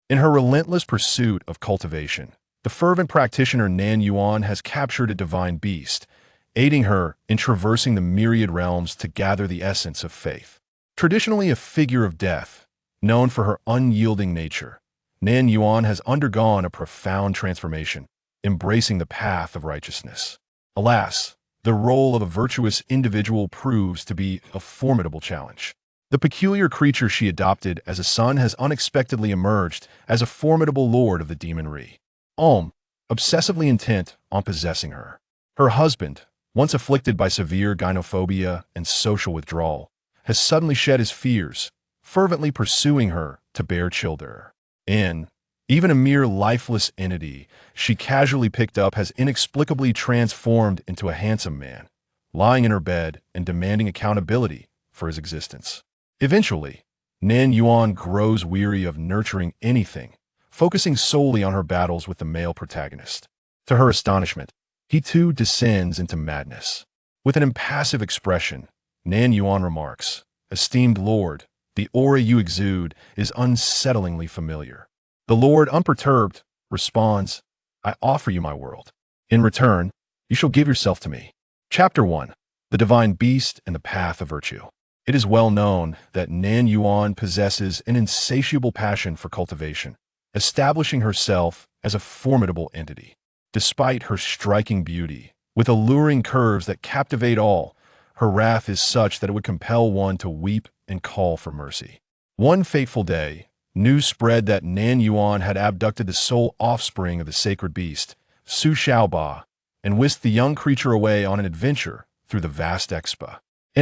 In her relentless pursuit of cultivation, the fervent practitioner Nan Yuan has captured a divine beast, aiding her in traversing the myriad realms to gather the essence of faith. Traditionally a figure of death, known for her unyielding nature, Nan Yuan has undergone a profound transformation, embracing the path of righteousness. Alas, the role of a virtuous individual proves to be a formidable challenge. The peculiar creature she adopted as a son has unexpectedly emerged as a formidable lord of the demonry, obsessively intent on possessing her. Her husband, once afflicted by severe gynophobia and social withdrawal, has suddenly shed his fears, fervently pursuing her to bear children. Even a mere lifeless entity she casually picked up has inexplicably transformed into a handsome man, lying in her bed and demanding accountability for his existence. Eventually, Nan Yuan grows weary of nurturing anything, focusing solely on her battles with the male protagonist. To her astonishment, he too descends into madness. With an impassive expression, Nan Yuan remarks, "Esteemed Lord, the aura you exude is unsettlingly familiar." The Lord, unperturbed, responds, "I offer you my world. In return, you shall give yourself to me." Chapter 1. The Divine Beast and the Path of Virtue. It is well known that Nan Yuan possesses an insatiable passion for cultivation, establishing herself as a formidable entity. Despite her striking beauty, with alluring curves that captivate all, her wrath is such that it would compel one to weep and call for mercy. One fateful day, news spread that Nan Yuan had abducted the sole offspring of the sacred beast, Su Xiaoba, and whisked the young creature away on an adventure through the vast expa.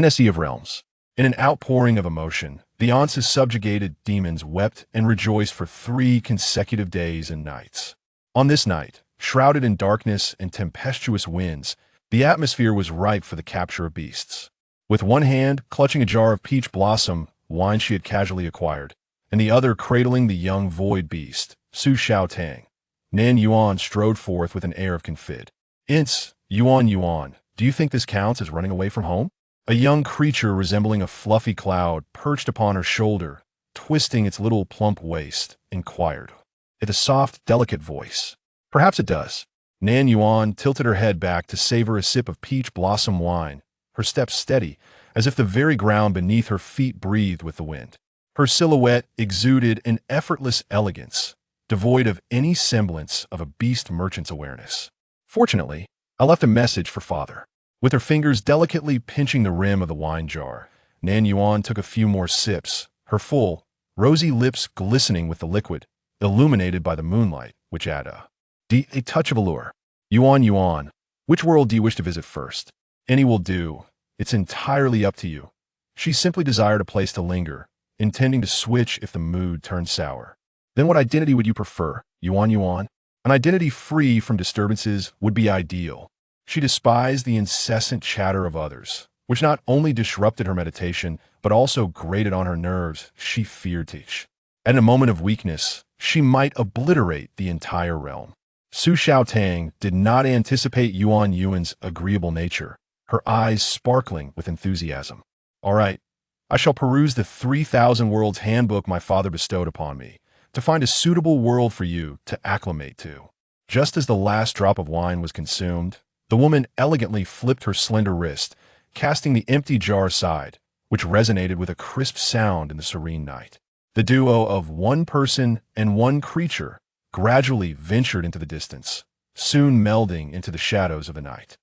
Sea of Realms. In an outpouring of emotion, the once's subjugated demons wept and rejoiced for 3 consecutive days and nights. On this night, shrouded in darkness and tempestuous winds, the atmosphere was ripe for the capture of beasts. With one hand clutching a jar of peach blossom wine she had casually acquired, and the other cradling the young void beast, Su Xiaotang, Nan Yuan strode forth with an air of confid. Yuan, do you think this counts as running away from home?" A young creature resembling a fluffy cloud perched upon her shoulder, twisting its little plump waist, inquired, with a soft, delicate voice. "Perhaps it does." Nan Yuan tilted her head back to savor a sip of peach blossom wine, her steps steady, as if the very ground beneath her feet breathed with the wind. Her silhouette exuded an effortless elegance, devoid of any semblance of a beast merchant's awareness. "Fortunately, I left a message for father." With her fingers delicately pinching the rim of the wine jar, Nan Yuan took a few more sips, her full, rosy lips glistening with the liquid, illuminated by the moonlight, which added a touch of allure. Yuan, which world do you wish to visit first?" "Any will do. It's entirely up to you." She simply desired a place to linger, intending to switch if the mood turned sour. "Then what identity would you prefer, Yuan?" "An identity free from disturbances would be ideal." She despised the incessant chatter of others, which not only disrupted her meditation, but also grated on her nerves. She feared teach. At a moment of weakness, she might obliterate the entire realm. Su Xiaotang did not anticipate Yuan's agreeable nature, her eyes sparkling with enthusiasm. "All right, I shall peruse the 3,000 Worlds Handbook my father bestowed upon me, to find a suitable world for you to acclimate to." Just as the last drop of wine was consumed, the woman elegantly flipped her slender wrist, casting the empty jar aside, which resonated with a crisp sound in the serene night. The duo of one person and one creature gradually ventured into the distance, soon melding into the shadows of the night.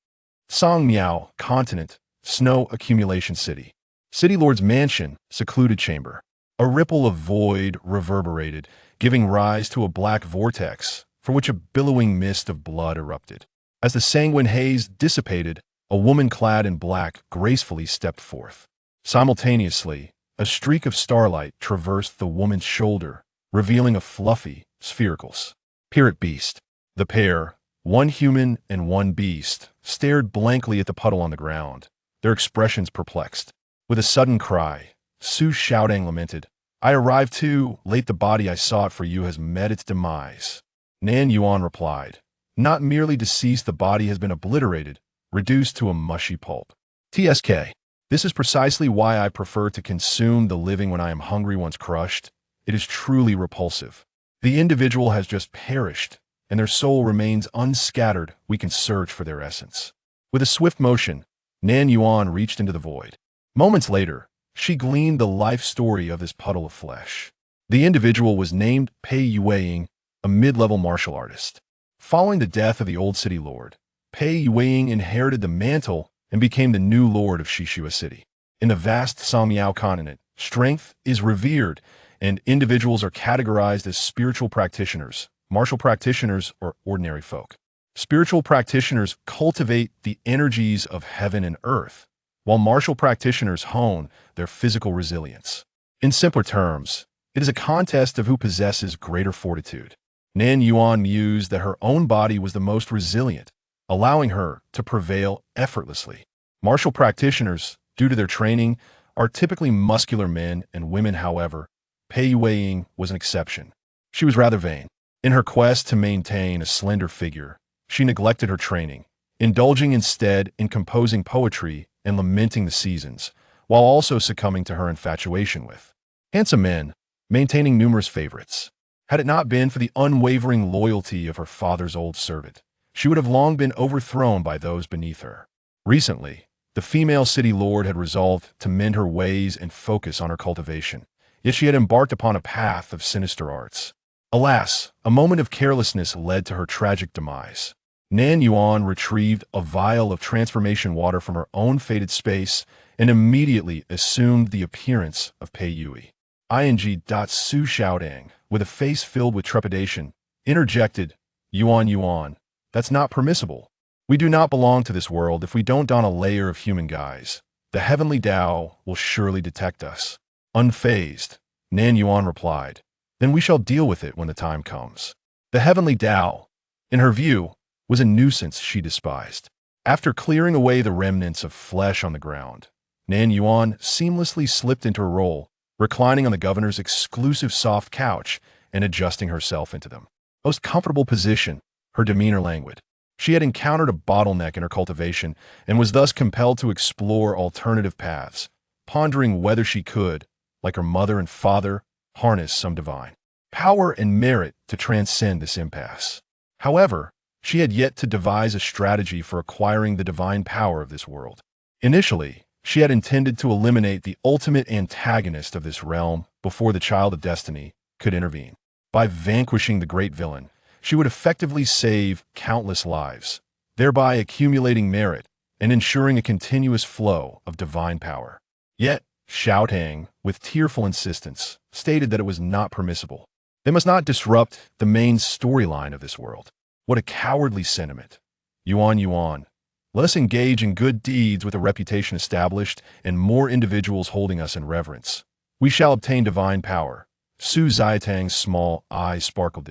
Songmiao, continent, snow accumulation city. City Lord's mansion, secluded chamber. A ripple of void reverberated, giving rise to a black vortex, from which a billowing mist of blood erupted. As the sanguine haze dissipated, a woman clad in black gracefully stepped forth. Simultaneously, a streak of starlight traversed the woman's shoulder, revealing a fluffy, spherical spirit beast. The pair, one human and one beast, stared blankly at the puddle on the ground, their expressions perplexed. With a sudden cry, Su Xiaotang lamented, "I arrived too late. The body I sought for you has met its demise." Nan Yuan replied, "Not merely deceased, the body has been obliterated, reduced to a mushy pulp. TSK. This is precisely why I prefer to consume the living when I am hungry once crushed. It is truly repulsive." The individual has just perished, and their soul remains unscattered. We can search for their essence. With a swift motion, Nan Yuan reached into the void. Moments later, she gleaned the life story of this puddle of flesh. The individual was named Pei Yueying, a mid-level martial artist. Following the death of the old city lord, Pei Yueying inherited the mantle and became the new lord of Shishua City. In the vast Samiao continent, strength is revered, and individuals are categorized as spiritual practitioners, martial practitioners, or ordinary folk. Spiritual practitioners cultivate the energies of heaven and earth, while martial practitioners hone their physical resilience. In simpler terms, it is a contest of who possesses greater fortitude. Nan Yuan mused that her own body was the most resilient, allowing her to prevail effortlessly. Martial practitioners, due to their training, are typically muscular men and women. However, Pei Yueying was an exception. She was rather vain. In her quest to maintain a slender figure, she neglected her training, indulging instead in composing poetry and lamenting the seasons, while also succumbing to her infatuation with handsome men, maintaining numerous favorites. Had it not been for the unwavering loyalty of her father's old servant, she would have long been overthrown by those beneath her. Recently, the female city lord had resolved to mend her ways and focus on her cultivation, yet she had embarked upon a path of sinister arts. Alas, a moment of carelessness led to her tragic demise. Nan Yuan retrieved a vial of transformation water from her own fated space and immediately assumed the appearance of Pei Yui. Su Showdown, with a face filled with trepidation, interjected, Yuan, that's not permissible. We do not belong to this world if we don't don a layer of human guise. The heavenly Tao will surely detect us. Unfazed, Nan Yuan replied, then we shall deal with it when the time comes. The heavenly Tao, in her view, was a nuisance she despised. After clearing away the remnants of flesh on the ground, Nan Yuan seamlessly slipped into her role, reclining on the governor's exclusive soft couch and adjusting herself into the most comfortable position. Her demeanor languid. She had encountered a bottleneck in her cultivation and was thus compelled to explore alternative paths, pondering whether she could, like her mother and father, harness some divine power and merit to transcend this impasse. However, she had yet to devise a strategy for acquiring the divine power of this world. Initially, she had intended to eliminate the ultimate antagonist of this realm before the Child of Destiny could intervene. By vanquishing the great villain, she would effectively save countless lives, thereby accumulating merit and ensuring a continuous flow of divine power. Yet, Shouting, with tearful insistence, stated that it was not permissible. They must not disrupt the main storyline of this world. What a cowardly sentiment. Yuan, let us engage in good deeds with a reputation established and more individuals holding us in reverence. We shall obtain divine power. Su Ziyatang's small eyes sparkled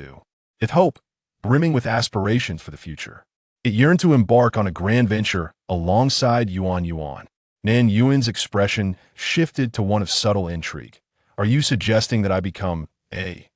with hope, brimming with aspirations for the future. It yearned to embark on a grand venture alongside Yuan. Nan Yuan's expression shifted to one of subtle intrigue. Are you suggesting that I become a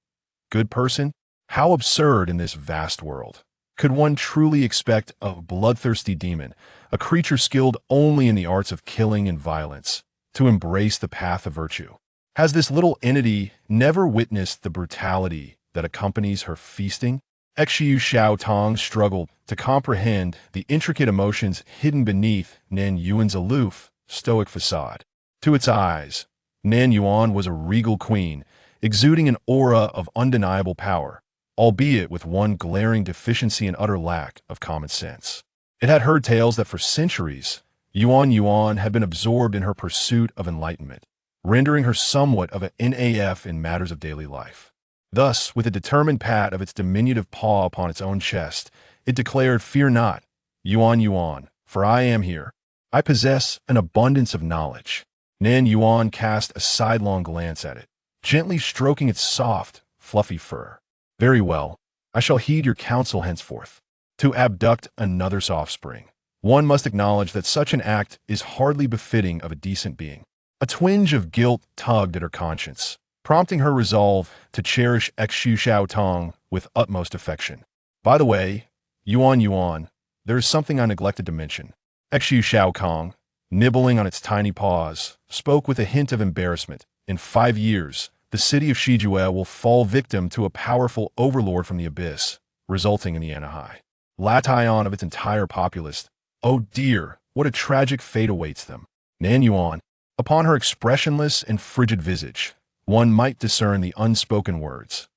good person? How absurd in this vast world. Could one truly expect a bloodthirsty demon, a creature skilled only in the arts of killing and violence, to embrace the path of virtue? Has this little entity never witnessed the brutality that accompanies her feasting? Xiu Xiao Tong struggled to comprehend the intricate emotions hidden beneath Nan Yuan's aloof, stoic facade. To its eyes, Nan Yuan was a regal queen, exuding an aura of undeniable power, albeit with one glaring deficiency and utter lack of common sense. It had heard tales that for centuries, Yuan had been absorbed in her pursuit of enlightenment, rendering her somewhat of an NAF in matters of daily life. Thus, with a determined pat of its diminutive paw upon its own chest, it declared, "Fear not, Yuan, for I am here. I possess an abundance of knowledge." Nan Yuan cast a sidelong glance at it, gently stroking its soft, fluffy fur. "Very well, I shall heed your counsel henceforth. To abduct another's offspring. One must acknowledge that such an act is hardly befitting of a decent being." A twinge of guilt tugged at her conscience, prompting her resolve to cherish Xiu Xiao Tong with utmost affection. "By the way, Yuan, there is something I neglected to mention." Xiu Xiao Kong, nibbling on its tiny paws, spoke with a hint of embarrassment. "In 5 years, the city of Shijue will fall victim to a powerful overlord from the abyss, resulting in the annihilation of its entire populace. Oh dear, what a tragic fate awaits them. Nan Yuan. Upon her expressionless and frigid visage, one might discern the unspoken words.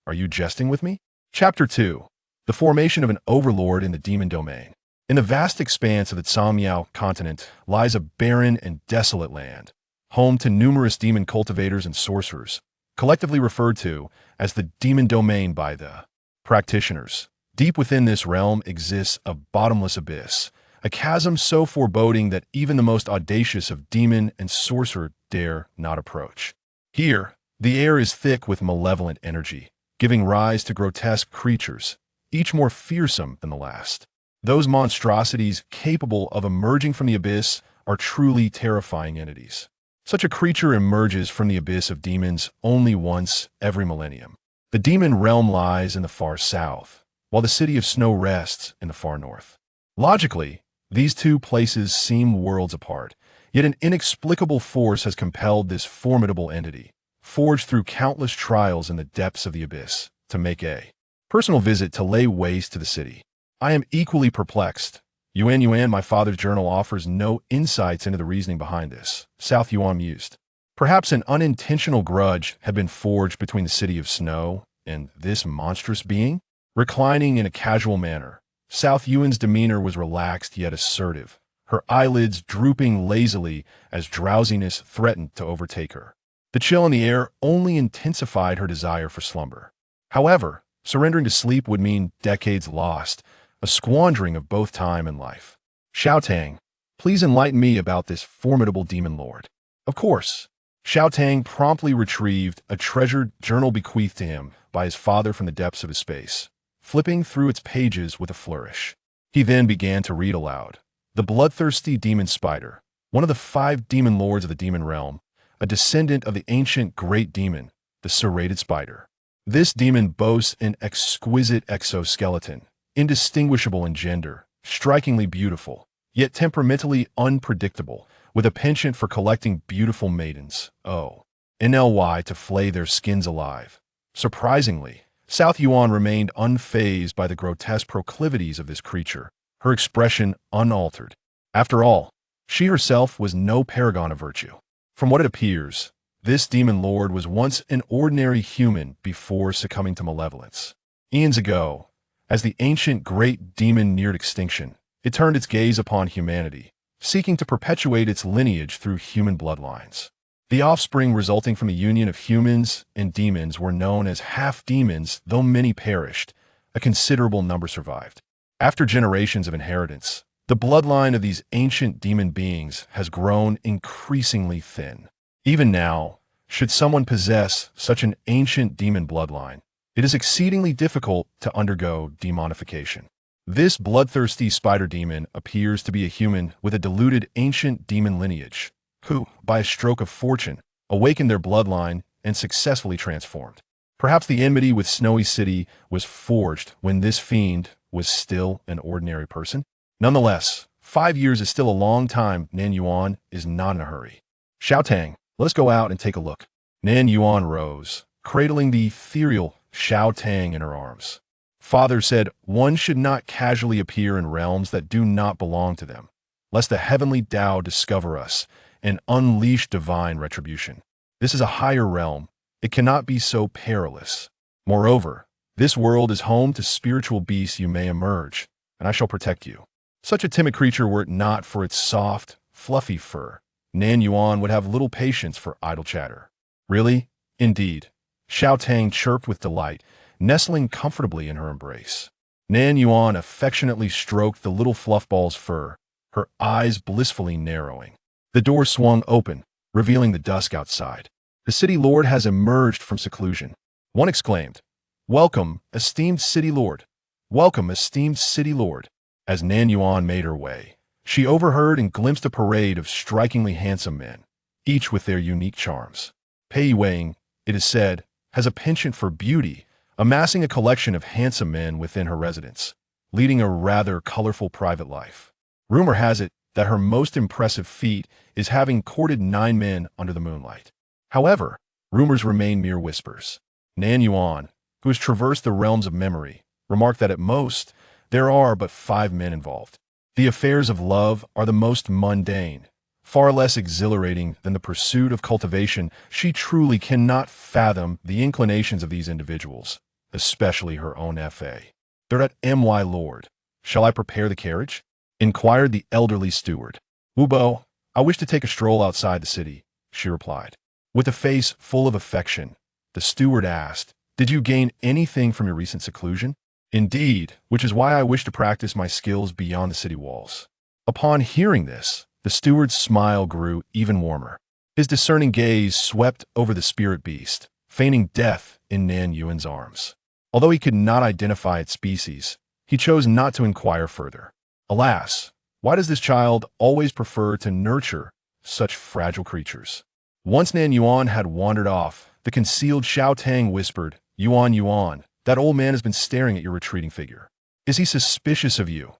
Are you jesting with me? Chapter 2. The formation of an overlord in the demon domain. In the vast expanse of the Samyao continent lies a barren and desolate land, home to numerous demon cultivators and sorcerers, collectively referred to as the demon domain by the practitioners. Deep within this realm exists a bottomless abyss, a chasm so foreboding that even the most audacious of demon and sorcerer dare not approach. Here, the air is thick with malevolent energy, giving rise to grotesque creatures, each more fearsome than the last. Those monstrosities capable of emerging from the abyss are truly terrifying entities. Such a creature emerges from the abyss of demons only once every millennium. The demon realm lies in the far south, while the city of snow rests in the far north. Logically, these two places seem worlds apart, yet an inexplicable force has compelled this formidable entity, forged through countless trials in the depths of the abyss, to make a personal visit to lay waste to the city. I am equally perplexed. Yuan, my father's journal offers no insights into the reasoning behind this. South Yuan mused. Perhaps an unintentional grudge had been forged between the city of snow and this monstrous being? Reclining in a casual manner, South Yuan's demeanor was relaxed yet assertive, her eyelids drooping lazily as drowsiness threatened to overtake her. The chill in the air only intensified her desire for slumber. However, surrendering to sleep would mean decades lost, a squandering of both time and life. Xiaotang, please enlighten me about this formidable demon lord. Of course. Xiaotang promptly retrieved a treasured journal bequeathed to him by his father from the depths of his space, flipping through its pages with a flourish. He then began to read aloud. The bloodthirsty demon spider, one of the 5 demon lords of the demon realm, a descendant of the ancient great demon, the serrated spider. This demon boasts an exquisite exoskeleton, indistinguishable in gender, strikingly beautiful, yet temperamentally unpredictable, with a penchant for collecting beautiful maidens, NLY, to flay their skins alive. Surprisingly, South Yuan remained unfazed by the grotesque proclivities of this creature, her expression unaltered. After all, she herself was no paragon of virtue. From what it appears, this demon lord was once an ordinary human before succumbing to malevolence. Eons ago, as the ancient great demon neared extinction, it turned its gaze upon humanity, seeking to perpetuate its lineage through human bloodlines. The offspring resulting from the union of humans and demons were known as half-demons. Though many perished, a considerable number survived. After generations of inheritance, the bloodline of these ancient demon beings has grown increasingly thin. Even now, should someone possess such an ancient demon bloodline, it is exceedingly difficult to undergo demonification. This bloodthirsty spider demon appears to be a human with a diluted ancient demon lineage, who, by a stroke of fortune, awakened their bloodline and successfully transformed. Perhaps the enmity with Snowy City was forged when this fiend was still an ordinary person. Nonetheless, 5 years is still a long time. Nan Yuan is not in a hurry. Xiaotang, let us go out and take a look. Nan Yuan rose, cradling the ethereal Xiaotang in her arms. Father said one should not casually appear in realms that do not belong to them, lest the heavenly Tao discover us and unleash divine retribution. This is a higher realm. It cannot be so perilous. Moreover, this world is home to spiritual beasts. You may emerge, and I shall protect you. Such a timid creature, were it not for its soft, fluffy fur, Nan Yuan would have little patience for idle chatter. Really? Indeed. Xiaotang chirped with delight, nestling comfortably in her embrace. Nan Yuan affectionately stroked the little fluffball's fur, her eyes blissfully narrowing. The door swung open, revealing the dusk outside. The city lord has emerged from seclusion. One exclaimed, "Welcome, esteemed city lord. Welcome, esteemed city lord." As Nan Yuan made her way, she overheard and glimpsed a parade of strikingly handsome men, each with their unique charms. Pei Wang, it is said, has a penchant for beauty, amassing a collection of handsome men within her residence, leading a rather colorful private life. Rumor has it that her most impressive feat is having courted 9 men under the moonlight. However, Rumors remain mere whispers. Nan Yuan, who has traversed the realms of memory, remarked that at most, there are but 5 men involved. The affairs of love are the most mundane, far less exhilarating than the pursuit of cultivation. She truly cannot fathom the inclinations of these individuals, especially her own F.A. "They're at M.Y. Lord. Shall I prepare the carriage?" inquired the elderly steward. "Wubo, I wish to take a stroll outside the city," she replied. With a face full of affection, the steward asked, "Did you gain anything from your recent seclusion?" "Indeed, which is why I wish to practice my skills beyond the city walls." Upon hearing this, the steward's smile grew even warmer. His discerning gaze swept over the spirit beast, feigning death in Nan Yuan's arms. Although he could not identify its species, he chose not to inquire further. Alas, why does this child always prefer to nurture such fragile creatures? Once Nan Yuan had wandered off, the concealed Xiao Tang whispered, "Yuan Yuan, that old man has been staring at your retreating figure. Is he suspicious of you?"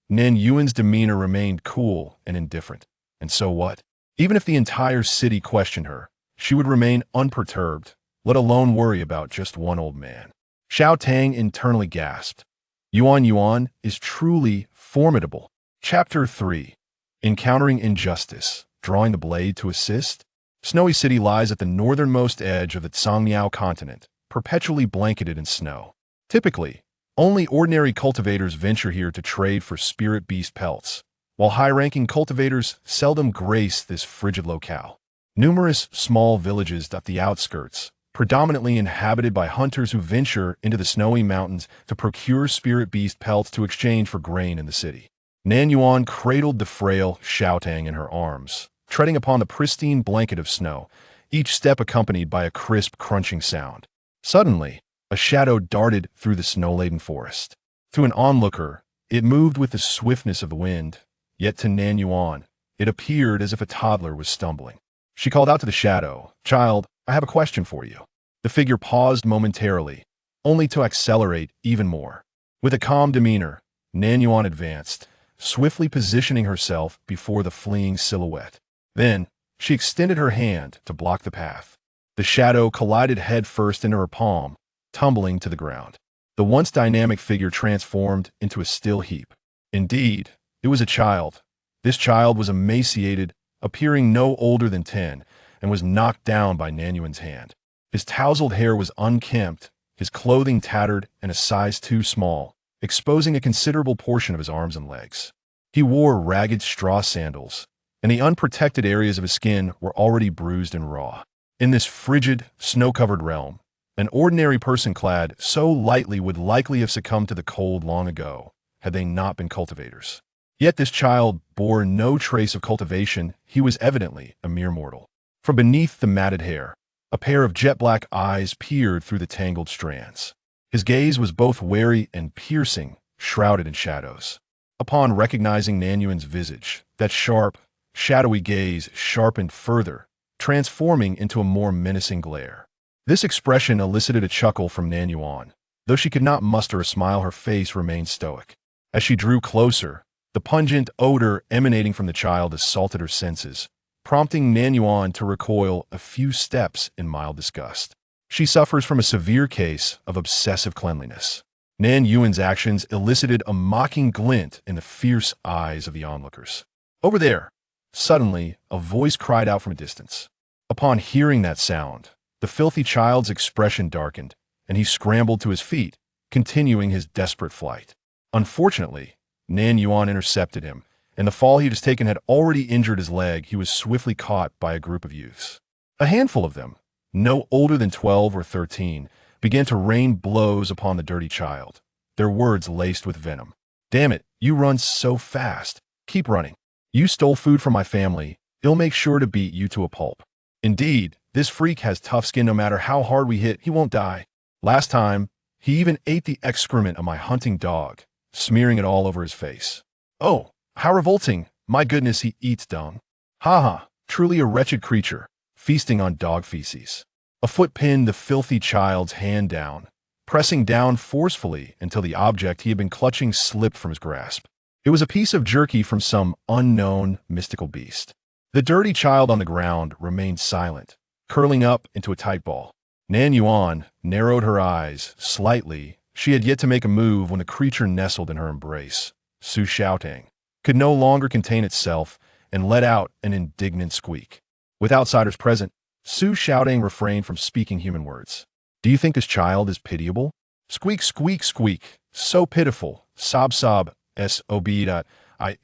Nan Yuan's demeanor remained cool and indifferent. And so what? Even if the entire city questioned her, she would remain unperturbed, let alone worry about just one old man. Xiao Tang internally gasped. Yuan Yuan is truly formidable. Chapter 3. Encountering Injustice, Drawing the Blade to Assist. Snowy City lies at the northernmost edge of the Tsangmiao continent, perpetually blanketed in snow. Typically, only ordinary cultivators venture here to trade for spirit beast pelts, while high-ranking cultivators seldom grace this frigid locale. Numerous small villages dot the outskirts, predominantly inhabited by hunters who venture into the snowy mountains to procure spirit beast pelts to exchange for grain in the city. Nan Yuan cradled the frail Xiao Tang in her arms, treading upon the pristine blanket of snow, each step accompanied by a crisp, crunching sound. Suddenly, a shadow darted through the snow-laden forest. To an onlooker, it moved with the swiftness of the wind, yet to Nan Yuan, it appeared as if a toddler was stumbling. She called out to the shadow, "Child, I have a question for you." The figure paused momentarily, only to accelerate even more. With a calm demeanor, Nan Yuan advanced, swiftly positioning herself before the fleeing silhouette. Then, she extended her hand to block the path. The shadow collided headfirst into her palm, tumbling to the ground. The once dynamic figure transformed into a still heap. Indeed, it was a child. This child was emaciated, appearing no older than 10, and was knocked down by Nan Yuan's hand. His tousled hair was unkempt, his clothing tattered and a size too small, exposing a considerable portion of his arms and legs. He wore ragged straw sandals, and the unprotected areas of his skin were already bruised and raw. In this frigid, snow-covered realm, an ordinary person clad so lightly would likely have succumbed to the cold long ago, had they not been cultivators. Yet this child bore no trace of cultivation. He was evidently a mere mortal. From beneath the matted hair, a pair of jet-black eyes peered through the tangled strands. His gaze was both wary and piercing, shrouded in shadows. Upon recognizing Nan Yuan's visage, that sharp, shadowy gaze sharpened further, transforming into a more menacing glare. This expression elicited a chuckle from Nan Yuan. Though she could not muster a smile, her face remained stoic. As she drew closer, the pungent odor emanating from the child assaulted her senses, prompting Nan Yuan to recoil a few steps in mild disgust. She suffers from a severe case of obsessive cleanliness. Nan Yuan's actions elicited a mocking glint in the fierce eyes of the onlookers. "Over there!" Suddenly, a voice cried out from a distance. Upon hearing that sound, the filthy child's expression darkened, and he scrambled to his feet, continuing his desperate flight. Unfortunately, Nan Yuan intercepted him, and the fall he had taken had already injured his leg. He was swiftly caught by a group of youths. A handful of them, no older than 12 or 13, began to rain blows upon the dirty child, their words laced with venom. "Damn it, you run so fast. Keep running. You stole food from my family. He'll make sure to beat you to a pulp. Indeed, this freak has tough skin. No matter how hard we hit, he won't die. Last time, he even ate the excrement of my hunting dog, smearing it all over his face. Oh, how revolting. My goodness, he eats dung. Ha ha, truly a wretched creature, feasting on dog feces." A foot pinned the filthy child's hand down, pressing down forcefully until the object he had been clutching slipped from his grasp. It was a piece of jerky from some unknown mystical beast. The dirty child on the ground remained silent, curling up into a tight ball. Nan Yuan narrowed her eyes slightly. She had yet to make a move when the creature nestled in her embrace. Su Xiaotang could no longer contain itself and let out an indignant squeak. With outsiders present, Su Xiaotang refrained from speaking human words. Do you think this child is pitiable? Squeak, squeak, squeak. So pitiful. Sob, sob. Sob.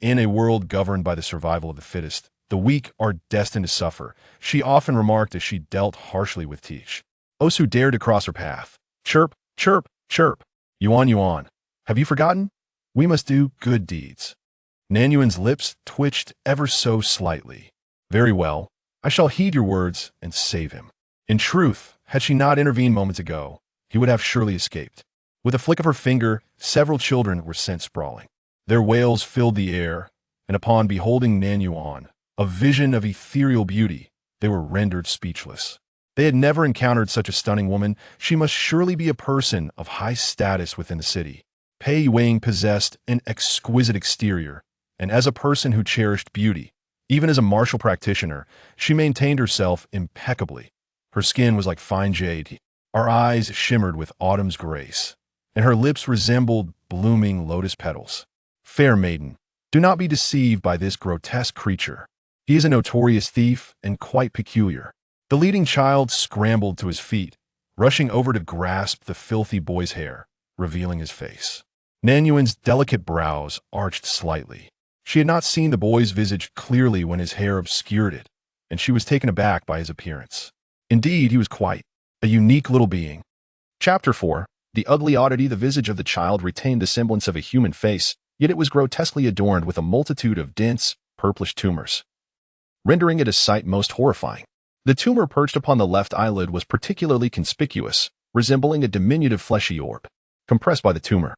In a world governed by the survival of the fittest, the weak are destined to suffer, she often remarked as she dealt harshly with Teach. Osu dared to cross her path. Chirp, chirp, chirp. Yuan, Yuan. Have you forgotten? We must do good deeds. Nan Yuan's lips twitched ever so slightly. Very well. I shall heed your words and save him. In truth, had she not intervened moments ago, he would have surely escaped. With a flick of her finger, several children were sent sprawling. Their wails filled the air, and upon beholding Nan Yuan, a vision of ethereal beauty, they were rendered speechless. They had never encountered such a stunning woman. She must surely be a person of high status within the city. Pei Wang possessed an exquisite exterior, and as a person who cherished beauty, even as a martial practitioner, she maintained herself impeccably. Her skin was like fine jade, her eyes shimmered with autumn's grace, and her lips resembled blooming lotus petals. Fair maiden, do not be deceived by this grotesque creature. He is a notorious thief and quite peculiar. The leading child scrambled to his feet, rushing over to grasp the filthy boy's hair, revealing his face. Nan Yuan's delicate brows arched slightly. She had not seen the boy's visage clearly when his hair obscured it, and she was taken aback by his appearance. Indeed, he was quite a unique little being. Chapter 4. The ugly oddity. The visage of the child retained the semblance of a human face, yet it was grotesquely adorned with a multitude of dense, purplish tumors, rendering it a sight most horrifying. The tumor perched upon the left eyelid was particularly conspicuous, resembling a diminutive fleshy orb. Compressed by the tumor,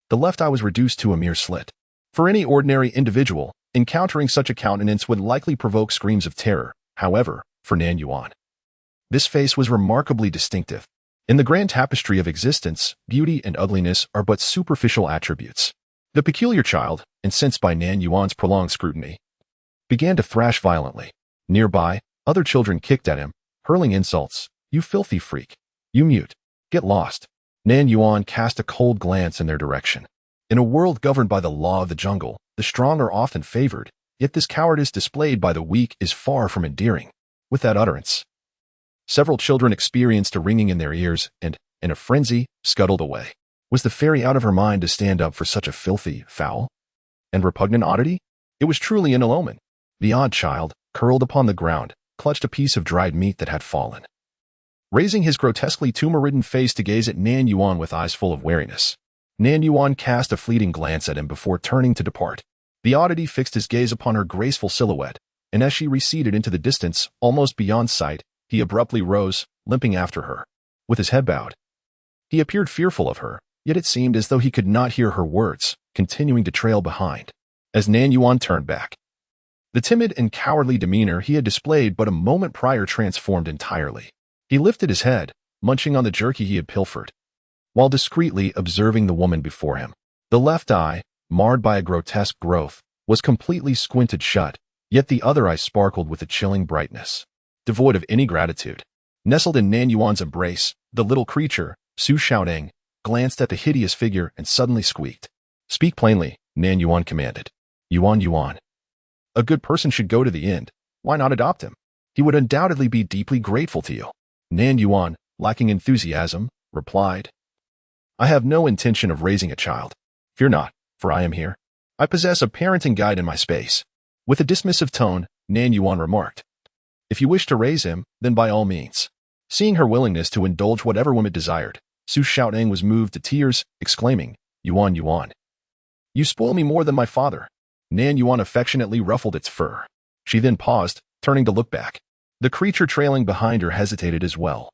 the left eye was reduced to a mere slit. For any ordinary individual, encountering such a countenance would likely provoke screams of terror. However, for Nan Yuan, this face was remarkably distinctive. In the grand tapestry of existence, beauty and ugliness are but superficial attributes. The peculiar child, incensed by Nan Yuan's prolonged scrutiny, began to thrash violently. Nearby, other children kicked at him, hurling insults. You filthy freak. You mute. Get lost. Nan Yuan cast a cold glance in their direction. In a world governed by the law of the jungle, the strong are often favored, yet this cowardice displayed by the weak is far from endearing. With that utterance, several children experienced a ringing in their ears and, in a frenzy, scuttled away. Was the fairy out of her mind to stand up for such a filthy, foul, and repugnant oddity? It was truly an ill omen. The odd child, curled upon the ground, clutched a piece of dried meat that had fallen, raising his grotesquely tumor-ridden face to gaze at Nan Yuan with eyes full of wariness. Nan Yuan cast a fleeting glance at him before turning to depart. The oddity fixed his gaze upon her graceful silhouette, and as she receded into the distance, almost beyond sight, he abruptly rose, limping after her. With his head bowed, he appeared fearful of her, yet it seemed as though he could not hear her words, continuing to trail behind. As Nan Yuan turned back, the timid and cowardly demeanor he had displayed but a moment prior transformed entirely. He lifted his head, munching on the jerky he had pilfered, while discreetly observing the woman before him. The left eye, marred by a grotesque growth, was completely squinted shut, yet the other eye sparkled with a chilling brightness. Devoid of any gratitude, nestled in Nan Yuan's embrace, the little creature, Su Xiaotang, glanced at the hideous figure and suddenly squeaked. Speak plainly, Nan Yuan commanded. Yuan, Yuan. A good person should go to the end. Why not adopt him? He would undoubtedly be deeply grateful to you. Nan Yuan, lacking enthusiasm, replied, I have no intention of raising a child. Fear not, for I am here. I possess a parenting guide in my space. With a dismissive tone, Nan Yuan remarked, If you wish to raise him, then by all means. Seeing her willingness to indulge whatever whim it desired, Su Xiaotang was moved to tears, exclaiming, Yuan, Yuan. You spoil me more than my father. Nan Yuan affectionately ruffled its fur. She then paused, turning to look back. The creature trailing behind her hesitated as well,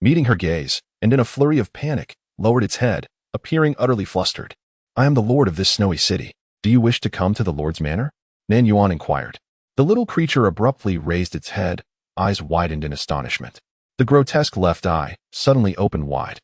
meeting her gaze, and in a flurry of panic, lowered its head, appearing utterly flustered. I am the lord of this snowy city. Do you wish to come to the lord's manor? Nan Yuan inquired. The little creature abruptly raised its head, eyes widened in astonishment. The grotesque left eye, suddenly opened wide,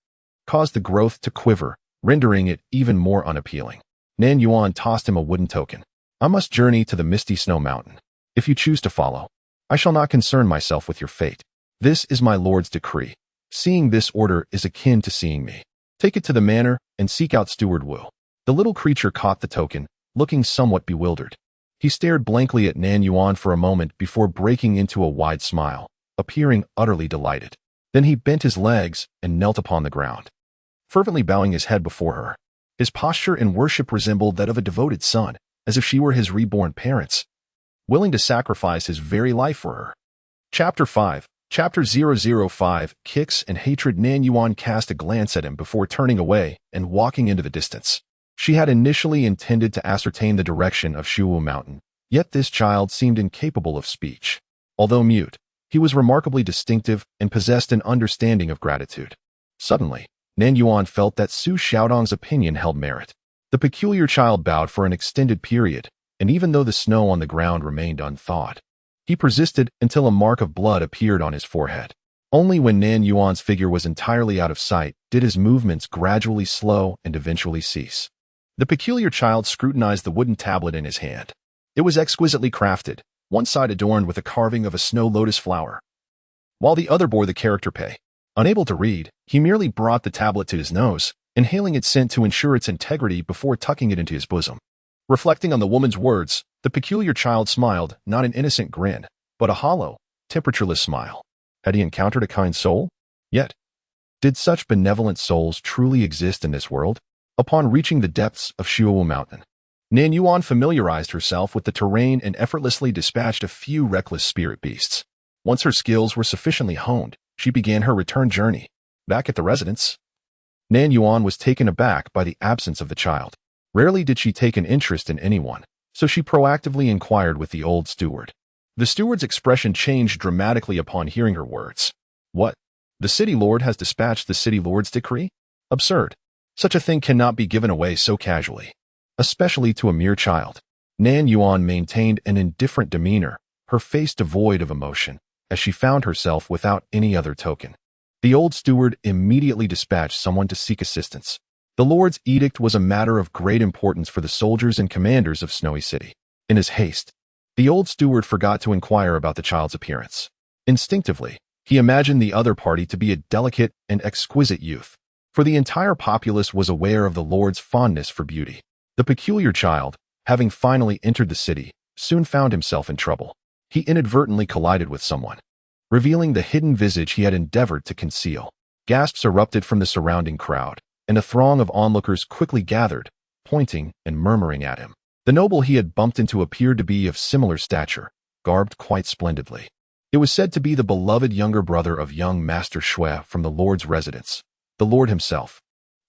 caused the growth to quiver, rendering it even more unappealing. Nan Yuan tossed him a wooden token. I must journey to the misty snow mountain. If you choose to follow, I shall not concern myself with your fate. This is my lord's decree. Seeing this order is akin to seeing me. Take it to the manor and seek out Steward Wu." The little creature caught the token, looking somewhat bewildered. He stared blankly at Nan Yuan for a moment before breaking into a wide smile, appearing utterly delighted. Then he bent his legs and knelt upon the ground, fervently bowing his head before her. His posture in worship resembled that of a devoted son, as if she were his reborn parents, willing to sacrifice his very life for her. Chapter 5. Chapter 005, Kicks and Hatred. Nan Yuan cast a glance at him before turning away and walking into the distance. She had initially intended to ascertain the direction of Shuwu Mountain, yet this child seemed incapable of speech. Although mute, he was remarkably distinctive and possessed an understanding of gratitude. Suddenly, Nan Yuan felt that Su Xiaodong's opinion held merit. The peculiar child bowed for an extended period, and even though the snow on the ground remained unthawed, he persisted until a mark of blood appeared on his forehead. Only when Nan Yuan's figure was entirely out of sight did his movements gradually slow and eventually cease. The peculiar child scrutinized the wooden tablet in his hand. It was exquisitely crafted, one side adorned with a carving of a snow lotus flower, while the other bore the character Pei. Unable to read, he merely brought the tablet to his nose, inhaling its scent to ensure its integrity before tucking it into his bosom. Reflecting on the woman's words, the peculiar child smiled, not an innocent grin, but a hollow, temperatureless smile. Had he encountered a kind soul? Yet, did such benevolent souls truly exist in this world? Upon reaching the depths of Shuwu Mountain, Nan Yuan familiarized herself with the terrain and effortlessly dispatched a few reckless spirit beasts. Once her skills were sufficiently honed, she began her return journey. Back at the residence, Nan Yuan was taken aback by the absence of the child. Rarely did she take an interest in anyone, so she proactively inquired with the old steward. The steward's expression changed dramatically upon hearing her words. What? The city lord has dispatched the city lord's decree? Absurd. Such a thing cannot be given away so casually, especially to a mere child. Nan Yuan maintained an indifferent demeanor, her face devoid of emotion, as she found herself without any other token. The old steward immediately dispatched someone to seek assistance. The Lord's edict was a matter of great importance for the soldiers and commanders of Snowy City. In his haste, the old steward forgot to inquire about the child's appearance. Instinctively, he imagined the other party to be a delicate and exquisite youth, for the entire populace was aware of the Lord's fondness for beauty. The peculiar child, having finally entered the city, soon found himself in trouble. He inadvertently collided with someone, revealing the hidden visage he had endeavored to conceal. Gasps erupted from the surrounding crowd, and a throng of onlookers quickly gathered, pointing and murmuring at him. The noble he had bumped into appeared to be of similar stature, garbed quite splendidly. It was said to be the beloved younger brother of young Master Shui from the Lord's residence, the Lord himself.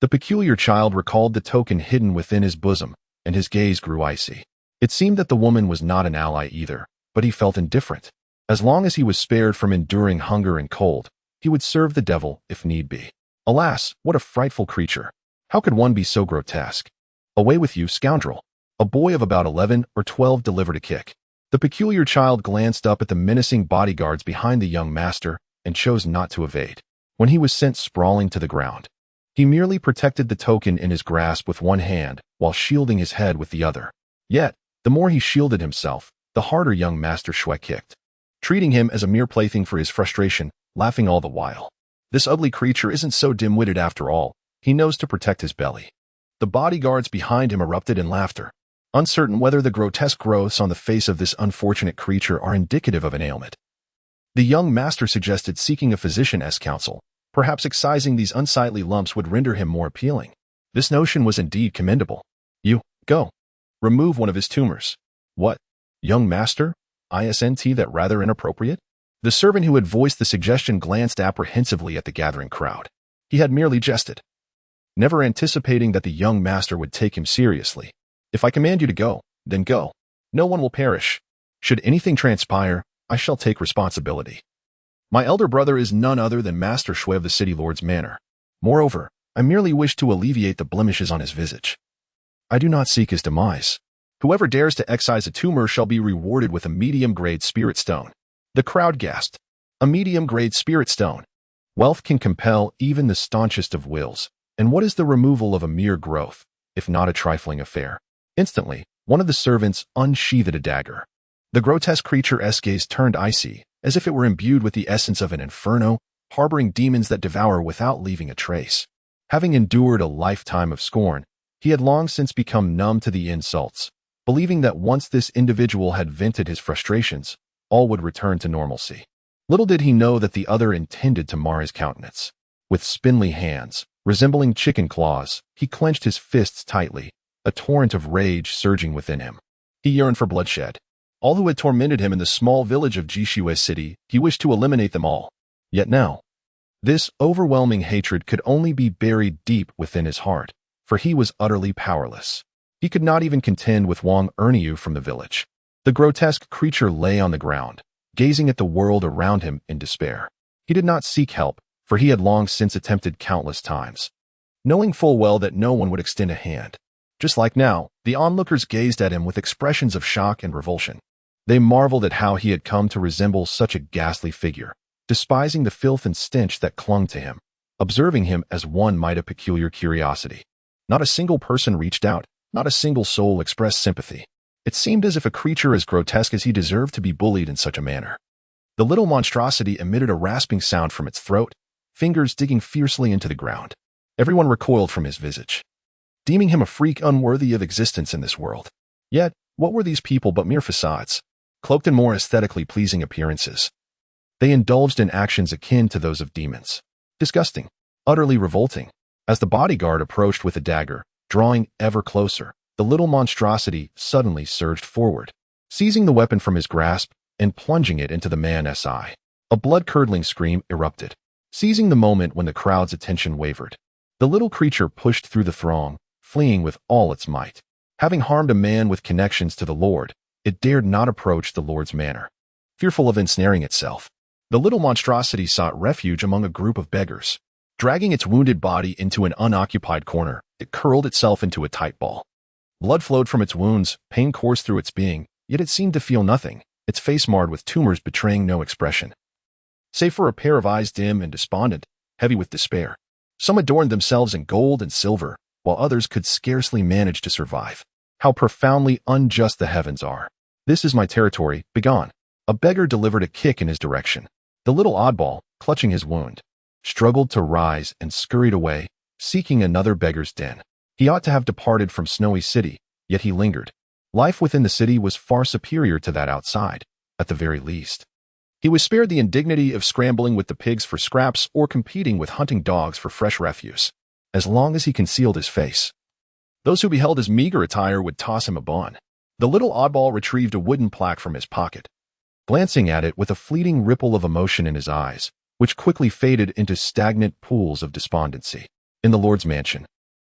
The peculiar child recalled the token hidden within his bosom, and his gaze grew icy. It seemed that the woman was not an ally either, but he felt indifferent. As long as he was spared from enduring hunger and cold, he would serve the devil if need be. Alas, what a frightful creature. How could one be so grotesque? Away with you, scoundrel. A boy of about 11 or 12 delivered a kick. The peculiar child glanced up at the menacing bodyguards behind the young master and chose not to evade. When he was sent sprawling to the ground, he merely protected the token in his grasp with one hand while shielding his head with the other. Yet, the more he shielded himself, the harder young Master Shui kicked, treating him as a mere plaything for his frustration, laughing all the while. This ugly creature isn't so dim-witted after all. He knows to protect his belly. The bodyguards behind him erupted in laughter, uncertain whether the grotesque growths on the face of this unfortunate creature are indicative of an ailment. The young master suggested seeking a physician's counsel. Perhaps excising these unsightly lumps would render him more appealing. This notion was indeed commendable. You, go. Remove one of his tumors. What? Young master? Isn't that rather inappropriate? The servant who had voiced the suggestion glanced apprehensively at the gathering crowd. He had merely jested, never anticipating that the young master would take him seriously. If I command you to go, then go. No one will perish. Should anything transpire, I shall take responsibility. My elder brother is none other than Master Shui of the City Lord's manor. Moreover, I merely wish to alleviate the blemishes on his visage. I do not seek his demise. Whoever dares to excise a tumor shall be rewarded with a medium-grade spirit stone. The crowd gasped. A medium-grade spirit stone. Wealth can compel even the staunchest of wills, and what is the removal of a mere growth, if not a trifling affair? Instantly, one of the servants unsheathed a dagger. The grotesque creature's gaze turned icy, as if it were imbued with the essence of an inferno, harboring demons that devour without leaving a trace. Having endured a lifetime of scorn, he had long since become numb to the insults, believing that once this individual had vented his frustrations, all would return to normalcy. Little did he know that the other intended to mar his countenance. With spindly hands, resembling chicken claws, he clenched his fists tightly, a torrent of rage surging within him. He yearned for bloodshed. All who had tormented him in the small village of Jishue City, he wished to eliminate them all. Yet now, this overwhelming hatred could only be buried deep within his heart, for he was utterly powerless. He could not even contend with Wang Erniu from the village. The grotesque creature lay on the ground, gazing at the world around him in despair. He did not seek help, for he had long since attempted countless times, knowing full well that no one would extend a hand. Just like now, the onlookers gazed at him with expressions of shock and revulsion. They marveled at how he had come to resemble such a ghastly figure, despising the filth and stench that clung to him, observing him as one might a peculiar curiosity. Not a single person reached out, not a single soul expressed sympathy. It seemed as if a creature as grotesque as he deserved to be bullied in such a manner. The little monstrosity emitted a rasping sound from its throat, fingers digging fiercely into the ground. Everyone recoiled from his visage, deeming him a freak unworthy of existence in this world. Yet, what were these people but mere facades, cloaked in more aesthetically pleasing appearances? They indulged in actions akin to those of demons. Disgusting, utterly revolting. As the bodyguard approached with a dagger, drawing ever closer, the little monstrosity suddenly surged forward, seizing the weapon from his grasp and plunging it into the man's eye. A blood-curdling scream erupted, seizing the moment when the crowd's attention wavered. The little creature pushed through the throng, fleeing with all its might. Having harmed a man with connections to the Lord, it dared not approach the Lord's manor, fearful of ensnaring itself. The little monstrosity sought refuge among a group of beggars. Dragging its wounded body into an unoccupied corner, it curled itself into a tight ball. Blood flowed from its wounds, pain coursed through its being, yet it seemed to feel nothing, its face marred with tumors betraying no expression, save for a pair of eyes dim and despondent, heavy with despair. Some adorned themselves in gold and silver, while others could scarcely manage to survive. How profoundly unjust the heavens are. This is my territory, begone. A beggar delivered a kick in his direction. The little oddball, clutching his wound, struggled to rise and scurried away, seeking another beggar's den. He ought to have departed from Snowy City, yet he lingered. Life within the city was far superior to that outside, at the very least. He was spared the indignity of scrambling with the pigs for scraps or competing with hunting dogs for fresh refuse. As long as he concealed his face, those who beheld his meager attire would toss him a bun. The little oddball retrieved a wooden plaque from his pocket, glancing at it with a fleeting ripple of emotion in his eyes, which quickly faded into stagnant pools of despondency. In the Lord's mansion,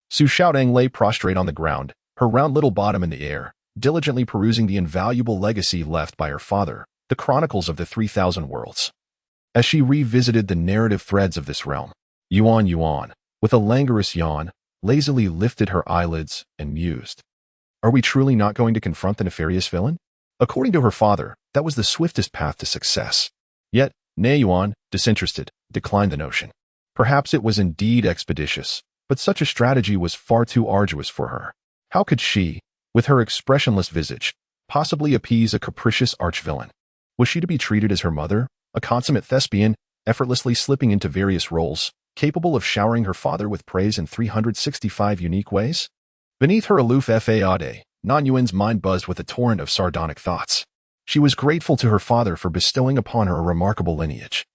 Su Xiaodang lay prostrate on the ground, her round little bottom in the air, diligently perusing the invaluable legacy left by her father, the Chronicles of the 3,000 Worlds. As she revisited the narrative threads of this realm, Yuan, with a languorous yawn, lazily lifted her eyelids and mused. Are we truly not going to confront the nefarious villain? According to her father, that was the swiftest path to success. Yet, Nan Yuan, disinterested, declined the notion. Perhaps it was indeed expeditious, but such a strategy was far too arduous for her. How could she, with her expressionless visage, possibly appease a capricious arch-villain? Was she to be treated as her mother, a consummate thespian, effortlessly slipping into various roles, capable of showering her father with praise in 365 unique ways? Beneath her aloof faade, Nan Yuan's mind buzzed with a torrent of sardonic thoughts. She was grateful to her father for bestowing upon her a remarkable lineage,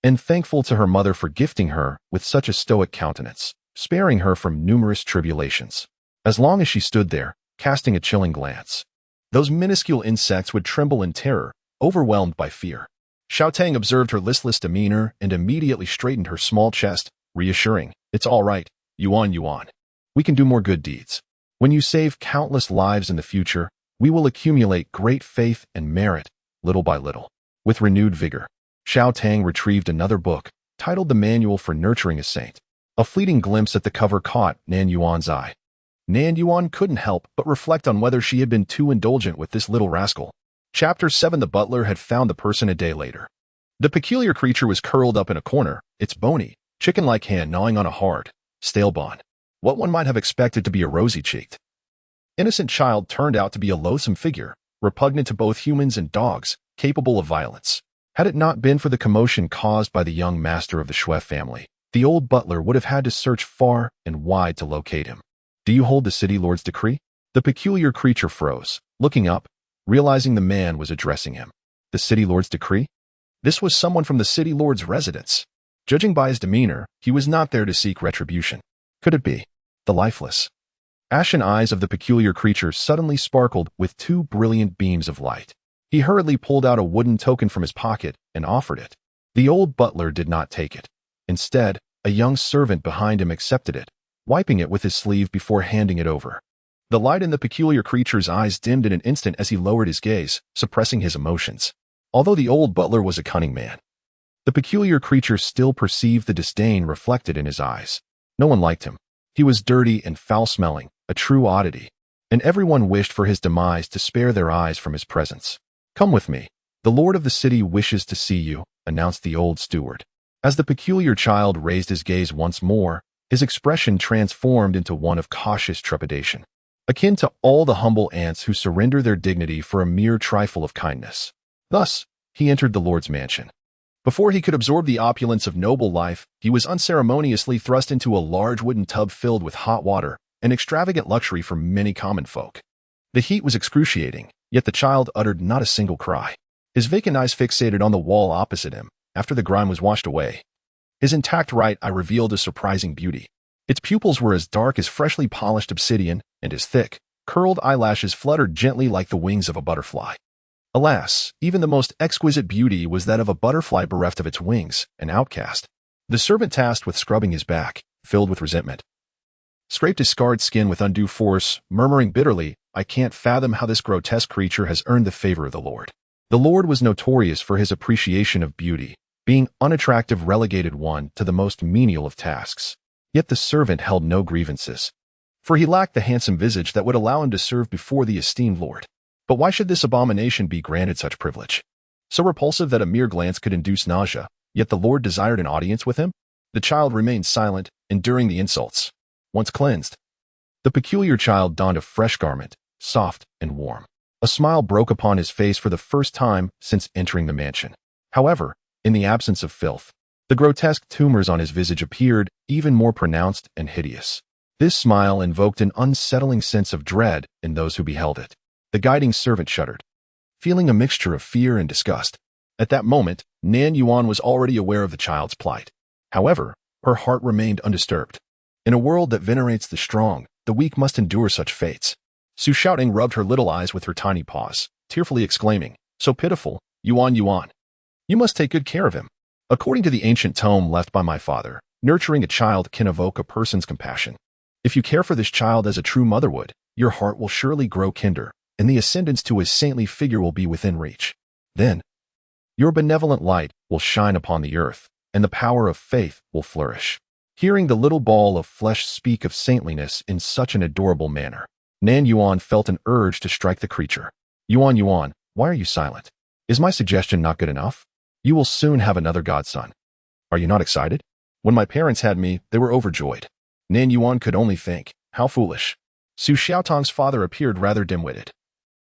and thankful to her mother for gifting her with such a stoic countenance, sparing her from numerous tribulations. As long as she stood there, casting a chilling glance, those minuscule insects would tremble in terror, overwhelmed by fear. Xiaotang observed her listless demeanor and immediately straightened her small chest, reassuring, "It's all right, Yuan. We can do more good deeds. When you save countless lives in the future, we will accumulate great faith and merit, little by little." With renewed vigor, Xiaotang retrieved another book, titled The Manual for Nurturing a Saint. A fleeting glimpse at the cover caught Nan Yuan's eye. Nan Yuan couldn't help but reflect on whether she had been too indulgent with this little rascal. Chapter 7. The butler had found the person a day later. The peculiar creature was curled up in a corner, its bony, chicken-like hand gnawing on a hard, stale bun. What one might have expected to be a rosy-cheeked, innocent child turned out to be a loathsome figure, repugnant to both humans and dogs, capable of violence. Had it not been for the commotion caused by the young master of the Schwef family, the old butler would have had to search far and wide to locate him. Do you hold the city lord's decree? The peculiar creature froze, looking up, realizing the man was addressing him. The city lord's decree? This was someone from the city lord's residence. Judging by his demeanor, he was not there to seek retribution. Could it be? The lifeless, ashen eyes of the peculiar creature suddenly sparkled with two brilliant beams of light. He hurriedly pulled out a wooden token from his pocket and offered it. The old butler did not take it. Instead, a young servant behind him accepted it, wiping it with his sleeve before handing it over. The light in the peculiar creature's eyes dimmed in an instant as he lowered his gaze, suppressing his emotions. Although the old butler was a cunning man, the peculiar creature still perceived the disdain reflected in his eyes. No one liked him. He was dirty and foul-smelling, a true oddity, and everyone wished for his demise to spare their eyes from his presence. Come with me. The lord of the city wishes to see you, announced the old steward. As the peculiar child raised his gaze once more, his expression transformed into one of cautious trepidation, akin to all the humble ants who surrender their dignity for a mere trifle of kindness. Thus, he entered the lord's mansion. Before he could absorb the opulence of noble life, he was unceremoniously thrust into a large wooden tub filled with hot water, an extravagant luxury for many common folk. The heat was excruciating, yet the child uttered not a single cry. His vacant eyes fixated on the wall opposite him, after the grime was washed away. His intact right eye revealed a surprising beauty. Its pupils were as dark as freshly polished obsidian, and his thick, curled eyelashes fluttered gently like the wings of a butterfly. Alas, even the most exquisite beauty was that of a butterfly bereft of its wings, an outcast. The servant tasked with scrubbing his back, filled with resentment, scraped his scarred skin with undue force, murmuring bitterly, I can't fathom how this grotesque creature has earned the favor of the Lord. The Lord was notorious for his appreciation of beauty, being unattractive relegated one to the most menial of tasks. Yet the servant held no grievances, for he lacked the handsome visage that would allow him to serve before the esteemed Lord. But why should this abomination be granted such privilege? So repulsive that a mere glance could induce nausea, yet the Lord desired an audience with him? The child remained silent, enduring the insults. Once cleansed, the peculiar child donned a fresh garment, soft and warm. A smile broke upon his face for the first time since entering the mansion. However, in the absence of filth, the grotesque tumors on his visage appeared even more pronounced and hideous. This smile invoked an unsettling sense of dread in those who beheld it. The guiding servant shuddered, feeling a mixture of fear and disgust. At that moment, Nan Yuan was already aware of the child's plight. However, her heart remained undisturbed. In a world that venerates the strong, the weak must endure such fates. Su Shouting rubbed her little eyes with her tiny paws, tearfully exclaiming, so pitiful, Yuan Yuan. You must take good care of him. According to the ancient tome left by my father, nurturing a child can evoke a person's compassion. If you care for this child as a true mother would, your heart will surely grow kinder, and the ascendance to his saintly figure will be within reach. Then, your benevolent light will shine upon the earth, and the power of faith will flourish. Hearing the little ball of flesh speak of saintliness in such an adorable manner, Nan Yuan felt an urge to strike the creature. Yuan Yuan, why are you silent? Is my suggestion not good enough? You will soon have another godson. Are you not excited? When my parents had me, they were overjoyed. Nan Yuan could only think, how foolish. Su Xiaotong's father appeared rather dim-witted,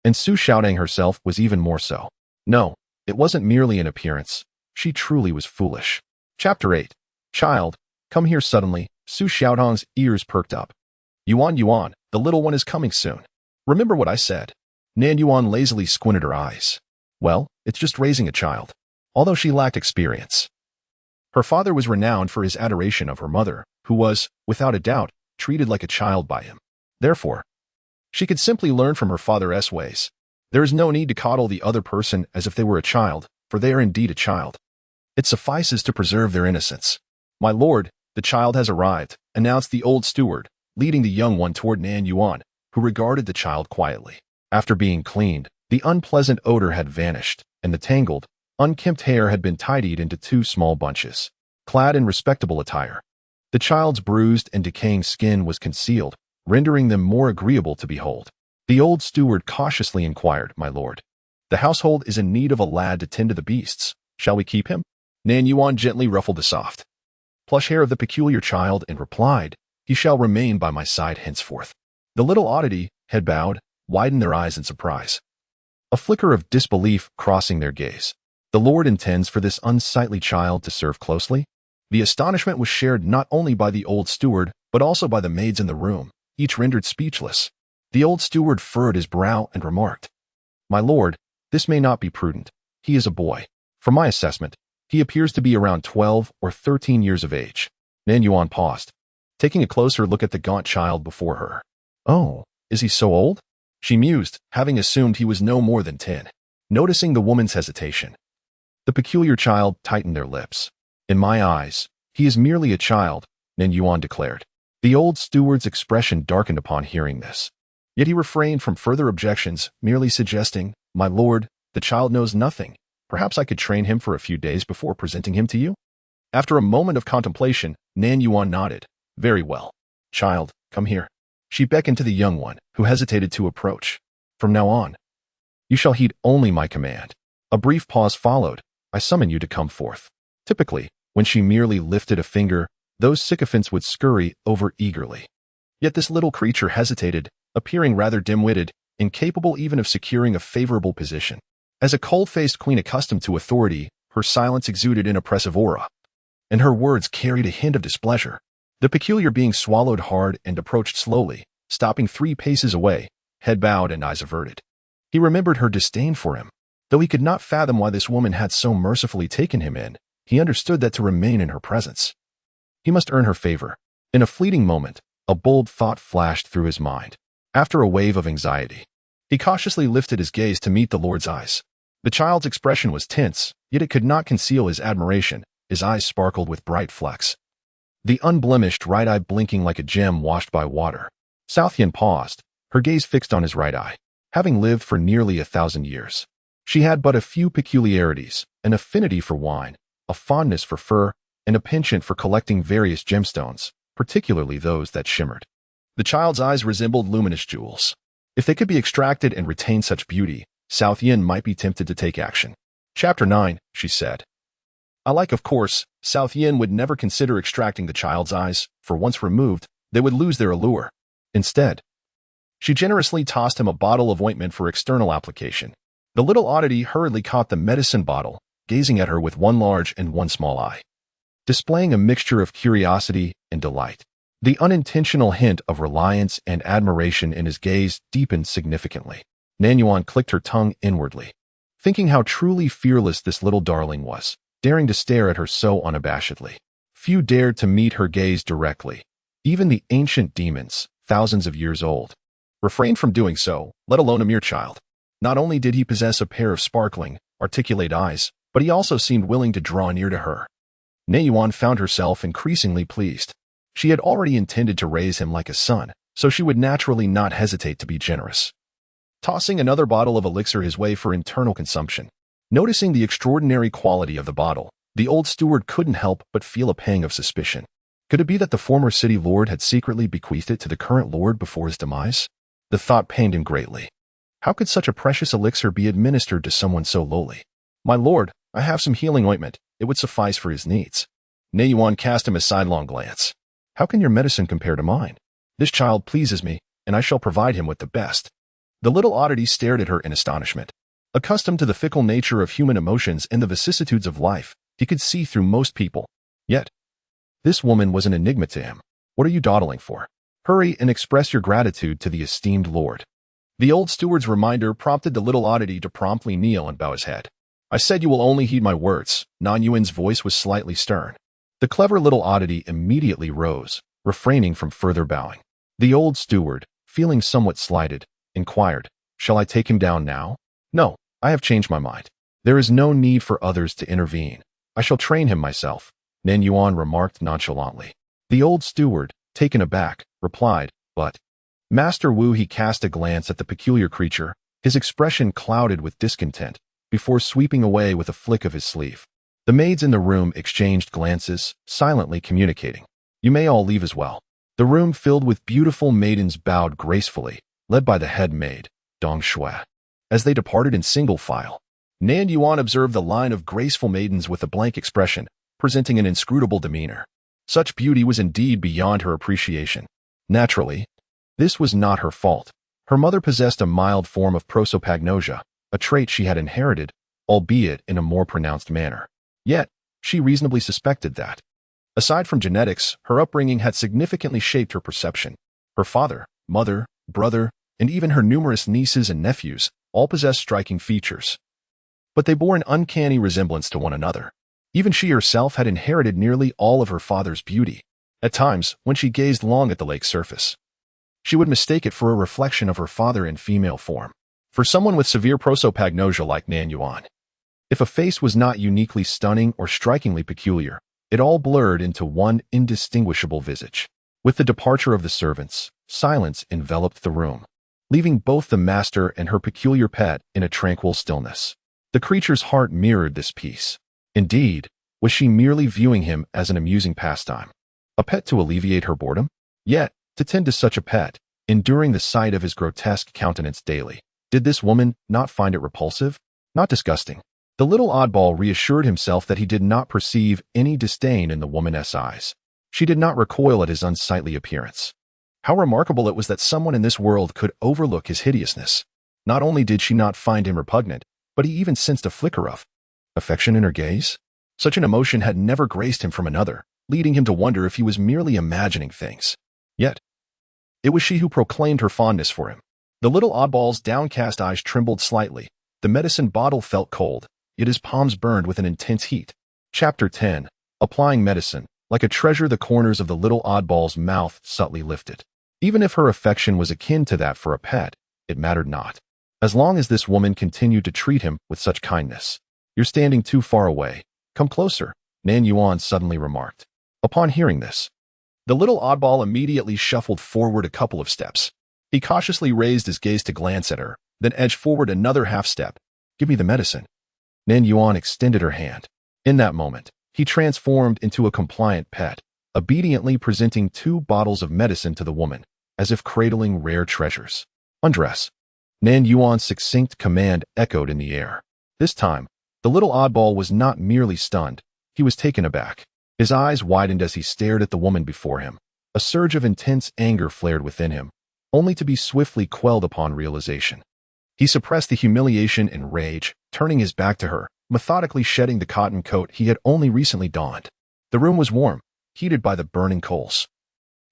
and Su Xiaotong herself was even more so. No, it wasn't merely an appearance. She truly was foolish. Chapter 8. Child, come here suddenly. Su Xiaotong's ears perked up. Yuan Yuan, the little one is coming soon. Remember what I said. Nan Yuan lazily squinted her eyes. Well, it's just raising a child. Although she lacked experience, her father was renowned for his adoration of her mother, who was, without a doubt, treated like a child by him. Therefore, she could simply learn from her father's ways. There is no need to coddle the other person as if they were a child, for they are indeed a child. It suffices to preserve their innocence. My lord, the child has arrived, announced the old steward, leading the young one toward Nan Yuan, who regarded the child quietly. After being cleaned, the unpleasant odor had vanished, and the tangled, unkempt hair had been tidied into two small bunches. Clad in respectable attire, the child's bruised and decaying skin was concealed, rendering them more agreeable to behold. The old steward cautiously inquired, my lord, the household is in need of a lad to tend to the beasts. Shall we keep him? Nan Yuan gently ruffled the soft, plush hair of the peculiar child and replied, he shall remain by my side henceforth. The little oddity, head bowed, widened their eyes in surprise, a flicker of disbelief crossing their gaze. The Lord intends for this unsightly child to serve closely? The astonishment was shared not only by the old steward, but also by the maids in the room, each rendered speechless. The old steward furrowed his brow and remarked, "My lord, this may not be prudent. He is a boy. From my assessment, he appears to be around 12 or 13 years of age." Nan Yuan paused, taking a closer look at the gaunt child before her. "Oh, is he so old?" she mused, having assumed he was no more than 10. Noticing the woman's hesitation, the peculiar child tightened their lips. "In my eyes, he is merely a child," Nan Yuan declared. The old steward's expression darkened upon hearing this. Yet he refrained from further objections, merely suggesting, "My lord, the child knows nothing. Perhaps I could train him for a few days before presenting him to you?" After a moment of contemplation, Nan Yuan nodded. "Very well. Child, come here." She beckoned to the young one, who hesitated to approach. "From now on, you shall heed only my command." A brief pause followed. "I summon you to come forth." Typically, when she merely lifted a finger, those sycophants would scurry over eagerly. Yet this little creature hesitated, appearing rather dim-witted, incapable even of securing a favorable position. As a cold-faced queen accustomed to authority, her silence exuded an oppressive aura, and her words carried a hint of displeasure. The peculiar being swallowed hard and approached slowly, stopping 3 paces away, head bowed and eyes averted. He remembered her disdain for him. Though he could not fathom why this woman had so mercifully taken him in, he understood that to remain in her presence, he must earn her favor. In a fleeting moment, a bold thought flashed through his mind. After a wave of anxiety, he cautiously lifted his gaze to meet the Lord's eyes. The child's expression was tense, yet it could not conceal his admiration. His eyes sparkled with bright flecks, the unblemished right eye blinking like a gem washed by water. South Yin paused, her gaze fixed on his right eye. Having lived for nearly 1,000 years, she had but a few peculiarities: an affinity for wine, a fondness for fur, and a penchant for collecting various gemstones, particularly those that shimmered. The child's eyes resembled luminous jewels. If they could be extracted and retain such beauty, South Yin might be tempted to take action. "Chapter 9, she said. Of course, South Yin would never consider extracting the child's eyes, for once removed, they would lose their allure. Instead, she generously tossed him a bottle of ointment for external application. The little oddity hurriedly caught the medicine bottle, gazing at her with one large and one small eye, displaying a mixture of curiosity and delight. The unintentional hint of reliance and admiration in his gaze deepened significantly. Nan Yuan clicked her tongue inwardly, thinking how truly fearless this little darling was, daring to stare at her so unabashedly. Few dared to meet her gaze directly. Even the ancient demons, thousands of years old, refrained from doing so, let alone a mere child. Not only did he possess a pair of sparkling, articulate eyes, but he also seemed willing to draw near to her. Nan Yuan found herself increasingly pleased. She had already intended to raise him like a son, so she would naturally not hesitate to be generous. Tossing another bottle of elixir his way for internal consumption. Noticing the extraordinary quality of the bottle, the old steward couldn't help but feel a pang of suspicion. Could it be that the former city lord had secretly bequeathed it to the current lord before his demise? The thought pained him greatly. How could such a precious elixir be administered to someone so lowly? "My lord, I have some healing ointment. It would suffice for his needs." Nan Yuan cast him a sidelong glance. "How can your medicine compare to mine? This child pleases me, and I shall provide him with the best." The little oddity stared at her in astonishment. Accustomed to the fickle nature of human emotions and the vicissitudes of life, he could see through most people. Yet, this woman was an enigma to him. "What are you dawdling for? Hurry and express your gratitude to the esteemed lord." The old steward's reminder prompted the little oddity to promptly kneel and bow his head. "I said you will only heed my words." Nan Yuan's voice was slightly stern. The clever little oddity immediately rose, refraining from further bowing. The old steward, feeling somewhat slighted, inquired, "Shall I take him down now?" "No, I have changed my mind. There is no need for others to intervene. I shall train him myself," Nan Yuan remarked nonchalantly. The old steward, taken aback, replied, "But, Master Wu." He cast a glance at the peculiar creature, his expression clouded with discontent, before sweeping away with a flick of his sleeve. The maids in the room exchanged glances, silently communicating, "You may all leave as well." The room filled with beautiful maidens bowed gracefully, led by the head maid, Dong Shui. As they departed in single file, Nan Yuan observed the line of graceful maidens with a blank expression, presenting an inscrutable demeanor. Such beauty was indeed beyond her appreciation. Naturally, this was not her fault. Her mother possessed a mild form of prosopagnosia, a trait she had inherited, albeit in a more pronounced manner. Yet, she reasonably suspected that. Aside from genetics, her upbringing had significantly shaped her perception. Her father, mother, brother, and even her numerous nieces and nephews all possessed striking features. But they bore an uncanny resemblance to one another. Even she herself had inherited nearly all of her father's beauty. At times, when she gazed long at the lake's surface, she would mistake it for a reflection of her father in female form. For someone with severe prosopagnosia like Nan Yuan, if a face was not uniquely stunning or strikingly peculiar, it all blurred into one indistinguishable visage. With the departure of the servants, silence enveloped the room, leaving both the master and her peculiar pet in a tranquil stillness. The creature's heart mirrored this peace. Indeed, was she merely viewing him as an amusing pastime? A pet to alleviate her boredom? Yet, to tend to such a pet, enduring the sight of his grotesque countenance daily, did this woman not find it repulsive? Not disgusting. The little oddball reassured himself that he did not perceive any disdain in the woman's eyes. She did not recoil at his unsightly appearance. How remarkable it was that someone in this world could overlook his hideousness. Not only did she not find him repugnant, but he even sensed a flicker of affection in her gaze. Such an emotion had never graced him from another, leading him to wonder if he was merely imagining things. Yet, it was she who proclaimed her fondness for him. The little oddball's downcast eyes trembled slightly. The medicine bottle felt cold, yet his palms burned with an intense heat. Chapter 10. Applying medicine. Like a treasure, the corners of the little oddball's mouth subtly lifted. Even if her affection was akin to that for a pet, it mattered not. As long as this woman continued to treat him with such kindness. "You're standing too far away. Come closer," Nan Yuan suddenly remarked. Upon hearing this, the little oddball immediately shuffled forward a couple of steps. He cautiously raised his gaze to glance at her, then edged forward another half step. "Give me the medicine." Nan Yuan extended her hand. In that moment, he transformed into a compliant pet, obediently presenting 2 bottles of medicine to the woman, as if cradling rare treasures. "Undress." Nan Yuan's succinct command echoed in the air. This time, the little oddball was not merely stunned, he was taken aback. His eyes widened as he stared at the woman before him. A surge of intense anger flared within him, only to be swiftly quelled upon realization. He suppressed the humiliation and rage, turning his back to her, methodically shedding the cotton coat he had only recently donned. The room was warm, heated by the burning coals.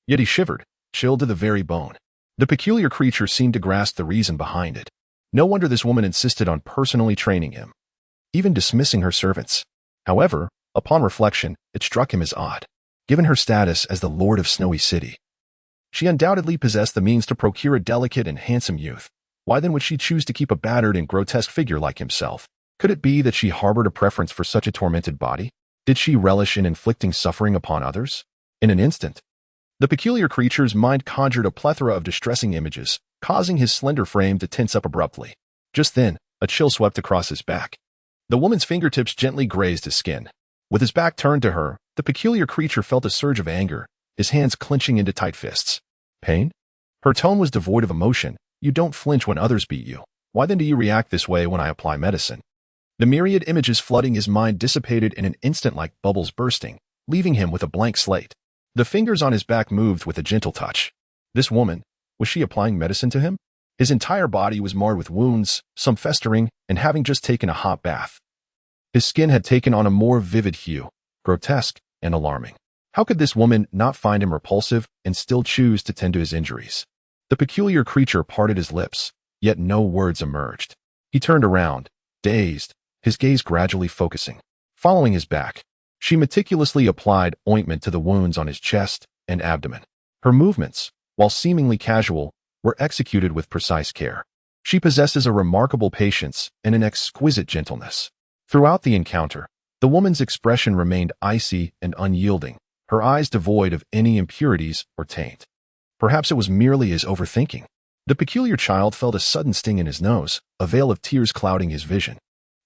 Yet he shivered, chilled to the very bone. The peculiar creature seemed to grasp the reason behind it. No wonder this woman insisted on personally training him, even dismissing her servants. However, upon reflection, it struck him as odd. Given her status as the Lord of Snowy City, she undoubtedly possessed the means to procure a delicate and handsome youth. Why then would she choose to keep a battered and grotesque figure like himself? Could it be that she harbored a preference for such a tormented body? Did she relish in inflicting suffering upon others? In an instant, the peculiar creature's mind conjured a plethora of distressing images, causing his slender frame to tense up abruptly. Just then, a chill swept across his back. The woman's fingertips gently grazed his skin. With his back turned to her, the peculiar creature felt a surge of anger, his hands clenching into tight fists. "Pain?" Her tone was devoid of emotion. "You don't flinch when others beat you. Why then do you react this way when I apply medicine?" The myriad images flooding his mind dissipated in an instant like bubbles bursting, leaving him with a blank slate. The fingers on his back moved with a gentle touch. This woman, was she applying medicine to him? His entire body was marred with wounds, some festering, and having just taken a hot bath. His skin had taken on a more vivid hue, grotesque and alarming. How could this woman not find him repulsive and still choose to tend to his injuries? The peculiar creature parted his lips, yet no words emerged. He turned around, dazed, his gaze gradually focusing. Following his back, she meticulously applied ointment to the wounds on his chest and abdomen. Her movements, while seemingly casual, were executed with precise care. She possesses a remarkable patience and an exquisite gentleness. Throughout the encounter, the woman's expression remained icy and unyielding, her eyes devoid of any impurities or taint. Perhaps it was merely his overthinking. The peculiar child felt a sudden sting in his nose, a veil of tears clouding his vision.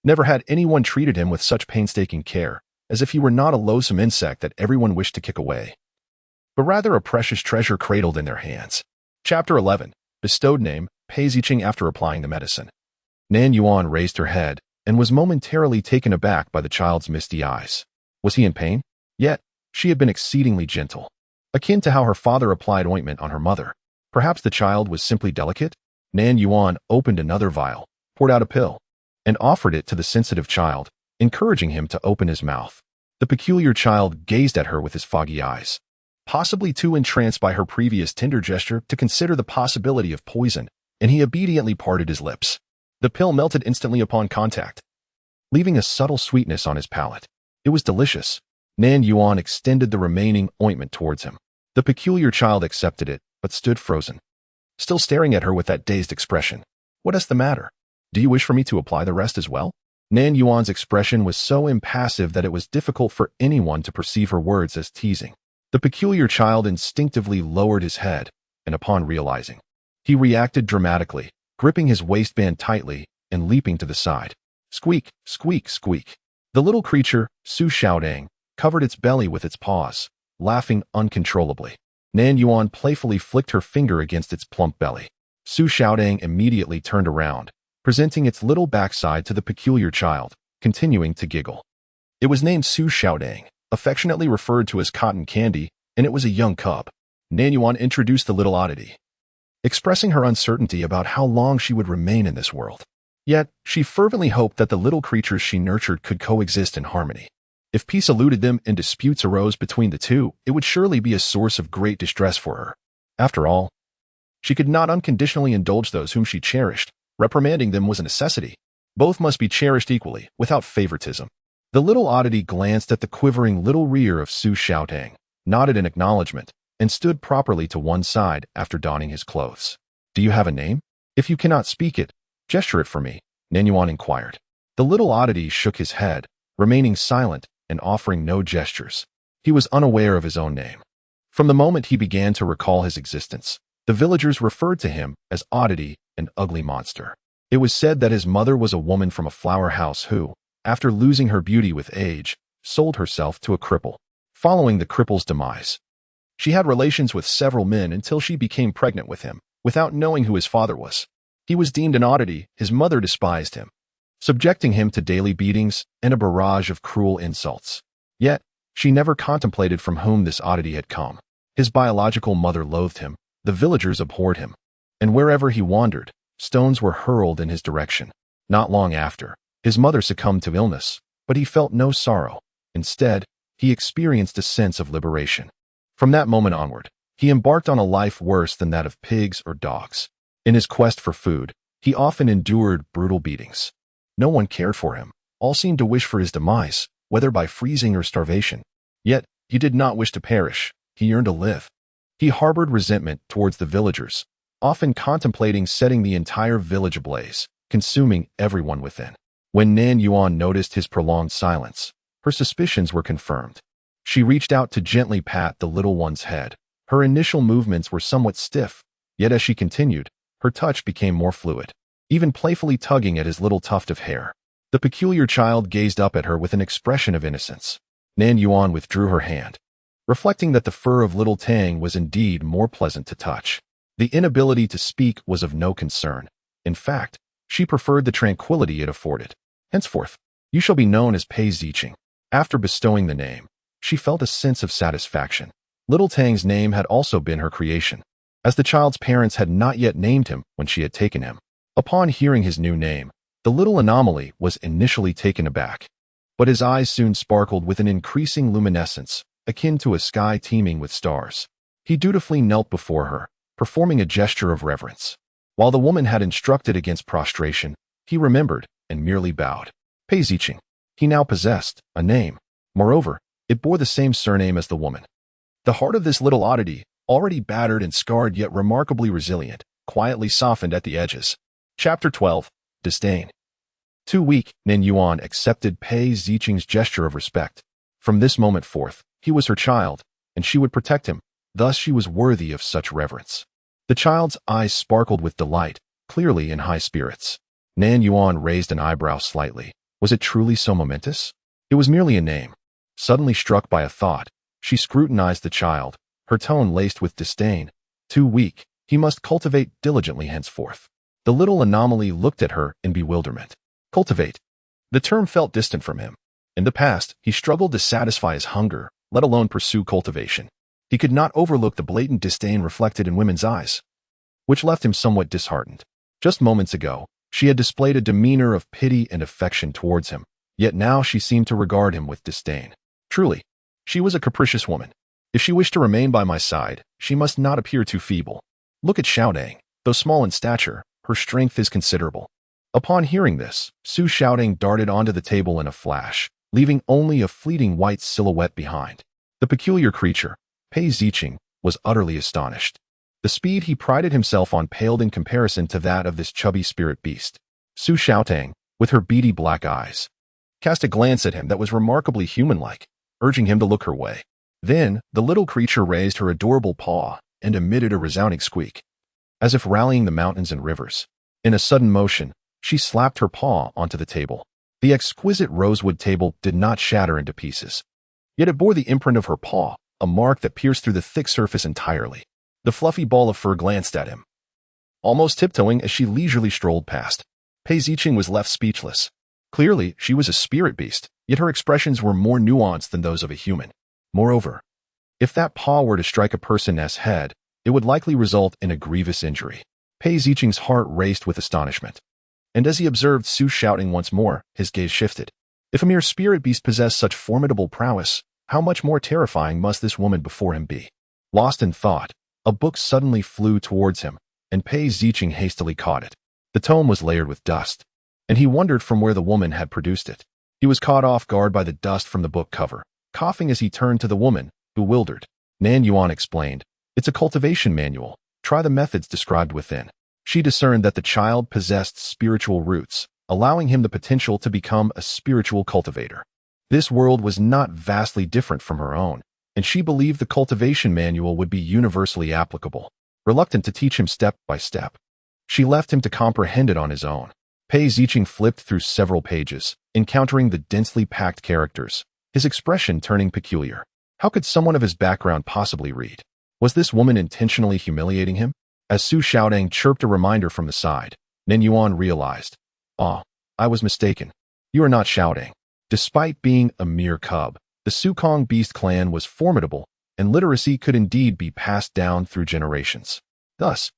Never had anyone treated him with such painstaking care, as if he were not a loathsome insect that everyone wished to kick away, but rather a precious treasure cradled in their hands. Chapter 11. Bestowed name, Pei Ziqing after applying the medicine. Nan Yuan raised her head and was momentarily taken aback by the child's misty eyes. Was he in pain? Yet, she had been exceedingly gentle, akin to how her father applied ointment on her mother. Perhaps the child was simply delicate? Nan Yuan opened another vial, poured out a pill. and offered it to the sensitive child, encouraging him to open his mouth. The peculiar child gazed at her with his foggy eyes, possibly too entranced by her previous tender gesture to consider the possibility of poison, and he obediently parted his lips. The pill melted instantly upon contact, leaving a subtle sweetness on his palate. It was delicious. Nan Yuan extended the remaining ointment towards him. The peculiar child accepted it, but stood frozen, still staring at her with that dazed expression. What is the matter? Do you wish for me to apply the rest as well? Nan Yuan's expression was so impassive that it was difficult for anyone to perceive her words as teasing. The peculiar child instinctively lowered his head, and upon realizing, he reacted dramatically, gripping his waistband tightly and leaping to the side. Squeak, squeak, squeak. The little creature, showdown, covered its belly with its paws, laughing uncontrollably. Nan Yuan playfully flicked her finger against its plump belly. Showdown immediately turned around, presenting its little backside to the peculiar child, continuing to giggle. It was named showdown, affectionately referred to as cotton candy, and it was a young cub. Nan Yuan introduced the little oddity, expressing her uncertainty about how long she would remain in this world. Yet, she fervently hoped that the little creatures she nurtured could coexist in harmony. If peace eluded them and disputes arose between the two, it would surely be a source of great distress for her. After all, she could not unconditionally indulge those whom she cherished. Reprimanding them was a necessity. Both must be cherished equally, without favoritism. The little oddity glanced at the quivering little rear of showdown, nodded in acknowledgement, and stood properly to one side after donning his clothes. Do you have a name? If you cannot speak it, gesture it for me, Nan Yuan inquired. The little oddity shook his head, remaining silent and offering no gestures. He was unaware of his own name. From the moment he began to recall his existence, the villagers referred to him as Oddity, an ugly monster. It was said that his mother was a woman from a flower house who, after losing her beauty with age, sold herself to a cripple. Following the cripple's demise, she had relations with several men until she became pregnant with him, without knowing who his father was. He was deemed an oddity. His mother despised him, subjecting him to daily beatings and a barrage of cruel insults. Yet, she never contemplated from whom this oddity had come. His biological mother loathed him, the villagers abhorred him, and wherever he wandered, stones were hurled in his direction. Not long after, his mother succumbed to illness, but he felt no sorrow. Instead, he experienced a sense of liberation. From that moment onward, he embarked on a life worse than that of pigs or dogs. In his quest for food, he often endured brutal beatings. No one cared for him. All seemed to wish for his demise, whether by freezing or starvation. Yet, he did not wish to perish. He yearned to live. He harbored resentment towards the villagers, often contemplating setting the entire village ablaze, consuming everyone within. When Nan Yuan noticed his prolonged silence, her suspicions were confirmed. She reached out to gently pat the little one's head. Her initial movements were somewhat stiff, yet as she continued, her touch became more fluid, even playfully tugging at his little tuft of hair. The peculiar child gazed up at her with an expression of innocence. Nan Yuan withdrew her hand, reflecting that the fur of little Tang was indeed more pleasant to touch. The inability to speak was of no concern. In fact, she preferred the tranquility it afforded. Henceforth, you shall be known as Pei Ziqing. After bestowing the name, she felt a sense of satisfaction. Little Tang's name had also been her creation, as the child's parents had not yet named him when she had taken him. Upon hearing his new name, the little anomaly was initially taken aback, but his eyes soon sparkled with an increasing luminescence, akin to a sky teeming with stars. He dutifully knelt before her, performing a gesture of reverence. While the woman had instructed against prostration, he remembered and merely bowed. Pei Ziqing. He now possessed a name. Moreover, it bore the same surname as the woman. The heart of this little oddity, already battered and scarred yet remarkably resilient, quietly softened at the edges. Chapter 12. Disdain. Too weak, Nan Yuan accepted Pei Ziqing's gesture of respect. From this moment forth, he was her child, and she would protect him. Thus she was worthy of such reverence. The child's eyes sparkled with delight, clearly in high spirits. Nan Yuan raised an eyebrow slightly. Was it truly so momentous? It was merely a name. Suddenly struck by a thought, she scrutinized the child, her tone laced with disdain. Too weak, he must cultivate diligently henceforth. The little anomaly looked at her in bewilderment. Cultivate. The term felt distant from him. In the past, he struggled to satisfy his hunger, let alone pursue cultivation. He could not overlook the blatant disdain reflected in women's eyes, which left him somewhat disheartened. Just moments ago, She had displayed a demeanor of pity and affection towards him, yet now she seemed to regard him with disdain. Truly, she was a capricious woman. If she wished to remain by my side, she must not appear too feeble. Look at Xiaodang. Though small in stature, her strength is considerable. Upon hearing this, Su Xiaodang darted onto the table in a flash, leaving only a fleeting white silhouette behind. The peculiar creature, Pei Ziqing, was utterly astonished. The speed he prided himself on paled in comparison to that of this chubby spirit beast. Su Xiaodang, with her beady black eyes, cast a glance at him that was remarkably human-like, urging him to look her way. Then, the little creature raised her adorable paw and emitted a resounding squeak, as if rallying the mountains and rivers. In a sudden motion, she slapped her paw onto the table. The exquisite rosewood table did not shatter into pieces, yet it bore the imprint of her paw, a mark that pierced through the thick surface entirely. The fluffy ball of fur glanced at him, almost tiptoeing as she leisurely strolled past. Pei Ziqing was left speechless. Clearly, she was a spirit beast, yet her expressions were more nuanced than those of a human. Moreover, if that paw were to strike a person's head, it would likely result in a grievous injury. Pei Ziqing's heart raced with astonishment, and as he observed Su Xiaodang once more, his gaze shifted. If a mere spirit beast possessed such formidable prowess, how much more terrifying must this woman before him be? Lost in thought, a book suddenly flew towards him, and Pei Ziqing hastily caught it. The tome was layered with dust, and he wondered from where the woman had produced it. He was caught off guard by the dust from the book cover, coughing as he turned to the woman, bewildered. Nan Yuan explained, "It's a cultivation manual. Try the methods described within." She discerned that the child possessed spiritual roots, allowing him the potential to become a spiritual cultivator. This world was not vastly different from her own, and she believed the cultivation manual would be universally applicable. Reluctant to teach him step by step, she left him to comprehend it on his own. Pei Ziqing flipped through several pages, encountering the densely packed characters, his expression turning peculiar. How could someone of his background possibly read? Was this woman intentionally humiliating him? As Su Xiaodang chirped a reminder from the side, Nan Yuan realized, "Ah, I was mistaken. You are not Xiaodang." Despite being a mere cub, the Sukong beast clan was formidable, and literacy could indeed be passed down through generations. Thus,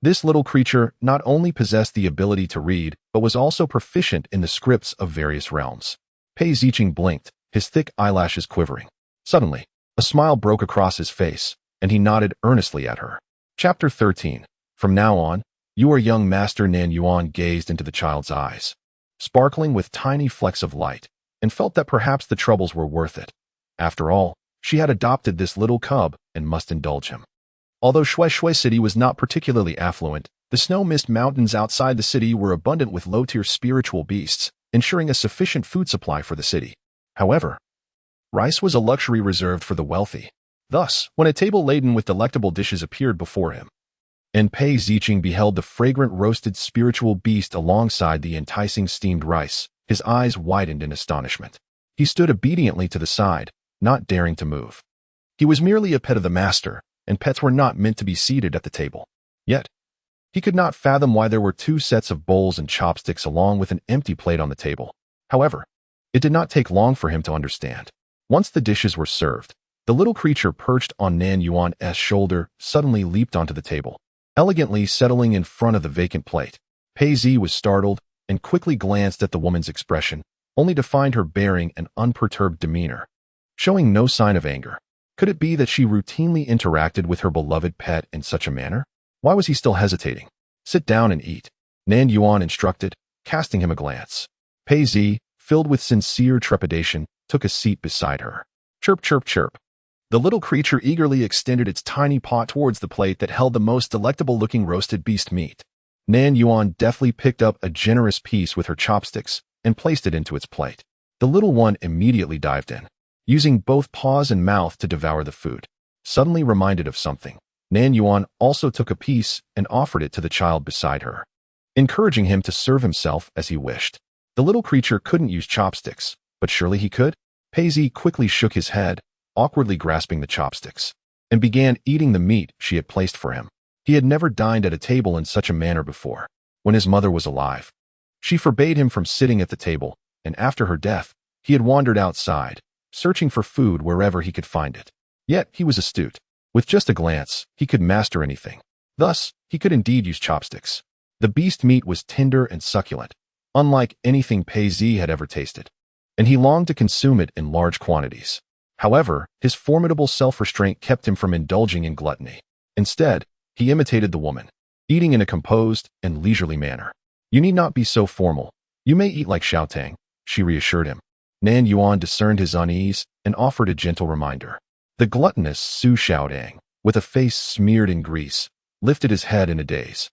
this little creature not only possessed the ability to read, but was also proficient in the scripts of various realms. Pei Ziqing blinked, his thick eyelashes quivering. Suddenly, a smile broke across his face, and he nodded earnestly at her. Chapter 13. From now on, you are young Master. Nan Yuan gazed into the child's eyes, sparkling with tiny flecks of light, and felt that perhaps the troubles were worth it. After all, she had adopted this little cub and must indulge him. Although Shui Shui City was not particularly affluent, the snow mist mountains outside the city were abundant with low-tier spiritual beasts, ensuring a sufficient food supply for the city. However, rice was a luxury reserved for the wealthy. Thus, when a table laden with delectable dishes appeared before him, and Pei Ziqing beheld the fragrant roasted spiritual beast alongside the enticing steamed rice, his eyes widened in astonishment. He stood obediently to the side, not daring to move. He was merely a pet of the master, and pets were not meant to be seated at the table. Yet, he could not fathom why there were two sets of bowls and chopsticks along with an empty plate on the table. However, it did not take long for him to understand. Once the dishes were served, the little creature perched on Nan Yuan's shoulder suddenly leaped onto the table, elegantly settling in front of the vacant plate. Pei Zi was startled and quickly glanced at the woman's expression, only to find her bearing an unperturbed demeanor, showing no sign of anger. Could it be that she routinely interacted with her beloved pet in such a manner? Why was he still hesitating? Sit down and eat, Nan Yuan instructed, casting him a glance. Pei Zi, filled with sincere trepidation, took a seat beside her. Chirp, chirp, chirp. The little creature eagerly extended its tiny paw towards the plate that held the most delectable-looking roasted beast meat. Nan Yuan deftly picked up a generous piece with her chopsticks and placed it into its plate. The little one immediately dived in, using both paws and mouth to devour the food. Suddenly reminded of something, Nan Yuan also took a piece and offered it to the child beside her, encouraging him to serve himself as he wished. The little creature couldn't use chopsticks, but surely he could? Pei Zi quickly shook his head, awkwardly grasping the chopsticks, and began eating the meat she had placed for him. He had never dined at a table in such a manner before. When his mother was alive, she forbade him from sitting at the table, and after her death, he had wandered outside, searching for food wherever he could find it. Yet he was astute. With just a glance, he could master anything. Thus, he could indeed use chopsticks. The beast meat was tender and succulent, unlike anything Pei Zi had ever tasted, and he longed to consume it in large quantities. However, his formidable self-restraint kept him from indulging in gluttony. Instead, he imitated the woman, eating in a composed and leisurely manner. "You need not be so formal. You may eat like Xiaotang," she reassured him. Nan Yuan discerned his unease and offered a gentle reminder. The gluttonous Su Xiaotang, with a face smeared in grease, lifted his head in a daze.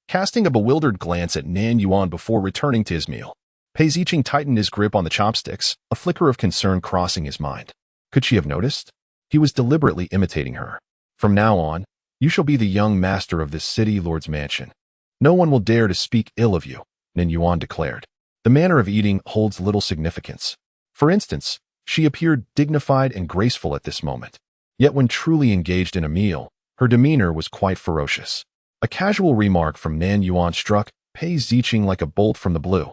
Casting a bewildered glance at Nan Yuan before returning to his meal, Pei Ziqing tightened his grip on the chopsticks, a flicker of concern crossing his mind. Could she have noticed? He was deliberately imitating her. "From now on, you shall be the young master of this city lord's mansion. No one will dare to speak ill of you," Nan Yuan declared. The manner of eating holds little significance. For instance, she appeared dignified and graceful at this moment. Yet when truly engaged in a meal, her demeanor was quite ferocious. A casual remark from Nan Yuan struck Pei Ziqing like a bolt from the blue,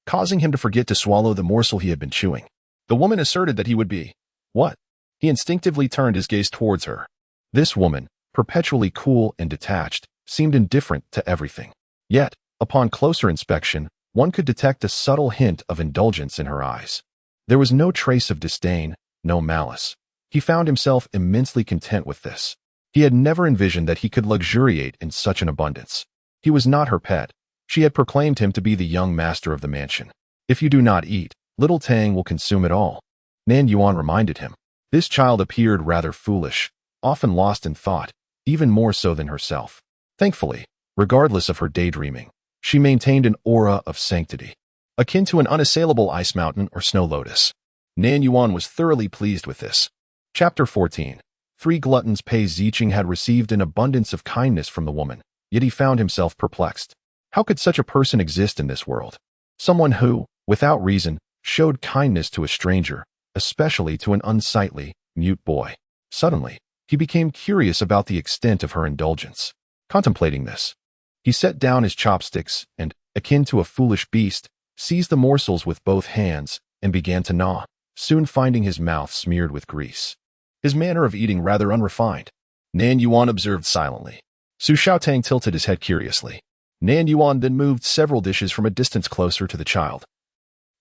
causing him to forget to swallow the morsel he had been chewing. The woman asserted that he would be, what? He instinctively turned his gaze towards her. This woman, perpetually cool and detached, seemed indifferent to everything. Yet, upon closer inspection, one could detect a subtle hint of indulgence in her eyes. There was no trace of disdain, no malice. He found himself immensely content with this. He had never envisioned that he could luxuriate in such an abundance. He was not her pet. She had proclaimed him to be the young master of the mansion. "If you do not eat, little Tang will consume it all," Nan Yuan reminded him. This child appeared rather foolish, often lost in thought, even more so than herself. Thankfully, regardless of her daydreaming, she maintained an aura of sanctity, akin to an unassailable ice mountain or snow lotus. Nan Yuan was thoroughly pleased with this. Chapter 14. 3 gluttons. Pei Ziqing had received an abundance of kindness from the woman, yet he found himself perplexed. How could such a person exist in this world? Someone who, without reason, showed kindness to a stranger, especially to an unsightly, mute boy. Suddenly, he became curious about the extent of her indulgence. Contemplating this, he set down his chopsticks and, akin to a foolish beast, seized the morsels with both hands and began to gnaw, soon finding his mouth smeared with grease. His manner of eating rather unrefined. Nan Yuan observed silently. Su Xiaotang tilted his head curiously. Nan Yuan then moved several dishes from a distance closer to the child,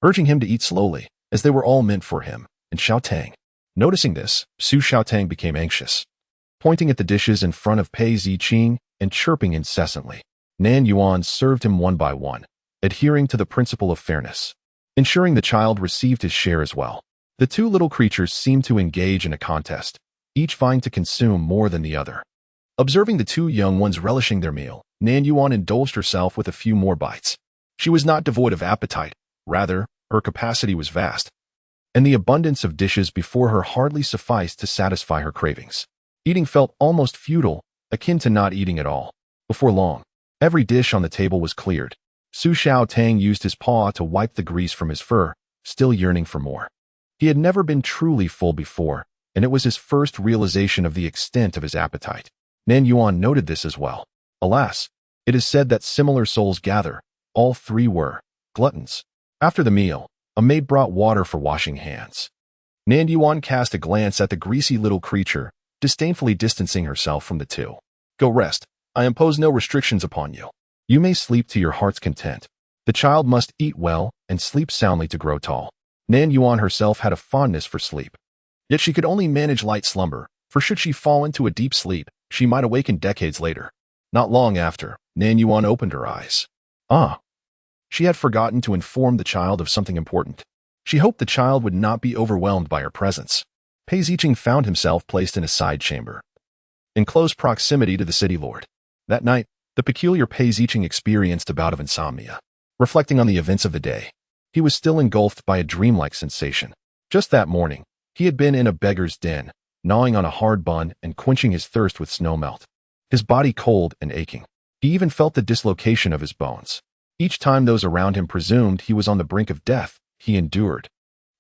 urging him to eat slowly, as they were all meant for him and Xiaotang. Noticing this, Su Xiaotang became anxious, pointing at the dishes in front of Pei Ziqing and chirping incessantly. Nan Yuan served him one by one, adhering to the principle of fairness, ensuring the child received his share as well. The two little creatures seemed to engage in a contest, each vying to consume more than the other. Observing the two young ones relishing their meal, Nan Yuan indulged herself with a few more bites. She was not devoid of appetite, rather, her capacity was vast, and the abundance of dishes before her hardly sufficed to satisfy her cravings. Eating felt almost futile, akin to not eating at all. Before long, every dish on the table was cleared. Su Xiaotang used his paw to wipe the grease from his fur, still yearning for more. He had never been truly full before, and it was his first realization of the extent of his appetite. Nan Yuan noted this as well. Alas, it is said that similar souls gather. All three were gluttons. After the meal, a maid brought water for washing hands. Nan Yuan cast a glance at the greasy little creature, disdainfully distancing herself from the two. "Go rest. I impose no restrictions upon you. You may sleep to your heart's content. The child must eat well and sleep soundly to grow tall." Nan Yuan herself had a fondness for sleep. Yet she could only manage light slumber, for should she fall into a deep sleep, she might awaken decades later. Not long after, Nan Yuan opened her eyes. She had forgotten to inform the child of something important. She hoped the child would not be overwhelmed by her presence. Pei Ziqing found himself placed in a side chamber, in close proximity to the city lord. That night, the peculiar Pei Ziqing experienced a bout of insomnia. Reflecting on the events of the day, he was still engulfed by a dreamlike sensation. Just that morning, he had been in a beggar's den, gnawing on a hard bun and quenching his thirst with snow melt. His body cold and aching. He even felt the dislocation of his bones. Each time those around him presumed he was on the brink of death, he endured,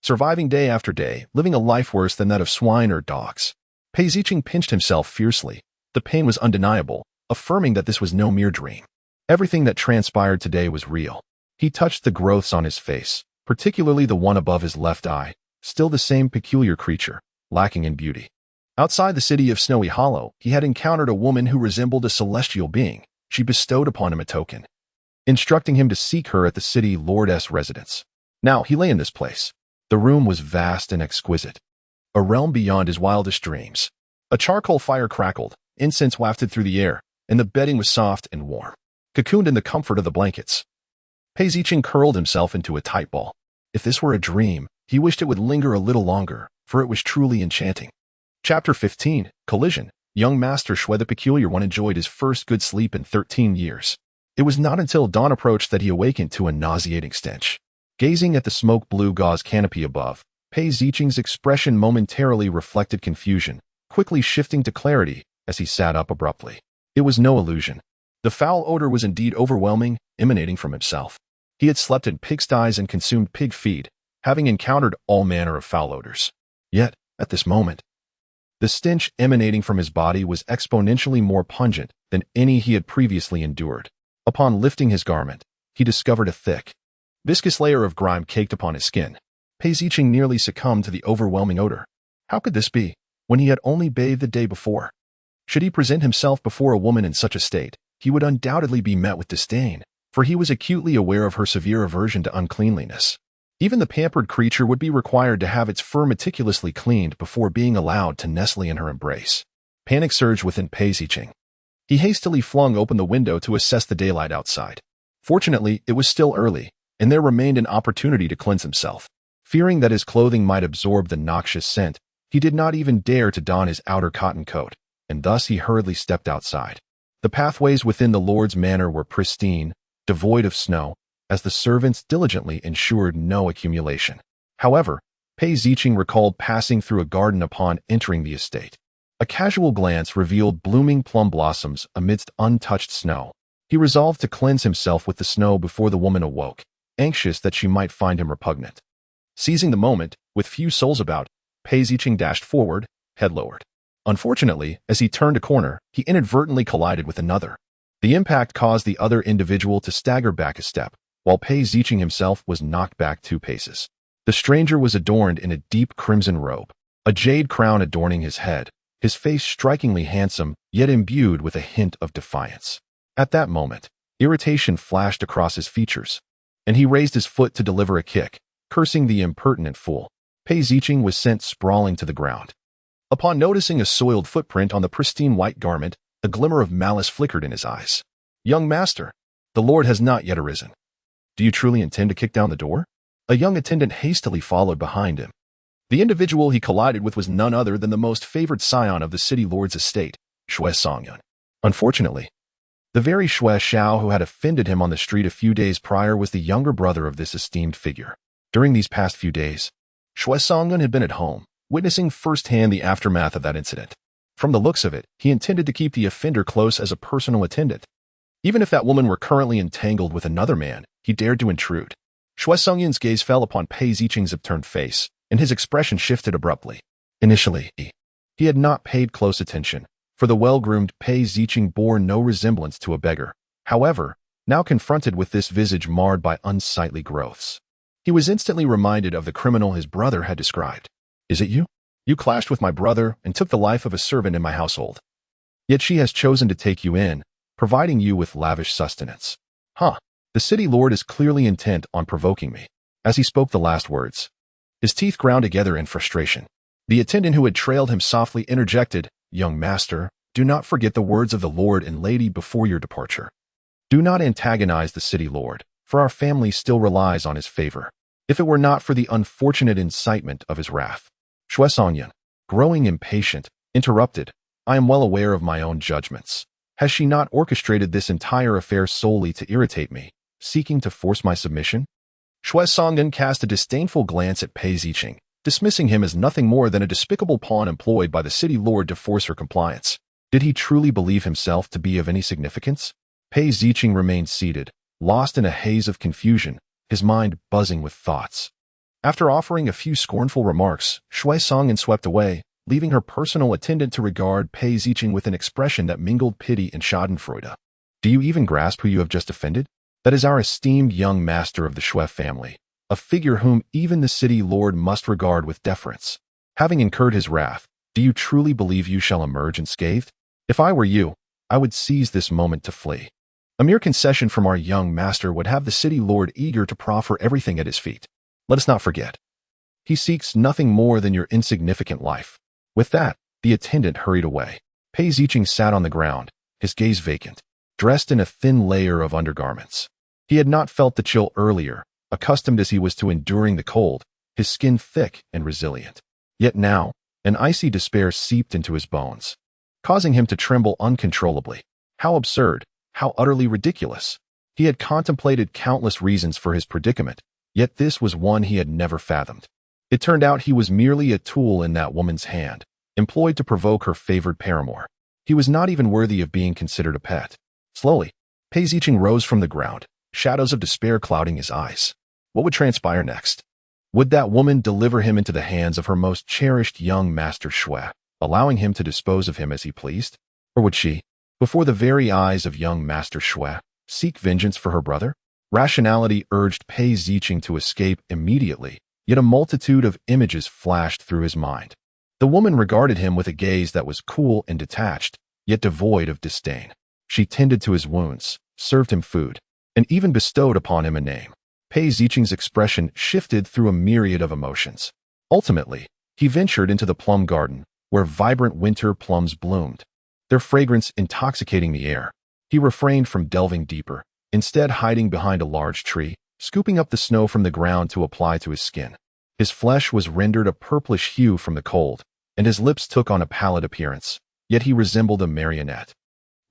surviving day after day, living a life worse than that of swine or dogs. Pei Ziqing pinched himself fiercely. The pain was undeniable, affirming that this was no mere dream. Everything that transpired today was real. He touched the growths on his face, particularly the one above his left eye, still the same peculiar creature, lacking in beauty. Outside the city of Snowy Hollow, he had encountered a woman who resembled a celestial being. She bestowed upon him a token. instructing him to seek her at the city lord's residence. Now he lay in this place. The room was vast and exquisite, a realm beyond his wildest dreams. A charcoal fire crackled, incense wafted through the air, and the bedding was soft and warm, cocooned in the comfort of the blankets. Pei Ziqing curled himself into a tight ball. If this were a dream, he wished it would linger a little longer, for it was truly enchanting. Chapter 15, Collision. Young Master Shui the Peculiar One enjoyed his first good sleep in 13 years. It was not until dawn approached that he awakened to a nauseating stench. Gazing at the smoke-blue gauze canopy above, Pei Ziqing's expression momentarily reflected confusion, quickly shifting to clarity as he sat up abruptly. It was no illusion. The foul odor was indeed overwhelming, emanating from himself. He had slept in pigsties and consumed pig feed, having encountered all manner of foul odors. Yet, at this moment, the stench emanating from his body was exponentially more pungent than any he had previously endured. Upon lifting his garment, he discovered a thick, viscous layer of grime caked upon his skin. Pei Ziqing nearly succumbed to the overwhelming odor. How could this be, when he had only bathed the day before? Should he present himself before a woman in such a state, he would undoubtedly be met with disdain, for he was acutely aware of her severe aversion to uncleanliness. Even the pampered creature would be required to have its fur meticulously cleaned before being allowed to nestle in her embrace. Panic surged within Pei Ziqing. He hastily flung open the window to assess the daylight outside. Fortunately, it was still early, and there remained an opportunity to cleanse himself. Fearing that his clothing might absorb the noxious scent, he did not even dare to don his outer cotton coat, and thus he hurriedly stepped outside. The pathways within the Lord's manor were pristine, devoid of snow, as the servants diligently ensured no accumulation. However, Pei Ziqing recalled passing through a garden upon entering the estate. A casual glance revealed blooming plum blossoms amidst untouched snow. He resolved to cleanse himself with the snow before the woman awoke, anxious that she might find him repugnant. Seizing the moment, with few souls about, Pei Ziqing dashed forward, head lowered. Unfortunately, as he turned a corner, he inadvertently collided with another. The impact caused the other individual to stagger back a step, while Pei Ziqing himself was knocked back 2 paces. The stranger was adorned in a deep crimson robe, a jade crown adorning his head, his face strikingly handsome, yet imbued with a hint of defiance. At that moment, irritation flashed across his features, and he raised his foot to deliver a kick, cursing the impertinent fool. Pei Ziqing was sent sprawling to the ground. Upon noticing a soiled footprint on the pristine white garment, a glimmer of malice flickered in his eyes. "Young master, the Lord has not yet arisen. Do you truly intend to kick down the door?" A young attendant hastily followed behind him. The individual he collided with was none other than the most favored scion of the city lord's estate, Shui Songyun. Unfortunately, the very Shui Xiao who had offended him on the street a few days prior was the younger brother of this esteemed figure. During these past few days, Shui Songyun had been at home, witnessing firsthand the aftermath of that incident. From the looks of it, he intended to keep the offender close as a personal attendant. Even if that woman were currently entangled with another man, he dared to intrude. Shui Songyun's gaze fell upon Pei Ziqing's upturned face, and his expression shifted abruptly. Initially, he had not paid close attention, for the well-groomed Pei Ziqing bore no resemblance to a beggar. However, now confronted with this visage marred by unsightly growths, he was instantly reminded of the criminal his brother had described. "Is it you? You clashed with my brother and took the life of a servant in my household. Yet she has chosen to take you in, providing you with lavish sustenance. Huh, the city lord is clearly intent on provoking me." As he spoke the last words, his teeth ground together in frustration. The attendant who had trailed him softly interjected, "Young master, do not forget the words of the lord and lady before your departure. Do not antagonize the city lord, for our family still relies on his favor. If it were not for the unfortunate incitement of his wrath." Shui Songyun, growing impatient, interrupted, "I am well aware of my own judgments. Has she not orchestrated this entire affair solely to irritate me, seeking to force my submission?" Shui Songyun cast a disdainful glance at Pei Ziqing, dismissing him as nothing more than a despicable pawn employed by the city lord to force her compliance. Did he truly believe himself to be of any significance? Pei Ziqing remained seated, lost in a haze of confusion, his mind buzzing with thoughts. After offering a few scornful remarks, Shui Songyun swept away, leaving her personal attendant to regard Pei Ziqing with an expression that mingled pity and schadenfreude. "Do you even grasp who you have just offended? That is our esteemed young master of the Shui family, a figure whom even the city lord must regard with deference. Having incurred his wrath, do you truly believe you shall emerge unscathed? If I were you, I would seize this moment to flee." A mere concession from our young master would have the city lord eager to proffer everything at his feet. Let us not forget, he seeks nothing more than your insignificant life. With that, the attendant hurried away. Pei Zicheng sat on the ground, his gaze vacant, dressed in a thin layer of undergarments. He had not felt the chill earlier, accustomed as he was to enduring the cold, his skin thick and resilient. Yet now, an icy despair seeped into his bones, causing him to tremble uncontrollably. How absurd, how utterly ridiculous. He had contemplated countless reasons for his predicament, yet this was one he had never fathomed. It turned out he was merely a tool in that woman's hand, employed to provoke her favored paramour. He was not even worthy of being considered a pet. Slowly, Pei Zicheng rose from the ground, shadows of despair clouding his eyes. What would transpire next? Would that woman deliver him into the hands of her most cherished young master Shui, allowing him to dispose of him as he pleased? Or would she, before the very eyes of young master Shui, seek vengeance for her brother? Rationality urged Pei Zicheng to escape immediately, yet a multitude of images flashed through his mind. The woman regarded him with a gaze that was cool and detached, yet devoid of disdain. She tended to his wounds, served him food, and even bestowed upon him a name. Pei Zicheng's expression shifted through a myriad of emotions. Ultimately, he ventured into the plum garden, where vibrant winter plums bloomed, their fragrance intoxicating the air. He refrained from delving deeper, instead hiding behind a large tree, scooping up the snow from the ground to apply to his skin. His flesh was rendered a purplish hue from the cold, and his lips took on a pallid appearance, yet he resembled a marionette,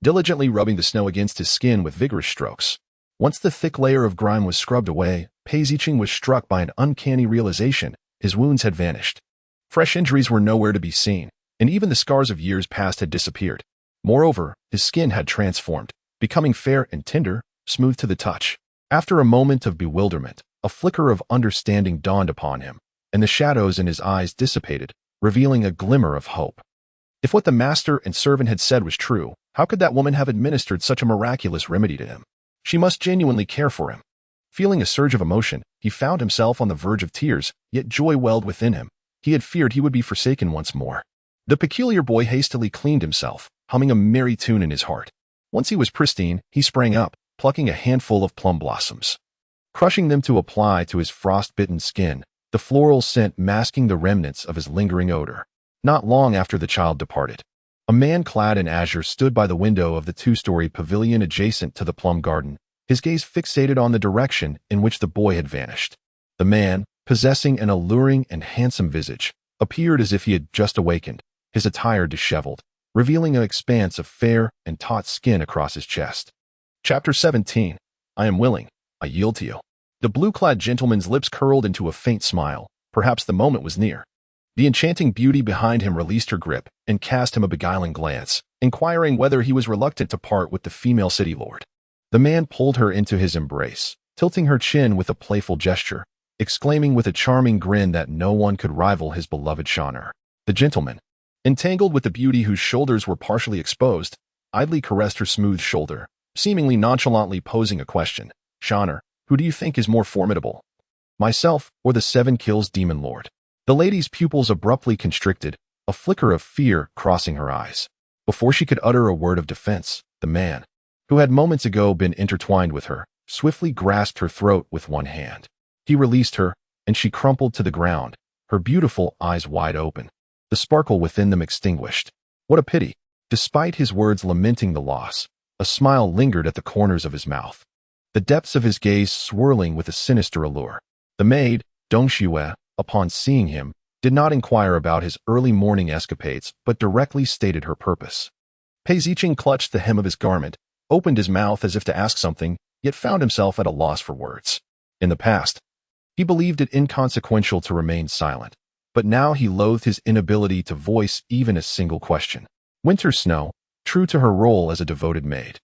diligently rubbing the snow against his skin with vigorous strokes. Once the thick layer of grime was scrubbed away, Pei Zicheng was struck by an uncanny realization: his wounds had vanished. Fresh injuries were nowhere to be seen, and even the scars of years past had disappeared. Moreover, his skin had transformed, becoming fair and tender, smooth to the touch. After a moment of bewilderment, a flicker of understanding dawned upon him, and the shadows in his eyes dissipated, revealing a glimmer of hope. If what the master and servant had said was true, how could that woman have administered such a miraculous remedy to him? She must genuinely care for him. Feeling a surge of emotion, he found himself on the verge of tears, yet joy welled within him. He had feared he would be forsaken once more. The peculiar boy hastily cleaned himself, humming a merry tune in his heart. Once he was pristine, he sprang up, plucking a handful of plum blossoms, crushing them to apply to his frost-bitten skin, the floral scent masking the remnants of his lingering odor. Not long after the child departed, a man clad in azure stood by the window of the two-story pavilion adjacent to the plum garden, his gaze fixated on the direction in which the boy had vanished. The man, possessing an alluring and handsome visage, appeared as if he had just awakened, his attire disheveled, revealing an expanse of fair and taut skin across his chest. Chapter 17. I am willing. I yield to you. The blue-clad gentleman's lips curled into a faint smile. Perhaps the moment was near. The enchanting beauty behind him released her grip and cast him a beguiling glance, inquiring whether he was reluctant to part with the female city lord. The man pulled her into his embrace, tilting her chin with a playful gesture, exclaiming with a charming grin that no one could rival his beloved Shaner. The gentleman, entangled with the beauty whose shoulders were partially exposed, idly caressed her smooth shoulder, seemingly nonchalantly posing a question. Shaner, who do you think is more formidable? Myself or the 7 Kills demon lord? The lady's pupils abruptly constricted, a flicker of fear crossing her eyes. Before she could utter a word of defense, the man, who had moments ago been intertwined with her, swiftly grasped her throat with one hand. He released her, and she crumpled to the ground, her beautiful eyes wide open, the sparkle within them extinguished. What a pity! Despite his words lamenting the loss, a smile lingered at the corners of his mouth, the depths of his gaze swirling with a sinister allure. The maid, Dong Xue, upon seeing him, did not inquire about his early morning escapades, but directly stated her purpose. Pei Zicheng clutched the hem of his garment, opened his mouth as if to ask something, yet found himself at a loss for words. In the past, he believed it inconsequential to remain silent, but now he loathed his inability to voice even a single question. Winter Snow, true to her role as a devoted maid,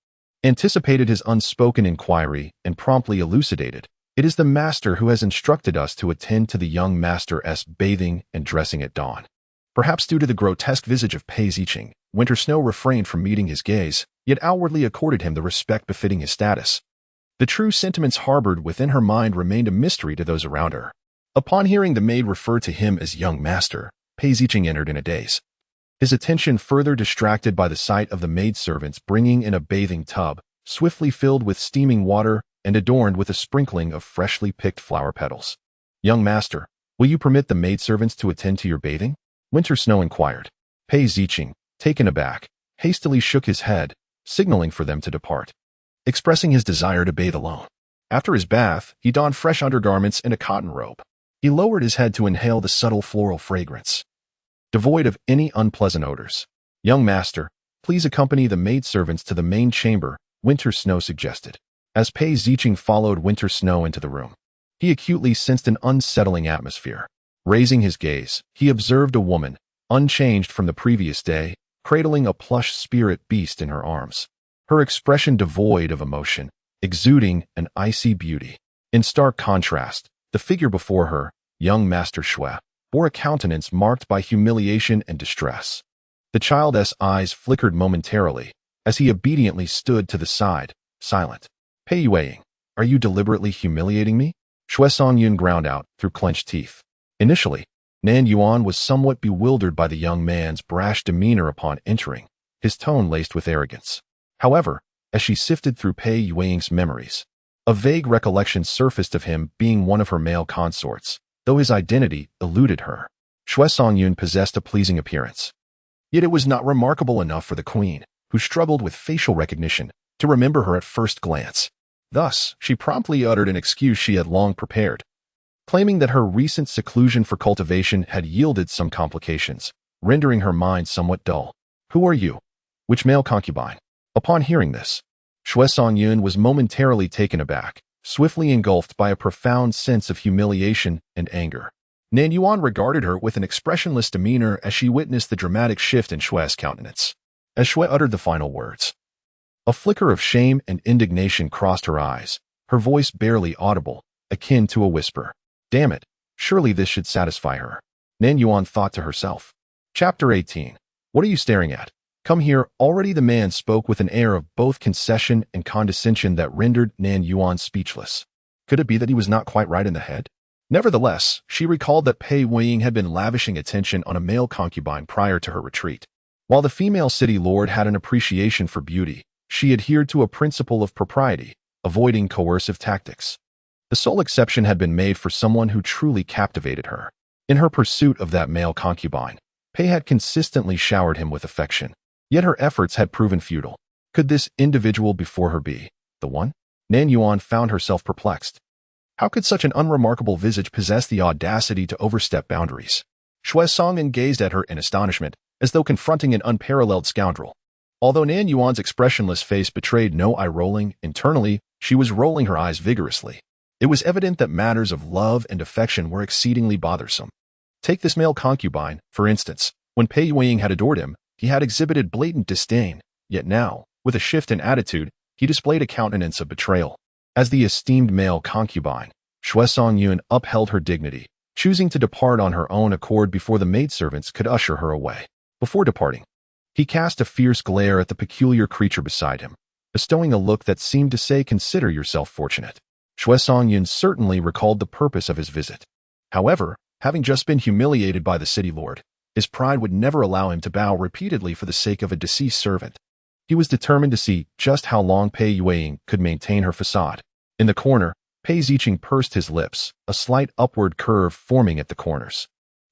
anticipated his unspoken inquiry and promptly elucidated. It is the master who has instructed us to attend to the young master's bathing and dressing at dawn. Perhaps due to the grotesque visage of Pei Zicheng, Winter Snow refrained from meeting his gaze, yet outwardly accorded him the respect befitting his status. The true sentiments harbored within her mind remained a mystery to those around her. Upon hearing the maid refer to him as young master, Pei Zicheng entered in a daze, his attention further distracted by the sight of the maidservants bringing in a bathing tub, swiftly filled with steaming water and adorned with a sprinkling of freshly picked flower petals. "Young master, will you permit the maidservants to attend to your bathing?" Winter Snow inquired. Pei Ziqing, taken aback, hastily shook his head, signaling for them to depart, expressing his desire to bathe alone. After his bath, he donned fresh undergarments and a cotton robe. He lowered his head to inhale the subtle floral fragrance, devoid of any unpleasant odors. "Young master, please accompany the maidservants to the main chamber," Winter Snow suggested. As Pei Ziqing followed Winter Snow into the room, he acutely sensed an unsettling atmosphere. Raising his gaze, he observed a woman, unchanged from the previous day, cradling a plush spirit beast in her arms. Her expression devoid of emotion, exuding an icy beauty. In stark contrast, the figure before her, young Master Shui, bore a countenance marked by humiliation and distress. The child's eyes flickered momentarily as he obediently stood to the side, silent. "Pei Yueying, are you deliberately humiliating me?" Shui Songyun ground out through clenched teeth. Initially, Nan Yuan was somewhat bewildered by the young man's brash demeanor upon entering, his tone laced with arrogance. However, as she sifted through Pei Yueying's memories, a vague recollection surfaced of him being one of her male consorts, though his identity eluded her. Shui Songyun possessed a pleasing appearance. Yet it was not remarkable enough for the queen, who struggled with facial recognition, to remember her at first glance. Thus, she promptly uttered an excuse she had long prepared, claiming that her recent seclusion for cultivation had yielded some complications, rendering her mind somewhat dull. "Who are you? Which male concubine?" Upon hearing this, Shui Songyun was momentarily taken aback, swiftly engulfed by a profound sense of humiliation and anger. Nan Yuan regarded her with an expressionless demeanor as she witnessed the dramatic shift in Shui's countenance. As Shui uttered the final words, a flicker of shame and indignation crossed her eyes, her voice barely audible, akin to a whisper. "Damn it, surely this should satisfy her," Nan Yuan thought to herself. Chapter 18. What are you staring at? Come here. Already the man spoke with an air of both concession and condescension that rendered Nan Yuan speechless. Could it be that he was not quite right in the head? Nevertheless, she recalled that Pei Yueying had been lavishing attention on a male concubine prior to her retreat. While the female city lord had an appreciation for beauty, she adhered to a principle of propriety, avoiding coercive tactics. The sole exception had been made for someone who truly captivated her. In her pursuit of that male concubine, Pei had consistently showered him with affection, yet her efforts had proven futile. Could this individual before her be the one? Nan Yuan found herself perplexed. How could such an unremarkable visage possess the audacity to overstep boundaries? Shui Songyun gazed at her in astonishment, as though confronting an unparalleled scoundrel. Although Nan Yuan's expressionless face betrayed no eye-rolling, internally, she was rolling her eyes vigorously. It was evident that matters of love and affection were exceedingly bothersome. Take this male concubine, for instance. When Pei Yueying had adored him, he had exhibited blatant disdain, yet now, with a shift in attitude, he displayed a countenance of betrayal. As the esteemed male concubine, Shui Songyun upheld her dignity, choosing to depart on her own accord before the maidservants could usher her away. Before departing, he cast a fierce glare at the peculiar creature beside him, bestowing a look that seemed to say, "Consider yourself fortunate." Shui Songyun certainly recalled the purpose of his visit. However, having just been humiliated by the city lord, his pride would never allow him to bow repeatedly for the sake of a deceased servant. He was determined to see just how long Pei Yueying could maintain her facade. In the corner, Pei Ziqing pursed his lips, a slight upward curve forming at the corners.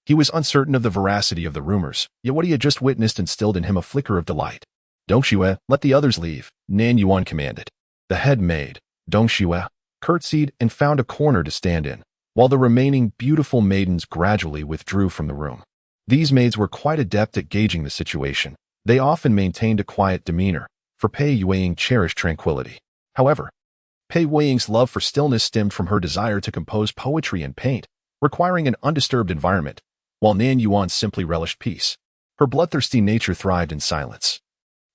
He was uncertain of the veracity of the rumors, yet what he had just witnessed instilled in him a flicker of delight. "Dong Xue, let the others leave," Nan Yuan commanded. The head maid, Dong Xue, curtsied and found a corner to stand in, while the remaining beautiful maidens gradually withdrew from the room. These maids were quite adept at gauging the situation. They often maintained a quiet demeanor, for Pei Yueying cherished tranquility. However, Pei Yueying's love for stillness stemmed from her desire to compose poetry and paint, requiring an undisturbed environment, while Nan Yuan simply relished peace. Her bloodthirsty nature thrived in silence,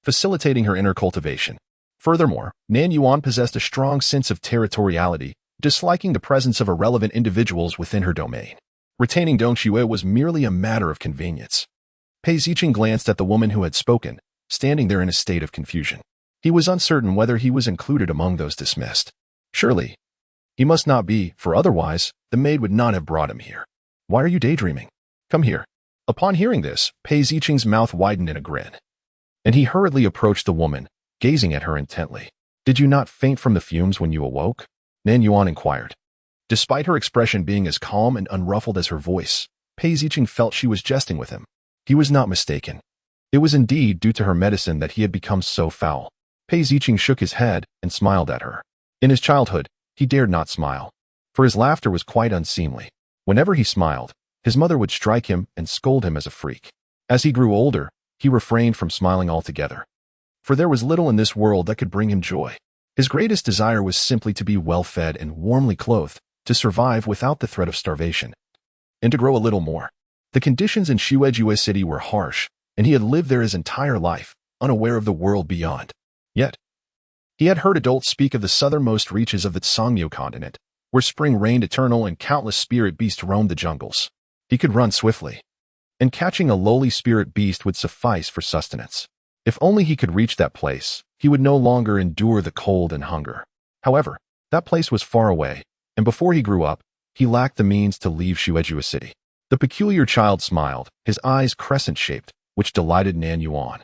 facilitating her inner cultivation. Furthermore, Nan Yuan possessed a strong sense of territoriality, disliking the presence of irrelevant individuals within her domain. Retaining Dong Xue was merely a matter of convenience. Pei Ziqing glanced at the woman who had spoken, standing there in a state of confusion. He was uncertain whether he was included among those dismissed. Surely, he must not be, for otherwise, the maid would not have brought him here. "Why are you daydreaming? Come here." Upon hearing this, Pei Ziqing's mouth widened in a grin, and he hurriedly approached the woman, gazing at her intently. Did you not faint from the fumes when you awoke? Nan Yuan inquired. Despite her expression being as calm and unruffled as her voice, Pei Ziqing felt she was jesting with him. He was not mistaken. It was indeed due to her medicine that he had become so foul. Pei Ziqing shook his head and smiled at her. In his childhood, he dared not smile, for his laughter was quite unseemly. Whenever he smiled, his mother would strike him and scold him as a freak. As he grew older, he refrained from smiling altogether, for there was little in this world that could bring him joy. His greatest desire was simply to be well-fed and warmly clothed, to survive without the threat of starvation, and to grow a little more. The conditions in Shuejue City were harsh, and he had lived there his entire life, unaware of the world beyond. Yet, he had heard adults speak of the southernmost reaches of the Songmu continent, where spring reigned eternal and countless spirit beasts roamed the jungles. He could run swiftly, and catching a lowly spirit beast would suffice for sustenance. If only he could reach that place, he would no longer endure the cold and hunger. However, that place was far away, and before he grew up, he lacked the means to leave Shuejue City. The peculiar child smiled, his eyes crescent-shaped, which delighted Nan Yuan,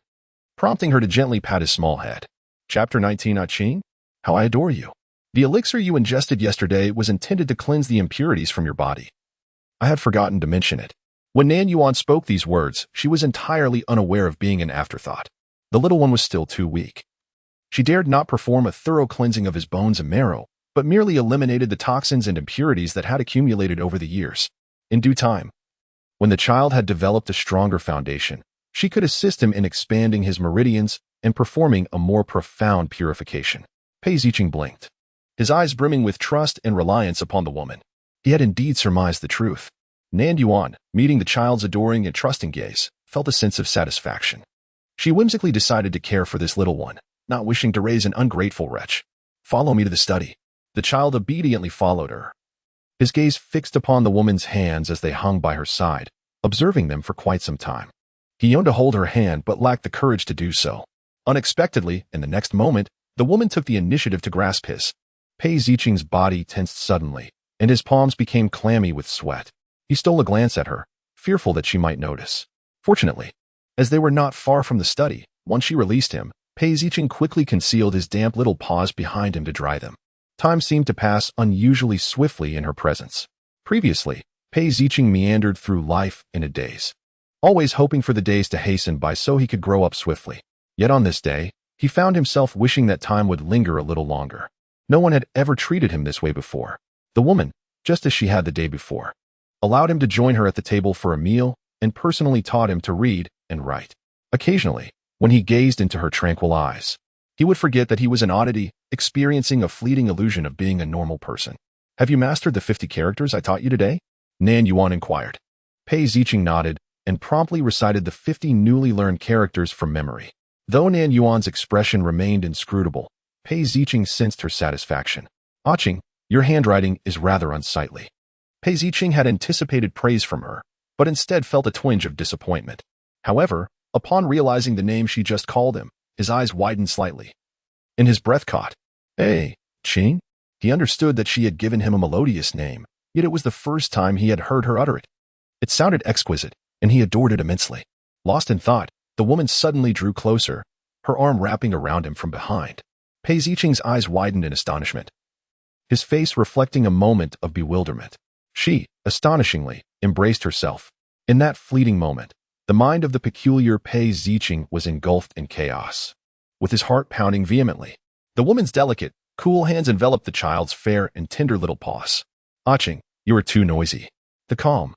prompting her to gently pat his small head. Chapter 19. Qing, how I adore you. The elixir you ingested yesterday was intended to cleanse the impurities from your body. I had forgotten to mention it. When Nan Yuan spoke these words, she was entirely unaware of being an afterthought. The little one was still too weak. She dared not perform a thorough cleansing of his bones and marrow, but merely eliminated the toxins and impurities that had accumulated over the years. In due time, when the child had developed a stronger foundation, she could assist him in expanding his meridians and performing a more profound purification. Pei Ziqing blinked, his eyes brimming with trust and reliance upon the woman. He had indeed surmised the truth. Nan Yuan, meeting the child's adoring and trusting gaze, felt a sense of satisfaction. She whimsically decided to care for this little one, not wishing to raise an ungrateful wretch. Follow me to the study. The child obediently followed her, his gaze fixed upon the woman's hands as they hung by her side, observing them for quite some time. He yearned to hold her hand but lacked the courage to do so. Unexpectedly, in the next moment, the woman took the initiative to grasp his. Pei Ziqing's body tensed suddenly, and his palms became clammy with sweat. He stole a glance at her, fearful that she might notice. Fortunately, as they were not far from the study, once she released him, Pei Ziqing quickly concealed his damp little paws behind him to dry them. Time seemed to pass unusually swiftly in her presence. Previously, Pei Ziqing meandered through life in a daze, always hoping for the days to hasten by so he could grow up swiftly. Yet on this day, he found himself wishing that time would linger a little longer. No one had ever treated him this way before. The woman, just as she had the day before, allowed him to join her at the table for a meal and personally taught him to read and write. Occasionally, when he gazed into her tranquil eyes, he would forget that he was an oddity, experiencing a fleeting illusion of being a normal person. Have you mastered the 50 characters I taught you today? Nan Yuan inquired. Pei Ziqing nodded and promptly recited the 50 newly learned characters from memory. Though Nan Yuan's expression remained inscrutable, Pei Ziqing sensed her satisfaction. Qing, your handwriting is rather unsightly. Pei Ziqing had anticipated praise from her, but instead felt a twinge of disappointment. However, upon realizing the name she just called him, his eyes widened slightly, and his breath caught. Hey, Qing? He understood that she had given him a melodious name, yet it was the first time he had heard her utter it. It sounded exquisite, and he adored it immensely. Lost in thought, the woman suddenly drew closer, her arm wrapping around him from behind. Pei Ziqing's eyes widened in astonishment, his face reflecting a moment of bewilderment. She, astonishingly, embraced herself. In that fleeting moment, the mind of the peculiar Pei Ziqing was engulfed in chaos, with his heart pounding vehemently. The woman's delicate, cool hands enveloped the child's fair and tender little paws. Qing, you are too noisy. The calm,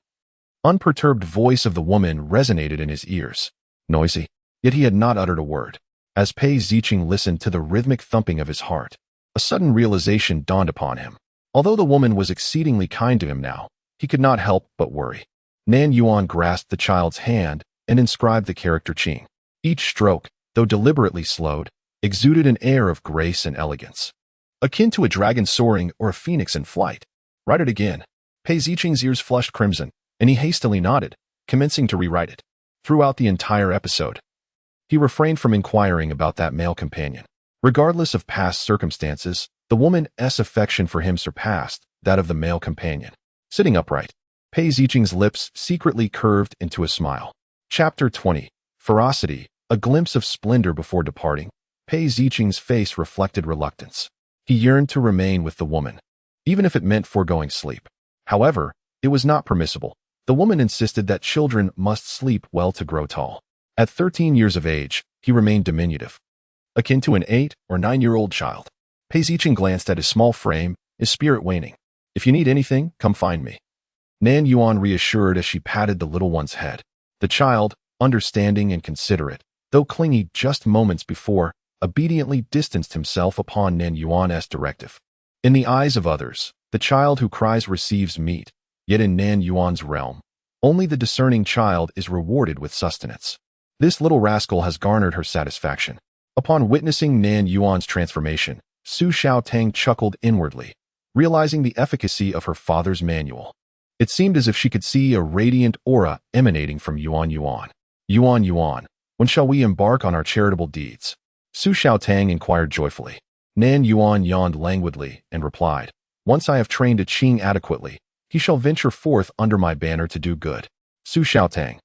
unperturbed voice of the woman resonated in his ears. Noisy, yet he had not uttered a word. As Pei Ziqing listened to the rhythmic thumping of his heart, a sudden realization dawned upon him. Although the woman was exceedingly kind to him now, he could not help but worry. Nan Yuan grasped the child's hand and inscribed the character Qing. Each stroke, though deliberately slowed, exuded an air of grace and elegance, akin to a dragon soaring or a phoenix in flight. Write it again. Pei Ziqing's ears flushed crimson, and he hastily nodded, commencing to rewrite it. Throughout the entire episode, he refrained from inquiring about that male companion. Regardless of past circumstances, the woman's affection for him surpassed that of the male companion. Sitting upright, Pei Ziqing's lips secretly curved into a smile. Chapter 20. Ferocity, a glimpse of splendor before departing. Pei Ziqing's face reflected reluctance. He yearned to remain with the woman, even if it meant foregoing sleep. However, it was not permissible. The woman insisted that children must sleep well to grow tall. At 13 years of age, he remained diminutive, akin to an 8 or 9-year-old child. Pei Ziqing glanced at his small frame, his spirit waning. "If you need anything, come find me." Nan Yuan reassured as she patted the little one's head. The child, understanding and considerate, though clingy just moments before, obediently distanced himself upon Nan Yuan's directive. In the eyes of others, the child who cries receives meat, yet in Nan Yuan's realm, only the discerning child is rewarded with sustenance. This little rascal has garnered her satisfaction. Upon witnessing Nan Yuan's transformation, Su Xiaotang chuckled inwardly, realizing the efficacy of her father's manual. It seemed as if she could see a radiant aura emanating from Yuan Yuan. "Yuan Yuan, when shall we embark on our charitable deeds?" Su Xiaotang inquired joyfully. Nan Yuan yawned languidly and replied, "Once I have trained a Qing adequately, he shall venture forth under my banner to do good." Su Xiaotang.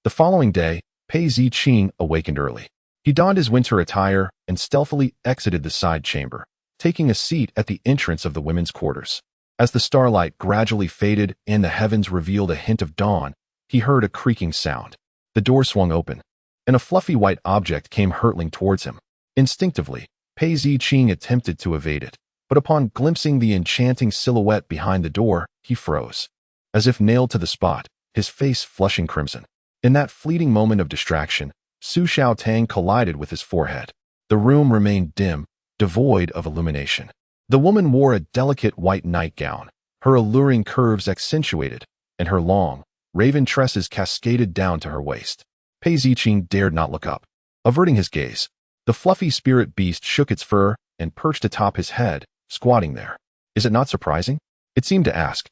The following day, Pei Ziqing awakened early. He donned his winter attire and stealthily exited the side chamber, taking a seat at the entrance of the women's quarters. As the starlight gradually faded and the heavens revealed a hint of dawn, he heard a creaking sound. The door swung open, and a fluffy white object came hurtling towards him. Instinctively, Pei Ziqing attempted to evade it, but upon glimpsing the enchanting silhouette behind the door, he froze. As if nailed to the spot, his face flushing crimson. In that fleeting moment of distraction, Su Xiaotang collided with his forehead. The room remained dim, devoid of illumination. The woman wore a delicate white nightgown, her alluring curves accentuated, and her long, raven tresses cascaded down to her waist. Pei Ziqing dared not look up. Averting his gaze, the fluffy spirit beast shook its fur and perched atop his head, squatting there. "Is it not surprising?" it seemed to ask.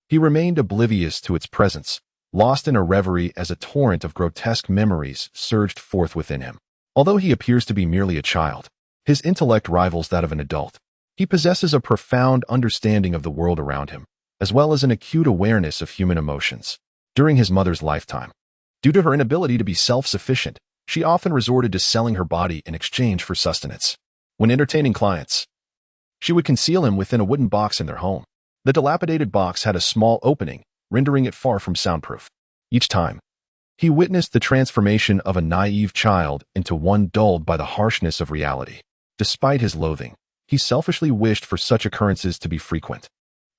He remained oblivious to its presence, lost in a reverie as a torrent of grotesque memories surged forth within him. Although he appears to be merely a child, his intellect rivals that of an adult. He possesses a profound understanding of the world around him, as well as an acute awareness of human emotions. During his mother's lifetime, due to her inability to be self-sufficient, she often resorted to selling her body in exchange for sustenance. When entertaining clients, she would conceal him within a wooden box in their home. The dilapidated box had a small opening, rendering it far from soundproof. Each time, he witnessed the transformation of a naive child into one dulled by the harshness of reality. Despite his loathing, he selfishly wished for such occurrences to be frequent,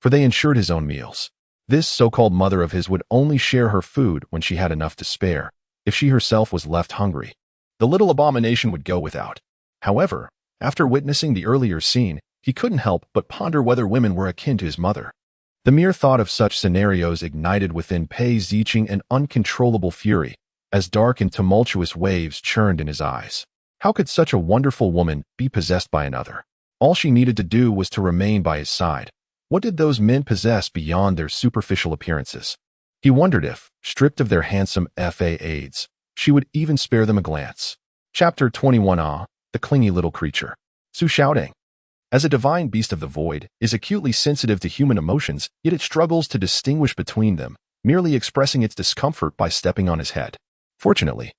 for they ensured his own meals. This so-called mother of his would only share her food when she had enough to spare. If she herself was left hungry, the little abomination would go without. However, after witnessing the earlier scene, he couldn't help but ponder whether women were akin to his mother. The mere thought of such scenarios ignited within Pei Ziqing an uncontrollable fury, as dark and tumultuous waves churned in his eyes. How could such a wonderful woman be possessed by another? All she needed to do was to remain by his side. What did those men possess beyond their superficial appearances? He wondered if, stripped of their handsome aids, she would even spare them a glance. Chapter 21. The clingy little creature. Su Xiaotang, as a divine beast of the void, is acutely sensitive to human emotions, yet it struggles to distinguish between them, merely expressing its discomfort by stepping on his head. Fortunately,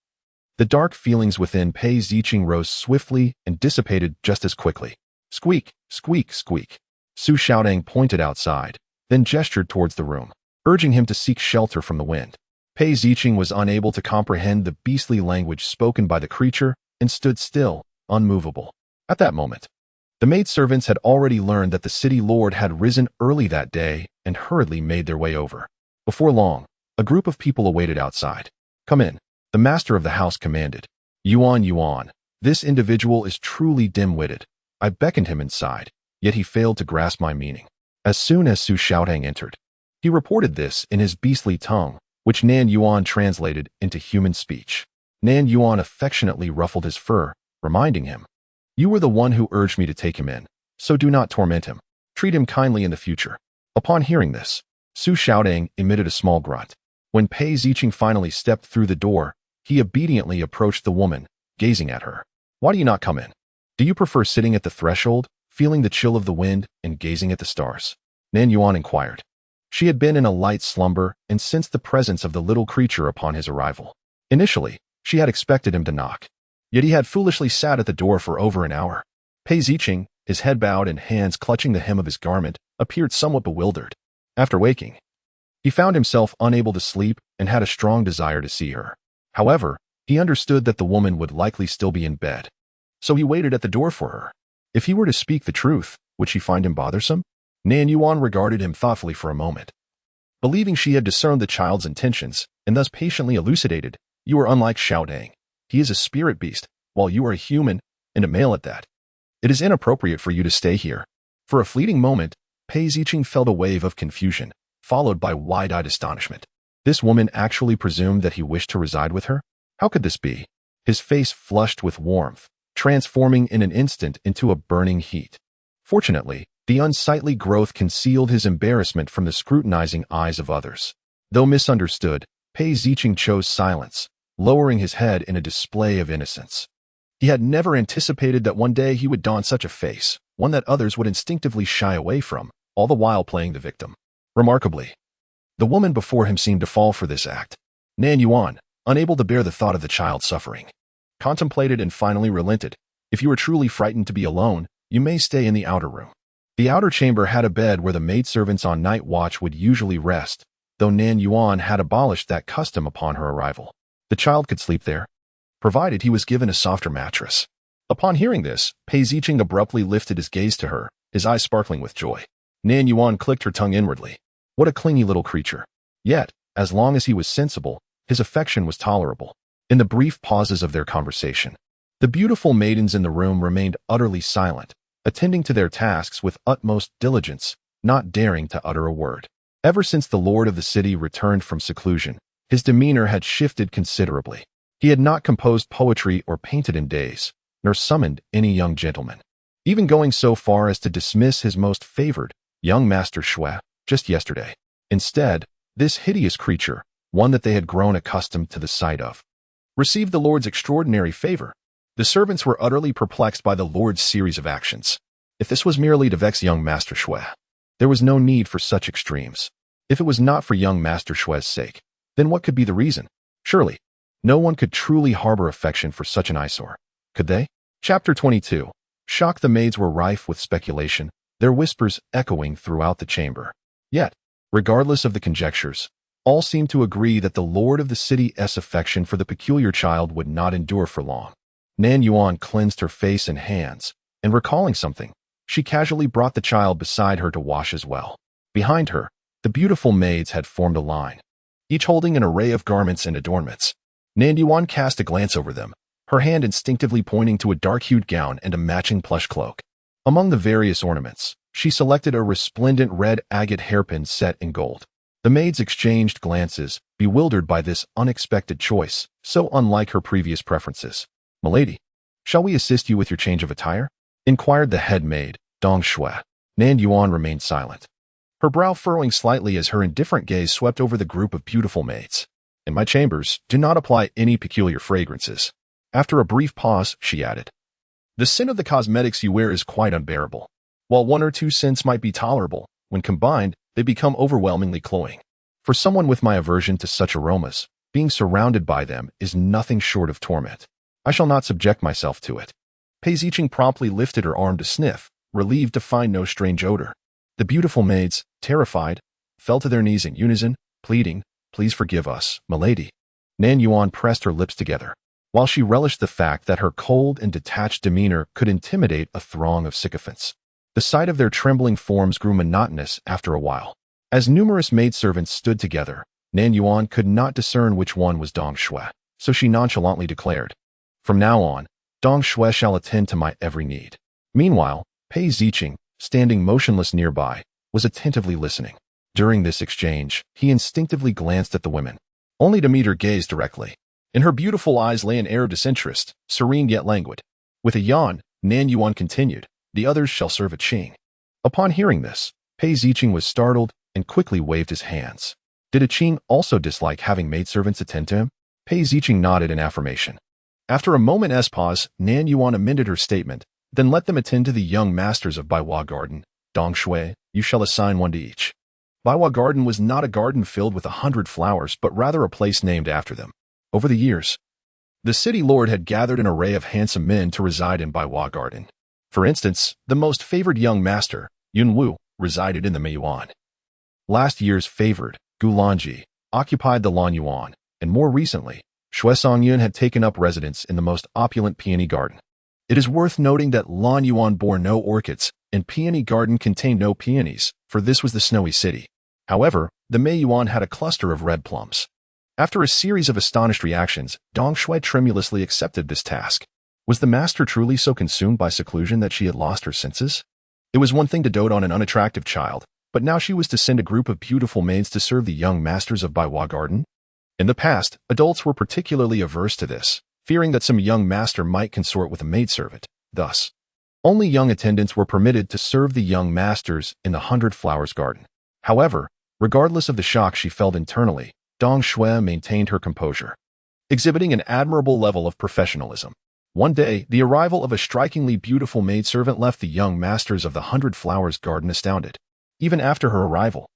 the dark feelings within Pei Ziqing rose swiftly and dissipated just as quickly. Squeak, squeak, squeak. Su Xiaotang pointed outside, then gestured towards the room, urging him to seek shelter from the wind. Pei Ziqing was unable to comprehend the beastly language spoken by the creature and stood still, unmovable. At that moment, the maidservants had already learned that the city lord had risen early that day and hurriedly made their way over. Before long, a group of people awaited outside. "Come in," the master of the house commanded. "Yuan Yuan, this individual is truly dim-witted. I beckoned him inside, yet he failed to grasp my meaning." As soon as Su Xiaotang entered, he reported this in his beastly tongue, which Nan Yuan translated into human speech. Nan Yuan affectionately ruffled his fur, reminding him, "You were the one who urged me to take him in, so do not torment him. Treat him kindly in the future." Upon hearing this, Su Xiaotang emitted a small grunt. When Pei Ziqing finally stepped through the door, he obediently approached the woman, gazing at her. "Why do you not come in? Do you prefer sitting at the threshold, feeling the chill of the wind and gazing at the stars?" Nan Yuan inquired. She had been in a light slumber and sensed the presence of the little creature upon his arrival. Initially, she had expected him to knock, Yet he had foolishly sat at the door for over an hour. Pei Ziqing, his head bowed and hands clutching the hem of his garment, appeared somewhat bewildered. After waking, he found himself unable to sleep and had a strong desire to see her. However, he understood that the woman would likely still be in bed. So he waited at the door for her. If he were to speak the truth, would she find him bothersome? Nan Yuan regarded him thoughtfully for a moment. Believing she had discerned the child's intentions, and thus patiently elucidated, "You are unlike Showdown. He is a spirit beast, while you are a human, and a male at that. It is inappropriate for you to stay here." For a fleeting moment, Pei Ziqing felt a wave of confusion, followed by wide-eyed astonishment. This woman actually presumed that he wished to reside with her? How could this be? His face flushed with warmth, transforming in an instant into a burning heat. Fortunately, the unsightly growth concealed his embarrassment from the scrutinizing eyes of others. Though misunderstood, Pei Ziqing chose silence, lowering his head in a display of innocence. He had never anticipated that one day he would don such a face, one that others would instinctively shy away from, all the while playing the victim. Remarkably, the woman before him seemed to fall for this act. Nan Yuan, unable to bear the thought of the child suffering, contemplated and finally relented. "If you are truly frightened to be alone, you may stay in the outer room." The outer chamber had a bed where the maidservants on night watch would usually rest, though Nan Yuan had abolished that custom upon her arrival. The child could sleep there, provided he was given a softer mattress. Upon hearing this, Pei Ziqing abruptly lifted his gaze to her, his eyes sparkling with joy. Nan Yuan clicked her tongue inwardly. What a clingy little creature. Yet, as long as he was sensible, his affection was tolerable. In the brief pauses of their conversation, the beautiful maidens in the room remained utterly silent, attending to their tasks with utmost diligence, not daring to utter a word. Ever since the lord of the city returned from seclusion, his demeanor had shifted considerably. He had not composed poetry or painted in days, nor summoned any young gentleman, even going so far as to dismiss his most favored, young master Shui, just yesterday. Instead, this hideous creature, one that they had grown accustomed to the sight of, received the lord's extraordinary favor. The servants were utterly perplexed by the lord's series of actions. If this was merely to vex young master Shui, there was no need for such extremes. If it was not for young master Shui's sake, then what could be the reason? Surely, no one could truly harbor affection for such an eyesore, could they? Chapter 22. Shocked, the maids were rife with speculation, their whispers echoing throughout the chamber. Yet, regardless of the conjectures, all seemed to agree that the lord of the city's affection for the peculiar child would not endure for long. Nan Yuan cleansed her face and hands, and recalling something, she casually brought the child beside her to wash as well. Behind her, the beautiful maids had formed a line, each holding an array of garments and adornments. Nan Yuan cast a glance over them, her hand instinctively pointing to a dark-hued gown and a matching plush cloak. Among the various ornaments, she selected a resplendent red agate hairpin set in gold. The maids exchanged glances, bewildered by this unexpected choice, so unlike her previous preferences. "Milady, shall we assist you with your change of attire?" inquired the head maid, Dong Shui. Nan Yuan remained silent, her brow furrowing slightly as her indifferent gaze swept over the group of beautiful maids. "In my chambers, do not apply any peculiar fragrances." After a brief pause, she added, "The scent of the cosmetics you wear is quite unbearable. While one or two scents might be tolerable, when combined, they become overwhelmingly cloying. For someone with my aversion to such aromas, being surrounded by them is nothing short of torment. I shall not subject myself to it." Pei Ziqing promptly lifted her arm to sniff, relieved to find no strange odor. The beautiful maids, terrified, fell to their knees in unison, pleading, "Please forgive us, milady." Nan Yuan pressed her lips together, while she relished the fact that her cold and detached demeanor could intimidate a throng of sycophants. The sight of their trembling forms grew monotonous after a while. As numerous maidservants stood together, Nan Yuan could not discern which one was Dong Shui, so she nonchalantly declared, "From now on, Dong Shui shall attend to my every need." Meanwhile, Pei Ziqing, standing motionless nearby, was attentively listening. During this exchange, he instinctively glanced at the women, only to meet her gaze directly. In her beautiful eyes lay an air of disinterest, serene yet languid. With a yawn, Nan Yuan continued, "The others shall serve at Qing." Upon hearing this, Pei Ziqing was startled and quickly waved his hands. Did a Qing also dislike having maidservants attend to him? Pei Ziqing nodded in affirmation. After a moment's pause, Nan Yuan amended her statement, "Then let them attend to the young masters of Baiwa Garden. Dong Shui, you shall assign one to each." Baiwa Garden was not a garden filled with 100 flowers, but rather a place named after them. Over the years, The city lord had gathered an array of handsome men to reside in Baiwa Garden. For instance, the most favored young master, Yun Wu, resided in the Nan Yuan. Last year's favored, Gu Lanji, occupied the Nan Yuan, and more recently, Shui Songyun had taken up residence in the most opulent peony garden. It is worth noting that Nan Yuan bore no orchids, and peony garden contained no peonies, for this was the snowy city. However, the Nan Yuan had a cluster of red plums. After a series of astonished reactions, Dong Shui tremulously accepted this task. Was the master truly so consumed by seclusion that she had lost her senses? It was one thing to dote on an unattractive child, but now she was to send a group of beautiful maids to serve the young masters of Baiwa Garden? In the past, adults were particularly averse to this, fearing that some young master might consort with a maidservant. Thus, only young attendants were permitted to serve the young masters in the 100 Flowers Garden. However, regardless of the shock she felt internally, Dong Shui maintained her composure, exhibiting an admirable level of professionalism. One day, the arrival of a strikingly beautiful maidservant left the young masters of the 100 Flowers Garden astounded. Even after her arrival,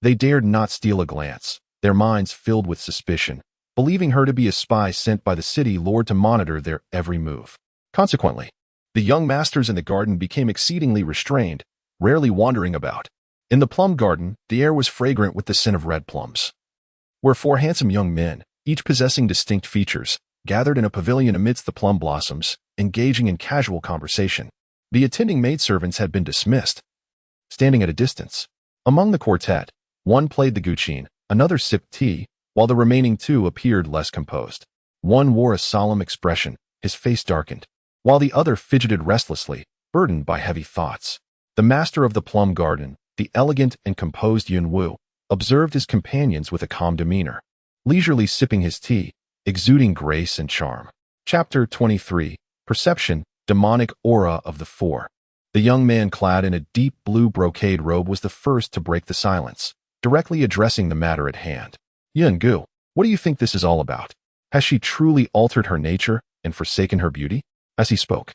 they dared not steal a glance, their minds filled with suspicion, believing her to be a spy sent by the city lord to monitor their every move. Consequently, the young masters in the garden became exceedingly restrained, rarely wandering about. In the plum garden, the air was fragrant with the scent of red plums, where 4 handsome young men, each possessing distinct features, gathered in a pavilion amidst the plum blossoms, engaging in casual conversation. The attending maidservants had been dismissed, standing at a distance. Among the quartet, one played the guqin, another sipped tea, while the remaining 2 appeared less composed. One wore a solemn expression, his face darkened, while the other fidgeted restlessly, burdened by heavy thoughts. The master of the plum garden, the elegant and composed Yun Wu, observed his companions with a calm demeanor, leisurely sipping his tea, exuding grace and charm. Chapter 23, Perception, Demonic Aura of the Four. The young man clad in a deep blue brocade robe was the first to break the silence, directly addressing the matter at hand. Yun Gu, what do you think this is all about? Has she truly altered her nature and forsaken her beauty? As he spoke,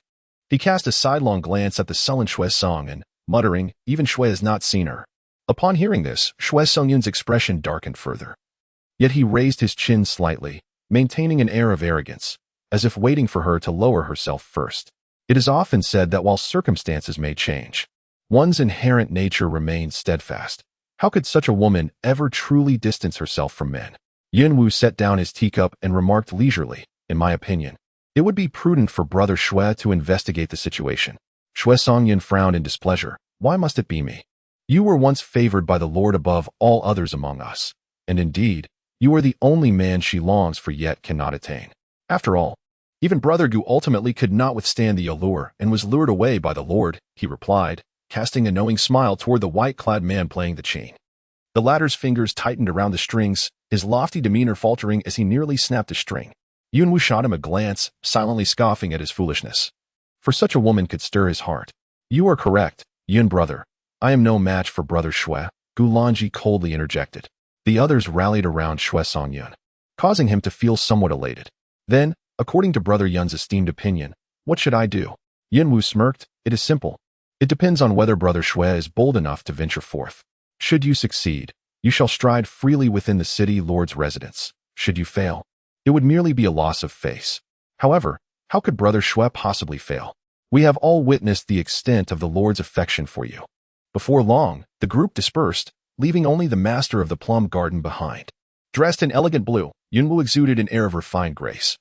he cast a sidelong glance at the sullen Shui Song and, muttering, even Shui has not seen her. Upon hearing this, Shui Songyun's expression darkened further. Yet he raised his chin slightly, maintaining an air of arrogance, as if waiting for her to lower herself first. It is often said that while circumstances may change, one's inherent nature remains steadfast. How could such a woman ever truly distance herself from men? Yun Wu set down his teacup and remarked leisurely, in my opinion, it would be prudent for Brother Shui to investigate the situation. Shui Songyun frowned in displeasure. Why must it be me? You were once favored by the Lord above all others among us, and indeed, you are the only man she longs for yet cannot attain. After all, even Brother Gu ultimately could not withstand the allure and was lured away by the Lord, he replied, casting a knowing smile toward the white-clad man playing the chain. The latter's fingers tightened around the strings, his lofty demeanor faltering as he nearly snapped a string. Yun Wu shot him a glance, silently scoffing at his foolishness. For such a woman could stir his heart. You are correct, Yun brother. I am no match for Brother Shui, Gu Lanji coldly interjected. The others rallied around Shui Songyun, causing him to feel somewhat elated. Then, according to Brother Yun's esteemed opinion, what should I do? Yun Wu smirked. It is simple. It depends on whether Brother Shui is bold enough to venture forth. Should you succeed, you shall stride freely within the city lord's residence. Should you fail, it would merely be a loss of face. However, how could Brother Shui possibly fail? We have all witnessed the extent of the Lord's affection for you. Before long, the group dispersed, leaving only the master of the plum garden behind. Dressed in elegant blue, Yun Wu exuded an air of refined grace,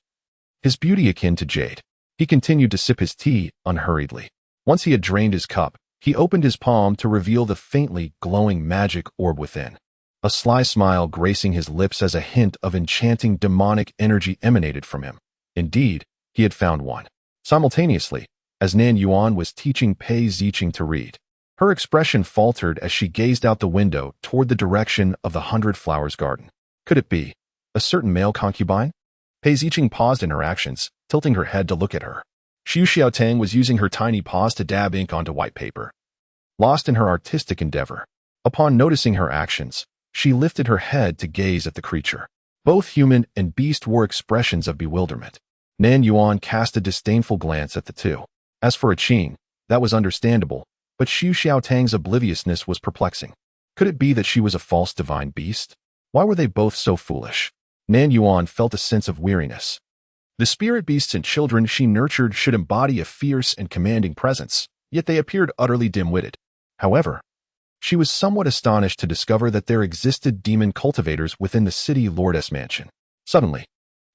his beauty akin to jade. He continued to sip his tea unhurriedly. Once he had drained his cup, he opened his palm to reveal the faintly glowing magic orb within. A sly smile gracing his lips as a hint of enchanting demonic energy emanated from him. Indeed, he had found one. Simultaneously, as Nan Yuan was teaching Pei Ziqing to read, her expression faltered as she gazed out the window toward the direction of the 100 Flowers Garden. Could it be a certain male concubine? Pei Ziqing paused in her actions, tilting her head to look at her. Xu Xiaotang was using her tiny paws to dab ink onto white paper, lost in her artistic endeavor. Upon noticing her actions, she lifted her head to gaze at the creature. Both human and beast wore expressions of bewilderment. Nan Yuan cast a disdainful glance at the two. As for Qing, that was understandable, but Xu Xiaotang's obliviousness was perplexing. Could it be that she was a false divine beast? Why were they both so foolish? Nan Yuan felt a sense of weariness. The spirit beasts and children she nurtured should embody a fierce and commanding presence, yet they appeared utterly dim-witted. However, she was somewhat astonished to discover that there existed demon cultivators within the city lordess mansion. Suddenly,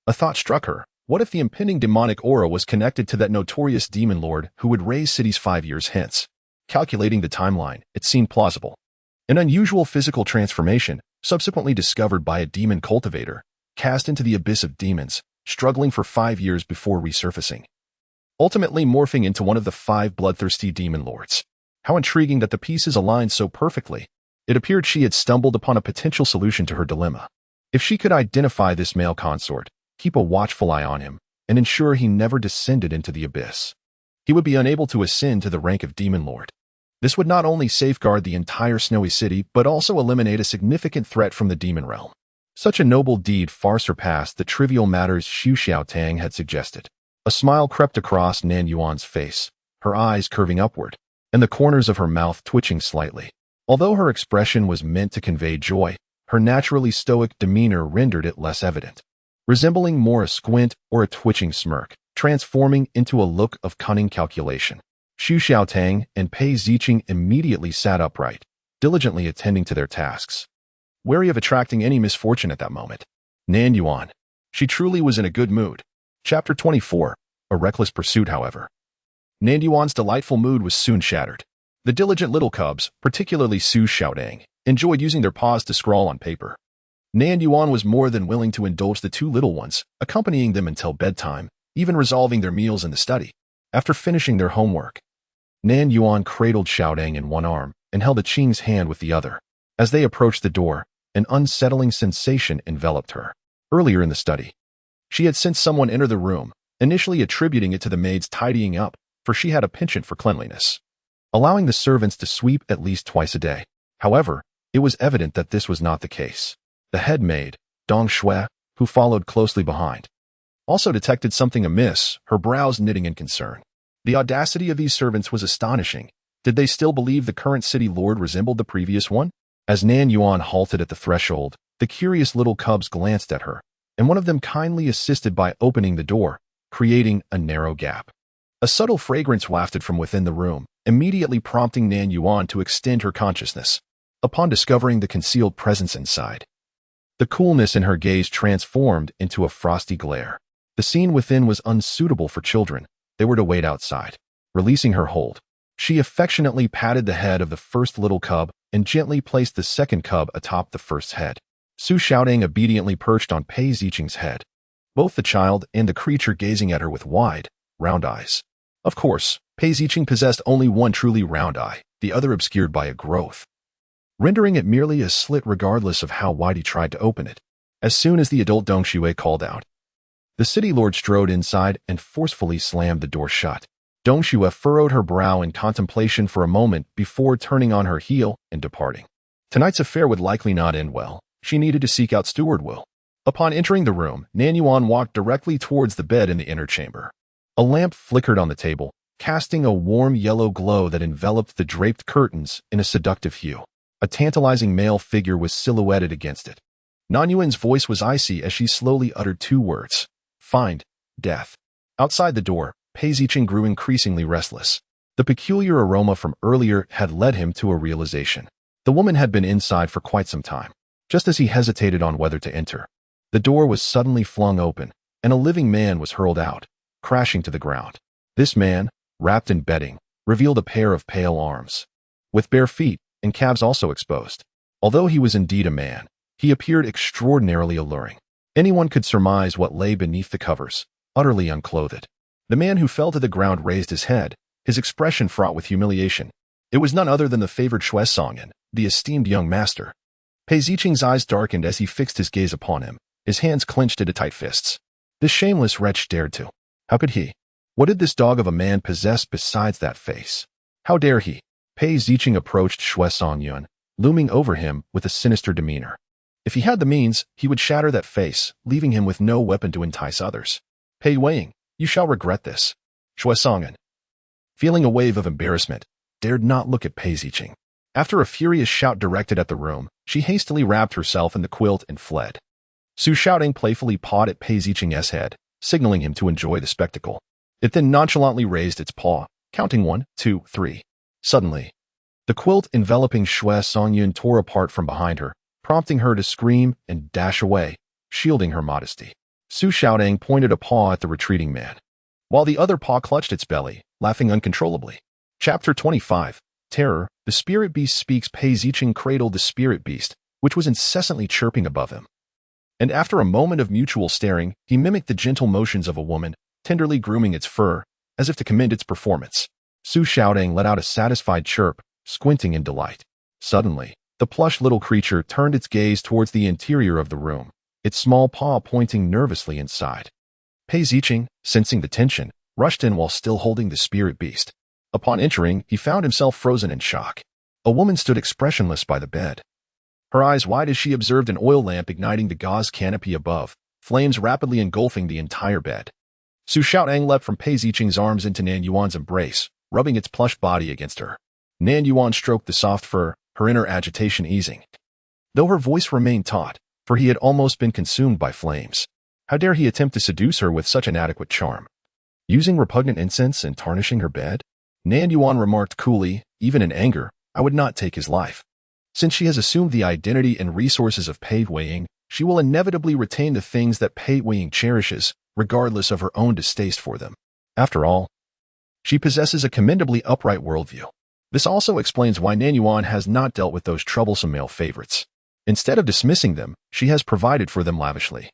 a thought struck her. What if the impending demonic aura was connected to that notorious demon lord who would raise cities 5 years hence? Calculating the timeline, it seemed plausible. An unusual physical transformation, subsequently discovered by a demon cultivator, cast into the abyss of demons, struggling for 5 years before resurfacing, ultimately morphing into one of the 5 bloodthirsty demon lords. How intriguing that the pieces aligned so perfectly. It appeared she had stumbled upon a potential solution to her dilemma. If she could identify this male consort, keep a watchful eye on him, and ensure he never descended into the abyss, he would be unable to ascend to the rank of demon lord. This would not only safeguard the entire snowy city, but also eliminate a significant threat from the demon realm. Such a noble deed far surpassed the trivial matters Xu Xiaotang had suggested. A smile crept across Nan Yuan's face, her eyes curving upward, and the corners of her mouth twitching slightly. Although her expression was meant to convey joy, her naturally stoic demeanor rendered it less evident, resembling more a squint or a twitching smirk, transforming into a look of cunning calculation. Xu Xiaotang and Pei Ziqing immediately sat upright, diligently attending to their tasks, wary of attracting any misfortune at that moment. Nan Yuan. She truly was in a good mood. Chapter 24. A reckless pursuit, however. Nan Yuan's delightful mood was soon shattered. The diligent little cubs, particularly Xu Xiaodang, enjoyed using their paws to scrawl on paper. Nan Yuan was more than willing to indulge the 2 little ones, accompanying them until bedtime, even resolving their meals in the study. After finishing their homework, Nan Yuan cradled Xiaodang in one arm and held Qing's hand with the other. As they approached the door, an unsettling sensation enveloped her. Earlier in the study, she had sensed someone enter the room, initially attributing it to the maids tidying up, for she had a penchant for cleanliness, allowing the servants to sweep at least twice a day. However, it was evident that this was not the case. The head maid, Dong Shui, who followed closely behind, also detected something amiss, her brows knitting in concern. The audacity of these servants was astonishing. Did they still believe the current city lord resembled the previous one? As Nan Yuan halted at the threshold, the curious little cubs glanced at her, and one of them kindly assisted by opening the door, creating a narrow gap. A subtle fragrance wafted from within the room, immediately prompting Nan Yuan to extend her consciousness. Upon discovering the concealed presence inside, the coolness in her gaze transformed into a frosty glare. The scene within was unsuitable for children. They were to wait outside. Releasing her hold, she affectionately patted the head of the first little cub and gently placed the second cub atop the first head. Xu Xiaodang obediently perched on Pei Ziqing's head, both the child and the creature gazing at her with wide, round eyes. Of course, Pei Ziqing possessed only one truly round eye, the other obscured by a growth, rendering it merely a slit regardless of how wide he tried to open it. As soon as the adult Dong Shui called out, the city lord strode inside and forcefully slammed the door shut. Dong Shui furrowed her brow in contemplation for a moment before turning on her heel and departing. Tonight's affair would likely not end well. She needed to seek out Steward Will. Upon entering the room, Nan Yuan walked directly towards the bed in the inner chamber. A lamp flickered on the table, casting a warm yellow glow that enveloped the draped curtains in a seductive hue. A tantalizing male figure was silhouetted against it. Nan Yuan's voice was icy as she slowly uttered 2 words. Find death. Outside the door, Pei Ziqing grew increasingly restless. The peculiar aroma from earlier had led him to a realization. The woman had been inside for quite some time. Just as he hesitated on whether to enter, the door was suddenly flung open, and a living man was hurled out, crashing to the ground. This man, wrapped in bedding, revealed a pair of pale arms, with bare feet and calves also exposed. Although he was indeed a man, he appeared extraordinarily alluring. Anyone could surmise what lay beneath the covers, utterly unclothed. The man who fell to the ground raised his head, his expression fraught with humiliation. It was none other than the favored Shuesongyan, the esteemed young master. Pei Ziqing's eyes darkened as he fixed his gaze upon him, his hands clenched into tight fists. This shameless wretch dared to. How could he? What did this dog of a man possess besides that face? How dare he? Pei Ziqing approached Shuesongyan, looming over him with a sinister demeanor. If he had the means, he would shatter that face, leaving him with no weapon to entice others. Pei Weiing, you shall regret this. Shuesongyan, feeling a wave of embarrassment, dared not look at Pei Ziqing. After a furious shout directed at the room, she hastily wrapped herself in the quilt and fled. Xu Xiaodang playfully pawed at Pei Ziqing's head, signaling him to enjoy the spectacle. It then nonchalantly raised its paw, counting 1, 2, 3. Suddenly, the quilt enveloping Shui Songyun tore apart from behind her, prompting her to scream and dash away, shielding her modesty. Su Xiaodang pointed a paw at the retreating man, while the other paw clutched its belly, laughing uncontrollably. Chapter 25. Terror. The spirit beast speaks. Pei Zicheng cradled the spirit beast, which was incessantly chirping above him. And after a moment of mutual staring, he mimicked the gentle motions of a woman, tenderly grooming its fur, as if to commend its performance. Su Xiaodang let out a satisfied chirp, squinting in delight. Suddenly, the plush little creature turned its gaze towards the interior of the room, its small paw pointing nervously inside. Pei Zicheng, sensing the tension, rushed in while still holding the spirit beast. Upon entering, he found himself frozen in shock. A woman stood expressionless by the bed, her eyes wide as she observed an oil lamp igniting the gauze canopy above, flames rapidly engulfing the entire bed. Su Xiaodang leapt from Pei Zicheng's arms into Nan Yuan's embrace, rubbing its plush body against her. Nan Yuan stroked the soft fur, her inner agitation easing, though her voice remained taut, for he had almost been consumed by flames. How dare he attempt to seduce her with such inadequate charm? Using repugnant incense and tarnishing her bed? Nan Yuan remarked coolly, even in anger, I would not take his life. Since she has assumed the identity and resources of Pei Weiying, she will inevitably retain the things that Pei Weiying cherishes, regardless of her own distaste for them. After all, she possesses a commendably upright worldview. This also explains why Nan Yuan has not dealt with those troublesome male favorites. Instead of dismissing them, she has provided for them lavishly,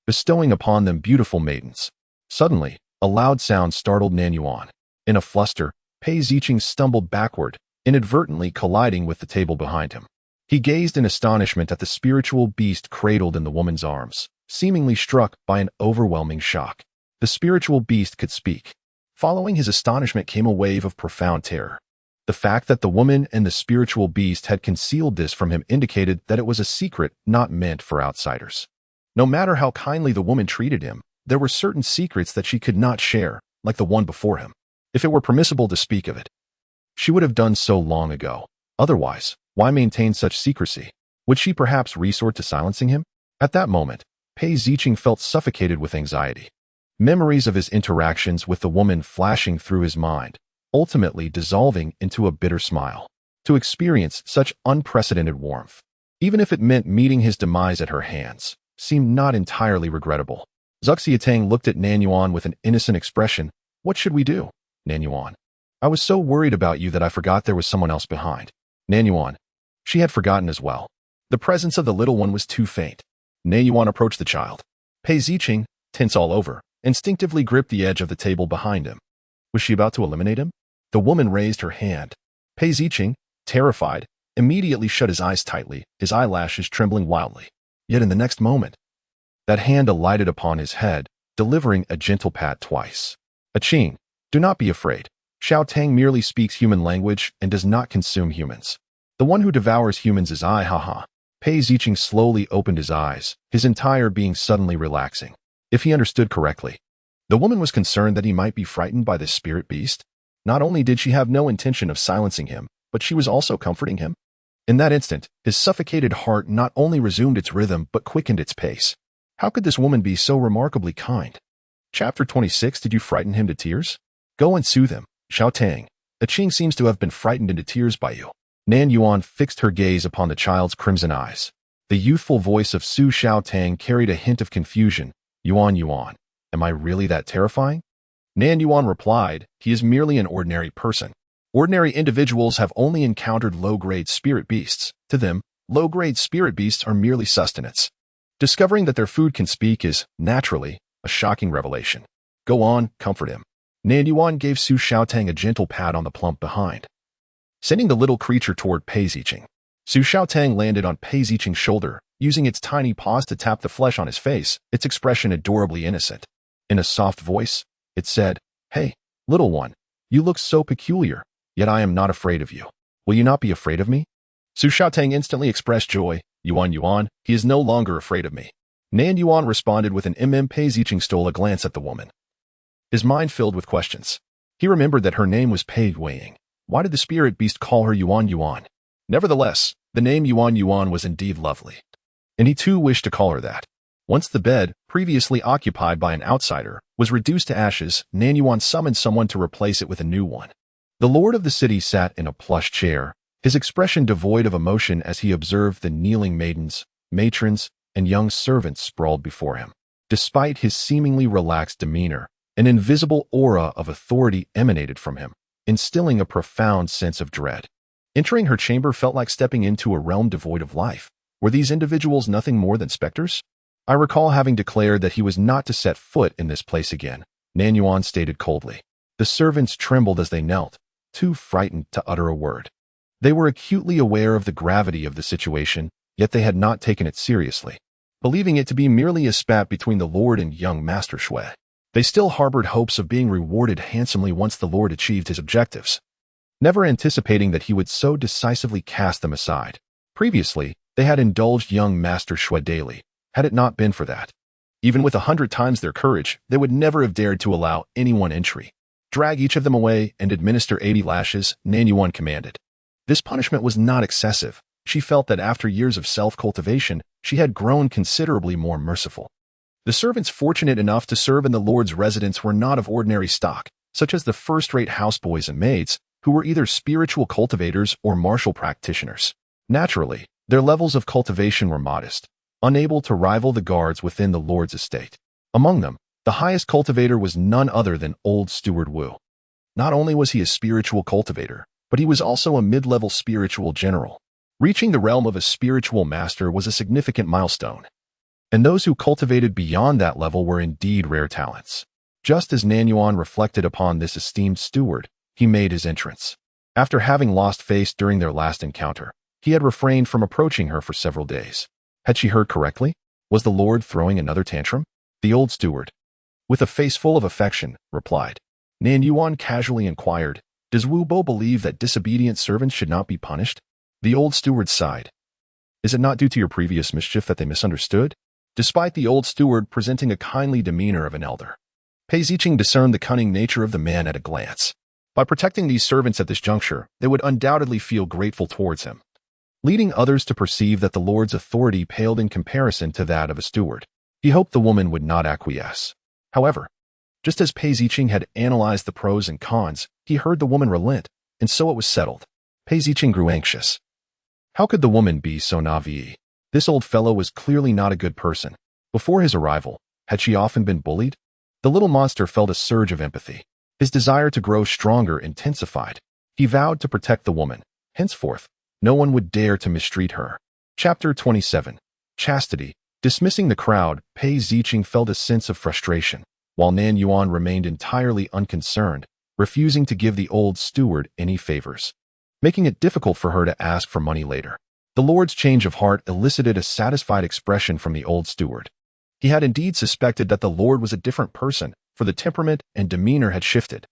bestowing upon them beautiful maidens. Suddenly, a loud sound startled Nan Yuan. In a fluster, Pei Zicheng stumbled backward, inadvertently colliding with the table behind him. He gazed in astonishment at the spiritual beast cradled in the woman's arms, seemingly struck by an overwhelming shock. The spiritual beast could speak. Following his astonishment came a wave of profound terror. The fact that the woman and the spiritual beast had concealed this from him indicated that it was a secret not meant for outsiders. No matter how kindly the woman treated him, there were certain secrets that she could not share, like the one before him. If it were permissible to speak of it, she would have done so long ago. Otherwise, why maintain such secrecy? Would she perhaps resort to silencing him? At that moment, Pei Zicheng felt suffocated with anxiety. Memories of his interactions with the woman flashing through his mind, ultimately dissolving into a bitter smile. To experience such unprecedented warmth, even if it meant meeting his demise at her hands, seemed not entirely regrettable. Zuxiatang looked at Nan Yuan with an innocent expression. What should we do, Nan Yuan? I was so worried about you that I forgot there was someone else behind. Nan Yuan. She had forgotten as well. The presence of the little one was too faint. Nan Yuan approached the child. Pei Zicheng, tense all over, instinctively gripped the edge of the table behind him. Was she about to eliminate him? The woman raised her hand. Pei Zicheng, terrified, immediately shut his eyes tightly, his eyelashes trembling wildly. Yet in the next moment, that hand alighted upon his head, delivering a gentle pat twice. Aching, do not be afraid. Xiao Tang merely speaks human language and does not consume humans. The one who devours humans is I, haha. Pei Zicheng slowly opened his eyes, his entire being suddenly relaxing. If he understood correctly, the woman was concerned that he might be frightened by this spirit beast. Not only did she have no intention of silencing him, but she was also comforting him. In that instant, his suffocated heart not only resumed its rhythm but quickened its pace. How could this woman be so remarkably kind? Chapter 26. Did you frighten him to tears? Go and soothe him, Xiao Tang. Aching seems to have been frightened into tears by you. Nan Yuan fixed her gaze upon the child's crimson eyes. The youthful voice of Su Xiaotang carried a hint of confusion. Yuan, am I really that terrifying? Nan Yuan replied, he is merely an ordinary person. Ordinary individuals have only encountered low-grade spirit beasts. To them, low-grade spirit beasts are merely sustenance. Discovering that their food can speak is, naturally, a shocking revelation. Go on, comfort him. Nan Yuan gave Su Xiaotang a gentle pat on the plump behind, sending the little creature toward Pei Zicheng. Su Xiaotang landed on Pei Zicheng's shoulder, using its tiny paws to tap the flesh on his face, its expression adorably innocent. In a soft voice, it said, Hey, little one, you look so peculiar, yet I am not afraid of you. Will you not be afraid of me? Su Xiaotang instantly expressed joy. Yuan, he is no longer afraid of me. Nan Yuan responded with an Pei Zicheng stole a glance at the woman, his mind filled with questions. He remembered that her name was Pei Weiying. Why did the spirit beast call her Yuan? Nevertheless, the name Yuan was indeed lovely, and he too wished to call her that. Once the bed, previously occupied by an outsider, was reduced to ashes, Nan Yuan summoned someone to replace it with a new one. The lord of the city sat in a plush chair, his expression devoid of emotion as he observed the kneeling maidens, matrons, and young servants sprawled before him. Despite his seemingly relaxed demeanor, an invisible aura of authority emanated from him, instilling a profound sense of dread. Entering her chamber felt like stepping into a realm devoid of life. Were these individuals nothing more than specters? I recall having declared that he was not to set foot in this place again, Nan Yuan stated coldly. The servants trembled as they knelt, too frightened to utter a word. They were acutely aware of the gravity of the situation, yet they had not taken it seriously, believing it to be merely a spat between the Lord and young Master Shui. They still harbored hopes of being rewarded handsomely once the Lord achieved his objectives, never anticipating that he would so decisively cast them aside. Previously, they had indulged young Master Shui daily. Had it not been for that, even with 100 times their courage, they would never have dared to allow anyone entry. Drag each of them away and administer 80 lashes, Nan Yuan commanded. This punishment was not excessive. She felt that after years of self-cultivation, she had grown considerably more merciful. The servants fortunate enough to serve in the Lord's residence were not of ordinary stock, such as the first-rate houseboys and maids, who were either spiritual cultivators or martial practitioners. Naturally, their levels of cultivation were modest, unable to rival the guards within the Lord's estate. Among them, the highest cultivator was none other than old Steward Wu. Not only was he a spiritual cultivator, but he was also a mid-level spiritual general. Reaching the realm of a spiritual master was a significant milestone, and those who cultivated beyond that level were indeed rare talents. Just as Nan Yuan reflected upon this esteemed steward, he made his entrance. After having lost face during their last encounter, he had refrained from approaching her for several days. Had she heard correctly? Was the Lord throwing another tantrum? The old steward, with a face full of affection, replied. Nan Yuan casually inquired, "Does Wu Bo believe that disobedient servants should not be punished?" The old steward sighed. "Is it not due to your previous mischief that they misunderstood?" Despite the old steward presenting a kindly demeanor of an elder, Pei Ziqing discerned the cunning nature of the man at a glance. By protecting these servants at this juncture, they would undoubtedly feel grateful towards him, leading others to perceive that the Lord's authority paled in comparison to that of a steward. He hoped the woman would not acquiesce. However, just as Pei Ziqing had analyzed the pros and cons, he heard the woman relent, and so it was settled. Pei Ziqing grew anxious. How could the woman be so naive? This old fellow was clearly not a good person. Before his arrival, had she often been bullied? The little monster felt a surge of empathy. His desire to grow stronger intensified. He vowed to protect the woman. Henceforth, no one would dare to mistreat her. Chapter 27. Chastity. Dismissing the crowd, Pei Ziqing felt a sense of frustration, while Nan Yuan remained entirely unconcerned, refusing to give the old steward any favors, making it difficult for her to ask for money later. The Lord's change of heart elicited a satisfied expression from the old steward. He had indeed suspected that the Lord was a different person, for the temperament and demeanor had shifted.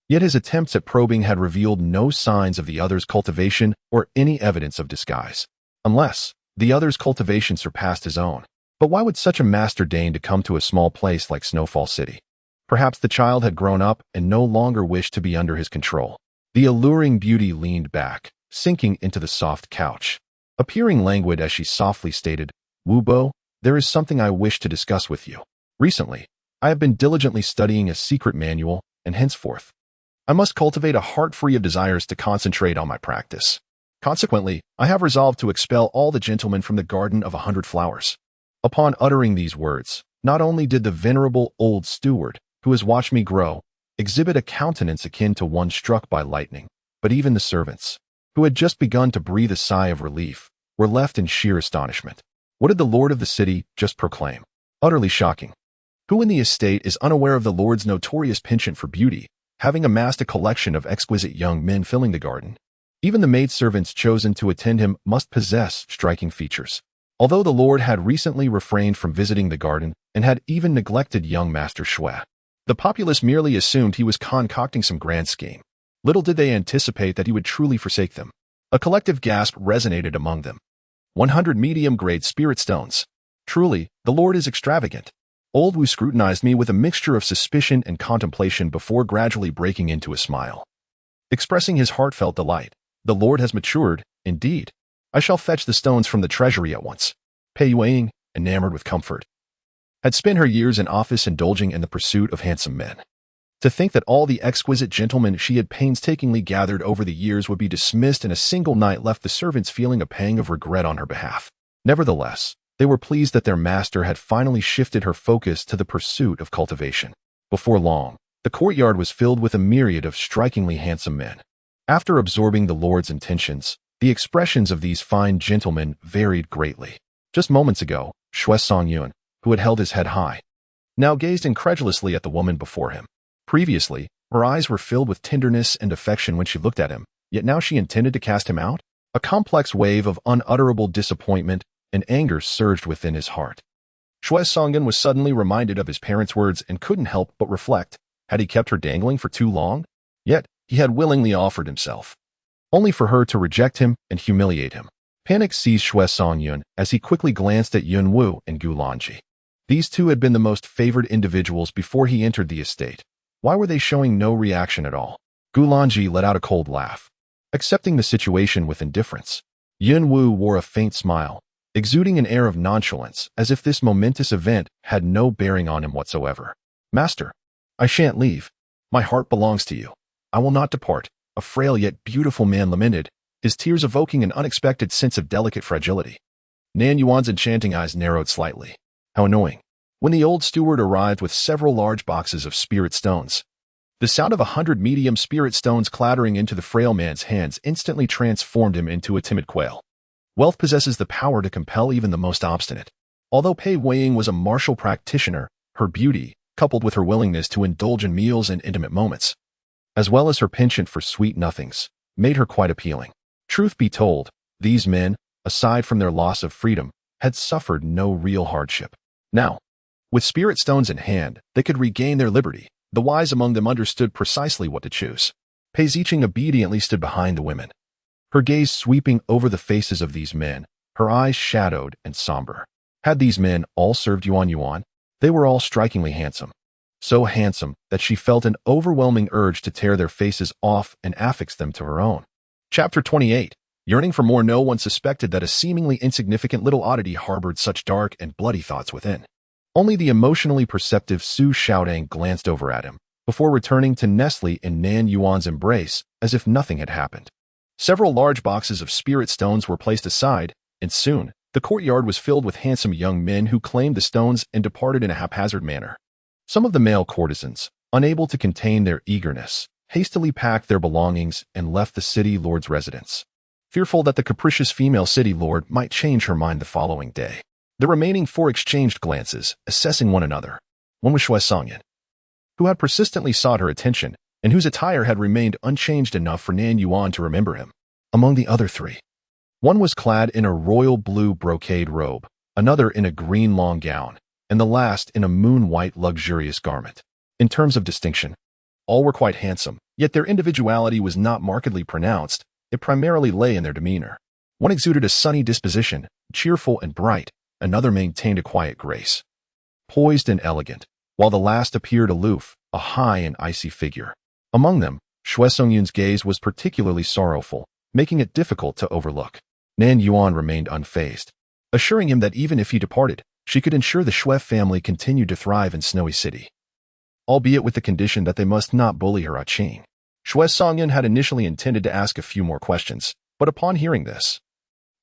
Yet his attempts at probing had revealed no signs of the other's cultivation or any evidence of disguise. Unless the other's cultivation surpassed his own. But why would such a master deign to come to a small place like Snowfall City? Perhaps the child had grown up and no longer wished to be under his control. The alluring beauty leaned back, sinking into the soft couch, appearing languid as she softly stated, "Wu Bo, there is something I wish to discuss with you. Recently, I have been diligently studying a secret manual, and henceforth, I must cultivate a heart free of desires to concentrate on my practice. Consequently, I have resolved to expel all the gentlemen from the Garden of 100 Flowers." Upon uttering these words, not only did the venerable old steward, who has watched me grow, exhibit a countenance akin to one struck by lightning, but even the servants, who had just begun to breathe a sigh of relief, were left in sheer astonishment. What did the Lord of the city just proclaim? Utterly shocking. Who in the estate is unaware of the Lord's notorious penchant for beauty, having amassed a collection of exquisite young men filling the garden? Even the maidservants chosen to attend him must possess striking features. Although the Lord had recently refrained from visiting the garden and had even neglected young Master Shui, the populace merely assumed he was concocting some grand scheme. Little did they anticipate that he would truly forsake them. A collective gasp resonated among them. 100 medium-grade spirit stones. Truly, the Lord is extravagant. Old Wu scrutinized me with a mixture of suspicion and contemplation before gradually breaking into a smile, expressing his heartfelt delight. The Lord has matured, indeed. I shall fetch the stones from the treasury at once. Pei Yuan, enamored with comfort, had spent her years in office indulging in the pursuit of handsome men. To think that all the exquisite gentlemen she had painstakingly gathered over the years would be dismissed in a single night left the servants feeling a pang of regret on her behalf. Nevertheless, they were pleased that their master had finally shifted her focus to the pursuit of cultivation. Before long, the courtyard was filled with a myriad of strikingly handsome men. After absorbing the Lord's intentions, the expressions of these fine gentlemen varied greatly. Just moments ago, Nan Yuan, who had held his head high, now gazed incredulously at the woman before him. Previously, her eyes were filled with tenderness and affection when she looked at him, yet now she intended to cast him out? A complex wave of unutterable disappointment and anger surged within his heart. Nan Yuan was suddenly reminded of his parents' words and couldn't help but reflect. Had he kept her dangling for too long? Yet, he had willingly offered himself, only for her to reject him and humiliate him. Panic seized Nan Yuan as he quickly glanced at Yun Wu and Gu Lanji. These two had been the most favored individuals before he entered the estate. Why were they showing no reaction at all? Gu Lanji let out a cold laugh, accepting the situation with indifference. Yun Wu wore a faint smile, exuding an air of nonchalance as if this momentous event had no bearing on him whatsoever. Master, I shan't leave. My heart belongs to you. I will not depart, a frail yet beautiful man lamented, his tears evoking an unexpected sense of delicate fragility. Nan Yuan's enchanting eyes narrowed slightly. How annoying. When the old steward arrived with several large boxes of spirit stones, the sound of 100 medium spirit stones clattering into the frail man's hands instantly transformed him into a timid quail. Wealth possesses the power to compel even the most obstinate. Although Pei Weiying was a martial practitioner, her beauty, coupled with her willingness to indulge in meals and intimate moments, as well as her penchant for sweet nothings, made her quite appealing. Truth be told, these men, aside from their loss of freedom, had suffered no real hardship. Now, with spirit stones in hand, they could regain their liberty. The wise among them understood precisely what to choose. Pei Ziqing obediently stood behind the women, her gaze sweeping over the faces of these men, her eyes shadowed and somber. Had these men all served Yuan? They were all strikingly handsome. So handsome that she felt an overwhelming urge to tear their faces off and affix them to her own. Chapter 28. Yearning for more. No one suspected that a seemingly insignificant little oddity harbored such dark and bloody thoughts within. Only the emotionally perceptive Su Xiaodang glanced over at him, before returning to Nestle in Nan Yuan's embrace as if nothing had happened. Several large boxes of spirit stones were placed aside, and soon, the courtyard was filled with handsome young men who claimed the stones and departed in a haphazard manner. Some of the male courtesans, unable to contain their eagerness, hastily packed their belongings and left the city lord's residence, fearful that the capricious female city lord might change her mind the following day. The remaining four exchanged glances, assessing one another. One was Nan Yuan, who had persistently sought her attention and whose attire had remained unchanged enough for Nan Yuan to remember him. Among the other three, one was clad in a royal blue brocade robe, another in a green long gown, and the last in a moon-white luxurious garment. In terms of distinction, all were quite handsome, yet their individuality was not markedly pronounced. It primarily lay in their demeanor. One exuded a sunny disposition, cheerful and bright. Another maintained a quiet grace, poised and elegant, while the last appeared aloof, a high and icy figure. Among them, Nan Yuan's gaze was particularly sorrowful, making it difficult to overlook. Nan Yuan remained unfazed, assuring him that even if he departed, she could ensure the Shui family continued to thrive in Snowy City, albeit with the condition that they must not bully her Qing. Nan Yuan had initially intended to ask a few more questions, but upon hearing this,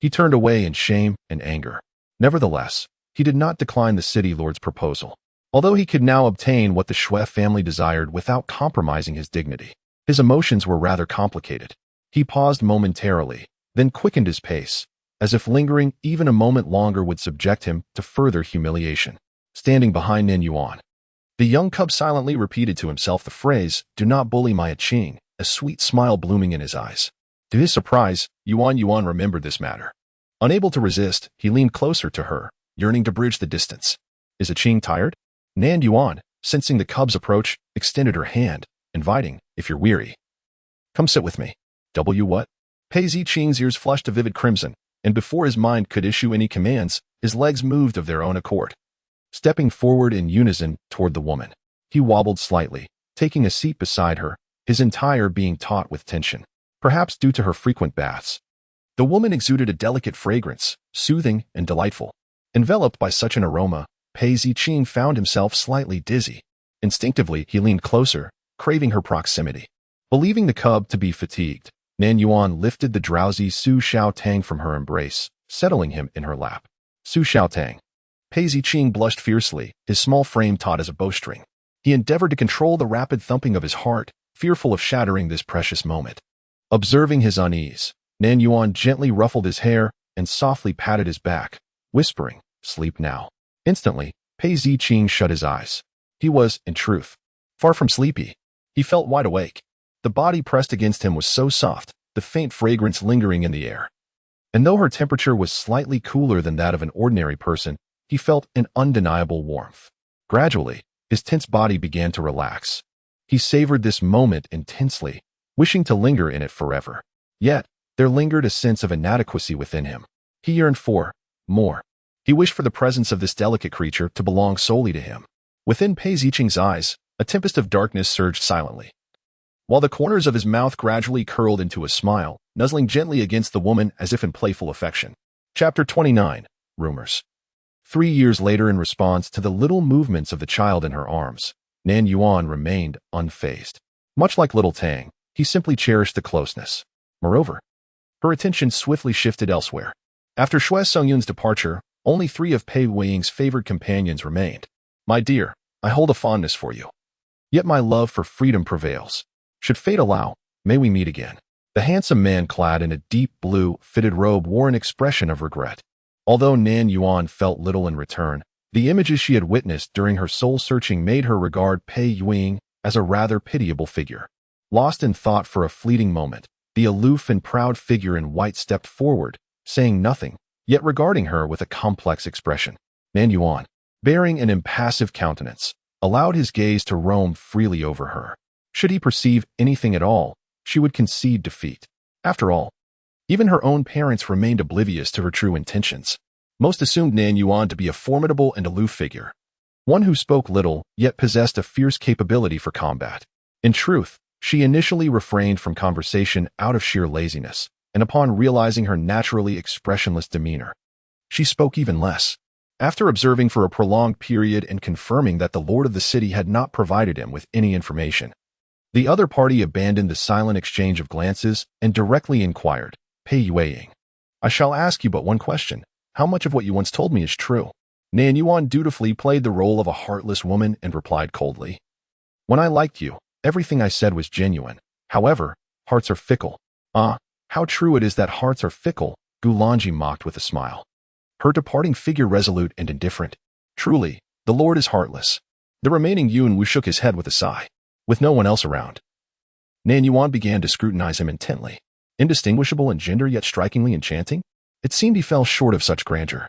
he turned away in shame and anger. Nevertheless, he did not decline the city lord's proposal, although he could now obtain what the Shui family desired without compromising his dignity. His emotions were rather complicated. He paused momentarily, then quickened his pace, as if lingering even a moment longer would subject him to further humiliation. Standing behind Nan Yuan, the young cub silently repeated to himself the phrase, "Do not bully my Qing," a sweet smile blooming in his eyes. To his surprise, Yuan remembered this matter. Unable to resist, he leaned closer to her, yearning to bridge the distance. Is Qing tired? Nan Yuan, sensing the cub's approach, extended her hand, inviting, if you're weary, come sit with me. What? Pei Ziqing's ears flushed a vivid crimson, and before his mind could issue any commands, his legs moved of their own accord. Stepping forward in unison toward the woman, he wobbled slightly, taking a seat beside her, his entire being taut with tension, perhaps due to her frequent baths. The woman exuded a delicate fragrance, soothing and delightful. Enveloped by such an aroma, Pei Ziqing found himself slightly dizzy. Instinctively, he leaned closer, craving her proximity. Believing the cub to be fatigued, Nan Yuan lifted the drowsy Su Xiaotang from her embrace, settling him in her lap. Su Xiaotang. Pei Ziqing blushed fiercely, his small frame taut as a bowstring. He endeavored to control the rapid thumping of his heart, fearful of shattering this precious moment. Observing his unease, Nan Yuan gently ruffled his hair and softly patted his back, whispering, "Sleep now." Instantly, Pei Ziqing shut his eyes. He was, in truth, far from sleepy. He felt wide awake. The body pressed against him was so soft, the faint fragrance lingering in the air. And though her temperature was slightly cooler than that of an ordinary person, he felt an undeniable warmth. Gradually, his tense body began to relax. He savored this moment intensely, wishing to linger in it forever. Yet, there lingered a sense of inadequacy within him. He yearned for more. He wished for the presence of this delicate creature to belong solely to him. Within Pei Ziqing's eyes, a tempest of darkness surged silently, while the corners of his mouth gradually curled into a smile, nuzzling gently against the woman as if in playful affection. Chapter 29. Rumors. 3 years later, in response to the little movements of the child in her arms, Nan Yuan remained unfazed. Much like little Tang, he simply cherished the closeness. Moreover, her attention swiftly shifted elsewhere. After Shui Songyun's departure, only 3 of Pei Weiying's favored companions remained. "My dear, I hold a fondness for you. Yet my love for freedom prevails. Should fate allow, may we meet again." The handsome man clad in a deep blue, fitted robe wore an expression of regret. Although Nan Yuan felt little in return, the images she had witnessed during her soul-searching made her regard Pei Weiying as a rather pitiable figure. Lost in thought for a fleeting moment, the aloof and proud figure in white stepped forward, saying nothing, yet regarding her with a complex expression. Nan Yuan, bearing an impassive countenance, allowed his gaze to roam freely over her. Should he perceive anything at all, she would concede defeat. After all, even her own parents remained oblivious to her true intentions. Most assumed Nan Yuan to be a formidable and aloof figure, one who spoke little, yet possessed a fierce capability for combat. In truth, she initially refrained from conversation out of sheer laziness, and upon realizing her naturally expressionless demeanor, she spoke even less. After observing for a prolonged period and confirming that the lord of the city had not provided him with any information, the other party abandoned the silent exchange of glances and directly inquired, "Pei Weiying, I shall ask you but one question. How much of what you once told me is true?" Nan Yuan dutifully played the role of a heartless woman and replied coldly, "When I liked you, everything I said was genuine. However, hearts are fickle." "Ah, how true it is that hearts are fickle," Gulanji mocked with a smile, her departing figure resolute and indifferent. "Truly, the lord is heartless." The remaining Yunwu shook his head with a sigh. With no one else around, Nan Yuan began to scrutinize him intently. Indistinguishable in gender yet strikingly enchanting, it seemed he fell short of such grandeur.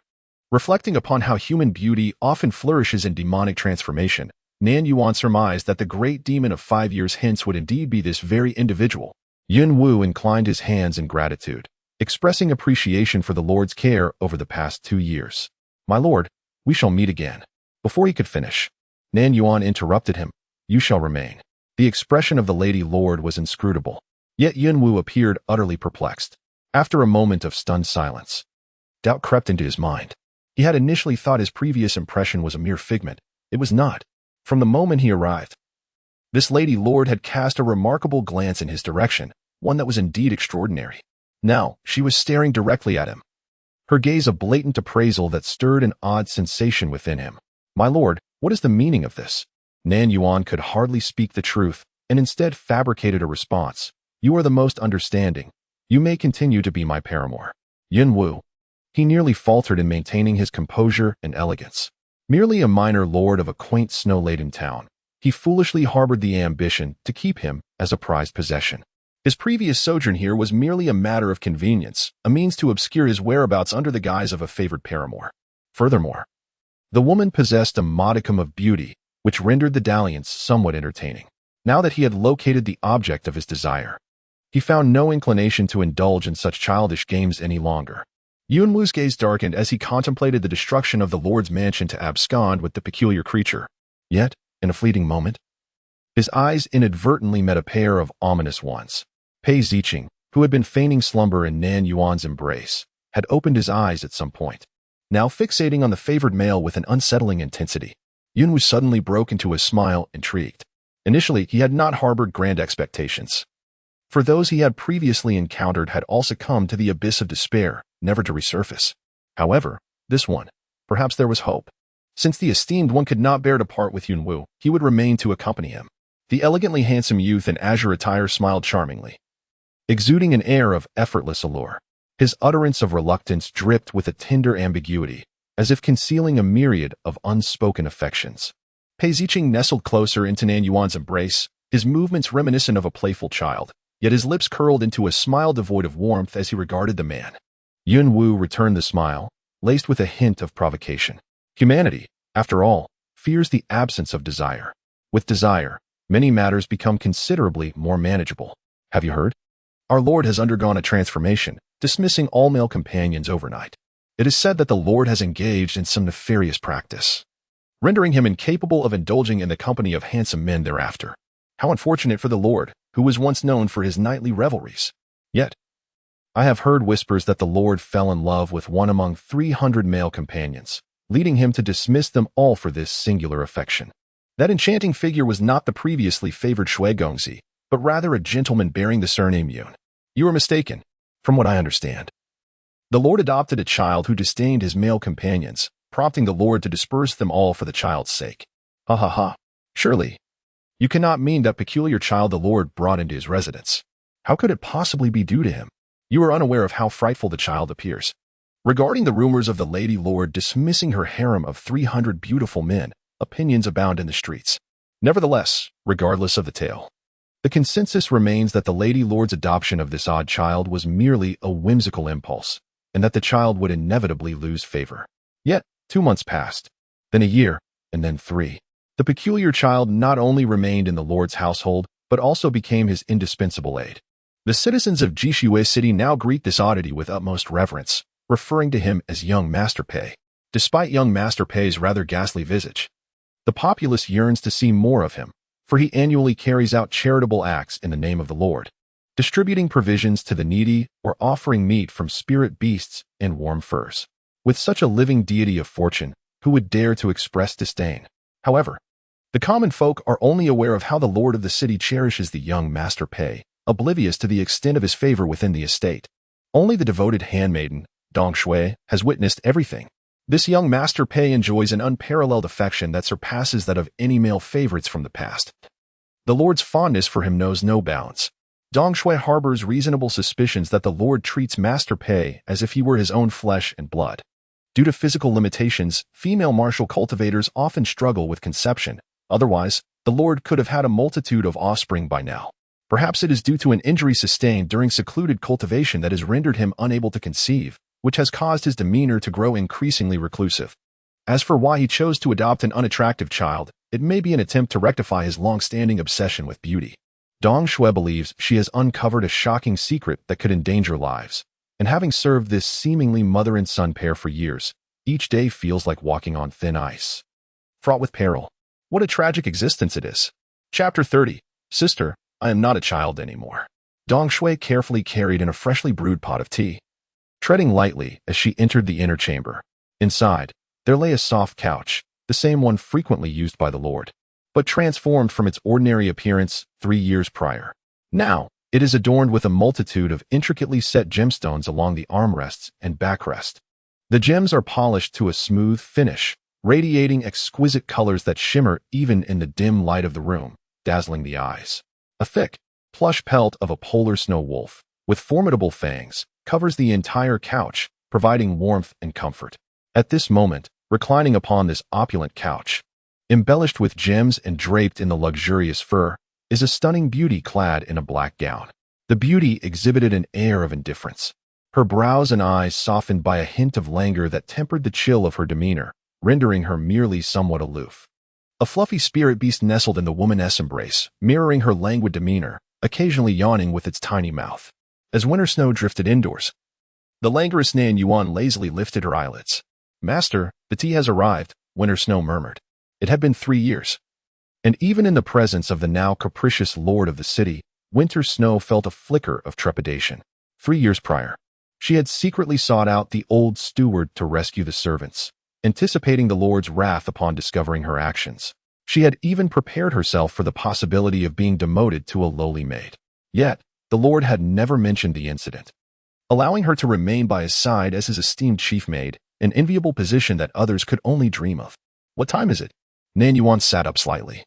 Reflecting upon how human beauty often flourishes in demonic transformation, Nan Yuan surmised that the great demon of 5 years hence would indeed be this very individual. Yun Wu inclined his hands in gratitude, expressing appreciation for the Lord's care over the past 2 years. "My lord, we shall meet again." Before he could finish, Nan Yuan interrupted him. "You shall remain." The expression of the Lady Lord was inscrutable, yet Yun Wu appeared utterly perplexed. After a moment of stunned silence, doubt crept into his mind. He had initially thought his previous impression was a mere figment. It was not. From the moment he arrived, this Lady Lord had cast a remarkable glance in his direction, one that was indeed extraordinary. Now, she was staring directly at him, her gaze a blatant appraisal that stirred an odd sensation within him. "My lord, what is the meaning of this?" Nan Yuan could hardly speak the truth, and instead fabricated a response. "You are the most understanding. You may continue to be my paramour." Yun Wu. He nearly faltered in maintaining his composure and elegance. Merely a minor lord of a quaint snow-laden town, he foolishly harbored the ambition to keep him as a prized possession. His previous sojourn here was merely a matter of convenience, a means to obscure his whereabouts under the guise of a favored paramour. Furthermore, the woman possessed a modicum of beauty, which rendered the dalliance somewhat entertaining. Now that he had located the object of his desire, he found no inclination to indulge in such childish games any longer. Yun Wu's gaze darkened as he contemplated the destruction of the Lord's mansion to abscond with the peculiar creature. Yet, in a fleeting moment, his eyes inadvertently met a pair of ominous ones. Pei Ziqing, who had been feigning slumber in Nan Yuan's embrace, had opened his eyes at some point. now fixating on the favored male with an unsettling intensity. Yunwu suddenly broke into a smile, intrigued. Initially, he had not harbored grand expectations. For those he had previously encountered had all succumbed to the abyss of despair, never to resurface. However, this one, perhaps there was hope. Since the esteemed one could not bear to part with Yunwu, he would remain to accompany him. The elegantly handsome youth in azure attire smiled charmingly, exuding an air of effortless allure. His utterance of reluctance dripped with a tender ambiguity, as if concealing a myriad of unspoken affections. Pei Ziqing nestled closer into Nan Yuan's embrace, his movements reminiscent of a playful child, yet his lips curled into a smile devoid of warmth as he regarded the man. Yunwu returned the smile, laced with a hint of provocation. Humanity, after all, fears the absence of desire. With desire, many matters become considerably more manageable. Have you heard? Our Lord has undergone a transformation, dismissing all male companions overnight. It is said that the Lord has engaged in some nefarious practice, rendering him incapable of indulging in the company of handsome men thereafter. How unfortunate for the Lord, who was once known for his nightly revelries. Yet, I have heard whispers that the Lord fell in love with one among 300 male companions, leading him to dismiss them all for this singular affection. That enchanting figure was not the previously favored Shui Gongzi, but rather a gentleman bearing the surname Yun. You are mistaken, from what I understand. The Lord adopted a child who disdained his male companions, prompting the Lord to disperse them all for the child's sake. Ha ha ha. Surely, you cannot mean that peculiar child the Lord brought into his residence. How could it possibly be due to him? You are unaware of how frightful the child appears. Regarding the rumors of the Lady Lord dismissing her harem of 300 beautiful men, opinions abound in the streets. Nevertheless, regardless of the tale, the consensus remains that the Lady Lord's adoption of this odd child was merely a whimsical impulse, and that the child would inevitably lose favor. Yet, 2 months passed, then a year, and then 3. The peculiar child not only remained in the Lord's household, but also became his indispensable aid. The citizens of Jishuo City now greet this oddity with utmost reverence, referring to him as young Master Pei. Despite young Master Pei's rather ghastly visage, the populace yearns to see more of him, for he annually carries out charitable acts in the name of the Lord, distributing provisions to the needy or offering meat from spirit beasts and warm furs. With such a living deity of fortune, who would dare to express disdain? However, the common folk are only aware of how the Lord of the city cherishes the young Master Pei, oblivious to the extent of his favor within the estate. Only the devoted handmaiden, Dong Shui, has witnessed everything. This young Master Pei enjoys an unparalleled affection that surpasses that of any male favorites from the past. The Lord's fondness for him knows no bounds. Dong Shui harbors reasonable suspicions that the Lord treats Master Pei as if he were his own flesh and blood. Due to physical limitations, female martial cultivators often struggle with conception. Otherwise, the Lord could have had a multitude of offspring by now. Perhaps it is due to an injury sustained during secluded cultivation that has rendered him unable to conceive, which has caused his demeanor to grow increasingly reclusive. As for why he chose to adopt an unattractive child, it may be an attempt to rectify his long-standing obsession with beauty. Dong Shui believes she has uncovered a shocking secret that could endanger lives, and having served this seemingly mother and son pair for years, each day feels like walking on thin ice. Fraught with peril. What a tragic existence it is. Chapter 30. Sister, I am not a child anymore. Dong Shui carefully carried in a freshly brewed pot of tea, treading lightly as she entered the inner chamber. Inside, there lay a soft couch, the same one frequently used by the Lord, but transformed from its ordinary appearance 3 years prior. Now, it is adorned with a multitude of intricately set gemstones along the armrests and backrest. The gems are polished to a smooth finish, radiating exquisite colors that shimmer even in the dim light of the room, dazzling the eyes. A thick, plush pelt of a polar snow wolf, with formidable fangs, covers the entire couch, providing warmth and comfort. At this moment, reclining upon this opulent couch, embellished with gems and draped in the luxurious fur, is a stunning beauty clad in a black gown. The beauty exhibited an air of indifference, her brows and eyes softened by a hint of languor that tempered the chill of her demeanor, rendering her merely somewhat aloof. A fluffy spirit beast nestled in the womaness embrace, mirroring her languid demeanor, occasionally yawning with its tiny mouth. As winter snow drifted indoors, the languorous Nan Yuan lazily lifted her eyelids. Master, the tea has arrived, Winter Snow murmured. It had been 3 years. And even in the presence of the now capricious lord of the city, Winter Snow felt a flicker of trepidation. 3 years prior. She had secretly sought out the old steward to rescue the servants, anticipating the Lord's wrath upon discovering her actions. She had even prepared herself for the possibility of being demoted to a lowly maid. Yet, the Lord had never mentioned the incident, allowing her to remain by his side as his esteemed chief maid, an enviable position that others could only dream of. "What time is it?" Nan Yuan sat up slightly,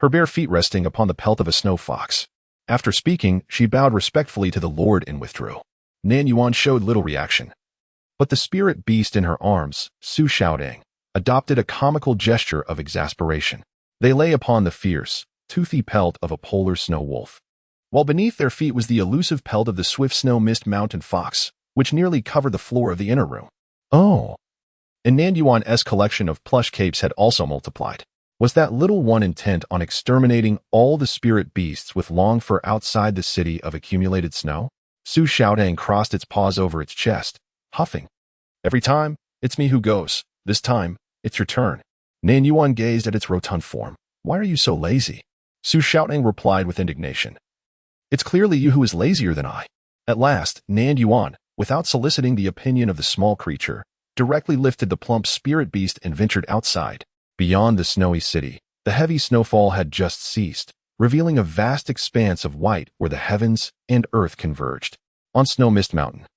her bare feet resting upon the pelt of a snow fox. After speaking, she bowed respectfully to the Lord and withdrew. Nan Yuan showed little reaction. But the spirit beast in her arms, showdown, adopted a comical gesture of exasperation. They lay upon the fierce, toothy pelt of a polar snow wolf, while beneath their feet was the elusive pelt of the swift snow mist mountain fox, which nearly covered the floor of the inner room. Oh! And Nan Yuan's collection of plush capes had also multiplied. Was that little one intent on exterminating all the spirit beasts with long fur outside the city of accumulated snow? Showdown crossed its paws over its chest, huffing. "Every time, it's me who goes. This time, it's your turn." Nan Yuan gazed at its rotund form. "Why are you so lazy?" Showdown replied with indignation. "It's clearly you who is lazier than I." At last, Nan Yuan, without soliciting the opinion of the small creature, directly lifted the plump spirit beast and ventured outside. Beyond the snowy city, the heavy snowfall had just ceased, revealing a vast expanse of white where the heavens and earth converged. On Snow Mist Mountain,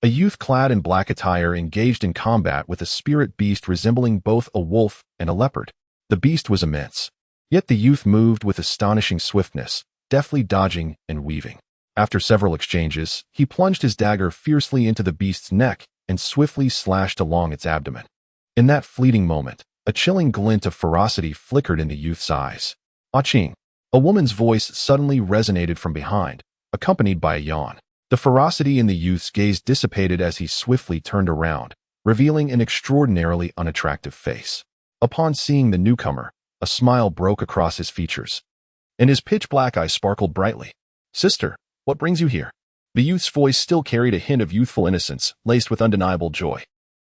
a youth clad in black attire engaged in combat with a spirit beast resembling both a wolf and a leopard. The beast was immense, yet the youth moved with astonishing swiftness, deftly dodging and weaving. After several exchanges, he plunged his dagger fiercely into the beast's neck and swiftly slashed along its abdomen. In that fleeting moment, a chilling glint of ferocity flickered in the youth's eyes. "Ah-ching!" A woman's voice suddenly resonated from behind, accompanied by a yawn. The ferocity in the youth's gaze dissipated as he swiftly turned around, revealing an extraordinarily unattractive face. Upon seeing the newcomer, a smile broke across his features, and his pitch-black eyes sparkled brightly. "Sister, what brings you here?" The youth's voice still carried a hint of youthful innocence, laced with undeniable joy.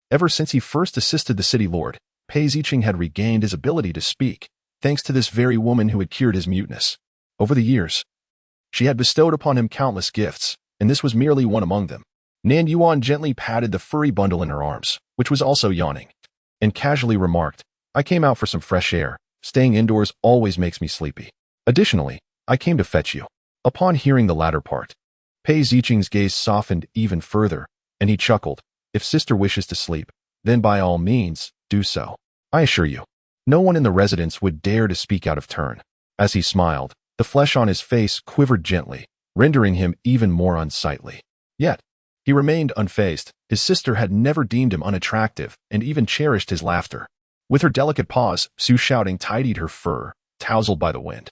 Ever since he first assisted the city lord, Pei Zicheng had regained his ability to speak, thanks to this very woman who had cured his muteness. Over the years, she had bestowed upon him countless gifts, and this was merely one among them. Nan Yuan gently patted the furry bundle in her arms, which was also yawning, and casually remarked, "I came out for some fresh air. Staying indoors always makes me sleepy. Additionally, I came to fetch you." Upon hearing the latter part, Pei Zicheng's gaze softened even further, and he chuckled. "If sister wishes to sleep, then by all means, do so. I assure you, no one in the residence would dare to speak out of turn." As he smiled, the flesh on his face quivered gently, rendering him even more unsightly. Yet, he remained unfazed. His sister had never deemed him unattractive and even cherished his laughter. With her delicate paws, showdown tidied her fur, tousled by the wind,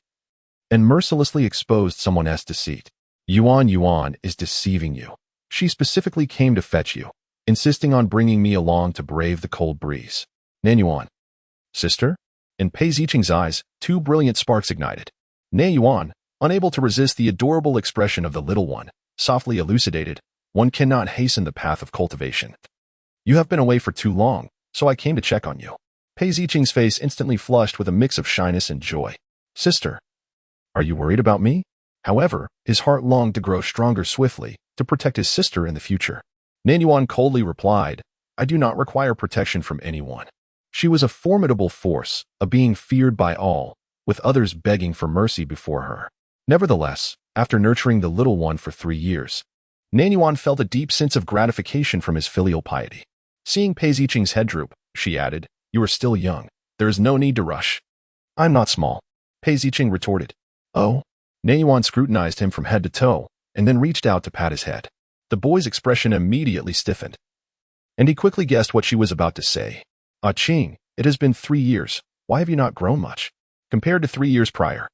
and mercilessly exposed someone's deceit. Yuan is deceiving you. She specifically came to fetch you, insisting on bringing me along to brave the cold breeze." Nan Yuan. "Sister?" In Pei Zicheng's eyes, two brilliant sparks ignited. Nan Yuan, unable to resist the adorable expression of the little one, softly elucidated, "One cannot hasten the path of cultivation. You have been away for too long, so I came to check on you." Pei Zicheng's face instantly flushed with a mix of shyness and joy. "Sister, are you worried about me?" However, his heart longed to grow stronger swiftly, to protect his sister in the future. Nan Yuan coldly replied, "I do not require protection from anyone." She was a formidable force, a being feared by all, with others begging for mercy before her. Nevertheless, after nurturing the little one for 3 years, Nan Yuan felt a deep sense of gratification from his filial piety. Seeing Pei Zicheng's head droop, she added, "You are still young. There is no need to rush." "I'm not small," Pei Zicheng retorted. "Oh?" Nan Yuan scrutinized him from head to toe, and then reached out to pat his head. The boy's expression immediately stiffened, and he quickly guessed what she was about to say. "Ah-ching, it has been 3 years. Why have you not grown much compared to 3 years prior?"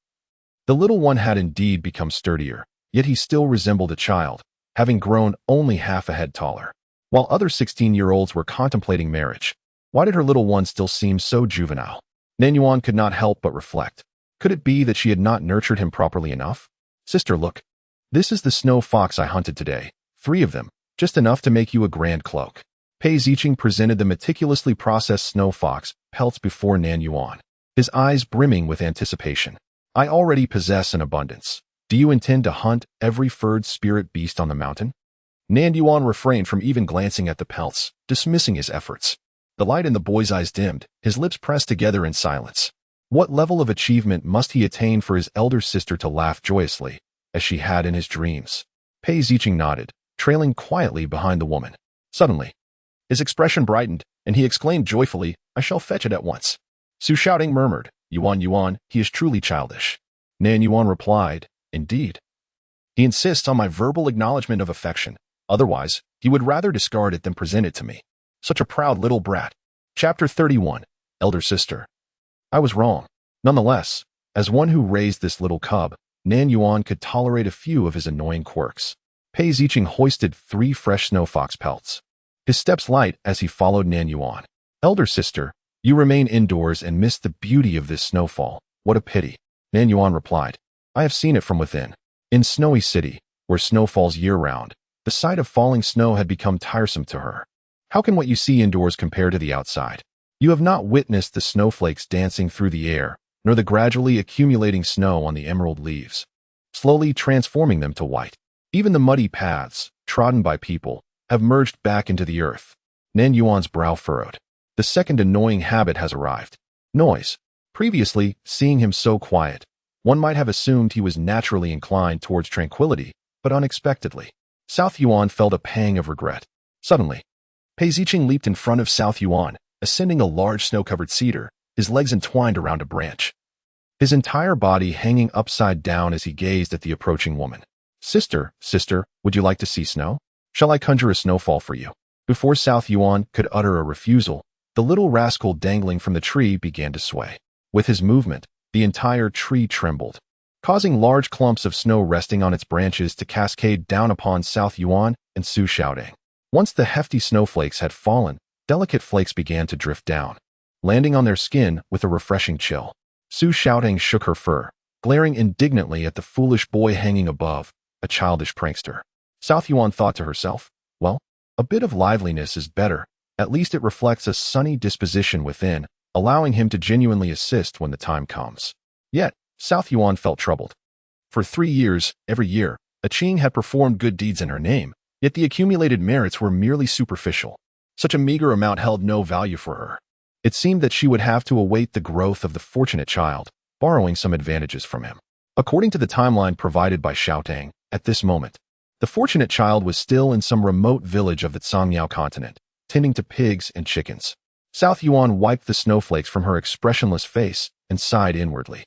The little one had indeed become sturdier, yet he still resembled a child, having grown only half a head taller. While other 16-year-olds were contemplating marriage, why did her little one still seem so juvenile? Nan Yuan could not help but reflect. Could it be that she had not nurtured him properly enough? "Sister, look. This is the snow fox I hunted today. 3 of them, just enough to make you a grand cloak." Pei Zicheng presented the meticulously processed snow fox pelts before Nan Yuan, his eyes brimming with anticipation. "I already possess an abundance. Do you intend to hunt every furred spirit beast on the mountain?" Nan Yuan refrained from even glancing at the pelts, dismissing his efforts. The light in the boy's eyes dimmed, his lips pressed together in silence. What level of achievement must he attain for his elder sister to laugh joyously, as she had in his dreams? Pei Zicheng nodded, trailing quietly behind the woman. Suddenly, his expression brightened, and he exclaimed joyfully, "I shall fetch it at once." Su Shouting murmured, "Yuan Yuan, he is truly childish." Nan Yuan replied, "Indeed. He insists on my verbal acknowledgement of affection. Otherwise, he would rather discard it than present it to me. Such a proud little brat." Chapter 31. Elder Sister. I was wrong. Nonetheless, as one who raised this little cub, Nan Yuan could tolerate a few of his annoying quirks. Pei Zicheng hoisted 3 fresh snow fox pelts. His steps light as he followed Nan Yuan. "Elder sister, you remain indoors and miss the beauty of this snowfall. What a pity." Nan Yuan replied, "I have seen it from within. In Snowy City, where snow falls year-round, the sight of falling snow had become tiresome to her. How can what you see indoors compare to the outside? You have not witnessed the snowflakes dancing through the air, nor the gradually accumulating snow on the emerald leaves, slowly transforming them to white. Even the muddy paths, trodden by people, have merged back into the earth." Nan Yuan's brow furrowed. The second annoying habit has arrived. Noise. Previously, seeing him so quiet, one might have assumed he was naturally inclined towards tranquility, but unexpectedly, South Yuan felt a pang of regret. Suddenly, Pei Zicheng leaped in front of South Yuan, ascending a large snow-covered cedar, his legs entwined around a branch, his entire body hanging upside down as he gazed at the approaching woman. Sister, would you like to see snow? Shall I conjure a snowfall for you?" Before South Yuan could utter a refusal, the little rascal dangling from the tree began to sway. With his movement, the entire tree trembled, causing large clumps of snow resting on its branches to cascade down upon South Yuan and Su Shouting. Once the hefty snowflakes had fallen, delicate flakes began to drift down, landing on their skin with a refreshing chill. Su Shouting shook her fur, glaring indignantly at the foolish boy hanging above, a childish prankster. South Yuan thought to herself, well, a bit of liveliness is better. At least it reflects a sunny disposition within, allowing him to genuinely assist when the time comes. Yet, South Yuan felt troubled. For 3 years, every year, a Qing had performed good deeds in her name, yet the accumulated merits were merely superficial. Such a meager amount held no value for her. It seemed that she would have to await the growth of the fortunate child, borrowing some advantages from him. According to the timeline provided by Xiaotang, at this moment, the fortunate child was still in some remote village of the Cangmiao continent, tending to pigs and chickens. South Yuan wiped the snowflakes from her expressionless face and sighed inwardly.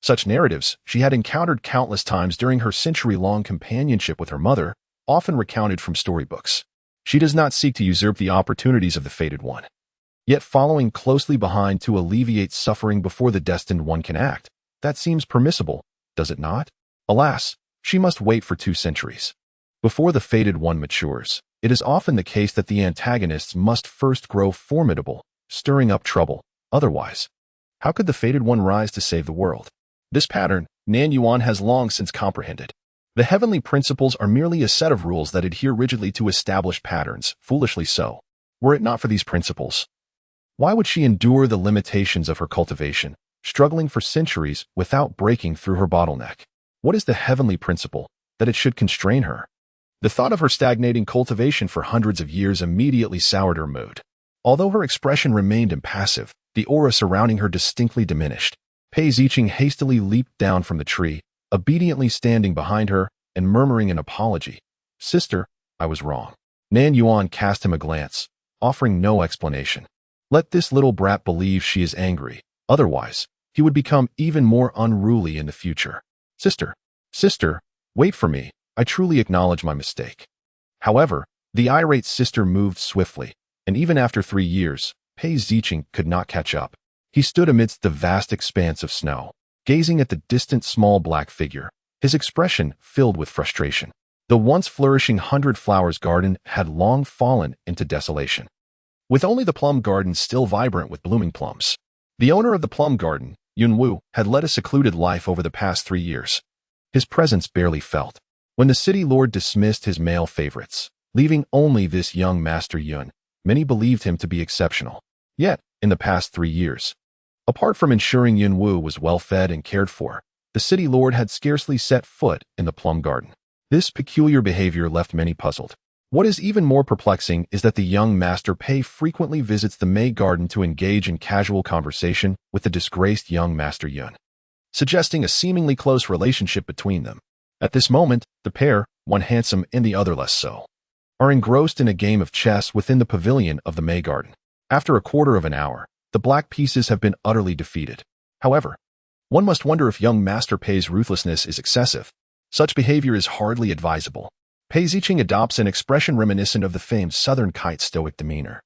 Such narratives she had encountered countless times during her century-long companionship with her mother, often recounted from storybooks. She does not seek to usurp the opportunities of the fated one, yet following closely behind to alleviate suffering before the destined one can act. That seems permissible, does it not? Alas, she must wait for 2 centuries. Before the fated one matures, it is often the case that the antagonists must first grow formidable, stirring up trouble. Otherwise, how could the fated one rise to save the world? This pattern, Nan Yuan has long since comprehended. The heavenly principles are merely a set of rules that adhere rigidly to established patterns, foolishly so. Were it not for these principles, why would she endure the limitations of her cultivation, struggling for centuries without breaking through her bottleneck? What is the heavenly principle that it should constrain her? The thought of her stagnating cultivation for hundreds of years immediately soured her mood. Although her expression remained impassive, the aura surrounding her distinctly diminished. Pei Zicheng hastily leaped down from the tree, obediently standing behind her and murmuring an apology. "Sister, I was wrong." Nan Yuan cast him a glance, offering no explanation. Let this little brat believe she is angry, otherwise, he would become even more unruly in the future. Sister, wait for me. I truly acknowledge my mistake." However, the irate sister moved swiftly, and even after 3 years, Pei Zicheng could not catch up. He stood amidst the vast expanse of snow, gazing at the distant small black figure, his expression filled with frustration. The once flourishing 100 Flowers garden had long fallen into desolation, with only the plum garden still vibrant with blooming plums. The owner of the plum garden, Yunwu, had led a secluded life over the past 3 years. His presence barely felt. When the city lord dismissed his male favorites, leaving only this young Master Yun, many believed him to be exceptional. Yet, in the past 3 years, apart from ensuring Yunwu was well fed and cared for, the city lord had scarcely set foot in the plum garden. This peculiar behavior left many puzzled. What is even more perplexing is that the young Master Pei frequently visits the Mei Garden to engage in casual conversation with the disgraced young Master Yun, suggesting a seemingly close relationship between them. At this moment, the pair, one handsome and the other less so, are engrossed in a game of chess within the pavilion of the Mei Garden. After a quarter of an hour, the black pieces have been utterly defeated. However, one must wonder if young Master Pei's ruthlessness is excessive. Such behavior is hardly advisable. Pei Ziqing adopts an expression reminiscent of the famed Southern Kite's stoic demeanor,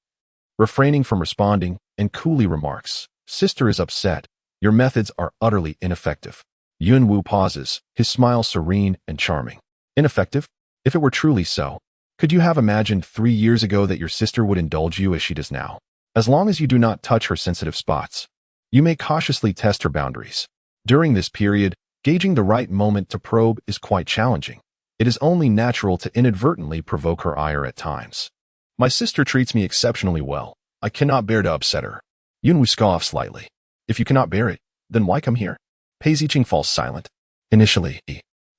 refraining from responding, and coolly remarks, "Sister is upset. Your methods are utterly ineffective." Yun Wu pauses, his smile serene and charming. Ineffective? If it were truly so, could you have imagined 3 years ago that your sister would indulge you as she does now? As long as you do not touch her sensitive spots, you may cautiously test her boundaries. During this period, gauging the right moment to probe is quite challenging. It is only natural to inadvertently provoke her ire at times. My sister treats me exceptionally well. I cannot bear to upset her. Yun Wu scoffs slightly. If you cannot bear it, then why come here? Pei Ziqing falls silent. Initially,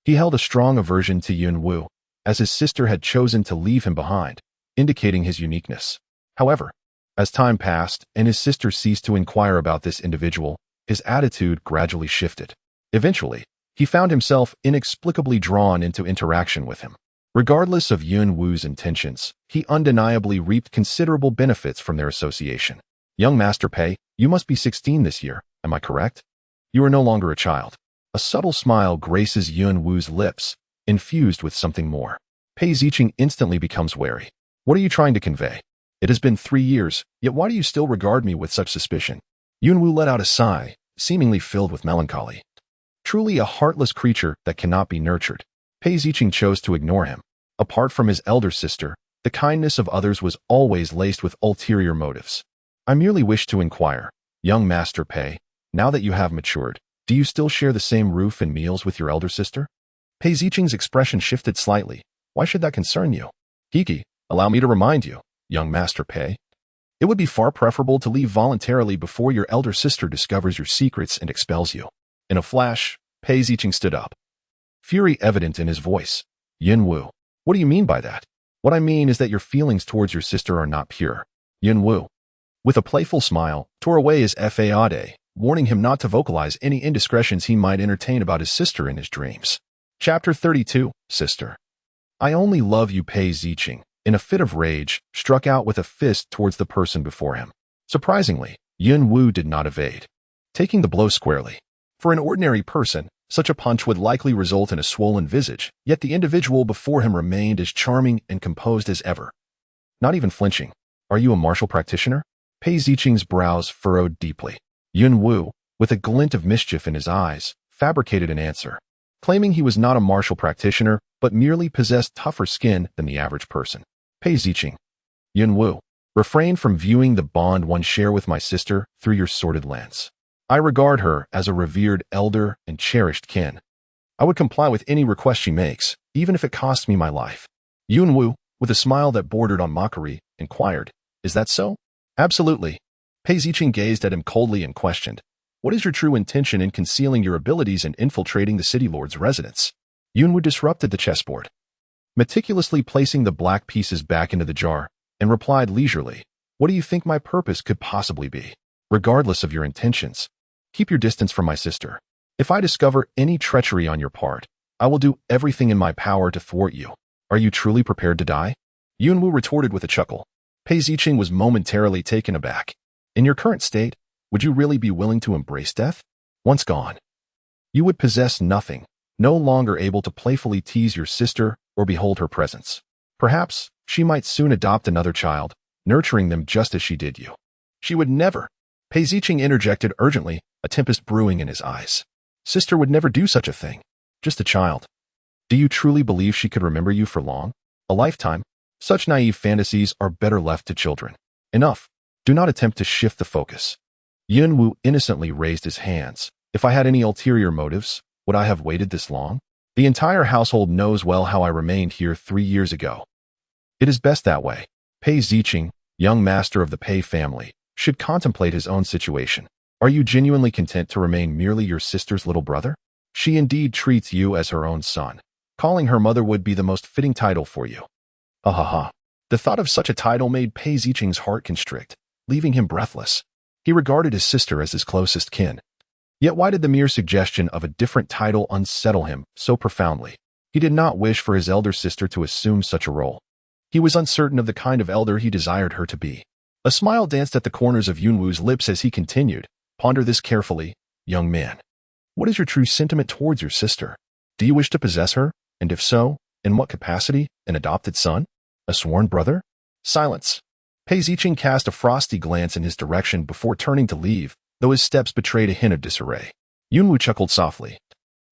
he held a strong aversion to Yun Wu, as his sister had chosen to leave him behind, indicating his uniqueness. However, as time passed and his sister ceased to inquire about this individual, his attitude gradually shifted. Eventually, he found himself inexplicably drawn into interaction with him. Regardless of Yun Wu's intentions, he undeniably reaped considerable benefits from their association. Young Master Pei, you must be 16 this year, am I correct? You are no longer a child. A subtle smile graces Yun Wu's lips, infused with something more. Pei Ziqing instantly becomes wary. What are you trying to convey? It has been 3 years, yet why do you still regard me with such suspicion? Yun Wu let out a sigh, seemingly filled with melancholy. Truly a heartless creature that cannot be nurtured. Pei Ziqing chose to ignore him. Apart from his elder sister, the kindness of others was always laced with ulterior motives. I merely wish to inquire, young Master Pei, now that you have matured, do you still share the same roof and meals with your elder sister? Pei Ziqing's expression shifted slightly. Why should that concern you? Hiki, allow me to remind you, young Master Pei. It would be far preferable to leave voluntarily before your elder sister discovers your secrets and expels you. In a flash, Pei Ziqing stood up, fury evident in his voice. Yun Wu, what do you mean by that? What I mean is that your feelings towards your sister are not pure. Yun Wu, with a playful smile, tore away his fade, warning him not to vocalize any indiscretions he might entertain about his sister in his dreams. Chapter 32, Sister. I only love you. Pei Ziqing, in a fit of rage, struck out with a fist towards the person before him. Surprisingly, Yun Wu did not evade, taking the blow squarely. For an ordinary person, such a punch would likely result in a swollen visage, yet the individual before him remained as charming and composed as ever, not even flinching. Are you a martial practitioner? Pei Ziqing's brows furrowed deeply. Yun Wu, with a glint of mischief in his eyes, fabricated an answer, claiming he was not a martial practitioner, but merely possessed tougher skin than the average person. Pei Ziqing, Yun Wu, refrain from viewing the bond one share with my sister through your sordid lens. I regard her as a revered elder and cherished kin. I would comply with any request she makes, even if it costs me my life. Yun Wu, with a smile that bordered on mockery, inquired, is that so? Absolutely. Pei Ziqing gazed at him coldly and questioned, what is your true intention in concealing your abilities and infiltrating the city lord's residence? Yun Wu disrupted the chessboard, meticulously placing the black pieces back into the jar, and replied leisurely, what do you think my purpose could possibly be? Regardless of your intentions, keep your distance from my sister. If I discover any treachery on your part, I will do everything in my power to thwart you. Are you truly prepared to die? Yun Wu retorted with a chuckle. Pei Ziqing was momentarily taken aback. In your current state, would you really be willing to embrace death? Once gone, you would possess nothing, no longer able to playfully tease your sister or behold her presence. Perhaps she might soon adopt another child, nurturing them just as she did you. She would never. Pei Ziqing interjected urgently, a tempest brewing in his eyes. Sister would never do such a thing. Just a child. Do you truly believe she could remember you for long? A lifetime? Such naive fantasies are better left to children. Enough. Do not attempt to shift the focus. Yun Wu innocently raised his hands. If I had any ulterior motives, would I have waited this long? The entire household knows well how I remained here 3 years ago. It is best that way. Pei Ziqing, young master of the Pei family, should contemplate his own situation. Are you genuinely content to remain merely your sister's little brother? She indeed treats you as her own son. Calling her mother would be the most fitting title for you. Ahaha. The thought of such a title made Pei Ziqing's heart constrict, leaving him breathless. He regarded his sister as his closest kin. Yet why did the mere suggestion of a different title unsettle him so profoundly? He did not wish for his elder sister to assume such a role. He was uncertain of the kind of elder he desired her to be. A smile danced at the corners of Yunwu's lips as he continued, "Ponder this carefully, young man. What is your true sentiment towards your sister? Do you wish to possess her? And if so, in what capacity? An adopted son? A sworn brother?" Silence. Pei Ziqing cast a frosty glance in his direction before turning to leave, though his steps betrayed a hint of disarray. Yunwu chuckled softly,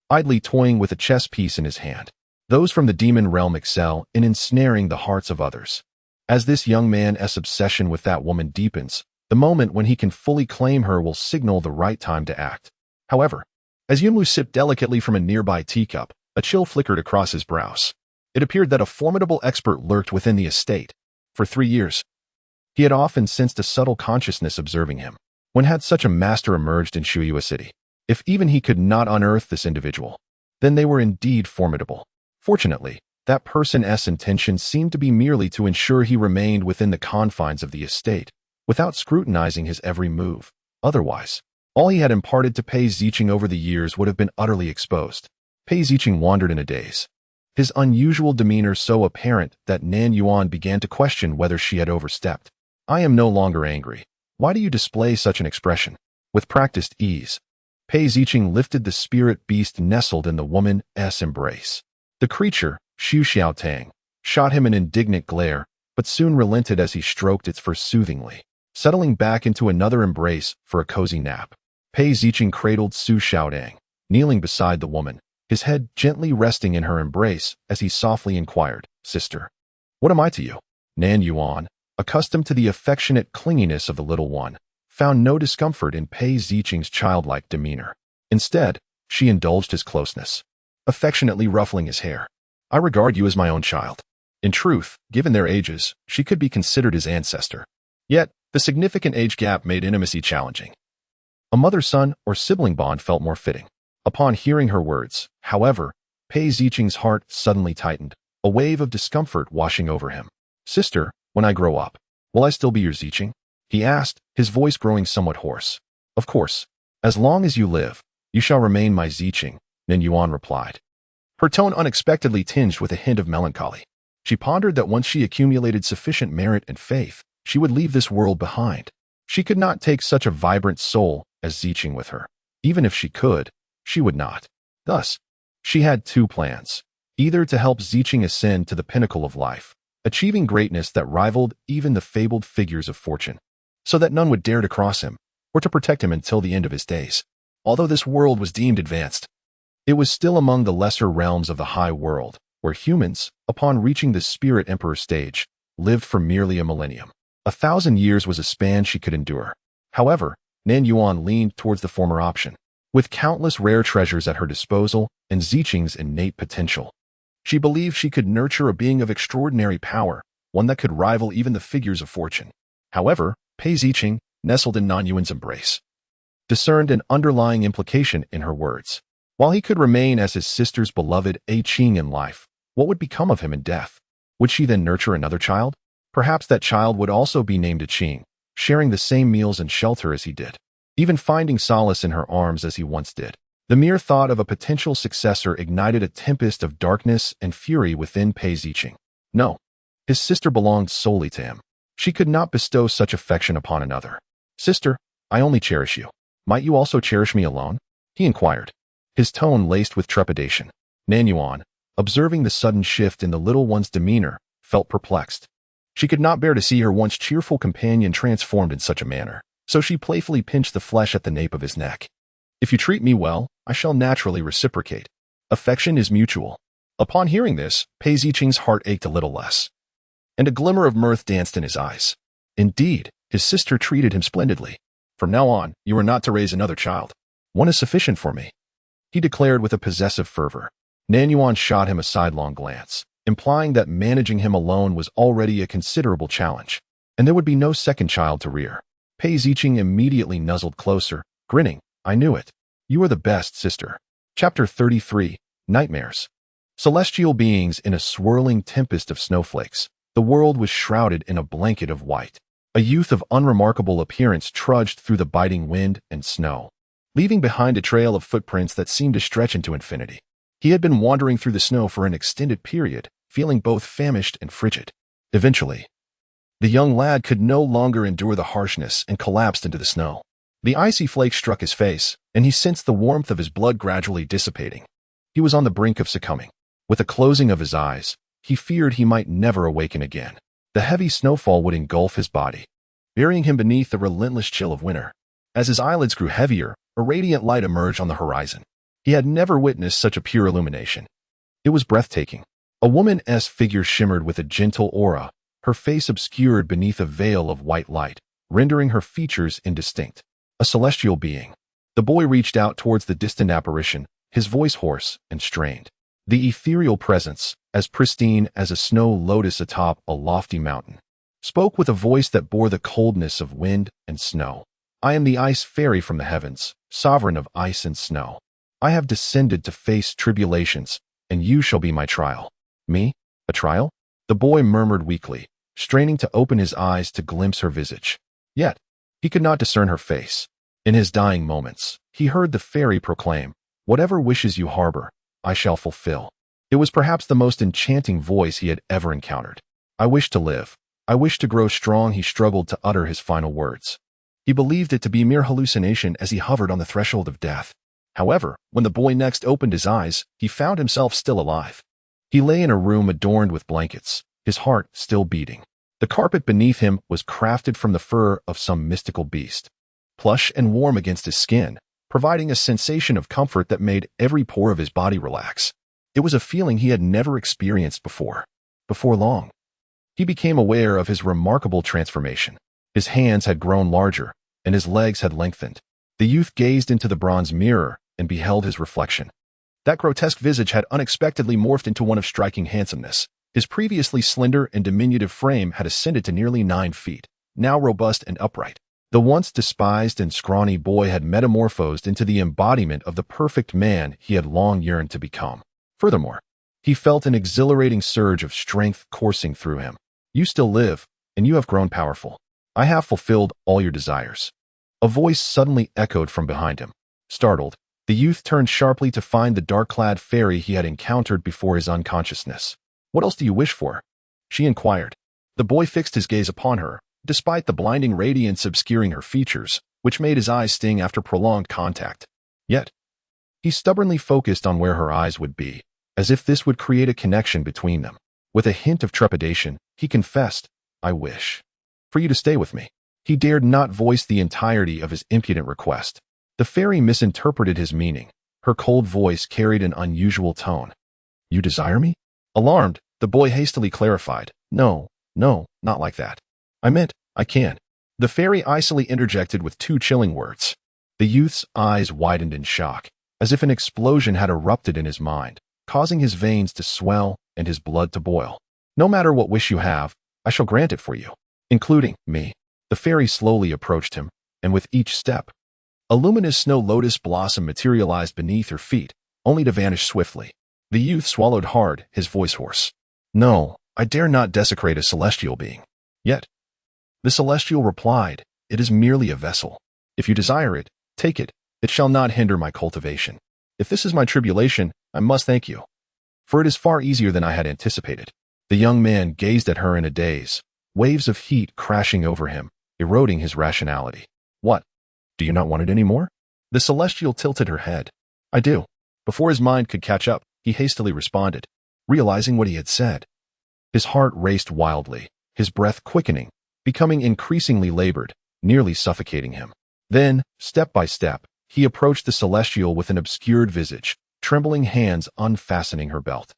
idly toying with a chess piece in his hand. Those from the demon realm excel in ensnaring the hearts of others. As this young man's obsession with that woman deepens, the moment when he can fully claim her will signal the right time to act. However, as Yunwu sipped delicately from a nearby teacup, a chill flickered across his brows. It appeared that a formidable expert lurked within the estate. For 3 years, he had often sensed a subtle consciousness observing him. When had such a master emerged in Shuyue City? If even he could not unearth this individual, then they were indeed formidable. Fortunately, that person's intention seemed to be merely to ensure he remained within the confines of the estate, without scrutinizing his every move. Otherwise, all he had imparted to Pei Ziqing over the years would have been utterly exposed. Pei Ziqing wandered in a daze, his unusual demeanor so apparent that Nan Yuan began to question whether she had overstepped. "I am no longer angry. Why do you display such an expression?" With practiced ease, Pei Ziqing lifted the spirit beast nestled in the woman's embrace. The creature, Xu Xiaotang, shot him an indignant glare, but soon relented as he stroked its fur soothingly, settling back into another embrace for a cozy nap. Pei Ziqing cradled Xu Xiaotang, kneeling beside the woman, his head gently resting in her embrace as he softly inquired, "Sister, what am I to you?" Nan Yuan, accustomed to the affectionate clinginess of the little one, found no discomfort in Pei Ziqing's childlike demeanor. Instead, she indulged his closeness, affectionately ruffling his hair. "I regard you as my own child." In truth, given their ages, she could be considered his ancestor. Yet, the significant age gap made intimacy challenging. A mother-son or sibling bond felt more fitting. Upon hearing her words, however, Pei Ziqing's heart suddenly tightened, a wave of discomfort washing over him. "Sister, when I grow up, will I still be your Ziqing?" he asked, his voice growing somewhat hoarse. "Of course. As long as you live, you shall remain my Ziqing," Nan Yuan replied, her tone unexpectedly tinged with a hint of melancholy. She pondered that once she accumulated sufficient merit and faith, she would leave this world behind. She could not take such a vibrant soul as Ziqing with her. Even if she could, she would not. Thus, she had 2 plans, either to help Ziqing ascend to the pinnacle of life, achieving greatness that rivaled even the fabled figures of fortune, so that none would dare to cross him, or to protect him until the end of his days. Although this world was deemed advanced, it was still among the lesser realms of the high world, where humans, upon reaching the spirit emperor stage, lived for merely a millennium. 1,000 years was a span she could endure. However, Nan Yuan leaned towards the former option. With countless rare treasures at her disposal and Ziqing's innate potential, she believed she could nurture a being of extraordinary power, one that could rival even the figures of fortune. However, Pei Ziqing, nestled in Nan Yuan's embrace, discerned an underlying implication in her words. While he could remain as his sister's beloved Qing in life, what would become of him in death? Would she then nurture another child? Perhaps that child would also be named Qing, sharing the same meals and shelter as he did, even finding solace in her arms as he once did. The mere thought of a potential successor ignited a tempest of darkness and fury within Pei Ziqing. No, his sister belonged solely to him. She could not bestow such affection upon another. "Sister, I only cherish you. Might you also cherish me alone?" he inquired, his tone laced with trepidation. Nan Yuan, observing the sudden shift in the little one's demeanor, felt perplexed. She could not bear to see her once cheerful companion transformed in such a manner, so she playfully pinched the flesh at the nape of his neck. "If you treat me well, I shall naturally reciprocate. Affection is mutual." Upon hearing this, Pei Ziqing's heart ached a little less, and a glimmer of mirth danced in his eyes. Indeed, his sister treated him splendidly. "From now on, you are not to raise another child. One is sufficient for me," he declared with a possessive fervor. Nan Yuan shot him a sidelong glance, implying that managing him alone was already a considerable challenge, and there would be no second child to rear. Pei Ziqing immediately nuzzled closer, grinning. "I knew it. You are the best, sister." Chapter 33, Nightmares. Celestial beings in a swirling tempest of snowflakes, The world was shrouded in a blanket of white. A youth of unremarkable appearance trudged through the biting wind and snow, leaving behind a trail of footprints that seemed to stretch into infinity. He had been wandering through the snow for an extended period, feeling both famished and frigid. Eventually, the young lad could no longer endure the harshness and collapsed into the snow. The icy flakes struck his face, and he sensed the warmth of his blood gradually dissipating. He was on the brink of succumbing. With the closing of his eyes, he feared he might never awaken again. The heavy snowfall would engulf his body, burying him beneath the relentless chill of winter. As his eyelids grew heavier, a radiant light emerged on the horizon. He had never witnessed such a pure illumination. It was breathtaking. A woman's figure shimmered with a gentle aura, her face obscured beneath a veil of white light, rendering her features indistinct. A celestial being. The boy reached out towards the distant apparition, his voice hoarse and strained. The ethereal presence, as pristine as a snow lotus atop a lofty mountain, spoke with a voice that bore the coldness of wind and snow. I am the ice fairy from the heavens, sovereign of ice and snow. I have descended to face tribulations, and you shall be my trial. Me? A trial? The boy murmured weakly, straining to open his eyes to glimpse her visage. Yet, he could not discern her face. In his dying moments, he heard the fairy proclaim, "Whatever wishes you harbor, I shall fulfill." It was perhaps the most enchanting voice he had ever encountered. I wish to live. I wish to grow strong. He struggled to utter his final words. He believed it to be mere hallucination as he hovered on the threshold of death. However, when the boy next opened his eyes, he found himself still alive. He lay in a room adorned with blankets, his heart still beating. The carpet beneath him was crafted from the fur of some mythical beast, plush and warm against his skin, providing a sensation of comfort that made every pore of his body relax. It was a feeling he had never experienced before. Before long, he became aware of his remarkable transformation. His hands had grown larger, and his legs had lengthened. The youth gazed into the bronze mirror and beheld his reflection. That grotesque visage had unexpectedly morphed into one of striking handsomeness. His previously slender and diminutive frame had ascended to nearly 9 feet, now robust and upright. The once despised and scrawny boy had metamorphosed into the embodiment of the perfect man he had long yearned to become. Furthermore, he felt an exhilarating surge of strength coursing through him. You still live, and you have grown powerful. I have fulfilled all your desires. A voice suddenly echoed from behind him. Startled, the youth turned sharply to find the dark-clad fairy he had encountered before his unconsciousness. What else do you wish for? She inquired. The boy fixed his gaze upon her, despite the blinding radiance obscuring her features, which made his eyes sting after prolonged contact. Yet, he stubbornly focused on where her eyes would be, as if this would create a connection between them. With a hint of trepidation, he confessed, I wish for you to stay with me. He dared not voice the entirety of his impudent request. The fairy misinterpreted his meaning. Her cold voice carried an unusual tone. You desire me? Alarmed, the boy hastily clarified. No, not like that. I meant, I can. The fairy icily interjected with 2 chilling words. The youth's eyes widened in shock, as if an explosion had erupted in his mind, causing his veins to swell and his blood to boil. No matter what wish you have, I shall grant it for you, including me. The fairy slowly approached him, and with each step, a luminous snow lotus blossom materialized beneath her feet, only to vanish swiftly. The youth swallowed hard, his voice hoarse. No, I dare not desecrate a celestial being. Yet, the celestial replied, it is merely a vessel. If you desire it, take it. It shall not hinder my cultivation. If this is my tribulation, I must thank you, for it is far easier than I had anticipated. The young man gazed at her in a daze, waves of heat crashing over him, eroding his rationality. What? Do you not want it anymore? The celestial tilted her head. I do. Before his mind could catch up, he hastily responded, realizing what he had said. His heart raced wildly, his breath quickening, becoming increasingly labored, nearly suffocating him. Then, step by step, he approached the celestial with an obscured visage, trembling hands unfastening her belt.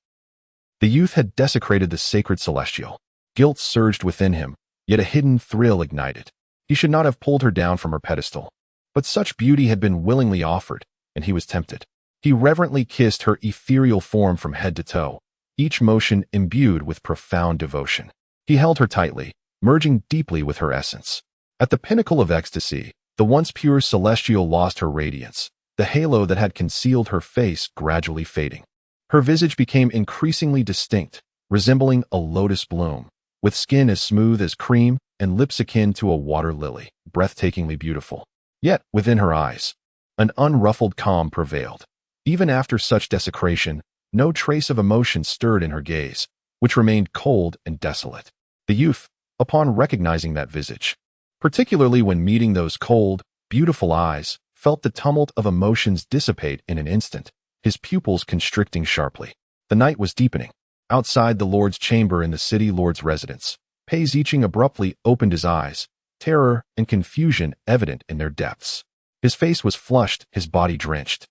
The youth had desecrated the sacred celestial. Guilt surged within him, yet a hidden thrill ignited. He should not have pulled her down from her pedestal. But such beauty had been willingly offered, and he was tempted. He reverently kissed her ethereal form from head to toe, each motion imbued with profound devotion. He held her tightly, merging deeply with her essence. At the pinnacle of ecstasy, the once pure celestial lost her radiance, the halo that had concealed her face gradually fading. Her visage became increasingly distinct, resembling a lotus bloom, with skin as smooth as cream and lips akin to a water lily, breathtakingly beautiful. Yet, within her eyes, an unruffled calm prevailed. Even after such desecration, no trace of emotion stirred in her gaze, which remained cold and desolate. The youth, upon recognizing that visage, particularly when meeting those cold, beautiful eyes, felt the tumult of emotions dissipate in an instant, his pupils constricting sharply. The night was deepening. Outside the Lord's chamber in the city lord's residence, Pei Zicheng abruptly opened his eyes, terror and confusion evident in their depths. His face was flushed, his body drenched,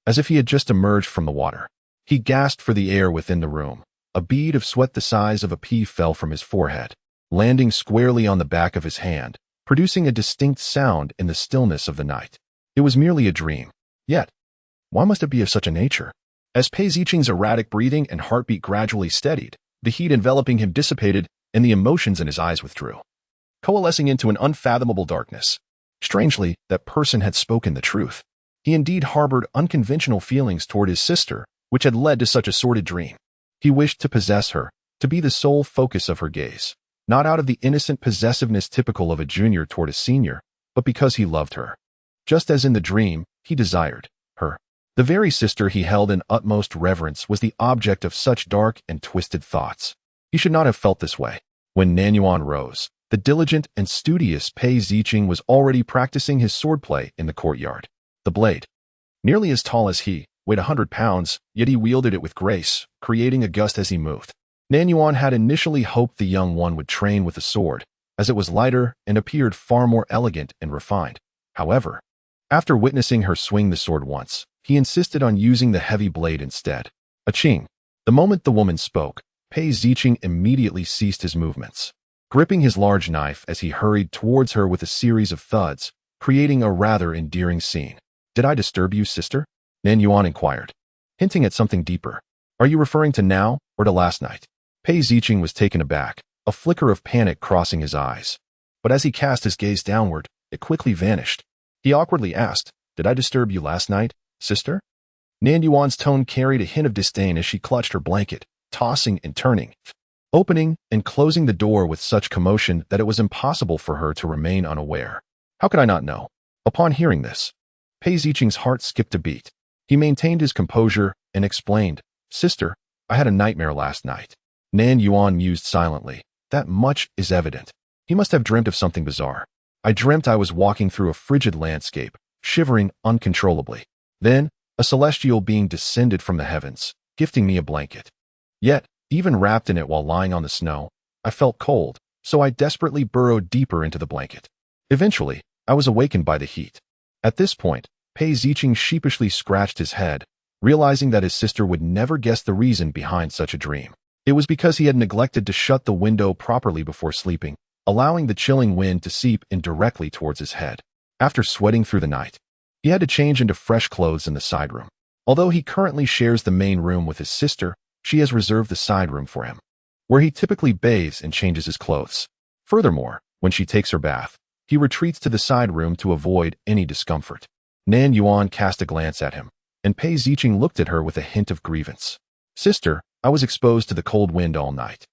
as if he had just emerged from the water. He gasped for the air within the room. A bead of sweat the size of a pea fell from his forehead, landing squarely on the back of his hand, producing a distinct sound in the stillness of the night. It was merely a dream. Yet, why must it be of such a nature? As Pei Zicheng's erratic breathing and heartbeat gradually steadied, the heat enveloping him dissipated and the emotions in his eyes withdrew, coalescing into an unfathomable darkness. Strangely, that person had spoken the truth. He indeed harbored unconventional feelings toward his sister, which had led to such a sordid dream. He wished to possess her, to be the sole focus of her gaze, not out of the innocent possessiveness typical of a junior toward a senior, but because he loved her. Just as in the dream, he desired her. The very sister he held in utmost reverence was the object of such dark and twisted thoughts. He should not have felt this way. When Nan Yuan rose, the diligent and studious Pei Zicheng was already practicing his swordplay in the courtyard. The blade, nearly as tall as he, weighed 100 pounds, yet he wielded it with grace, creating a gust as he moved. Nan Yuan had initially hoped the young one would train with the sword, as it was lighter and appeared far more elegant and refined. However, after witnessing her swing the sword once, he insisted on using the heavy blade instead. Aching. The moment the woman spoke, Pei Zicheng immediately ceased his movements, gripping his large knife as he hurried towards her with a series of thuds, creating a rather endearing scene. "Did I disturb you, sister?" Nan Yuan inquired, hinting at something deeper. "Are you referring to now or to last night?" Pei Zicheng was taken aback, a flicker of panic crossing his eyes. But as he cast his gaze downward, it quickly vanished. He awkwardly asked, "Did I disturb you last night, sister?" Nan Yuan's tone carried a hint of disdain as she clutched her blanket, tossing and turning, opening and closing the door with such commotion that it was impossible for her to remain unaware. How could I not know? Upon hearing this, Pei Zicheng's heart skipped a beat. He maintained his composure and explained, "Sister, I had a nightmare last night." Nan Yuan mused silently. That much is evident. He must have dreamt of something bizarre. "I dreamt I was walking through a frigid landscape, shivering uncontrollably. Then, a celestial being descended from the heavens, gifting me a blanket. Yet, even wrapped in it while lying on the snow, I felt cold, so I desperately burrowed deeper into the blanket. Eventually, I was awakened by the heat." At this point, Pei Zicheng sheepishly scratched his head, realizing that his sister would never guess the reason behind such a dream. It was because he had neglected to shut the window properly before sleeping, allowing the chilling wind to seep in directly towards his head. After sweating through the night, he had to change into fresh clothes in the side room. Although he currently shares the main room with his sister, she has reserved the side room for him, where he typically bathes and changes his clothes. Furthermore, when she takes her bath, he retreats to the side room to avoid any discomfort. Nan Yuan cast a glance at him, and Pei Zicheng looked at her with a hint of grievance. "Sister, I was exposed to the cold wind all night.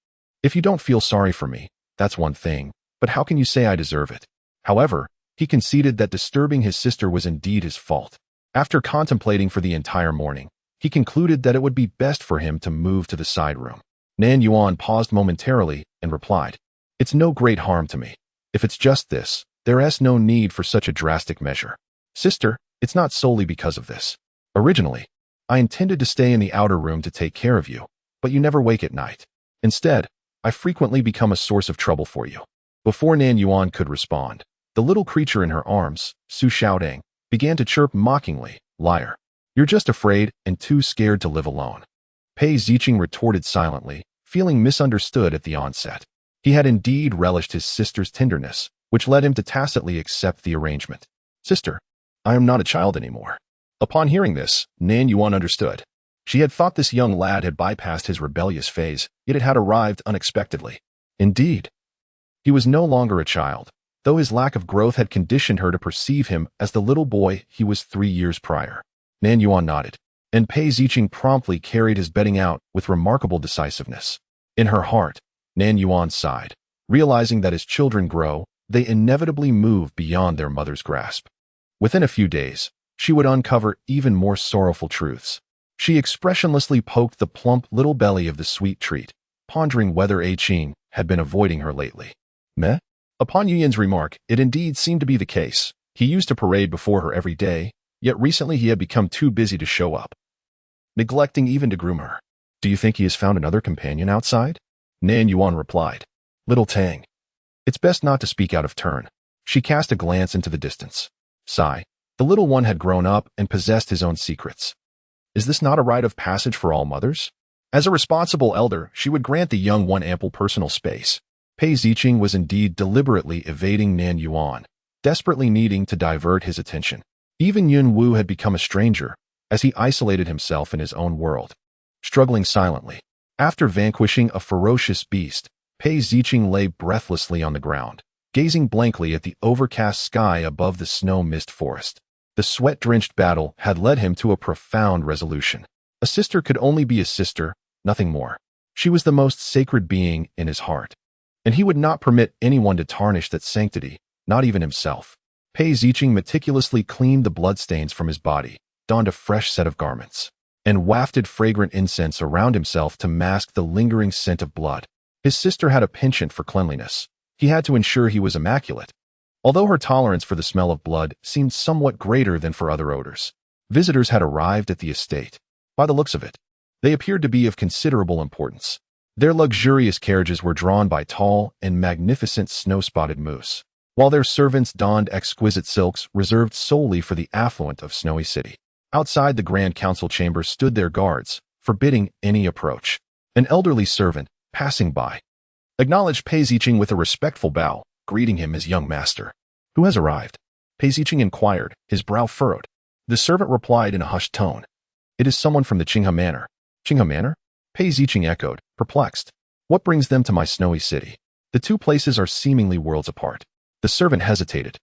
If you don't feel sorry for me, that's one thing, but how can you say I deserve it?" However, he conceded that disturbing his sister was indeed his fault. After contemplating for the entire morning, he concluded that it would be best for him to move to the side room. Nan Yuan paused momentarily and replied, "It's no great harm to me. If it's just this, there is no need for such a drastic measure. Sister, it's not solely because of this. Originally, I intended to stay in the outer room to take care of you, but you never wake at night. Instead, I frequently become a source of trouble for you." Before Nan Yuan could respond, the little creature in her arms, Su Xiaodang, began to chirp mockingly, "Liar. You're just afraid and too scared to live alone." Pei Zicheng retorted silently, feeling misunderstood at the onset. He had indeed relished his sister's tenderness, which led him to tacitly accept the arrangement. "Sister, I am not a child anymore." Upon hearing this, Nan Yuan understood. She had thought this young lad had bypassed his rebellious phase, yet it had arrived unexpectedly. Indeed, he was no longer a child, though his lack of growth had conditioned her to perceive him as the little boy he was 3 years prior. Nan Yuan nodded, and Pei Zicheng promptly carried his bedding out with remarkable decisiveness. In her heart, Nan Yuan sighed, realizing that as children grow, they inevitably move beyond their mother's grasp. Within a few days, she would uncover even more sorrowful truths. She expressionlessly poked the plump little belly of the sweet treat, pondering whether Qing had been avoiding her lately. Meh? Upon Yuyan's remark, it indeed seemed to be the case. He used to parade before her every day, yet recently he had become too busy to show up, neglecting even to groom her. Do you think he has found another companion outside? Nan Yuan replied. Little Tang. It's best not to speak out of turn. She cast a glance into the distance. Sigh. The little one had grown up and possessed his own secrets. Is this not a rite of passage for all mothers? As a responsible elder, she would grant the young one ample personal space. Pei Ziqing was indeed deliberately evading Nan Yuan, desperately needing to divert his attention. Even Yun Wu had become a stranger, as he isolated himself in his own world, struggling silently. After vanquishing a ferocious beast, Pei Ziqing lay breathlessly on the ground, gazing blankly at the overcast sky above the snow-mist forest. The sweat-drenched battle had led him to a profound resolution. A sister could only be a sister, nothing more. She was the most sacred being in his heart, and he would not permit anyone to tarnish that sanctity, not even himself. Pei Ziqing meticulously cleaned the bloodstains from his body, donned a fresh set of garments, and wafted fragrant incense around himself to mask the lingering scent of blood. His sister had a penchant for cleanliness. He had to ensure he was immaculate, although her tolerance for the smell of blood seemed somewhat greater than for other odors. Visitors had arrived at the estate. By the looks of it, they appeared to be of considerable importance. Their luxurious carriages were drawn by tall and magnificent snow-spotted moose, while their servants donned exquisite silks reserved solely for the affluent of Snowy City. Outside the Grand Council chamber stood their guards, forbidding any approach. An elderly servant, passing by, acknowledged Pei Ziqing with a respectful bow, greeting him as young master. Who has arrived? Pei Ziqing inquired, his brow furrowed. The servant replied in a hushed tone. It is someone from the Qinghe Manor. Qinghe Manor? Pei Ziqing echoed, perplexed. What brings them to my Snowy City? The two places are seemingly worlds apart. The servant hesitated,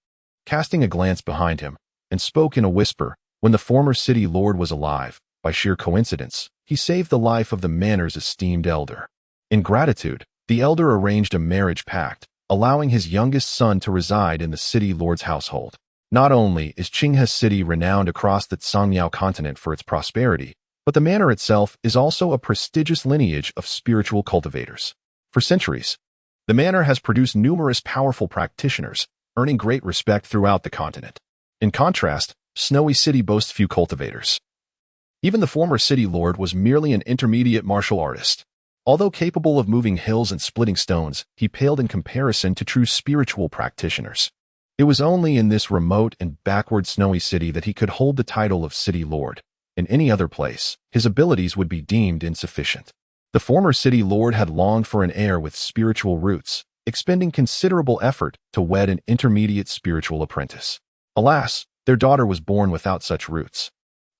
casting a glance behind him, and spoke in a whisper. When the former city lord was alive, by sheer coincidence, he saved the life of the manor's esteemed elder. In gratitude, the elder arranged a marriage pact, allowing his youngest son to reside in the city lord's household. Not only is Qinghe City renowned across the Cangyao continent for its prosperity, but the manor itself is also a prestigious lineage of spiritual cultivators. For centuries, the manor has produced numerous powerful practitioners, earning great respect throughout the continent. In contrast, Snowy City boasts few cultivators. Even the former city lord was merely an intermediate martial artist. Although capable of moving hills and splitting stones, he paled in comparison to true spiritual practitioners. It was only in this remote and backward Snowy City that he could hold the title of city lord. In any other place, his abilities would be deemed insufficient. The former city lord had longed for an heir with spiritual roots, expending considerable effort to wed an intermediate spiritual apprentice. Alas, their daughter was born without such roots,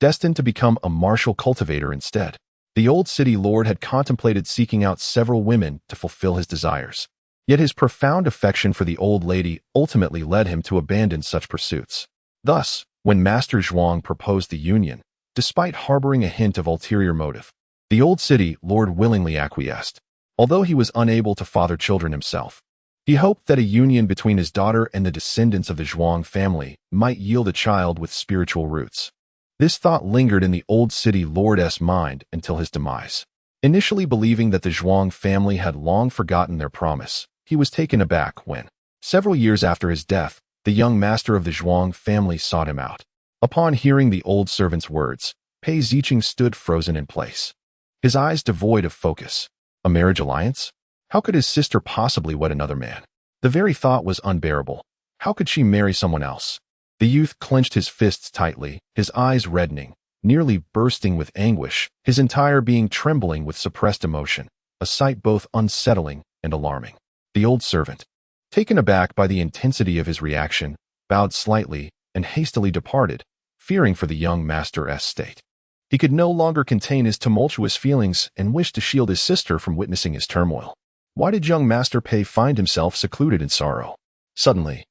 destined to become a martial cultivator instead. The old city lord had contemplated seeking out several women to fulfill his desires. Yet his profound affection for the old lady ultimately led him to abandon such pursuits. Thus, when Master Zhuang proposed the union, despite harboring a hint of ulterior motive, the old city lord willingly acquiesced. Although he was unable to father children himself, he hoped that a union between his daughter and the descendants of the Zhuang family might yield a child with spiritual roots. This thought lingered in the old city lord's mind until his demise. Initially believing that the Zhuang family had long forgotten their promise, he was taken aback when, several years after his death, the young master of the Zhuang family sought him out. Upon hearing the old servant's words, Pei Ziqing stood frozen in place, his eyes devoid of focus. A marriage alliance? How could his sister possibly wed another man? The very thought was unbearable. How could she marry someone else? The youth clenched his fists tightly, his eyes reddening, nearly bursting with anguish, his entire being trembling with suppressed emotion, a sight both unsettling and alarming. The old servant, taken aback by the intensity of his reaction, bowed slightly and hastily departed, fearing for the young master's state. He could no longer contain his tumultuous feelings and wished to shield his sister from witnessing his turmoil. Why did young Master Pei find himself secluded in sorrow? Suddenly,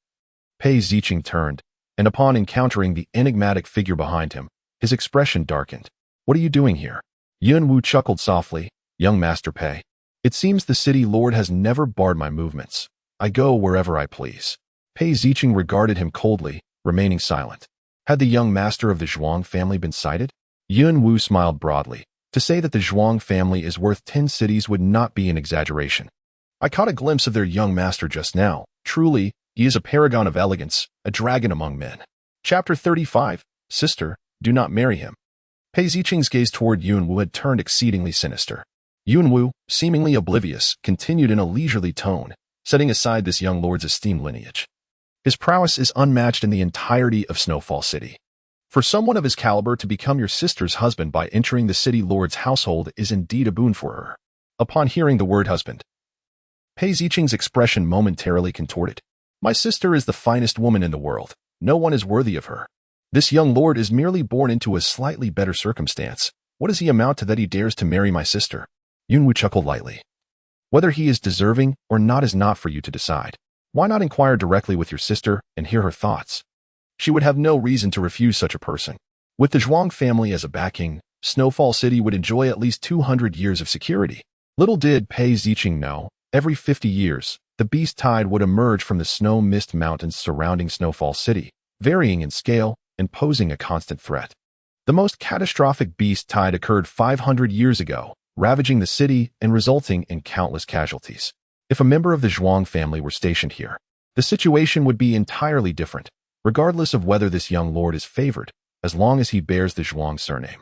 Pei Ziqing turned, and upon encountering the enigmatic figure behind him, his expression darkened. What are you doing here? Yun Wu chuckled softly. Young Master Pei, It seems the city lord has never barred my movements. I go wherever I please. Pei Zicheng regarded him coldly, remaining silent. Had the young master of the Zhuang family been sighted? Yun Wu smiled broadly. To say that the Zhuang family is worth 10 cities would not be an exaggeration. I caught a glimpse of their young master just now. Truly, he is a paragon of elegance, a dragon among men. Chapter 35. Sister, do not marry him. Pei Zicheng's gaze toward Yun Wu had turned exceedingly sinister. Yun Wu, seemingly oblivious, continued in a leisurely tone, setting aside this young lord's esteemed lineage. His prowess is unmatched in the entirety of Snowfall City. For someone of his caliber to become your sister's husband by entering the city lord's household is indeed a boon for her. Upon hearing the word husband, Pei Zicheng's expression momentarily contorted. My sister is the finest woman in the world. No one is worthy of her. This young lord is merely born into a slightly better circumstance. What does he amount to that he dares to marry my sister? Yun Wu chuckled lightly. Whether he is deserving or not is not for you to decide. Why not inquire directly with your sister and hear her thoughts? She would have no reason to refuse such a person. With the Zhuang family as a backing, Snowfall City would enjoy at least 200 years of security. Little did Pei Zicheng know, every 50 years, the beast tide would emerge from the snow mist mountains surrounding Snowfall City, varying in scale and posing a constant threat. The most catastrophic beast tide occurred 500 years ago, ravaging the city and resulting in countless casualties. If a member of the Zhuang family were stationed here, the situation would be entirely different, regardless of whether this young lord is favored, as long as he bears the Zhuang surname.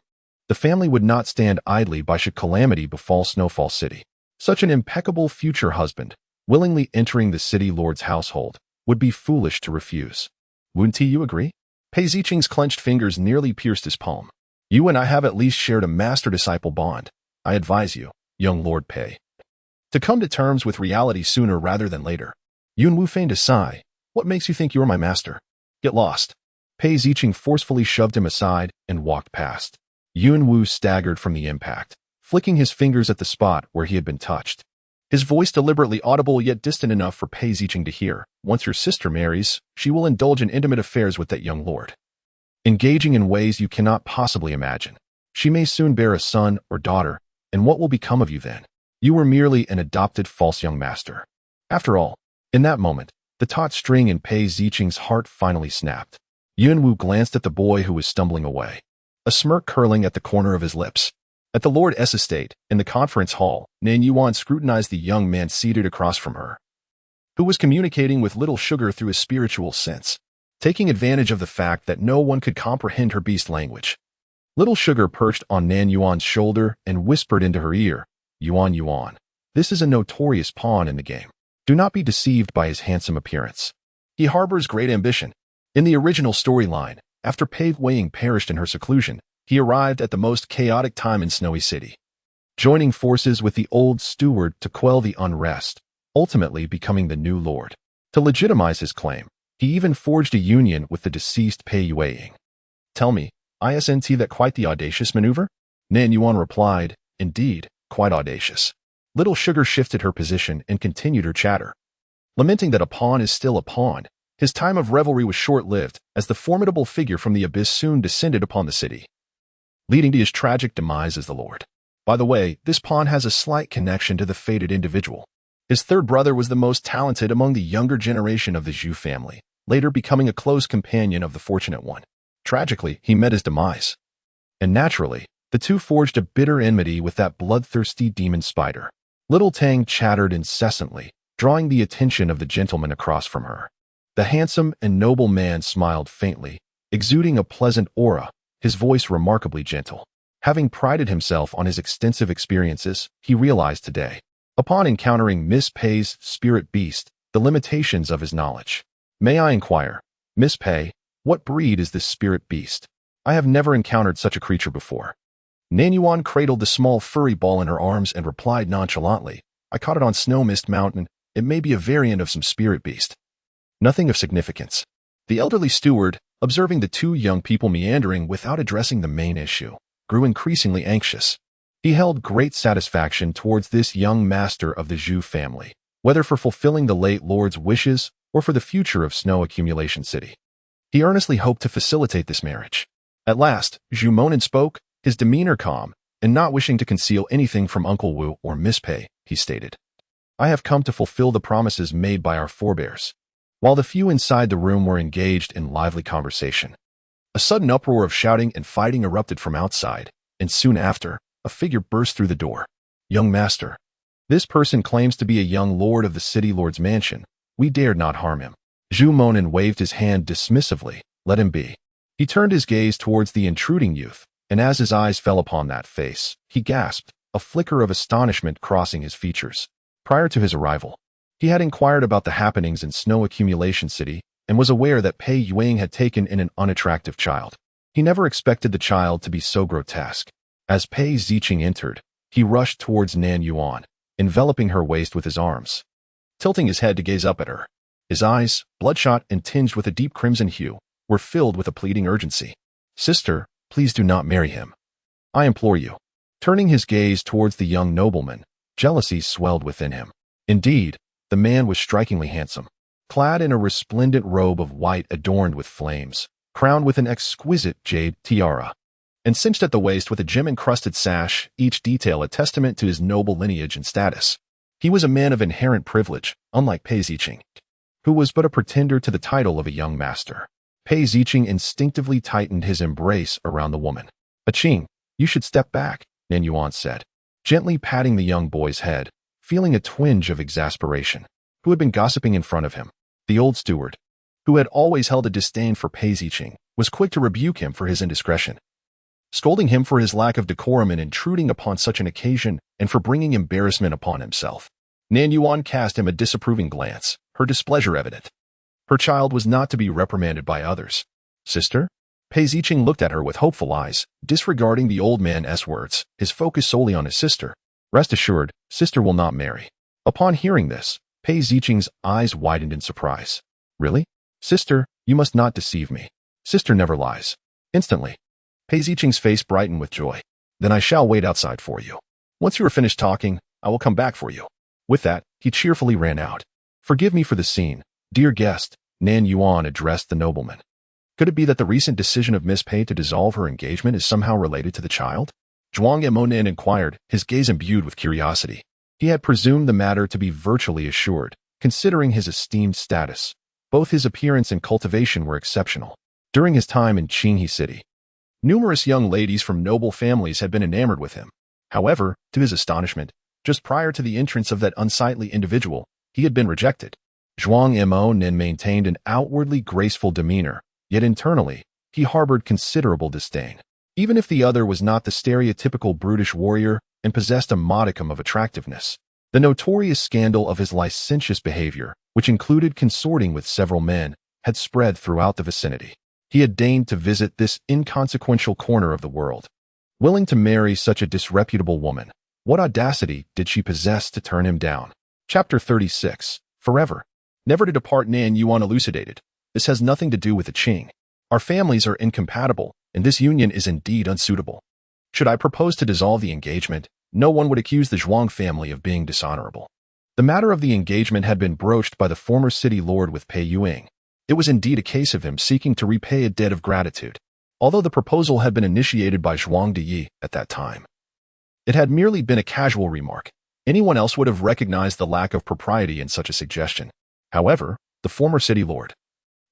The family would not stand idly by should calamity befall Snowfall City. Such an impeccable future husband, willingly entering the city lord's household, would be foolish to refuse. Wouldn't you agree? Pei Zicheng's clenched fingers nearly pierced his palm. You and I have at least shared a master-disciple bond. I advise you, young Lord Pei, to come to terms with reality sooner rather than later. Yun Wu feigned a sigh. What makes you think you're my master? Get lost. Pei Zicheng forcefully shoved him aside and walked past. Yun Wu staggered from the impact, flicking his fingers at the spot where he had been touched. His voice deliberately audible yet distant enough for Pei Zicheng to hear. Once your sister marries, she will indulge in intimate affairs with that young lord, engaging in ways you cannot possibly imagine. She may soon bear a son or daughter, and what will become of you then? You were merely an adopted false young master. After all, in that moment, the taut string in Pei Zicheng's heart finally snapped. Yun Wu glanced at the boy who was stumbling away, a smirk curling at the corner of his lips. At the Lord S estate, in the conference hall, Nan Yuan scrutinized the young man seated across from her, who was communicating with Little Sugar through his spiritual sense, taking advantage of the fact that no one could comprehend her beast language. Little Sugar perched on Nan Yuan's shoulder and whispered into her ear, Yuan, this is a notorious pawn in the game. Do not be deceived by his handsome appearance. He harbors great ambition. In the original storyline, after Pei Weiying perished in her seclusion, he arrived at the most chaotic time in Snowy City, joining forces with the old steward to quell the unrest, ultimately becoming the new lord. To legitimize his claim, he even forged a union with the deceased Pei Weiying. Tell me, isn't that quite the audacious maneuver? Nan Yuan replied, indeed, quite audacious. Little Sugar shifted her position and continued her chatter. Lamenting that a pawn is still a pawn, his time of revelry was short-lived, as the formidable figure from the abyss soon descended upon the city, leading to his tragic demise as the lord. By the way, this pawn has a slight connection to the fated individual. His third brother was the most talented among the younger generation of the Zhu family, later becoming a close companion of the fortunate one. Tragically, he met his demise. And naturally, the two forged a bitter enmity with that bloodthirsty demon spider. Little Tang chattered incessantly, drawing the attention of the gentleman across from her. The handsome and noble man smiled faintly, exuding a pleasant aura, his voice remarkably gentle. Having prided himself on his extensive experiences, he realized today, upon encountering Miss Pei's spirit beast, the limitations of his knowledge. May I inquire, Miss Pei, what breed is this spirit beast? I have never encountered such a creature before. Nan Yuan cradled the small furry ball in her arms and replied nonchalantly, I caught it on Snow Mist Mountain. It may be a variant of some spirit beast. Nothing of significance. The elderly steward, observing the two young people meandering without addressing the main issue, grew increasingly anxious. He held great satisfaction towards this young master of the Zhu family, whether for fulfilling the late lord's wishes or for the future of Snow Accumulation City. He earnestly hoped to facilitate this marriage. At last, Zhu Monan spoke, his demeanor calm, and not wishing to conceal anything from Uncle Wu or Miss Pei, he stated. "I have come to fulfill the promises made by our forebears." While the few inside the room were engaged in lively conversation, a sudden uproar of shouting and fighting erupted from outside, and soon after, a figure burst through the door. "Young master. This person claims to be a young lord of the city lord's mansion. We dared not harm him." Zhu Monin waved his hand dismissively. "Let him be." He turned his gaze towards the intruding youth, and as his eyes fell upon that face, he gasped, a flicker of astonishment crossing his features. Prior to his arrival, he had inquired about the happenings in Snow Accumulation City and was aware that Pei Yuing had taken in an unattractive child. He never expected the child to be so grotesque. As Pei Ziqing entered, he rushed towards Nan Yuan, enveloping her waist with his arms. Tilting his head to gaze up at her, his eyes, bloodshot and tinged with a deep crimson hue, were filled with a pleading urgency. "Sister, please do not marry him. I implore you." Turning his gaze towards the young nobleman, jealousy swelled within him. Indeed, the man was strikingly handsome, clad in a resplendent robe of white adorned with flames, crowned with an exquisite jade tiara, and cinched at the waist with a gem-encrusted sash, each detail a testament to his noble lineage and status. He was a man of inherent privilege, unlike Pei Ziqing, who was but a pretender to the title of a young master. Pei Ziqing instinctively tightened his embrace around the woman. "Qing, you should step back," Nan Yuan said, gently patting the young boy's head, feeling a twinge of exasperation. Who had been gossiping in front of him? The old steward, who had always held a disdain for Pei Ziqing, was quick to rebuke him for his indiscretion, scolding him for his lack of decorum in intruding upon such an occasion and for bringing embarrassment upon himself. Nan Yuan cast him a disapproving glance, her displeasure evident. Her child was not to be reprimanded by others. "Sister?" Pei Ziqing looked at her with hopeful eyes, disregarding the old man's words, his focus solely on his sister. "Rest assured, sister will not marry." Upon hearing this, Pei Ziqing's eyes widened in surprise. "Really? Sister, you must not deceive me. Sister never lies." Instantly, Pei Ziqing's face brightened with joy. "Then I shall wait outside for you. Once you are finished talking, I will come back for you." With that, he cheerfully ran out. "Forgive me for the scene, dear guest," Nan Yuan addressed the nobleman. "Could it be that the recent decision of Miss Pei to dissolve her engagement is somehow related to the child?" Zhuang Monin inquired, his gaze imbued with curiosity. He had presumed the matter to be virtually assured, considering his esteemed status. Both his appearance and cultivation were exceptional. During his time in Qinghe City, numerous young ladies from noble families had been enamored with him. However, to his astonishment, just prior to the entrance of that unsightly individual, he had been rejected. Zhuang Monin maintained an outwardly graceful demeanor, yet internally, he harbored considerable disdain. Even if the other was not the stereotypical brutish warrior and possessed a modicum of attractiveness, the notorious scandal of his licentious behavior, which included consorting with several men, had spread throughout the vicinity. He had deigned to visit this inconsequential corner of the world. Willing to marry such a disreputable woman, what audacity did she possess to turn him down? Chapter 36. Forever. Never to depart. Nan Yuan elucidated. "This has nothing to do with the Qing. Our families are incompatible, and this union is indeed unsuitable. Should I propose to dissolve the engagement, no one would accuse the Zhuang family of being dishonorable." The matter of the engagement had been broached by the former city lord with Pei Yuing. It was indeed a case of him seeking to repay a debt of gratitude. Although the proposal had been initiated by Zhuang Diyi at that time, it had merely been a casual remark. Anyone else would have recognized the lack of propriety in such a suggestion. However, the former city lord,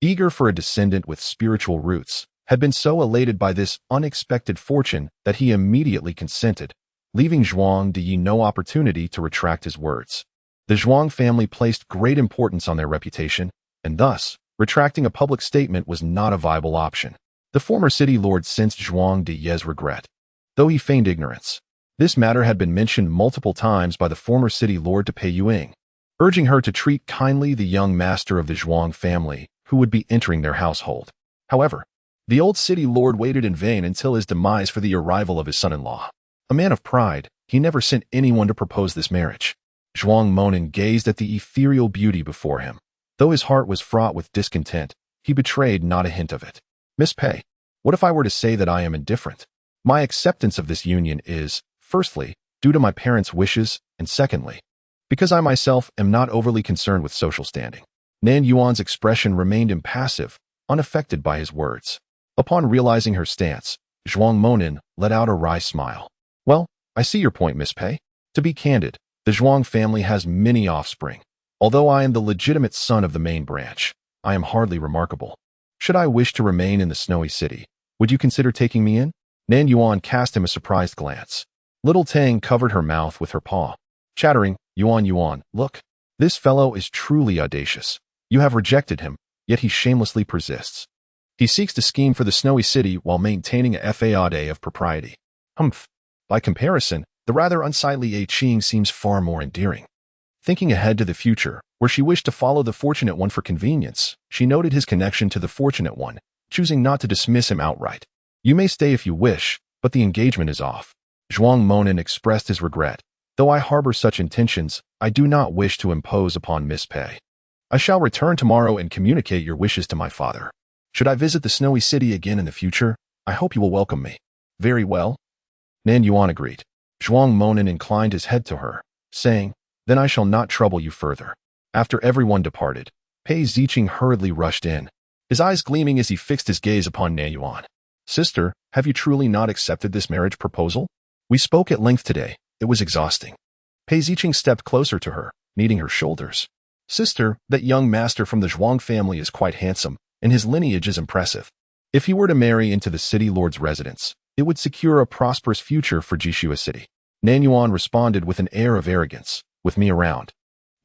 eager for a descendant with spiritual roots, had been so elated by this unexpected fortune that he immediately consented, leaving Zhuang Diyi no opportunity to retract his words. The Zhuang family placed great importance on their reputation, and thus, retracting a public statement was not a viable option. The former city lord sensed Zhuang Diyi's regret, though he feigned ignorance. This matter had been mentioned multiple times by the former city lord to Pei Yuing, urging her to treat kindly the young master of the Zhuang family who would be entering their household. However, the old city lord waited in vain until his demise for the arrival of his son-in-law. A man of pride, he never sent anyone to propose this marriage. Zhuang Monin gazed at the ethereal beauty before him. Though his heart was fraught with discontent, he betrayed not a hint of it. "Miss Pei, what if I were to say that I am indifferent? My acceptance of this union is, firstly, due to my parents' wishes, and secondly, because I myself am not overly concerned with social standing." Nan Yuan's expression remained impassive, unaffected by his words. Upon realizing her stance, Zhuang Monin let out a wry smile. "Well, I see your point, Miss Pei. To be candid, The Zhuang family has many offspring. Although I am the legitimate son of the main branch, I am hardly remarkable. Should I wish to remain in the snowy city, would you consider taking me in? Nan Yuan cast him a surprised glance. Little Tang covered her mouth with her paw, chattering, Yuan, look. This fellow is truly audacious. You have rejected him, yet he shamelessly persists. He seeks to scheme for the snowy city while maintaining a fade of propriety. Humph. By comparison, the rather unsightly A Qing seems far more endearing. Thinking ahead to the future, where she wished to follow the Fortunate One for convenience, she noted his connection to the Fortunate One, choosing not to dismiss him outright. You may stay if you wish, but the engagement is off. Zhuang Monin expressed his regret. Though I harbor such intentions, I do not wish to impose upon Miss Pei. I shall return tomorrow and communicate your wishes to my father. Should I visit the snowy city again in the future, I hope you will welcome me. Very well. Nan Yuan agreed. Zhuang Monin inclined his head to her, saying, Then I shall not trouble you further. After everyone departed, Pei Ziqing hurriedly rushed in, his eyes gleaming as he fixed his gaze upon Nan Yuan. Sister, have you truly not accepted this marriage proposal? We spoke at length today. It was exhausting. Pei Ziqing stepped closer to her, kneading her shoulders. Sister, that young master from the Zhuang family is quite handsome, and his lineage is impressive. If he were to marry into the city lord's residence, it would secure a prosperous future for Jishua City. Nan Yuan responded with an air of arrogance. With me around,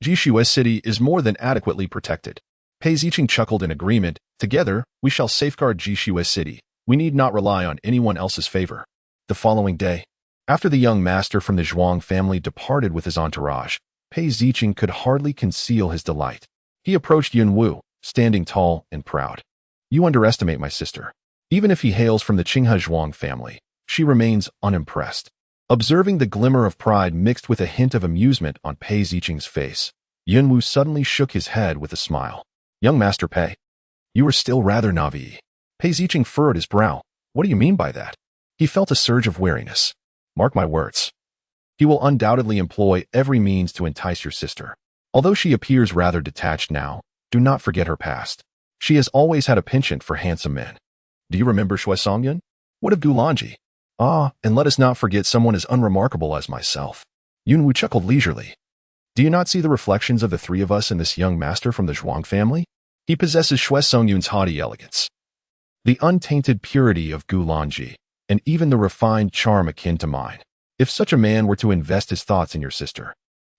Jishua City is more than adequately protected. Pei Ziqing chuckled in agreement. Together, we shall safeguard Jishua City. We need not rely on anyone else's favor. The following day, after the young master from the Zhuang family departed with his entourage, Pei Ziqing could hardly conceal his delight. He approached Yun Wu, standing tall and proud. You underestimate my sister. Even if he hails from the Qinghe Zhuang family, she remains unimpressed. Observing the glimmer of pride mixed with a hint of amusement on Pei Ziqing's face, Yun Wu suddenly shook his head with a smile. Young Master Pei, you are still rather naive. Pei Ziqing furrowed his brow. What do you mean by that? He felt a surge of wariness. Mark my words. He will undoubtedly employ every means to entice your sister. Although she appears rather detached now, do not forget her past. She has always had a penchant for handsome men. Do you remember Shui Songyun? What of Gulanji? Ah, and let us not forget someone as unremarkable as myself. Yun Wu chuckled leisurely. Do you not see the reflections of the three of us in this young master from the Zhuang family? He possesses Shui Songyun's haughty elegance, the untainted purity of Gulanji, and even the refined charm akin to mine. If such a man were to invest his thoughts in your sister,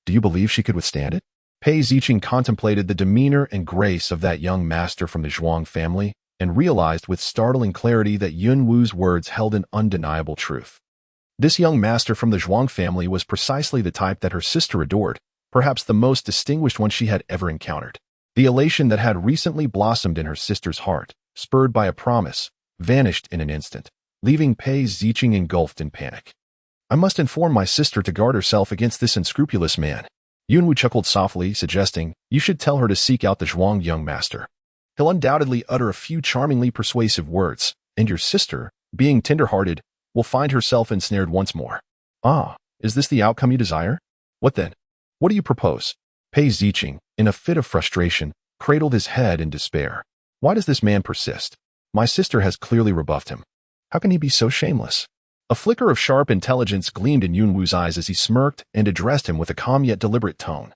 do you believe she could withstand it? Pei Ziqing contemplated the demeanor and grace of that young master from the Zhuang family and realized with startling clarity that Yun Wu's words held an undeniable truth. This young master from the Zhuang family was precisely the type that her sister adored, perhaps the most distinguished one she had ever encountered. The elation that had recently blossomed in her sister's heart, spurred by a promise, vanished in an instant, leaving Pei Ziqing engulfed in panic. I must inform my sister to guard herself against this unscrupulous man. Yun Wu chuckled softly, suggesting, you should tell her to seek out the Zhuang young master. He'll undoubtedly utter a few charmingly persuasive words, and your sister, being tender-hearted, will find herself ensnared once more. Ah, is this the outcome you desire? What then? What do you propose? Pei Ziqing, in a fit of frustration, cradled his head in despair. Why does this man persist? My sister has clearly rebuffed him. How can he be so shameless? A flicker of sharp intelligence gleamed in Yun Wu's eyes as he smirked and addressed him with a calm yet deliberate tone.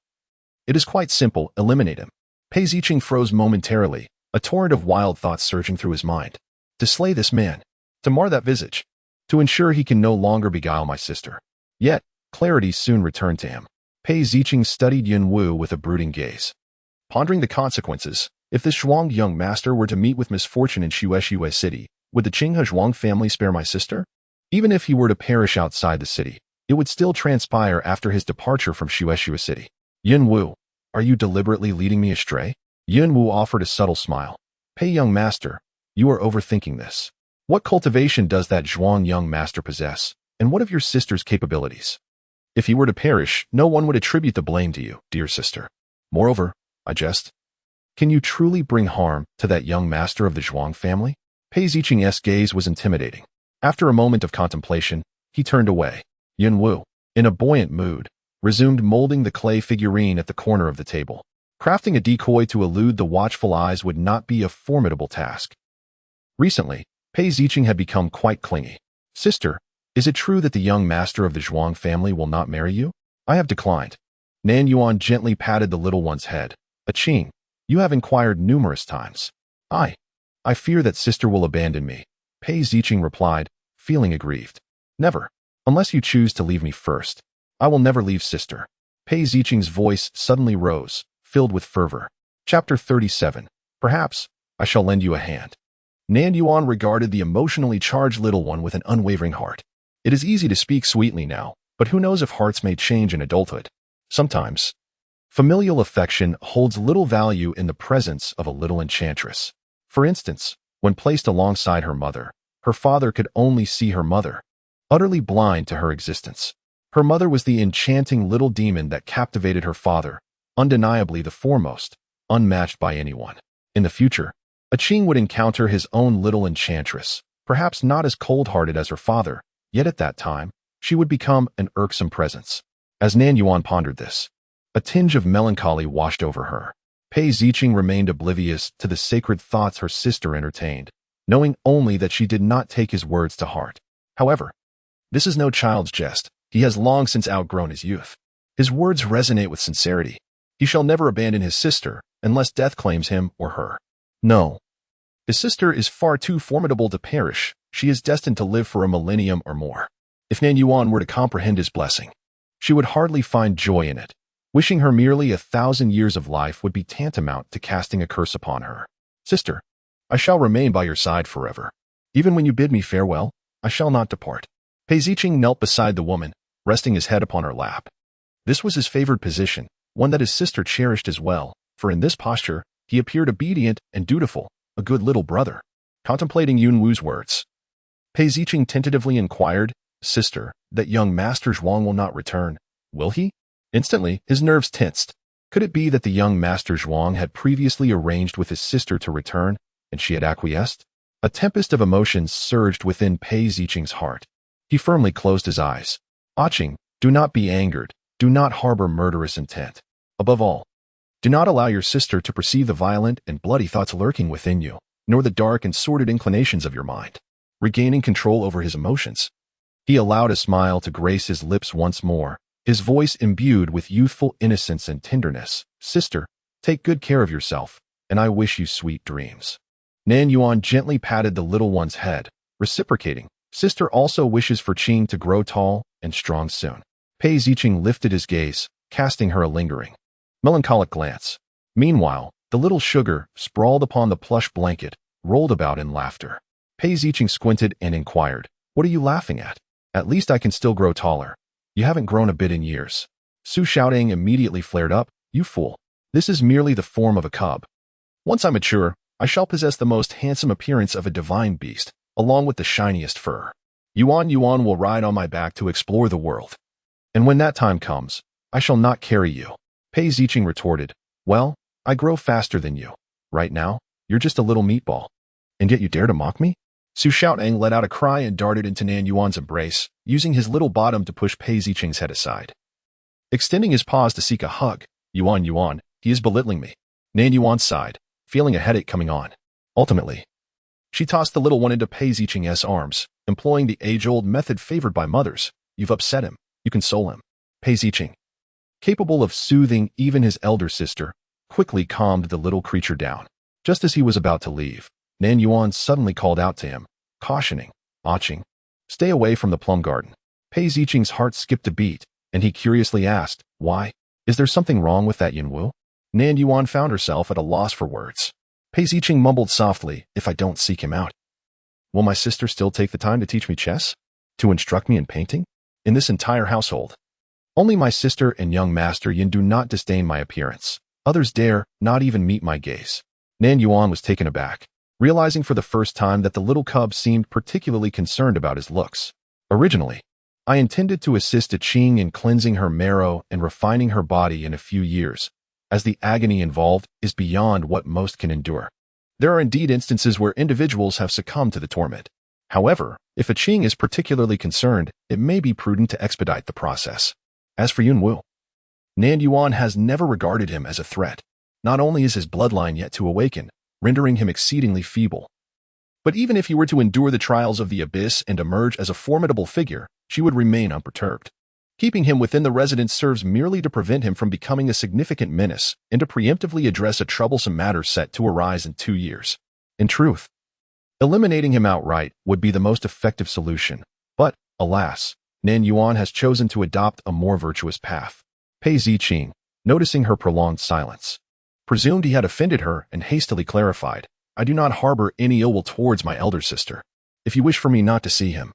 It is quite simple, eliminate him. Pei Ziqing froze momentarily, a torrent of wild thoughts surging through his mind. To slay this man, to mar that visage, to ensure he can no longer beguile my sister. Yet, clarity soon returned to him. Pei Ziqing studied Yun Wu with a brooding gaze. Pondering the consequences, if this Zhuang young master were to meet with misfortune in Shue City, would the Qinghe Zhuang family spare my sister? Even if he were to perish outside the city, it would still transpire after his departure from Shue City. Yun Wu, are you deliberately leading me astray? Yun Wu offered a subtle smile. Pei young master, you are overthinking this. What cultivation does that Zhuang young master possess, and what of your sister's capabilities? If he were to perish, no one would attribute the blame to you, dear sister. Moreover, I jest. Can you truly bring harm to that young master of the Zhuang family? Pei Ziqing's gaze was intimidating. After a moment of contemplation, he turned away. Yun Wu, in a buoyant mood, resumed molding the clay figurine at the corner of the table. Crafting a decoy to elude the watchful eyes would not be a formidable task. Recently, Pei Ziqing had become quite clingy. Sister, is it true that the young master of the Zhuang family will not marry you? I have declined. Nan Yuan gently patted the little one's head. Qing, you have inquired numerous times. I fear that sister will abandon me, Pei Ziqing replied, feeling aggrieved. Never. Unless you choose to leave me first. I will never leave sister. Pei Ziqing's voice suddenly rose, filled with fervor. Chapter 37. Perhaps I shall lend you a hand. Nan Yuan regarded the emotionally charged little one with an unwavering heart. It is easy to speak sweetly now, but who knows if hearts may change in adulthood. Sometimes, familial affection holds little value in the presence of a little enchantress. For instance, when placed alongside her mother, her father could only see her mother, utterly blind to her existence. Her mother was the enchanting little demon that captivated her father, undeniably the foremost, unmatched by anyone. In the future, Qing would encounter his own little enchantress, perhaps not as cold-hearted as her father, yet at that time, she would become an irksome presence. As Nan Yuan pondered this, a tinge of melancholy washed over her. Pei Ziqing remained oblivious to the sacred thoughts her sister entertained, knowing only that she did not take his words to heart. However, this is no child's jest. He has long since outgrown his youth. His words resonate with sincerity. He shall never abandon his sister, unless death claims him or her. No. His sister is far too formidable to perish. She is destined to live for a millennium or more. If Nan Yuan were to comprehend his blessing, she would hardly find joy in it. Wishing her merely 1,000 years of life would be tantamount to casting a curse upon her. Sister, I shall remain by your side forever. Even when you bid me farewell, I shall not depart. Pei Ziqing knelt beside the woman, resting his head upon her lap. This was his favored position, one that his sister cherished as well, for in this posture, he appeared obedient and dutiful, a good little brother. Contemplating Yun Wu's words, Pei Ziqing tentatively inquired, Sister, that young Master Zhuang will not return, will he? Instantly, his nerves tensed. Could it be that the young Master Zhuang had previously arranged with his sister to return, and she had acquiesced? A tempest of emotions surged within Pei Ziqing's heart. He firmly closed his eyes. Qing, do not be angered. Do not harbor murderous intent. Above all, do not allow your sister to perceive the violent and bloody thoughts lurking within you, nor the dark and sordid inclinations of your mind. Regaining control over his emotions, he allowed a smile to grace his lips once more, his voice imbued with youthful innocence and tenderness. Sister, take good care of yourself, and I wish you sweet dreams. Nan Yuan gently patted the little one's head, reciprocating. Sister also wishes for Qing to grow tall and strong soon. Pei Ziqing lifted his gaze, casting her a lingering, melancholic glance. Meanwhile, the little sugar, sprawled upon the plush blanket, rolled about in laughter. Pei Ziqing squinted and inquired, What are you laughing at? At least I can still grow taller. You haven't grown a bit in years. Su Xiaodong immediately flared up, You fool. This is merely the form of a cub. Once I mature, I shall possess the most handsome appearance of a divine beast, along with the shiniest fur. Yuan will ride on my back to explore the world. And when that time comes, I shall not carry you. Pei Ziqing retorted, Well, I grow faster than you. Right now, you're just a little meatball. And yet you dare to mock me? Su Xiaodong let out a cry and darted into Nan Yuan's embrace, using his little bottom to push Pei Ziqing's head aside. Extending his paws to seek a hug, Yuan, he is belittling me. Nan Yuan sighed, feeling a headache coming on. Ultimately, she tossed the little one into Pei Ziqing's arms, employing the age-old method favored by mothers. You've upset him. You console him. Pei Ziqing, capable of soothing even his elder sister, quickly calmed the little creature down. Just as he was about to leave, Nan Yuan suddenly called out to him, cautioning, Qing, stay away from the plum garden. Pei Ziqing's heart skipped a beat, and he curiously asked, Why? Is there something wrong with that Yun Wu? Nan Yuan found herself at a loss for words. Pei Ziqing mumbled softly, If I don't seek him out, will my sister still take the time to teach me chess? To instruct me in painting? In this entire household, only my sister and young Master Yin do not disdain my appearance. Others dare not even meet my gaze. Nan Yuan was taken aback, realizing for the first time that the little cub seemed particularly concerned about his looks. Originally, I intended to assist Qing in cleansing her marrow and refining her body in a few years, as the agony involved is beyond what most can endure. There are indeed instances where individuals have succumbed to the torment. However, if Qing is particularly concerned, it may be prudent to expedite the process. As for Yun Wu, Nan Yuan has never regarded him as a threat. Not only is his bloodline yet to awaken, rendering him exceedingly feeble, but even if he were to endure the trials of the abyss and emerge as a formidable figure, she would remain unperturbed. Keeping him within the residence serves merely to prevent him from becoming a significant menace and to preemptively address a troublesome matter set to arise in 2 years. In truth, eliminating him outright would be the most effective solution, but, alas, Nan Yuan has chosen to adopt a more virtuous path. Pei Ziqing, noticing her prolonged silence, presumed he had offended her and hastily clarified, "I do not harbor any ill will towards my elder sister. If you wish for me not to see him,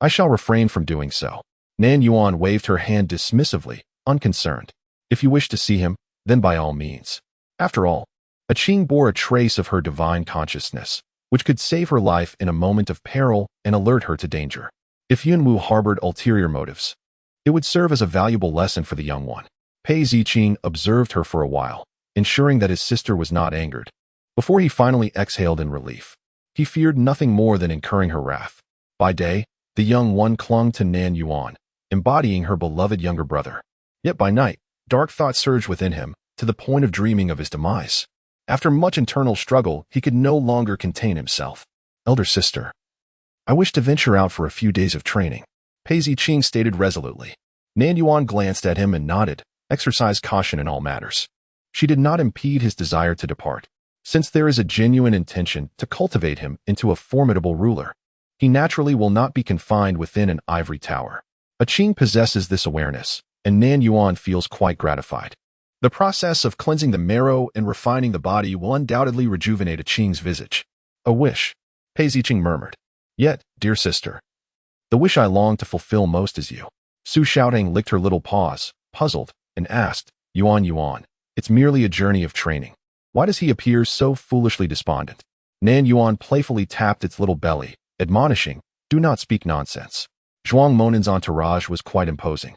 I shall refrain from doing so." Nan Yuan waved her hand dismissively, unconcerned. "If you wish to see him, then by all means." After all, a Qing bore a trace of her divine consciousness, which could save her life in a moment of peril and alert her to danger. If Yunwu harbored ulterior motives, it would serve as a valuable lesson for the young one. Pei Ziqing observed her for a while, ensuring that his sister was not angered. Before he finally exhaled in relief, he feared nothing more than incurring her wrath. By day, the young one clung to Nan Yuan, embodying her beloved younger brother. Yet by night, dark thoughts surged within him, to the point of dreaming of his demise. After much internal struggle, he could no longer contain himself. "Elder sister, I wish to venture out for a few days of training," Pei Ziqing stated resolutely. Nan Yuan glanced at him and nodded, exercised caution in all matters. She did not impede his desire to depart, since there is a genuine intention to cultivate him into a formidable ruler. He naturally will not be confined within an ivory tower. A Qing possesses this awareness, and Nan Yuan feels quite gratified. The process of cleansing the marrow and refining the body will undoubtedly rejuvenate a Qing's visage. "A wish," Pei Ziqing murmured. "Yet, dear sister, the wish I long to fulfill most is you." Su Shaoting licked her little paws, puzzled, and asked, Yuan, it's merely a journey of training. Why does he appear so foolishly despondent?" Nan Yuan playfully tapped its little belly, admonishing, "Do not speak nonsense." Zhuang Monin's entourage was quite imposing,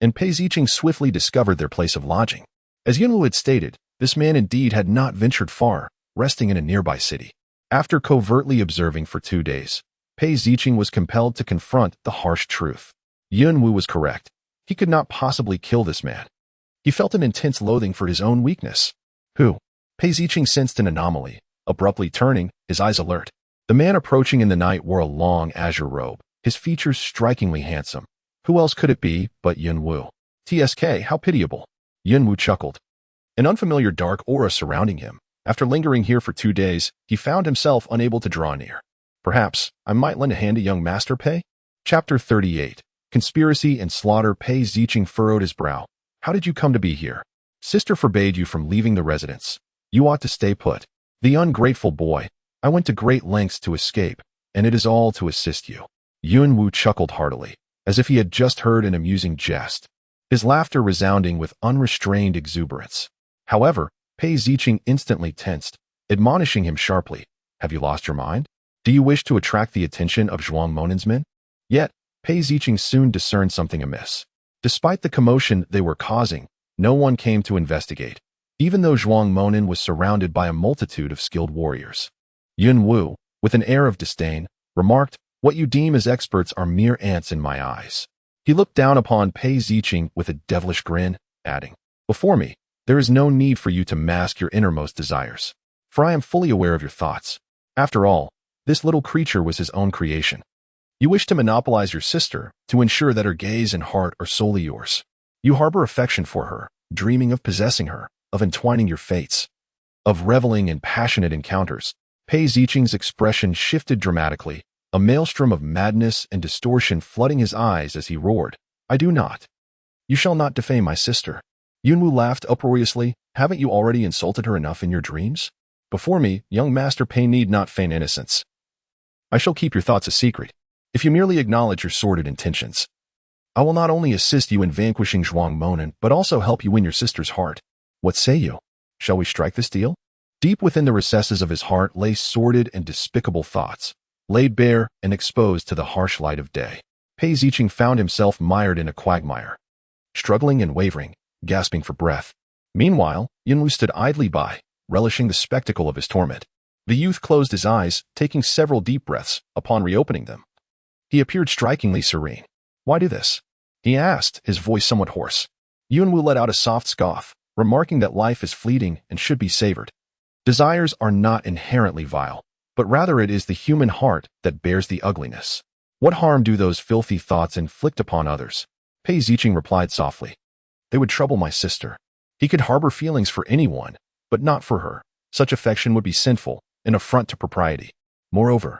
and Pei Ziqing swiftly discovered their place of lodging. As Yunwu had stated, this man indeed had not ventured far, resting in a nearby city. After covertly observing for 2 days, Pei Ziqing was compelled to confront the harsh truth. Yunwu was correct. He could not possibly kill this man. He felt an intense loathing for his own weakness. "Who?" Pei Ziqing sensed an anomaly, abruptly turning, his eyes alert. The man approaching in the night wore a long azure robe, his features strikingly handsome. Who else could it be but Yunwu? TSK, how pitiable. Yunwu chuckled. An unfamiliar dark aura surrounding him. After lingering here for 2 days, he found himself unable to draw near. "Perhaps I might lend a hand to young Master Pei?" Chapter 38. Conspiracy and Slaughter. Pei Ziqing furrowed his brow. "How did you come to be here?" "Sister forbade you from leaving the residence. You ought to stay put." "The ungrateful boy. I went to great lengths to escape, and it is all to assist you." Yunwu chuckled heartily, as if he had just heard an amusing jest, his laughter resounding with unrestrained exuberance. However, Pei Ziqing instantly tensed, admonishing him sharply, "Have you lost your mind? Do you wish to attract the attention of Zhuang Monin's men?" Yet, Pei Ziqing soon discerned something amiss. Despite the commotion they were causing, no one came to investigate, even though Zhuang Monin was surrounded by a multitude of skilled warriors. Yunwu, with an air of disdain, remarked, "What you deem as experts are mere ants in my eyes." He looked down upon Pei Ziqing with a devilish grin, adding, "Before me, there is no need for you to mask your innermost desires, for I am fully aware of your thoughts. After all, this little creature was his own creation. You wish to monopolize your sister to ensure that her gaze and heart are solely yours. You harbor affection for her, dreaming of possessing her, of entwining your fates, of reveling in passionate encounters." Pei Ziqing's expression shifted dramatically, a maelstrom of madness and distortion flooding his eyes as he roared, "I do not. You shall not defame my sister." Yunwu laughed uproariously. "Haven't you already insulted her enough in your dreams? Before me, young Master Pei need not feign innocence. I shall keep your thoughts a secret, if you merely acknowledge your sordid intentions. I will not only assist you in vanquishing Zhuang Monin, but also help you win your sister's heart. What say you? Shall we strike this deal?" Deep within the recesses of his heart lay sordid and despicable thoughts, laid bare and exposed to the harsh light of day. Pei Ziqing found himself mired in a quagmire, struggling and wavering, gasping for breath. Meanwhile, Yunwu stood idly by, relishing the spectacle of his torment. The youth closed his eyes, taking several deep breaths. Upon reopening them, he appeared strikingly serene. "Why do this?" he asked, his voice somewhat hoarse. Yunwu let out a soft scoff, remarking that life is fleeting and should be savored. Desires are not inherently vile, but rather it is the human heart that bears the ugliness. What harm do those filthy thoughts inflict upon others? Pei Ziqing replied softly. They would trouble my sister. He could harbor feelings for anyone, but not for her. Such affection would be sinful, an affront to propriety. Moreover,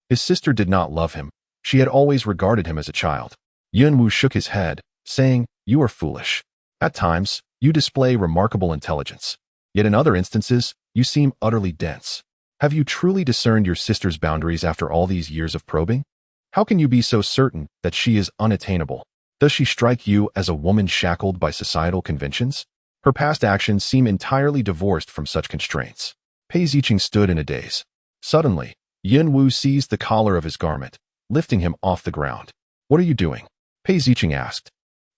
his sister did not love him. She had always regarded him as a child. Yunwu shook his head, saying, You are foolish. At times, you display remarkable intelligence. Yet in other instances, you seem utterly dense. Have you truly discerned your sister's boundaries after all these years of probing? How can you be so certain that she is unattainable? Does she strike you as a woman shackled by societal conventions? Her past actions seem entirely divorced from such constraints. Pei Ziqing stood in a daze. Suddenly, Yunwu seized the collar of his garment, lifting him off the ground. What are you doing? Pei Ziqing asked.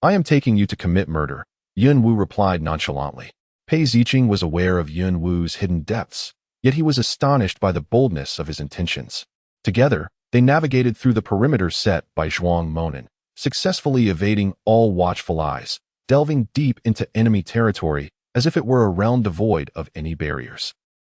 I am taking you to commit murder, Yunwu replied nonchalantly. Pei Ziqing was aware of Yunwu's hidden depths, yet he was astonished by the boldness of his intentions. Together, they navigated through the perimeter set by Zhuang Monen, successfully evading all watchful eyes, delving deep into enemy territory as if it were a realm devoid of any barriers.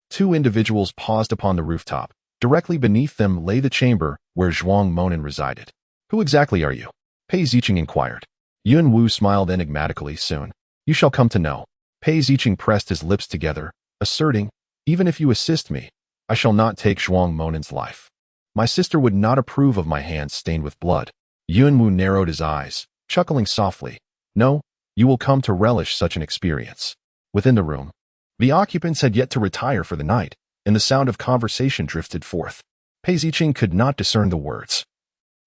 Two individuals paused upon the rooftop. Directly beneath them lay the chamber where Zhuang Monen resided. Who exactly are you? Pei Ziqing inquired. Yunwu smiled enigmatically. Soon, you shall come to know. Pei Ziqing pressed his lips together, asserting, Even if you assist me, I shall not take Zhuang Monen's life. My sister would not approve of my hands stained with blood. Yunwu narrowed his eyes, chuckling softly. No, you will come to relish such an experience. Within the room, the occupants had yet to retire for the night, and the sound of conversation drifted forth. Pei Ziqing could not discern the words.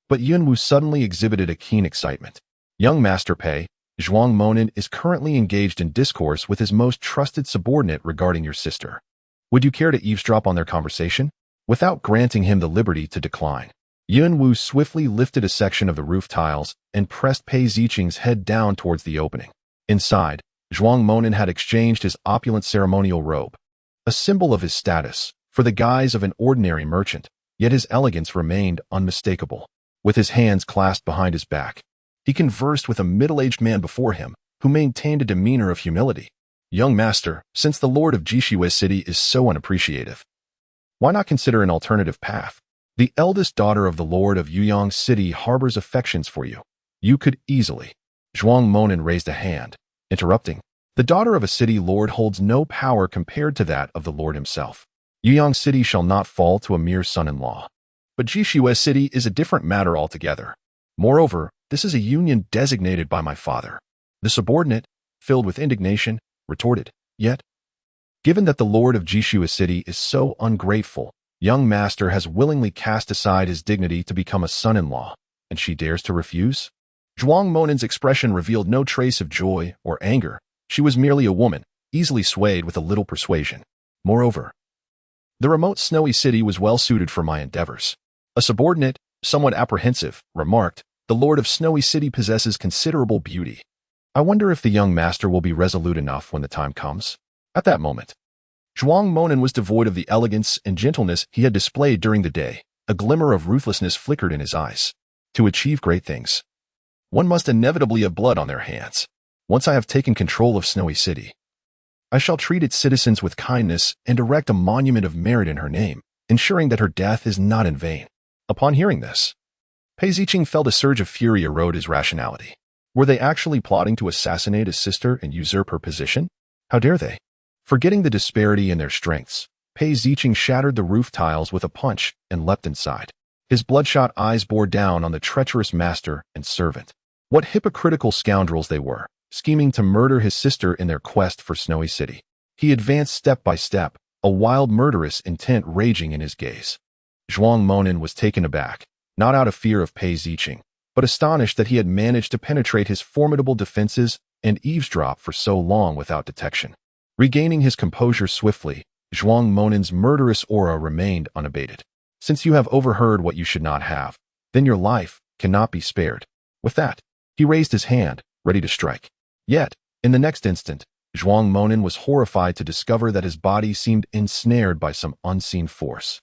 But Yunwu suddenly exhibited a keen excitement. Young Master Pei, Zhuang Monen is currently engaged in discourse with his most trusted subordinate regarding your sister. Would you care to eavesdrop on their conversation? Without granting him the liberty to decline, Yunwu swiftly lifted a section of the roof tiles and pressed Pei Ziqing's head down towards the opening. Inside, Zhuang Monen had exchanged his opulent ceremonial robe, a symbol of his status, for the guise of an ordinary merchant, yet his elegance remained unmistakable. With his hands clasped behind his back, he conversed with a middle-aged man before him, who maintained a demeanor of humility. Young master, since the lord of Jishue City is so unappreciative, why not consider an alternative path? The eldest daughter of the lord of Yuyang City harbors affections for you. You could easily. Zhuang Monen raised a hand, interrupting. The daughter of a city lord holds no power compared to that of the lord himself. Yuyang City shall not fall to a mere son-in-law. But Jishue City is a different matter altogether. Moreover, this is a union designated by my father. The subordinate, filled with indignation, retorted, Yet, given that the lord of Jishue City is so ungrateful, young master has willingly cast aside his dignity to become a son-in-law, and she dares to refuse? Zhuang Monen's expression revealed no trace of joy or anger. She was merely a woman, easily swayed with a little persuasion. Moreover, the remote snowy city was well suited for my endeavors. A subordinate, somewhat apprehensive, remarked, The lord of Snowy City possesses considerable beauty. I wonder if the young master will be resolute enough when the time comes. At that moment, Zhuang Monen was devoid of the elegance and gentleness he had displayed during the day. A glimmer of ruthlessness flickered in his eyes. To achieve great things, one must inevitably have blood on their hands. Once I have taken control of Snowy City, I shall treat its citizens with kindness and erect a monument of merit in her name, ensuring that her death is not in vain. Upon hearing this, Pei Ziqing felt a surge of fury erode his rationality. Were they actually plotting to assassinate his sister and usurp her position? How dare they? Forgetting the disparity in their strengths, Pei Ziqing shattered the roof tiles with a punch and leapt inside. His bloodshot eyes bore down on the treacherous master and servant. What hypocritical scoundrels they were, scheming to murder his sister in their quest for Snowy City. He advanced step by step, a wild murderous intent raging in his gaze. Zhuang Monen was taken aback, not out of fear of Pei Ziqing, but astonished that he had managed to penetrate his formidable defenses and eavesdrop for so long without detection. Regaining his composure swiftly, Zhuang Monen's murderous aura remained unabated. Since you have overheard what you should not have, then your life cannot be spared. With that, he raised his hand, ready to strike. Yet, in the next instant, Zhuang Monen was horrified to discover that his body seemed ensnared by some unseen force,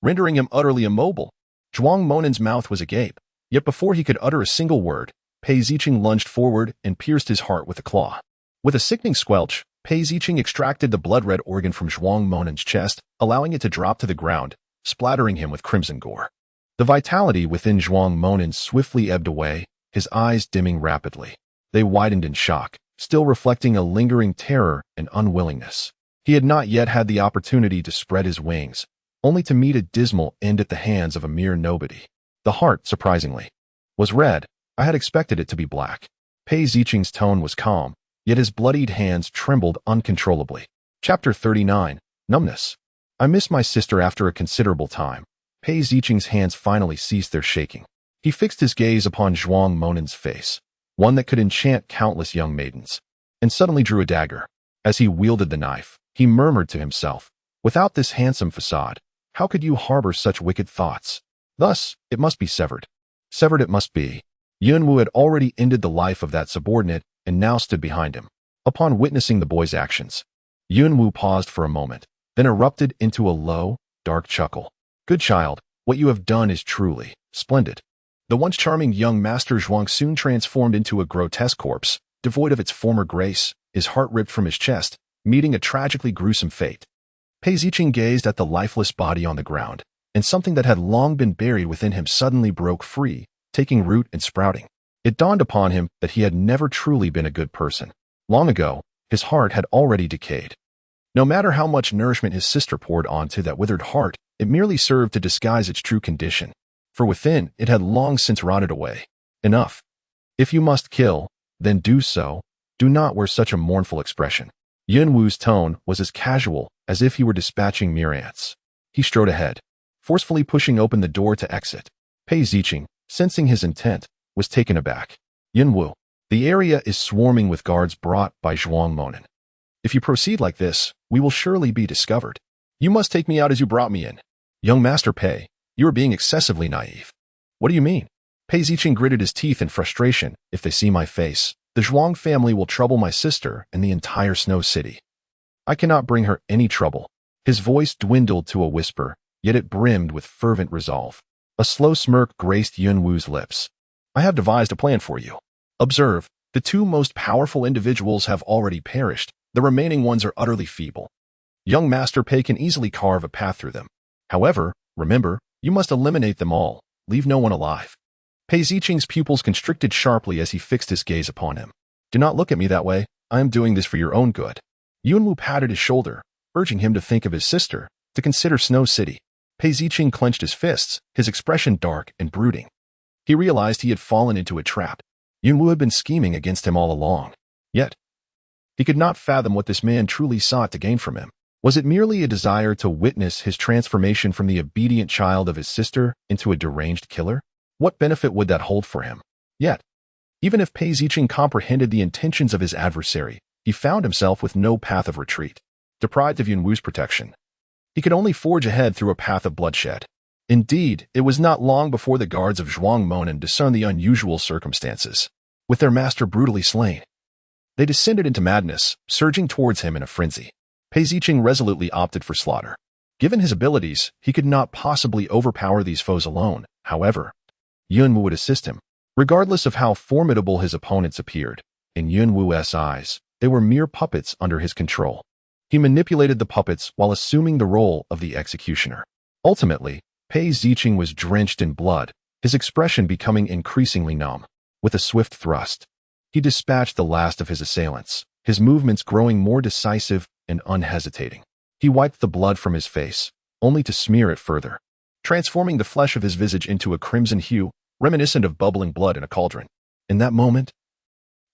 rendering him utterly immobile. Zhuang Monen's mouth was agape, yet before he could utter a single word, Pei Ziqing lunged forward and pierced his heart with a claw. With a sickening squelch, Pei Ziqing extracted the blood-red organ from Zhuang Monen's chest, allowing it to drop to the ground, splattering him with crimson gore. The vitality within Zhuang Monen swiftly ebbed away, his eyes dimming rapidly. They widened in shock, still reflecting a lingering terror and unwillingness. He had not yet had the opportunity to spread his wings, only to meet a dismal end at the hands of a mere nobody. The heart, surprisingly, was red. I had expected it to be black. Pei Ziqing's tone was calm, yet his bloodied hands trembled uncontrollably. Chapter 39. Numbness. I missed my sister after a considerable time. Pei Ziqing's hands finally ceased their shaking. He fixed his gaze upon Zhuang Monen's face, one that could enchant countless young maidens, and suddenly drew a dagger. As he wielded the knife, he murmured to himself, "Without this handsome facade, how could you harbor such wicked thoughts? Thus, it must be severed. Severed it must be." Yunwu had already ended the life of that subordinate and now stood behind him. Upon witnessing the boy's actions, Yunwu paused for a moment, then erupted into a low, dark chuckle. "Good child, what you have done is truly splendid." The once charming young Master Zhuang soon transformed into a grotesque corpse, devoid of its former grace, his heart ripped from his chest, meeting a tragically gruesome fate. Pei Ziqing gazed at the lifeless body on the ground, and something that had long been buried within him suddenly broke free, taking root and sprouting. It dawned upon him that he had never truly been a good person. Long ago, his heart had already decayed. No matter how much nourishment his sister poured onto that withered heart, it merely served to disguise its true condition, for within it had long since rotted away. Enough. If you must kill, then do so. Do not wear such a mournful expression. Yunwu's tone was as casual as if he were dispatching mere ants. He strode ahead, forcefully pushing open the door to exit. Pei Ziqing, sensing his intent, was taken aback. "Yunwu, the area is swarming with guards brought by Zhuang Monen. If you proceed like this, we will surely be discovered. You must take me out as you brought me in." "Young Master Pei, you are being excessively naive." "What do you mean?" Pei Ziqing gritted his teeth in frustration. "If they see my face, the Zhuang family will trouble my sister and the entire Snow City. I cannot bring her any trouble." His voice dwindled to a whisper, yet it brimmed with fervent resolve. A slow smirk graced Yunwu's lips. "I have devised a plan for you. Observe, the two most powerful individuals have already perished. The remaining ones are utterly feeble. Young Master Pei can easily carve a path through them. However, remember, you must eliminate them all. Leave no one alive." Pei Ziqing's pupils constricted sharply as he fixed his gaze upon him. "Do not look at me that way. I am doing this for your own good." Yunwu patted his shoulder, urging him to think of his sister, to consider Snow City. Pei Ziqing clenched his fists, his expression dark and brooding. He realized he had fallen into a trap. Yunwu had been scheming against him all along. Yet, he could not fathom what this man truly sought to gain from him. Was it merely a desire to witness his transformation from the obedient child of his sister into a deranged killer? What benefit would that hold for him? Yet, even if Pei Ziqing comprehended the intentions of his adversary, he found himself with no path of retreat. Deprived of Yunwu's protection, he could only forge ahead through a path of bloodshed. Indeed, it was not long before the guards of Zhuang Monen discerned the unusual circumstances. With their master brutally slain, they descended into madness, surging towards him in a frenzy. Pei Ziqing resolutely opted for slaughter. Given his abilities, he could not possibly overpower these foes alone. However, Yunwu would assist him. Regardless of how formidable his opponents appeared, in Yunwu's eyes, they were mere puppets under his control. He manipulated the puppets while assuming the role of the executioner. Ultimately, Pei Ziqing was drenched in blood, his expression becoming increasingly numb. With a swift thrust, he dispatched the last of his assailants, his movements growing more decisive and unhesitating. He wiped the blood from his face, only to smear it further, transforming the flesh of his visage into a crimson hue, reminiscent of bubbling blood in a cauldron. In that moment,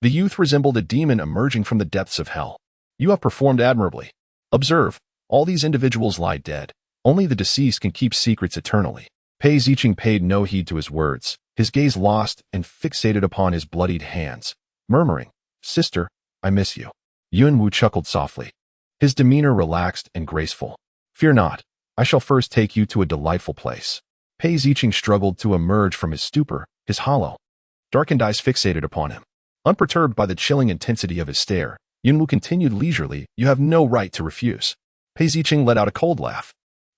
the youth resembled a demon emerging from the depths of hell. "You have performed admirably. Observe, all these individuals lie dead. Only the deceased can keep secrets eternally." Pei Ziqing paid no heed to his words, his gaze lost and fixated upon his bloodied hands, murmuring, "Sister, I miss you." Yunwu chuckled softly, his demeanor relaxed and graceful. "Fear not, I shall first take you to a delightful place." Pei Ziqing struggled to emerge from his stupor, his hollow, darkened eyes fixated upon him. Unperturbed by the chilling intensity of his stare, Yunwu continued leisurely, "You have no right to refuse." Pei Ziqing let out a cold laugh.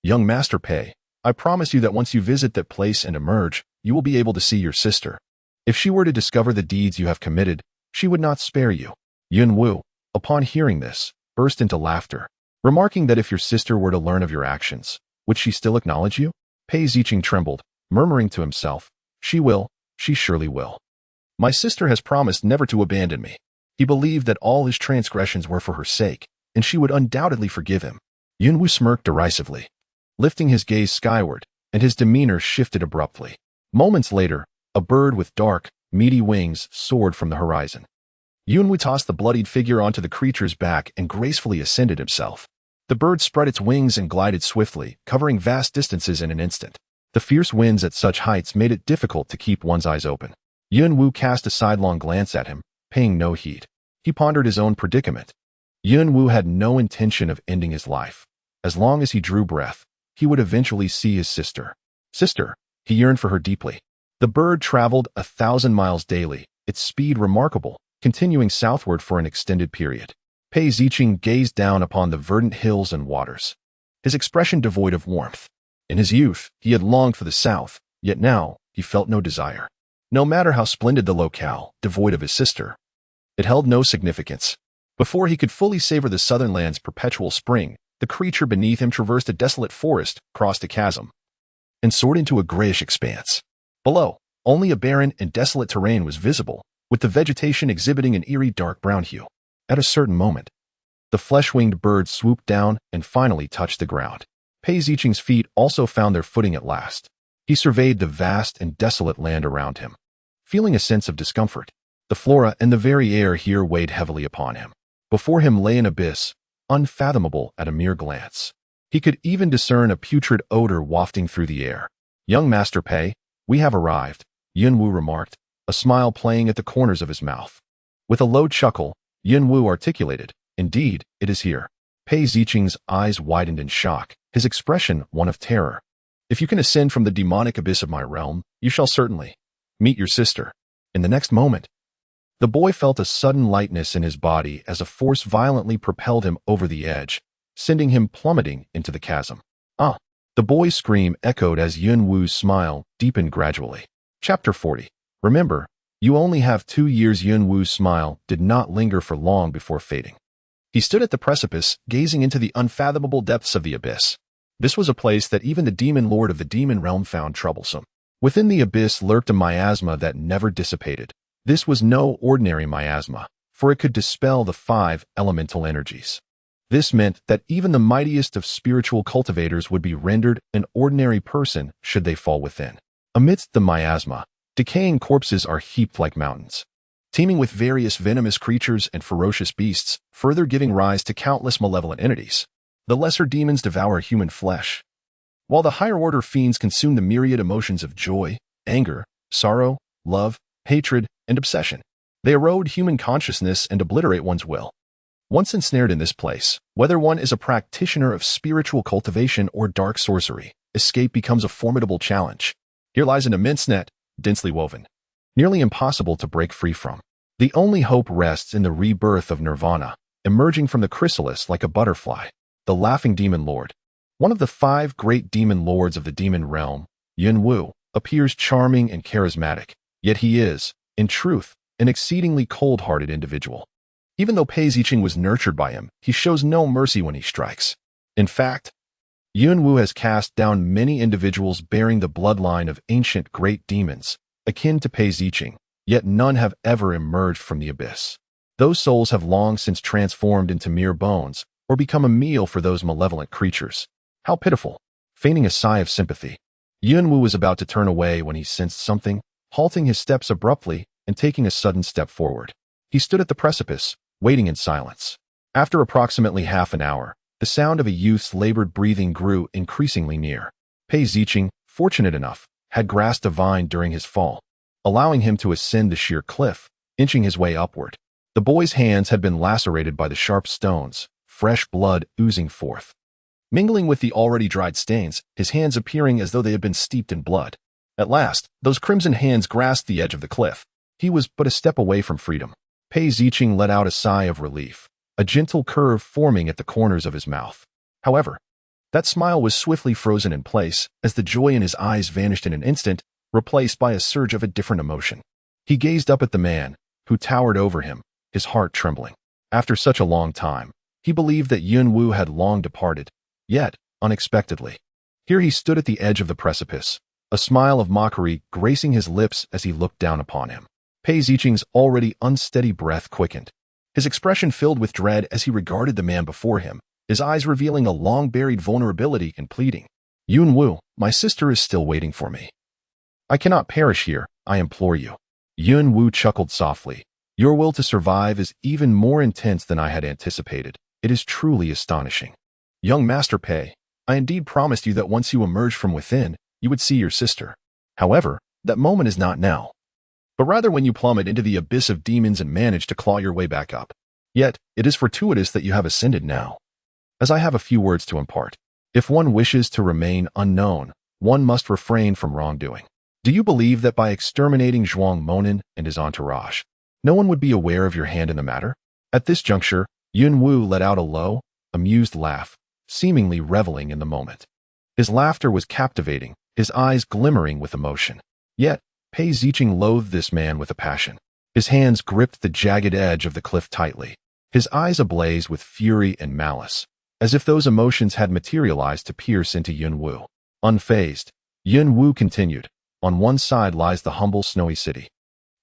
"Young Master Pei, I promise you that once you visit that place and emerge, you will be able to see your sister. If she were to discover the deeds you have committed, she would not spare you." Yunwu, upon hearing this, burst into laughter, remarking that if your sister were to learn of your actions, would she still acknowledge you? Pei Ziqing trembled, murmuring to himself, she surely will." My sister has promised never to abandon me. He believed that all his transgressions were for her sake, and she would undoubtedly forgive him. Yunwu smirked derisively, lifting his gaze skyward, and his demeanor shifted abruptly. Moments later, a bird with dark, meaty wings soared from the horizon. Yunwu tossed the bloodied figure onto the creature's back and gracefully ascended himself. The bird spread its wings and glided swiftly, covering vast distances in an instant. The fierce winds at such heights made it difficult to keep one's eyes open. Yunwu cast a sidelong glance at him, paying no heed. He pondered his own predicament. Yunwu had no intention of ending his life. As long as he drew breath, he would eventually see his sister. Sister, he yearned for her deeply. The bird traveled 1,000 miles daily, its speed remarkable, continuing southward for an extended period. Pei Ziqing gazed down upon the verdant hills and waters, his expression devoid of warmth. In his youth, he had longed for the south, yet now he felt no desire. No matter how splendid the locale, devoid of his sister, it held no significance. Before he could fully savor the southern land's perpetual spring, the creature beneath him traversed a desolate forest, crossed a chasm, and soared into a grayish expanse. Below, only a barren and desolate terrain was visible, with the vegetation exhibiting an eerie dark brown hue. At a certain moment, the flesh-winged bird swooped down and finally touched the ground. Pei Ziqing's feet also found their footing at last. He surveyed the vast and desolate land around him, feeling a sense of discomfort. The flora and the very air here weighed heavily upon him. Before him lay an abyss, unfathomable at a mere glance. He could even discern a putrid odor wafting through the air. Young Master Pei, we have arrived, Yunwu remarked, a smile playing at the corners of his mouth. With a low chuckle, Yunwu articulated, indeed, it is here. Pei Ziqing's eyes widened in shock, his expression one of terror. If you can ascend from the demonic abyss of my realm, you shall certainly meet your sister. In the next moment, the boy felt a sudden lightness in his body as a force violently propelled him over the edge, sending him plummeting into the chasm. Ah! The boy's scream echoed as Yunwu's smile deepened gradually. Chapter 40. Remember, you only have 2 years. Yunwu's smile did not linger for long before fading. He stood at the precipice, gazing into the unfathomable depths of the abyss. This was a place that even the demon lord of the demon realm found troublesome. Within the abyss lurked a miasma that never dissipated. This was no ordinary miasma, for it could dispel the 5 elemental energies. This meant that even the mightiest of spiritual cultivators would be rendered an ordinary person should they fall within. Amidst the miasma, decaying corpses are heaped like mountains, teeming with various venomous creatures and ferocious beasts, further giving rise to countless malevolent entities. The lesser demons devour human flesh, while the higher-order fiends consume the myriad emotions of joy, anger, sorrow, love, hatred, and obsession. They erode human consciousness and obliterate one's will. Once ensnared in this place, whether one is a practitioner of spiritual cultivation or dark sorcery, escape becomes a formidable challenge. Here lies an immense net, densely woven, nearly impossible to break free from. The only hope rests in the rebirth of Nirvana, emerging from the chrysalis like a butterfly. The laughing demon lord, one of the 5 great demon lords of the demon realm, Yunwu, appears charming and charismatic, yet he is, in truth, an exceedingly cold-hearted individual. Even though Pei Ziqing was nurtured by him, he shows no mercy when he strikes. In fact, Yunwu has cast down many individuals bearing the bloodline of ancient great demons, akin to Pei Ziqing, yet none have ever emerged from the abyss. Those souls have long since transformed into mere bones, or become a meal for those malevolent creatures. How pitiful! Feigning a sigh of sympathy, Yunwu was about to turn away when he sensed something, halting his steps abruptly and taking a sudden step forward. He stood at the precipice, waiting in silence. After approximately half an hour, the sound of a youth's labored breathing grew increasingly near. Pei Ziqing, fortunate enough, had grasped a vine during his fall, allowing him to ascend the sheer cliff, inching his way upward. The boy's hands had been lacerated by the sharp stones, fresh blood oozing forth. Mingling with the already dried stains, his hands appearing as though they had been steeped in blood. At last, those crimson hands grasped the edge of the cliff. He was but a step away from freedom. Pei Ziqing let out a sigh of relief, a gentle curve forming at the corners of his mouth. However, that smile was swiftly frozen in place as the joy in his eyes vanished in an instant, replaced by a surge of a different emotion. He gazed up at the man, who towered over him, his heart trembling. After such a long time, he believed that Yunwu had long departed, yet, unexpectedly, here he stood at the edge of the precipice, a smile of mockery gracing his lips as he looked down upon him. Pei Ziqing's already unsteady breath quickened. His expression filled with dread as he regarded the man before him, his eyes revealing a long-buried vulnerability and pleading. Yun Wu, my sister is still waiting for me. I cannot perish here, I implore you. Yun Wu chuckled softly. Your will to survive is even more intense than I had anticipated. It is truly astonishing. Young Master Pei, I indeed promised you that once you emerged from within, you would see your sister. However, that moment is not now, but rather when you plummet into the abyss of demons and manage to claw your way back up. Yet, it is fortuitous that you have ascended now, as I have a few words to impart. If one wishes to remain unknown, one must refrain from wrongdoing. Do you believe that by exterminating Zhuang Monin and his entourage, no one would be aware of your hand in the matter? At this juncture, Yun Wu let out a low, amused laugh, seemingly reveling in the moment. His laughter was captivating, his eyes glimmering with emotion. Yet, Pei Ziqing loathed this man with a passion. His hands gripped the jagged edge of the cliff tightly, his eyes ablaze with fury and malice, as if those emotions had materialized to pierce into Yun Wu. Unfazed, Yun Wu continued, on one side lies the humble snowy city,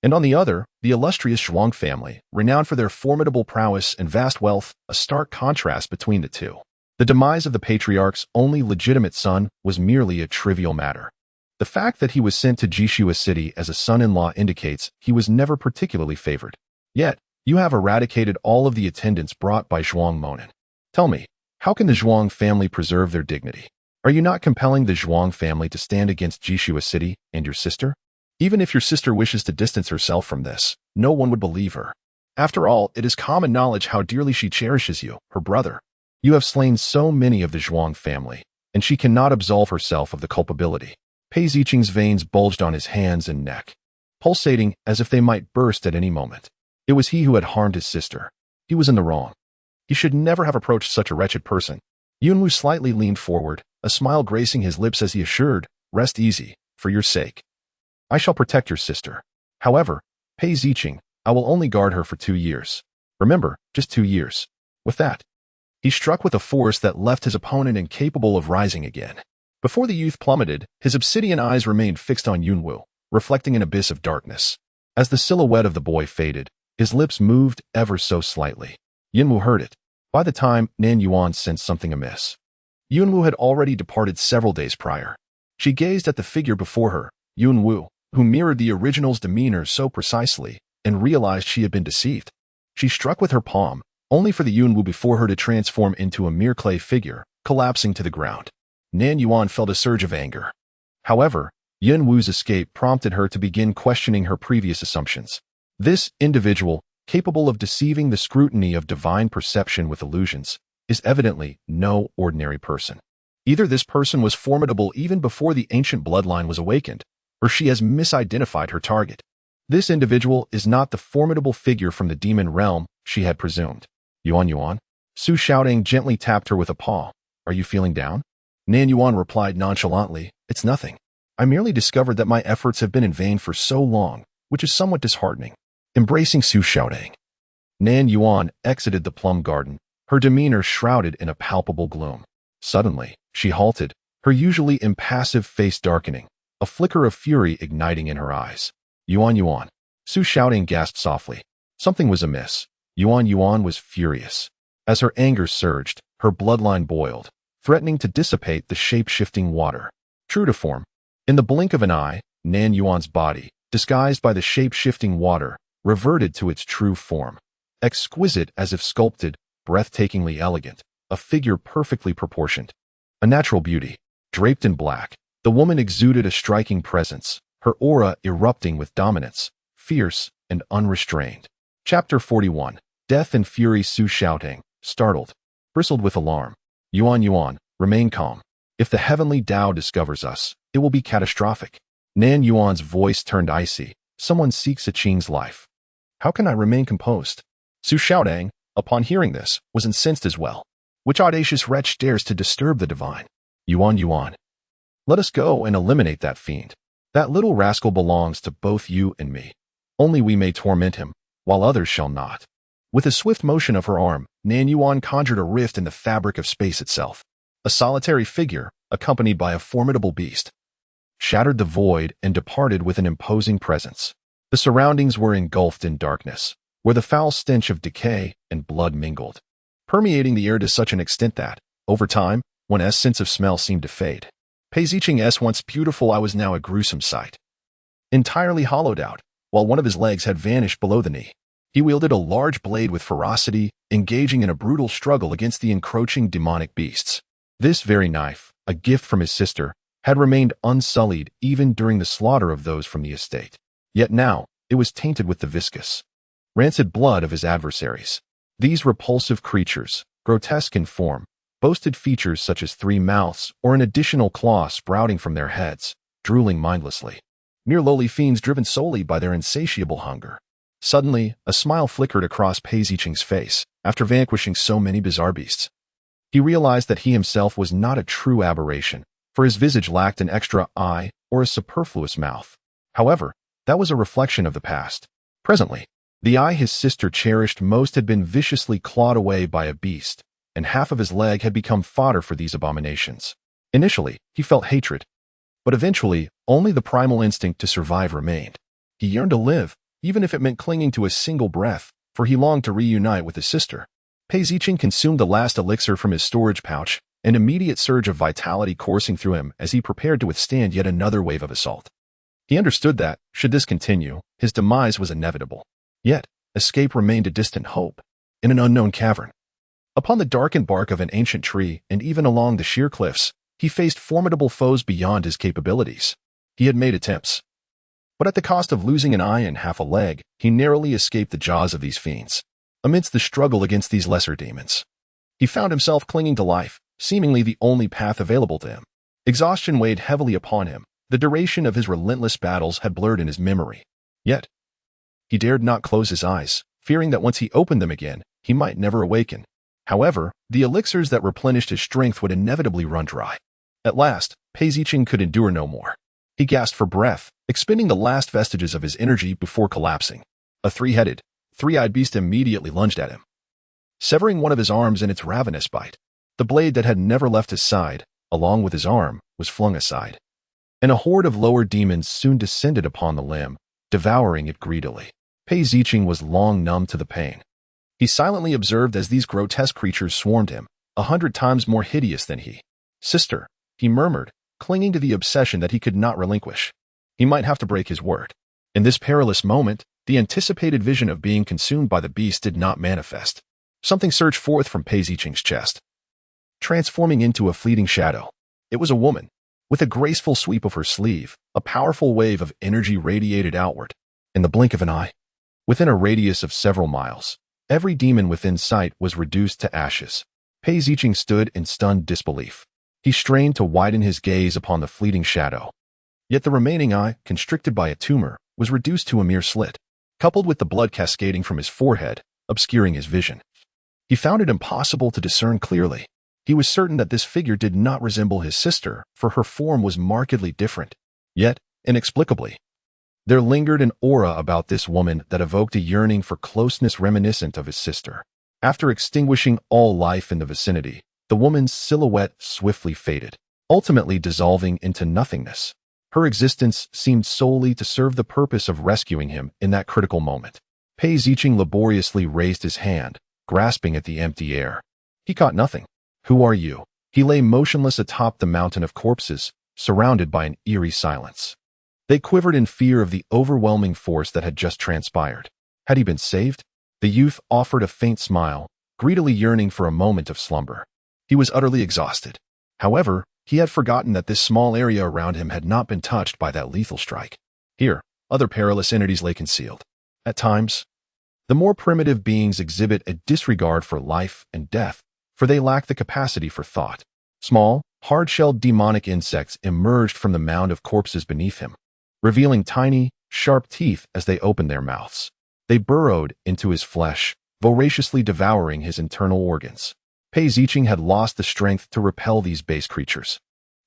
and on the other, the illustrious Zhuang family, renowned for their formidable prowess and vast wealth, a stark contrast between the two. The demise of the patriarch's only legitimate son was merely a trivial matter. The fact that he was sent to Jishua City as a son-in-law indicates he was never particularly favored. Yet, you have eradicated all of the attendants brought by Zhuang Monin. Tell me, how can the Zhuang family preserve their dignity? Are you not compelling the Zhuang family to stand against Jishua City and your sister? Even if your sister wishes to distance herself from this, no one would believe her. After all, it is common knowledge how dearly she cherishes you, her brother. You have slain so many of the Zhuang family, and she cannot absolve herself of the culpability. Pei Ziqing's veins bulged on his hands and neck, pulsating as if they might burst at any moment. It was he who had harmed his sister. He was in the wrong. He should never have approached such a wretched person. Yun Wu slightly leaned forward, a smile gracing his lips as he assured, rest easy, for your sake. I shall protect your sister. However, Pei Ziqing, I will only guard her for 2 years. Remember, just 2 years. With that, he struck with a force that left his opponent incapable of rising again. Before the youth plummeted, his obsidian eyes remained fixed on Yun Wu, reflecting an abyss of darkness. As the silhouette of the boy faded, his lips moved ever so slightly. Yun Wu heard it. By the time Nan Yuan sensed something amiss, Yun Wu had already departed several days prior. She gazed at the figure before her, Yun Wu, who mirrored the original's demeanor so precisely, and realized she had been deceived. She struck with her palm, only for the Yun Wu before her to transform into a mere clay figure, collapsing to the ground. Nan Yuan felt a surge of anger. However, Yun Wu's escape prompted her to begin questioning her previous assumptions. This individual, capable of deceiving the scrutiny of divine perception with illusions, is evidently no ordinary person. Either this person was formidable even before the ancient bloodline was awakened, or she has misidentified her target. This individual is not the formidable figure from the demon realm she had presumed. Yuan, Su Xiaodong gently tapped her with a paw. Are you feeling down? Nan Yuan replied nonchalantly, it's nothing. I merely discovered that my efforts have been in vain for so long, which is somewhat disheartening. Embracing Su Xiaodong, Nan Yuan exited the plum garden, her demeanor shrouded in a palpable gloom. Suddenly, she halted, her usually impassive face darkening, a flicker of fury igniting in her eyes. Yuan, Su Xiaodong gasped softly. Something was amiss. Yuan was furious. As her anger surged, her bloodline boiled, threatening to dissipate the shape-shifting water. True to form, in the blink of an eye, Nan Yuan's body, disguised by the shape-shifting water, reverted to its true form. Exquisite as if sculpted, breathtakingly elegant, a figure perfectly proportioned. A natural beauty, draped in black, the woman exuded a striking presence, her aura erupting with dominance, fierce and unrestrained. Chapter 41. Death and Fury. Su Xiaodong, startled, bristled with alarm. Yuan, remain calm. If the heavenly Tao discovers us, it will be catastrophic. Nan Yuan's voice turned icy. Someone seeks Qing's life. How can I remain composed? Su Xiaodong, upon hearing this, was incensed as well. Which audacious wretch dares to disturb the divine? Yuan. Let us go and eliminate that fiend. That little rascal belongs to both you and me. Only we may torment him, while others shall not. With a swift motion of her arm, Nan Yuan conjured a rift in the fabric of space itself. A solitary figure, accompanied by a formidable beast, shattered the void and departed with an imposing presence. The surroundings were engulfed in darkness, where the foul stench of decay and blood mingled, permeating the air to such an extent that, over time, one's sense of smell seemed to fade. Pei Ziqing's once beautiful eye was now a gruesome sight. Entirely hollowed out, while one of his legs had vanished below the knee, he wielded a large blade with ferocity, engaging in a brutal struggle against the encroaching demonic beasts. This very knife, a gift from his sister, had remained unsullied even during the slaughter of those from the estate. Yet now, it was tainted with the viscous, rancid blood of his adversaries. These repulsive creatures, grotesque in form, boasted features such as 3 mouths or an additional claw sprouting from their heads, drooling mindlessly. Mere lowly fiends driven solely by their insatiable hunger. Suddenly, a smile flickered across Pei Ziqing's face after vanquishing so many bizarre beasts. He realized that he himself was not a true aberration, for his visage lacked an extra eye or a superfluous mouth. However, that was a reflection of the past. Presently, the eye his sister cherished most had been viciously clawed away by a beast, and half of his leg had become fodder for these abominations. Initially, he felt hatred, but eventually, only the primal instinct to survive remained. He yearned to live, even if it meant clinging to a single breath, for he longed to reunite with his sister. Pei Ziqing consumed the last elixir from his storage pouch, an immediate surge of vitality coursing through him as he prepared to withstand yet another wave of assault. He understood that, should this continue, his demise was inevitable. Yet, escape remained a distant hope. In an unknown cavern, upon the darkened bark of an ancient tree and even along the sheer cliffs, he faced formidable foes beyond his capabilities. He had made attempts, but at the cost of losing an eye and half a leg, he narrowly escaped the jaws of these fiends. Amidst the struggle against these lesser demons, he found himself clinging to life, seemingly the only path available to him. Exhaustion weighed heavily upon him. The duration of his relentless battles had blurred in his memory. Yet, he dared not close his eyes, fearing that once he opened them again, he might never awaken. However, the elixirs that replenished his strength would inevitably run dry. At last, Pei Ziqing could endure no more. He gasped for breath, expending the last vestiges of his energy before collapsing. A 3-headed, 3-eyed beast immediately lunged at him, severing one of his arms in its ravenous bite. The blade that had never left his side, along with his arm, was flung aside, and a horde of lower demons soon descended upon the limb, devouring it greedily. Pei Ziqing was long numb to the pain. He silently observed as these grotesque creatures swarmed him, 100 times more hideous than he. "Sister," he murmured, clinging to the obsession that he could not relinquish. He might have to break his word. In this perilous moment, the anticipated vision of being consumed by the beast did not manifest. Something surged forth from Pei Ziqing's chest, transforming into a fleeting shadow. It was a woman. With a graceful sweep of her sleeve, a powerful wave of energy radiated outward. In the blink of an eye, within a radius of several miles, every demon within sight was reduced to ashes. Pei Ziqing stood in stunned disbelief. He strained to widen his gaze upon the fleeting shadow. Yet the remaining eye, constricted by a tumor, was reduced to a mere slit, coupled with the blood cascading from his forehead, obscuring his vision. He found it impossible to discern clearly. He was certain that this figure did not resemble his sister, for her form was markedly different. Yet, inexplicably, there lingered an aura about this woman that evoked a yearning for closeness reminiscent of his sister. After extinguishing all life in the vicinity, the woman's silhouette swiftly faded, ultimately dissolving into nothingness. Her existence seemed solely to serve the purpose of rescuing him in that critical moment. Pei Ziqing laboriously raised his hand, grasping at the empty air. He caught nothing. "Who are you?" He lay motionless atop the mountain of corpses, surrounded by an eerie silence. They quivered in fear of the overwhelming force that had just transpired. Had he been saved? The youth offered a faint smile, greedily yearning for a moment of slumber. He was utterly exhausted. However, he had forgotten that this small area around him had not been touched by that lethal strike. Here, other perilous entities lay concealed. At times, the more primitive beings exhibit a disregard for life and death, for they lack the capacity for thought. Small, hard-shelled demonic insects emerged from the mound of corpses beneath him, revealing tiny, sharp teeth as they opened their mouths. They burrowed into his flesh, voraciously devouring his internal organs. Pei Ziqing had lost the strength to repel these base creatures.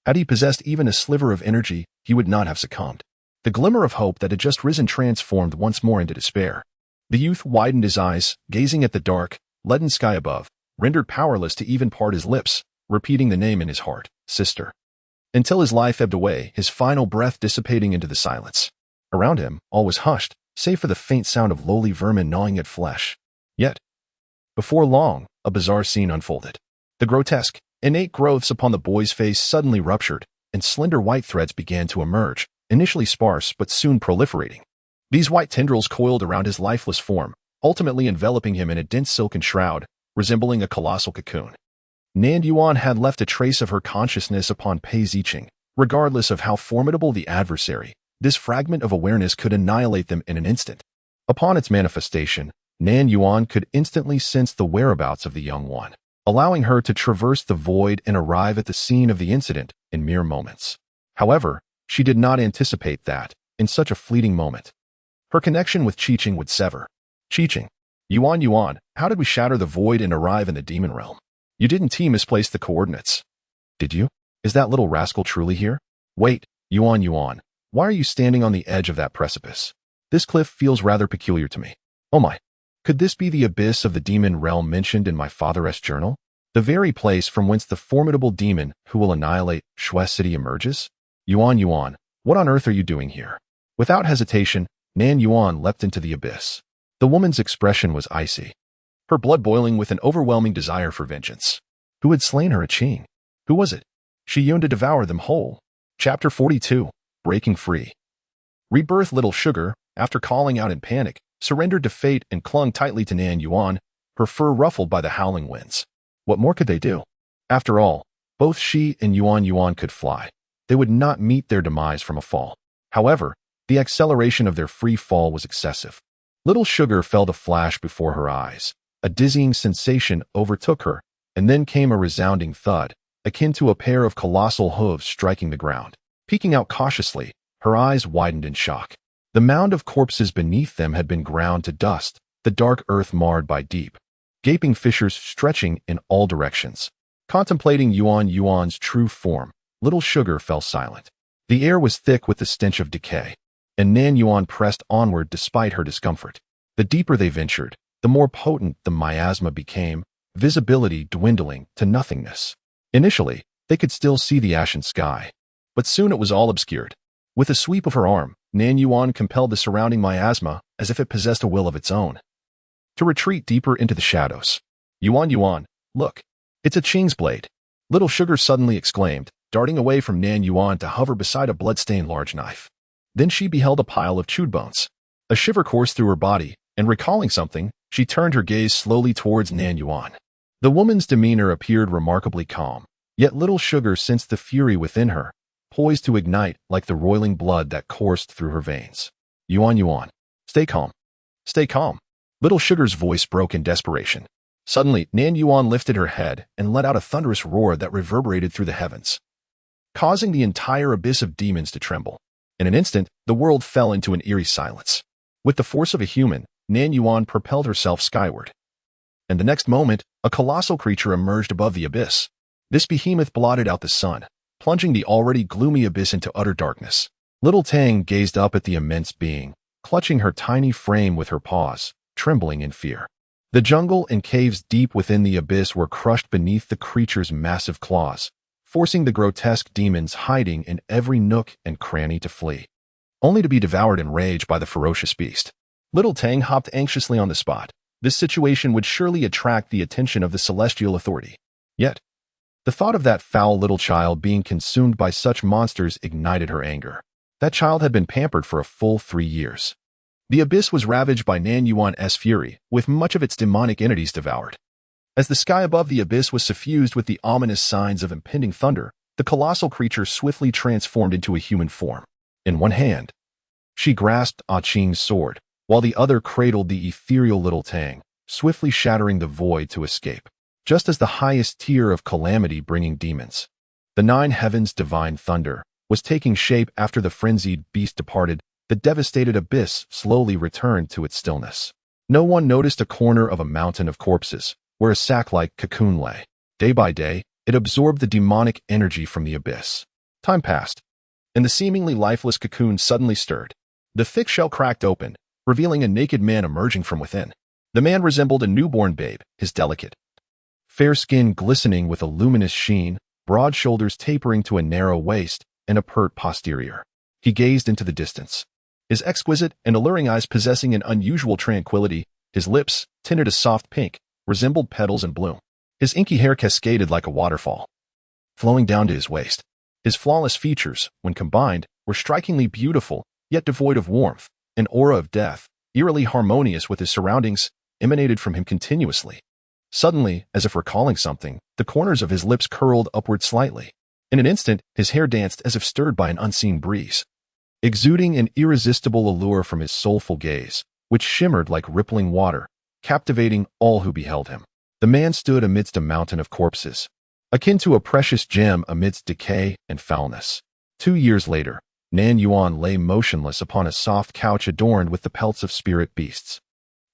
Had he possessed even a sliver of energy, he would not have succumbed. The glimmer of hope that had just risen transformed once more into despair. The youth widened his eyes, gazing at the dark, leaden sky above, rendered powerless to even part his lips, repeating the name in his heart, "Sister," until his life ebbed away, his final breath dissipating into the silence. Around him, all was hushed, save for the faint sound of lowly vermin gnawing at flesh. Yet, before long, a bizarre scene unfolded. The grotesque, innate growths upon the boy's face suddenly ruptured, and slender white threads began to emerge, initially sparse but soon proliferating. These white tendrils coiled around his lifeless form, ultimately enveloping him in a dense silken shroud, resembling a colossal cocoon. Nan Yuan had left a trace of her consciousness upon Pei Ziqing. Regardless of how formidable the adversary, this fragment of awareness could annihilate them in an instant. Upon its manifestation, Nan Yuan could instantly sense the whereabouts of the young one, allowing her to traverse the void and arrive at the scene of the incident in mere moments. However, she did not anticipate that, in such a fleeting moment, her connection with Qiqing would sever. Qiqing. Yuan, how did we shatter the void and arrive in the demon realm? You didn't misplace the coordinates. Did you? Is that little rascal truly here? Wait, Yuan, why are you standing on the edge of that precipice? This cliff feels rather peculiar to me. Oh my. Could this be the abyss of the demon realm mentioned in my father's journal? The very place from whence the formidable demon who will annihilate Shui City emerges? Yuan, what on earth are you doing here? Without hesitation, Nan Yuan leapt into the abyss. The woman's expression was icy, her blood boiling with an overwhelming desire for vengeance. Who had slain her at Qing? Who was it? She yearned to devour them whole. Chapter 42. Breaking Free. Rebirth Little Sugar, after calling out in panic, surrendered to fate and clung tightly to Nan Yuan, her fur ruffled by the howling winds. What more could they do? After all, both she and Yuan could fly. They would not meet their demise from a fall. However, the acceleration of their free fall was excessive. Little Sugar felt a flash before her eyes. A dizzying sensation overtook her, and then came a resounding thud, akin to a pair of colossal hooves striking the ground. Peeking out cautiously, her eyes widened in shock. The mound of corpses beneath them had been ground to dust, the dark earth marred by deep, gaping fissures stretching in all directions. Contemplating Yuan's true form, Little Sugar fell silent. The air was thick with the stench of decay, and Nan Yuan pressed onward despite her discomfort. The deeper they ventured, the more potent the miasma became, visibility dwindling to nothingness. Initially, they could still see the ashen sky, but soon it was all obscured. With a sweep of her arm, Nan Yuan compelled the surrounding miasma, as if it possessed a will of its own, to retreat deeper into the shadows. Yuan, look. It's a Qing's blade. Little Sugar suddenly exclaimed, darting away from Nan Yuan to hover beside a blood-stained large knife. Then she beheld a pile of chewed bones. A shiver coursed through her body, and recalling something, she turned her gaze slowly towards Nan Yuan. The woman's demeanor appeared remarkably calm, yet Little Sugar sensed the fury within her, poised to ignite like the roiling blood that coursed through her veins. Yuan, stay calm. Stay calm. Little Sugar's voice broke in desperation. Suddenly, Nan Yuan lifted her head and let out a thunderous roar that reverberated through the heavens, causing the entire abyss of demons to tremble. In an instant, the world fell into an eerie silence. With the force of a human, Nan Yuan propelled herself skyward. And the next moment, a colossal creature emerged above the abyss. This behemoth blotted out the sun, plunging the already gloomy abyss into utter darkness. Little Tang gazed up at the immense being, clutching her tiny frame with her paws, trembling in fear. The jungle and caves deep within the abyss were crushed beneath the creature's massive claws, forcing the grotesque demons hiding in every nook and cranny to flee, only to be devoured in rage by the ferocious beast. Little Tang hopped anxiously on the spot. This situation would surely attract the attention of the celestial authority. Yet, the thought of that foul little child being consumed by such monsters ignited her anger. That child had been pampered for a full 3 years. The abyss was ravaged by Nan Yuan's fury, with much of its demonic entities devoured. As the sky above the abyss was suffused with the ominous signs of impending thunder, the colossal creature swiftly transformed into a human form. In one hand, she grasped Qing's sword, while the other cradled the ethereal Little Tang, swiftly shattering the void to escape. Just as the highest tier of calamity-bringing demons, the 9 heavens' divine thunder, was taking shape after the frenzied beast departed, the devastated abyss slowly returned to its stillness. No one noticed a corner of a mountain of corpses, where a sack-like cocoon lay. Day by day, it absorbed the demonic energy from the abyss. Time passed, and the seemingly lifeless cocoon suddenly stirred. The thick shell cracked open, revealing a naked man emerging from within. The man resembled a newborn babe, his delicate, fair skin glistening with a luminous sheen, broad shoulders tapering to a narrow waist, and a pert posterior. He gazed into the distance, his exquisite and alluring eyes possessing an unusual tranquility. His lips, tinted a soft pink, resembled petals in bloom. His inky hair cascaded like a waterfall, flowing down to his waist. His flawless features, when combined, were strikingly beautiful, yet devoid of warmth. An aura of death, eerily harmonious with his surroundings, emanated from him continuously. Suddenly, as if recalling something, the corners of his lips curled upward slightly. In an instant, his hair danced as if stirred by an unseen breeze, exuding an irresistible allure from his soulful gaze, which shimmered like rippling water, captivating all who beheld him. The man stood amidst a mountain of corpses, akin to a precious gem amidst decay and foulness. 2 years later, Nan Yuan lay motionless upon a soft couch adorned with the pelts of spirit beasts.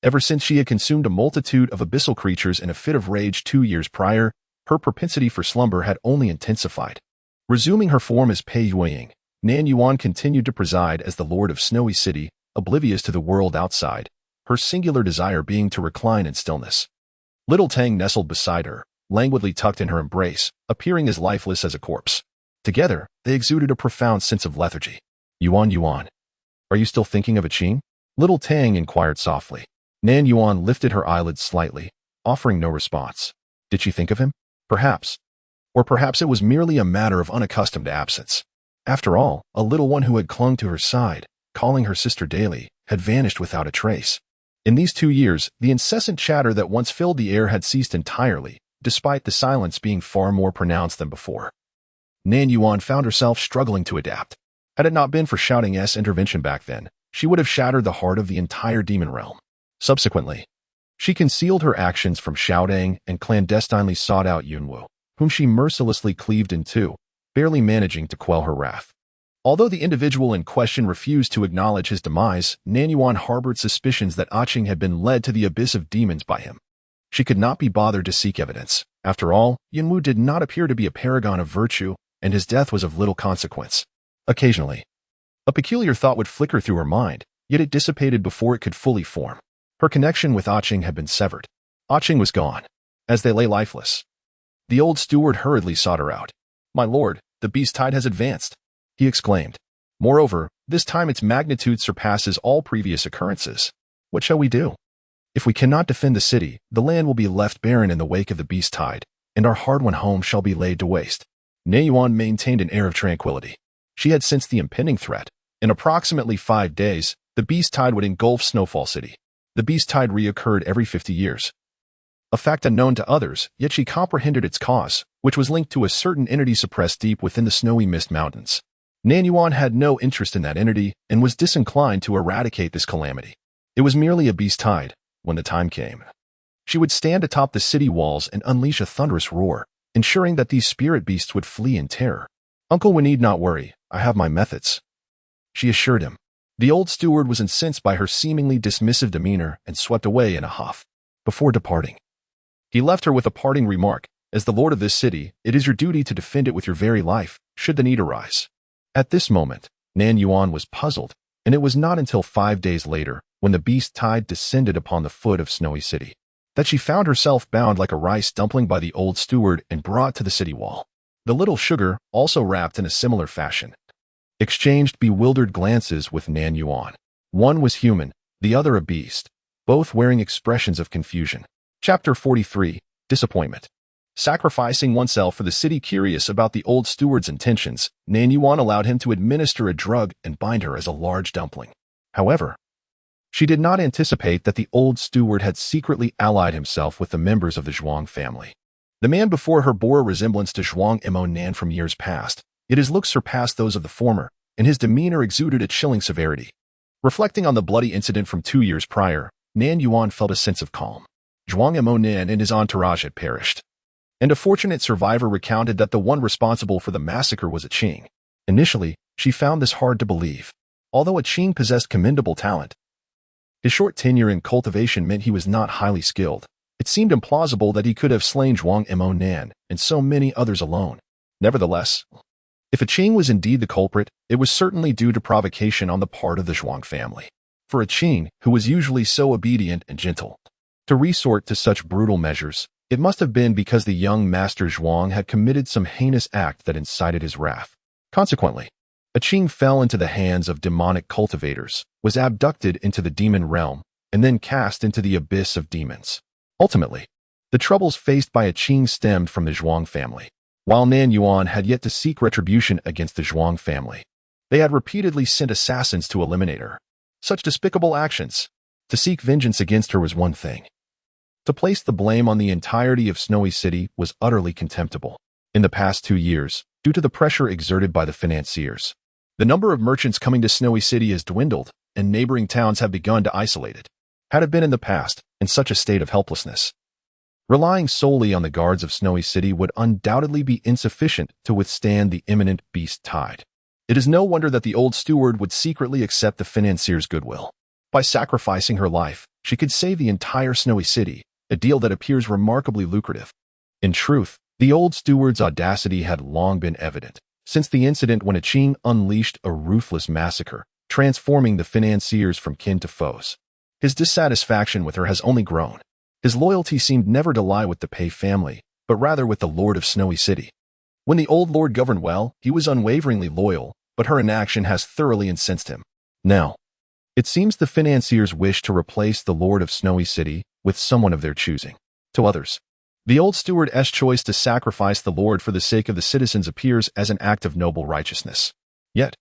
Ever since she had consumed a multitude of abyssal creatures in a fit of rage 2 years prior, her propensity for slumber had only intensified. Resuming her form as Pei Yueying, Nan Yuan continued to preside as the Lord of Snowy City, oblivious to the world outside, her singular desire being to recline in stillness. Little Tang nestled beside her, languidly tucked in her embrace, appearing as lifeless as a corpse. Together, they exuded a profound sense of lethargy. Yuan, Yuan, are you still thinking of a Qing? Little Tang inquired softly. Nan Yuan lifted her eyelids slightly, offering no response. Did she think of him? Perhaps. Or perhaps it was merely a matter of unaccustomed absence. After all, a little one who had clung to her side, calling her sister daily, had vanished without a trace. In these 2 years, the incessant chatter that once filled the air had ceased entirely, despite the silence being far more pronounced than before. Nan Yuan found herself struggling to adapt. Had it not been for Shouting's intervention back then, she would have shattered the heart of the entire demon realm. Subsequently, she concealed her actions from Shouting and clandestinely sought out Yunwu, whom she mercilessly cleaved in two, barely managing to quell her wrath. Although the individual in question refused to acknowledge his demise, Nan Yuan harbored suspicions that Qing had been led to the abyss of demons by him. She could not be bothered to seek evidence. After all, Yunwu did not appear to be a paragon of virtue, and his death was of little consequence. Occasionally, a peculiar thought would flicker through her mind, yet it dissipated before it could fully form. Her connection with Qing had been severed. Qing was gone. As they lay lifeless, the old steward hurriedly sought her out. "My lord, the beast tide has advanced," he exclaimed. "Moreover, this time its magnitude surpasses all previous occurrences. What shall we do? If we cannot defend the city, the land will be left barren in the wake of the beast tide, and our hard-won home shall be laid to waste." Nan Yuan maintained an air of tranquility. She had sensed the impending threat. In approximately 5 days, the beast tide would engulf Snowfall City. The beast tide reoccurred every 50 years. A fact unknown to others, yet she comprehended its cause, which was linked to a certain entity suppressed deep within the snowy mist mountains. Nan Yuan had no interest in that entity and was disinclined to eradicate this calamity. It was merely a beast tide. When the time came, she would stand atop the city walls and unleash a thunderous roar, ensuring that these spirit beasts would flee in terror. "Uncle, we need not worry. I have my methods," she assured him. The old steward was incensed by her seemingly dismissive demeanor and swept away in a huff. Before departing, he left her with a parting remark. "As the lord of this city, it is your duty to defend it with your very life, should the need arise." At this moment, Nan Yuan was puzzled, and it was not until 5 days later, when the beast tide descended upon the foot of Snowy City, that she found herself bound like a rice dumpling by the old steward and brought to the city wall. The little sugar, also wrapped in a similar fashion, exchanged bewildered glances with Nan Yuan. One was human, the other a beast, both wearing expressions of confusion. Chapter 43, Disappointment. Sacrificing oneself for the city. Curious about the old steward's intentions, Nan Yuan allowed him to administer a drug and bind her as a large dumpling. However, she did not anticipate that the old steward had secretly allied himself with the members of the Zhuang family. The man before her bore a resemblance to Zhuang Mo Nan from years past, yet his looks surpassed those of the former, and his demeanor exuded a chilling severity. Reflecting on the bloody incident from 2 years prior, Nan Yuan felt a sense of calm. Zhuang Mo Nan and his entourage had perished, and a fortunate survivor recounted that the one responsible for the massacre was a Qing. Initially, she found this hard to believe. Although a Qing possessed commendable talent, his short tenure in cultivation meant he was not highly skilled. It seemed implausible that he could have slain Zhuang Mo Nan and so many others alone. Nevertheless, if a Qing was indeed the culprit, it was certainly due to provocation on the part of the Zhuang family. For a Qing, who was usually so obedient and gentle, to resort to such brutal measures, it must have been because the young master Zhuang had committed some heinous act that incited his wrath. Consequently, A Qing fell into the hands of demonic cultivators, was abducted into the demon realm, and then cast into the abyss of demons. Ultimately, the troubles faced by a Qing stemmed from the Zhuang family. While Nan Yuan had yet to seek retribution against the Zhuang family, they had repeatedly sent assassins to eliminate her. Such despicable actions. To seek vengeance against her was one thing. To place the blame on the entirety of Snowy City was utterly contemptible. In the past 2 years, due to the pressure exerted by the financiers, the number of merchants coming to Snowy City has dwindled, and neighboring towns have begun to isolate it. Had it been in the past, in such a state of helplessness, relying solely on the guards of Snowy City would undoubtedly be insufficient to withstand the imminent beast tide. It is no wonder that the old steward would secretly accept the financier's goodwill. By sacrificing her life, she could save the entire Snowy City, a deal that appears remarkably lucrative. In truth, the old steward's audacity had long been evident, since the incident when a Qing unleashed a ruthless massacre, transforming the financiers from kin to foes. His dissatisfaction with her has only grown. His loyalty seemed never to lie with the Pei family, but rather with the Lord of Snowy City. When the old lord governed well, he was unwaveringly loyal, but her inaction has thoroughly incensed him. Now, it seems the financiers wish to replace the Lord of Snowy City with someone of their choosing. To others, the old steward's choice to sacrifice the Lord for the sake of the citizens appears as an act of noble righteousness. Yet,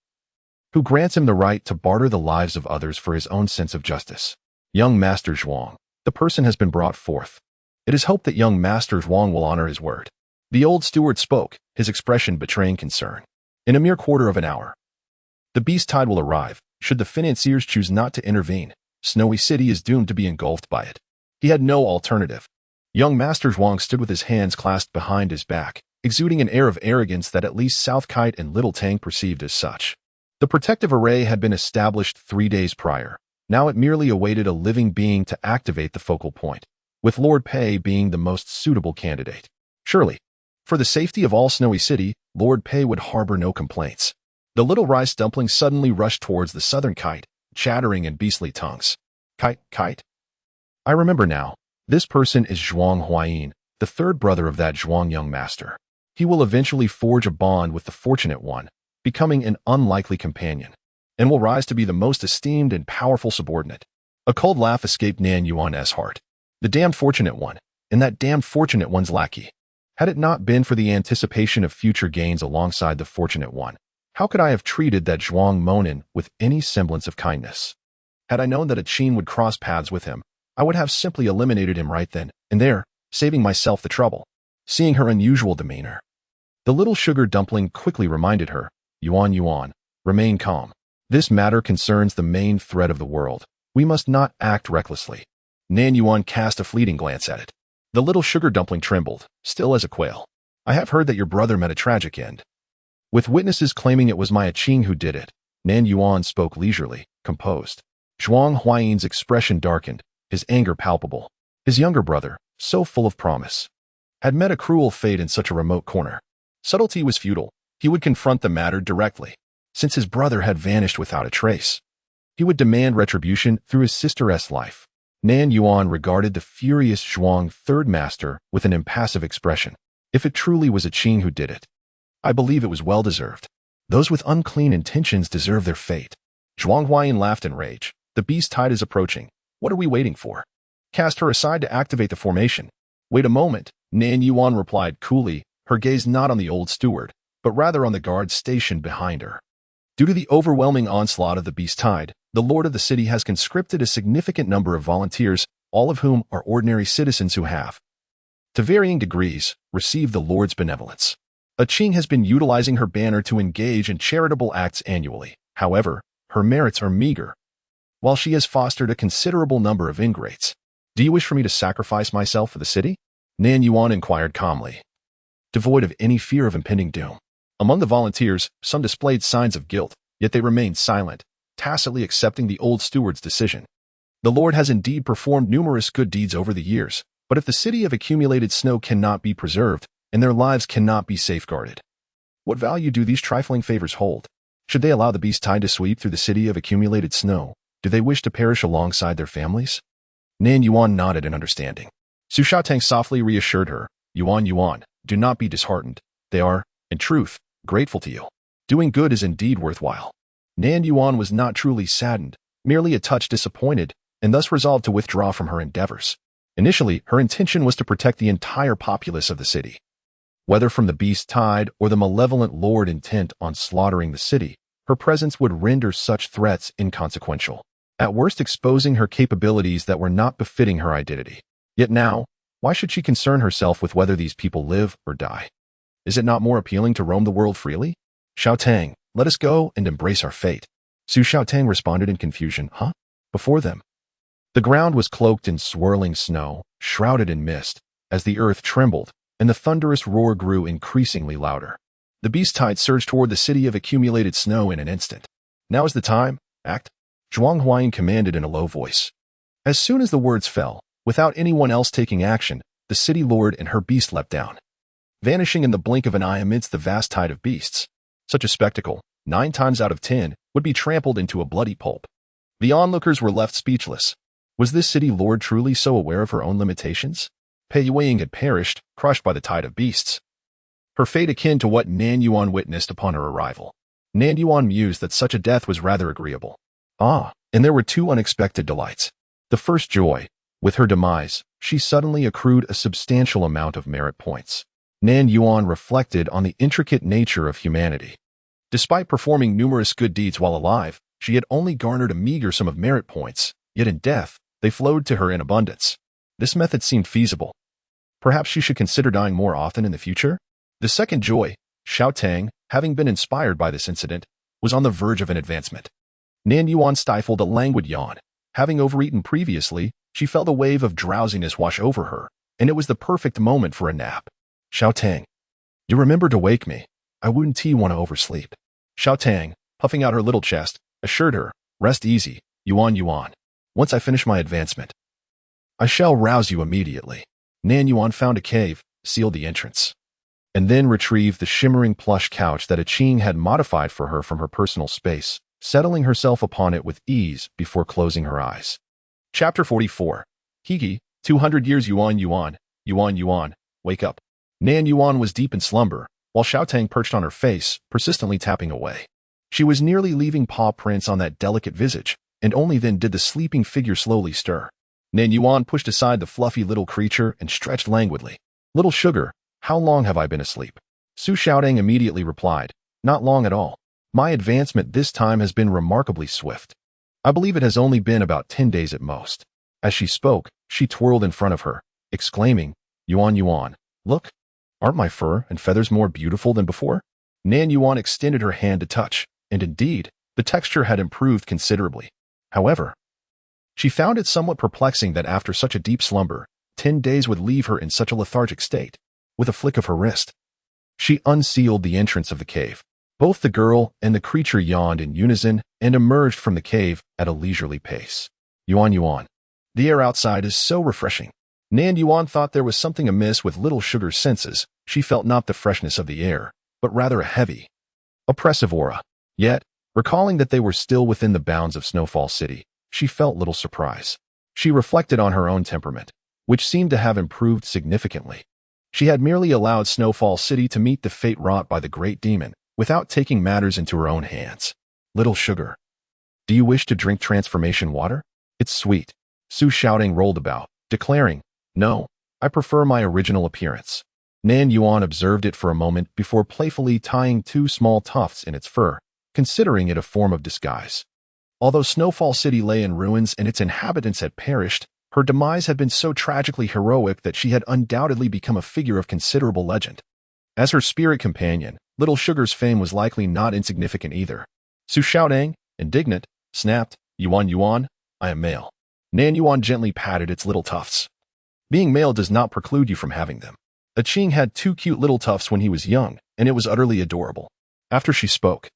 who grants him the right to barter the lives of others for his own sense of justice? Young Master Zhuang. The person has been brought forth. It is hoped that young Master Zhuang will honor his word. The old steward spoke, his expression betraying concern. In a mere quarter of an hour, the beast tide will arrive. Should the financiers choose not to intervene, Snowy City is doomed to be engulfed by it. He had no alternative. Young Master Zhuang stood with his hands clasped behind his back, exuding an air of arrogance that at least South Kite and Little Tang perceived as such. The protective array had been established 3 days prior. Now it merely awaited a living being to activate the focal point, with Lord Pei being the most suitable candidate. Surely, for the safety of all Snowy City, Lord Pei would harbor no complaints. The little rice dumpling suddenly rushed towards the southern kite, chattering in beastly tongues. Kite. I remember now. This person is Zhuang Huayin, the third brother of that Zhuang young master. He will eventually forge a bond with the Fortunate One, becoming an unlikely companion, and will rise to be the most esteemed and powerful subordinate. A cold laugh escaped Nan Yuan's heart. The damned Fortunate One, and that damned Fortunate One's lackey. Had it not been for the anticipation of future gains alongside the Fortunate One, how could I have treated that Zhuang Monin with any semblance of kindness? Had I known that a Qin would cross paths with him, I would have simply eliminated him right then and there, saving myself the trouble. Seeing her unusual demeanor, the little sugar dumpling quickly reminded her, Yuan, remain calm. This matter concerns the main threat of the world. We must not act recklessly. Nan Yuan cast a fleeting glance at it. The little sugar dumpling trembled, still as a quail. I have heard that your brother met a tragic end. With witnesses claiming it was my Qing who did it, Nan Yuan spoke leisurely, composed. Zhuang Huayin's expression darkened, his anger palpable. His younger brother, so full of promise, had met a cruel fate in such a remote corner. Subtlety was futile. He would confront the matter directly. Since his brother had vanished without a trace, he would demand retribution through his sister's life. Nan Yuan regarded the furious Zhuang third master with an impassive expression. If it truly was a Qing who did it, I believe it was well-deserved. Those with unclean intentions deserve their fate. Zhuang Huayin laughed in rage. The beast tide is approaching. What are we waiting for? Cast her aside to activate the formation. Wait a moment, Nan Yuan replied coolly, her gaze not on the old steward, but rather on the guards stationed behind her. Due to the overwhelming onslaught of the beast tide, the lord of the city has conscripted a significant number of volunteers, all of whom are ordinary citizens who have, to varying degrees, received the lord's benevolence. A Qing has been utilizing her banner to engage in charitable acts annually. However, her merits are meager, while she has fostered a considerable number of ingrates. Do you wish for me to sacrifice myself for the city? Nan Yuan inquired calmly, devoid of any fear of impending doom. Among the volunteers, some displayed signs of guilt, yet they remained silent, tacitly accepting the old steward's decision. The Lord has indeed performed numerous good deeds over the years, but if the city of accumulated snow cannot be preserved, and their lives cannot be safeguarded, what value do these trifling favors hold? Should they allow the beast tide to sweep through the city of accumulated snow, do they wish to perish alongside their families? Nan Yuan nodded in understanding. Su Xiaotang softly reassured her, Yuan, do not be disheartened. They are, in truth, grateful to you. Doing good is indeed worthwhile. Nan Yuan was not truly saddened, merely a touch disappointed, and thus resolved to withdraw from her endeavors. Initially, her intention was to protect the entire populace of the city. Whether from the beast tide or the malevolent lord intent on slaughtering the city, her presence would render such threats inconsequential, at worst exposing her capabilities that were not befitting her identity. Yet now, why should she concern herself with whether these people live or die? Is it not more appealing to roam the world freely? Xiaotang, let us go and embrace our fate. Su Xiaotang responded in confusion. Huh? Before them. The ground was cloaked in swirling snow, shrouded in mist, as the earth trembled, and the thunderous roar grew increasingly louder. The beast tide surged toward the city of accumulated snow in an instant. Now is the time, act, Zhuang Huayan commanded in a low voice. As soon as the words fell, without anyone else taking action, the city lord and her beast leapt down, vanishing in the blink of an eye amidst the vast tide of beasts. Such a spectacle, 9 times out of 10, would be trampled into a bloody pulp. The onlookers were left speechless. Was this city lord truly so aware of her own limitations? Pei Yueying had perished, crushed by the tide of beasts. Her fate akin to what Nan Yuan witnessed upon her arrival. Nan Yuan mused that such a death was rather agreeable. And there were 2 unexpected delights. The first joy. With her demise, she suddenly accrued a substantial amount of merit points. Nan Yuan reflected on the intricate nature of humanity. Despite performing numerous good deeds while alive, she had only garnered a meager sum of merit points, yet in death, they flowed to her in abundance. This method seemed feasible. Perhaps she should consider dying more often in the future? The second joy, Xiaotang, having been inspired by this incident, was on the verge of an advancement. Nan Yuan stifled a languid yawn. Having overeaten previously, she felt a wave of drowsiness wash over her, and it was the perfect moment for a nap. Xiaotang, you remember to wake me. I wouldn't want to oversleep. Xiaotang, puffing out her little chest, assured her, rest easy, Yuan. Once I finish my advancement, I shall rouse you immediately. Nan Yuan found a cave, sealed the entrance, and then retrieved the shimmering plush couch that a Qing had modified for her from her personal space, settling herself upon it with ease before closing her eyes. Chapter 44. Higi, 200 years Yuan, wake up. Nan Yuan was deep in slumber, while Xiaotang perched on her face, persistently tapping away. She was nearly leaving paw prints on that delicate visage, and only then did the sleeping figure slowly stir. Nan Yuan pushed aside the fluffy little creature and stretched languidly. Little sugar, how long have I been asleep? Su Xiaotang immediately replied, not long at all. My advancement this time has been remarkably swift. I believe it has only been about 10 days at most. As she spoke, she twirled in front of her, exclaiming, Yuan, look, aren't my fur and feathers more beautiful than before? Nan Yuan extended her hand to touch, and indeed, the texture had improved considerably. However, she found it somewhat perplexing that after such a deep slumber, 10 days would leave her in such a lethargic state. With a flick of her wrist, she unsealed the entrance of the cave. Both the girl and the creature yawned in unison and emerged from the cave at a leisurely pace. Yuan, the air outside is so refreshing. Nan Yuan thought there was something amiss with little sugar's senses. She felt not the freshness of the air, but rather a heavy, oppressive aura. Yet, recalling that they were still within the bounds of Snowfall City, she felt little surprise. She reflected on her own temperament, which seemed to have improved significantly. She had merely allowed Snowfall City to meet the fate wrought by the great demon, without taking matters into her own hands. Little sugar, do you wish to drink transformation water? It's sweet. Su Xiaotang rolled about, declaring, no, I prefer my original appearance. Nan Yuan observed it for a moment before playfully tying 2 small tufts in its fur, considering it a form of disguise. Although Snowfall City lay in ruins and its inhabitants had perished, her demise had been so tragically heroic that she had undoubtedly become a figure of considerable legend. As her spirit companion, Little Sugar's fame was likely not insignificant either. Su Xiaotang, indignant, snapped, Yuan, I am male. Nan Yuan gently patted its little tufts. Being male does not preclude you from having them. A Qing had 2 cute little tufts when he was young, and it was utterly adorable. After she spoke,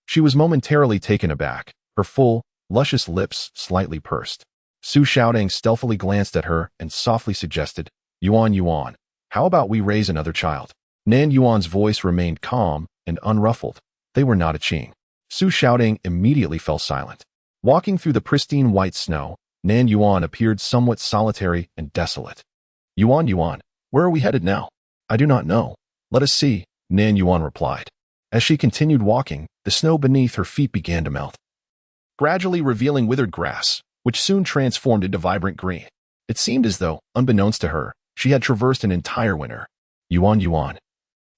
she was momentarily taken aback, her full, luscious lips slightly pursed. Su Xiaotang stealthily glanced at her and softly suggested, Yuan, how about we raise another child? Nan Yuan's voice remained calm and unruffled. They were not a Qing. Su Xiaotang immediately fell silent. Walking through the pristine white snow, Nan Yuan appeared somewhat solitary and desolate. Yuan, where are we headed now? I do not know. Let us see, Nan Yuan replied. As she continued walking, the snow beneath her feet began to melt, gradually revealing withered grass, which soon transformed into vibrant green. It seemed as though, unbeknownst to her, she had traversed an entire winter. Yuan Yuan,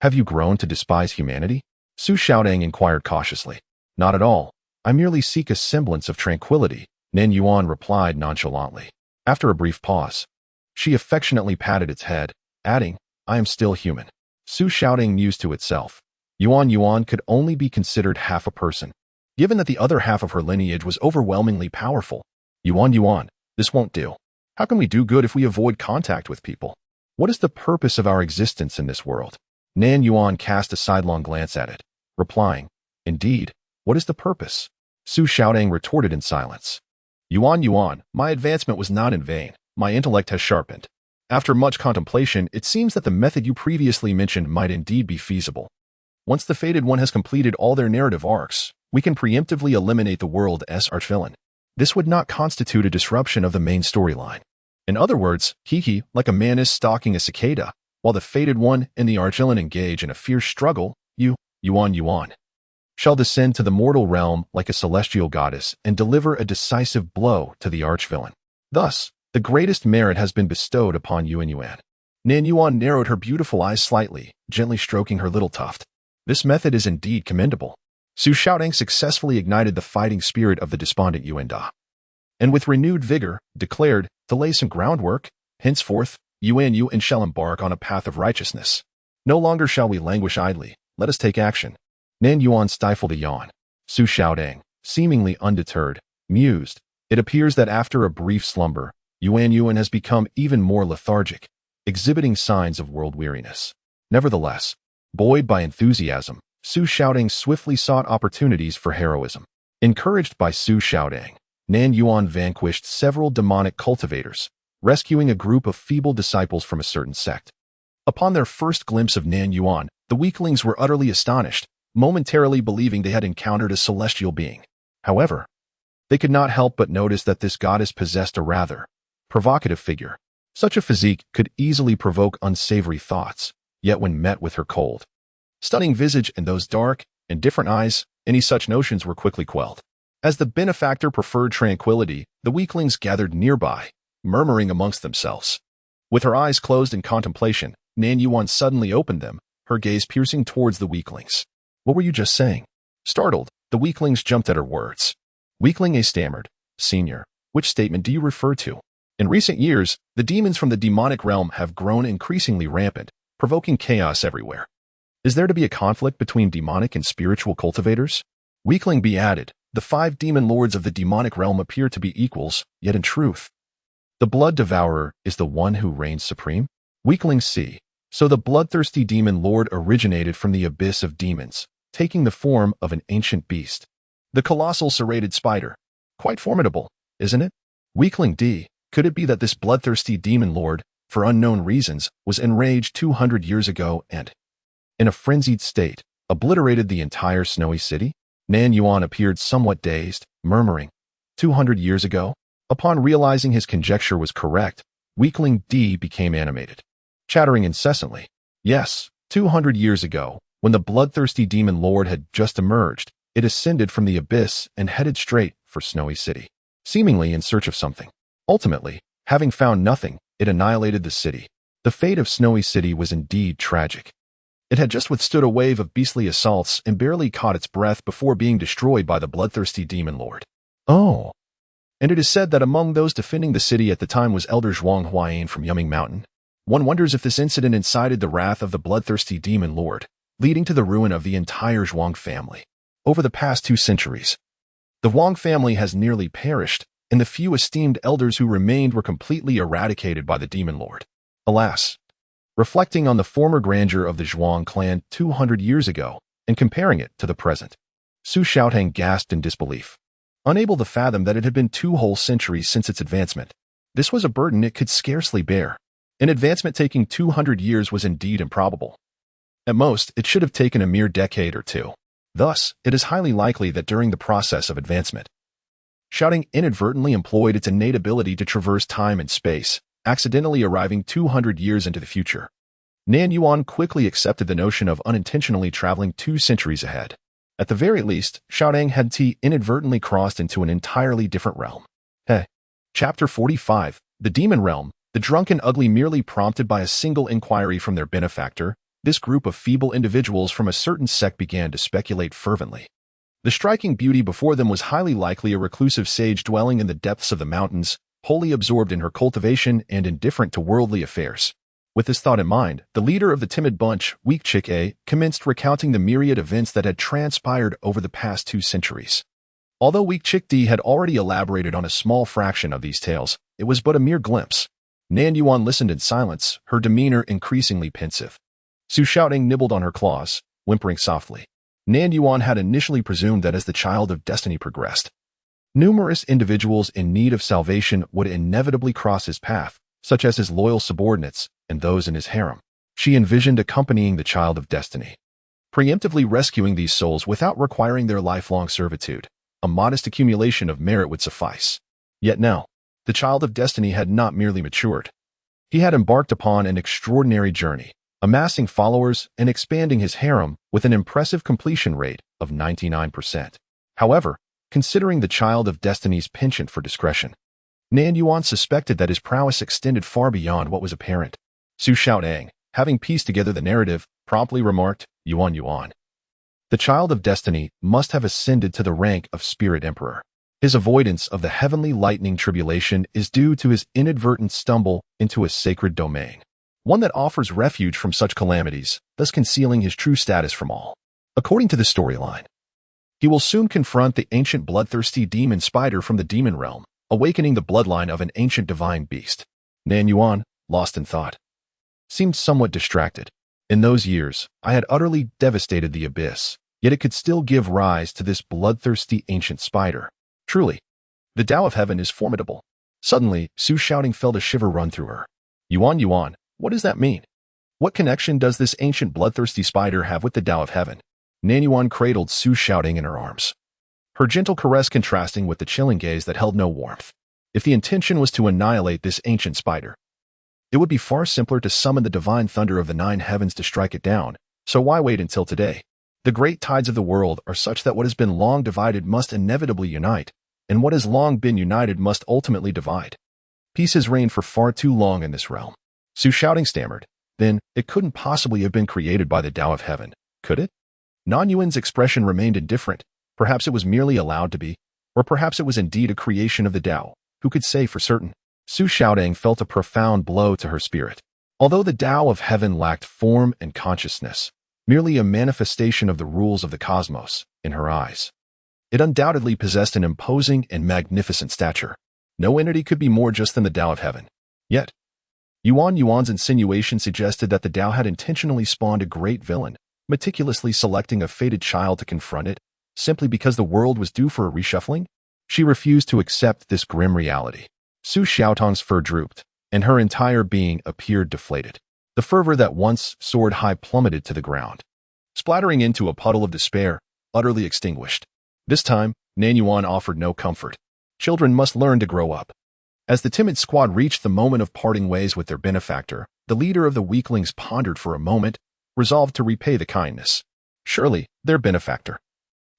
have you grown to despise humanity? Su Xiaodang inquired cautiously. Not at all. I merely seek a semblance of tranquility, Nan Yuan replied nonchalantly. After a brief pause, she affectionately patted its head, adding, I am still human. Su Xiaodang mused to itself. Yuan Yuan could only be considered half a person, given that the other half of her lineage was overwhelmingly powerful. Yuan Yuan, this won't do. How can we do good if we avoid contact with people? What is the purpose of our existence in this world? Nan Yuan cast a sidelong glance at it, replying, Indeed, what is the purpose? Su Xiaodang retorted in silence. Yuan Yuan, my advancement was not in vain. My intellect has sharpened. After much contemplation, it seems that the method you previously mentioned might indeed be feasible. Once the Fated One has completed all their narrative arcs, we can preemptively eliminate the world's archvillain. This would not constitute a disruption of the main storyline. In other words, Kiki, like a man is stalking a cicada, while the Fated One and the archvillain engage in a fierce struggle, Yuan Yuan, shall descend to the mortal realm like a celestial goddess and deliver a decisive blow to the archvillain. Thus, the greatest merit has been bestowed upon Yuan Yuan. Nan Yuan narrowed her beautiful eyes slightly, gently stroking her little tuft. This method is indeed commendable. Su Xiaodang successfully ignited the fighting spirit of the despondent Yuan Da, and with renewed vigor, declared, to lay some groundwork, henceforth, Yuan Yuan shall embark on a path of righteousness. No longer shall we languish idly, let us take action. Nan Yuan stifled a yawn. Su Xiaodang, seemingly undeterred, mused, it appears that after a brief slumber, Yuan Yuan has become even more lethargic, exhibiting signs of world weariness. Nevertheless, buoyed by enthusiasm, Su Xiaodang swiftly sought opportunities for heroism. Encouraged by Su Xiaodang, Nan Yuan vanquished several demonic cultivators, rescuing a group of feeble disciples from a certain sect. Upon their first glimpse of Nan Yuan, the weaklings were utterly astonished, momentarily believing they had encountered a celestial being. However, they could not help but notice that this goddess possessed a rather provocative figure. Such a physique could easily provoke unsavory thoughts, yet when met with her cold, stunning visage and those dark, indifferent eyes, any such notions were quickly quelled. As the benefactor preferred tranquility, the weaklings gathered nearby, murmuring amongst themselves. With her eyes closed in contemplation, Nan Yuan suddenly opened them, her gaze piercing towards the weaklings. What were you just saying? Startled, the weaklings jumped at her words. Weakling A stammered, Senior, which statement do you refer to? In recent years, the demons from the demonic realm have grown increasingly rampant, provoking chaos everywhere. Is there to be a conflict between demonic and spiritual cultivators? Weakling B added, the 5 demon lords of the demonic realm appear to be equals, yet in truth, the blood devourer is the one who reigns supreme? Weakling C. So the bloodthirsty demon lord originated from the abyss of demons, taking the form of an ancient beast. The colossal serrated spider. Quite formidable, isn't it? Weakling D. Could it be that this bloodthirsty demon lord, for unknown reasons, was enraged 200 years ago and, in a frenzied state, obliterated the entire snowy city? Nan Yuan appeared somewhat dazed, murmuring, 200 years ago? Upon realizing his conjecture was correct, Weakling D became animated, chattering incessantly. Yes, 200 years ago, when the bloodthirsty demon lord had just emerged, it ascended from the abyss and headed straight for Snowy City, seemingly in search of something. Ultimately, having found nothing, it annihilated the city. The fate of Snowy City was indeed tragic. It had just withstood a wave of beastly assaults and barely caught its breath before being destroyed by the bloodthirsty demon lord. Oh. And it is said that among those defending the city at the time was Elder Zhuang Huayan from Yuming Mountain. One wonders if this incident incited the wrath of the bloodthirsty demon lord, leading to the ruin of the entire Zhuang family. Over the past 2 centuries, the Huang family has nearly perished, and the few esteemed elders who remained were completely eradicated by the demon lord. Alas, reflecting on the former grandeur of the Zhuang clan 200 years ago and comparing it to the present, Su Xiaodang gasped in disbelief, unable to fathom that it had been 2 whole centuries since its advancement. This was a burden it could scarcely bear. An advancement taking 200 years was indeed improbable. At most, it should have taken a mere decade or 2. Thus, it is highly likely that during the process of advancement, Xiaodang inadvertently employed its innate ability to traverse time and space, accidentally arriving 200 years into the future. Nan Yuan quickly accepted the notion of unintentionally traveling 2 centuries ahead. At the very least, Showdown had inadvertently crossed into an entirely different realm. Hey. Chapter 45, The Demon Realm. The drunken ugly merely prompted by a single inquiry from their benefactor, this group of feeble individuals from a certain sect began to speculate fervently. The striking beauty before them was highly likely a reclusive sage dwelling in the depths of the mountains, wholly absorbed in her cultivation and indifferent to worldly affairs. With this thought in mind, the leader of the timid bunch, Weak Chick A, commenced recounting the myriad events that had transpired over the past 2 centuries. Although Weak Chick D had already elaborated on a small fraction of these tales, it was but a mere glimpse. Nan Yuan listened in silence, her demeanor increasingly pensive. Su Shouting nibbled on her claws, whimpering softly. Nan Yuan had initially presumed that as the child of destiny progressed, numerous individuals in need of salvation would inevitably cross his path, such as his loyal subordinates and those in his harem. She envisioned accompanying the child of destiny, preemptively rescuing these souls without requiring their lifelong servitude. A modest accumulation of merit would suffice. Yet now, the child of destiny had not merely matured. He had embarked upon an extraordinary journey, amassing followers and expanding his harem with an impressive completion rate of 99%. However, considering the child of destiny's penchant for discretion, Nan Yuan suspected that his prowess extended far beyond what was apparent. Su Shouting, having pieced together the narrative, promptly remarked, Yuan. The child of destiny must have ascended to the rank of spirit emperor. His avoidance of the heavenly lightning tribulation is due to his inadvertent stumble into a sacred domain, one that offers refuge from such calamities, thus concealing his true status from all. According to the storyline, he will soon confront the ancient bloodthirsty demon spider from the demon realm, awakening the bloodline of an ancient divine beast. Nan Yuan, lost in thought, seemed somewhat distracted. In those years, I had utterly devastated the abyss, yet it could still give rise to this bloodthirsty ancient spider. Truly, the Tao of Heaven is formidable. Suddenly, Su Shouting felt a shiver run through her. Yuan, what does that mean? What connection does this ancient bloodthirsty spider have with the Tao of Heaven? Nan Yuan cradled Su Shouting in her arms, her gentle caress contrasting with the chilling gaze that held no warmth. If the intention was to annihilate this ancient spider, it would be far simpler to summon the divine thunder of the 9 heavens to strike it down, so why wait until today? The great tides of the world are such that what has been long divided must inevitably unite, and what has long been united must ultimately divide. Peace has reigned for far too long in this realm. Su Shouting stammered. Then, it couldn't possibly have been created by the Tao of Heaven, could it? Nan Yuan's expression remained indifferent. Perhaps it was merely allowed to be, or perhaps it was indeed a creation of the Tao. Who could say for certain? Su Shouting felt a profound blow to her spirit. Although the Tao of Heaven lacked form and consciousness, merely a manifestation of the rules of the cosmos, in her eyes, it undoubtedly possessed an imposing and magnificent stature. No entity could be more just than the Tao of Heaven. Yet, Yuan's insinuation suggested that the Tao had intentionally spawned a great villain, meticulously selecting a fated child to confront it, simply because the world was due for a reshuffling. She refused to accept this grim reality. Su Xiaotong's fur drooped, and her entire being appeared deflated. The fervor that once soared high plummeted to the ground, splattering into a puddle of despair, utterly extinguished. This time, Nan Yuan offered no comfort. Children must learn to grow up. As the timid squad reached the moment of parting ways with their benefactor, the leader of the weaklings pondered for a moment, resolved to repay the kindness. Surely, their benefactor,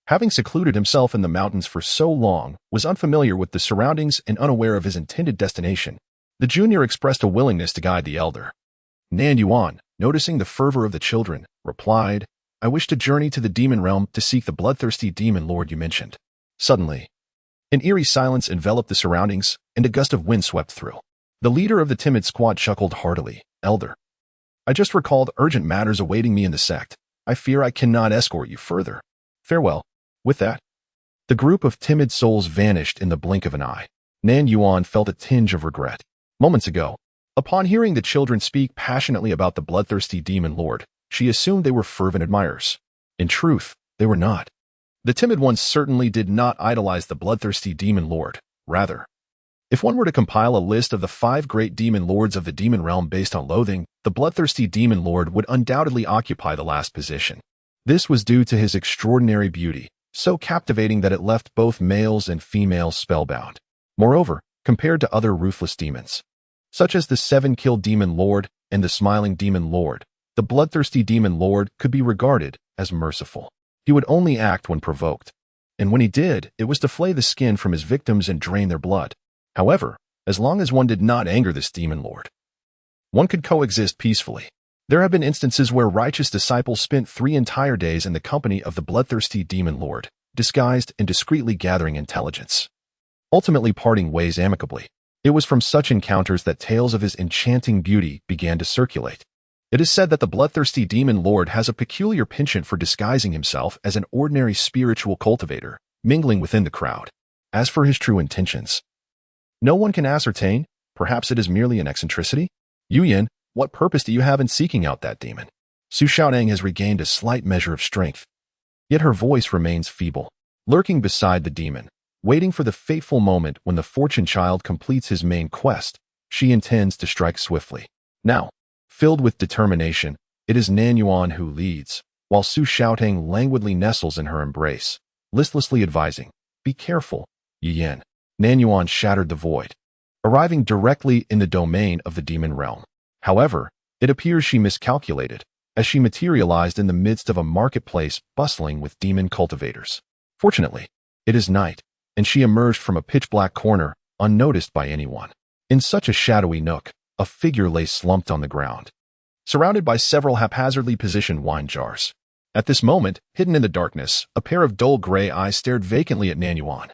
having secluded himself in the mountains for so long, was unfamiliar with the surroundings and unaware of his intended destination. The junior expressed a willingness to guide the elder. Nan Yuan, noticing the fervor of the children, replied, I wish to journey to the demon realm to seek the bloodthirsty demon lord you mentioned. Suddenly, an eerie silence enveloped the surroundings, and a gust of wind swept through. The leader of the timid squad chuckled heartily. Elder, I just recalled urgent matters awaiting me in the sect. I fear I cannot escort you further. Farewell. With that, the group of timid souls vanished in the blink of an eye. Nan Yuan felt a tinge of regret. Moments ago, upon hearing the children speak passionately about the bloodthirsty demon lord, she assumed they were fervent admirers. In truth, they were not. The timid ones certainly did not idolize the bloodthirsty demon lord. Rather, if one were to compile a list of the 5 great demon lords of the demon realm based on loathing, the bloodthirsty demon lord would undoubtedly occupy the last position. This was due to his extraordinary beauty, so captivating that it left both males and females spellbound. Moreover, compared to other ruthless demons, such as the 7-kill demon lord and the smiling demon lord, The bloodthirsty demon lord could be regarded as merciful. He would only act when provoked. And when he did, it was to flay the skin from his victims and drain their blood. However, as long as one did not anger this demon lord, one could coexist peacefully. There have been instances where righteous disciples spent 3 entire days in the company of the bloodthirsty demon lord, disguised and discreetly gathering intelligence, ultimately parting ways amicably. It was from such encounters that tales of his enchanting beauty began to circulate. It is said that the bloodthirsty demon lord has a peculiar penchant for disguising himself as an ordinary spiritual cultivator, mingling within the crowd. As for his true intentions, no one can ascertain. Perhaps it is merely an eccentricity? Yuyan, what purpose do you have in seeking out that demon? Su Xiaodang has regained a slight measure of strength, yet her voice remains feeble. Lurking beside the demon, waiting for the fateful moment when the fortune child completes his main quest, she intends to strike swiftly. Now, filled with determination, it is Nan Yuan who leads, while Su Xiaodang languidly nestles in her embrace, listlessly advising, "Be careful, Yuyan." Nan Yuan shattered the void, arriving directly in the domain of the demon realm. However, it appears she miscalculated, as she materialized in the midst of a marketplace bustling with demon cultivators. Fortunately, it is night, and she emerged from a pitch-black corner, unnoticed by anyone. In such a shadowy nook, a figure lay slumped on the ground, surrounded by several haphazardly positioned wine jars. At this moment, hidden in the darkness, a pair of dull gray eyes stared vacantly at Nan Yuan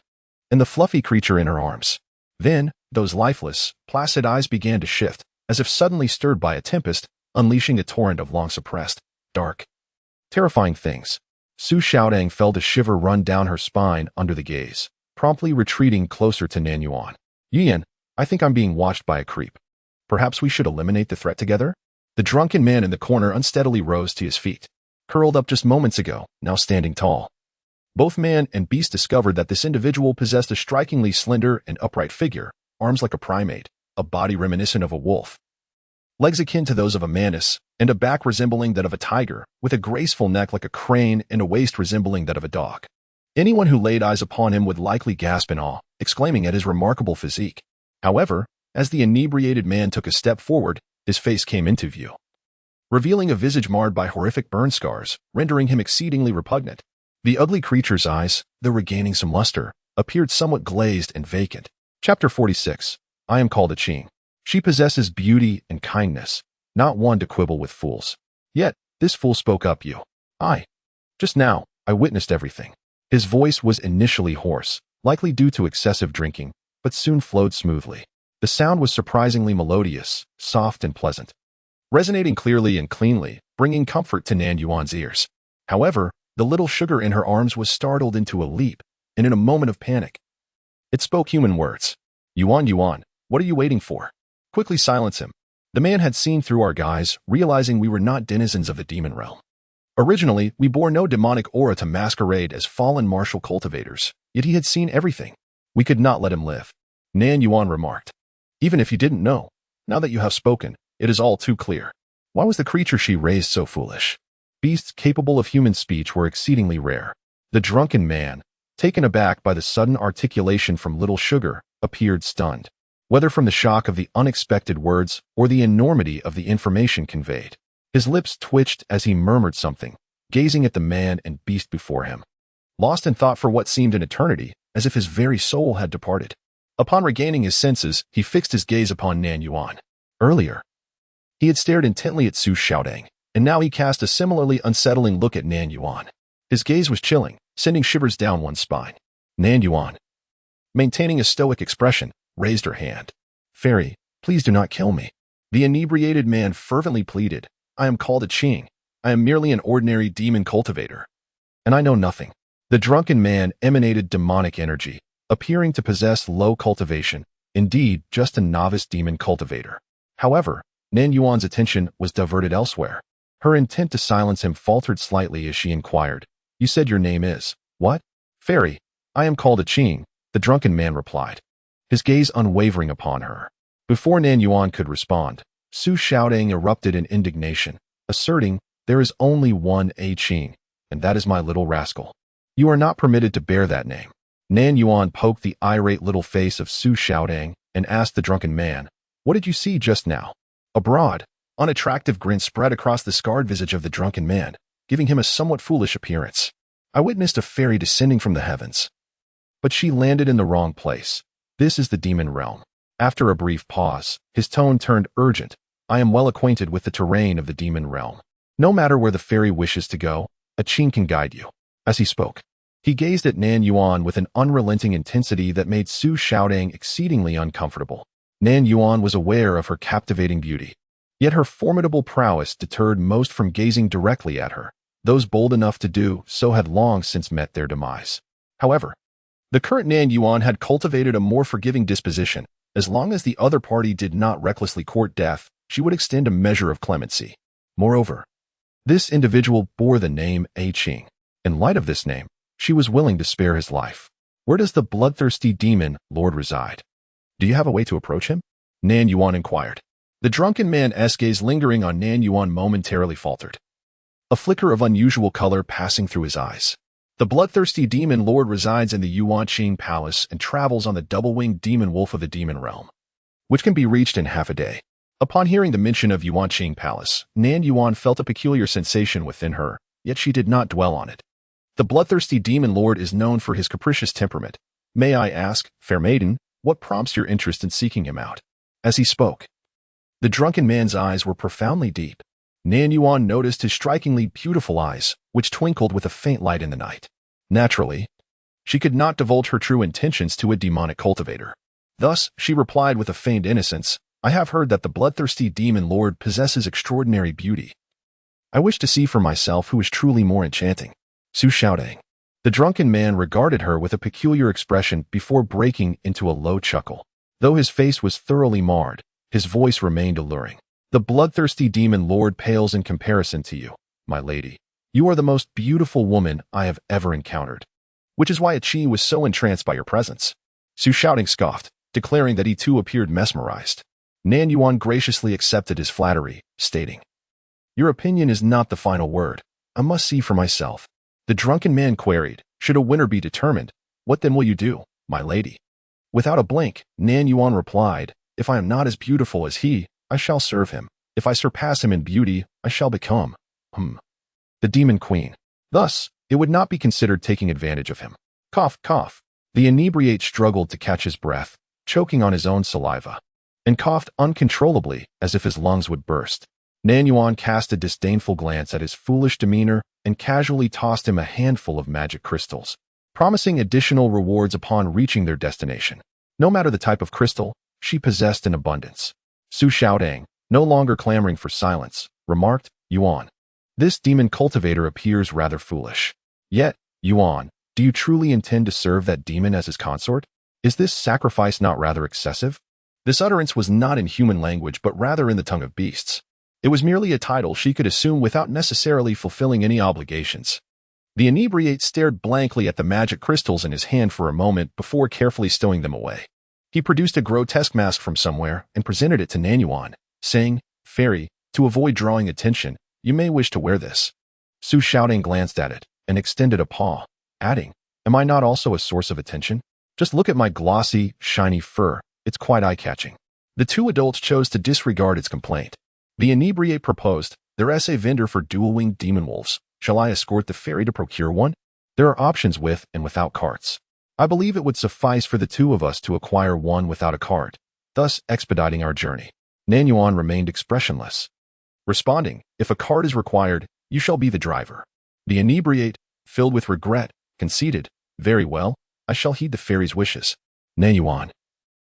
and the fluffy creature in her arms. Then, those lifeless, placid eyes began to shift, as if suddenly stirred by a tempest, unleashing a torrent of long-suppressed, dark, terrifying things. Su Xiaodang felt a shiver run down her spine under the gaze, promptly retreating closer to Nan Yuan. "Yuyan, I think I'm being watched by a creep. Perhaps we should eliminate the threat together?" The drunken man in the corner unsteadily rose to his feet, curled up just moments ago, now standing tall. Both man and beast discovered that this individual possessed a strikingly slender and upright figure, arms like a primate, a body reminiscent of a wolf, legs akin to those of a mantis, and a back resembling that of a tiger, with a graceful neck like a crane and a waist resembling that of a dog. Anyone who laid eyes upon him would likely gasp in awe, exclaiming at his remarkable physique. However, as the inebriated man took a step forward, his face came into view, revealing a visage marred by horrific burn scars, rendering him exceedingly repugnant. The ugly creature's eyes, though regaining some luster, appeared somewhat glazed and vacant. Chapter 46. I am called a Qing. She possesses beauty and kindness, not one to quibble with fools. Yet, this fool spoke up. Just now, I witnessed everything." His voice was initially hoarse, likely due to excessive drinking, but soon flowed smoothly. The sound was surprisingly melodious, soft and pleasant, resonating clearly and cleanly, bringing comfort to Nan Yuan's ears. However, the little sugar in her arms was startled into a leap, and in a moment of panic, it spoke human words. Yuan, what are you waiting for? Quickly silence him." The man had seen through our guise, realizing we were not denizens of the demon realm. Originally, we bore no demonic aura to masquerade as fallen martial cultivators, yet he had seen everything. We could not let him live. Nan Yuan remarked. "Even if you didn't know, now that you have spoken, it is all too clear. Why was the creature she raised so foolish?" Beasts capable of human speech were exceedingly rare. The drunken man, taken aback by the sudden articulation from Little Sugar, appeared stunned, whether from the shock of the unexpected words or the enormity of the information conveyed. His lips twitched as he murmured something, gazing at the man and beast before him, lost in thought for what seemed an eternity, as if his very soul had departed. Upon regaining his senses, he fixed his gaze upon Nan Yuan. Earlier, he had stared intently at Su Xiaodang, and now he cast a similarly unsettling look at Nan Yuan. His gaze was chilling, sending shivers down one's spine. Nan Yuan, maintaining a stoic expression, raised her hand. "Fairy, please do not kill me." The inebriated man fervently pleaded. "I am called a Qing. I am merely an ordinary demon cultivator, and I know nothing." The drunken man emanated demonic energy, appearing to possess low cultivation, indeed just a novice demon cultivator. However, Nan Yuan's attention was diverted elsewhere. Her intent to silence him faltered slightly as she inquired, "You said your name is, what?" "Fairy, I am called a Qing," the drunken man replied, his gaze unwavering upon her. Before Nan Yuan could respond, Su Xiaodang erupted in indignation, asserting, "There is only one A Qing, and that is my little rascal. You are not permitted to bear that name." Nan Yuan poked the irate little face of Su Xiaodang and asked the drunken man, "What did you see just now?" "Abroad, unattractive grin spread across the scarred visage of the drunken man, giving him a somewhat foolish appearance. I witnessed a fairy descending from the heavens, but she landed in the wrong place. This is the demon realm. After a brief pause, his tone turned urgent. I am well acquainted with the terrain of the demon realm. No matter where the fairy wishes to go, a Qing can guide you. As he spoke, he gazed at Nan Yuan with an unrelenting intensity that made Su Xiaodong exceedingly uncomfortable. Nan Yuan was aware of her captivating beauty, yet her formidable prowess deterred most from gazing directly at her. Those bold enough to do so had long since met their demise. However, the current Nan Yuan had cultivated a more forgiving disposition. As long as the other party did not recklessly court death, she would extend a measure of clemency. Moreover, this individual bore the name A Qing. In light of this name, she was willing to spare his life. Where does the bloodthirsty demon lord reside? Do you have a way to approach him? Nan Yuan inquired. The drunken man's gaze lingering on Nan Yuan momentarily faltered, a flicker of unusual color passing through his eyes. The bloodthirsty demon lord resides in the Yuan Qing Palace and travels on the double-winged demon wolf of the demon realm, which can be reached in half a day. Upon hearing the mention of Yuan Qing Palace, Nan Yuan felt a peculiar sensation within her, yet she did not dwell on it. The bloodthirsty demon lord is known for his capricious temperament. May I ask, fair maiden, what prompts your interest in seeking him out? As he spoke, the drunken man's eyes were profoundly deep. Nan Yuan noticed his strikingly beautiful eyes, which twinkled with a faint light in the night. Naturally, she could not divulge her true intentions to a demonic cultivator. Thus, she replied with a feigned innocence, I have heard that the bloodthirsty demon lord possesses extraordinary beauty. I wish to see for myself who is truly more enchanting. Su Xiaodong. The drunken man regarded her with a peculiar expression before breaking into a low chuckle. Though his face was thoroughly marred, his voice remained alluring. The bloodthirsty demon lord pales in comparison to you, my lady. You are the most beautiful woman I have ever encountered, which is why a Qi was so entranced by your presence. Su Xiaodong scoffed, declaring that he too appeared mesmerized. Nan Yuan graciously accepted his flattery, stating, Your opinion is not the final word. I must see for myself. The drunken man queried, Should a winner be determined, what then will you do, my lady? Without a blink, Nan Yuan replied, If I am not as beautiful as he, I shall serve him. If I surpass him in beauty, I shall become, the demon queen. Thus, it would not be considered taking advantage of him. Cough, cough. The inebriate struggled to catch his breath, choking on his own saliva, and coughed uncontrollably as if his lungs would burst. Nan Yuan cast a disdainful glance at his foolish demeanor and casually tossed him a handful of magic crystals, promising additional rewards upon reaching their destination. No matter the type of crystal, she possessed in abundance. Su Xiaodong, no longer clamoring for silence, remarked, Yuan, this demon cultivator appears rather foolish. Yet, Yuan, do you truly intend to serve that demon as his consort? Is this sacrifice not rather excessive? This utterance was not in human language but rather in the tongue of beasts. It was merely a title she could assume without necessarily fulfilling any obligations. The inebriate stared blankly at the magic crystals in his hand for a moment before carefully stowing them away. He produced a grotesque mask from somewhere and presented it to Nan Yuan, saying, Fairy, to avoid drawing attention, you may wish to wear this. Su Xiaodong glanced at it and extended a paw, adding, Am I not also a source of attention? Just look at my glossy, shiny fur. It's quite eye-catching. The two adults chose to disregard its complaint. The inebriate proposed, There's a vendor for dual-winged demon wolves. Shall I escort the fairy to procure one? There are options with and without carts. I believe it would suffice for the two of us to acquire one without a cart, thus expediting our journey. Nan Yuan remained expressionless, responding, If a cart is required, you shall be the driver. The inebriate, filled with regret, conceded, Very well, I shall heed the fairy's wishes. Nan Yuan,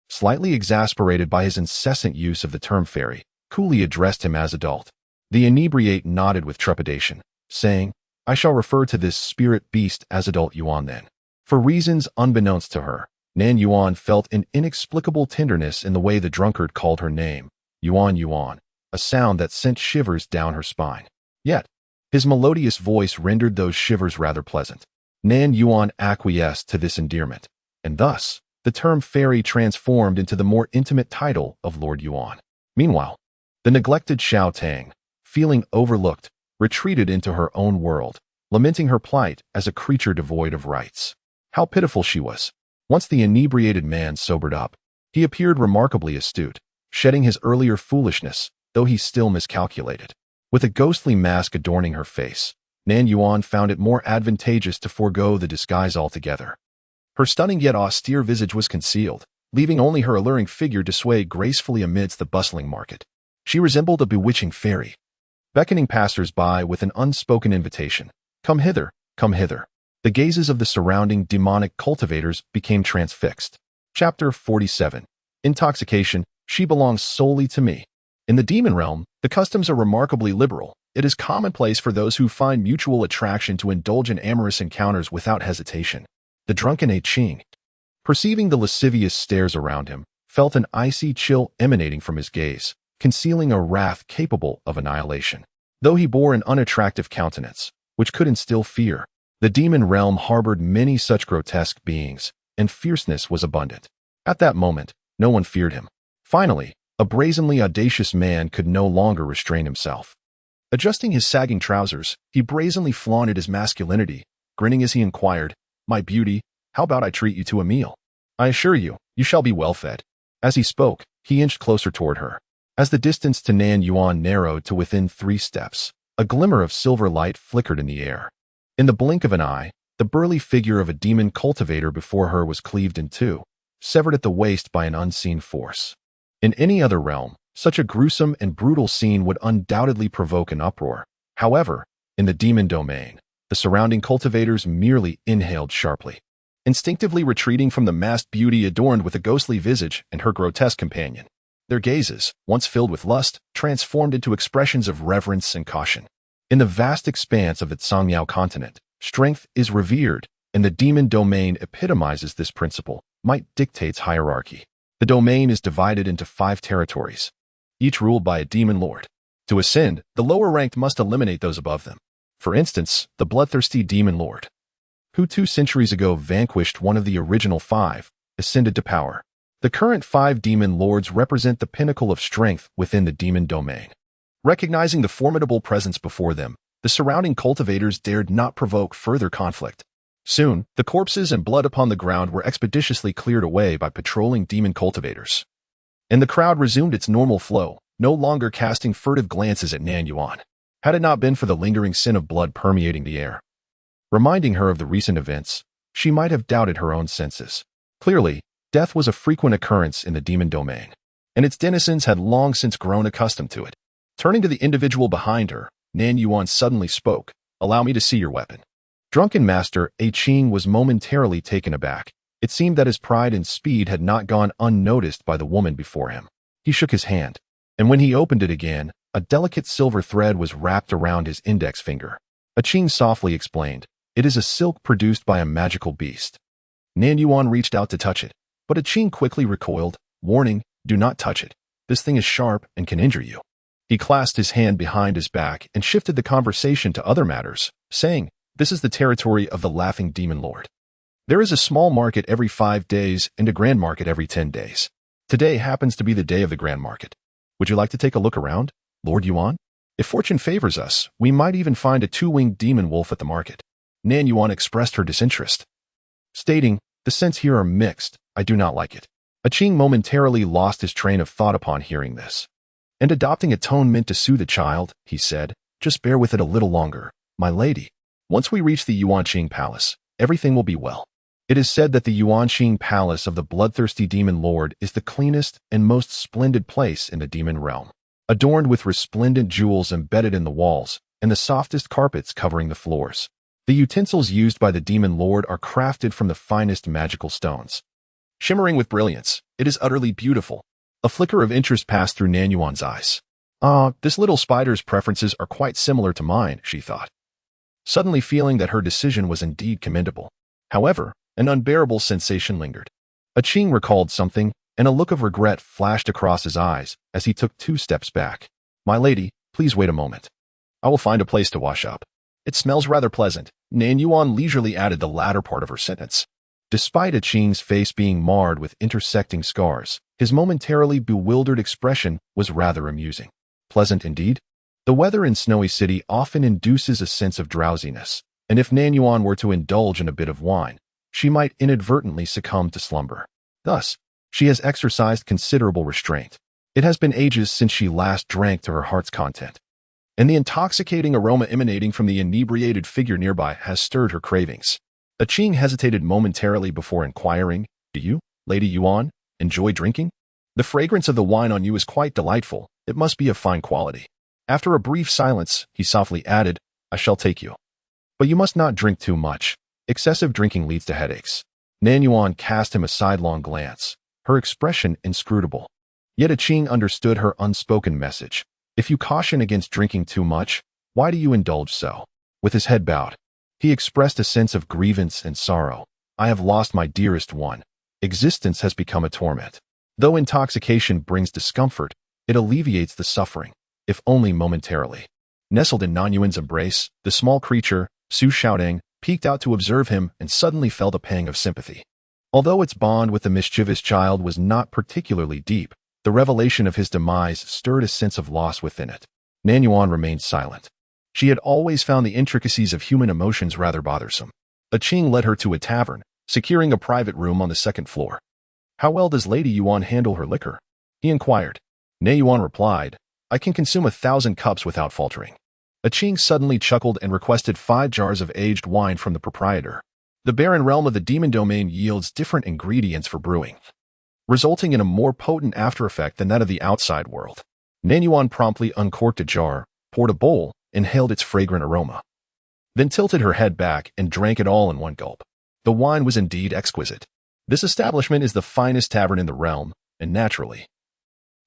slightly exasperated by his incessant use of the term fairy, coolly addressed him as adult. The inebriate nodded with trepidation, saying, I shall refer to this spirit beast as adult Yuan then. For reasons unbeknownst to her, Nan Yuan felt an inexplicable tenderness in the way the drunkard called her name, Yuan Yuan, a sound that sent shivers down her spine. Yet, his melodious voice rendered those shivers rather pleasant. Nan Yuan acquiesced to this endearment, and thus, the term fairy transformed into the more intimate title of Lord Yuan. Meanwhile, the neglected Xiao Tang, feeling overlooked, retreated into her own world, lamenting her plight as a creature devoid of rights. How pitiful she was. Once the inebriated man sobered up, he appeared remarkably astute, shedding his earlier foolishness, though he still miscalculated. With a ghostly mask adorning her face, Nan Yuan found it more advantageous to forego the disguise altogether. Her stunning yet austere visage was concealed, leaving only her alluring figure to sway gracefully amidst the bustling market. She resembled a bewitching fairy, beckoning passers-by with an unspoken invitation. Come hither, come hither. The gazes of the surrounding demonic cultivators became transfixed. Chapter 47. Intoxication. She belongs solely to me. In the demon realm, the customs are remarkably liberal. It is commonplace for those who find mutual attraction to indulge in amorous encounters without hesitation. The drunken I Ching, perceiving the lascivious stares around him, felt an icy chill emanating from his gaze, concealing a wrath capable of annihilation. Though he bore an unattractive countenance, which could instill fear, the demon realm harbored many such grotesque beings, and fierceness was abundant. At that moment, no one feared him. Finally, a brazenly audacious man could no longer restrain himself. Adjusting his sagging trousers, he brazenly flaunted his masculinity, grinning as he inquired, "My beauty, how about I treat you to a meal? I assure you, you shall be well fed." As he spoke, he inched closer toward her. As the distance to Nan Yuan narrowed to within 3 steps, a glimmer of silver light flickered in the air. In the blink of an eye, the burly figure of a demon cultivator before her was cleaved in two, severed at the waist by an unseen force. In any other realm, such a gruesome and brutal scene would undoubtedly provoke an uproar. However, in the demon domain, the surrounding cultivators merely inhaled sharply, instinctively retreating from the masked beauty adorned with a ghostly visage and her grotesque companion. Their gazes, once filled with lust, transformed into expressions of reverence and caution. In the vast expanse of the Songmiao continent, strength is revered, and the demon domain epitomizes this principle. Might dictates hierarchy. The domain is divided into 5 territories, each ruled by a demon lord. To ascend, the lower-ranked must eliminate those above them. For instance, the bloodthirsty demon lord, who 2 centuries ago vanquished one of the original 5, ascended to power. The current 5 demon lords represent the pinnacle of strength within the demon domain. Recognizing the formidable presence before them, the surrounding cultivators dared not provoke further conflict. Soon, the corpses and blood upon the ground were expeditiously cleared away by patrolling demon cultivators, and the crowd resumed its normal flow, no longer casting furtive glances at Nan Yuan. Had it not been for the lingering sin of blood permeating the air, reminding her of the recent events, she might have doubted her own senses. Clearly, death was a frequent occurrence in the demon domain, and its denizens had long since grown accustomed to it. Turning to the individual behind her, Nan Yuan suddenly spoke, "Allow me to see your weapon." Drunken Master I Ching was momentarily taken aback. It seemed that his pride and speed had not gone unnoticed by the woman before him. He shook his hand, and when he opened it again, a delicate silver thread was wrapped around his index finger. I Ching softly explained, "It is a silk produced by a magical beast." Nan Yuan reached out to touch it, but I Ching quickly recoiled, warning, "Do not touch it. This thing is sharp and can injure you." He clasped his hand behind his back and shifted the conversation to other matters, saying, "This is the territory of the Laughing Demon Lord. There is a small market every 5 days and a grand market every 10 days. Today happens to be the day of the grand market. Would you like to take a look around, Lord Yuan? If fortune favors us, we might even find a 2-winged demon wolf at the market." Nan Yuan expressed her disinterest, stating, "The scents here are mixed. I do not like it." I Ching momentarily lost his train of thought upon hearing this, and adopting a tone meant to soothe the child, he said, "Just bear with it a little longer, my lady. Once we reach the Yuanqing Palace, everything will be well." It is said that the Yuanqing Palace of the bloodthirsty demon lord is the cleanest and most splendid place in the demon realm, adorned with resplendent jewels embedded in the walls and the softest carpets covering the floors. The utensils used by the demon lord are crafted from the finest magical stones, shimmering with brilliance. It is utterly beautiful. A flicker of interest passed through Nan Yuan's eyes. This little spider's preferences are quite similar to mine, she thought, suddenly feeling that her decision was indeed commendable. However, an unbearable sensation lingered. I Ching recalled something, and a look of regret flashed across his eyes as he took 2 steps back. "My lady, please wait a moment. I will find a place to wash up. It smells rather pleasant." Nan Yuan leisurely added the latter part of her sentence. Despite I Ching's face being marred with intersecting scars, his momentarily bewildered expression was rather amusing. Pleasant indeed? The weather in Snowy City often induces a sense of drowsiness, and if Nan Yuan were to indulge in a bit of wine, she might inadvertently succumb to slumber. Thus, she has exercised considerable restraint. It has been ages since she last drank to her heart's content, and the intoxicating aroma emanating from the inebriated figure nearby has stirred her cravings. Qing hesitated momentarily before inquiring, "Do you, Lady Yuan, enjoy drinking? The fragrance of the wine on you is quite delightful. It must be of fine quality." After a brief silence, he softly added, "I shall take you. But you must not drink too much. Excessive drinking leads to headaches." Nan Yuan cast him a sidelong glance, her expression inscrutable. Yet Qing understood her unspoken message. If you caution against drinking too much, why do you indulge so? With his head bowed, he expressed a sense of grievance and sorrow. "I have lost my dearest one. Existence has become a torment. Though intoxication brings discomfort, it alleviates the suffering, if only momentarily." Nestled in Nan Yuan's embrace, the small creature, Su Xiaodong, peeked out to observe him and suddenly felt a pang of sympathy. Although its bond with the mischievous child was not particularly deep, the revelation of his demise stirred a sense of loss within it. Nan Yuan remained silent. She had always found the intricacies of human emotions rather bothersome. Qing led her to a tavern, securing a private room on the second floor. "How well does Lady Yuan handle her liquor?" he inquired. Nan Yuan replied, "I can consume 1,000 cups without faltering." Qing suddenly chuckled and requested 5 jars of aged wine from the proprietor. The barren realm of the demon domain yields different ingredients for brewing, resulting in a more potent aftereffect than that of the outside world. Nan Yuan promptly uncorked a jar, poured a bowl, inhaled its fragrant aroma, then tilted her head back and drank it all in one gulp. The wine was indeed exquisite. This establishment is the finest tavern in the realm, and naturally,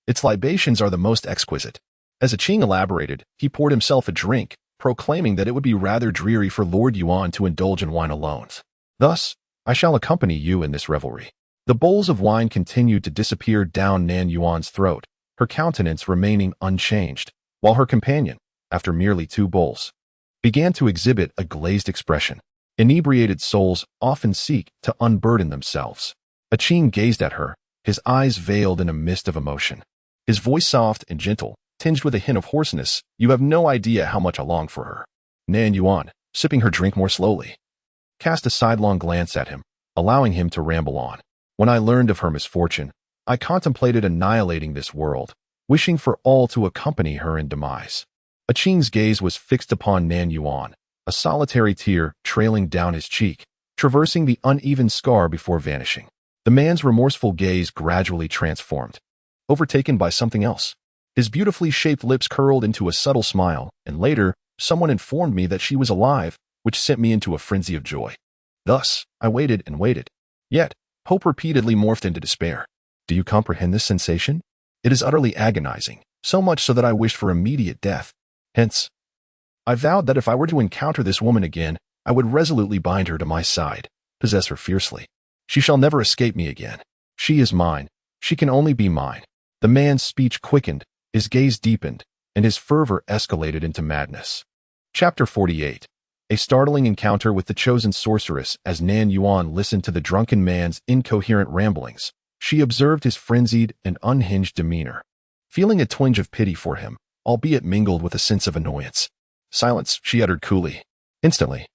its libations are the most exquisite. As Qing elaborated, he poured himself a drink, proclaiming that it would be rather dreary for Lord Yuan to indulge in wine alone. "Thus, I shall accompany you in this revelry." The bowls of wine continued to disappear down Nan Yuan's throat, her countenance remaining unchanged, while her companion, after merely 2 bowls, began to exhibit a glazed expression. Inebriated souls often seek to unburden themselves. Qing gazed at her, his eyes veiled in a mist of emotion. His voice soft and gentle, tinged with a hint of hoarseness. "You have no idea how much I long for her." Nan Yuan, sipping her drink more slowly, cast a sidelong glance at him, allowing him to ramble on. "When I learned of her misfortune, I contemplated annihilating this world, wishing for all to accompany her in demise." Qing's gaze was fixed upon Nan Yuan, a solitary tear trailing down his cheek, traversing the uneven scar before vanishing. The man's remorseful gaze gradually transformed, overtaken by something else. His beautifully shaped lips curled into a subtle smile, and later, someone informed me that she was alive, which sent me into a frenzy of joy. Thus, I waited and waited. Yet, hope repeatedly morphed into despair. Do you comprehend this sensation? It is utterly agonizing, so much so that I wished for immediate death. Hence, I vowed that if I were to encounter this woman again, I would resolutely bind her to my side, possess her fiercely. She shall never escape me again. She is mine. She can only be mine. The man's speech quickened, his gaze deepened, and his fervor escalated into madness. Chapter 48. A startling encounter with the chosen sorceress. As Nan Yuan listened to the drunken man's incoherent ramblings, she observed his frenzied and unhinged demeanor, feeling a twinge of pity for him, albeit mingled with a sense of annoyance. "Silence," she uttered coolly. Instantly,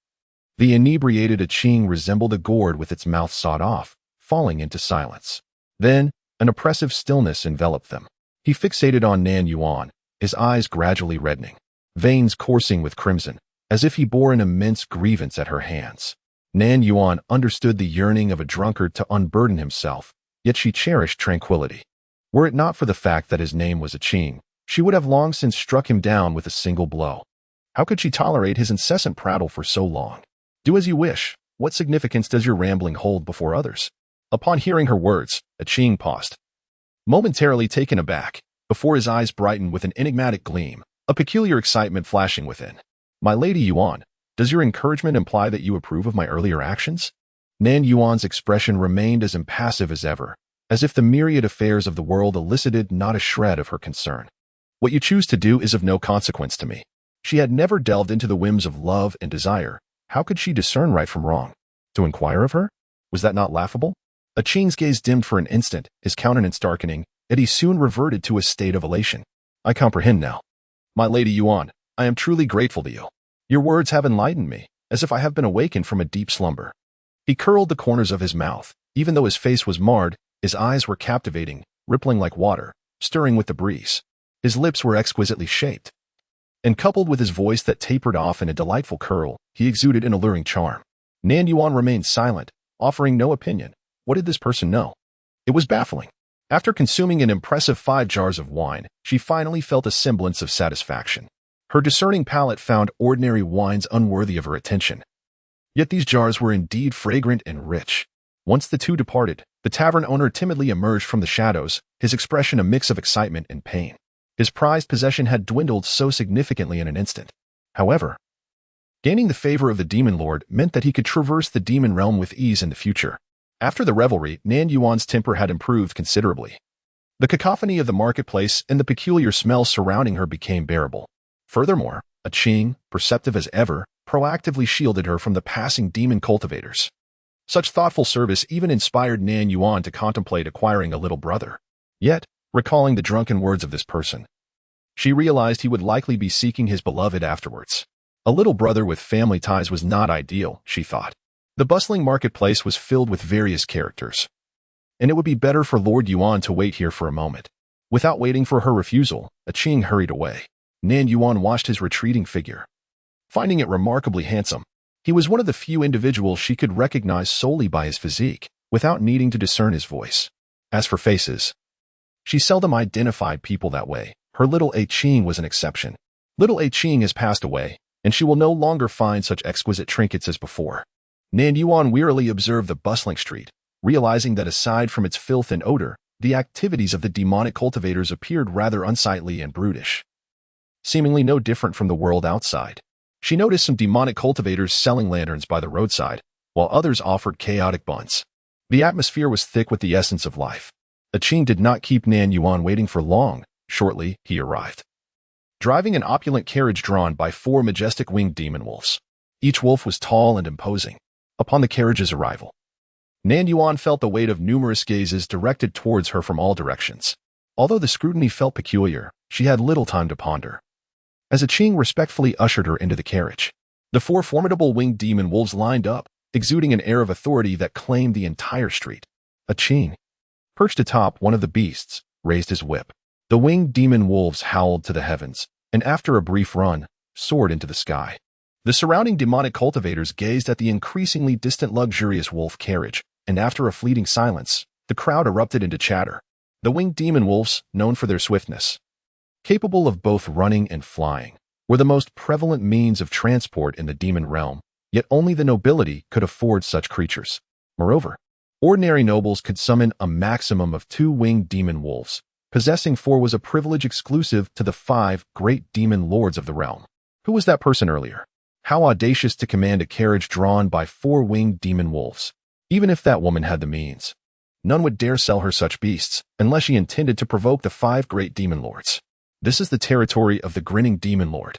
the inebriated Qing resembled a gourd with its mouth sawed off, falling into silence. Then, an oppressive stillness enveloped them. He fixated on Nan Yuan, his eyes gradually reddening, veins coursing with crimson, as if he bore an immense grievance at her hands. Nan Yuan understood the yearning of a drunkard to unburden himself, yet she cherished tranquility. Were it not for the fact that his name was Qing, she would have long since struck him down with a single blow. How could she tolerate his incessant prattle for so long? "Do as you wish. What significance does your rambling hold before others?" Upon hearing her words, Qing paused, momentarily taken aback, before his eyes brightened with an enigmatic gleam, a peculiar excitement flashing within. "My Lady Yuan, does your encouragement imply that you approve of my earlier actions?" Nan Yuan's expression remained as impassive as ever, as if the myriad affairs of the world elicited not a shred of her concern. "What you choose to do is of no consequence to me." She had never delved into the whims of love and desire. How could she discern right from wrong? To inquire of her? Was that not laughable? Qing's gaze dimmed for an instant, his countenance darkening, yet he soon reverted to a state of elation. "I comprehend now. My Lady Yuan, I am truly grateful to you. Your words have enlightened me, as if I have been awakened from a deep slumber." He curled the corners of his mouth. Even though his face was marred, his eyes were captivating, rippling like water, stirring with the breeze. His lips were exquisitely shaped, and coupled with his voice that tapered off in a delightful curl, he exuded an alluring charm. Nan Yuan remained silent, offering no opinion. What did this person know? It was baffling. After consuming an impressive 5 jars of wine, she finally felt a semblance of satisfaction. Her discerning palate found ordinary wines unworthy of her attention. Yet these jars were indeed fragrant and rich. Once the two departed, the tavern owner timidly emerged from the shadows, his expression a mix of excitement and pain. His prized possession had dwindled so significantly in an instant. However, gaining the favor of the demon lord meant that he could traverse the demon realm with ease in the future. After the revelry, Nan Yuan's temper had improved considerably. The cacophony of the marketplace and the peculiar smell surrounding her became bearable. Furthermore, a Qing, perceptive as ever, proactively shielded her from the passing demon cultivators. Such thoughtful service even inspired Nan Yuan to contemplate acquiring a little brother. Yet, recalling the drunken words of this person, she realized he would likely be seeking his beloved afterwards. A little brother with family ties was not ideal, she thought. The bustling marketplace was filled with various characters, and it would be better for Lord Yuan to wait here for a moment. Without waiting for her refusal, a Qing hurried away. Nan Yuan watched his retreating figure, finding it remarkably handsome. He was one of the few individuals she could recognize solely by his physique, without needing to discern his voice. As for faces, she seldom identified people that way. Her little A Qing was an exception. Little A Qing has passed away, and she will no longer find such exquisite trinkets as before. Nan Yuan wearily observed the bustling street, realizing that aside from its filth and odor, the activities of the demonic cultivators appeared rather unsightly and brutish, seemingly no different from the world outside. She noticed some demonic cultivators selling lanterns by the roadside, while others offered chaotic buns. The atmosphere was thick with the essence of life. The Qing did not keep Nan Yuan waiting for long. Shortly, he arrived, driving an opulent carriage drawn by 4 majestic winged demon wolves. Each wolf was tall and imposing. Upon the carriage's arrival, Nan Yuan felt the weight of numerous gazes directed towards her from all directions. Although the scrutiny felt peculiar, she had little time to ponder. As a Qing respectfully ushered her into the carriage, the 4 formidable winged demon wolves lined up, exuding an air of authority that claimed the entire street. A Qing, perched atop one of the beasts, raised his whip. The winged demon wolves howled to the heavens, and after a brief run, soared into the sky. The surrounding demonic cultivators gazed at the increasingly distant luxurious wolf carriage, and after a fleeting silence, the crowd erupted into chatter. The winged demon wolves, known for their swiftness, capable of both running and flying, were the most prevalent means of transport in the demon realm, yet only the nobility could afford such creatures. Moreover, ordinary nobles could summon a maximum of 2 winged demon wolves. Possessing 4 was a privilege exclusive to the 5 great demon lords of the realm. Who was that person earlier? How audacious to command a carriage drawn by 4 winged demon wolves. Even if that woman had the means, none would dare sell her such beasts, unless she intended to provoke the 5 great demon lords. This is the territory of the grinning demon lord.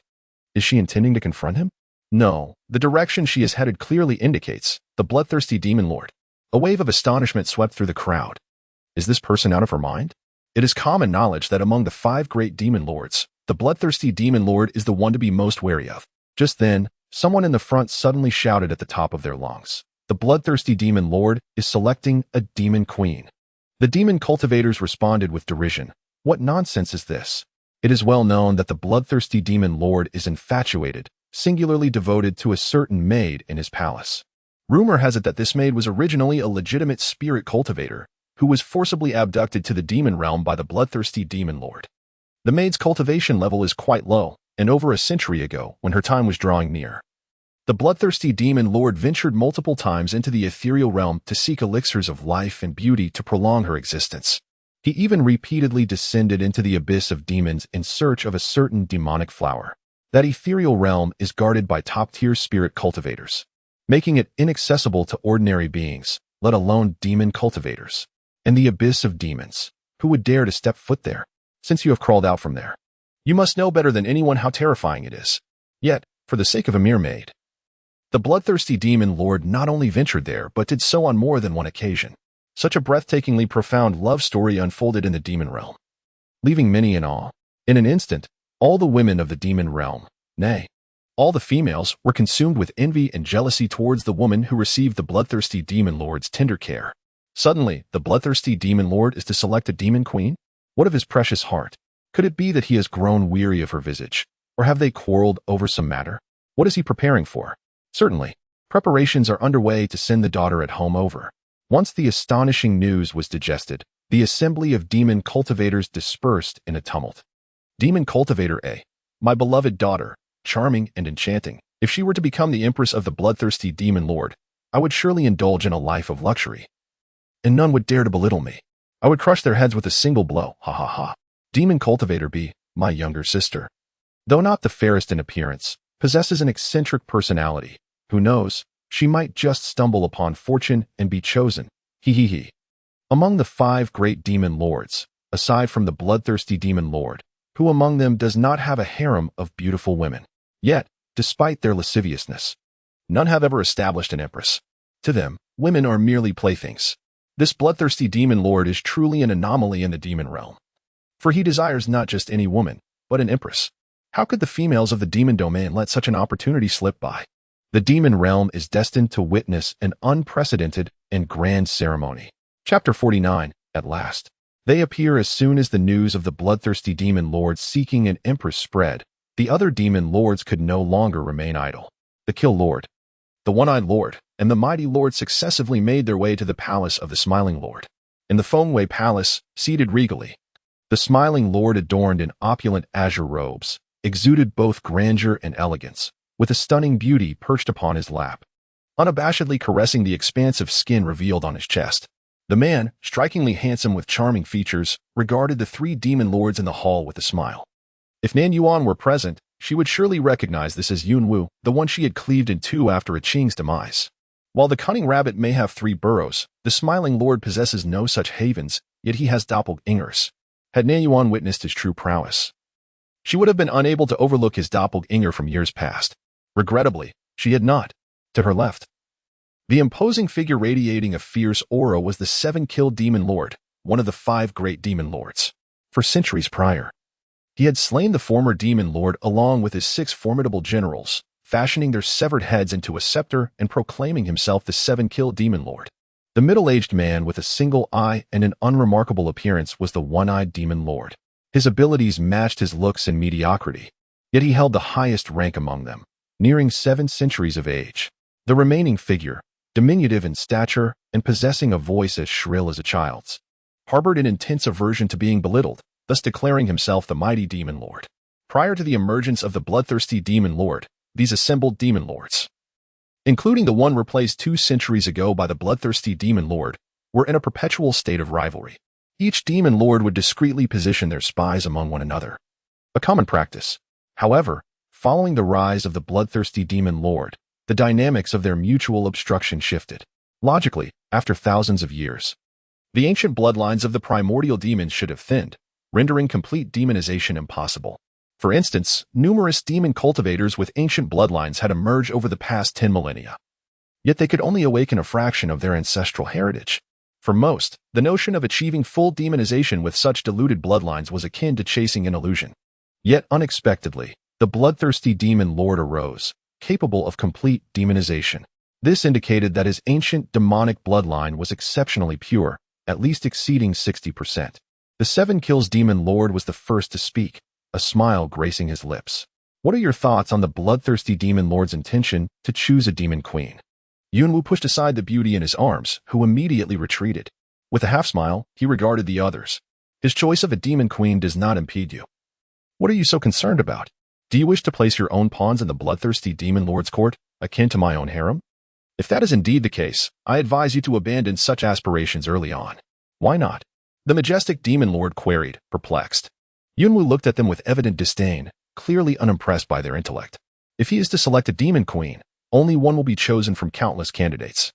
Is she intending to confront him? No, the direction she is headed clearly indicates the bloodthirsty demon lord. A wave of astonishment swept through the crowd. Is this person out of her mind? It is common knowledge that among the 5 great demon lords, the bloodthirsty demon lord is the one to be most wary of. Just then, someone in the front suddenly shouted at the top of their lungs. The bloodthirsty demon lord is selecting a demon queen. The demon cultivators responded with derision. What nonsense is this? It is well known that the bloodthirsty demon lord is infatuated, singularly devoted to a certain maid in his palace. Rumor has it that this maid was originally a legitimate spirit cultivator, who was forcibly abducted to the demon realm by the bloodthirsty demon lord. The maid's cultivation level is quite low, and over a century ago, when her time was drawing near, the bloodthirsty demon lord ventured multiple times into the ethereal realm to seek elixirs of life and beauty to prolong her existence. He even repeatedly descended into the abyss of demons in search of a certain demonic flower. That ethereal realm is guarded by top-tier spirit cultivators, making it inaccessible to ordinary beings, let alone demon cultivators. And the abyss of demons, who would dare to step foot there? Since you have crawled out from there, you must know better than anyone how terrifying it is. Yet, for the sake of a mere maid, the bloodthirsty demon lord not only ventured there, but did so on more than one occasion. Such a breathtakingly profound love story unfolded in the demon realm, leaving many in awe. In an instant, all the women of the demon realm, nay, all the females, were consumed with envy and jealousy towards the woman who received the bloodthirsty demon lord's tender care. Suddenly, the bloodthirsty demon lord is to select a demon queen? What of his precious heart? Could it be that he has grown weary of her visage? Or have they quarreled over some matter? What is he preparing for? Certainly, preparations are underway to send the daughter at home over. Once the astonishing news was digested, the assembly of demon cultivators dispersed in a tumult. Demon cultivator A. My beloved daughter, charming and enchanting. If she were to become the empress of the bloodthirsty demon lord, I would surely indulge in a life of luxury. And none would dare to belittle me. I would crush their heads with a single blow, ha ha ha. Demon cultivator B. My younger sister. Though not the fairest in appearance, possesses an eccentric personality. Who knows, she might just stumble upon fortune and be chosen. He he he. Among the 5 great demon lords, aside from the bloodthirsty demon lord, who among them does not have a harem of beautiful women? Yet, despite their lasciviousness, none have ever established an empress. To them, women are merely playthings. This bloodthirsty demon lord is truly an anomaly in the demon realm. For he desires not just any woman, but an empress. How could the females of the demon domain let such an opportunity slip by? The demon realm is destined to witness an unprecedented and grand ceremony. Chapter 49, at last. They appear as soon as the news of the bloodthirsty demon lord seeking an empress spread. The other demon lords could no longer remain idle. The Kill Lord, the One-Eyed Lord, and the Mighty Lord successively made their way to the palace of the Smiling Lord. In the Fengwei Palace, seated regally, the Smiling Lord, adorned in opulent azure robes, exuded both grandeur and elegance, with a stunning beauty perched upon his lap, unabashedly caressing the expansive skin revealed on his chest. The man, strikingly handsome with charming features, regarded the 3 demon lords in the hall with a smile. If Nan Yuan were present, she would surely recognize this as Yun Wu, the one she had cleaved in 2 after a Qing's demise. While the cunning rabbit may have 3 burrows, the Smiling Lord possesses no such havens, yet he has doppelgangers. Had Nan Yuan witnessed his true prowess, she would have been unable to overlook his doppelganger from years past. Regrettably, she had not. To her left, the imposing figure radiating a fierce aura was the 7-killed demon lord, one of the 5 great demon lords. For centuries prior, he had slain the former demon lord along with his 6 formidable generals, fashioning their severed heads into a scepter and proclaiming himself the 7-killed demon lord. The middle-aged man with a single eye and an unremarkable appearance was the One-Eyed Demon Lord. His abilities matched his looks and mediocrity, yet he held the highest rank among them, nearing 7 centuries of age. The remaining figure, diminutive in stature and possessing a voice as shrill as a child's, harbored an intense aversion to being belittled, thus declaring himself the mighty demon lord. Prior to the emergence of the bloodthirsty demon lord, these assembled demon lords, including the one replaced 2 centuries ago by the bloodthirsty demon lord, were in a perpetual state of rivalry. Each demon lord would discreetly position their spies among one another, a common practice. However, following the rise of the bloodthirsty demon lord, the dynamics of their mutual obstruction shifted. Logically, after thousands of years, the ancient bloodlines of the primordial demons should have thinned, rendering complete demonization impossible. For instance, numerous demon cultivators with ancient bloodlines had emerged over the past 10 millennia. Yet they could only awaken a fraction of their ancestral heritage. For most, the notion of achieving full demonization with such diluted bloodlines was akin to chasing an illusion. Yet unexpectedly, the bloodthirsty demon lord arose, capable of complete demonization. This indicated that his ancient demonic bloodline was exceptionally pure, at least exceeding 60%. The 7 kills demon lord was the first to speak, a smile gracing his lips. What are your thoughts on the bloodthirsty demon lord's intention to choose a demon queen? Yunwu pushed aside the beauty in his arms, who immediately retreated. With a half-smile, he regarded the others. His choice of a demon queen does not impede you. What are you so concerned about? Do you wish to place your own pawns in the bloodthirsty demon lord's court, akin to my own harem? If that is indeed the case, I advise you to abandon such aspirations early on. Why not? The majestic demon lord queried, perplexed. Yunwu looked at them with evident disdain, clearly unimpressed by their intellect. If he is to select a demon queen, only one will be chosen from countless candidates.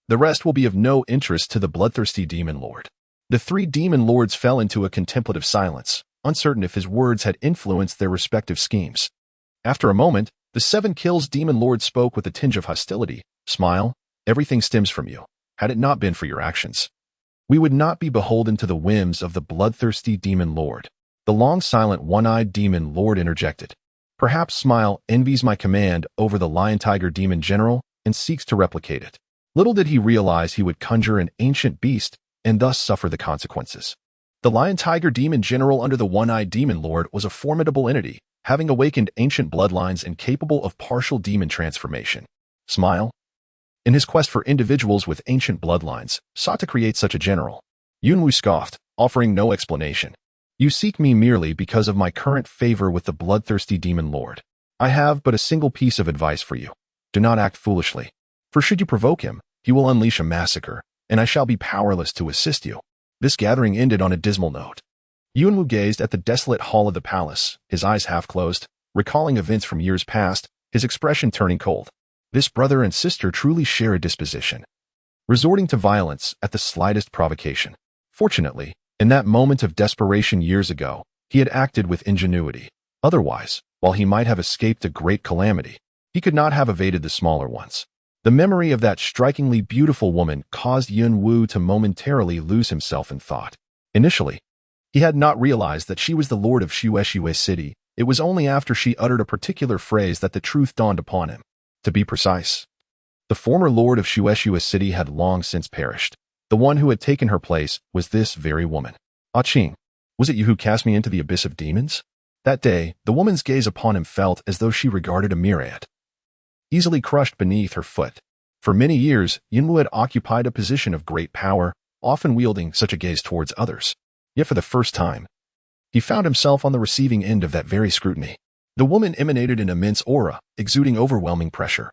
The rest will be of no interest to the bloodthirsty demon lord. The 3 demon lords fell into a contemplative silence, uncertain if his words had influenced their respective schemes. After a moment, the 7 kills demon lord spoke with a tinge of hostility. Smile, everything stems from you. Had it not been for your actions, we would not be beholden to the whims of the bloodthirsty demon lord. The long-silent one-eyed demon lord interjected. Perhaps Smile envies my command over the lion-tiger demon general and seeks to replicate it. Little did he realize he would conjure an ancient beast and thus suffer the consequences. The lion-tiger demon general under the one-eyed demon lord was a formidable entity, having awakened ancient bloodlines and capable of partial demon transformation. Smile. In his quest for individuals with ancient bloodlines, sought to create such a general. Yunwu scoffed, offering no explanation. You seek me merely because of my current favor with the bloodthirsty demon lord. I have but a single piece of advice for you. Do not act foolishly. For should you provoke him, he will unleash a massacre, and I shall be powerless to assist you. This gathering ended on a dismal note. Yunwu gazed at the desolate hall of the palace, his eyes half closed, recalling events from years past, his expression turning cold. This brother and sister truly share a disposition, resorting to violence at the slightest provocation. Fortunately, in that moment of desperation years ago, he had acted with ingenuity. Otherwise, while he might have escaped a great calamity, he could not have evaded the smaller ones. The memory of that strikingly beautiful woman caused Yunwu to momentarily lose himself in thought. Initially, he had not realized that she was the lord of Shueishui City. It was only after she uttered a particular phrase that the truth dawned upon him. To be precise, the former lord of Shueishui City had long since perished. The one who had taken her place was this very woman. Ah Qing, was it you who cast me into the abyss of demons? That day, the woman's gaze upon him felt as though she regarded a myriad, easily crushed beneath her foot. For many years, Yunwu had occupied a position of great power, often wielding such a gaze towards others. Yet for the first time, he found himself on the receiving end of that very scrutiny. The woman emanated an immense aura, exuding overwhelming pressure.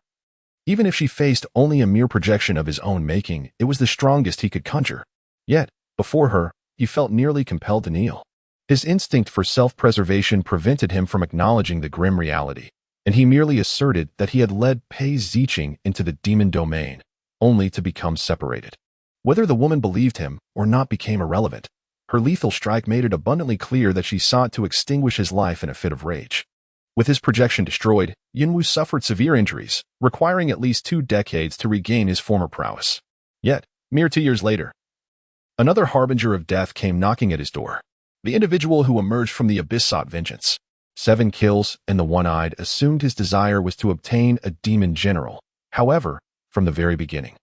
Even if she faced only a mere projection of his own making, it was the strongest he could conjure. Yet, before her, he felt nearly compelled to kneel. His instinct for self-preservation prevented him from acknowledging the grim reality, and he merely asserted that he had led Pei Ziqing into the demon domain, only to become separated. Whether the woman believed him or not became irrelevant. Her lethal strike made it abundantly clear that she sought to extinguish his life in a fit of rage. With his projection destroyed, Yunwu suffered severe injuries, requiring at least 2 decades to regain his former prowess. Yet, mere 2 years later, another harbinger of death came knocking at his door. The individual who emerged from the abyss sought vengeance. 7 kills, and the one-eyed assumed his desire was to obtain a demon general. However, from the very beginning,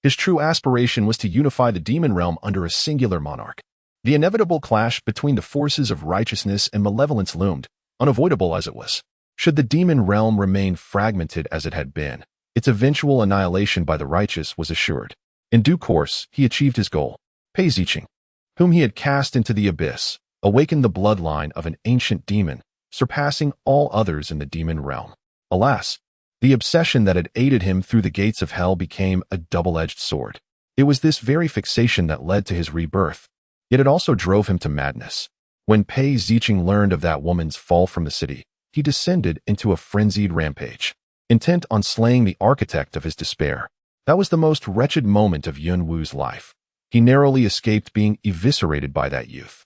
his true aspiration was to unify the demon realm under a singular monarch. The inevitable clash between the forces of righteousness and malevolence loomed, unavoidable as it was. Should the demon realm remain fragmented as it had been, its eventual annihilation by the righteous was assured. In due course, he achieved his goal. Pei Ziqing, whom he had cast into the abyss, awakened the bloodline of an ancient demon, surpassing all others in the demon realm. Alas, the obsession that had aided him through the gates of hell became a double-edged sword. It was this very fixation that led to his rebirth, yet it also drove him to madness. When Pei Ziqing learned of that woman's fall from the city, he descended into a frenzied rampage, intent on slaying the architect of his despair. That was the most wretched moment of Yunwu's life. He narrowly escaped being eviscerated by that youth.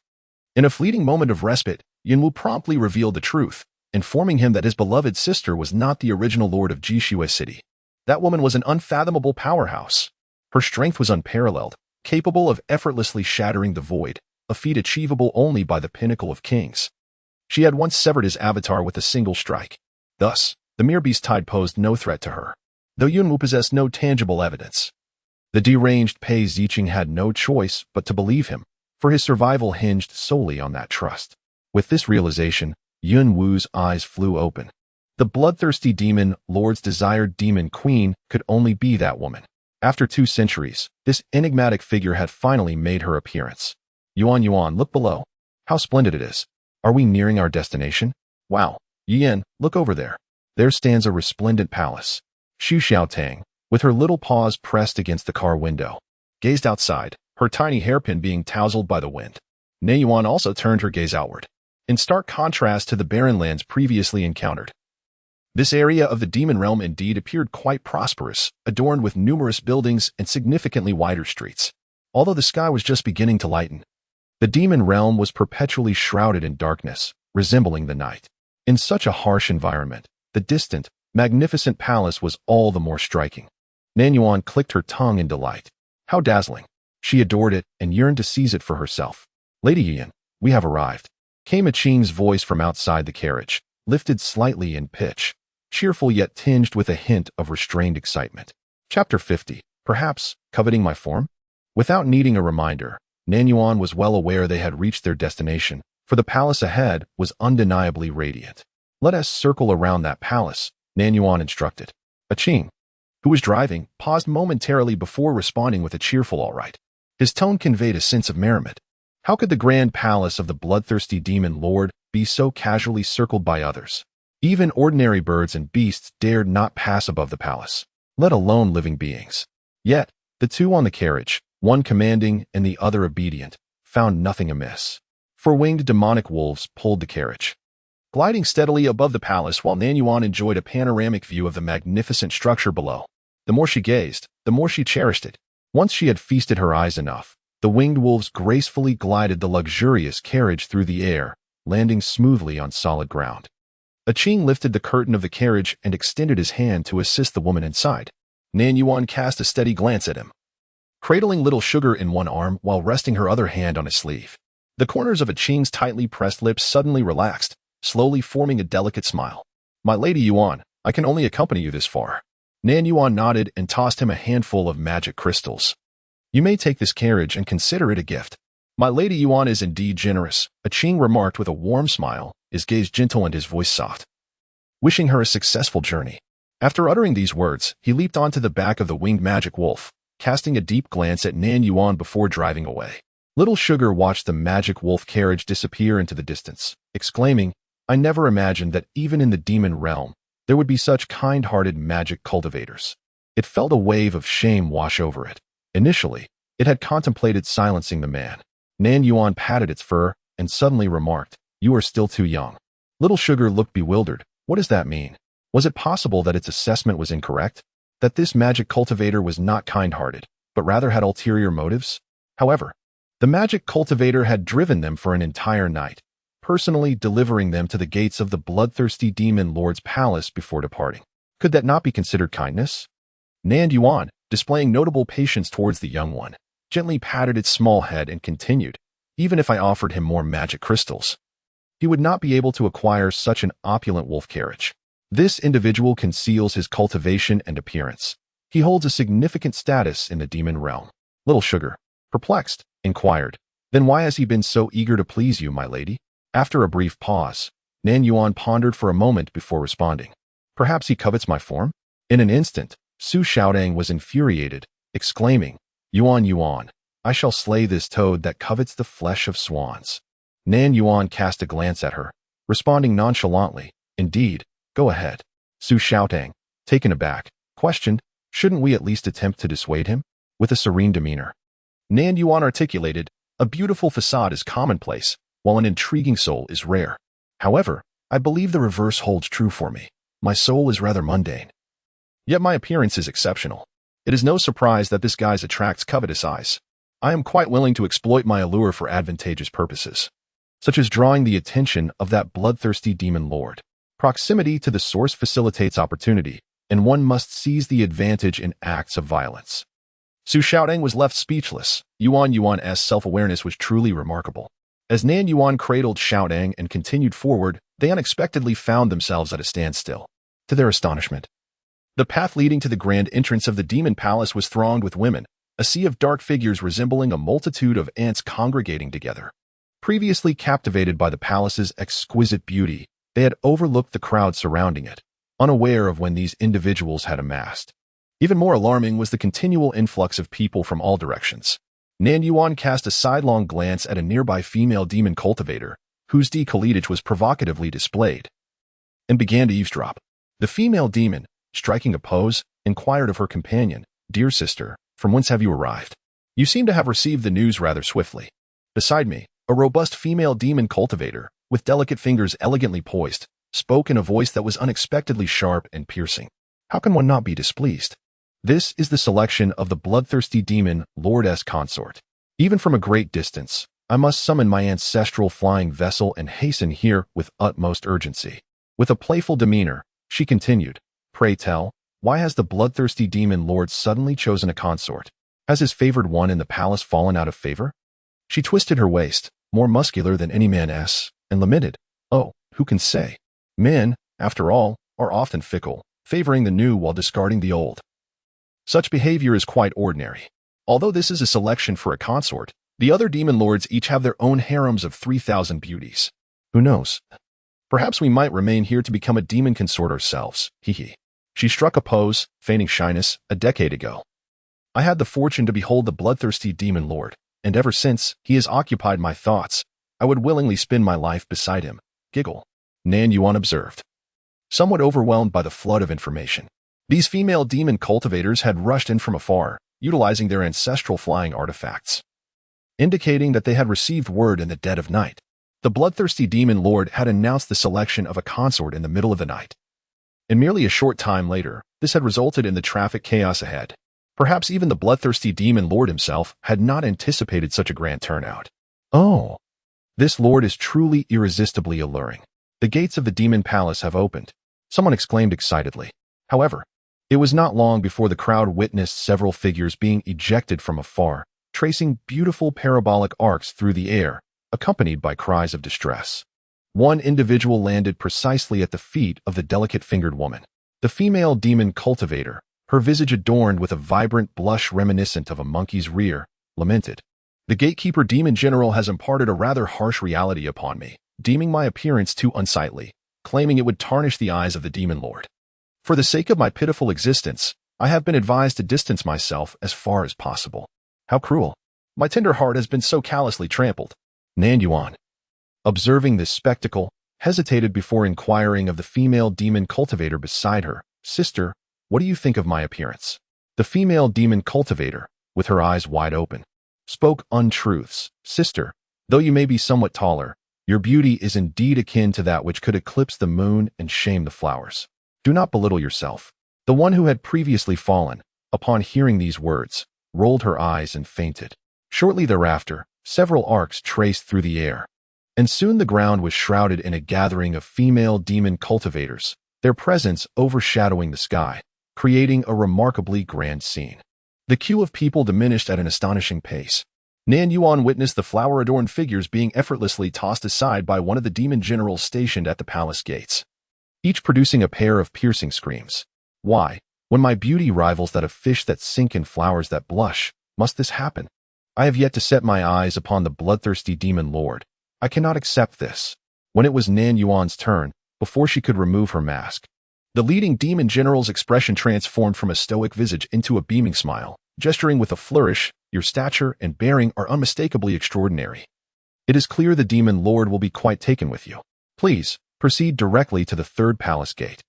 In a fleeting moment of respite, Yunwu promptly revealed the truth, informing him that his beloved sister was not the original lord of Jishue City. That woman was an unfathomable powerhouse. Her strength was unparalleled, capable of effortlessly shattering the void, a feat achievable only by the pinnacle of kings. She had once severed his avatar with a single strike. Thus, the mere beast tide posed no threat to her, though Yunwu possessed no tangible evidence. The deranged Pei Ziqing had no choice but to believe him, for his survival hinged solely on that trust. With this realization, Yunwu's eyes flew open. The bloodthirsty demon lord's desired demon queen could only be that woman. After 2 centuries, this enigmatic figure had finally made her appearance. Yuan, look below. How splendid it is. Are we nearing our destination? Wow. Yan, look over there. There stands a resplendent palace. Xu Xiaotang, with her little paws pressed against the car window, gazed outside, her tiny hairpin being tousled by the wind. Nan Yuan also turned her gaze outward, in stark contrast to the barren lands previously encountered. This area of the demon realm indeed appeared quite prosperous, adorned with numerous buildings and significantly wider streets. Although the sky was just beginning to lighten, the demon realm was perpetually shrouded in darkness, resembling the night. In such a harsh environment, the distant, magnificent palace was all the more striking. Nan Yuan clicked her tongue in delight. How dazzling! She adored it and yearned to seize it for herself. Lady Yan, we have arrived, came a Qing's voice from outside the carriage, lifted slightly in pitch, cheerful yet tinged with a hint of restrained excitement. Chapter 50. Perhaps, coveting my form? Without needing a reminder, Nan Yuan was well aware they had reached their destination, for the palace ahead was undeniably radiant. "Let us circle around that palace," Nan Yuan instructed. Qing, who was driving, paused momentarily before responding with a cheerful "all right." His tone conveyed a sense of merriment. How could the grand palace of the bloodthirsty demon lord be so casually circled by others? Even ordinary birds and beasts dared not pass above the palace, let alone living beings. Yet, the two on the carriage, one commanding and the other obedient, found nothing amiss. Four-winged demonic wolves pulled the carriage, gliding steadily above the palace while Nan Yuan enjoyed a panoramic view of the magnificent structure below. The more she gazed, the more she cherished it. Once she had feasted her eyes enough, the winged wolves gracefully glided the luxurious carriage through the air, landing smoothly on solid ground. Qing lifted the curtain of the carriage and extended his hand to assist the woman inside. Nan Yuan cast a steady glance at him, cradling little Sugar in one arm while resting her other hand on his sleeve. The corners of Qing's tightly pressed lips suddenly relaxed, slowly forming a delicate smile. "My Lady Yuan, I can only accompany you this far." Nan Yuan nodded and tossed him a handful of magic crystals. "You may take this carriage and consider it a gift." "My Lady Yuan is indeed generous," Qing remarked with a warm smile, his gaze gentle and his voice soft, wishing her a successful journey. After uttering these words, he leaped onto the back of the winged magic wolf, casting a deep glance at Nan Yuan before driving away. Little Sugar watched the magic wolf carriage disappear into the distance, exclaiming, "I never imagined that even in the demon realm, there would be such kind-hearted magic cultivators." It felt a wave of shame wash over it. Initially, it had contemplated silencing the man. Nan Yuan patted its fur and suddenly remarked, "You are still too young." Little Sugar looked bewildered. What does that mean? Was it possible that its assessment was incorrect? That this magic cultivator was not kind-hearted, but rather had ulterior motives? However, the magic cultivator had driven them for an entire night, personally delivering them to the gates of the bloodthirsty demon lord's palace before departing. Could that not be considered kindness? Nan Yuan, displaying notable patience towards the young one, gently patted its small head and continued, "Even if I offered him more magic crystals, he would not be able to acquire such an opulent wolf carriage. This individual conceals his cultivation and appearance. He holds a significant status in the demon realm." Little Sugar, perplexed, inquired, "Then why has he been so eager to please you, my lady?" After a brief pause, Nan Yuan pondered for a moment before responding, "Perhaps he covets my form?" In an instant, Su Xiaodang was infuriated, exclaiming, "Yuan Yuan, I shall slay this toad that covets the flesh of swans." Nan Yuan cast a glance at her, responding nonchalantly, "Indeed, go ahead." Su Xiaodang, taken aback, questioned, "Shouldn't we at least attempt to dissuade him?" With a serene demeanor, Nan Yuan articulated, "A beautiful facade is commonplace, while an intriguing soul is rare. However, I believe the reverse holds true for me. My soul is rather mundane, yet my appearance is exceptional. It is no surprise that this guise attracts covetous eyes. I am quite willing to exploit my allure for advantageous purposes, such as drawing the attention of that bloodthirsty demon lord. Proximity to the source facilitates opportunity, and one must seize the advantage in acts of violence." Su Xiaodang was left speechless. Yuan's self-awareness was truly remarkable. As Nan Yuan cradled Xiaodang and continued forward, they unexpectedly found themselves at a standstill. To their astonishment, the path leading to the grand entrance of the demon palace was thronged with women, a sea of dark figures resembling a multitude of ants congregating together. Previously captivated by the palace's exquisite beauty, they had overlooked the crowd surrounding it, unaware of when these individuals had amassed. Even more alarming was the continual influx of people from all directions. Nan Yuan cast a sidelong glance at a nearby female demon cultivator, whose decolletage was provocatively displayed, and began to eavesdrop. The female demon, striking a pose, inquired of her companion, "Dear sister, from whence have you arrived? You seem to have received the news rather swiftly." Beside me, a robust female demon cultivator, with delicate fingers elegantly poised, spoke in a voice that was unexpectedly sharp and piercing. "How can one not be displeased? This is the selection of the bloodthirsty demon Lord-S consort. Even from a great distance, I must summon my ancestral flying vessel and hasten here with utmost urgency." With a playful demeanor, she continued, "Pray tell, why has the bloodthirsty demon lord suddenly chosen a consort? Has his favored one in the palace fallen out of favor?" She twisted her waist, more muscular than any man's, and lamented, "Oh, who can say? Men, after all, are often fickle, favoring the new while discarding the old. Such behavior is quite ordinary. Although this is a selection for a consort, The other demon lords each have their own harems of 3,000 beauties. Who knows? Perhaps we might remain here to become a demon consort ourselves, hee. She struck a pose, feigning shyness, a decade ago. I had the fortune to behold the bloodthirsty demon lord, and ever since, he has occupied my thoughts. I would willingly spend my life beside him. Giggle. Nan Yuan observed, somewhat overwhelmed by the flood of information. These female demon cultivators had rushed in from afar, utilizing their ancestral flying artifacts, indicating that they had received word in the dead of night. The bloodthirsty demon lord had announced the selection of a consort in the middle of the night. And merely a short time later, this had resulted in the traffic chaos ahead. Perhaps even the bloodthirsty demon lord himself had not anticipated such a grand turnout. Oh, this lord is truly irresistibly alluring. The gates of the demon palace have opened, someone exclaimed excitedly. However, it was not long before the crowd witnessed several figures being ejected from afar, tracing beautiful parabolic arcs through the air, accompanied by cries of distress. One individual landed precisely at the feet of the delicate-fingered woman. The female demon cultivator, her visage adorned with a vibrant blush reminiscent of a monkey's rear, lamented. The gatekeeper demon general has imparted a rather harsh reality upon me, deeming my appearance too unsightly, claiming it would tarnish the eyes of the demon lord. For the sake of my pitiful existence, I have been advised to distance myself as far as possible. How cruel. My tender heart has been so callously trampled. Nan Yuan, observing this spectacle, hesitated before inquiring of the female demon cultivator beside her. Sister, what do you think of my appearance? The female demon cultivator, with her eyes wide open, spoke untruths. Sister, though you may be somewhat taller, your beauty is indeed akin to that which could eclipse the moon and shame the flowers. Do not belittle yourself. The one who had previously fallen, upon hearing these words, rolled her eyes and fainted. Shortly thereafter, several arcs traced through the air, and soon the ground was shrouded in a gathering of female demon cultivators, their presence overshadowing the sky, creating a remarkably grand scene. The queue of people diminished at an astonishing pace. Nan Yuan witnessed the flower-adorned figures being effortlessly tossed aside by one of the demon generals stationed at the palace gates, each producing a pair of piercing screams. Why, when my beauty rivals that of fish that sink and flowers that blush, must this happen? I have yet to set my eyes upon the bloodthirsty demon lord. I cannot accept this. When it was Nan Yuan's turn, before she could remove her mask, the leading demon general's expression transformed from a stoic visage into a beaming smile, gesturing with a flourish. Your stature and bearing are unmistakably extraordinary. It is clear the demon lord will be quite taken with you. Please, proceed directly to the third palace gate.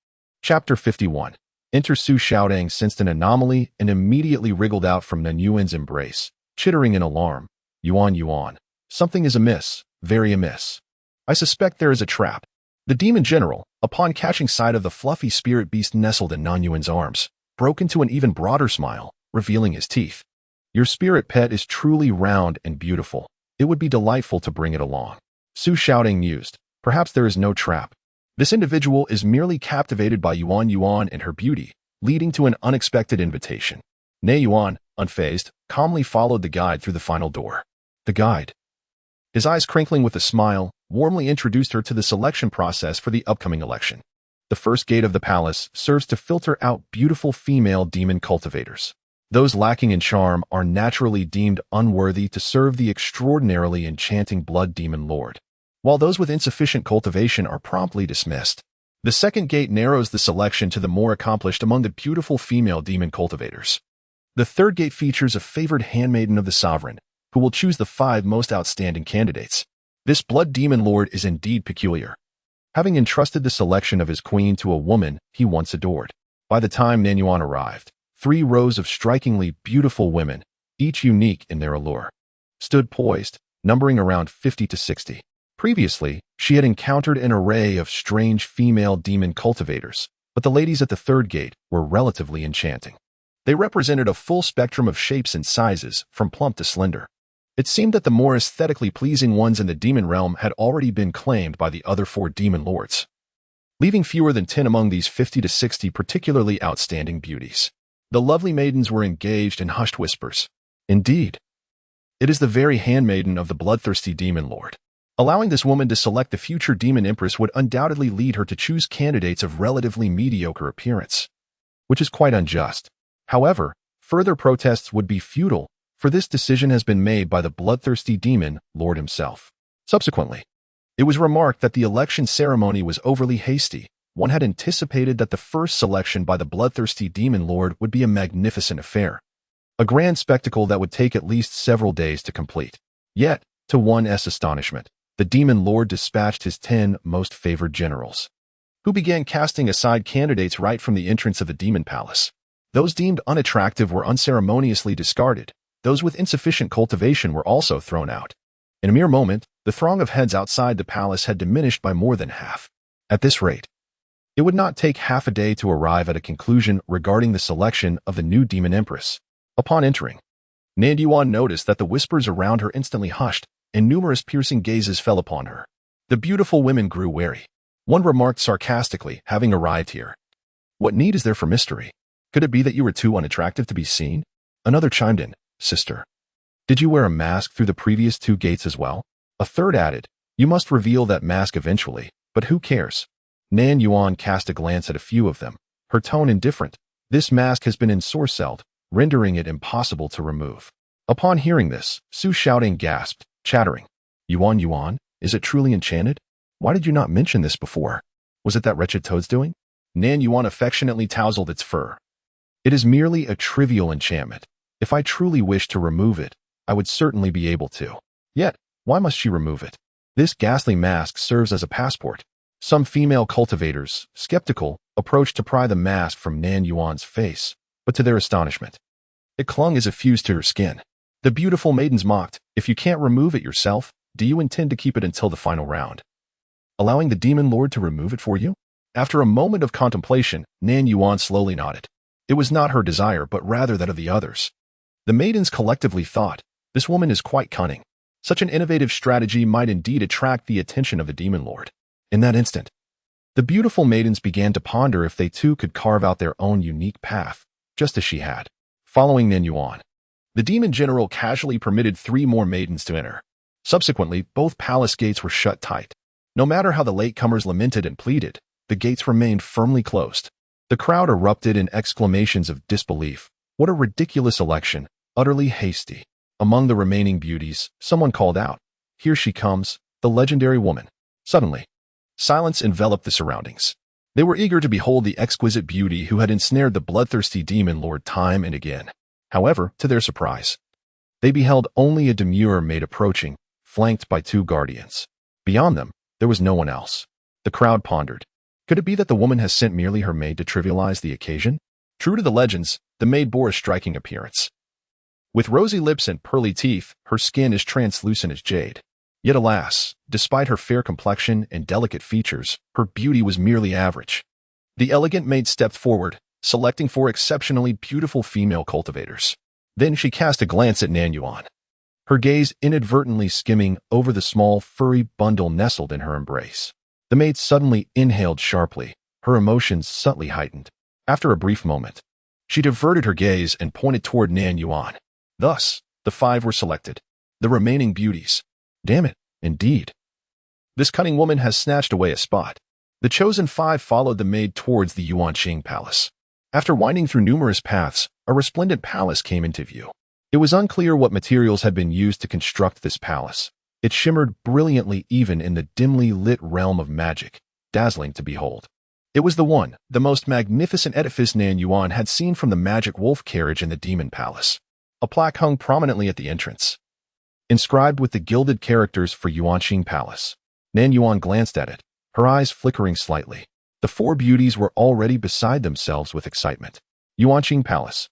Chapter 51. Enter Su Xiaodang sensed an anomaly and immediately wriggled out from Nan Yuan's embrace, chittering in alarm. Yuan, something is amiss, very amiss. I suspect there is a trap. The demon general, upon catching sight of the fluffy spirit beast nestled in Nan Yuan's arms, broke into an even broader smile, revealing his teeth. Your spirit pet is truly round and beautiful. It would be delightful to bring it along. Su Xiaodang mused. Perhaps there is no trap. This individual is merely captivated by Yuan and her beauty, leading to an unexpected invitation. Nan Yuan, unfazed, calmly followed the guide through the final door. The guide, his eyes crinkling with a smile, warmly introduced her to the selection process for the upcoming election. The first gate of the palace serves to filter out beautiful female demon cultivators. Those lacking in charm are naturally deemed unworthy to serve the extraordinarily enchanting blood demon lord, while those with insufficient cultivation are promptly dismissed. The second gate narrows the selection to the more accomplished among the beautiful female demon cultivators. The third gate features a favored handmaiden of the sovereign, who will choose the 5 most outstanding candidates. This blood demon lord is indeed peculiar, having entrusted the selection of his queen to a woman he once adored. By the time Nan Yuan arrived, 3 rows of strikingly beautiful women, each unique in their allure, stood poised, numbering around 50 to 60. Previously, she had encountered an array of strange female demon cultivators, but the ladies at the third gate were relatively enchanting. They represented a full spectrum of shapes and sizes, from plump to slender. It seemed that the more aesthetically pleasing ones in the demon realm had already been claimed by the other 4 demon lords, leaving fewer than 10 among these 50 to 60 particularly outstanding beauties. The lovely maidens were engaged in hushed whispers. Indeed, it is the very handmaiden of the bloodthirsty demon lord. Allowing this woman to select the future demon empress would undoubtedly lead her to choose candidates of relatively mediocre appearance, which is quite unjust. However, further protests would be futile, for this decision has been made by the bloodthirsty demon lord himself. Subsequently, it was remarked that the election ceremony was overly hasty. One had anticipated that the first selection by the bloodthirsty demon lord would be a magnificent affair, a grand spectacle that would take at least several days to complete. Yet, to one's astonishment, the demon lord dispatched his 10 most favored generals, who began casting aside candidates right from the entrance of the demon palace. Those deemed unattractive were unceremoniously discarded. Those with insufficient cultivation were also thrown out. In a mere moment, the throng of heads outside the palace had diminished by more than half. At this rate, it would not take half a day to arrive at a conclusion regarding the selection of the new demon empress. Upon entering, Nan Yuan noticed that the whispers around her instantly hushed, and numerous piercing gazes fell upon her. The beautiful women grew wary. One remarked sarcastically, having arrived here, "What need is there for mystery? Could it be that you were too unattractive to be seen?" Another chimed in, "Sister, did you wear a mask through the previous 2 gates as well?" A third added, "You must reveal that mask eventually, but who cares?" Nan Yuan cast a glance at a few of them, her tone indifferent. This mask has been ensorcelled, rendering it impossible to remove. Upon hearing this, Su Xiaoding gasped, chattering, "Yuan Yuan, is it truly enchanted? Why did you not mention this before? Was it that wretched toad's doing?" Nan Yuan affectionately tousled its fur. "It is merely a trivial enchantment. If I truly wished to remove it, I would certainly be able to. Yet, why must she remove it? This ghastly mask serves as a passport." Some female cultivators, skeptical, approached to pry the mask from Nan Yuan's face, but to their astonishment, it clung as if fused to her skin. The beautiful maidens mocked, "If you can't remove it yourself, do you intend to keep it until the final round, allowing the demon lord to remove it for you?" After a moment of contemplation, Nan Yuan slowly nodded. It was not her desire, but rather that of the others. The maidens collectively thought, "This woman is quite cunning. Such an innovative strategy might indeed attract the attention of the demon lord." In that instant, the beautiful maidens began to ponder if they too could carve out their own unique path, just as she had. Following Nan Yuan, the demon general casually permitted 3 more maidens to enter. Subsequently, both palace gates were shut tight. No matter how the latecomers lamented and pleaded, the gates remained firmly closed. The crowd erupted in exclamations of disbelief. What a ridiculous election, utterly hasty. Among the remaining beauties, someone called out, "Here she comes, the legendary woman." Suddenly, silence enveloped the surroundings. They were eager to behold the exquisite beauty who had ensnared the bloodthirsty demon lord time and again. However, to their surprise, they beheld only a demure maid approaching, flanked by 2 guardians. Beyond them, there was no one else. The crowd pondered. Could it be that the woman has sent merely her maid to trivialize the occasion? True to the legends, the maid bore a striking appearance. With rosy lips and pearly teeth, her skin is translucent as jade. Yet alas, despite her fair complexion and delicate features, her beauty was merely average. The elegant maid stepped forward, selecting 4 exceptionally beautiful female cultivators. Then she cast a glance at Nan Yuan, her gaze inadvertently skimming over the small, furry bundle nestled in her embrace. The maid suddenly inhaled sharply, her emotions subtly heightened. After a brief moment, she diverted her gaze and pointed toward Nan Yuan. Thus, the 5 were selected. The remaining beauties. Damn it, indeed. This cunning woman has snatched away a spot. The chosen 5 followed the maid towards the Yuanqing Palace. After winding through numerous paths, a resplendent palace came into view. It was unclear what materials had been used to construct this palace. It shimmered brilliantly even in the dimly lit realm of magic, dazzling to behold. It was the most magnificent edifice Nan Yuan had seen from the magic wolf carriage in the demon palace. A plaque hung prominently at the entrance, inscribed with the gilded characters for Yuanqing Palace. Nan Yuan glanced at it, her eyes flickering slightly. The 4 beauties were already beside themselves with excitement. Yuanqing Palace,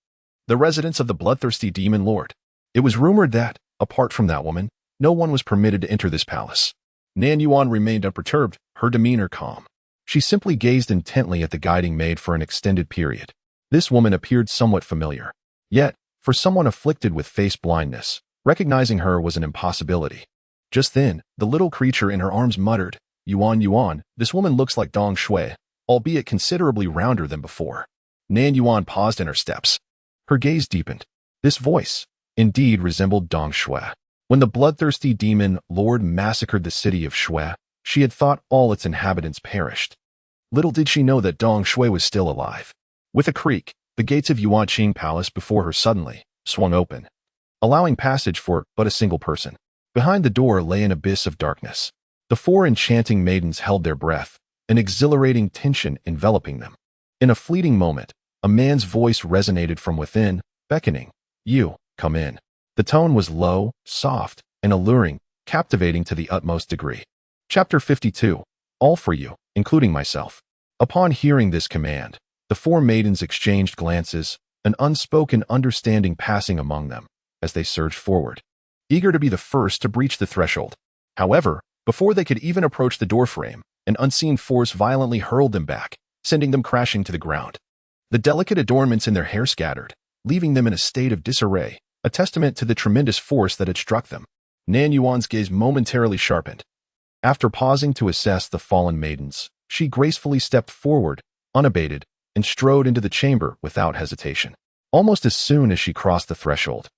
the residence of the bloodthirsty demon lord. It was rumored that, apart from that woman, no one was permitted to enter this palace. Nan Yuan remained unperturbed, her demeanor calm. She simply gazed intently at the guiding maid for an extended period. This woman appeared somewhat familiar. Yet, for someone afflicted with face blindness, recognizing her was an impossibility. Just then, the little creature in her arms muttered, "Yuan Yuan, this woman looks like Dong Shui, albeit considerably rounder than before." Nan Yuan paused in her steps. Her gaze deepened. This voice, indeed, resembled Dong Shui. When the bloodthirsty demon lord massacred the city of Shui, she had thought all its inhabitants perished. Little did she know that Dong Shui was still alive. With a creak, the gates of Yuanqing Palace before her suddenly swung open. allowing passage for but a single person. Behind the door lay an abyss of darkness. The four enchanting maidens held their breath, an exhilarating tension enveloping them. In a fleeting moment, a man's voice resonated from within, beckoning, "You, come in." The tone was low, soft, and alluring, captivating to the utmost degree. Chapter 52. All for you, including myself. Upon hearing this command, the four maidens exchanged glances, an unspoken understanding passing among them as they surged forward, eager to be the first to breach the threshold. However, before they could even approach the doorframe, an unseen force violently hurled them back, sending them crashing to the ground. The delicate adornments in their hair scattered, leaving them in a state of disarray, a testament to the tremendous force that had struck them. Nan Yuan's gaze momentarily sharpened. After pausing to assess the fallen maidens, she gracefully stepped forward, unabated, and strode into the chamber without hesitation. Almost as soon as she crossed the threshold,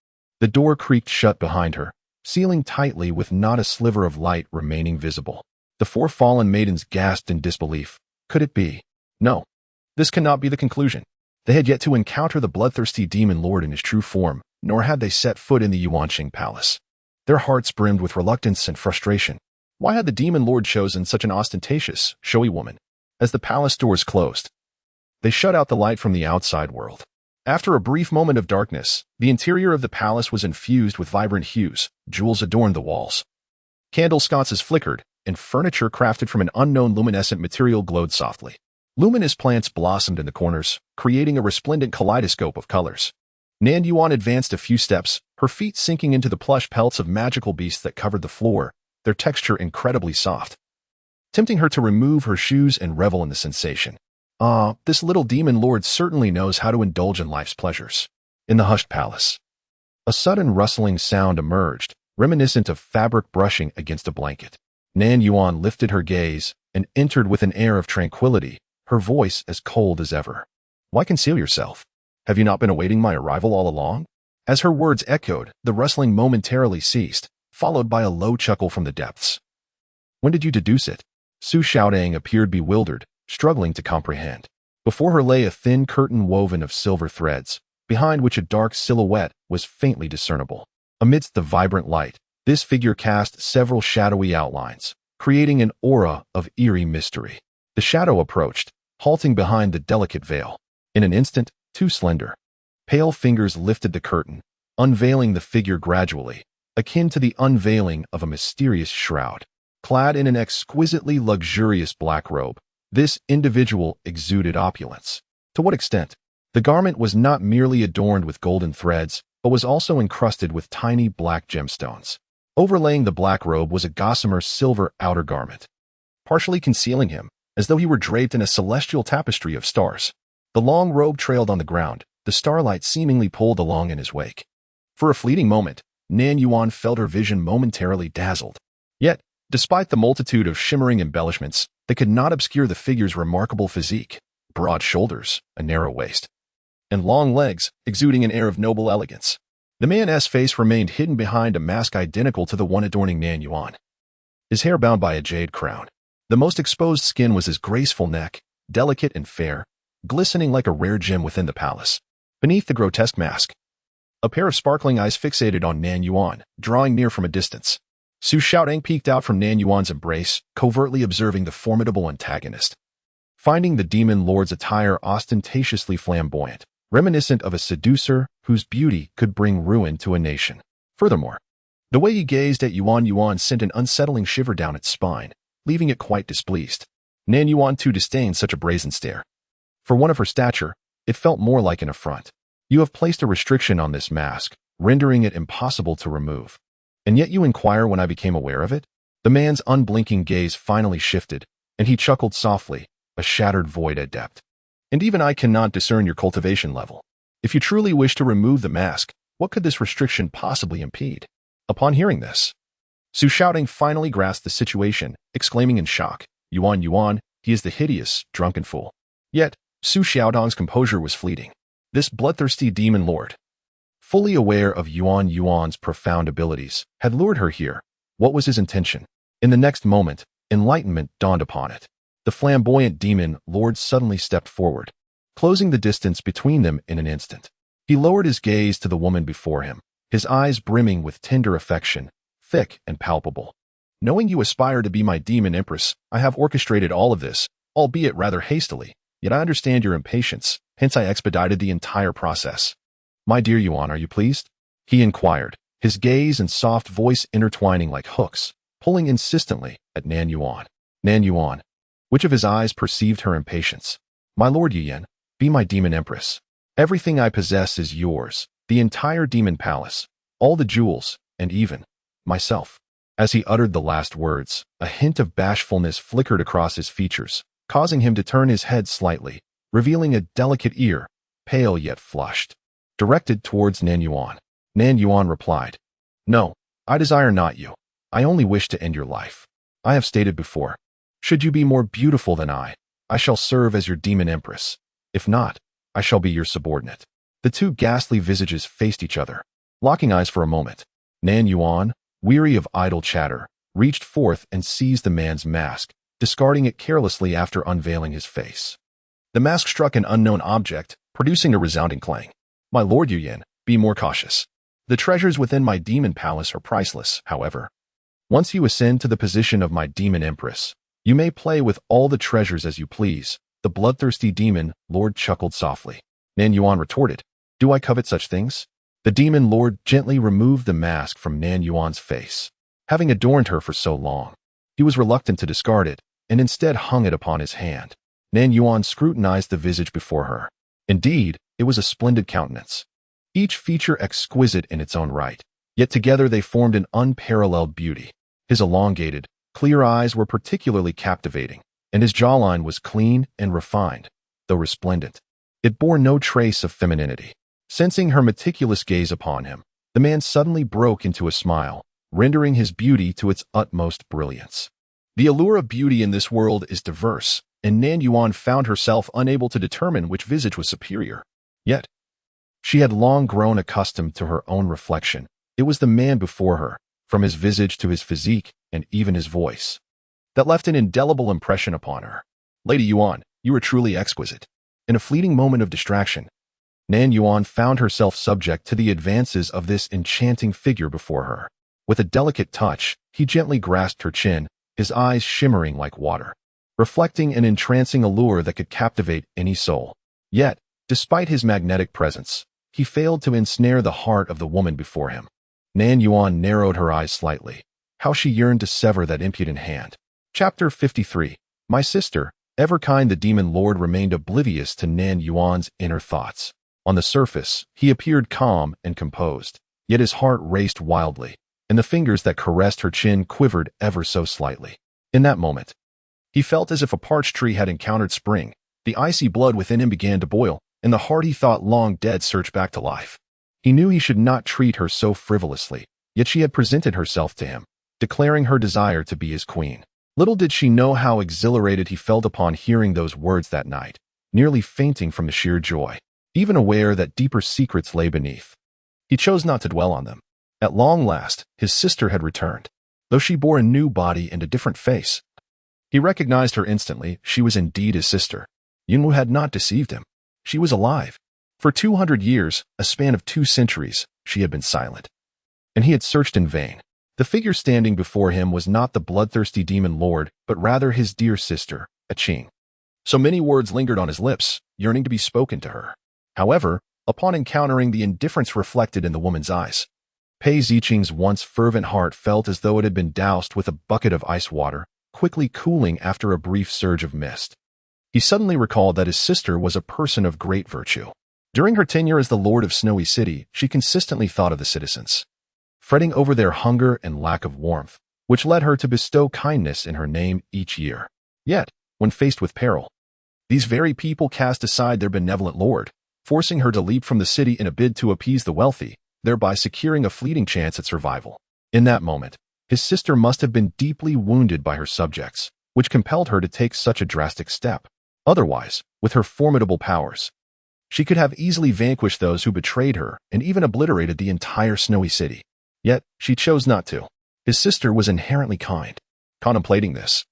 the door creaked shut behind her, sealing tightly with not a sliver of light remaining visible. The four fallen maidens gasped in disbelief. Could it be? No. This cannot be the conclusion. They had yet to encounter the bloodthirsty demon lord in his true form, nor had they set foot in the Yuanqing palace. Their hearts brimmed with reluctance and frustration. Why had the demon lord chosen such an ostentatious, showy woman? As the palace doors closed, they shut out the light from the outside world. After a brief moment of darkness, the interior of the palace was infused with vibrant hues. Jewels adorned the walls. Candle sconces flickered, and furniture crafted from an unknown luminescent material glowed softly. Luminous plants blossomed in the corners, creating a resplendent kaleidoscope of colors. Nan Yuan advanced a few steps, her feet sinking into the plush pelts of magical beasts that covered the floor, their texture incredibly soft, tempting her to remove her shoes and revel in the sensation. This little demon lord certainly knows how to indulge in life's pleasures. In the hushed palace, a sudden rustling sound emerged, reminiscent of fabric brushing against a blanket. Nan Yuan lifted her gaze and entered with an air of tranquility, her voice as cold as ever. "Why conceal yourself? Have you not been awaiting my arrival all along?" As her words echoed, the rustling momentarily ceased, followed by a low chuckle from the depths. "When did you deduce it?" Su Xiaodang appeared bewildered, struggling to comprehend. Before her lay a thin curtain woven of silver threads, behind which a dark silhouette was faintly discernible. Amidst the vibrant light, this figure cast several shadowy outlines, creating an aura of eerie mystery. The shadow approached, halting behind the delicate veil. In an instant, two slender, pale fingers lifted the curtain, unveiling the figure gradually, akin to the unveiling of a mysterious shroud. Clad in an exquisitely luxurious black robe, this individual exuded opulence. To what extent? The garment was not merely adorned with golden threads, but was also encrusted with tiny black gemstones. Overlaying the black robe was a gossamer silver outer garment, partially concealing him, as though he were draped in a celestial tapestry of stars. The long robe trailed on the ground, the starlight seemingly pulled along in his wake. For a fleeting moment, Nan Yuan felt her vision momentarily dazzled. Yet, despite the multitude of shimmering embellishments, they could not obscure the figure's remarkable physique: broad shoulders, a narrow waist, and long legs, exuding an air of noble elegance. The man's face remained hidden behind a mask identical to the one adorning Nan Yuan, his hair bound by a jade crown. The most exposed skin was his graceful neck, delicate and fair, glistening like a rare gem within the palace. Beneath the grotesque mask, a pair of sparkling eyes fixated on Nan Yuan, drawing near from a distance. Su Xiaodang peeked out from Nan Yuan's embrace, covertly observing the formidable antagonist. Finding the demon lord's attire ostentatiously flamboyant, reminiscent of a seducer whose beauty could bring ruin to a nation. Furthermore, the way he gazed at Yuan sent an unsettling shiver down its spine, leaving it quite displeased. Nan Yuan too disdained such a brazen stare. For one of her stature, it felt more like an affront. "You have placed a restriction on this mask, rendering it impossible to remove. And yet you inquire when I became aware of it?" The man's unblinking gaze finally shifted, and he chuckled softly, a shattered void at depth. "And even I cannot discern your cultivation level. If you truly wish to remove the mask, what could this restriction possibly impede?" Upon hearing this, Su Xiaodang finally grasped the situation, exclaiming in shock, Yuan, he is the hideous, drunken fool." Yet, Su Xiaodang's composure was fleeting. This bloodthirsty demon lord, fully aware of Yuan's profound abilities, had lured her here. What was his intention? In the next moment, enlightenment dawned upon it. The flamboyant demon lord suddenly stepped forward, closing the distance between them in an instant. He lowered his gaze to the woman before him, his eyes brimming with tender affection, thick and palpable. Knowing you aspire to be my demon empress, I have orchestrated all of this, albeit rather hastily, yet I understand your impatience, hence I expedited the entire process. My dear Yuan, are you pleased? He inquired, his gaze and soft voice intertwining like hooks, pulling insistently at Nan Yuan. Nan Yuan, which of his eyes perceived her impatience? My lord Yuan, be my demon empress. Everything I possess is yours, the entire demon palace, all the jewels, and even myself. As he uttered the last words, a hint of bashfulness flickered across his features, causing him to turn his head slightly, revealing a delicate ear, pale yet flushed, directed towards Nan Yuan. Nan Yuan replied, No, I desire not you. I only wish to end your life. I have stated before, should you be more beautiful than I shall serve as your demon empress. If not, I shall be your subordinate. The two ghastly visages faced each other, locking eyes for a moment. Nan Yuan, weary of idle chatter, reached forth and seized the man's mask, discarding it carelessly after unveiling his face. The mask struck an unknown object, producing a resounding clang. My lord Yuan, be more cautious. The treasures within my demon palace are priceless, however. Once you ascend to the position of my demon empress, you may play with all the treasures as you please. The bloodthirsty demon lord chuckled softly. Nan Yuan retorted, Do I covet such things? The demon lord gently removed the mask from Nan Yuan's face. Having adorned her for so long, he was reluctant to discard it, and instead hung it upon his hand. Nan Yuan scrutinized the visage before her. Indeed, it was a splendid countenance, each feature exquisite in its own right, yet together they formed an unparalleled beauty. His elongated, clear eyes were particularly captivating, and his jawline was clean and refined, though resplendent. It bore no trace of femininity. Sensing her meticulous gaze upon him, the man suddenly broke into a smile, rendering his beauty to its utmost brilliance. The allure of beauty in this world is diverse, and Nan Yuan found herself unable to determine which visage was superior. Yet, she had long grown accustomed to her own reflection. It was the man before her, from his visage to his physique and even his voice, that left an indelible impression upon her. Lady Yuan, you are truly exquisite. In a fleeting moment of distraction, Nan Yuan found herself subject to the advances of this enchanting figure before her. With a delicate touch, he gently grasped her chin, his eyes shimmering like water, reflecting an entrancing allure that could captivate any soul. Yet, despite his magnetic presence, he failed to ensnare the heart of the woman before him. Nan Yuan narrowed her eyes slightly. How she yearned to sever that impudent hand. Chapter 53. My sister, Everkind the demon lord remained oblivious to Nan Yuan's inner thoughts. On the surface, he appeared calm and composed, yet his heart raced wildly, and the fingers that caressed her chin quivered ever so slightly. In that moment, he felt as if a parched tree had encountered spring. The icy blood within him began to boil, and the heart he thought long dead surged back to life. He knew he should not treat her so frivolously, yet she had presented herself to him, declaring her desire to be his queen. Little did she know how exhilarated he felt upon hearing those words that night, nearly fainting from the sheer joy, even aware that deeper secrets lay beneath. He chose not to dwell on them. At long last, his sister had returned. Though she bore a new body and a different face, he recognized her instantly. She was indeed his sister. Yunwu had not deceived him. She was alive. For 200 years, a span of 2 centuries, she had been silent, and he had searched in vain. The figure standing before him was not the bloodthirsty demon lord, but rather his dear sister, Qing. So many words lingered on his lips, yearning to be spoken to her. However, upon encountering the indifference reflected in the woman's eyes, Pei Ziqing's once fervent heart felt as though it had been doused with a bucket of ice water, quickly cooling after a brief surge of mist. He suddenly recalled that his sister was a person of great virtue. During her tenure as the Lord of Snowy City, she consistently thought of the citizens, fretting over their hunger and lack of warmth, which led her to bestow kindness in her name each year. Yet, when faced with peril, these very people cast aside their benevolent lord, forcing her to leap from the city in a bid to appease the wealthy, thereby securing a fleeting chance at survival. In that moment, his sister must have been deeply wounded by her subjects, which compelled her to take such a drastic step. Otherwise, with her formidable powers, she could have easily vanquished those who betrayed her and even obliterated the entire Snowy City. Yet, she chose not to. His sister was inherently kind. Contemplating this,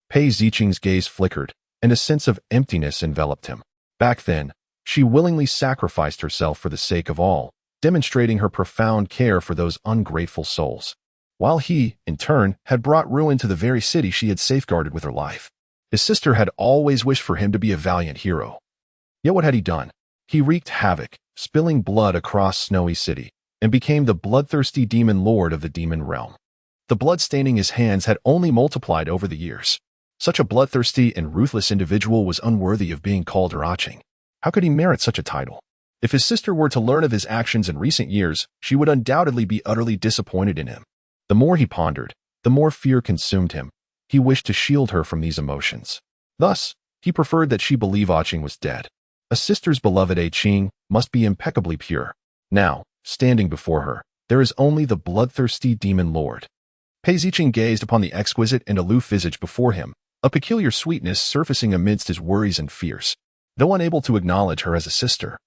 Pei Ziqing's gaze flickered, and a sense of emptiness enveloped him. Back then, she willingly sacrificed herself for the sake of all, demonstrating her profound care for those ungrateful souls. While he, in turn, had brought ruin to the very city she had safeguarded with her life. His sister had always wished for him to be a valiant hero. Yet what had he done? He wreaked havoc, spilling blood across Snowy City, and became the bloodthirsty demon lord of the demon realm. The blood staining his hands had only multiplied over the years. Such a bloodthirsty and ruthless individual was unworthy of being called Raching. How could he merit such a title? If his sister were to learn of his actions in recent years, she would undoubtedly be utterly disappointed in him. The more he pondered, the more fear consumed him. He wished to shield her from these emotions. Thus, he preferred that she believe Aching was dead. A sister's beloved Aching must be impeccably pure. Now, standing before her, there is only the bloodthirsty demon lord. Pei Zicheng gazed upon the exquisite and aloof visage before him, a peculiar sweetness surfacing amidst his worries and fears. Though unable to acknowledge her as a sister,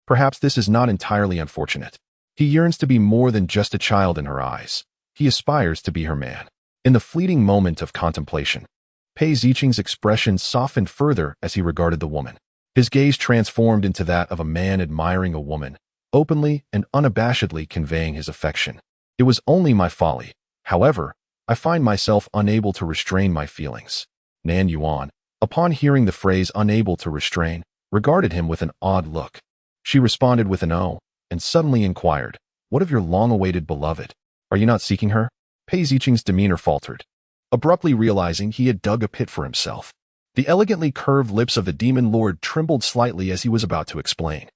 perhaps this is not entirely unfortunate. He yearns to be more than just a child in her eyes. He aspires to be her man. In the fleeting moment of contemplation, Pei Zicheng's expression softened further as he regarded the woman. His gaze transformed into that of a man admiring a woman, openly and unabashedly conveying his affection. It was only my folly. However, I find myself unable to restrain my feelings. Nan Yuan, upon hearing the phrase unable to restrain, regarded him with an odd look. She responded with an "oh," and suddenly inquired, "What of your long-awaited beloved? Are you not seeking her?" Pei Zicheng's demeanor faltered, abruptly realizing he had dug a pit for himself. The elegantly curved lips of the demon lord trembled slightly as he was about to explain.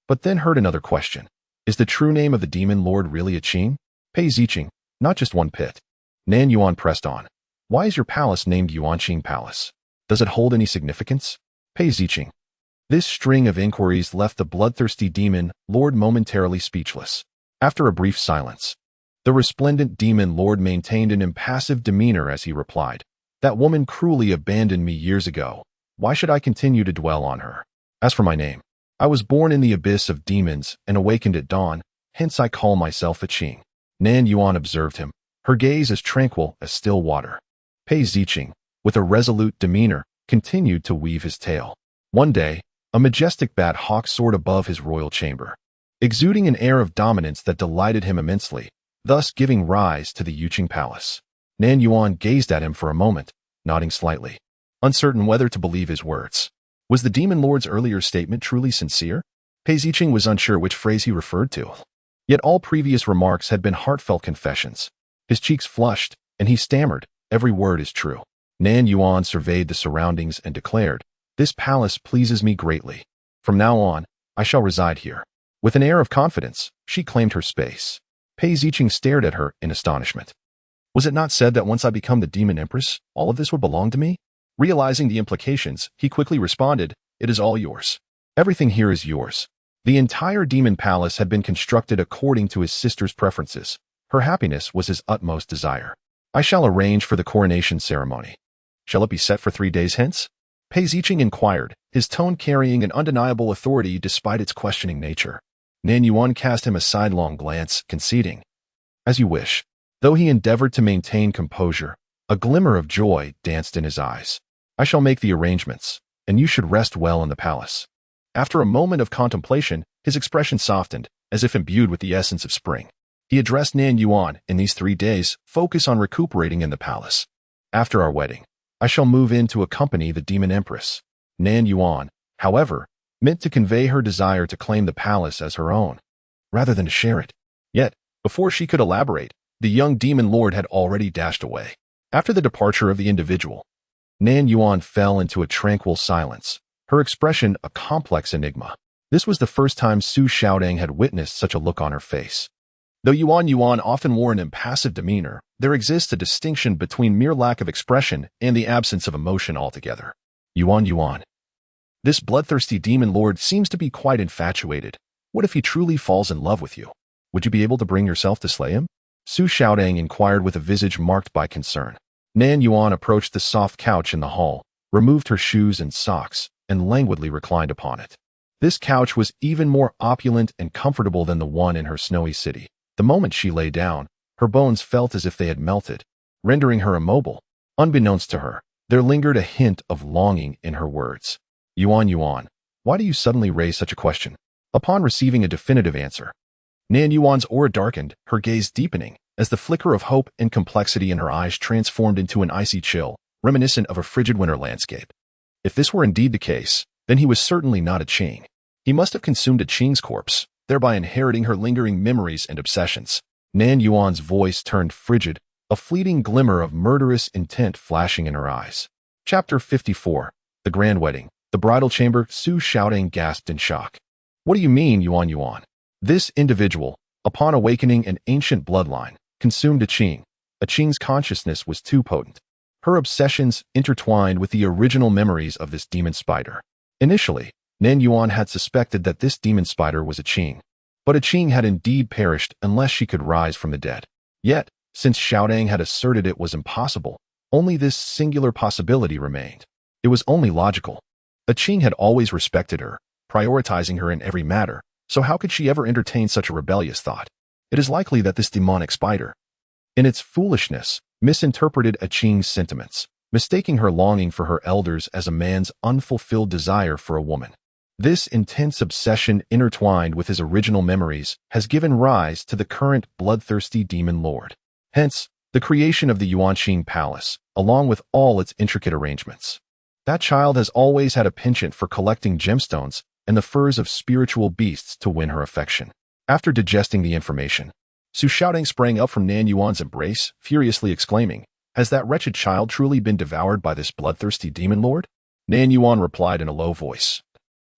But then heard another question. Is the true name of the demon lord really Aching? Pei Zicheng, not just one pit. Nan Yuan pressed on. Why is your palace named Yuanqing Palace? Does it hold any significance? Pei Zicheng. This string of inquiries left the bloodthirsty demon lord momentarily speechless. After a brief silence, the resplendent demon lord maintained an impassive demeanor as he replied, "That woman cruelly abandoned me years ago. Why should I continue to dwell on her? As for my name, I was born in the abyss of demons and awakened at dawn, hence I call myself Aching." Nan Yuan observed him, her gaze as tranquil as still water. Pei Zicheng, with a resolute demeanor, continued to weave his tale. One day, a majestic bat hawk soared above his royal chamber, exuding an air of dominance that delighted him immensely, thus giving rise to the Yuqing Palace. Nan Yuan gazed at him for a moment, nodding slightly, uncertain whether to believe his words. Was the demon lord's earlier statement truly sincere? Pei Zicheng was unsure which phrase he referred to. Yet all previous remarks had been heartfelt confessions. His cheeks flushed, and he stammered, "Every word is true." Nan Yuan surveyed the surroundings and declared, "This palace pleases me greatly. From now on, I shall reside here." With an air of confidence, she claimed her space. Pei Zicheng stared at her in astonishment. Was it not said that once I become the demon empress, all of this would belong to me? Realizing the implications, he quickly responded, "It is all yours. Everything here is yours." The entire demon palace had been constructed according to his sister's preferences. Her happiness was his utmost desire. "I shall arrange for the coronation ceremony. Shall it be set for 3 days hence?" Pei Zicheng inquired, his tone carrying an undeniable authority despite its questioning nature. Nan Yuan cast him a sidelong glance, conceding, "As you wish." Though he endeavored to maintain composure, a glimmer of joy danced in his eyes. "I shall make the arrangements, and you should rest well in the palace." After a moment of contemplation, his expression softened, as if imbued with the essence of spring. He addressed Nan Yuan, "In these 3 days, focus on recuperating in the palace. After our wedding, I shall move in to accompany the demon empress." Nan Yuan, however, meant to convey her desire to claim the palace as her own, rather than to share it. Yet, before she could elaborate, the young demon lord had already dashed away. After the departure of the individual, Nan Yuan fell into a tranquil silence, her expression a complex enigma. This was the first time Su Xiaodang had witnessed such a look on her face. Though Yuan often wore an impassive demeanor, there exists a distinction between mere lack of expression and the absence of emotion altogether. Yuan. This bloodthirsty demon lord seems to be quite infatuated. What if he truly falls in love with you? Would you be able to bring yourself to slay him? Su Xiaodang inquired with a visage marked by concern. Nan Yuan approached the soft couch in the hall, removed her shoes and socks, and languidly reclined upon it. This couch was even more opulent and comfortable than the one in her snowy city. The moment she lay down, her bones felt as if they had melted, rendering her immobile. Unbeknownst to her, there lingered a hint of longing in her words. Yuan, why do you suddenly raise such a question?" Upon receiving a definitive answer, Nan Yuan's aura darkened, her gaze deepening, as the flicker of hope and complexity in her eyes transformed into an icy chill, reminiscent of a frigid winter landscape. If this were indeed the case, then he was certainly not a Qing. He must have consumed a Qing's corpse, thereby inheriting her lingering memories and obsessions. Nan Yuan's voice turned frigid, a fleeting glimmer of murderous intent flashing in her eyes. Chapter 54. The Grand Wedding. The bridal chamber. Su Xiaotang gasped in shock. What do you mean, Yuan? This individual, upon awakening an ancient bloodline, consumed a Qing. A Qing's consciousness was too potent. Her obsessions intertwined with the original memories of this demon spider. Initially, Nan Yuan had suspected that this demon spider was a Qing. But a Qing had indeed perished unless she could rise from the dead. Yet, since Xiaotang had asserted it was impossible, only this singular possibility remained. It was only logical. A Qing had always respected her, prioritizing her in every matter, so how could she ever entertain such a rebellious thought? It is likely that this demonic spider, in its foolishness, misinterpreted a Qing's sentiments, mistaking her longing for her elders as a man's unfulfilled desire for a woman. This intense obsession, intertwined with his original memories, has given rise to the current bloodthirsty demon lord. Hence, the creation of the Yuanqing Palace, along with all its intricate arrangements. That child has always had a penchant for collecting gemstones and the furs of spiritual beasts to win her affection. After digesting the information, Su Xiaotang sprang up from Nan Yuan's embrace, furiously exclaiming, "Has that wretched child truly been devoured by this bloodthirsty demon lord?" Nan Yuan replied in a low voice.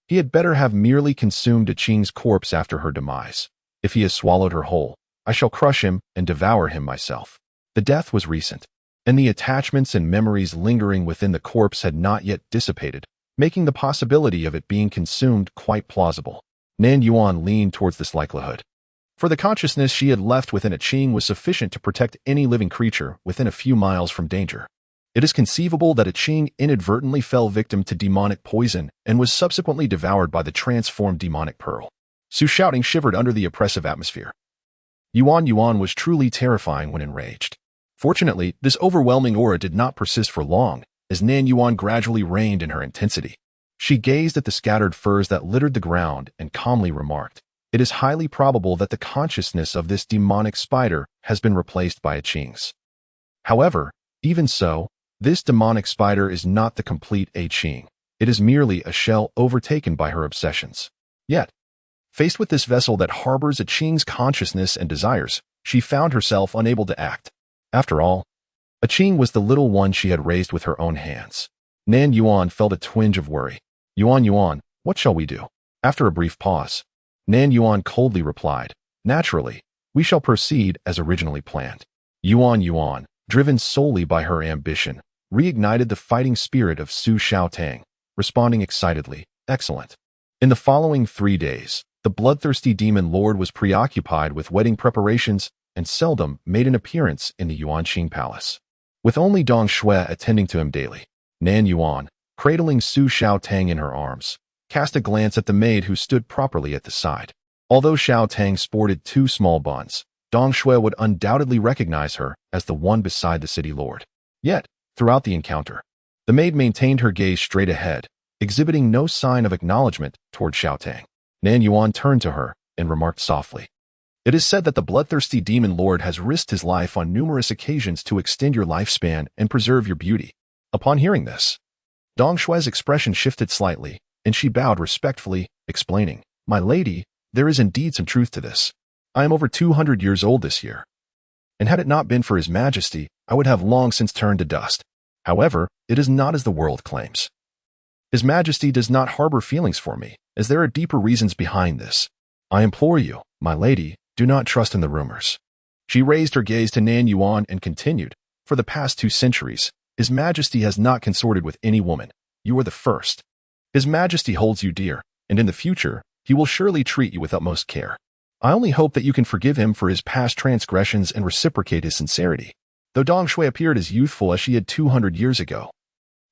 He had better have merely consumed a Qing's corpse after her demise. If he has swallowed her whole, I shall crush him and devour him myself. The death was recent, and the attachments and memories lingering within the corpse had not yet dissipated, making the possibility of it being consumed quite plausible. Nan Yuan leaned towards this likelihood. For the consciousness she had left within a Qing was sufficient to protect any living creature within a few miles from danger. It is conceivable that a Qing inadvertently fell victim to demonic poison and was subsequently devoured by the transformed demonic pearl. Su Xiaotang shivered under the oppressive atmosphere. Yuan was truly terrifying when enraged. Fortunately, this overwhelming aura did not persist for long, as Nan Yuan gradually reigned in her intensity. She gazed at the scattered furs that littered the ground and calmly remarked, "It is highly probable that the consciousness of this demonic spider has been replaced by a Qing's. However, even so, this demonic spider is not the complete a Qing. It is merely a shell overtaken by her obsessions. Yet, faced with this vessel that harbors a Qing's consciousness and desires, she found herself unable to act. After all, a Qing was the little one she had raised with her own hands." Nan Yuan felt a twinge of worry. Yuan, what shall we do?" After a brief pause, Nan Yuan coldly replied, "Naturally, we shall proceed as originally planned." Yuan, driven solely by her ambition, reignited the fighting spirit of Su Xiaotang, responding excitedly, "Excellent." In the following 3 days, the bloodthirsty demon lord was preoccupied with wedding preparations and seldom made an appearance in the Yuanqing Palace. With only Dong Shui attending to him daily, Nan Yuan, cradling Su Xiaotang in her arms, cast a glance at the maid who stood properly at the side. Although Xiaotang sported 2 small buns, Dong Shui would undoubtedly recognize her as the one beside the city lord. Yet, throughout the encounter, the maid maintained her gaze straight ahead, exhibiting no sign of acknowledgement toward Xiaotang. Nan Yuan turned to her and remarked softly, "It is said that the bloodthirsty demon lord has risked his life on numerous occasions to extend your lifespan and preserve your beauty." Upon hearing this, Dong Shui's expression shifted slightly, and she bowed respectfully, explaining, "My lady, there is indeed some truth to this. I am over 200 years old this year, and had it not been for His Majesty, I would have long since turned to dust. However, it is not as the world claims. His Majesty does not harbor feelings for me, as there are deeper reasons behind this. I implore you, my lady, do not trust in the rumors." She raised her gaze to Nan Yuan and continued, "For the past 2 centuries, His Majesty has not consorted with any woman. You are the first. His Majesty holds you dear, and in the future, he will surely treat you with utmost care. I only hope that you can forgive him for his past transgressions and reciprocate his sincerity." Though Dong Shui appeared as youthful as she had 200 years ago,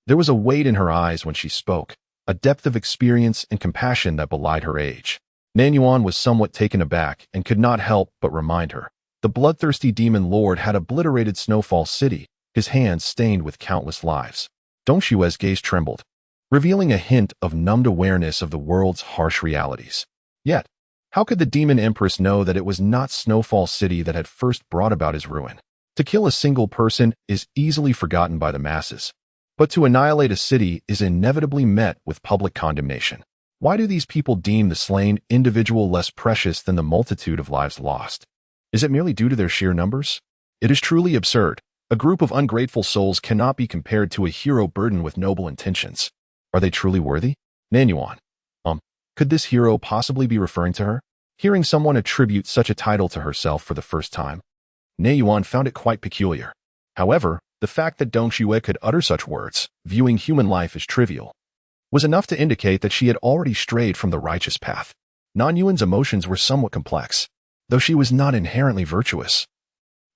there was a weight in her eyes when she spoke, a depth of experience and compassion that belied her age. Nan Yuan was somewhat taken aback and could not help but remind her. The bloodthirsty demon lord had obliterated Snowfall City, his hands stained with countless lives. Dong Shui's gaze trembled, revealing a hint of numbed awareness of the world's harsh realities. Yet, How could the demon empress know that it was not Snowfall City that had first brought about his ruin? To kill a single person is easily forgotten by the masses, but to annihilate a city is inevitably met with public condemnation. Why do these people deem the slain individual less precious than the multitude of lives lost? Is it merely due to their sheer numbers? It is truly absurd. A group of ungrateful souls cannot be compared to a hero burdened with noble intentions. Are they truly worthy? Nan Yuan. Could this hero possibly be referring to her? Hearing someone attribute such a title to herself for the first time, Nan Yuan found it quite peculiar. However, the fact that Dong Xue could utter such words, viewing human life as trivial, was enough to indicate that she had already strayed from the righteous path. Nan Yuan's emotions were somewhat complex, though she was not inherently virtuous.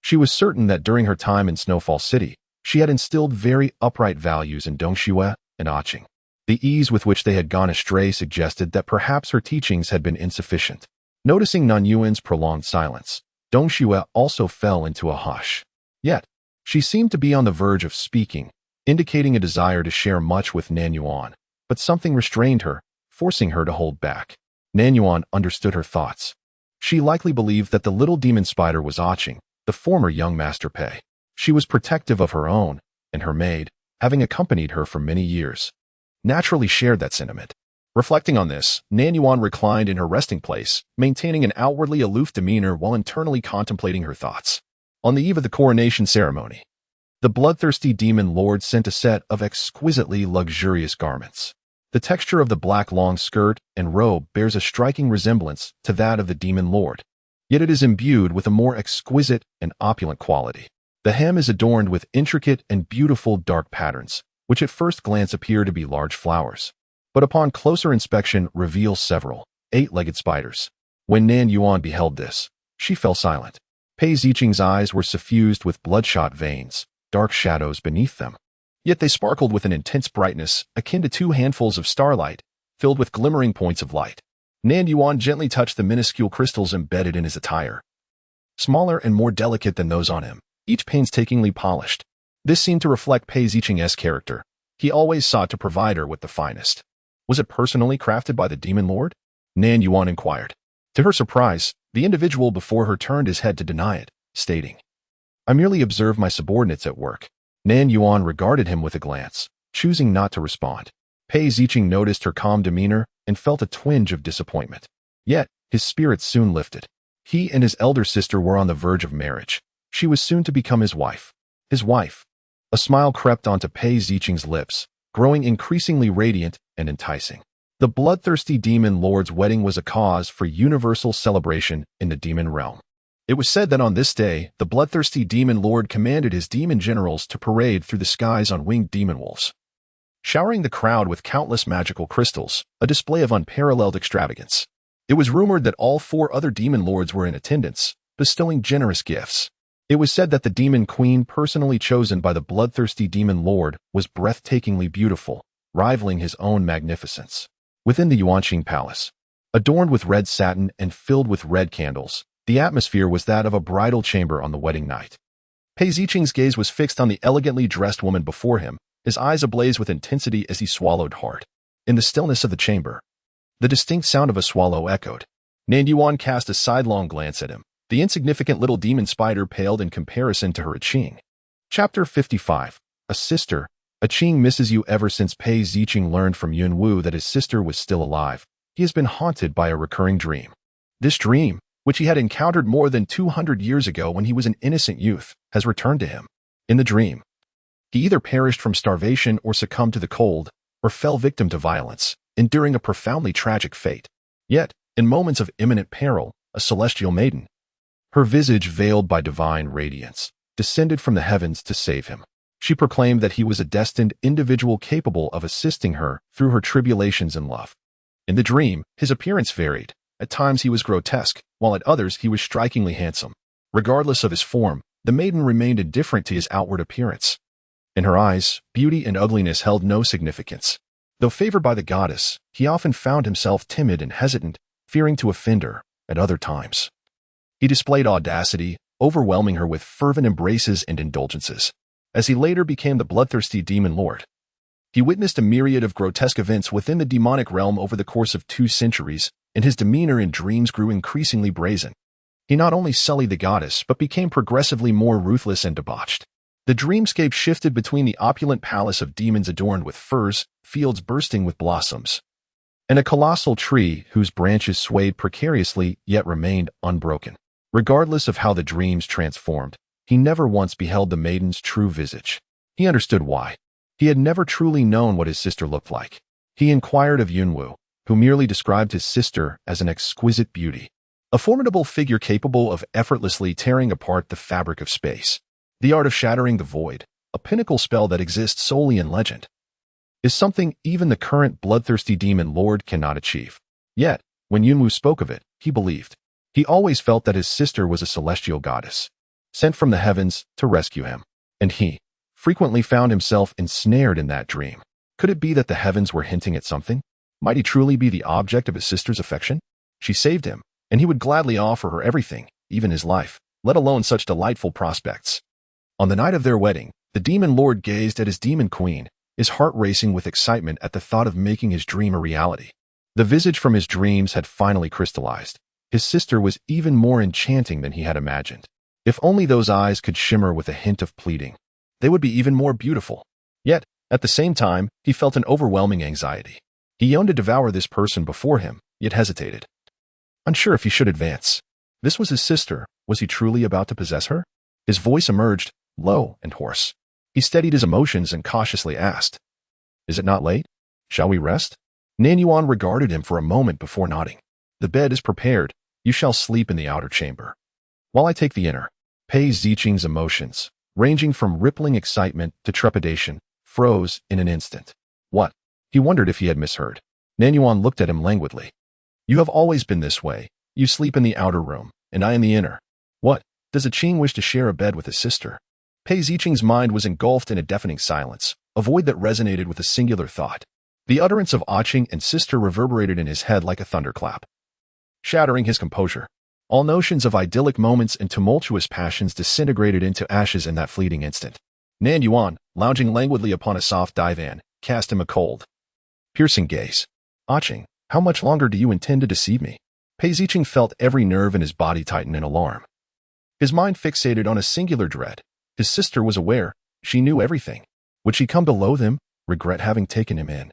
She was certain that during her time in Snowfall City, she had instilled very upright values in Dong Xue and Aching. The ease with which they had gone astray suggested that perhaps her teachings had been insufficient. Noticing Nan Yuan's prolonged silence, Dong Xue also fell into a hush. Yet, she seemed to be on the verge of speaking, indicating a desire to share much with Nan Yuan, but something restrained her, forcing her to hold back. Nan Yuan understood her thoughts. She likely believed that the little demon spider was Aching, the former young master Pei. She was protective of her own, and her maid, having accompanied her for many years, naturally shared that sentiment. Reflecting on this, Nan Yuan reclined in her resting place, maintaining an outwardly aloof demeanor while internally contemplating her thoughts. On the eve of the coronation ceremony, the bloodthirsty demon lord sent a set of exquisitely luxurious garments. The texture of the black long skirt and robe bears a striking resemblance to that of the demon lord, yet it is imbued with a more exquisite and opulent quality. The hem is adorned with intricate and beautiful dark patterns, which at first glance appear to be large flowers, but upon closer inspection reveal several eight-legged spiders. When Nan Yuan beheld this, she fell silent. Pei Ziqing's eyes were suffused with bloodshot veins, dark shadows beneath them. Yet they sparkled with an intense brightness akin to two handfuls of starlight, filled with glimmering points of light. Nan Yuan gently touched the minuscule crystals embedded in his attire, smaller and more delicate than those on him, each painstakingly polished. This seemed to reflect Pei Ziqing's character. He always sought to provide her with the finest. Was it personally crafted by the demon lord? Nan Yuan inquired. To her surprise, the individual before her turned his head to deny it, stating, "I merely observe my subordinates at work." Nan Yuan regarded him with a glance, choosing not to respond. Pei Ziqing noticed her calm demeanor and felt a twinge of disappointment. Yet, his spirits soon lifted. He and his elder sister were on the verge of marriage. She was soon to become his wife. His wife. A smile crept onto Pei Ziqing's lips, growing increasingly radiant and enticing. The bloodthirsty demon lord's wedding was a cause for universal celebration in the demon realm. It was said that on this day, the bloodthirsty demon lord commanded his demon generals to parade through the skies on winged demon wolves, showering the crowd with countless magical crystals, a display of unparalleled extravagance. It was rumored that all four other demon lords were in attendance, bestowing generous gifts. It was said that the demon queen personally chosen by the bloodthirsty demon lord was breathtakingly beautiful, rivaling his own magnificence. Within the Yuanqing Palace, adorned with red satin and filled with red candles, the atmosphere was that of a bridal chamber on the wedding night. Pei Ziqing's gaze was fixed on the elegantly dressed woman before him, his eyes ablaze with intensity as he swallowed hard. In the stillness of the chamber, the distinct sound of a swallow echoed. Nan Yuan cast a sidelong glance at him. The insignificant little demon spider paled in comparison to her Aching. Chapter 55. A sister. Aching misses you. Ever since Pei Ziqing learned from Yun Wu that his sister was still alive, he has been haunted by a recurring dream. This dream, which he had encountered more than 200 years ago when he was an innocent youth, has returned to him. In the dream, he either perished from starvation or succumbed to the cold, or fell victim to violence, enduring a profoundly tragic fate. Yet, in moments of imminent peril, a celestial maiden, her visage veiled by divine radiance, descended from the heavens to save him. She proclaimed that he was a destined individual capable of assisting her through her tribulations and love. In the dream, his appearance varied. At times he was grotesque, while at others he was strikingly handsome. Regardless of his form, the maiden remained indifferent to his outward appearance. In her eyes, beauty and ugliness held no significance. Though favored by the goddess, he often found himself timid and hesitant, fearing to offend her. At other times, he displayed audacity, overwhelming her with fervent embraces and indulgences. As he later became the bloodthirsty demon lord, he witnessed a myriad of grotesque events within the demonic realm over the course of 2 centuries, and his demeanor in dreams grew increasingly brazen. He not only sullied the goddess, but became progressively more ruthless and debauched. The dreamscape shifted between the opulent palace of demons adorned with furs, fields bursting with blossoms, and a colossal tree whose branches swayed precariously yet remained unbroken. Regardless of how the dreams transformed, he never once beheld the maiden's true visage. He understood why. He had never truly known what his sister looked like. He inquired of Yunwu, who merely described his sister as an exquisite beauty, a formidable figure capable of effortlessly tearing apart the fabric of space. The art of shattering the void, a pinnacle spell that exists solely in legend, is something even the current bloodthirsty demon lord cannot achieve. Yet, when Yunwu spoke of it, he believed. He always felt that his sister was a celestial goddess, sent from the heavens to rescue him. And he frequently found himself ensnared in that dream. Could it be that the heavens were hinting at something? Might he truly be the object of his sister's affection? She saved him, and he would gladly offer her everything, even his life, let alone such delightful prospects. On the night of their wedding, the demon lord gazed at his demon queen, his heart racing with excitement at the thought of making his dream a reality. The visage from his dreams had finally crystallized. His sister was even more enchanting than he had imagined. If only those eyes could shimmer with a hint of pleading, they would be even more beautiful. Yet, at the same time, he felt an overwhelming anxiety. He yearned to devour this person before him, yet hesitated, unsure if he should advance. This was his sister. Was he truly about to possess her? His voice emerged, low and hoarse. He steadied his emotions and cautiously asked, "Is it not late? Shall we rest?" Nan Yuan regarded him for a moment before nodding. "The bed is prepared. You shall sleep in the outer chamber, while I take the inner." Pei Ziqing's emotions, ranging from rippling excitement to trepidation, froze in an instant. What? He wondered if he had misheard. Nan Yuan looked at him languidly. "You have always been this way. You sleep in the outer room, and I in the inner. What? Does a Qing wish to share a bed with his sister?" Pei Ziqing's mind was engulfed in a deafening silence, a void that resonated with a singular thought. The utterance of Qing and sister reverberated in his head like a thunderclap, shattering his composure. All notions of idyllic moments and tumultuous passions disintegrated into ashes in that fleeting instant. Nan Yuan, lounging languidly upon a soft divan, cast him a cold, piercing gaze. "Qing, how much longer do you intend to deceive me?" Pei Ziqing felt every nerve in his body tighten in alarm. His mind fixated on a singular dread. His sister was aware. She knew everything. Would she come to loathe him, regret having taken him in,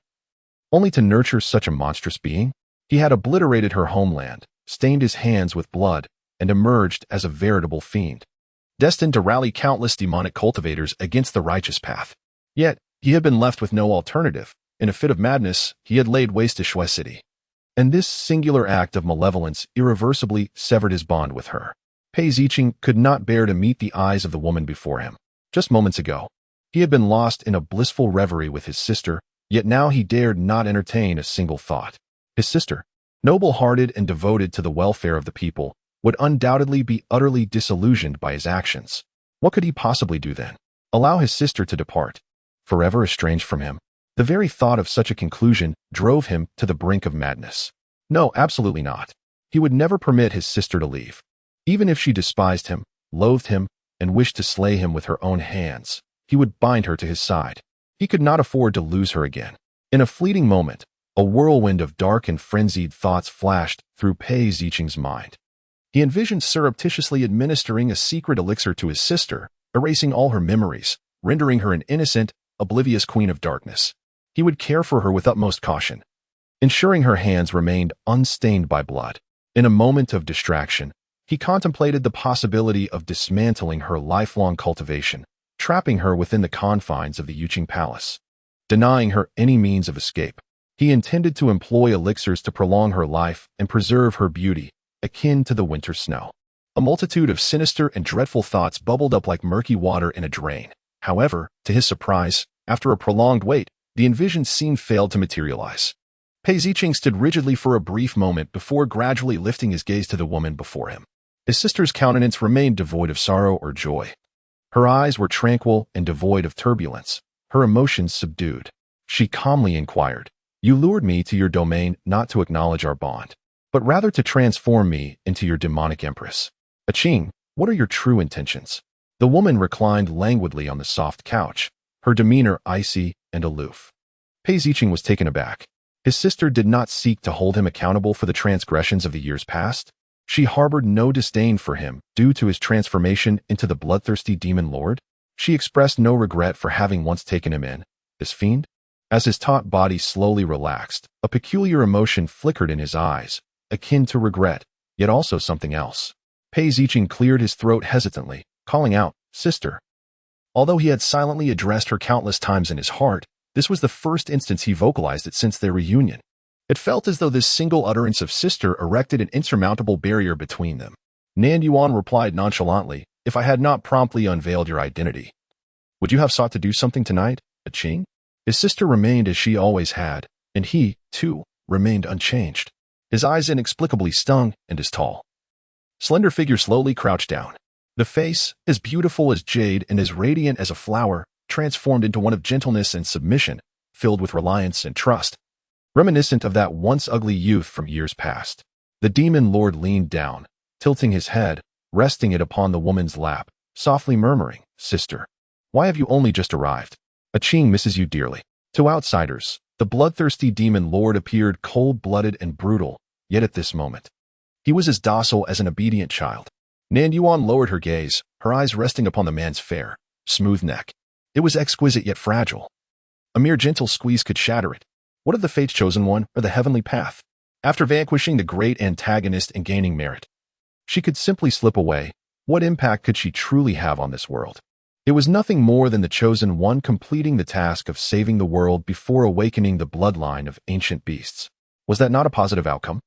only to nurture such a monstrous being? He had obliterated her homeland, stained his hands with blood, and emerged as a veritable fiend, destined to rally countless demonic cultivators against the righteous path. Yet, he had been left with no alternative. In a fit of madness, he had laid waste to Shui City. And this singular act of malevolence irreversibly severed his bond with her. Pei Ziqing could not bear to meet the eyes of the woman before him. Just moments ago, he had been lost in a blissful reverie with his sister, yet now he dared not entertain a single thought. His sister, noble-hearted and devoted to the welfare of the people, would undoubtedly be utterly disillusioned by his actions. What could he possibly do then? Allow his sister to depart, forever estranged from him? The very thought of such a conclusion drove him to the brink of madness. No, absolutely not. He would never permit his sister to leave. Even if she despised him, loathed him, and wished to slay him with her own hands, he would bind her to his side. He could not afford to lose her again. In a fleeting moment, a whirlwind of dark and frenzied thoughts flashed through Pei Ziqing's mind. He envisioned surreptitiously administering a secret elixir to his sister, erasing all her memories, rendering her an innocent, oblivious queen of darkness. He would care for her with utmost caution, ensuring her hands remained unstained by blood. In a moment of distraction, he contemplated the possibility of dismantling her lifelong cultivation, trapping her within the confines of the Yuqing Palace, denying her any means of escape. He intended to employ elixirs to prolong her life and preserve her beauty, akin to the winter snow. A multitude of sinister and dreadful thoughts bubbled up like murky water in a drain. However, to his surprise, after a prolonged wait, the envisioned scene failed to materialize. Pei Ziqing stood rigidly for a brief moment before gradually lifting his gaze to the woman before him. His sister's countenance remained devoid of sorrow or joy. Her eyes were tranquil and devoid of turbulence, her emotions subdued. She calmly inquired, "You lured me to your domain not to acknowledge our bond, but rather to transform me into your demonic empress. Qing, what are your true intentions?" The woman reclined languidly on the soft couch, her demeanor icy and aloof. Pei Ziqing was taken aback. His sister did not seek to hold him accountable for the transgressions of the years past. She harbored no disdain for him due to his transformation into the bloodthirsty demon lord. She expressed no regret for having once taken him in, this fiend. As his taut body slowly relaxed, a peculiar emotion flickered in his eyes, akin to regret, yet also something else. Pei Ziqing cleared his throat hesitantly, calling out, "Sister." Although he had silently addressed her countless times in his heart, this was the first instance he vocalized it since their reunion. It felt as though this single utterance of sister erected an insurmountable barrier between them. Nan Yuan replied nonchalantly, "If I had not promptly unveiled your identity, would you have sought to do something tonight, Qing?" His sister remained as she always had, and he, too, remained unchanged. His eyes inexplicably stung, and his tall, slender figure slowly crouched down. The face, as beautiful as jade and as radiant as a flower, transformed into one of gentleness and submission, filled with reliance and trust, reminiscent of that once ugly youth from years past. The demon lord leaned down, tilting his head, resting it upon the woman's lap, softly murmuring, "Sister, why have you only just arrived? Qing misses you dearly." To outsiders, the bloodthirsty demon lord appeared cold-blooded and brutal, yet at this moment, he was as docile as an obedient child. Nan Yuan lowered her gaze, her eyes resting upon the man's fair, smooth neck. It was exquisite yet fragile. A mere gentle squeeze could shatter it. What of the fate's chosen one or the heavenly path? After vanquishing the great antagonist and gaining merit, she could simply slip away. What impact could she truly have on this world? It was nothing more than the chosen one completing the task of saving the world before awakening the bloodline of ancient beasts. Was that not a positive outcome?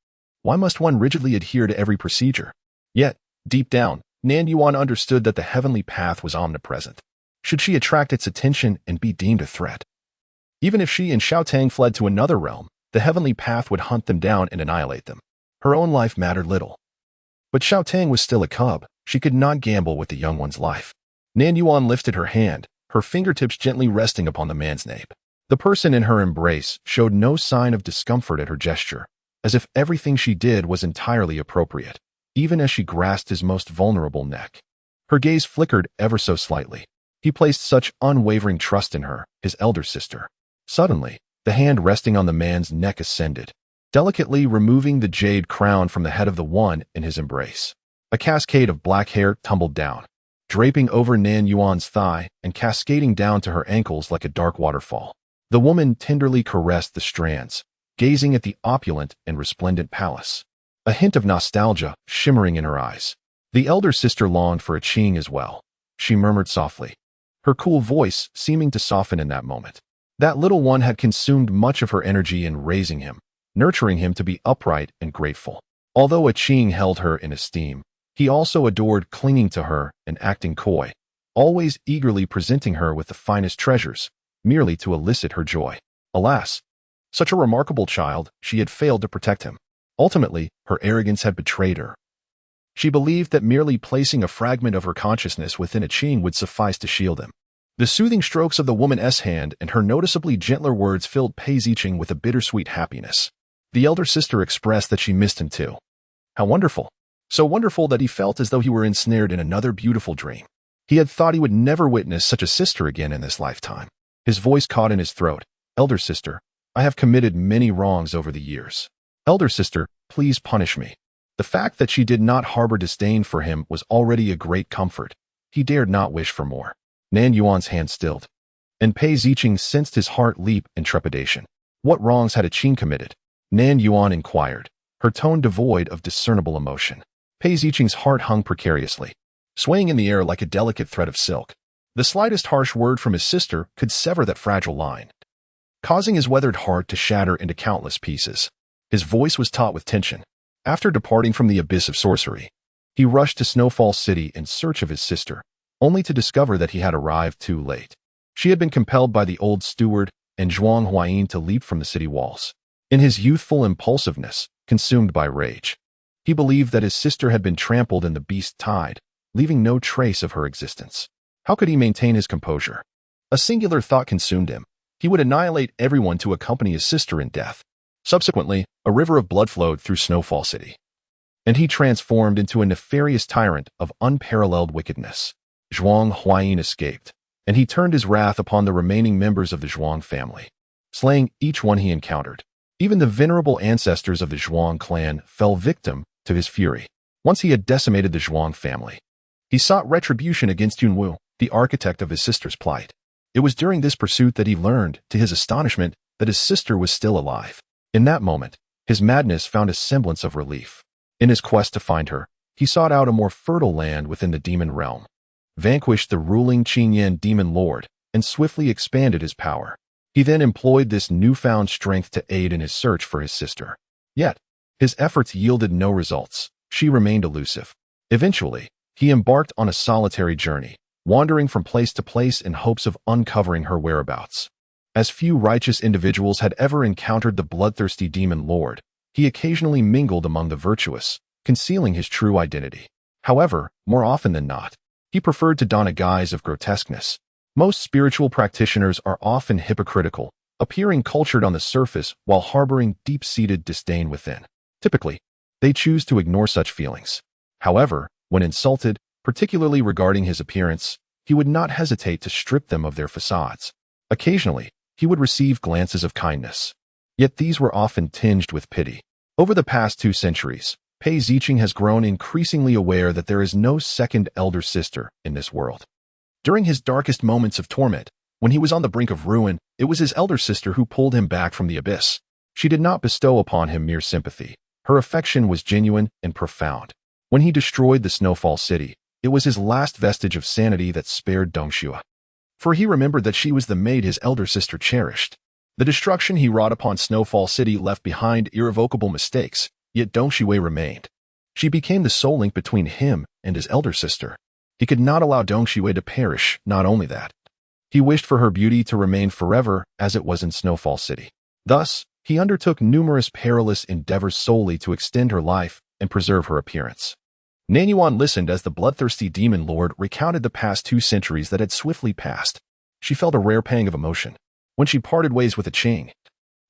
Why must one rigidly adhere to every procedure? Yet, deep down, Nan Yuan understood that the heavenly path was omnipresent. Should she attract its attention and be deemed a threat? Even if she and Xiaotang fled to another realm, the heavenly path would hunt them down and annihilate them. Her own life mattered little. But Xiaotang was still a cub. She could not gamble with the young one's life. Nan Yuan lifted her hand, her fingertips gently resting upon the man's nape. The person in her embrace showed no sign of discomfort at her gesture, as if everything she did was entirely appropriate, even as she grasped his most vulnerable neck. Her gaze flickered ever so slightly. He placed such unwavering trust in her, his elder sister. Suddenly, the hand resting on the man's neck ascended, delicately removing the jade crown from the head of the one in his embrace. A cascade of black hair tumbled down, draping over Nan Yuan's thigh and cascading down to her ankles like a dark waterfall. The woman tenderly caressed the strands, gazing at the opulent and resplendent palace, a hint of nostalgia shimmering in her eyes. The elder sister longed for Qing as well. She murmured softly, her cool voice seeming to soften in that moment. That little one had consumed much of her energy in raising him, nurturing him to be upright and grateful. Although Qing held her in esteem, he also adored clinging to her and acting coy, always eagerly presenting her with the finest treasures, merely to elicit her joy. Alas, such a remarkable child, she had failed to protect him. Ultimately, her arrogance had betrayed her. She believed that merely placing a fragment of her consciousness within Qing would suffice to shield him. The soothing strokes of the woman's hand and her noticeably gentler words filled Pei Ziqing with a bittersweet happiness. The elder sister expressed that she missed him too. How wonderful! So wonderful that he felt as though he were ensnared in another beautiful dream. He had thought he would never witness such a sister again in this lifetime. His voice caught in his throat. "Elder sister, I have committed many wrongs over the years. Elder sister, please punish me." The fact that she did not harbor disdain for him was already a great comfort. He dared not wish for more. Nan Yuan's hand stilled, and Pei Ziqing sensed his heart leap in trepidation. What wrongs had Qing committed? Nan Yuan inquired, her tone devoid of discernible emotion. Pei Ziqing's heart hung precariously, swaying in the air like a delicate thread of silk. The slightest harsh word from his sister could sever that fragile line, causing his weathered heart to shatter into countless pieces. His voice was taut with tension. After departing from the abyss of sorcery, he rushed to Snowfall City in search of his sister, only to discover that he had arrived too late. She had been compelled by the old steward and Zhuang Huayin to leap from the city walls. In his youthful impulsiveness, consumed by rage, he believed that his sister had been trampled in the beast tide, leaving no trace of her existence. How could he maintain his composure? A singular thought consumed him. He would annihilate everyone to accompany his sister in death. Subsequently, a river of blood flowed through Snowfall City, and he transformed into a nefarious tyrant of unparalleled wickedness. Zhuang Huayin escaped, and he turned his wrath upon the remaining members of the Zhuang family, slaying each one he encountered. Even the venerable ancestors of the Zhuang clan fell victim to his fury. Once he had decimated the Zhuang family, he sought retribution against Yunwu, the architect of his sister's plight. It was during this pursuit that he learned, to his astonishment, that his sister was still alive. In that moment, his madness found a semblance of relief. In his quest to find her, he sought out a more fertile land within the demon realm, vanquished the ruling Qingyan demon lord, and swiftly expanded his power. He then employed this newfound strength to aid in his search for his sister. Yet, his efforts yielded no results. She remained elusive. Eventually, he embarked on a solitary journey, wandering from place to place in hopes of uncovering her whereabouts. As few righteous individuals had ever encountered the bloodthirsty demon lord, he occasionally mingled among the virtuous, concealing his true identity. However, more often than not, he preferred to don a guise of grotesqueness. Most spiritual practitioners are often hypocritical, appearing cultured on the surface while harboring deep-seated disdain within. Typically, they choose to ignore such feelings. However, when insulted, particularly regarding his appearance, he would not hesitate to strip them of their facades. Occasionally, he would receive glances of kindness. Yet these were often tinged with pity. Over the past 2 centuries, Pei Ziqing has grown increasingly aware that there is no second elder sister in this world. During his darkest moments of torment, when he was on the brink of ruin, it was his elder sister who pulled him back from the abyss. She did not bestow upon him mere sympathy. Her affection was genuine and profound. When he destroyed the Snowfall City, it was his last vestige of sanity that spared Dongxue. For he remembered that she was the maid his elder sister cherished. The destruction he wrought upon Snowfall City left behind irrevocable mistakes, yet Dongxue remained. She became the sole link between him and his elder sister. He could not allow Dongxue to perish. Not only that, he wished for her beauty to remain forever as it was in Snowfall City. Thus, he undertook numerous perilous endeavors solely to extend her life and preserve her appearance. Nan Yuan listened as the bloodthirsty demon lord recounted the past 2 centuries that had swiftly passed. She felt a rare pang of emotion when she parted ways with Qing.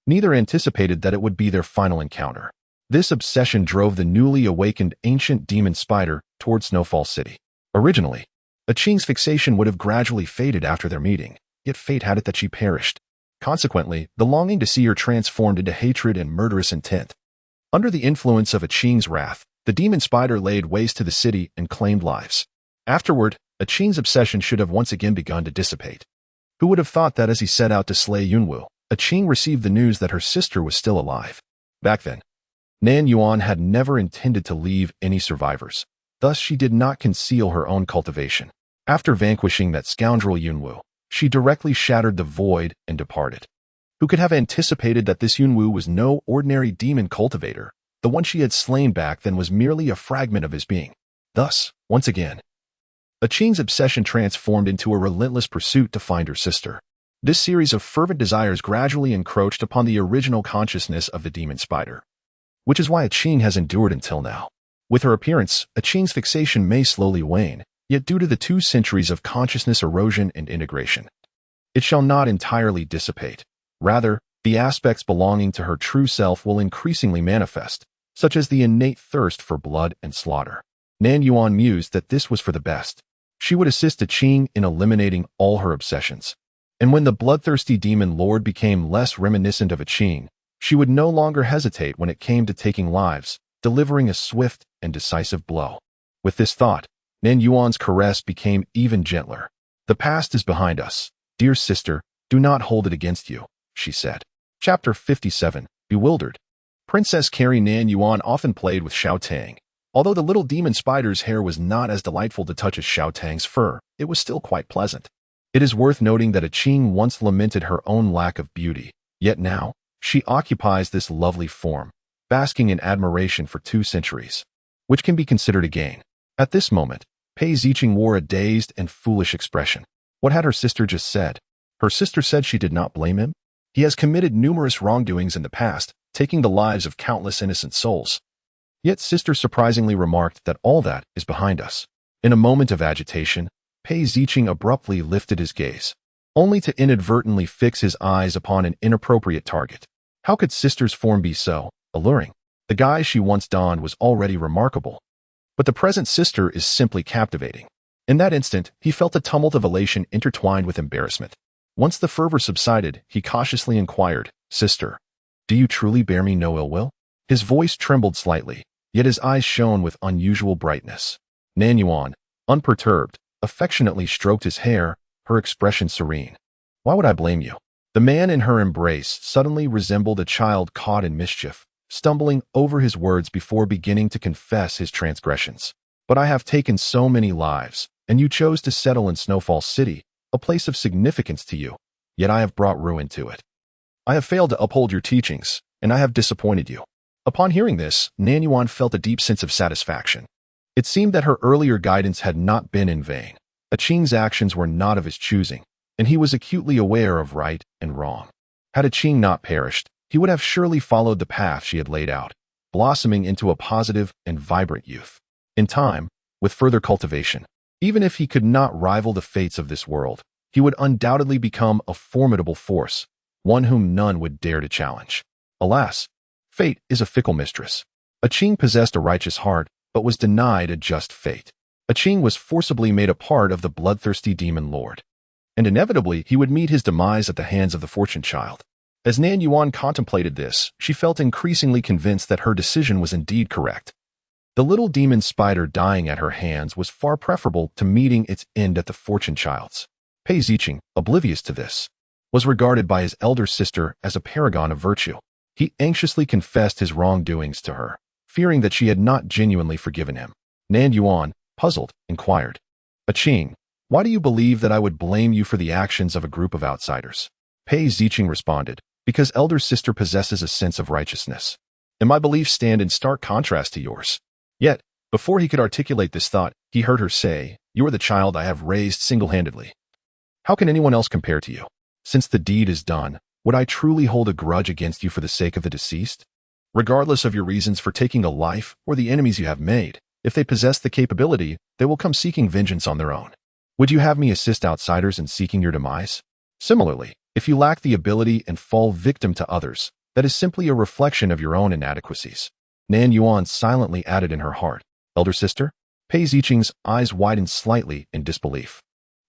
Neither anticipated that it would be their final encounter. This obsession drove the newly awakened ancient demon spider toward Snowfall City. Originally, Qing's fixation would have gradually faded after their meeting, yet fate had it that she perished. Consequently, the longing to see her transformed into hatred and murderous intent. Under the influence of Qing's wrath, the demon spider laid waste to the city and claimed lives. Afterward, Qing's obsession should have once again begun to dissipate. Who would have thought that as he set out to slay Yunwu, Qing received the news that her sister was still alive? Back then, Nan Yuan had never intended to leave any survivors. Thus, she did not conceal her own cultivation. After vanquishing that scoundrel Yunwu, she directly shattered the void and departed. Who could have anticipated that this Yunwu was no ordinary demon cultivator? The one she had slain back then was merely a fragment of his being. Thus, once again, Qing's obsession transformed into a relentless pursuit to find her sister. This series of fervent desires gradually encroached upon the original consciousness of the demon spider, which is why Qing has endured until now. With her appearance, Qing's fixation may slowly wane, yet due to the 2 centuries of consciousness erosion and integration, it shall not entirely dissipate. Rather, the aspects belonging to her true self will increasingly manifest, such as the innate thirst for blood and slaughter. Nan Yuan mused that this was for the best. She would assist Qing in eliminating all her obsessions. And when the bloodthirsty demon lord became less reminiscent of Qing, she would no longer hesitate when it came to taking lives, delivering a swift and decisive blow. With this thought, Nan Yuan's caress became even gentler. The past is behind us. Dear sister, do not hold it against you, she said. Chapter 57, Bewildered. Princess Carrie Nan Yuan often played with Xiao Tang. Although the little demon spider's hair was not as delightful to touch as Xiao Tang's fur, it was still quite pleasant. It is worth noting that Qing once lamented her own lack of beauty, yet now, she occupies this lovely form, basking in admiration for 2 centuries, which can be considered a gain. At this moment, Pei Ziqing wore a dazed and foolish expression. What had her sister just said? Her sister said she did not blame him. He has committed numerous wrongdoings in the past, taking the lives of countless innocent souls. Yet sister surprisingly remarked that all that is behind us. In a moment of agitation, Pei Ziqing abruptly lifted his gaze, only to inadvertently fix his eyes upon an inappropriate target. How could sister's form be so alluring? The guise she once donned was already remarkable, but the present sister is simply captivating. In that instant, he felt a tumult of elation intertwined with embarrassment. Once the fervor subsided, he cautiously inquired, "Sister, Do you truly bear me no ill will? His voice trembled slightly, yet his eyes shone with unusual brightness. Nan Yuan, unperturbed, affectionately stroked his hair, her expression serene. Why would I blame you? The man in her embrace suddenly resembled a child caught in mischief, stumbling over his words before beginning to confess his transgressions. But I have taken so many lives, and you chose to settle in Snowfall City, a place of significance to you, yet I have brought ruin to it. I have failed to uphold your teachings, and I have disappointed you. Upon hearing this, Nan Yuan felt a deep sense of satisfaction. It seemed that her earlier guidance had not been in vain. Qing's actions were not of his choosing, and he was acutely aware of right and wrong. Had Qing not perished, he would have surely followed the path she had laid out, blossoming into a positive and vibrant youth. In time, with further cultivation, even if he could not rival the fates of this world, he would undoubtedly become a formidable force, one whom none would dare to challenge. Alas, fate is a fickle mistress. Qing possessed a righteous heart, but was denied a just fate. Qing was forcibly made a part of the bloodthirsty demon lord, and inevitably he would meet his demise at the hands of the fortune child. As Nan Yuan contemplated this, she felt increasingly convinced that her decision was indeed correct. The little demon spider dying at her hands was far preferable to meeting its end at the fortune child's. Pei Ziqing, oblivious to this, was regarded by his elder sister as a paragon of virtue. He anxiously confessed his wrongdoings to her, fearing that she had not genuinely forgiven him. Nan Yuan, puzzled, inquired, Qing, why do you believe that I would blame you for the actions of a group of outsiders? Pei Ziqing responded, because elder sister possesses a sense of righteousness, and my beliefs stand in stark contrast to yours. Yet, before he could articulate this thought, he heard her say, You are the child I have raised single-handedly. How can anyone else compare to you? Since the deed is done, would I truly hold a grudge against you for the sake of the deceased? Regardless of your reasons for taking a life or the enemies you have made, if they possess the capability, they will come seeking vengeance on their own. Would you have me assist outsiders in seeking your demise? Similarly, if you lack the ability and fall victim to others, that is simply a reflection of your own inadequacies. Nan Yuan silently added in her heart, Elder sister? Pei Ziqing's eyes widened slightly in disbelief.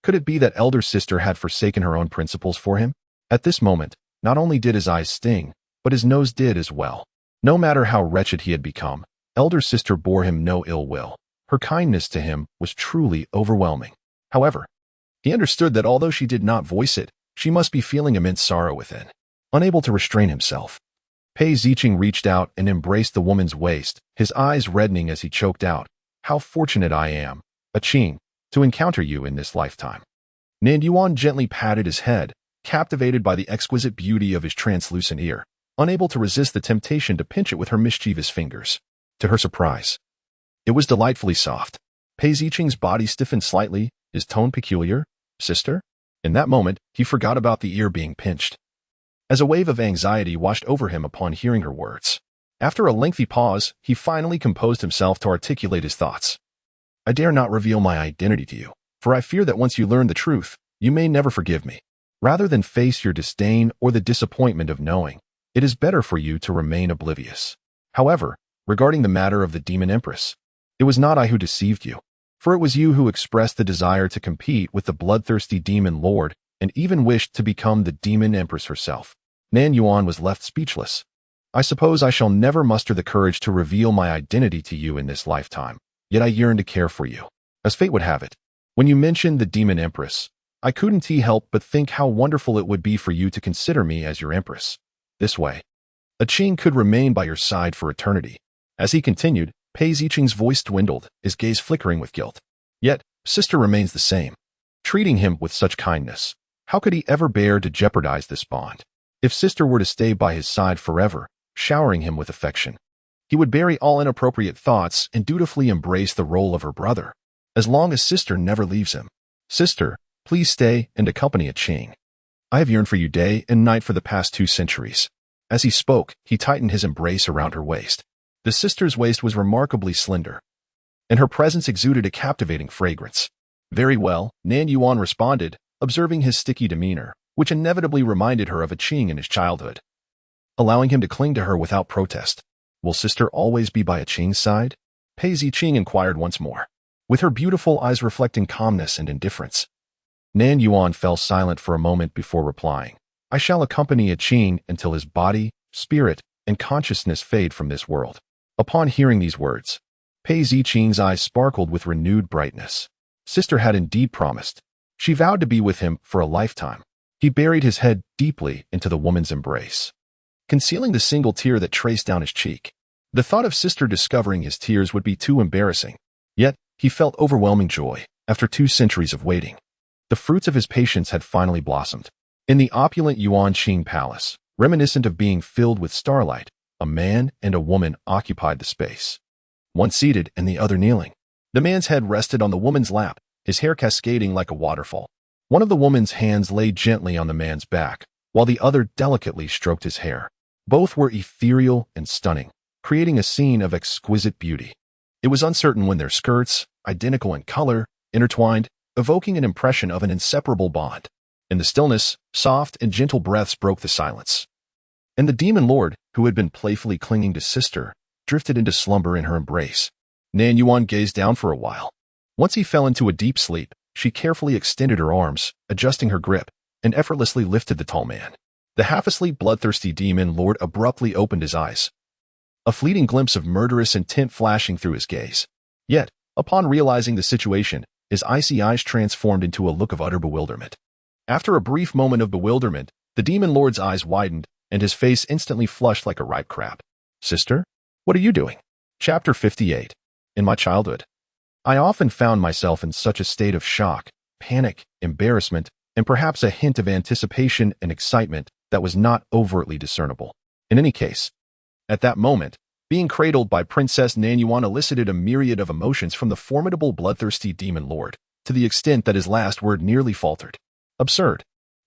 Could it be that elder sister had forsaken her own principles for him? At this moment, not only did his eyes sting, but his nose did as well. No matter how wretched he had become, elder sister bore him no ill will. Her kindness to him was truly overwhelming. However, he understood that although she did not voice it, she must be feeling immense sorrow within. Unable to restrain himself, Pei Ziqing reached out and embraced the woman's waist, his eyes reddening as he choked out, How fortunate I am, Qing, to encounter you in this lifetime. Nan Yuan gently patted his head, captivated by the exquisite beauty of his translucent ear, unable to resist the temptation to pinch it with her mischievous fingers. To her surprise, it was delightfully soft. Pei Ziqing's body stiffened slightly, his tone peculiar. Sister? In that moment, he forgot about the ear being pinched, as a wave of anxiety washed over him upon hearing her words. After a lengthy pause, he finally composed himself to articulate his thoughts. I dare not reveal my identity to you, for I fear that once you learn the truth, you may never forgive me. Rather than face your disdain or the disappointment of knowing, it is better for you to remain oblivious. However, regarding the matter of the demon empress, it was not I who deceived you, for it was you who expressed the desire to compete with the bloodthirsty demon lord and even wished to become the demon empress herself. Nan Yuan was left speechless. I suppose I shall never muster the courage to reveal my identity to you in this lifetime, yet I yearn to care for you. As fate would have it, when you mentioned the demon empress, I couldn't help but think how wonderful it would be for you to consider me as your empress. This way, Qing could remain by your side for eternity. As he continued, Pei Ziqing's voice dwindled, his gaze flickering with guilt. Yet, sister remains the same. Treating him with such kindness, how could he ever bear to jeopardize this bond? If sister were to stay by his side forever, showering him with affection, he would bury all inappropriate thoughts and dutifully embrace the role of her brother, as long as sister never leaves him. Sister, please stay and accompany Qing. I have yearned for you day and night for the past 2 centuries. As he spoke, he tightened his embrace around her waist. The sister's waist was remarkably slender, and her presence exuded a captivating fragrance. Very well, Nan Yuan responded, observing his sticky demeanor, which inevitably reminded her of Qing in his childhood, allowing him to cling to her without protest. Will sister always be by Qing's side? Pei Ziqing inquired once more, with her beautiful eyes reflecting calmness and indifference. Nan Yuan fell silent for a moment before replying. I shall accompany Qing until his body, spirit, and consciousness fade from this world. Upon hearing these words, Pei Ziqing's eyes sparkled with renewed brightness. Sister had indeed promised. She vowed to be with him for a lifetime. He buried his head deeply into the woman's embrace, concealing the single tear that traced down his cheek. The thought of Sister discovering his tears would be too embarrassing. Yet, he felt overwhelming joy. After 2 centuries of waiting, the fruits of his patience had finally blossomed. In the opulent Yuan Qing palace, reminiscent of being filled with starlight, a man and a woman occupied the space. One seated and the other kneeling. The man's head rested on the woman's lap, his hair cascading like a waterfall. One of the woman's hands lay gently on the man's back, while the other delicately stroked his hair. Both were ethereal and stunning, creating a scene of exquisite beauty. It was uncertain when their skirts, identical in color, intertwined, evoking an impression of an inseparable bond. In the stillness, soft and gentle breaths broke the silence. And the demon lord, who had been playfully clinging to Sister, drifted into slumber in her embrace. Nan Yuan gazed down for a while. Once he fell into a deep sleep, she carefully extended her arms, adjusting her grip, and effortlessly lifted the tall man. The half-asleep bloodthirsty demon lord abruptly opened his eyes, a fleeting glimpse of murderous intent flashing through his gaze. Yet, upon realizing the situation, his icy eyes transformed into a look of utter bewilderment. After a brief moment of bewilderment, the demon lord's eyes widened, and his face instantly flushed like a ripe crab. Sister? What are you doing? Chapter 58. In my childhood, I often found myself in such a state of shock, panic, embarrassment, and perhaps a hint of anticipation and excitement that was not overtly discernible. In any case, at that moment, being cradled by Princess Nan Yuan elicited a myriad of emotions from the formidable bloodthirsty demon lord, to the extent that his last word nearly faltered. Absurd.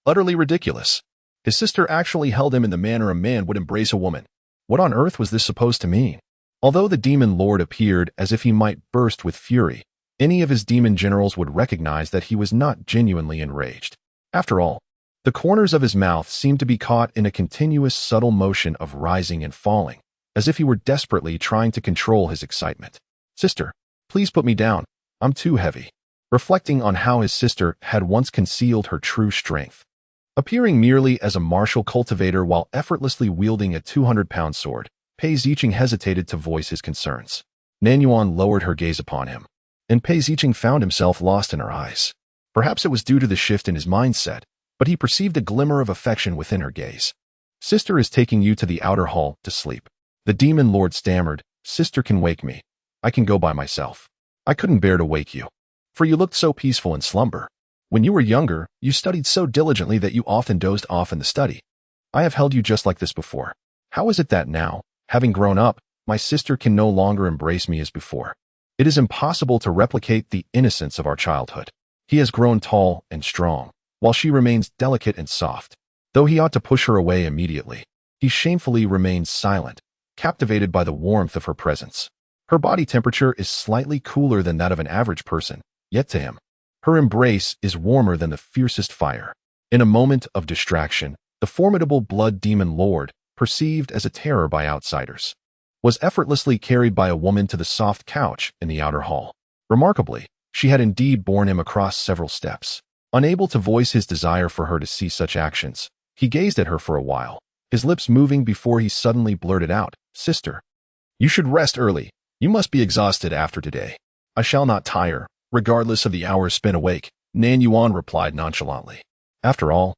Utterly ridiculous. His sister actually held him in the manner a man would embrace a woman. What on earth was this supposed to mean? Although the demon lord appeared as if he might burst with fury, any of his demon generals would recognize that he was not genuinely enraged. After all, the corners of his mouth seemed to be caught in a continuous subtle motion of rising and falling, as if he were desperately trying to control his excitement. Sister, please put me down. I'm too heavy. Reflecting on how his sister had once concealed her true strength, appearing merely as a martial cultivator while effortlessly wielding a 200-pound sword, Pei Ziqing hesitated to voice his concerns. Nan Yuan lowered her gaze upon him, and Pei Ziqing found himself lost in her eyes. Perhaps it was due to the shift in his mindset, but he perceived a glimmer of affection within her gaze. Sister is taking you to the outer hall to sleep. The demon lord stammered, Sister can wake me. I can go by myself. I couldn't bear to wake you, for you looked so peaceful in slumber. When you were younger, you studied so diligently that you often dozed off in the study. I have held you just like this before. How is it that now, having grown up, my sister can no longer embrace me as before? It is impossible to replicate the innocence of our childhood. He has grown tall and strong, while she remains delicate and soft. Though he ought to push her away immediately, he shamefully remains silent, captivated by the warmth of her presence. Her body temperature is slightly cooler than that of an average person, yet to him, her embrace is warmer than the fiercest fire. In a moment of distraction, the formidable blood demon lord, perceived as a terror by outsiders, was effortlessly carried by a woman to the soft couch in the outer hall. Remarkably, she had indeed borne him across several steps. Unable to voice his desire for her to see such actions, he gazed at her for a while, his lips moving before he suddenly blurted out, Sister, you should rest early. You must be exhausted after today. I shall not tire, regardless of the hours spent awake, Nan Yuan replied nonchalantly. After all,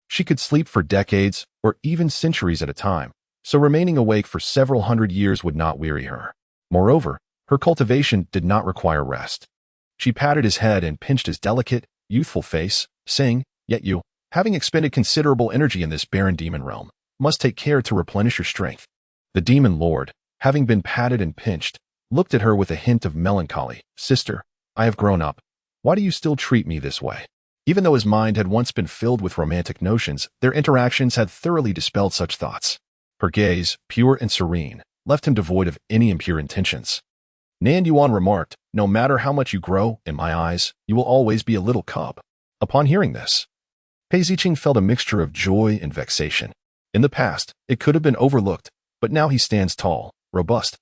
she could sleep for decades or even centuries at a time, so remaining awake for several hundred years would not weary her. Moreover, her cultivation did not require rest. She patted his head and pinched his delicate, youthful face, saying, Yet you, having expended considerable energy in this barren demon realm, must take care to replenish your strength. The demon lord, having been patted and pinched, looked at her with a hint of melancholy. Sister, I have grown up. Why do you still treat me this way? Even though his mind had once been filled with romantic notions, their interactions had thoroughly dispelled such thoughts. Her gaze, pure and serene, left him devoid of any impure intentions. Nan Yuan remarked, No matter how much you grow, in my eyes, you will always be a little cub. Upon hearing this, Pei Ziqing felt a mixture of joy and vexation. In the past, it could have been overlooked, but now he stands tall, robust,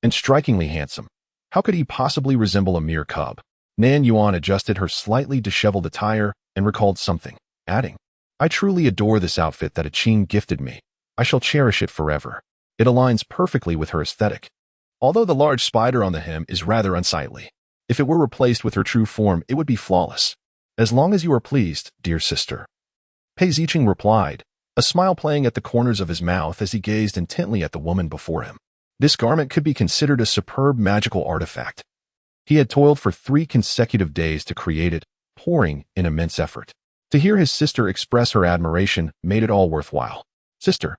and strikingly handsome. How could he possibly resemble a mere cub? Nan Yuan adjusted her slightly disheveled attire and recalled something, adding, I truly adore this outfit that a Qing gifted me. I shall cherish it forever. It aligns perfectly with her aesthetic. Although the large spider on the hem is rather unsightly, if it were replaced with her true form, it would be flawless. As long as you are pleased, dear sister. Pei Ziqing replied, a smile playing at the corners of his mouth as he gazed intently at the woman before him. This garment could be considered a superb magical artifact. He had toiled for 3 consecutive days to create it, pouring in immense effort. To hear his sister express her admiration made it all worthwhile. Sister,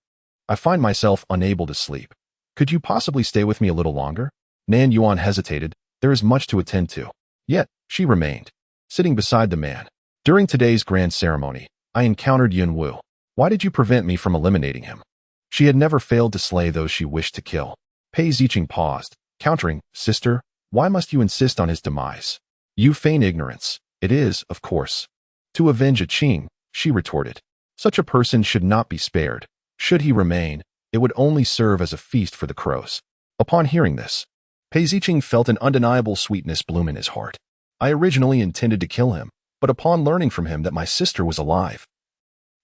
I find myself unable to sleep. Could you possibly stay with me a little longer? Nan Yuan hesitated. There is much to attend to. Yet, she remained, sitting beside the man. During today's grand ceremony, I encountered Yun Wu. Why did you prevent me from eliminating him? She had never failed to slay those she wished to kill. Pei Ziqing paused, countering, Sister, why must you insist on his demise? You feign ignorance. It is, of course, to avenge a Qing, she retorted. Such a person should not be spared. Should he remain, it would only serve as a feast for the crows. Upon hearing this, Pei Ziqing felt an undeniable sweetness bloom in his heart. I originally intended to kill him, but upon learning from him that my sister was alive,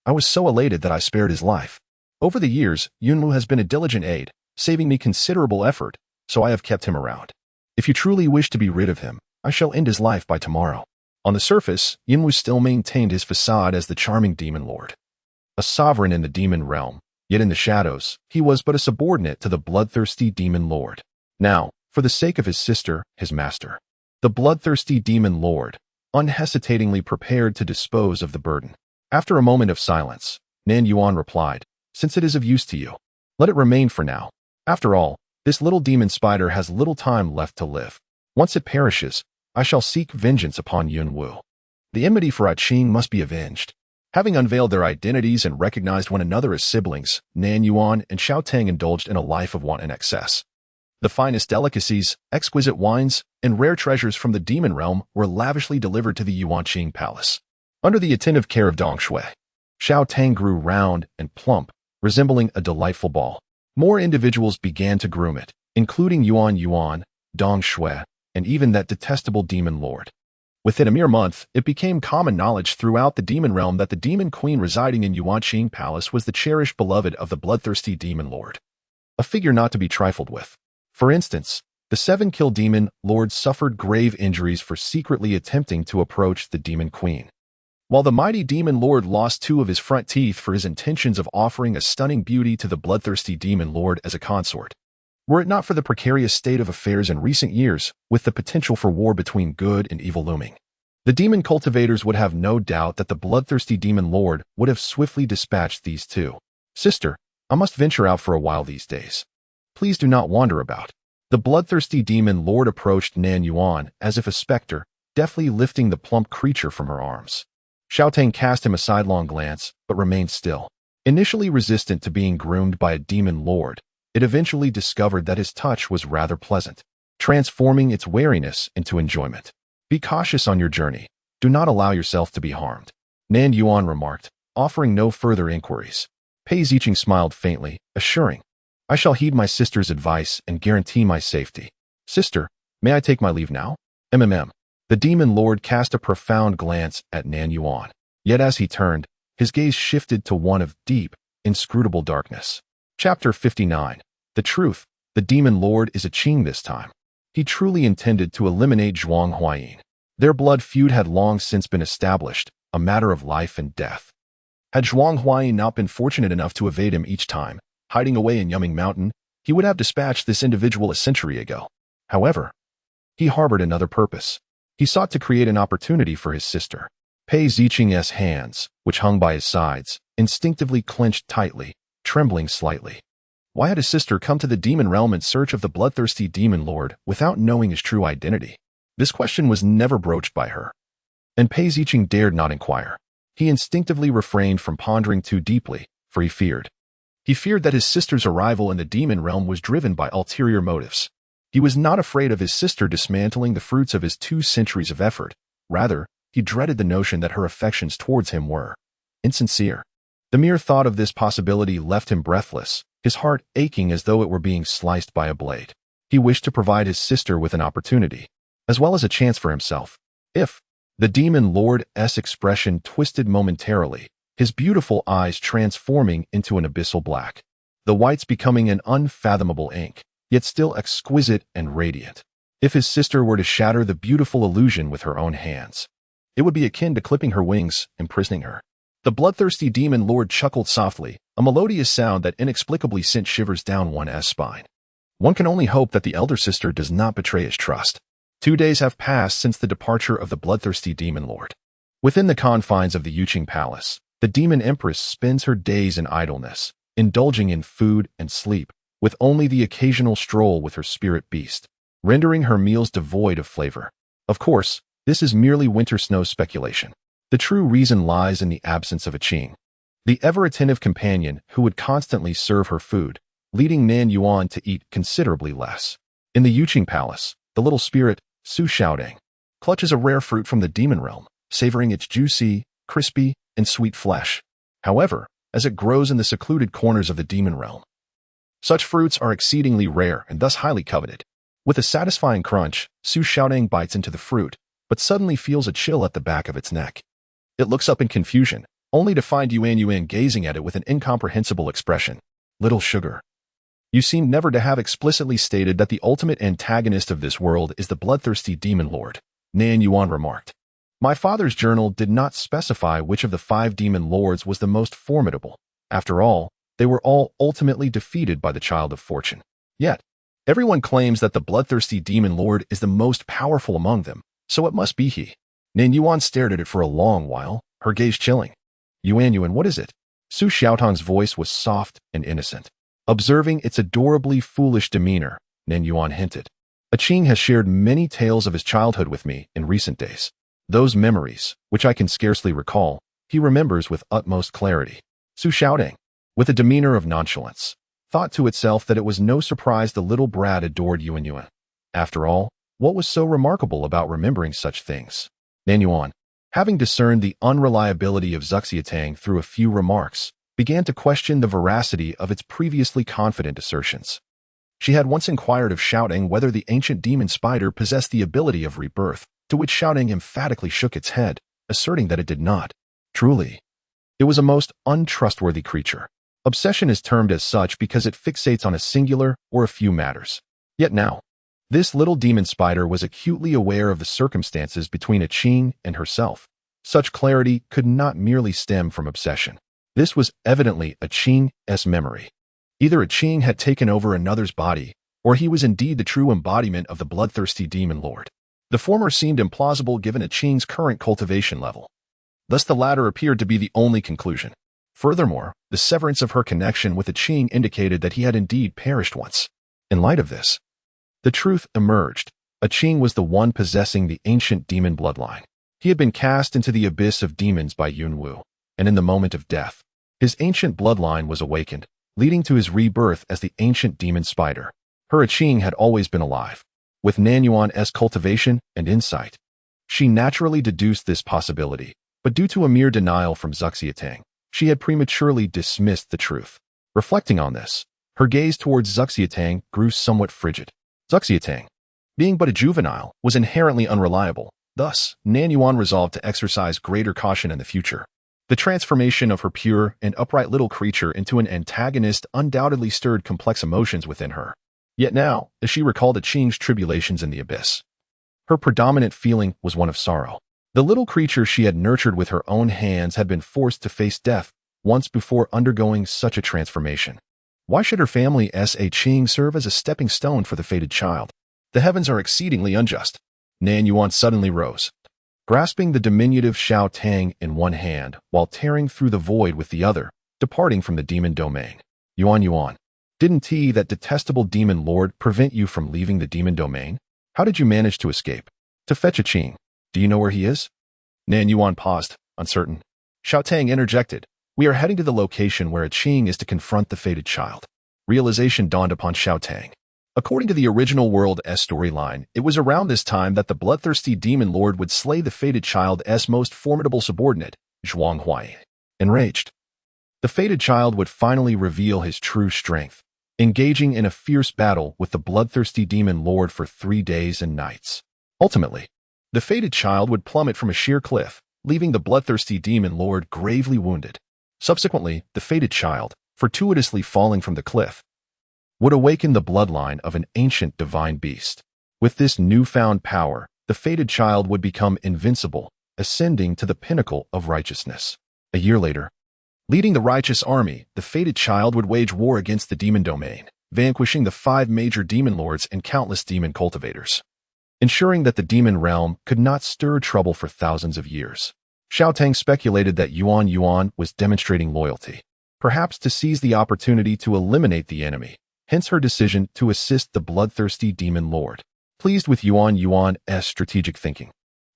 I was so elated that I spared his life. Over the years, Yunwu has been a diligent aide, saving me considerable effort, so I have kept him around. If you truly wish to be rid of him, I shall end his life by tomorrow. On the surface, Yunwu still maintained his facade as the charming demon lord, a sovereign in the demon realm, yet in the shadows, he was but a subordinate to the bloodthirsty demon lord. Now, for the sake of his sister, his master, the bloodthirsty demon lord, unhesitatingly prepared to dispose of the burden. After a moment of silence, Nan Yuan replied, Since it is of use to you, let it remain for now. After all, this little demon spider has little time left to live. Once it perishes, I shall seek vengeance upon Yun Wu. The enmity for Qing must be avenged. Having unveiled their identities and recognized one another as siblings, Nan Yuan and Xiao Tang indulged in a life of want and excess. The finest delicacies, exquisite wines, and rare treasures from the demon realm were lavishly delivered to the Yuanqing palace. Under the attentive care of Dong Shui, Xiao Tang grew round and plump, resembling a delightful ball. More individuals began to groom it, including Yuan, Dong Shui, and even that detestable demon lord. Within a mere month, it became common knowledge throughout the demon realm that the demon queen residing in Yuanqing Palace was the cherished beloved of the bloodthirsty demon lord, a figure not to be trifled with. For instance, the 7-kill demon lord suffered grave injuries for secretly attempting to approach the demon queen, while the mighty demon lord lost 2 of his front teeth for his intentions of offering a stunning beauty to the bloodthirsty demon lord as a consort. Were it not for the precarious state of affairs in recent years, with the potential for war between good and evil looming, the demon cultivators would have no doubt that the bloodthirsty demon lord would have swiftly dispatched these 2. Sister, I must venture out for a while these days. Please do not wander about. The bloodthirsty demon lord approached Nan Yuan as if a specter, deftly lifting the plump creature from her arms. Xiao Tang cast him a sidelong glance, but remained still. Initially resistant to being groomed by a demon lord, it eventually discovered that his touch was rather pleasant, transforming its wariness into enjoyment. Be cautious on your journey. Do not allow yourself to be harmed, Nan Yuan remarked, offering no further inquiries. Pei Ziqing smiled faintly, assuring, I shall heed my sister's advice and guarantee my safety. Sister, may I take my leave now? The demon lord cast a profound glance at Nan Yuan. Yet as he turned, his gaze shifted to one of deep, inscrutable darkness. Chapter 59. The truth. The demon lord is a Qing this time. He truly intended to eliminate Zhuang Huayin. Their blood feud had long since been established, a matter of life and death. Had Zhuang Huayin not been fortunate enough to evade him each time, hiding away in Yuming Mountain, he would have dispatched this individual a century ago. However, he harbored another purpose. He sought to create an opportunity for his sister. Pei Ziqing's hands, which hung by his sides, instinctively clenched tightly, trembling slightly. Why had his sister come to the demon realm in search of the bloodthirsty demon lord without knowing his true identity? This question was never broached by her, and Pei Ziqing dared not inquire. He instinctively refrained from pondering too deeply, for he feared. He feared that his sister's arrival in the demon realm was driven by ulterior motives. He was not afraid of his sister dismantling the fruits of his 2 centuries of effort. Rather, he dreaded the notion that her affections towards him were insincere. The mere thought of this possibility left him breathless, his heart aching as though it were being sliced by a blade. He wished to provide his sister with an opportunity, as well as a chance for himself. If the demon lord's expression twisted momentarily, his beautiful eyes transforming into an abyssal black, the whites becoming an unfathomable ink, yet still exquisite and radiant. If his sister were to shatter the beautiful illusion with her own hands, it would be akin to clipping her wings, imprisoning her. The bloodthirsty demon lord chuckled softly, a melodious sound that inexplicably sent shivers down one's spine. One can only hope that the elder sister does not betray his trust. 2 days have passed since the departure of the bloodthirsty demon lord. Within the confines of the Yuqing Palace, the demon empress spends her days in idleness, indulging in food and sleep, with only the occasional stroll with her spirit beast, rendering her meals devoid of flavor. Of course, this is merely winter snow speculation. The true reason lies in the absence of a Qing, the ever-attentive companion who would constantly serve her food, leading Nan Yuan to eat considerably less. In the Yuqing Palace, the little spirit, Su Xiaodang, clutches a rare fruit from the demon realm, savoring its juicy, crispy, and sweet flesh. However, as it grows in the secluded corners of the demon realm, such fruits are exceedingly rare and thus highly coveted. With a satisfying crunch, Su Xiaodang bites into the fruit, but suddenly feels a chill at the back of its neck. It looks up in confusion, only to find Yuan gazing at it with an incomprehensible expression. Little sugar. You seem never to have explicitly stated that the ultimate antagonist of this world is the bloodthirsty demon lord, Nan Yuan remarked. My father's journal did not specify which of the 5 demon lords was the most formidable. After all, they were all ultimately defeated by the Child of Fortune. Yet, everyone claims that the bloodthirsty demon lord is the most powerful among them, so it must be he. Nan Yuan stared at it for a long while, her gaze chilling. Yuan, what is it? Su Xiaotang's voice was soft and innocent. Observing its adorably foolish demeanor, Nan Yuan hinted. A Qing has shared many tales of his childhood with me in recent days. Those memories, which I can scarcely recall, he remembers with utmost clarity. Su Xiaodang, with a demeanor of nonchalance, thought to itself that it was no surprise the little brat adored Yuan. After all, what was so remarkable about remembering such things? Nan Yuan, having discerned the unreliability of Zuxiatang through a few remarks, began to question the veracity of its previously confident assertions. She had once inquired of Xiaodang whether the ancient demon spider possessed the ability of rebirth, to which Xiaodang emphatically shook its head, asserting that it did not. Truly, it was a most untrustworthy creature. Obsession is termed as such because it fixates on a singular or a few matters. Yet now, this little demon spider was acutely aware of the circumstances between a Qing and herself. Such clarity could not merely stem from obsession. This was evidently a Qing's memory. Either a Qing had taken over another's body, or he was indeed the true embodiment of the bloodthirsty demon lord. The former seemed implausible given a Qing's current cultivation level. Thus the latter appeared to be the only conclusion. Furthermore, the severance of her connection with the Qing indicated that he had indeed perished once. In light of this, the truth emerged. A Qing was the one possessing the ancient demon bloodline. He had been cast into the abyss of demons by Yunwu, and in the moment of death, his ancient bloodline was awakened, leading to his rebirth as the ancient demon spider. Her Qing had always been alive. With Nan Yuan's cultivation and insight, she naturally deduced this possibility, but due to a mere denial from Zuxiatang, she had prematurely dismissed the truth. Reflecting on this, her gaze towards Zuxiatang grew somewhat frigid. Zuxiatang, being but a juvenile, was inherently unreliable. Thus, Nan Yuan resolved to exercise greater caution in the future. The transformation of her pure and upright little creature into an antagonist undoubtedly stirred complex emotions within her. Yet now, as she recalled the Qing's tribulations in the abyss, her predominant feeling was one of sorrow. The little creature she had nurtured with her own hands had been forced to face death once before undergoing such a transformation. Why should her family S.A. Qing serve as a stepping stone for the fated child? The heavens are exceedingly unjust. Nan Yuan suddenly rose, grasping the diminutive Xiao Tang in one hand while tearing through the void with the other, departing from the demon domain. Yuan, didn't that detestable demon lord prevent you from leaving the demon domain? How did you manage to escape? To fetch a Qing. Do you know where he is? Nan Yuan paused, uncertain. Xiao Tang interjected. We are heading to the location where a Qing is to confront the fated child. Realization dawned upon Xiao Tang. According to the original world's storyline, it was around this time that the bloodthirsty demon lord would slay the fated child's most formidable subordinate, Zhuang Huai. Enraged, the fated child would finally reveal his true strength, engaging in a fierce battle with the bloodthirsty demon lord for 3 days and nights. Ultimately, the fated child would plummet from a sheer cliff, leaving the bloodthirsty demon lord gravely wounded. Subsequently, the fated child, fortuitously falling from the cliff, would awaken the bloodline of an ancient divine beast. With this newfound power, the fated child would become invincible, ascending to the pinnacle of righteousness. A year later, leading the righteous army, the fated child would wage war against the demon domain, vanquishing the 5 major demon lords and countless demon cultivators, ensuring that the demon realm could not stir trouble for thousands of years. Xiaotang speculated that Yuan was demonstrating loyalty, perhaps to seize the opportunity to eliminate the enemy, hence her decision to assist the bloodthirsty demon lord. Pleased with Yuan's strategic thinking,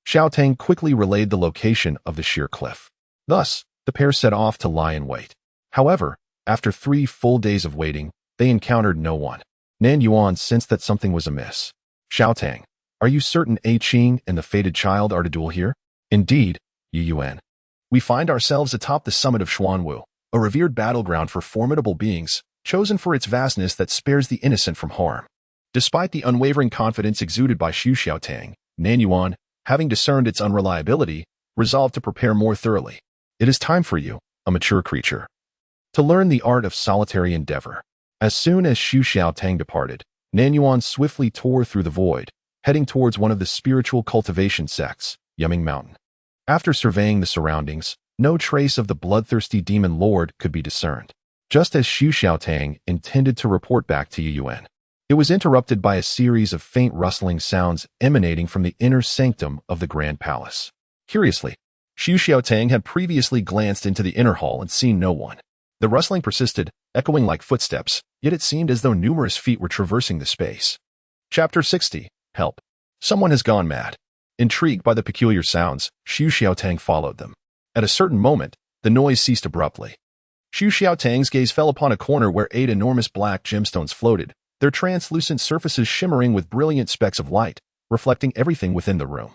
Xiaotang quickly relayed the location of the sheer cliff. Thus, the pair set off to lie in wait. However, after 3 full days of waiting, they encountered no one. Nan Yuan sensed that something was amiss. Xiaotang, are you certain A Qing and the fated child are to duel here? Indeed, Yuan. We find ourselves atop the summit of Xuanwu, a revered battleground for formidable beings, chosen for its vastness that spares the innocent from harm. Despite the unwavering confidence exuded by Xiaotang, Nan Yuan, having discerned its unreliability, resolved to prepare more thoroughly. It is time for you, a mature creature, to learn the art of solitary endeavor. As soon as Xiaotang departed, Nan Yuan swiftly tore through the void, heading towards one of the spiritual cultivation sects, Yumming Mountain. After surveying the surroundings, no trace of the bloodthirsty demon lord could be discerned. Just as Xiaotang intended to report back to Yuan, it was interrupted by a series of faint rustling sounds emanating from the inner sanctum of the Grand Palace. Curiously, Xiaotang had previously glanced into the inner hall and seen no one. The rustling persisted, echoing like footsteps, yet it seemed as though numerous feet were traversing the space. Chapter 60. Help. Someone has gone mad. Intrigued by the peculiar sounds, Xiaotang followed them. At a certain moment, the noise ceased abruptly. Xiaotang's gaze fell upon a corner where 8 enormous black gemstones floated, their translucent surfaces shimmering with brilliant specks of light, reflecting everything within the room,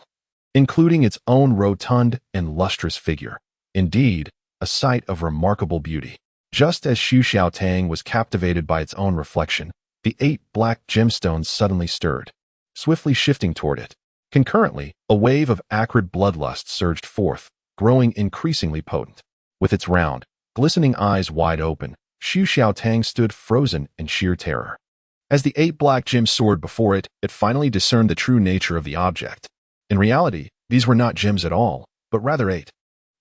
including its own rotund and lustrous figure. Indeed, a sight of remarkable beauty. Just as Xiaotang was captivated by its own reflection, the 8 black gemstones suddenly stirred, swiftly shifting toward it. Concurrently, a wave of acrid bloodlust surged forth, growing increasingly potent. With its round, glistening eyes wide open, Xiaotang stood frozen in sheer terror. As the 8 black gems soared before it, it finally discerned the true nature of the object. In reality, these were not gems at all, but rather 8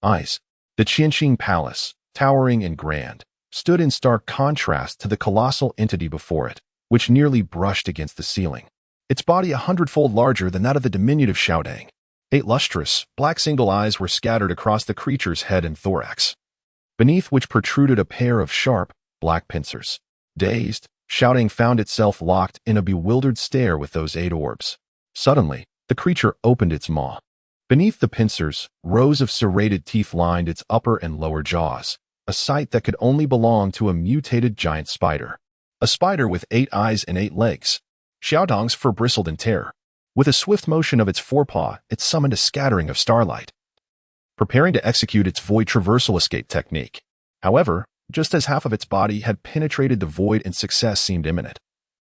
eyes. The Qianxing Palace, towering and grand, stood in stark contrast to the colossal entity before it, which nearly brushed against the ceiling. Its body 100-fold larger than that of the diminutive Xiaotang. 8 lustrous, black single eyes were scattered across the creature's head and thorax, beneath which protruded a pair of sharp, black pincers. Dazed, Xiaotang found itself locked in a bewildered stare with those 8 orbs. Suddenly, the creature opened its maw. Beneath the pincers, rows of serrated teeth lined its upper and lower jaws, a sight that could only belong to a mutated giant spider. A spider with 8 eyes and 8 legs. Xiaotang's fur bristled in terror. With a swift motion of its forepaw, it summoned a scattering of starlight, preparing to execute its void traversal escape technique. However, just as half of its body had penetrated the void and success seemed imminent,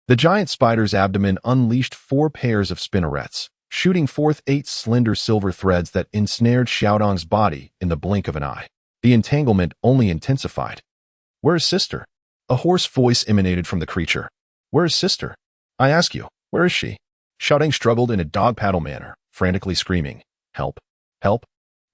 the giant spider's abdomen unleashed 4 pairs of spinnerets, shooting forth 8 slender silver threads that ensnared Xiaotang's body in the blink of an eye. The entanglement only intensified. "Where is sister?" A hoarse voice emanated from the creature. "Where is sister? I ask you, where is she?" Xiaotang struggled in a dog paddle manner, frantically screaming, "Help! Help!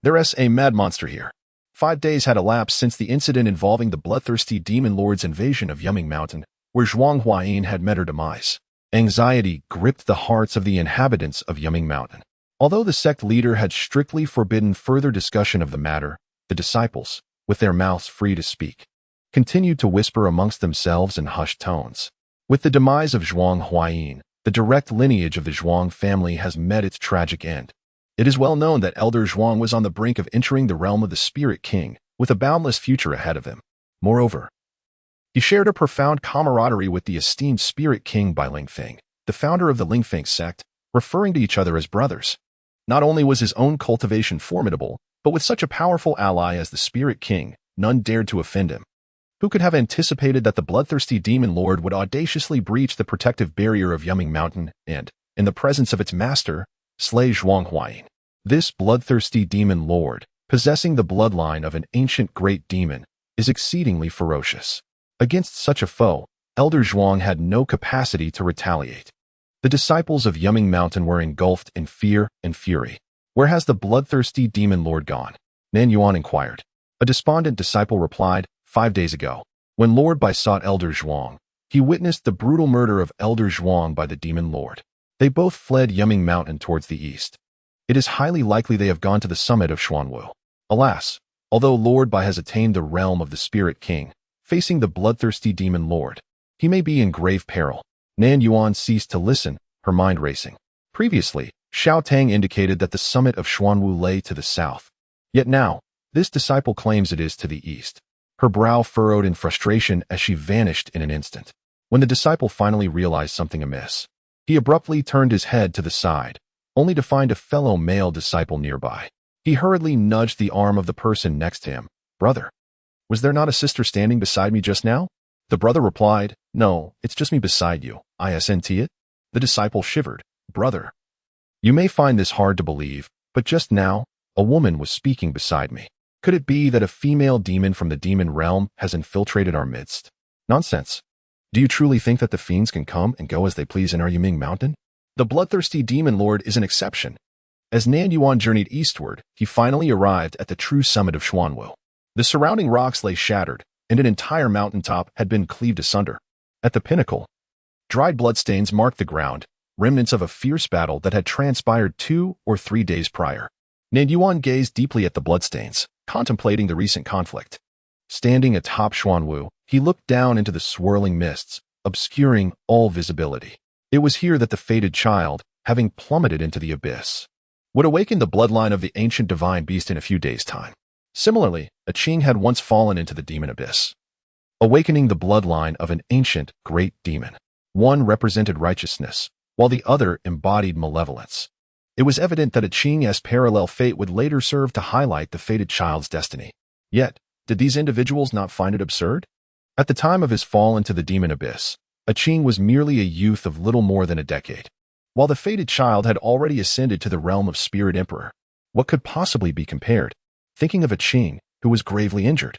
There's a mad monster here." 5 days had elapsed since the incident involving the bloodthirsty demon lord's invasion of Yumming Mountain, where Zhuang Huayin had met her demise. Anxiety gripped the hearts of the inhabitants of Yumming Mountain. Although the sect leader had strictly forbidden further discussion of the matter, the disciples, with their mouths free to speak, continued to whisper amongst themselves in hushed tones. With the demise of Zhuang Huayin, the direct lineage of the Zhuang family has met its tragic end. It is well known that Elder Zhuang was on the brink of entering the realm of the Spirit King, with a boundless future ahead of him. Moreover, he shared a profound camaraderie with the esteemed Spirit King Bai Lingfeng, the founder of the Lingfeng sect, referring to each other as brothers. Not only was his own cultivation formidable, but with such a powerful ally as the Spirit King, none dared to offend him. Who could have anticipated that the bloodthirsty demon lord would audaciously breach the protective barrier of Yumming Mountain and, in the presence of its master, slay Zhuang Huayin? This bloodthirsty demon lord, Possessing the bloodline of an ancient great demon is exceedingly ferocious. Against such a foe, Elder Zhuang had no capacity to retaliate. The disciples of Yuming Mountain were engulfed in fear and fury. "Where has the bloodthirsty demon lord gone?" Nan Yuan inquired. A despondent disciple replied, 5 days ago. When Lord Bai sought Elder Zhuang, he witnessed the brutal murder of Elder Zhuang by the demon lord. They both fled Yuming Mountain towards the east. It is highly likely they have gone to the summit of Xuanwu. Alas, although Lord Bai has attained the realm of the Spirit King, facing the bloodthirsty demon lord, he may be in grave peril. Nan Yuan ceased to listen, her mind racing. Previously, Xiao Tang indicated that the summit of Xuanwu lay to the south. Yet now, this disciple claims it is to the east. Her brow furrowed in frustration as she vanished in an instant. When the disciple finally realized something amiss, he abruptly turned his head to the side, only to find a fellow male disciple nearby. He hurriedly nudged the arm of the person next to him. "Brother, was there not a sister standing beside me just now?" The brother replied, "No, it's just me beside you. Isn't it?" The disciple shivered. "Brother, you may find this hard to believe, but just now, a woman was speaking beside me. Could it be that a female demon from the demon realm has infiltrated our midst?" "Nonsense. Do you truly think that the fiends can come and go as they please in our Yuming Mountain? The bloodthirsty demon lord is an exception." As Nan Yuan journeyed eastward, he finally arrived at the true summit of Xuanwu. The surrounding rocks lay shattered, and an entire mountaintop had been cleaved asunder. At the pinnacle, dried bloodstains marked the ground, remnants of a fierce battle that had transpired 2 or 3 days prior. Nan Yuan gazed deeply at the bloodstains, contemplating the recent conflict. Standing atop Xuanwu, he looked down into the swirling mists, obscuring all visibility. It was here that the fated child, having plummeted into the abyss, would awaken the bloodline of the ancient divine beast in a few days' time. Similarly, a Qing had once fallen into the demon abyss, awakening the bloodline of an ancient great demon. One represented righteousness, while the other embodied malevolence. It was evident that a Qing's parallel fate would later serve to highlight the fated child's destiny. Yet, did these individuals not find it absurd? At the time of his fall into the demon abyss, a Qing was merely a youth of little more than a decade, while the fated child had already ascended to the realm of Spirit Emperor. What could possibly be compared? Thinking of a Qing who was gravely injured,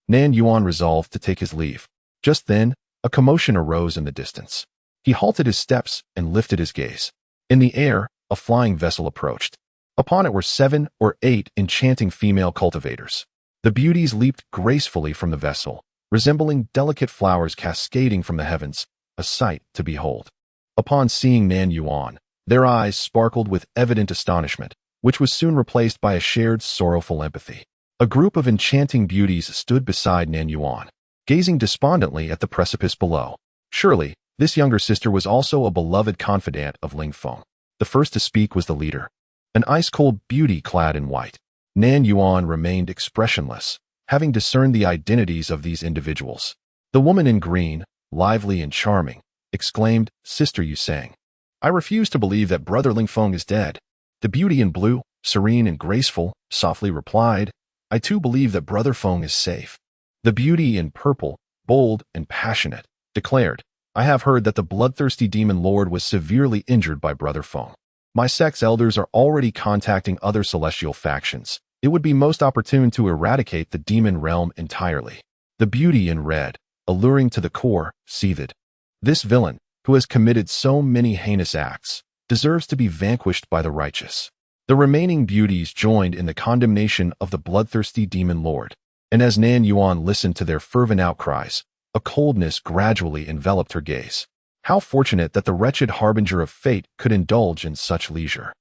Nan Yuan resolved to take his leave. Just then, a commotion arose in the distance. He halted his steps and lifted his gaze. In the air, a flying vessel approached. Upon it were 7 or 8 enchanting female cultivators. The beauties leaped gracefully from the vessel, resembling delicate flowers cascading from the heavens, a sight to behold. Upon seeing Nan Yuan, their eyes sparkled with evident astonishment, which was soon replaced by a shared sorrowful empathy. A group of enchanting beauties stood beside Nan Yuan, gazing despondently at the precipice below. Surely, this younger sister was also a beloved confidant of Ling Feng. The first to speak was the leader, an ice-cold beauty clad in white. Nan Yuan remained expressionless, having discerned the identities of these individuals. The woman in green, lively and charming, exclaimed, "Sister Yu Sang, I refuse to believe that Brother Ling Feng is dead." The beauty in blue, serene and graceful, softly replied, "I too believe that Brother Feng is safe." The beauty in purple, bold and passionate, declared, "I have heard that the bloodthirsty demon lord was severely injured by Brother Feng. My sect's elders are already contacting other celestial factions. It would be most opportune to eradicate the demon realm entirely." The beauty in red, alluring to the core, seethed. This villain, who has committed so many heinous acts, deserves to be vanquished by the righteous. The remaining beauties joined in the condemnation of the bloodthirsty demon lord, and as Nan Yuan listened to their fervent outcries, a coldness gradually enveloped her gaze. How fortunate that the wretched harbinger of fate could indulge in such leisure.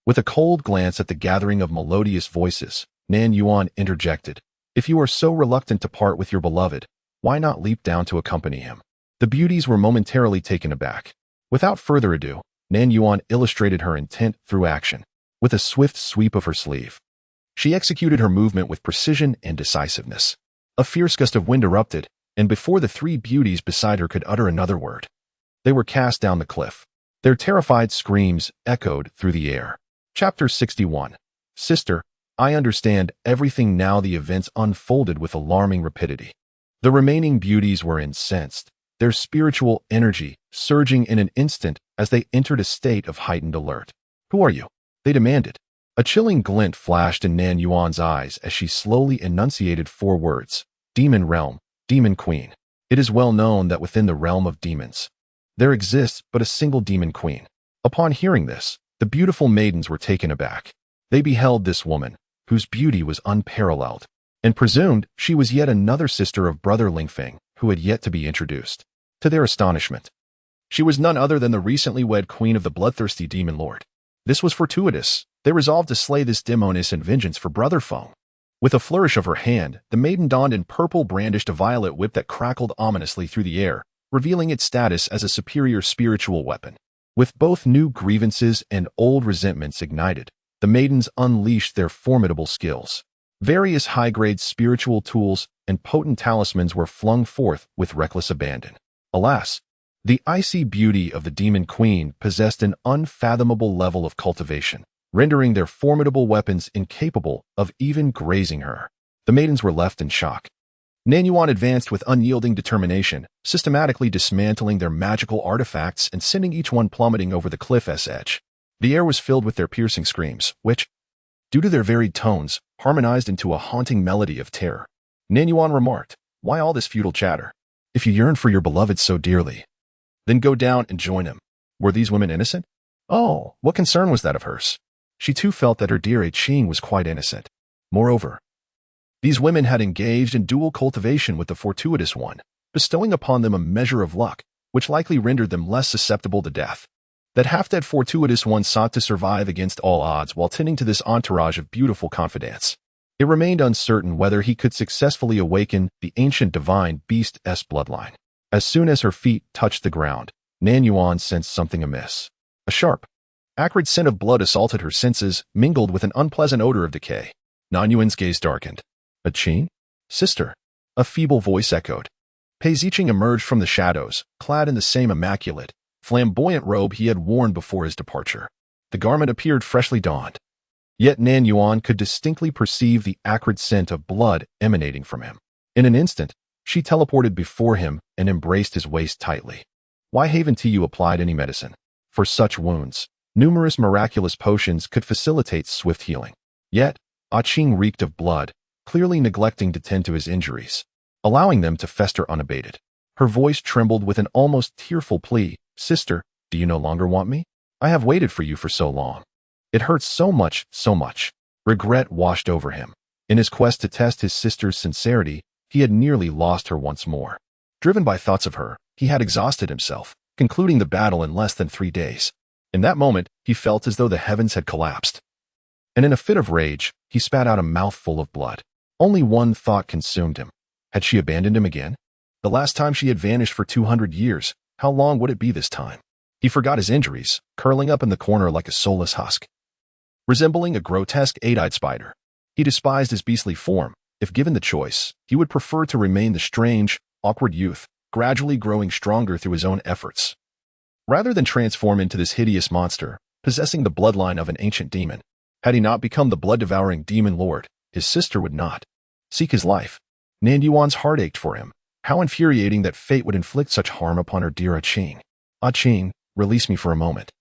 With a cold glance at the gathering of melodious voices, Nan Yuan interjected, "If you are so reluctant to part with your beloved, why not leap down to accompany him?" The beauties were momentarily taken aback. Without further ado, Nan Yuan illustrated her intent through action. With a swift sweep of her sleeve, she executed her movement with precision and decisiveness. A fierce gust of wind erupted, and before the 3 beauties beside her could utter another word, they were cast down the cliff. Their terrified screams echoed through the air. Chapter 61. Sister, I understand everything now. The events unfolded with alarming rapidity. The remaining beauties were incensed, their spiritual energy surging in an instant as they entered a state of heightened alert. "Who are you?" they demanded. A chilling glint flashed in Nan Yuan's eyes as she slowly enunciated 4 words: Demon Realm, Demon Queen. It is well known that within the realm of demons, there exists but a single demon queen. Upon hearing this, the beautiful maidens were taken aback. They beheld this woman, whose beauty was unparalleled, and presumed she was yet another sister of Brother Lingfeng, who had yet to be introduced. To their astonishment, she was none other than the recently wed queen of the bloodthirsty demon lord. This was fortuitous. They resolved to slay this demoness in vengeance for Brother Feng. With a flourish of her hand, the maiden donned in purple brandished a violet whip that crackled ominously through the air, revealing its status as a superior spiritual weapon. With both new grievances and old resentments ignited, the maidens unleashed their formidable skills. Various high-grade spiritual tools and potent talismans were flung forth with reckless abandon. Alas, the icy beauty of the demon queen possessed an unfathomable level of cultivation, rendering their formidable weapons incapable of even grazing her. The maidens were left in shock. Nan Yuan advanced with unyielding determination, systematically dismantling their magical artifacts and sending each one plummeting over the cliff's edge. The air was filled with their piercing screams, which, due to their varied tones, harmonized into a haunting melody of terror. Nan Yuan remarked, "Why all this futile chatter? If you yearn for your beloved so dearly, then go down and join him." Were these women innocent? Oh, what concern was that of hers? She too felt that her dear Qing was quite innocent. Moreover, these women had engaged in dual cultivation with the fortuitous one, bestowing upon them a measure of luck, which likely rendered them less susceptible to death. That half-dead fortuitous one sought to survive against all odds while tending to this entourage of beautiful confidants. It remained uncertain whether he could successfully awaken the ancient divine beast's bloodline. As soon as her feet touched the ground, Nan Yuan sensed something amiss. A sharp, acrid scent of blood assaulted her senses, mingled with an unpleasant odor of decay. Nan Yuan's gaze darkened. "Qing? Sister?" A feeble voice echoed. Pei Ziqing emerged from the shadows, clad in the same immaculate, flamboyant robe he had worn before his departure. The garment appeared freshly donned. Yet Nan Yuan could distinctly perceive the acrid scent of blood emanating from him. In an instant, she teleported before him and embraced his waist tightly. Why haven't you applied any medicine? For such wounds, numerous miraculous potions could facilitate swift healing. Yet, Qing reeked of blood, clearly neglecting to tend to his injuries, allowing them to fester unabated. Her voice trembled with an almost tearful plea. "Sister, do you no longer want me? I have waited for you for so long. It hurts so much, so much." Regret washed over him. In his quest to test his sister's sincerity, he had nearly lost her once more. Driven by thoughts of her, he had exhausted himself, concluding the battle in less than 3 days. In that moment, he felt as though the heavens had collapsed. And in a fit of rage, he spat out a mouthful of blood. Only one thought consumed him. Had she abandoned him again? The last time she had vanished for 200 years, how long would it be this time? He forgot his injuries, curling up in the corner like a soulless husk, resembling a grotesque 8-eyed spider. He despised his beastly form. If given the choice, he would prefer to remain the strange, awkward youth, gradually growing stronger through his own efforts, rather than transform into this hideous monster, possessing the bloodline of an ancient demon. Had he not become the blood-devouring demon lord, his sister would not seek his life. Nan Yuan's heart ached for him. How infuriating that fate would inflict such harm upon her dear Qing. Qing, release me for a moment.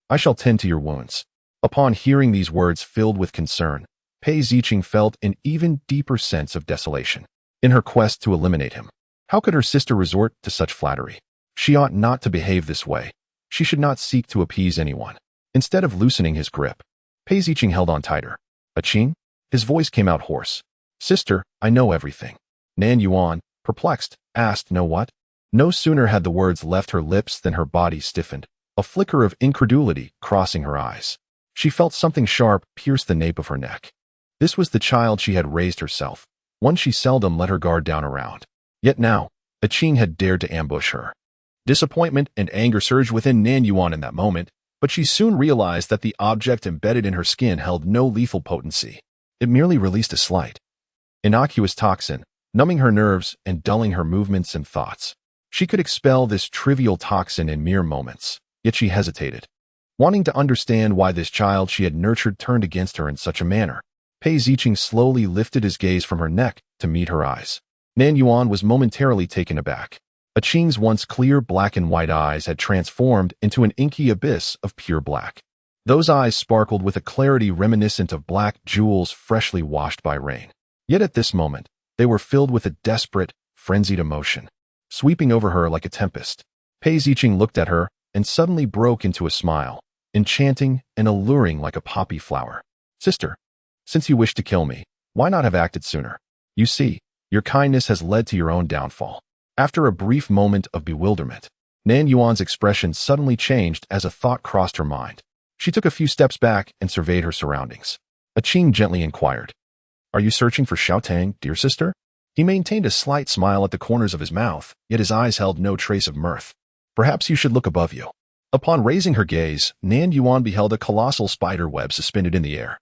I shall tend to your wounds." Upon hearing these words filled with concern, Pei Ziqing felt an even deeper sense of desolation. In her quest to eliminate him, how could her sister resort to such flattery? She ought not to behave this way. She should not seek to appease anyone. Instead of loosening his grip, Pei Ziqing held on tighter. "Qing?" His voice came out hoarse. "Sister, I know everything." Nan Yuan, perplexed, asked, "Know what?" No sooner had the words left her lips than her body stiffened, a flicker of incredulity crossing her eyes. She felt something sharp pierce the nape of her neck. This was the child she had raised herself, one she seldom let her guard down around. Yet now, Qing had dared to ambush her. Disappointment and anger surged within Nan Yuan in that moment, but she soon realized that the object embedded in her skin held no lethal potency. It merely released a slight, innocuous toxin, numbing her nerves and dulling her movements and thoughts. She could expel this trivial toxin in mere moments, yet she hesitated, wanting to understand why this child she had nurtured turned against her in such a manner. Pei Ziqing slowly lifted his gaze from her neck to meet her eyes. Nan Yuan was momentarily taken aback. Qing's once clear black and white eyes had transformed into an inky abyss of pure black. Those eyes sparkled with a clarity reminiscent of black jewels freshly washed by rain. Yet at this moment, they were filled with a desperate, frenzied emotion, sweeping over her like a tempest. Pei Ziqing looked at her and suddenly broke into a smile, enchanting and alluring like a poppy flower. Sister, since you wish to kill me, why not have acted sooner? You see, your kindness has led to your own downfall. After a brief moment of bewilderment, Nan Yuan's expression suddenly changed as a thought crossed her mind. She took a few steps back and surveyed her surroundings. Qing gently inquired, "Are you searching for Xiaotang, dear sister?" He maintained a slight smile at the corners of his mouth, yet his eyes held no trace of mirth. "Perhaps you should look above you." Upon raising her gaze, Nan Yuan beheld a colossal spider web suspended in the air,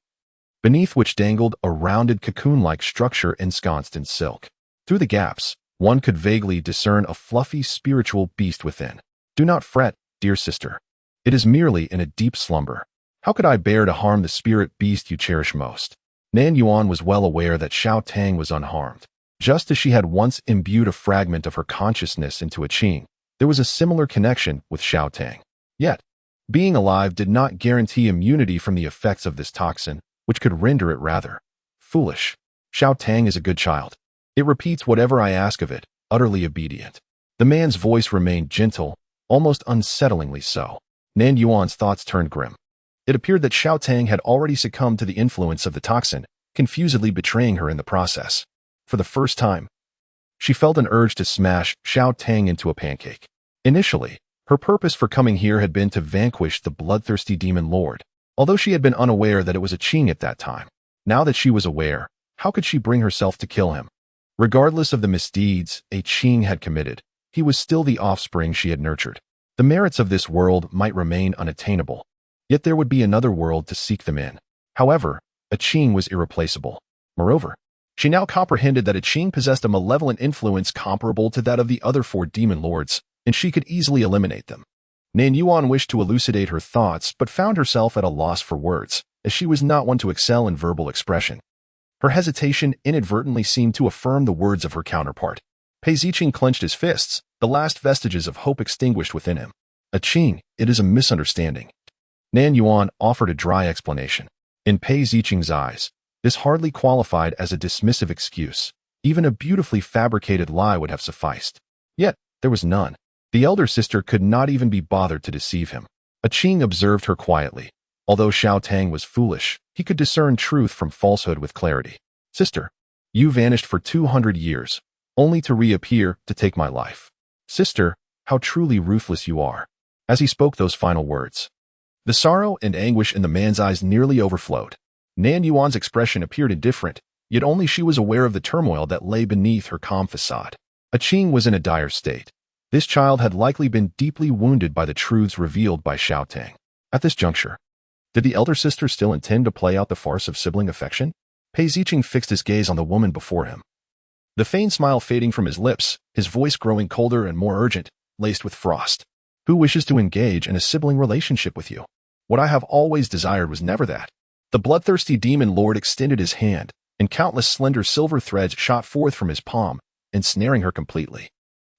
beneath which dangled a rounded cocoon-like structure ensconced in silk. Through the gaps, one could vaguely discern a fluffy spiritual beast within. "Do not fret, dear sister. It is merely in a deep slumber. How could I bear to harm the spirit beast you cherish most?" Nan Yuan was well aware that Xiaotang was unharmed. Just as she had once imbued a fragment of her consciousness into Qing, there was a similar connection with Xiaotang. Yet, being alive did not guarantee immunity from the effects of this toxin, which could render it rather foolish. "Xiaotang is a good child. It repeats whatever I ask of it, utterly obedient." The man's voice remained gentle, almost unsettlingly so. Nan Yuan's thoughts turned grim. It appeared that Xiaotang had already succumbed to the influence of the toxin, confusedly betraying her in the process. For the first time, she felt an urge to smash Xiaotang into a pancake. Initially, her purpose for coming here had been to vanquish the bloodthirsty demon lord, although she had been unaware that it was Qing at that time. Now that she was aware, how could she bring herself to kill him? Regardless of the misdeeds Qing had committed, he was still the offspring she had nurtured. The merits of this world might remain unattainable, yet there would be another world to seek them in. However, Qing was irreplaceable. Moreover, she now comprehended that Qing possessed a malevolent influence comparable to that of the other 4 demon lords, and she could easily eliminate them. Nan Yuan wished to elucidate her thoughts, but found herself at a loss for words, as she was not one to excel in verbal expression. Her hesitation inadvertently seemed to affirm the words of her counterpart. Pei Ziqing clenched his fists, the last vestiges of hope extinguished within him. "Qing, it is a misunderstanding." Nan Yuan offered a dry explanation. In Pei Ziqing's eyes, this hardly qualified as a dismissive excuse. Even a beautifully fabricated lie would have sufficed. Yet, there was none. The elder sister could not even be bothered to deceive him. Qing observed her quietly. Although Xiaotang was foolish, he could discern truth from falsehood with clarity. "Sister, you vanished for 200 years, only to reappear to take my life. Sister, how truly ruthless you are." As he spoke those final words, the sorrow and anguish in the man's eyes nearly overflowed. Nan Yuan's expression appeared indifferent, yet only she was aware of the turmoil that lay beneath her calm facade. Qing was in a dire state. This child had likely been deeply wounded by the truths revealed by Xiaotang. At this juncture, did the elder sister still intend to play out the farce of sibling affection? Pei Ziqing fixed his gaze on the woman before him. The feigned smile fading from his lips, his voice growing colder and more urgent, laced with frost. "Who wishes to engage in a sibling relationship with you? What I have always desired was never that." The bloodthirsty demon lord extended his hand, and countless slender silver threads shot forth from his palm, ensnaring her completely.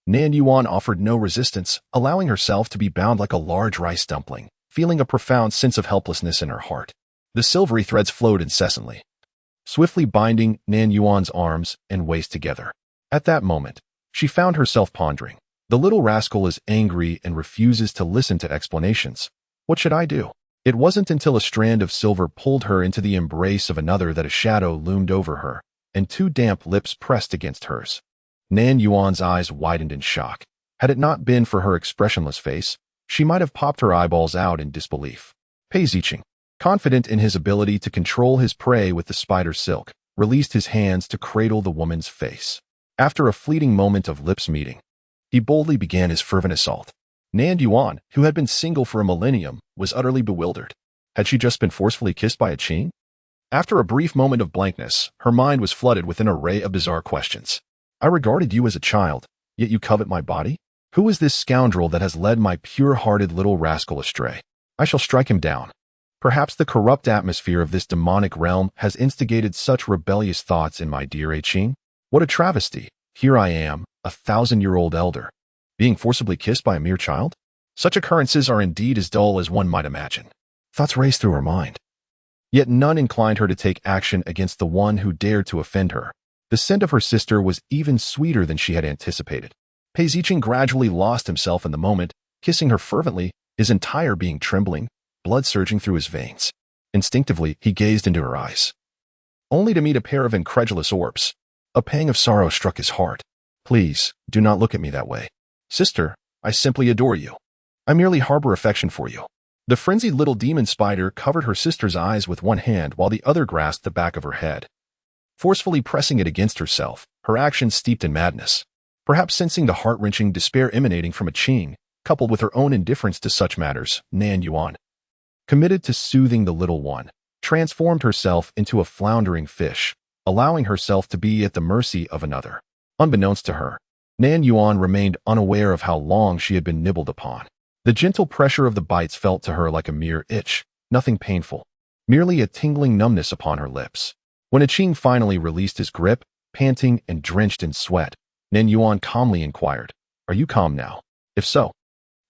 Nan Yuan offered no resistance, allowing herself to be bound like a large rice dumpling, feeling a profound sense of helplessness in her heart. The silvery threads flowed incessantly, swiftly binding Nan Yuan's arms and waist together. At that moment, she found herself pondering. The little rascal is angry and refuses to listen to explanations. What should I do? It wasn't until a strand of silver pulled her into the embrace of another that a shadow loomed over her, and 2 damp lips pressed against hers. Nan Yuan's eyes widened in shock. Had it not been for her expressionless face, she might have popped her eyeballs out in disbelief. Pei Ziqing, confident in his ability to control his prey with the spider silk, released his hands to cradle the woman's face. After a fleeting moment of lips meeting, he boldly began his fervent assault. Nan Yuan, who had been single for a millennium, was utterly bewildered. Had she just been forcefully kissed by Qing? After a brief moment of blankness, her mind was flooded with an array of bizarre questions. "I regarded you as a child, yet you covet my body? Who is this scoundrel that has led my pure-hearted little rascal astray? I shall strike him down." Perhaps the corrupt atmosphere of this demonic realm has instigated such rebellious thoughts in my dear Qing. What a travesty! Here I am, a 1,000-year-old elder, being forcibly kissed by a mere child? Such occurrences are indeed as dull as one might imagine. Thoughts raced through her mind. Yet none inclined her to take action against the one who dared to offend her. The scent of her sister was even sweeter than she had anticipated. Pei Zicheng gradually lost himself in the moment, kissing her fervently, his entire being trembling, blood surging through his veins. Instinctively, he gazed into her eyes, only to meet a pair of incredulous orbs. A pang of sorrow struck his heart. Please, do not look at me that way. Sister, I simply adore you. I merely harbor affection for you. The frenzied little demon spider covered her sister's eyes with one hand while the other grasped the back of her head, forcefully pressing it against herself, her actions steeped in madness. Perhaps sensing the heart-wrenching despair emanating from a Qing, coupled with her own indifference to such matters, Nan Yuan, committed to soothing the little one, transformed herself into a floundering fish, allowing herself to be at the mercy of another. Unbeknownst to her, Nan Yuan remained unaware of how long she had been nibbled upon. The gentle pressure of the bites felt to her like a mere itch, nothing painful, merely a tingling numbness upon her lips. When a Qing finally released his grip, panting and drenched in sweat, Nan Yuan calmly inquired, "Are you calm now? If so,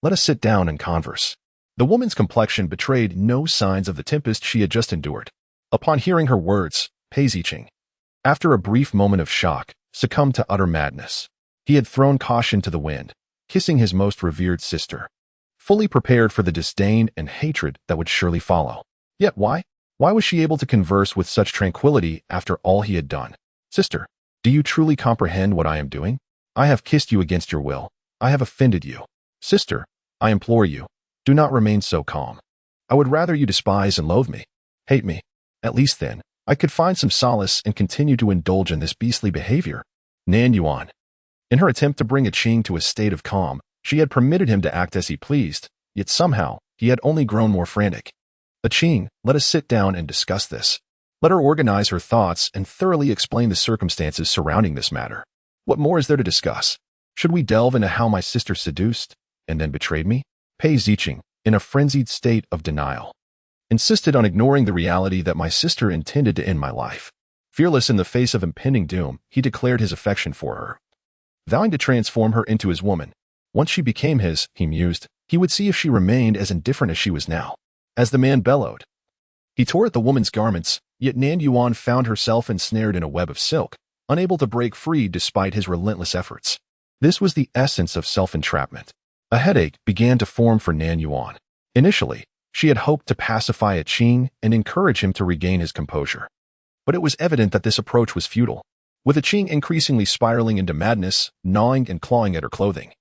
let us sit down and converse." The woman's complexion betrayed no signs of the tempest she had just endured. Upon hearing her words, Pei Zicheng, after a brief moment of shock, succumbed to utter madness. He had thrown caution to the wind, kissing his most revered sister, fully prepared for the disdain and hatred that would surely follow. Yet why? Why was she able to converse with such tranquility after all he had done? Sister, do you truly comprehend what I am doing? I have kissed you against your will. I have offended you. Sister, I implore you, do not remain so calm. I would rather you despise and loathe me, hate me. At least then, I could find some solace and continue to indulge in this beastly behavior. Nan Yuan. In her attempt to bring a Qing to a state of calm, she had permitted him to act as he pleased, yet somehow, he had only grown more frantic. A Qing, let us sit down and discuss this. Let her organize her thoughts and thoroughly explain the circumstances surrounding this matter. What more is there to discuss? Should we delve into how my sister seduced and then betrayed me? Pei Zicheng, in a frenzied state of denial, insisted on ignoring the reality that my sister intended to end my life. Fearless in the face of impending doom, he declared his affection for her, vowing to transform her into his woman. Once she became his, he mused, he would see if she remained as indifferent as she was now. As the man bellowed, he tore at the woman's garments, yet Nan Yuan found herself ensnared in a web of silk, unable to break free despite his relentless efforts. This was the essence of self-entrapment. A headache began to form for Nan Yuan. Initially, she had hoped to pacify a Qing and encourage him to regain his composure. But it was evident that this approach was futile, with a Qing increasingly spiraling into madness, gnawing and clawing at her clothing.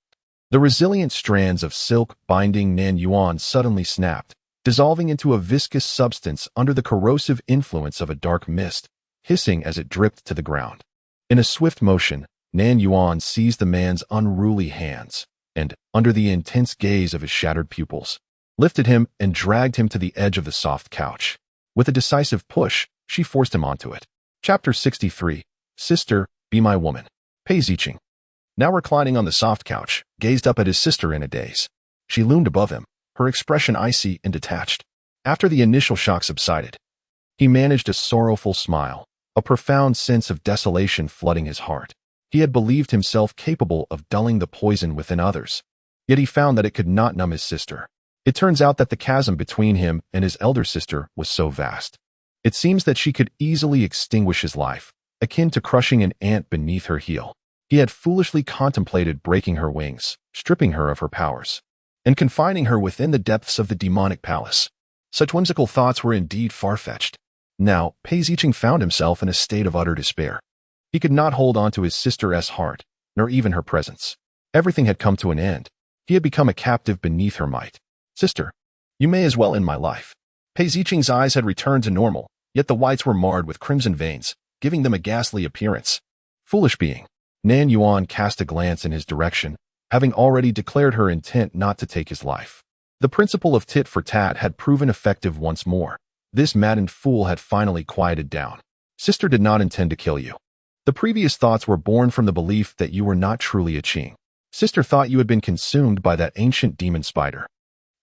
The resilient strands of silk binding Nan Yuan suddenly snapped, dissolving into a viscous substance under the corrosive influence of a dark mist, hissing as it dripped to the ground. In a swift motion, Nan Yuan seized the man's unruly hands and, under the intense gaze of his shattered pupils, lifted him and dragged him to the edge of the soft couch. With a decisive push, she forced him onto it. Chapter 63. Sister, be my woman. Pei Zicheng, now reclining on the soft couch, gazed up at his sister in a daze. She loomed above him, her expression icy and detached. After the initial shock subsided, he managed a sorrowful smile, a profound sense of desolation flooding his heart. He had believed himself capable of dulling the poison within others, yet he found that it could not numb his sister. It turns out that the chasm between him and his elder sister was so vast. It seems that she could easily extinguish his life, akin to crushing an ant beneath her heel. He had foolishly contemplated breaking her wings, stripping her of her powers, and confining her within the depths of the demonic palace. Such whimsical thoughts were indeed far-fetched. Now, Pei Zicheng found himself in a state of utter despair. He could not hold on to his sister's heart, nor even her presence. Everything had come to an end. He had become a captive beneath her might. Sister, you may as well end my life. Pei Zicheng's eyes had returned to normal, yet the whites were marred with crimson veins, giving them a ghastly appearance. Foolish being. Nan Yuan cast a glance in his direction, having already declared her intent not to take his life. The principle of tit for tat had proven effective once more. This maddened fool had finally quieted down. Sister did not intend to kill you. The previous thoughts were born from the belief that you were not truly a Qing. Sister thought you had been consumed by that ancient demon spider,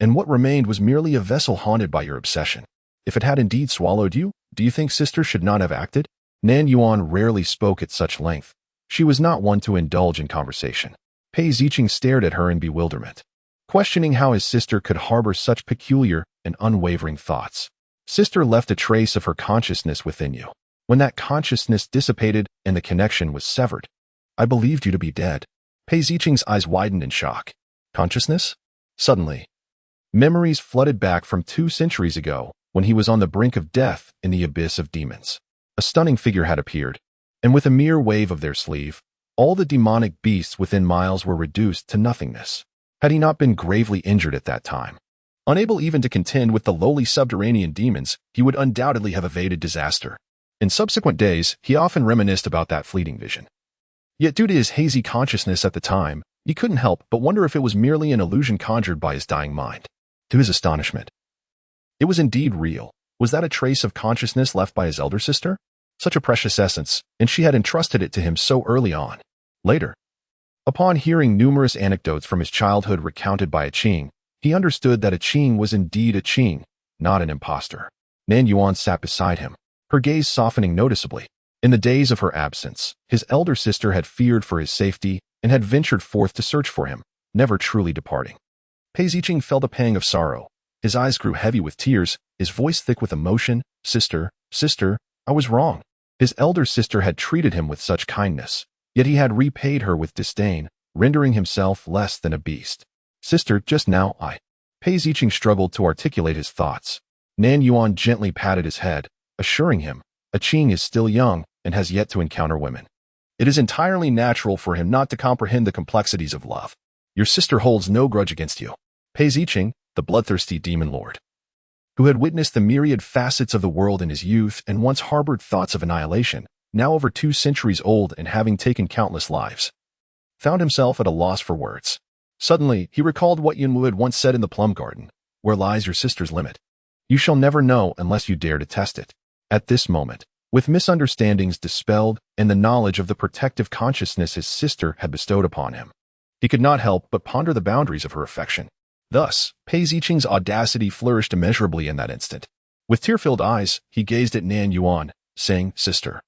and what remained was merely a vessel haunted by your obsession. If it had indeed swallowed you, do you think Sister should not have acted? Nan Yuan rarely spoke at such length. She was not one to indulge in conversation. Pei Zicheng stared at her in bewilderment, questioning how his sister could harbor such peculiar, and unwavering thoughts. Sister left a trace of her consciousness within you. When that consciousness dissipated and the connection was severed, I believed you to be dead. Pei Ziqing's eyes widened in shock. Consciousness? Suddenly, memories flooded back from 2 centuries ago when he was on the brink of death in the abyss of demons. A stunning figure had appeared, and with a mere wave of their sleeve, all the demonic beasts within miles were reduced to nothingness. Had he not been gravely injured at that time, unable even to contend with the lowly subterranean demons, he would undoubtedly have evaded disaster. In subsequent days, he often reminisced about that fleeting vision. Yet due to his hazy consciousness at the time, he couldn't help but wonder if it was merely an illusion conjured by his dying mind. To his astonishment, it was indeed real. Was that a trace of consciousness left by his elder sister? Such a precious essence, and she had entrusted it to him so early on. Later, upon hearing numerous anecdotes from his childhood recounted by a Qing, he understood that a Qing was indeed a Qing, not an impostor. Nan Yuan sat beside him, her gaze softening noticeably. In the days of her absence, his elder sister had feared for his safety and had ventured forth to search for him, never truly departing. Pei Ziqing felt a pang of sorrow. His eyes grew heavy with tears, his voice thick with emotion. Sister, I was wrong. His elder sister had treated him with such kindness, yet he had repaid her with disdain, rendering himself less than a beast. Sister, just now Pei Ziqing struggled to articulate his thoughts. Nan Yuan gently patted his head, assuring him, a Qing is still young and has yet to encounter women. It is entirely natural for him not to comprehend the complexities of love. Your sister holds no grudge against you. Pei Ziqing, the bloodthirsty demon lord, who had witnessed the myriad facets of the world in his youth and once harbored thoughts of annihilation, now over 2 centuries old and having taken countless lives, found himself at a loss for words. Suddenly, he recalled what Yunwu had once said in the plum garden, where lies your sister's limit. You shall never know unless you dare to test it. At this moment, with misunderstandings dispelled and the knowledge of the protective consciousness his sister had bestowed upon him, he could not help but ponder the boundaries of her affection. Thus, Pei Ziqing's audacity flourished immeasurably in that instant. With tear-filled eyes, he gazed at Nan Yuan, saying, Sister,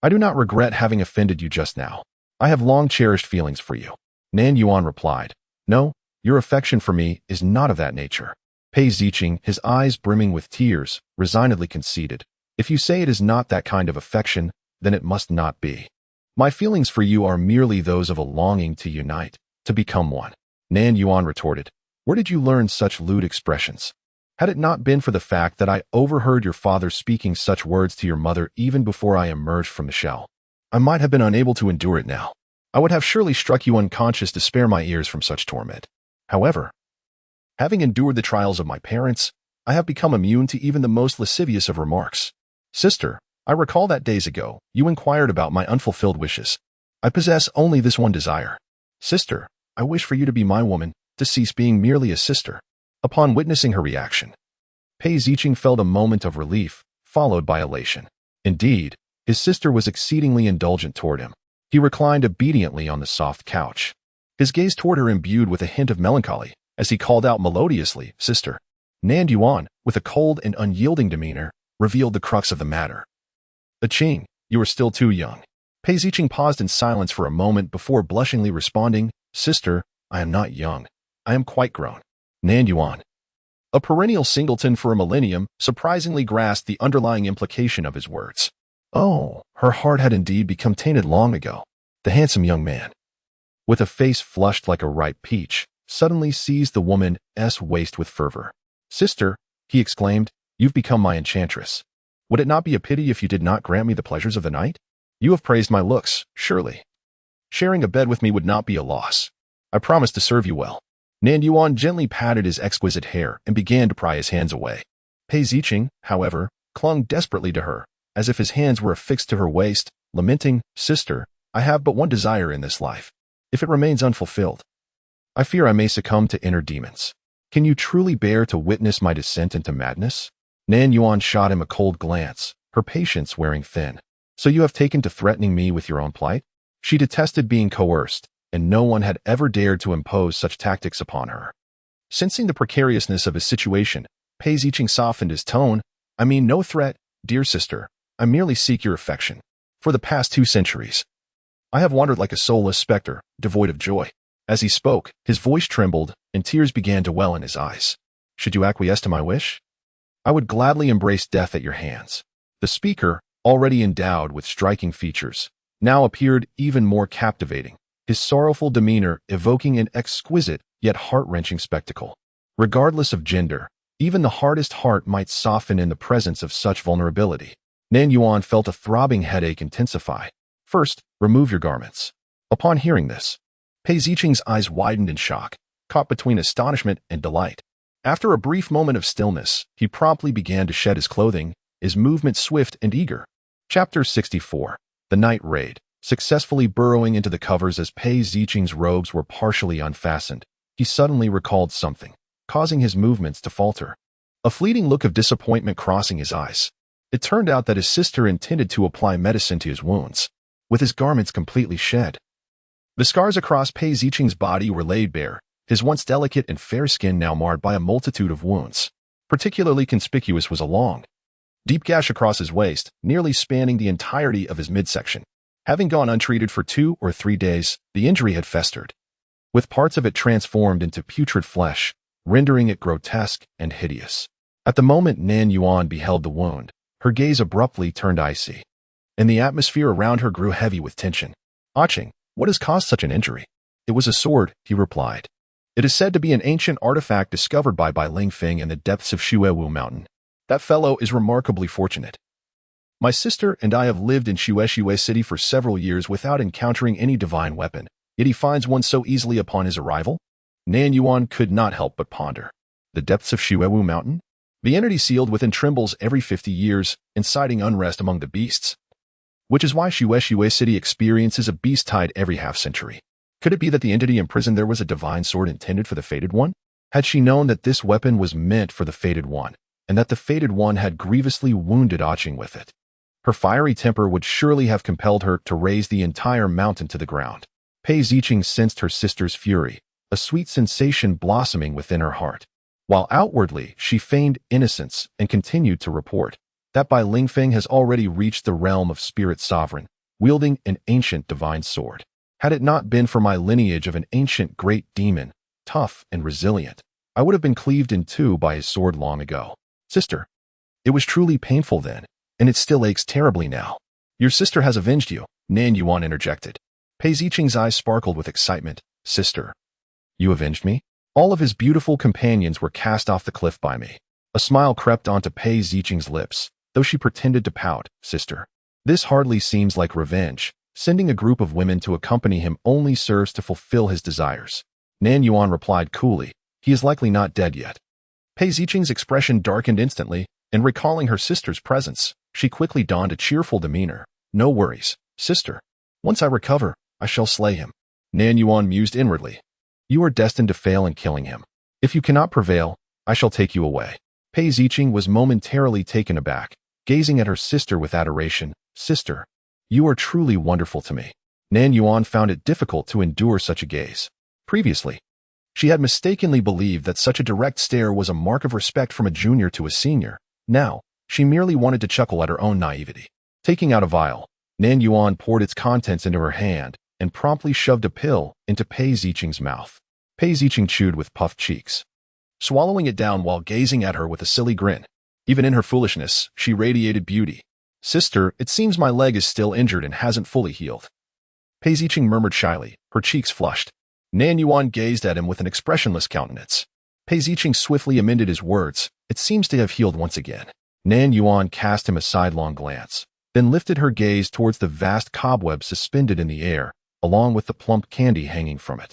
I do not regret having offended you just now. I have long cherished feelings for you. Nan Yuan replied, No, your affection for me is not of that nature. Pei Ziqing, his eyes brimming with tears, resignedly conceded, If you say it is not that kind of affection, then it must not be. My feelings for you are merely those of a longing to unite, to become one. Nan Yuan retorted, Where did you learn such lewd expressions? Had it not been for the fact that I overheard your father speaking such words to your mother even before I emerged from the shell, I might have been unable to endure it now. I would have surely struck you unconscious to spare my ears from such torment. However, having endured the trials of my parents, I have become immune to even the most lascivious of remarks. Sister, I recall that days ago, you inquired about my unfulfilled wishes. I possess only this one desire. Sister, I wish for you to be my woman, to cease being merely a sister. Upon witnessing her reaction, Pei Ziqing felt a moment of relief, followed by elation. Indeed, his sister was exceedingly indulgent toward him. He reclined obediently on the soft couch, his gaze toward her imbued with a hint of melancholy, as he called out melodiously, Sister. Nan Yuan, with a cold and unyielding demeanor, revealed the crux of the matter. A Qing, you are still too young. Pei Ziqing paused in silence for a moment before blushingly responding, Sister, I am not young. I am quite grown. Nan Yuan, a perennial singleton for a millennium, surprisingly grasped the underlying implication of his words. Oh, her heart had indeed become tainted long ago. The handsome young man, with a face flushed like a ripe peach, suddenly seized the woman's waist with fervor. Sister, he exclaimed, you've become my enchantress. Would it not be a pity if you did not grant me the pleasures of the night? You have praised my looks, surely. Sharing a bed with me would not be a loss. I promise to serve you well. Nan Yuan gently patted his exquisite hair and began to pry his hands away. Pei Ziqing, however, clung desperately to her, as if his hands were affixed to her waist, lamenting, Sister, I have but one desire in this life. If it remains unfulfilled, I fear I may succumb to inner demons. Can you truly bear to witness my descent into madness? Nan Yuan shot him a cold glance, her patience wearing thin. So you have taken to threatening me with your own plight? She detested being coerced, and no one had ever dared to impose such tactics upon her. Sensing the precariousness of his situation, Pei Ziqing softened his tone. I mean no threat, dear sister. I merely seek your affection. For the past 2 centuries, I have wandered like a soulless specter, devoid of joy. As he spoke, his voice trembled, and tears began to well in his eyes. Should you acquiesce to my wish? I would gladly embrace death at your hands. The speaker, already endowed with striking features, now appeared even more captivating, his sorrowful demeanor evoking an exquisite yet heart-wrenching spectacle. Regardless of gender, even the hardest heart might soften in the presence of such vulnerability. Nan Yuan felt a throbbing headache intensify. First, remove your garments. Upon hearing this, Pei Ziqing's eyes widened in shock, caught between astonishment and delight. After a brief moment of stillness, he promptly began to shed his clothing, his movements swift and eager. Chapter 64. The Night Raid. Successfully burrowing into the covers as Pei Ziqing's robes were partially unfastened, he suddenly recalled something, causing his movements to falter. A fleeting look of disappointment crossing his eyes. It turned out that his sister intended to apply medicine to his wounds, with his garments completely shed. The scars across Pei Ziqing's body were laid bare, his once delicate and fair skin now marred by a multitude of wounds. Particularly conspicuous was a long, deep gash across his waist, nearly spanning the entirety of his midsection. Having gone untreated for 2 or 3 days, the injury had festered, with parts of it transformed into putrid flesh, rendering it grotesque and hideous. At the moment Nan Yuan beheld the wound, her gaze abruptly turned icy, and the atmosphere around her grew heavy with tension. "Aching, what has caused such an injury?" "It was a sword," he replied. "It is said to be an ancient artifact discovered by Ling Feng in the depths of Xuewu Mountain. That fellow is remarkably fortunate. My sister and I have lived in Xuexiue City for several years without encountering any divine weapon, yet he finds one so easily upon his arrival." Nan Yuan could not help but ponder. The depths of Xuewu Mountain? The entity sealed within trembles every 50 years, inciting unrest among the beasts, which is why Xuexiue City experiences a beast tide every half-century. Could it be that the entity imprisoned there was a divine sword intended for the Fated One? Had she known that this weapon was meant for the Fated One, and that the Fated One had grievously wounded Aching with it, her fiery temper would surely have compelled her to raise the entire mountain to the ground. Pei Ziqing sensed her sister's fury, a sweet sensation blossoming within her heart, while outwardly she feigned innocence and continued to report that Ling Feng has already reached the realm of spirit sovereign, wielding an ancient divine sword. Had it not been for my lineage of an ancient great demon, tough and resilient, I would have been cleaved in two by his sword long ago. Sister, it was truly painful then, and it still aches terribly now. Your sister has avenged you, Nan Yuan interjected. Pei Ziqing's eyes sparkled with excitement. Sister, you avenged me? All of his beautiful companions were cast off the cliff by me. A smile crept onto Pei Ziqing's lips, though she pretended to pout. Sister, this hardly seems like revenge. Sending a group of women to accompany him only serves to fulfill his desires. Nan Yuan replied coolly. He is likely not dead yet. Pei Ziqing's expression darkened instantly, and recalling her sister's presence, she quickly donned a cheerful demeanor. No worries, sister. Once I recover, I shall slay him. Nan Yuan mused inwardly. You are destined to fail in killing him. If you cannot prevail, I shall take you away. Pei Ziqing was momentarily taken aback, gazing at her sister with adoration. Sister, you are truly wonderful to me. Nan Yuan found it difficult to endure such a gaze. Previously, she had mistakenly believed that such a direct stare was a mark of respect from a junior to a senior. Now, she merely wanted to chuckle at her own naivety. Taking out a vial, Nan Yuan poured its contents into her hand and promptly shoved a pill into Pei Ziqing's mouth. Pei Ziqing chewed with puffed cheeks, swallowing it down while gazing at her with a silly grin. Even in her foolishness, she radiated beauty. Sister, it seems my leg is still injured and hasn't fully healed. Pei Ziqing murmured shyly, her cheeks flushed. Nan Yuan gazed at him with an expressionless countenance. Pei Ziqing swiftly amended his words. It seems to have healed once again. Nan Yuan cast him a sidelong glance, then lifted her gaze towards the vast cobweb suspended in the air, along with the plump candy hanging from it.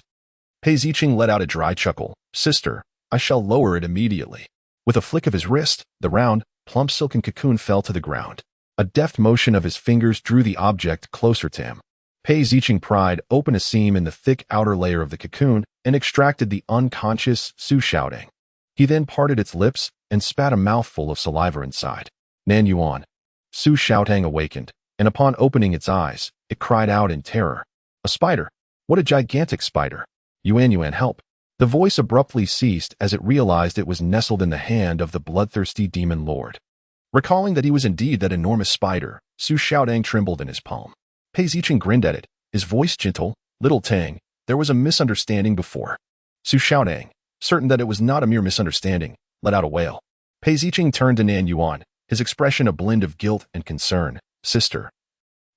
Pei Ziqing let out a dry chuckle. Sister, I shall lower it immediately. With a flick of his wrist, the round, plump silken cocoon fell to the ground. A deft motion of his fingers drew the object closer to him. Pei Ziqing pried open a seam in the thick outer layer of the cocoon and extracted the unconscious Su Xiaodang. He then parted its lips and spat a mouthful of saliva inside. Nan Yuan. Su Xiaodang awakened, and upon opening its eyes, it cried out in terror. A spider! What a gigantic spider! Yuan, help! The voice abruptly ceased as it realized it was nestled in the hand of the bloodthirsty demon lord. Recalling that he was indeed that enormous spider, Su Xiaodang trembled in his palm. Pei Ziqing grinned at it, his voice gentle. Little Tang, there was a misunderstanding before. Su Xiaodang, certain that it was not a mere misunderstanding, let out a wail. Pei Ziqing turned to Nan Yuan, his expression a blend of guilt and concern. Sister,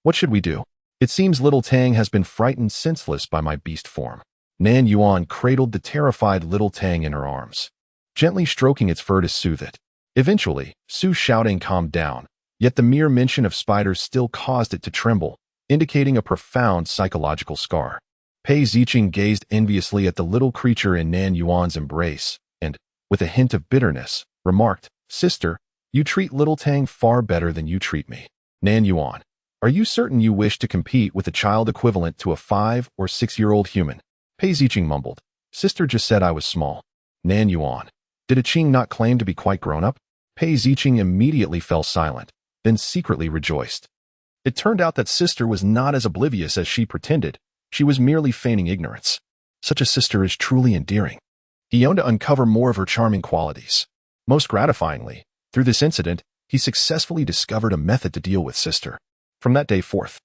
what should we do? It seems little Tang has been frightened senseless by my beast form. Nan Yuan cradled the terrified little Tang in her arms, gently stroking its fur to soothe it. Eventually, Su's shouting calmed down, yet the mere mention of spiders still caused it to tremble, indicating a profound psychological scar. Pei Ziqing gazed enviously at the little creature in Nan Yuan's embrace, and, with a hint of bitterness, remarked, Sister, you treat little Tang far better than you treat me. Nan Yuan, are you certain you wish to compete with a child equivalent to a 5- or 6-year-old human? Pei Ziqing mumbled. Sister just said I was small. Nan Yuan, did a Qing not claim to be quite grown up? Pei Ziqing immediately fell silent, then secretly rejoiced. It turned out that Sister was not as oblivious as she pretended. She was merely feigning ignorance. Such a sister is truly endearing. He yearned to uncover more of her charming qualities. Most gratifyingly, through this incident, he successfully discovered a method to deal with Sister. From that day forth,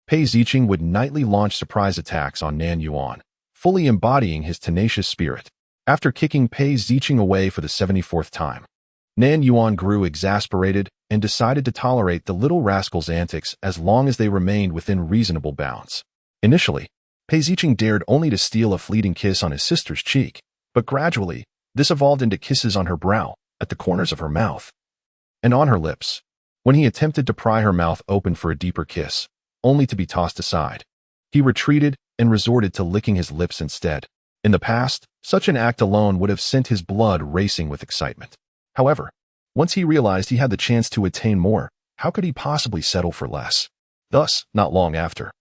Pei Ziqing would nightly launch surprise attacks on Nan Yuan, fully embodying his tenacious spirit. After kicking Pei Ziqing away for the 74th time, Nan Yuan grew exasperated and decided to tolerate the little rascal's antics as long as they remained within reasonable bounds. Initially, Pei Ziqing dared only to steal a fleeting kiss on his sister's cheek, but gradually, this evolved into kisses on her brow, at the corners of her mouth, and on her lips. When he attempted to pry her mouth open for a deeper kiss, only to be tossed aside, he retreated and resorted to licking his lips instead. In the past, such an act alone would have sent his blood racing with excitement. However, once he realized he had the chance to attain more, how could he possibly settle for less? Thus, not long after,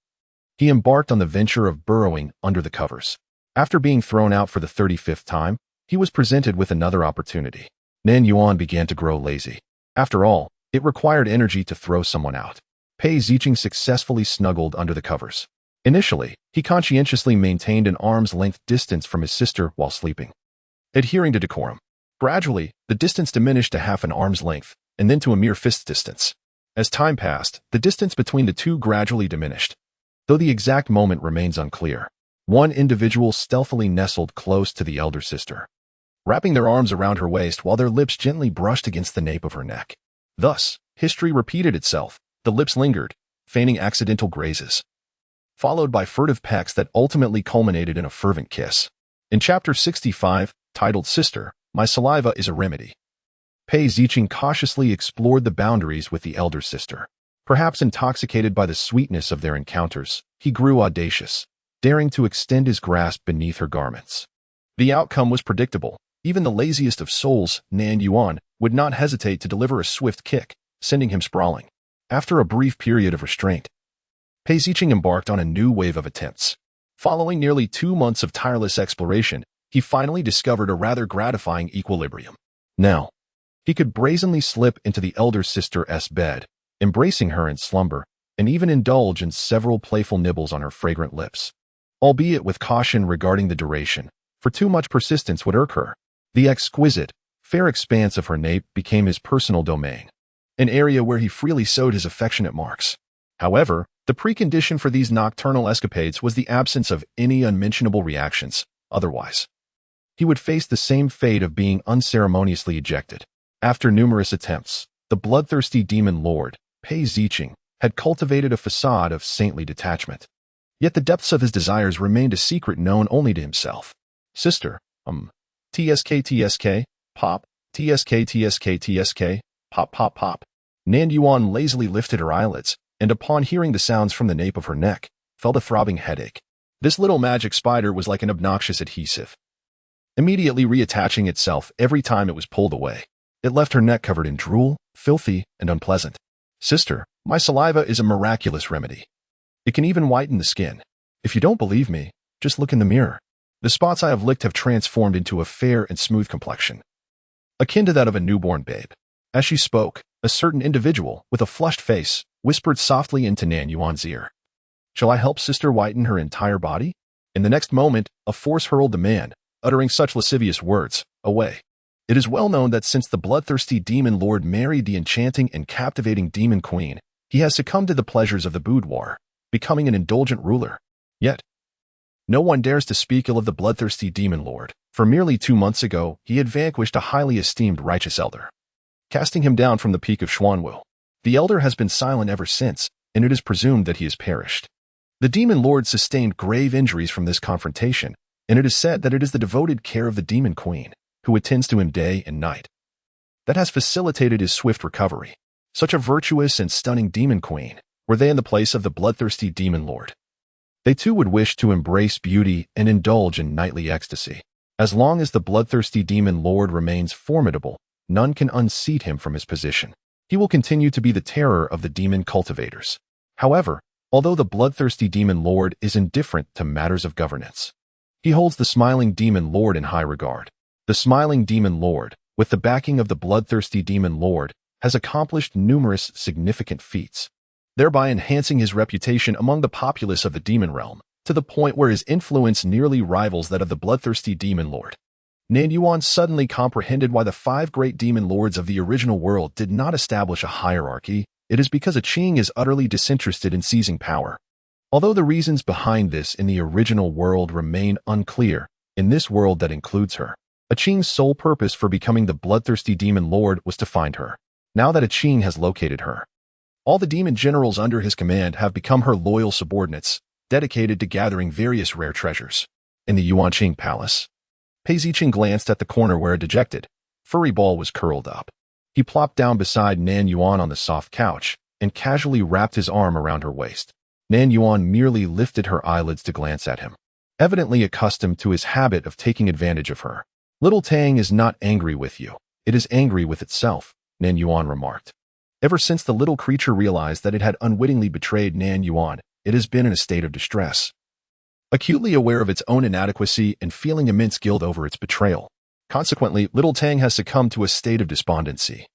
he embarked on the venture of burrowing under the covers. After being thrown out for the 35th time, he was presented with another opportunity. Nan Yuan began to grow lazy. After all, it required energy to throw someone out. Pei Ziqing successfully snuggled under the covers. Initially, he conscientiously maintained an arm's-length distance from his sister while sleeping, adhering to decorum. Gradually, the distance diminished to half an arm's length, and then to a mere fist distance. As time passed, the distance between the two gradually diminished, though the exact moment remains unclear. One individual stealthily nestled close to the elder sister, wrapping their arms around her waist while their lips gently brushed against the nape of her neck. Thus, history repeated itself. The lips lingered, feigning accidental grazes, followed by furtive pecks that ultimately culminated in a fervent kiss. In Chapter 65, titled Sister, My Saliva is a Remedy, Pei Ziqing cautiously explored the boundaries with the elder sister. Perhaps intoxicated by the sweetness of their encounters, he grew audacious, daring to extend his grasp beneath her garments. The outcome was predictable. Even the laziest of souls, Nan Yuan, would not hesitate to deliver a swift kick, sending him sprawling. After a brief period of restraint, Pei Ziqing embarked on a new wave of attempts. Following nearly 2 months of tireless exploration, he finally discovered a rather gratifying equilibrium. Now, he could brazenly slip into the elder sister's bed, embracing her in slumber, and even indulge in several playful nibbles on her fragrant lips, albeit with caution regarding the duration, for too much persistence would irk her. The exquisite, fair expanse of her nape became his personal domain, an area where he freely sowed his affectionate marks. However, the precondition for these nocturnal escapades was the absence of any unmentionable reactions. Otherwise, he would face the same fate of being unceremoniously ejected. After numerous attempts, the bloodthirsty demon lord, Pei Ziqing, had cultivated a facade of saintly detachment. Yet the depths of his desires remained a secret known only to himself. Sister, TSK, pop, TSK, pop, pop, pop. Nan Yuan lazily lifted her eyelids, and upon hearing the sounds from the nape of her neck, felt a throbbing headache. This little magic spider was like an obnoxious adhesive, immediately reattaching itself every time it was pulled away. It left her neck covered in drool, filthy and unpleasant. Sister, my saliva is a miraculous remedy. It can even whiten the skin. If you don't believe me, just look in the mirror. The spots I have licked have transformed into a fair and smooth complexion, akin to that of a newborn babe. As she spoke, a certain individual, with a flushed face, whispered softly into Nan Yuan's ear. Shall I help Sister whiten her entire body? In the next moment, a force hurled the man, uttering such lascivious words, away. It is well known that since the bloodthirsty demon lord married the enchanting and captivating demon queen, he has succumbed to the pleasures of the boudoir, becoming an indulgent ruler. Yet, No one dares to speak ill of the bloodthirsty demon lord, for merely 2 months ago he had vanquished a highly esteemed righteous elder, casting him down from the peak of Xuanwu. The elder has been silent ever since, and it is presumed that he has perished. The demon lord sustained grave injuries from this confrontation, and it is said that it is the devoted care of the demon queen, who attends to him day and night, that has facilitated his swift recovery. Such a virtuous and stunning demon queen, were they in the place of the bloodthirsty demon lord, they too would wish to embrace beauty and indulge in nightly ecstasy. As long as the bloodthirsty demon lord remains formidable, none can unseat him from his position. He will continue to be the terror of the demon cultivators. However, although the bloodthirsty demon lord is indifferent to matters of governance, he holds the smiling demon lord in high regard. The smiling demon lord, with the backing of the bloodthirsty demon lord, has accomplished numerous significant feats, thereby enhancing his reputation among the populace of the demon realm, to the point where his influence nearly rivals that of the bloodthirsty demon lord. Nan Yuan suddenly comprehended why the 5 great demon lords of the original world did not establish a hierarchy. It is because a Qing is utterly disinterested in seizing power. Although the reasons behind this in the original world remain unclear, in this world that includes her, a Qing's sole purpose for becoming the bloodthirsty demon lord was to find her. Now that a Qing has located her, all the demon generals under his command have become her loyal subordinates, dedicated to gathering various rare treasures. In the Yuanqing palace, Pei Ziqing glanced at the corner where a dejected, furry ball was curled up. He plopped down beside Nan Yuan on the soft couch and casually wrapped his arm around her waist. Nan Yuan merely lifted her eyelids to glance at him, evidently accustomed to his habit of taking advantage of her. Little Tang is not angry with you. It is angry with itself, Nan Yuan remarked. Ever since the little creature realized that it had unwittingly betrayed Nan Yuan, it has been in a state of distress, acutely aware of its own inadequacy and feeling immense guilt over its betrayal. Consequently, little Tang has succumbed to a state of despondency,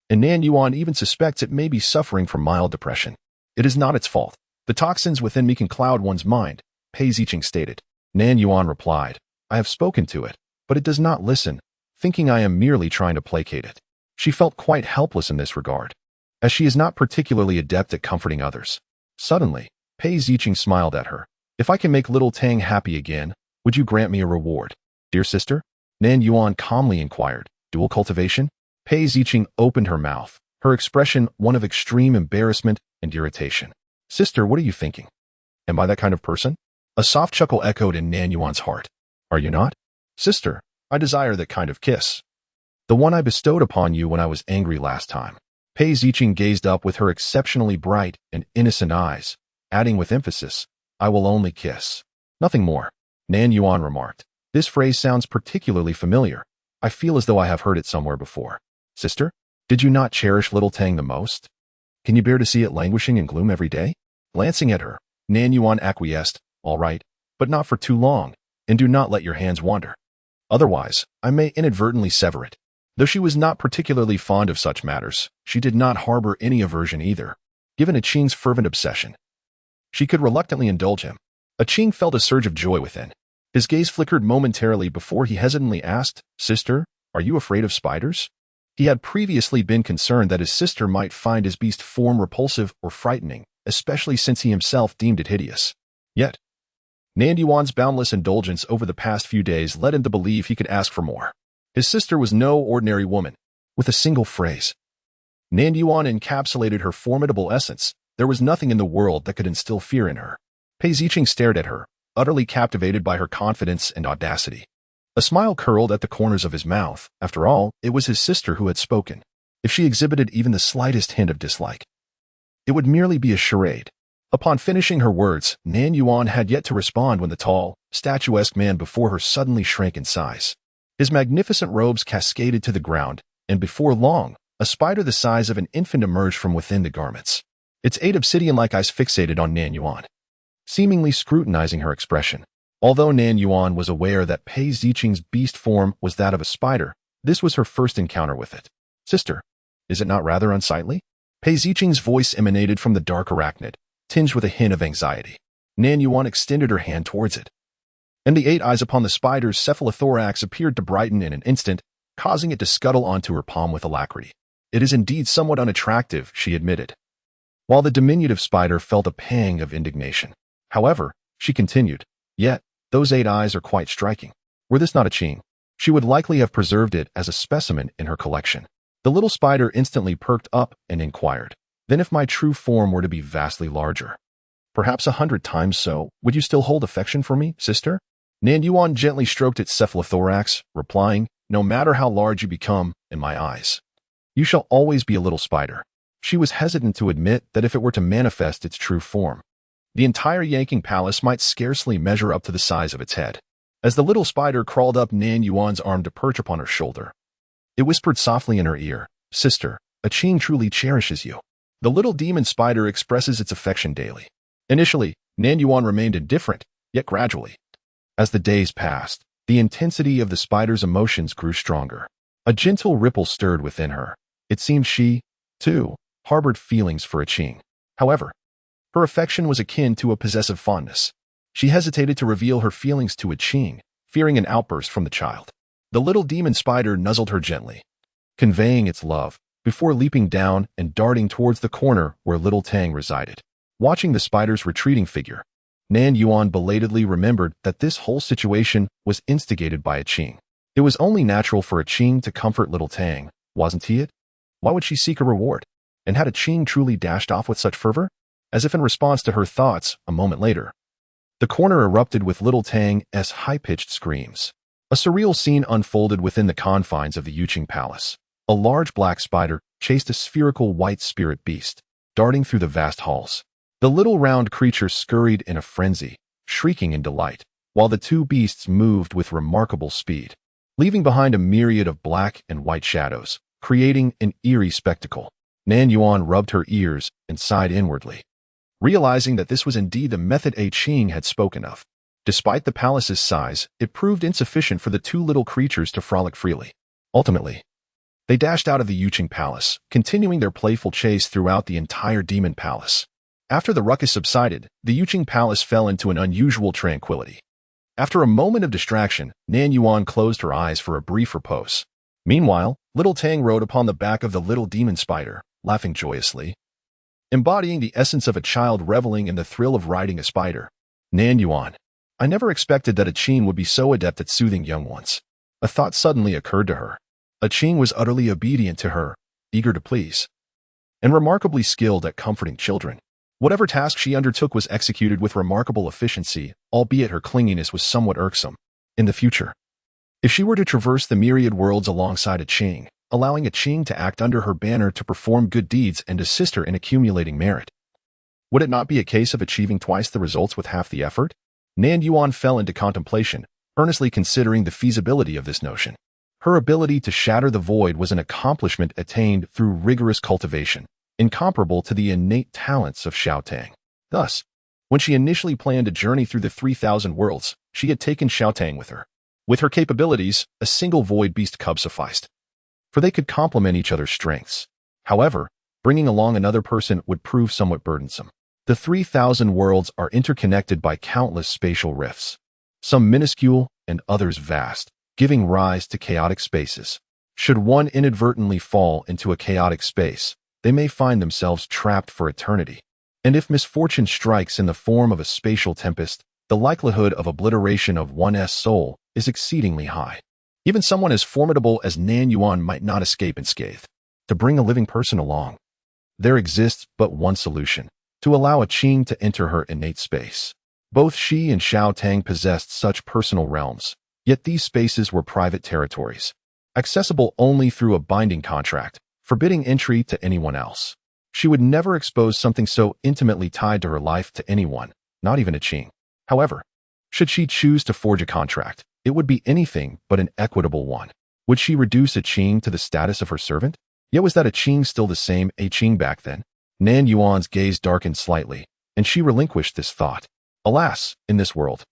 and Nan Yuan even suspects it may be suffering from mild depression. It is not its fault. The toxins within me can cloud one's mind, Pei Ziqing stated. Nan Yuan replied, I have spoken to it, but it does not listen, thinking I am merely trying to placate it. She felt quite helpless in this regard, as she is not particularly adept at comforting others. Suddenly, Pei Ziqing smiled at her. If I can make little Tang happy again, would you grant me a reward, dear sister? Nan Yuan calmly inquired. Dual cultivation? Pei Ziqing opened her mouth, her expression one of extreme embarrassment and irritation. Sister, what are you thinking? Am I that kind of person? A soft chuckle echoed in Nan Yuan's heart. Are you not? Sister, I desire that kind of kiss, the one I bestowed upon you when I was angry last time. Pei Ziqing gazed up with her exceptionally bright and innocent eyes, adding with emphasis, I will only kiss. Nothing more. Nan Yuan remarked. This phrase sounds particularly familiar. I feel as though I have heard it somewhere before. Sister, did you not cherish little Tang the most? Can you bear to see it languishing in gloom every day? Glancing at her, Nan Yuan acquiesced, all right, but not for too long, and do not let your hands wander. Otherwise, I may inadvertently sever it. Though she was not particularly fond of such matters, she did not harbor any aversion either. Given a Qing's fervent obsession, she could reluctantly indulge him. A Qing felt a surge of joy within. His gaze flickered momentarily before he hesitantly asked, Sister, are you afraid of spiders? He had previously been concerned that his sister might find his beast form repulsive or frightening, especially since he himself deemed it hideous. Yet, Nan Yuan's boundless indulgence over the past few days led him to believe he could ask for more. His sister was no ordinary woman. With a single phrase, Nan Yuan encapsulated her formidable essence. There was nothing in the world that could instill fear in her. Pei Ziqing stared at her, utterly captivated by her confidence and audacity. A smile curled at the corners of his mouth. After all, it was his sister who had spoken. If she exhibited even the slightest hint of dislike, it would merely be a charade. Upon finishing her words, Nan Yuan had yet to respond when the tall, statuesque man before her suddenly shrank in size. His magnificent robes cascaded to the ground, and before long, a spider the size of an infant emerged from within the garments. Its 8 obsidian-like eyes fixated on Nan Yuan, seemingly scrutinizing her expression. Although Nan Yuan was aware that Pei Ziqing's beast form was that of a spider, this was her first encounter with it. Sister, is it not rather unsightly? Pei Ziqing's voice emanated from the dark arachnid, tinged with a hint of anxiety. Nan Yuan extended her hand towards it, and the 8 eyes upon the spider's cephalothorax appeared to brighten in an instant, causing it to scuttle onto her palm with alacrity. It is indeed somewhat unattractive, she admitted, while the diminutive spider felt a pang of indignation. However, she continued, Yet, those 8 eyes are quite striking. Were this not a Qing, she would likely have preserved it as a specimen in her collection. The little spider instantly perked up and inquired, "Then if my true form were to be vastly larger, perhaps 100 times so, would you still hold affection for me, sister?" Nan Yuan gently stroked its cephalothorax, replying, "No matter how large you become, in my eyes, you shall always be a little spider." She was hesitant to admit that if it were to manifest its true form, the entire Yanking Palace might scarcely measure up to the size of its head. As the little spider crawled up Nan Yuan's arm to perch upon her shoulder, it whispered softly in her ear, "Sister, a Qing truly cherishes you." The little demon spider expresses its affection daily. Initially, Nan Yuan remained indifferent, yet gradually, as the days passed, the intensity of the spider's emotions grew stronger. A gentle ripple stirred within her. It seemed she, too, harbored feelings for a Qing. However, her affection was akin to a possessive fondness. She hesitated to reveal her feelings to a Qing, fearing an outburst from the child. The little demon spider nuzzled her gently, conveying its love, before leaping down and darting towards the corner where little Tang resided. Watching the spider's retreating figure, Nan Yuan belatedly remembered that this whole situation was instigated by a Qing. It was only natural for a Qing to comfort little Tang, wasn't he it? Why would she seek a reward? And had a Qing truly dashed off with such fervor? As if in response to her thoughts, a moment later, the corner erupted with little Tang's high-pitched screams. A surreal scene unfolded within the confines of the Yuqing Palace. A large black spider chased a spherical white spirit beast, darting through the vast halls. The little round creature scurried in a frenzy, shrieking in delight, while the two beasts moved with remarkable speed, leaving behind a myriad of black and white shadows, creating an eerie spectacle. Nan Yuan rubbed her ears and sighed inwardly, realizing that this was indeed the method a Qing had spoken of. Despite the palace's size, it proved insufficient for the two little creatures to frolic freely. Ultimately, they dashed out of the Yuqing Palace, continuing their playful chase throughout the entire Demon Palace. After the ruckus subsided, the Yuqing Palace fell into an unusual tranquility. After a moment of distraction, Nan Yuan closed her eyes for a brief repose. Meanwhile, little Tang rode upon the back of the little demon spider, laughing joyously, embodying the essence of a child reveling in the thrill of riding a spider. Nan Yuan, I never expected that a Qing would be so adept at soothing young ones. A thought suddenly occurred to her. A Qing was utterly obedient to her, eager to please, and remarkably skilled at comforting children. Whatever task she undertook was executed with remarkable efficiency, albeit her clinginess was somewhat irksome. In the future, if she were to traverse the myriad worlds alongside a Qing, allowing a Qing to act under her banner to perform good deeds and assist her in accumulating merit, would it not be a case of achieving twice the results with half the effort? Nan Yuan fell into contemplation, earnestly considering the feasibility of this notion. Her ability to shatter the void was an accomplishment attained through rigorous cultivation, incomparable to the innate talents of Xiao Tang. Thus, when she initially planned a journey through the 3,000 worlds, she had taken Xiao Tang with her. With her capabilities, a single void beast cub sufficed, for they could complement each other's strengths. However, bringing along another person would prove somewhat burdensome. The 3,000 worlds are interconnected by countless spatial rifts, some minuscule and others vast, giving rise to chaotic spaces. Should one inadvertently fall into a chaotic space, they may find themselves trapped for eternity. And if misfortune strikes in the form of a spatial tempest, the likelihood of obliteration of one's soul is exceedingly high. Even someone as formidable as Nan Yuan might not escape unscathed. To bring a living person along, there exists but one solution: to allow a Qing to enter her innate space. Both she and Xiao Tang possessed such personal realms, yet these spaces were private territories, accessible only through a binding contract, forbidding entry to anyone else. She would never expose something so intimately tied to her life to anyone, not even a Qing. However, should she choose to forge a contract, it would be anything but an equitable one. Would she reduce a Qing to the status of her servant? Yet was that a Qing still the same a Qing back then? Nan Yuan's gaze darkened slightly, and she relinquished this thought. Alas, in this world,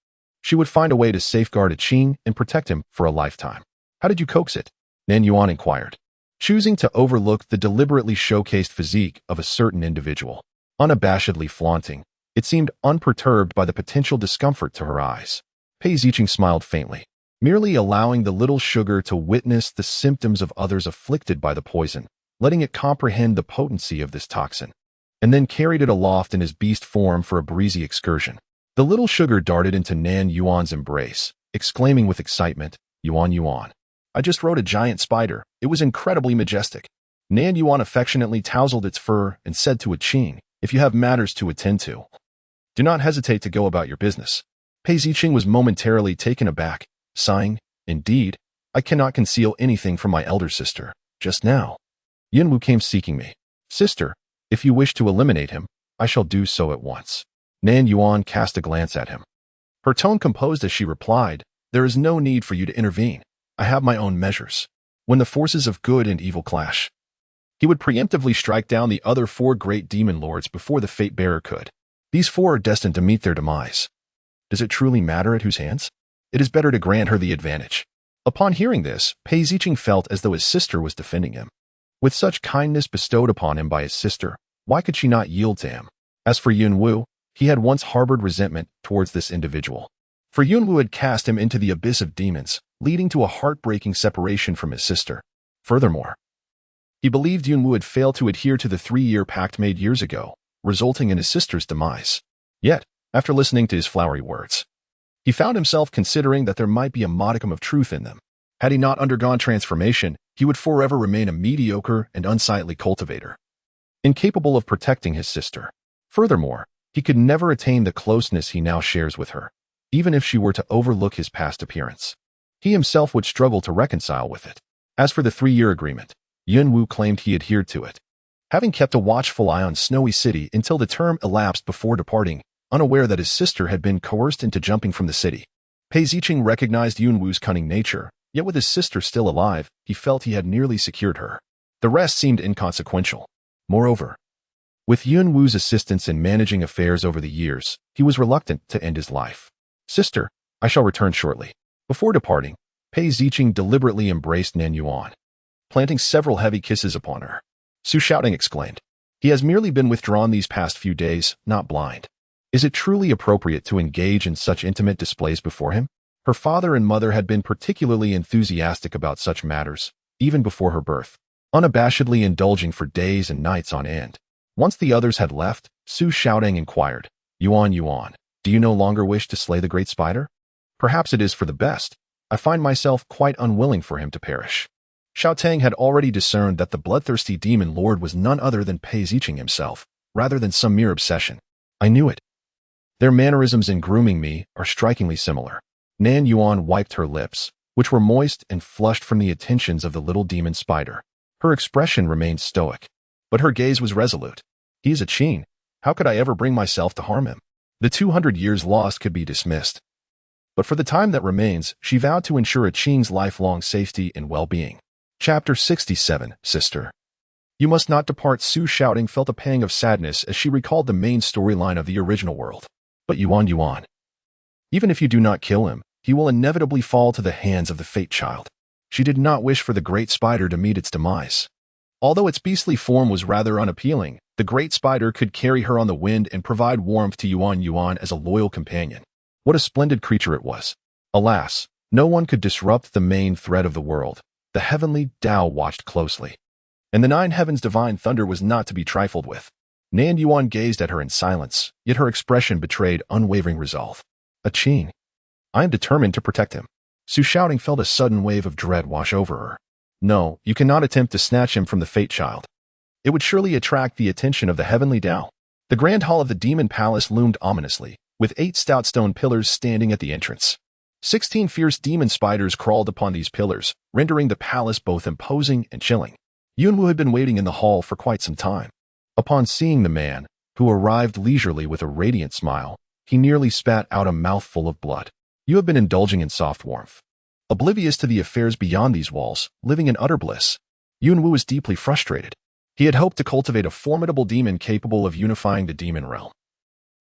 she would find a way to safeguard a Qing and protect him for a lifetime. How did you coax it? Nan Yuan inquired, choosing to overlook the deliberately showcased physique of a certain individual. Unabashedly flaunting, it seemed unperturbed by the potential discomfort to her eyes. Pei Ziqing smiled faintly, merely allowing the little sugar to witness the symptoms of others afflicted by the poison, letting it comprehend the potency of this toxin, and then carried it aloft in his beast form for a breezy excursion. The little sugar darted into Nan Yuan's embrace, exclaiming with excitement, "Yuan, Yuan. I just rode a giant spider. It was incredibly majestic." Nan Yuan affectionately tousled its fur and said to a Qing, "If you have matters to attend to, do not hesitate to go about your business." Pei Ziqing was momentarily taken aback, sighing, "Indeed, I cannot conceal anything from my elder sister. Just now, Yunwu came seeking me. Sister, if you wish to eliminate him, I shall do so at once." Nan Yuan cast a glance at him. Her tone composed as she replied, "There is no need for you to intervene. I have my own measures. When the forces of good and evil clash, he would preemptively strike down the other 4 great demon lords before the fate bearer could. These 4 are destined to meet their demise. Does it truly matter at whose hands? It is better to grant her the advantage." Upon hearing this, Pei Ziqing felt as though his sister was defending him. With such kindness bestowed upon him by his sister, why could she not yield to him? As for Yunwu, he had once harbored resentment towards this individual. For Yunwu had cast him into the abyss of demons, leading to a heartbreaking separation from his sister. Furthermore, he believed Yunwu had failed to adhere to the 3-year pact made years ago, resulting in his sister's demise. Yet, after listening to his flowery words, he found himself considering that there might be a modicum of truth in them. Had he not undergone transformation, he would forever remain a mediocre and unsightly cultivator, incapable of protecting his sister. Furthermore, he could never attain the closeness he now shares with her, even if she were to overlook his past appearance. He himself would struggle to reconcile with it. As for the 3-year agreement, Yunwu claimed he adhered to it, having kept a watchful eye on Snowy City until the term elapsed before departing, unaware that his sister had been coerced into jumping from the city. Pei Ziqing recognized Yunwu's cunning nature, yet with his sister still alive, he felt he had nearly secured her. The rest seemed inconsequential. Moreover, with Yunwu's assistance in managing affairs over the years, he was reluctant to end his life. "Sister, I shall return shortly." Before departing, Pei Ziqing deliberately embraced Nan Yuan, planting several heavy kisses upon her. Su Shouting exclaimed, "He has merely been withdrawn these past few days, not blind. Is it truly appropriate to engage in such intimate displays before him?" Her father and mother had been particularly enthusiastic about such matters, even before her birth, unabashedly indulging for days and nights on end. Once the others had left, Su Shouting inquired, "Yuan, Yuan, do you no longer wish to slay the great spider? Perhaps it is for the best. I find myself quite unwilling for him to perish." Xiaotang had already discerned that the bloodthirsty demon lord was none other than Pei Ziqing himself, rather than some mere obsession. "I knew it. Their mannerisms in grooming me are strikingly similar." Nan Yuan wiped her lips, which were moist and flushed from the attentions of the little demon spider. Her expression remained stoic, but her gaze was resolute. "He is a Qing. How could I ever bring myself to harm him?" The 200 years lost could be dismissed. But for the time that remains, she vowed to ensure a Qing's lifelong safety and well-being. Chapter 67, Sister. "You must not depart." Su Shouting felt a pang of sadness as she recalled the main storyline of the original world. "But Yuan, Yuan, even if you do not kill him, he will inevitably fall to the hands of the Fate Child." She did not wish for the great spider to meet its demise. Although its beastly form was rather unappealing, the great spider could carry her on the wind and provide warmth to Yuan Yuan as a loyal companion. What a splendid creature it was. Alas, no one could disrupt the main thread of the world. The heavenly Tao watched closely, and the 9 heavens' divine thunder was not to be trifled with. Nan Yuan gazed at her in silence, yet her expression betrayed unwavering resolve. "A Qing. I am determined to protect him." Su Shouting felt a sudden wave of dread wash over her. "No, you cannot attempt to snatch him from the Fate Child. It would surely attract the attention of the heavenly Tao." The grand hall of the demon palace loomed ominously, with 8 stout stone pillars standing at the entrance. 16 fierce demon spiders crawled upon these pillars, rendering the palace both imposing and chilling. Yunwu had been waiting in the hall for quite some time. Upon seeing the man, who arrived leisurely with a radiant smile, he nearly spat out a mouthful of blood. "You have been indulging in soft warmth, oblivious to the affairs beyond these walls, living in utter bliss." Yunwu was deeply frustrated. He had hoped to cultivate a formidable demon capable of unifying the demon realm.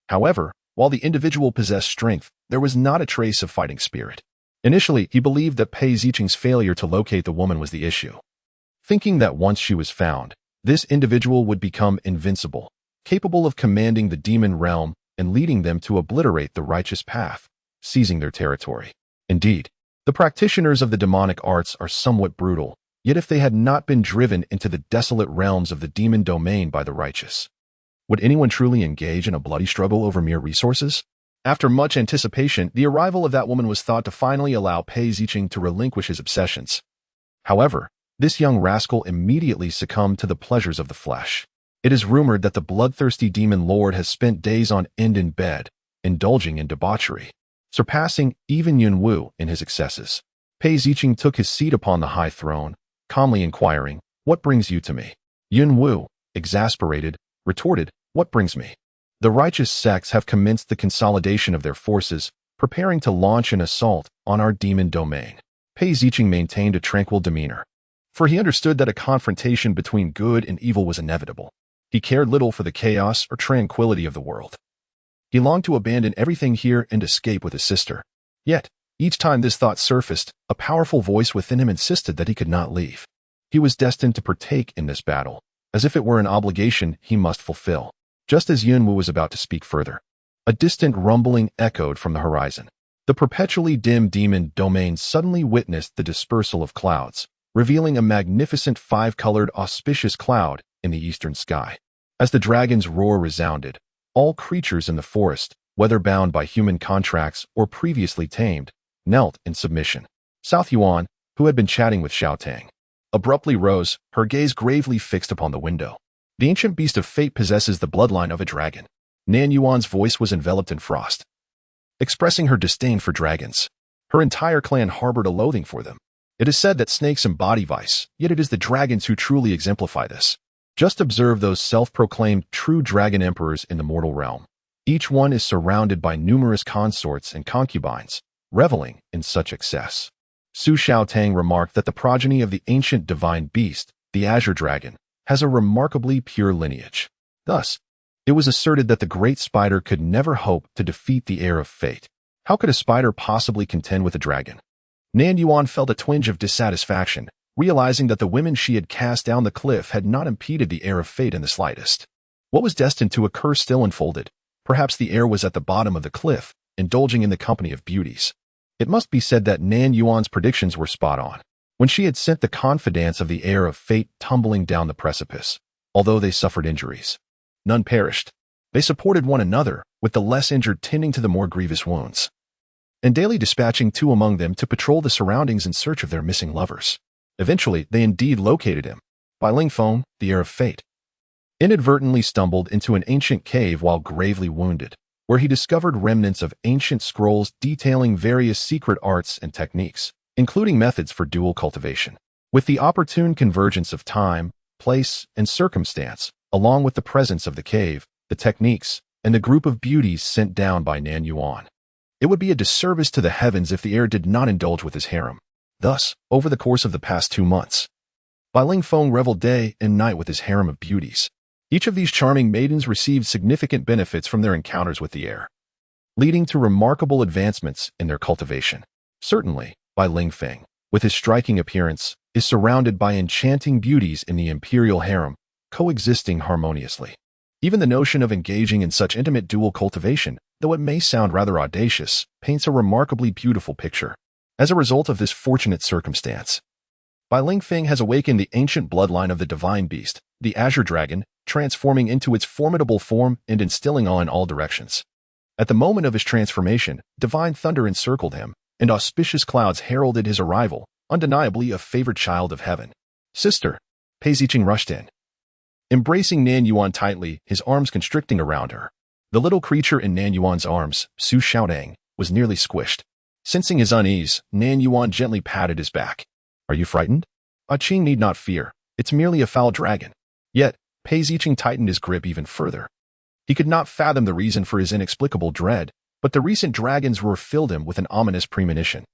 However, while the individual possessed strength, there was not a trace of fighting spirit. Initially, he believed that Pei Ziqing's failure to locate the woman was the issue, thinking that once she was found, this individual would become invincible, capable of commanding the demon realm and leading them to obliterate the righteous path, seizing their territory. Indeed, the practitioners of the demonic arts are somewhat brutal, yet if they had not been driven into the desolate realms of the demon domain by the righteous, would anyone truly engage in a bloody struggle over mere resources? After much anticipation, the arrival of that woman was thought to finally allow Pei Ziqing to relinquish his obsessions. However, this young rascal immediately succumbed to the pleasures of the flesh. It is rumored that the bloodthirsty demon lord has spent days on end in bed, indulging in debauchery, surpassing even Yun Wu in his excesses. Pei Ziqing took his seat upon the high throne, calmly inquiring, "What brings you to me?" Yun Wu, exasperated, retorted, "What brings me?" The righteous sects have commenced the consolidation of their forces, preparing to launch an assault on our demon domain. Pei Ziqing maintained a tranquil demeanor, for he understood that a confrontation between good and evil was inevitable. He cared little for the chaos or tranquility of the world. He longed to abandon everything here and escape with his sister. Yet, each time this thought surfaced, a powerful voice within him insisted that he could not leave. He was destined to partake in this battle, as if it were an obligation he must fulfill. Just as Yun Wu was about to speak further, a distant rumbling echoed from the horizon. The perpetually dim demon domain suddenly witnessed the dispersal of clouds, revealing a magnificent five-colored auspicious cloud in the eastern sky. As the dragon's roar resounded, all creatures in the forest, whether bound by human contracts or previously tamed, knelt in submission. South Yuan, who had been chatting with Xiao Tang, abruptly rose, her gaze gravely fixed upon the window. The ancient beast of fate possesses the bloodline of a dragon. Nan Yuan's voice was enveloped in frost, expressing her disdain for dragons. Her entire clan harbored a loathing for them. It is said that snakes embody vice, yet it is the dragons who truly exemplify this. Just observe those self-proclaimed true dragon emperors in the mortal realm. Each one is surrounded by numerous consorts and concubines, reveling in such excess. Su Xiaotang remarked that the progeny of the ancient divine beast, the azure dragon, has a remarkably pure lineage. Thus, it was asserted that the great spider could never hope to defeat the heir of fate. How could a spider possibly contend with a dragon? Nan Yuan felt a twinge of dissatisfaction, realizing that the women she had cast down the cliff had not impeded the heir of fate in the slightest. What was destined to occur still unfolded. Perhaps the heir was at the bottom of the cliff, indulging in the company of beauties. It must be said that Nan Yuan's predictions were spot on, when she had sent the confidants of the heir of fate tumbling down the precipice. Although they suffered injuries, none perished. They supported one another, with the less injured tending to the more grievous wounds, and daily dispatching two among them to patrol the surroundings in search of their missing lovers. Eventually, they indeed located him. Bai Lingfeng, the heir of fate, inadvertently stumbled into an ancient cave while gravely wounded, where he discovered remnants of ancient scrolls detailing various secret arts and techniques, including methods for dual cultivation. With the opportune convergence of time, place, and circumstance, along with the presence of the cave, the techniques, and the group of beauties sent down by Nan Yuan, it would be a disservice to the heavens if the heir did not indulge with his harem. Thus, over the course of the past 2 months, Bai Lingfeng reveled day and night with his harem of beauties. Each of these charming maidens received significant benefits from their encounters with the heir, leading to remarkable advancements in their cultivation. Certainly, Bai Lingfeng, with his striking appearance, is surrounded by enchanting beauties in the imperial harem, coexisting harmoniously. Even the notion of engaging in such intimate dual cultivation, though it may sound rather audacious, paints a remarkably beautiful picture. As a result of this fortunate circumstance, Bai Lingfeng has awakened the ancient bloodline of the divine beast, the azure dragon, transforming into its formidable form and instilling awe in all directions. At the moment of his transformation, divine thunder encircled him, and auspicious clouds heralded his arrival, undeniably a favored child of heaven. "Sister," Pei Ziqing rushed in, embracing Nan Yuan tightly, his arms constricting around her. The little creature in Nan Yuan's arms, Su Xiaodang, was nearly squished. Sensing his unease, Nan Yuan gently patted his back. "Are you frightened?" "Qing need not fear. It's merely a foul dragon." Yet, Pei Ziqing tightened his grip even further. He could not fathom the reason for his inexplicable dread, but the recent dragon's roar filled him with an ominous premonition.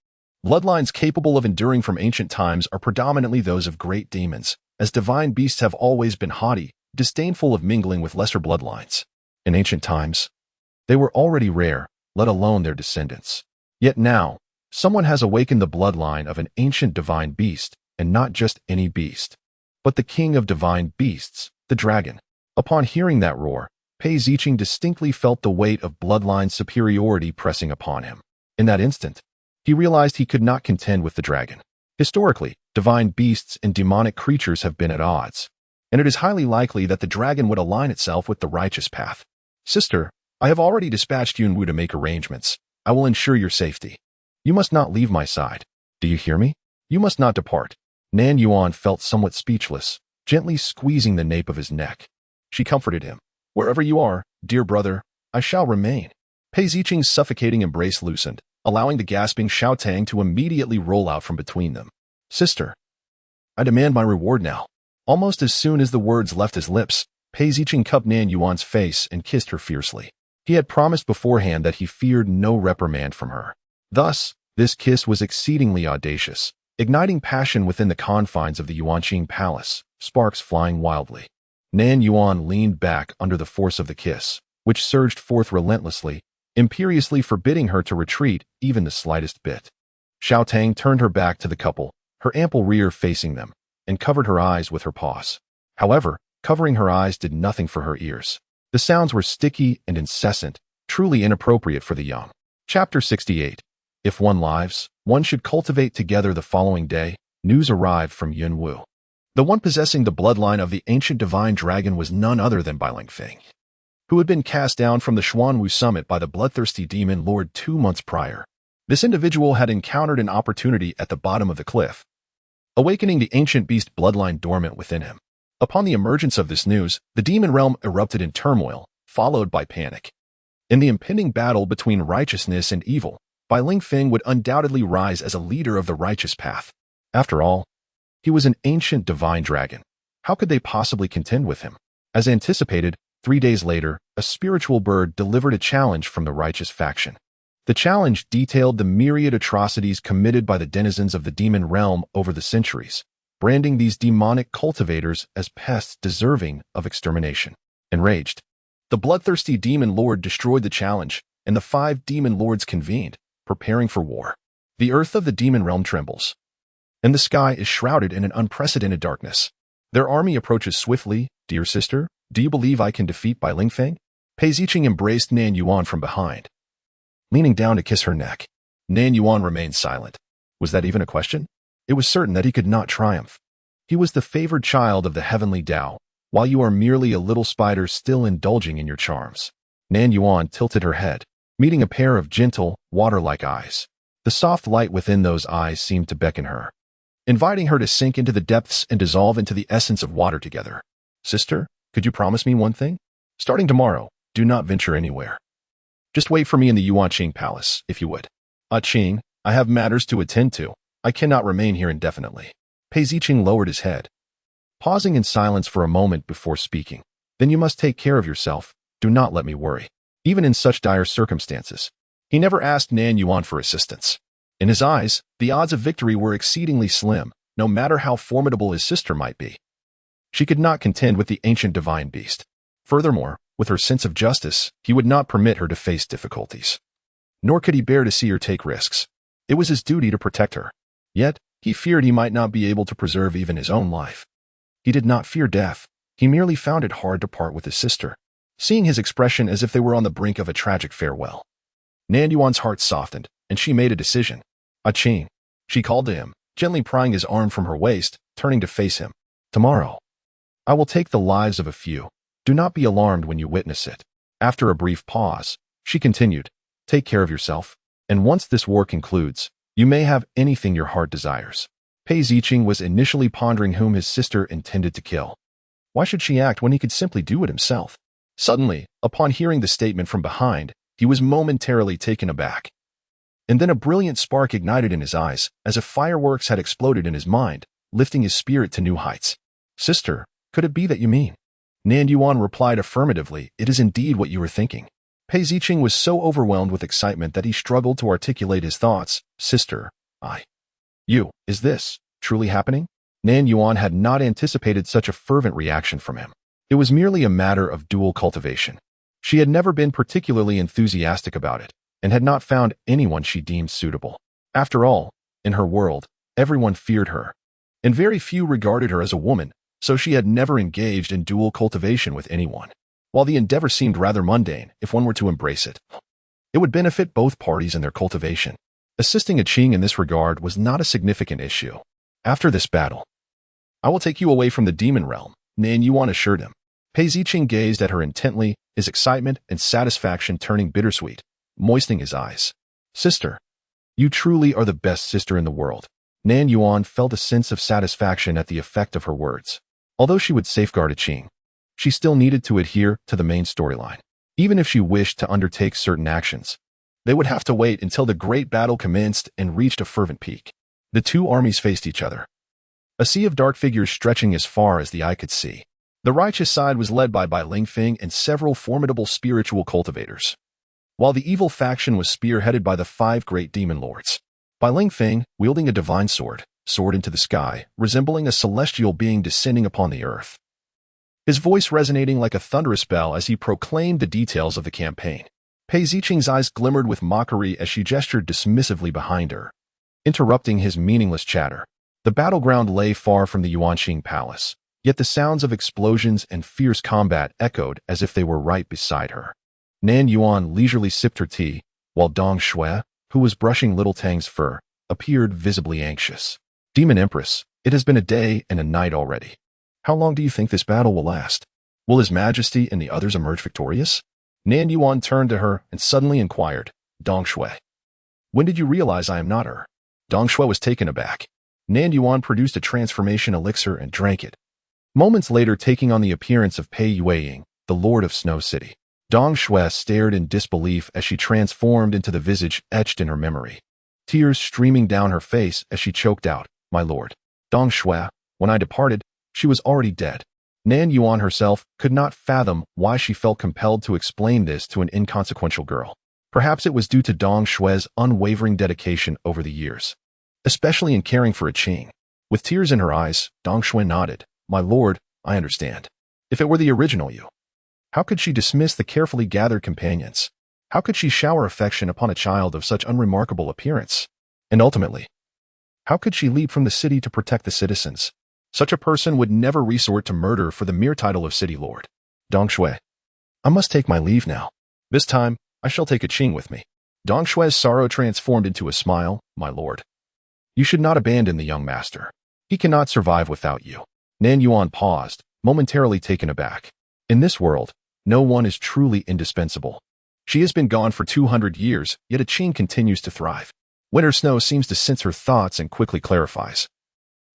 Bloodlines capable of enduring from ancient times are predominantly those of great demons, as divine beasts have always been haughty, disdainful of mingling with lesser bloodlines. In ancient times, they were already rare, let alone their descendants. Yet now, someone has awakened the bloodline of an ancient divine beast, and not just any beast, but the king of divine beasts, the dragon. Upon hearing that roar, Pei Ziqing distinctly felt the weight of bloodline superiority pressing upon him. In that instant, he realized he could not contend with the dragon. Historically, divine beasts and demonic creatures have been at odds, and it is highly likely that the dragon would align itself with the righteous path. "Sister," I have already dispatched Yun Wu to make arrangements. I will ensure your safety. You must not leave my side. Do you hear me? You must not depart. Nan Yuan felt somewhat speechless, gently squeezing the nape of his neck. She comforted him. Wherever you are, dear brother, I shall remain. Pei Ziqing's suffocating embrace loosened, allowing the gasping Xiao Tang to immediately roll out from between them. Sister, I demand my reward now. Almost as soon as the words left his lips, Pei Ziqing cupped Nan Yuan's face and kissed her fiercely. He had promised beforehand that he feared no reprimand from her. Thus, this kiss was exceedingly audacious, igniting passion within the confines of the Yuanqing palace, sparks flying wildly. Nan Yuan leaned back under the force of the kiss, which surged forth relentlessly, imperiously forbidding her to retreat even the slightest bit. Xiao Tang turned her back to the couple, her ample rear facing them, and covered her eyes with her paws. However, covering her eyes did nothing for her ears. The sounds were sticky and incessant, truly inappropriate for the young. Chapter 68. If one lives, one should cultivate together. The following day, news arrived from Yun Wu. The one possessing the bloodline of the ancient divine dragon was none other than Bai Lingfeng, who had been cast down from the Xuanwu summit by the bloodthirsty demon lord 2 months prior. This individual had encountered an opportunity at the bottom of the cliff, awakening the ancient beast bloodline dormant within him. Upon the emergence of this news, the demon realm erupted in turmoil, followed by panic. In the impending battle between righteousness and evil, Bai Lingfeng would undoubtedly rise as a leader of the righteous path. After all, he was an ancient divine dragon. How could they possibly contend with him? As anticipated, 3 days later, a spiritual bird delivered a challenge from the righteous faction. The challenge detailed the myriad atrocities committed by the denizens of the demon realm over the centuries, branding these demonic cultivators as pests deserving of extermination. Enraged, the bloodthirsty demon lord destroyed the challenge, and the 5 demon lords convened, preparing for war. The earth of the demon realm trembles, and the sky is shrouded in an unprecedented darkness. Their army approaches swiftly. Dear sister, do you believe I can defeat Bai Lingfeng? Pei Ziqing embraced Nan Yuan from behind, leaning down to kiss her neck. Nan Yuan remained silent. Was that even a question? It was certain that he could not triumph. He was the favored child of the heavenly Tao, while you are merely a little spider still indulging in your charms. Nan Yuan tilted her head, meeting a pair of gentle, water-like eyes. The soft light within those eyes seemed to beckon her, inviting her to sink into the depths and dissolve into the essence of water together. Sister, could you promise me one thing? Starting tomorrow, do not venture anywhere. Just wait for me in the Yuanqing palace, if you would. Qing, I have matters to attend to. I cannot remain here indefinitely. Pei Ziqing lowered his head, pausing in silence for a moment before speaking. Then you must take care of yourself. Do not let me worry. Even in such dire circumstances. He never asked Nan Yuan for assistance. In his eyes, the odds of victory were exceedingly slim, no matter how formidable his sister might be. She could not contend with the ancient divine beast. Furthermore, with her sense of justice, he would not permit her to face difficulties. Nor could he bear to see her take risks. It was his duty to protect her. Yet, he feared he might not be able to preserve even his own life. He did not fear death. He merely found it hard to part with his sister, seeing his expression as if they were on the brink of a tragic farewell. Nan Yuan's heart softened, and she made a decision. Qing, she called to him, gently prying his arm from her waist, turning to face him. Tomorrow, I will take the lives of a few. Do not be alarmed when you witness it. After a brief pause, she continued, take care of yourself, and once this war concludes, you may have anything your heart desires. Pei Ziqing was initially pondering whom his sister intended to kill. Why should she act when he could simply do it himself? Suddenly, upon hearing the statement from behind, he was momentarily taken aback. And then a brilliant spark ignited in his eyes, as if fireworks had exploded in his mind, lifting his spirit to new heights. Sister, could it be that you mean? Nan Yuan replied affirmatively, it is indeed what you were thinking. Pei Ziqing was so overwhelmed with excitement that he struggled to articulate his thoughts. Sister, is this truly happening? Nan Yuan had not anticipated such a fervent reaction from him. It was merely a matter of dual cultivation. She had never been particularly enthusiastic about it, and had not found anyone she deemed suitable. After all, in her world, everyone feared her, and very few regarded her as a woman, so she had never engaged in dual cultivation with anyone. While the endeavor seemed rather mundane, if one were to embrace it, it would benefit both parties in their cultivation. Assisting Qing in this regard was not a significant issue. After this battle, I will take you away from the demon realm, Nan Yuan assured him. Pei Ziqing gazed at her intently, his excitement and satisfaction turning bittersweet, moistening his eyes. Sister, you truly are the best sister in the world. Nan Yuan felt a sense of satisfaction at the effect of her words. Although she would safeguard Qing, she still needed to adhere to the main storyline. Even if she wished to undertake certain actions, they would have to wait until the great battle commenced and reached a fervent peak. The two armies faced each other, a sea of dark figures stretching as far as the eye could see. The righteous side was led by Bai Lingfeng and several formidable spiritual cultivators, while the evil faction was spearheaded by the 5 great demon lords. Bai Lingfeng, wielding a divine sword, soared into the sky, resembling a celestial being descending upon the earth, his voice resonating like a thunderous bell as he proclaimed the details of the campaign. Pei Ziqing's eyes glimmered with mockery as she gestured dismissively behind her, interrupting his meaningless chatter. The battleground lay far from the Yuanqing palace, yet the sounds of explosions and fierce combat echoed as if they were right beside her. Nan Yuan leisurely sipped her tea, while Dong Shui, who was brushing little Tang's fur, appeared visibly anxious. Demon Empress, it has been a day and a night already. How long do you think this battle will last? Will His Majesty and the others emerge victorious? Nan Yuan turned to her and suddenly inquired, Dong Shui, when did you realize I am not her? Dong Shui was taken aback. Nan Yuan produced a transformation elixir and drank it, moments later taking on the appearance of Pei Yueying, the Lord of Snow City. Dong Shui stared in disbelief as she transformed into the visage etched in her memory, tears streaming down her face as she choked out, My lord. Dong Shui, when I departed, she was already dead. Nan Yuan herself could not fathom why she felt compelled to explain this to an inconsequential girl. Perhaps it was due to Dong Shui's unwavering dedication over the years, especially in caring for Qing. With tears in her eyes, Dong Shui nodded. My lord, I understand. If it were the original you, how could she dismiss the carefully gathered companions? How could she shower affection upon a child of such unremarkable appearance? And ultimately, how could she leap from the city to protect the citizens? Such a person would never resort to murder for the mere title of city lord. Dong Shui, I must take my leave now. This time, I shall take Qing with me. Dong Shui's sorrow transformed into a smile. My lord, you should not abandon the young master. He cannot survive without you. Nan Yuan paused, momentarily taken aback. In this world, no one is truly indispensable. She has been gone for 200 years, yet Qing continues to thrive. Winter Snow seems to sense her thoughts and quickly clarifies.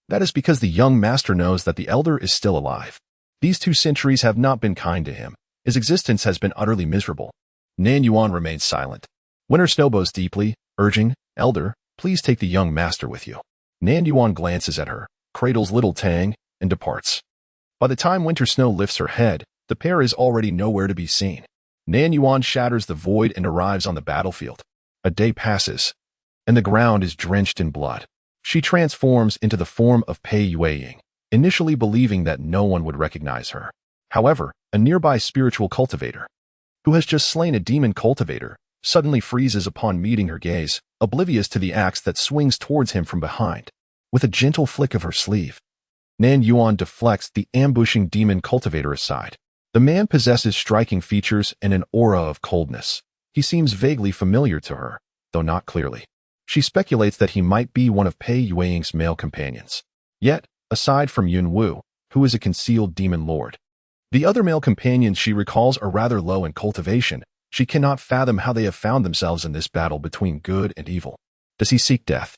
That is because the young master knows that the elder is still alive. These 2 centuries have not been kind to him. His existence has been utterly miserable. Nan Yuan remains silent. Winter Snow bows deeply, urging, Elder, please take the young master with you. Nan Yuan glances at her, cradles little Tang, and departs. By the time Winter Snow lifts her head, the pair is already nowhere to be seen. Nan Yuan shatters the void and arrives on the battlefield. A day passes, and the ground is drenched in blood. She transforms into the form of Pei Yueying, initially believing that no one would recognize her. However, a nearby spiritual cultivator, who has just slain a demon cultivator, suddenly freezes upon meeting her gaze, oblivious to the axe that swings towards him from behind. With a gentle flick of her sleeve, Nan Yuan deflects the ambushing demon cultivator aside. The man possesses striking features and an aura of coldness. He seems vaguely familiar to her, though not clearly. She speculates that he might be one of Pei Yueying's male companions. Yet, aside from Yun Wu, who is a concealed demon lord, the other male companions she recalls are rather low in cultivation. She cannot fathom how they have found themselves in this battle between good and evil. Does he seek death?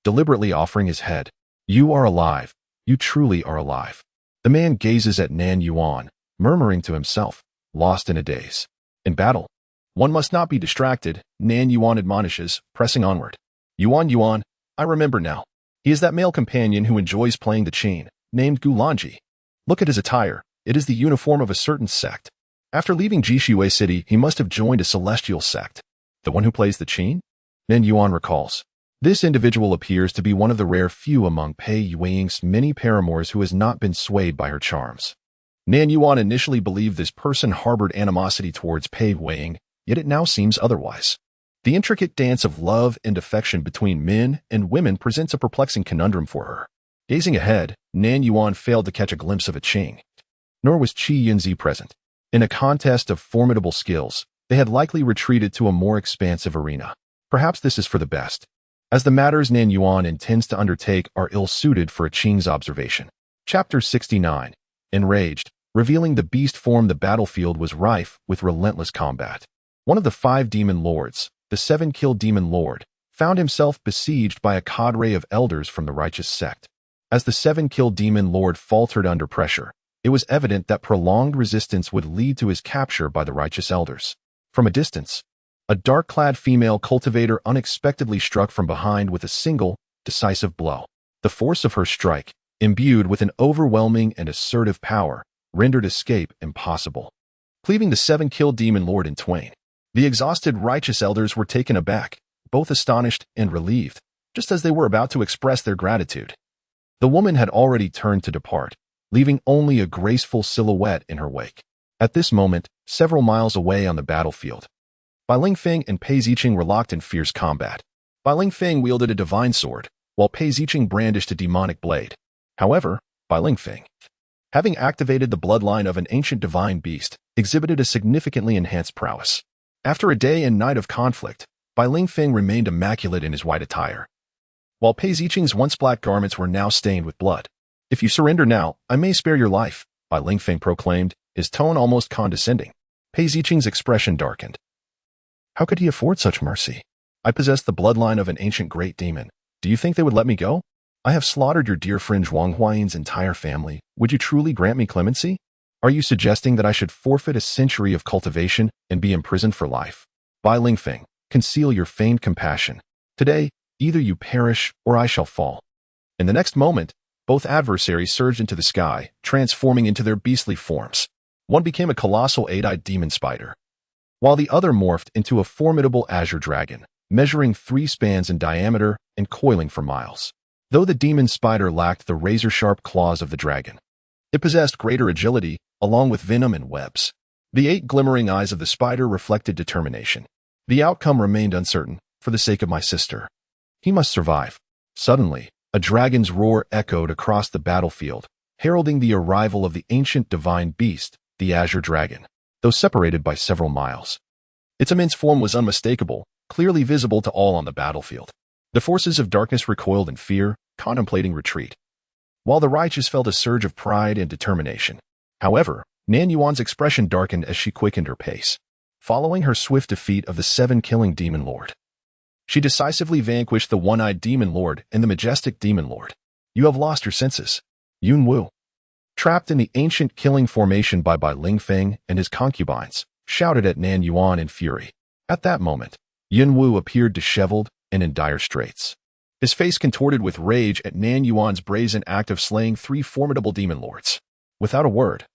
Deliberately offering his head. You are alive. You truly are alive. The man gazes at Nan Yuan, murmuring to himself, lost in a daze. In battle, one must not be distracted, Nan Yuan admonishes, pressing onward. Yuan, I remember now. He is that male companion who enjoys playing the Qin, named Gulanji. Look at his attire. It is the uniform of a certain sect. After leaving Jishui City, he must have joined a celestial sect. The one who plays the Qin? Nan Yuan recalls. This individual appears to be one of the rare few among Pei Yueying's many paramours who has not been swayed by her charms. Nan Yuan initially believed this person harbored animosity towards Pei Yueying, yet it now seems otherwise. The intricate dance of love and affection between men and women presents a perplexing conundrum for her. Gazing ahead, Nan Yuan failed to catch a glimpse of Qing. Nor was Qi Yunzi present. In a contest of formidable skills, they had likely retreated to a more expansive arena. Perhaps this is for the best, as the matters Nan Yuan intends to undertake are ill-suited for Qing's observation. Chapter 69. Enraged, Revealing the beast form, the battlefield was rife with relentless combat. One of the 5 demon lords, the 7-kill demon lord, found himself besieged by a cadre of elders from the righteous sect. As the 7-kill demon lord faltered under pressure, it was evident that prolonged resistance would lead to his capture by the righteous elders. From a distance, a dark-clad female cultivator unexpectedly struck from behind with a single, decisive blow. The force of her strike, imbued with an overwhelming and assertive power, rendered escape impossible, cleaving the 7-kill demon lord in twain. The exhausted righteous elders were taken aback, both astonished and relieved, just as they were about to express their gratitude. The woman had already turned to depart, leaving only a graceful silhouette in her wake. At this moment, several miles away on the battlefield, Bai Lingfeng and Pei Ziqing were locked in fierce combat. Bai Lingfeng wielded a divine sword, while Pei Ziqing brandished a demonic blade. However, Bai Lingfeng, having activated the bloodline of an ancient divine beast, exhibited a significantly enhanced prowess. After a day and night of conflict, Bai Lingfeng remained immaculate in his white attire, while Pei Ziqing's once black garments were now stained with blood. "If you surrender now, I may spare your life," Bai Lingfeng proclaimed, his tone almost condescending. Pei Ziqing's expression darkened. How could he afford such mercy? "I possess the bloodline of an ancient great demon. Do you think they would let me go? I have slaughtered your dear friend Wang Huayin's entire family. Would you truly grant me clemency? Are you suggesting that I should forfeit a century of cultivation and be imprisoned for life? Bai Lingfeng, conceal your feigned compassion. Today, either you perish or I shall fall." In the next moment, both adversaries surged into the sky, transforming into their beastly forms. One became a colossal 8-eyed demon spider, while the other morphed into a formidable azure dragon, measuring 3 spans in diameter and coiling for miles. Though the demon spider lacked the razor-sharp claws of the dragon, it possessed greater agility, along with venom and webs. The 8 glimmering eyes of the spider reflected determination. The outcome remained uncertain, for the sake of my sister. He must survive. Suddenly, a dragon's roar echoed across the battlefield, heralding the arrival of the ancient divine beast, the azure dragon, though separated by several miles. Its immense form was unmistakable, clearly visible to all on the battlefield. The forces of darkness recoiled in fear, contemplating retreat, while the righteous felt a surge of pride and determination. However, Nan Yuan's expression darkened as she quickened her pace. Following her swift defeat of the 7-killing demon lord, she decisively vanquished the 1-eyed demon lord and the majestic demon lord. "You have lost your senses, Yun Wu." Trapped in the ancient killing formation by Bai Lingfeng and his concubines, shouted at Nan Yuan in fury. At that moment, Yun Wu appeared disheveled and in dire straits, his face contorted with rage at Nan Yuan's brazen act of slaying 3 formidable demon lords. Without a word,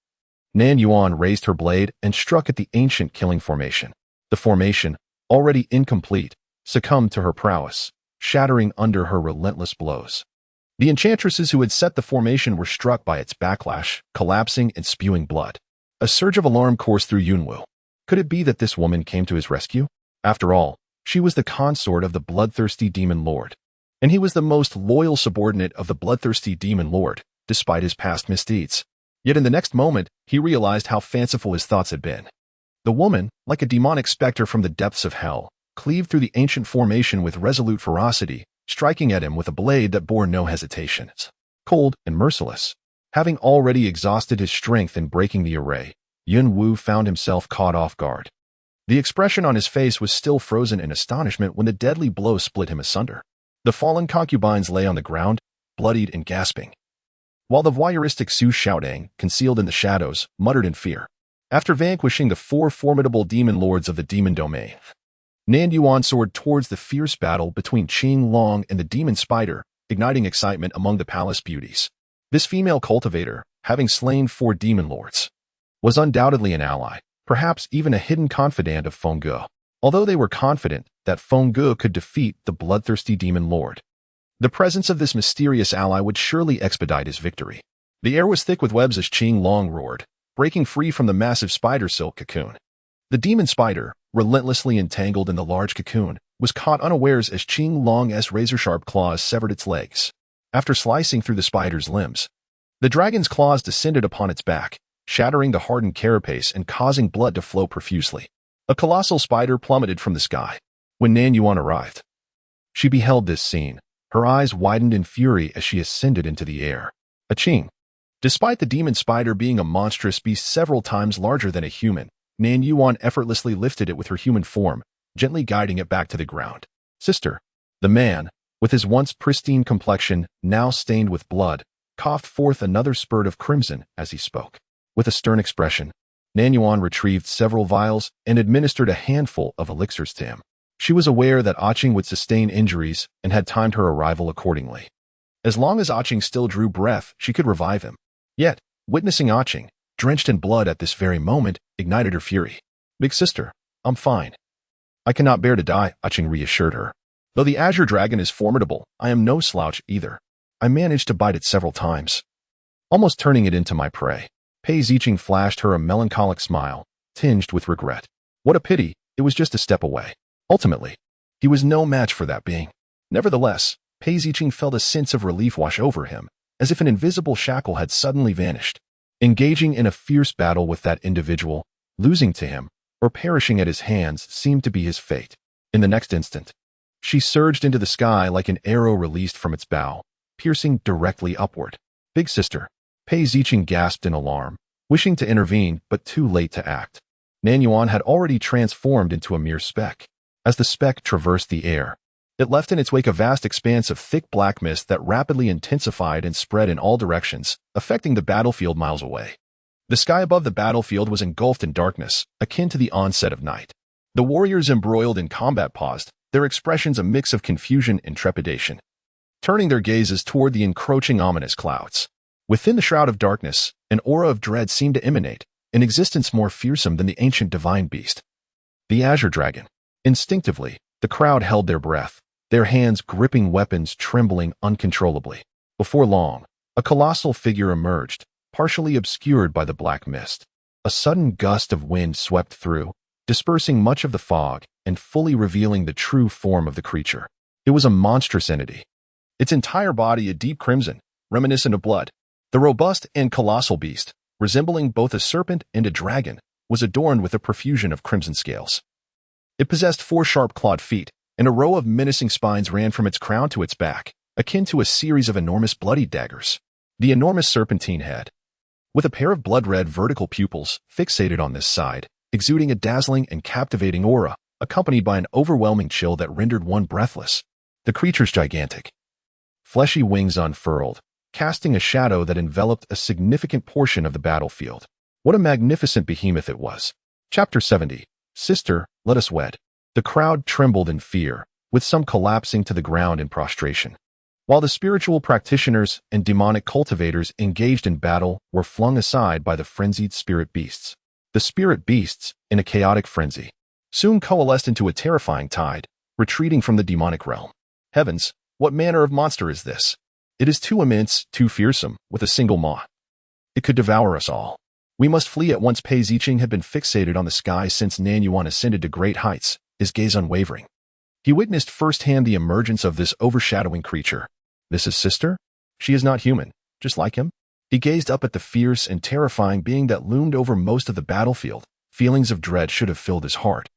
Nan Yuan raised her blade and struck at the ancient killing formation. The formation, already incomplete, succumbed to her prowess, shattering under her relentless blows. The enchantresses who had set the formation were struck by its backlash, collapsing and spewing blood. A surge of alarm coursed through Yunwu. Could it be that this woman came to his rescue? After all, she was the consort of the bloodthirsty demon lord, and he was the most loyal subordinate of the bloodthirsty demon lord, despite his past misdeeds. Yet in the next moment, he realized how fanciful his thoughts had been. The woman, like a demonic specter from the depths of hell, cleaved through the ancient formation with resolute ferocity, striking at him with a blade that bore no hesitation. Cold and merciless. Having already exhausted his strength in breaking the array, Yun Wu found himself caught off guard. The expression on his face was still frozen in astonishment when the deadly blow split him asunder. The fallen concubines lay on the ground, bloodied and gasping, while the voyeuristic Su Xiaodang, concealed in the shadows, muttered in fear. After vanquishing the 4 formidable demon lords of the demon domain, Nan Yuan soared towards the fierce battle between Qing Long and the demon spider, igniting excitement among the palace beauties. This female cultivator, having slain 4 demon lords, was undoubtedly an ally, perhaps even a hidden confidant of Fengge, although they were confident that Fengge could defeat the bloodthirsty demon lord. The presence of this mysterious ally would surely expedite his victory. The air was thick with webs as Qing Long roared, breaking free from the massive spider silk cocoon. The demon spider, relentlessly entangled in the large cocoon, was caught unawares as Qing Long's razor-sharp claws severed its legs. After slicing through the spider's limbs, the dragon's claws descended upon its back, shattering the hardened carapace and causing blood to flow profusely. A colossal spider plummeted from the sky. When Nan Yuan arrived, she beheld this scene. Her eyes widened in fury as she ascended into the air. A Qing Despite the demon spider being a monstrous beast several times larger than a human, Nan Yuan effortlessly lifted it with her human form, gently guiding it back to the ground. Sister. The man, with his once pristine complexion now stained with blood, coughed forth another spurt of crimson as he spoke. With a stern expression, Nan Yuan retrieved several vials and administered a handful of elixirs to him. She was aware that Aching would sustain injuries and had timed her arrival accordingly. As long as Aching still drew breath, she could revive him. Yet, witnessing Aching, drenched in blood at this very moment, ignited her fury. Big sister, I'm fine. I cannot bear to die, Aching reassured her. Though the Azure Dragon is formidable, I am no slouch either. I managed to bite it several times, almost turning it into my prey. Pei Ziqing flashed her a melancholic smile, tinged with regret. What a pity, it was just a step away. Ultimately, he was no match for that being. Nevertheless, Pei Ziqing felt a sense of relief wash over him, as if an invisible shackle had suddenly vanished. Engaging in a fierce battle with that individual, losing to him, or perishing at his hands seemed to be his fate. In the next instant, she surged into the sky like an arrow released from its bow, piercing directly upward. Big sister. Pei Ziqing gasped in alarm, wishing to intervene but too late to act. Nan Yuan had already transformed into a mere speck. As the speck traversed the air, it left in its wake a vast expanse of thick black mist that rapidly intensified and spread in all directions, affecting the battlefield miles away. The sky above the battlefield was engulfed in darkness, akin to the onset of night. The warriors embroiled in combat paused, their expressions a mix of confusion and trepidation, turning their gazes toward the encroaching ominous clouds. Within the shroud of darkness, an aura of dread seemed to emanate, an existence more fearsome than the ancient divine beast. The Azure Dragon. Instinctively, the crowd held their breath, their hands gripping weapons trembling uncontrollably. Before long, a colossal figure emerged, partially obscured by the black mist. A sudden gust of wind swept through, dispersing much of the fog and fully revealing the true form of the creature. It was a monstrous entity, its entire body a deep crimson, reminiscent of blood. The robust and colossal beast, resembling both a serpent and a dragon, was adorned with a profusion of crimson scales. It possessed 4 sharp-clawed feet, and a row of menacing spines ran from its crown to its back, akin to a series of enormous bloody daggers. The enormous serpentine head, with a pair of blood-red vertical pupils fixated on this side, exuding a dazzling and captivating aura, accompanied by an overwhelming chill that rendered one breathless. The creature's gigantic, fleshy wings unfurled, casting a shadow that enveloped a significant portion of the battlefield. What a magnificent behemoth it was. Chapter 70. Sister, let us wed. The crowd trembled in fear, with some collapsing to the ground in prostration. While the spiritual practitioners and demonic cultivators engaged in battle were flung aside by the frenzied spirit beasts. The spirit beasts, in a chaotic frenzy, soon coalesced into a terrifying tide, retreating from the demonic realm. Heavens, what manner of monster is this? It is too immense, too fearsome, with a single maw. It could devour us all. We must flee at once. Pei Ziqing had been fixated on the sky since Nan Yuan ascended to great heights, his gaze unwavering. He witnessed firsthand the emergence of this overshadowing creature. This is sister? She is not human, just like him? He gazed up at the fierce and terrifying being that loomed over most of the battlefield. Feelings of dread should have filled his heart.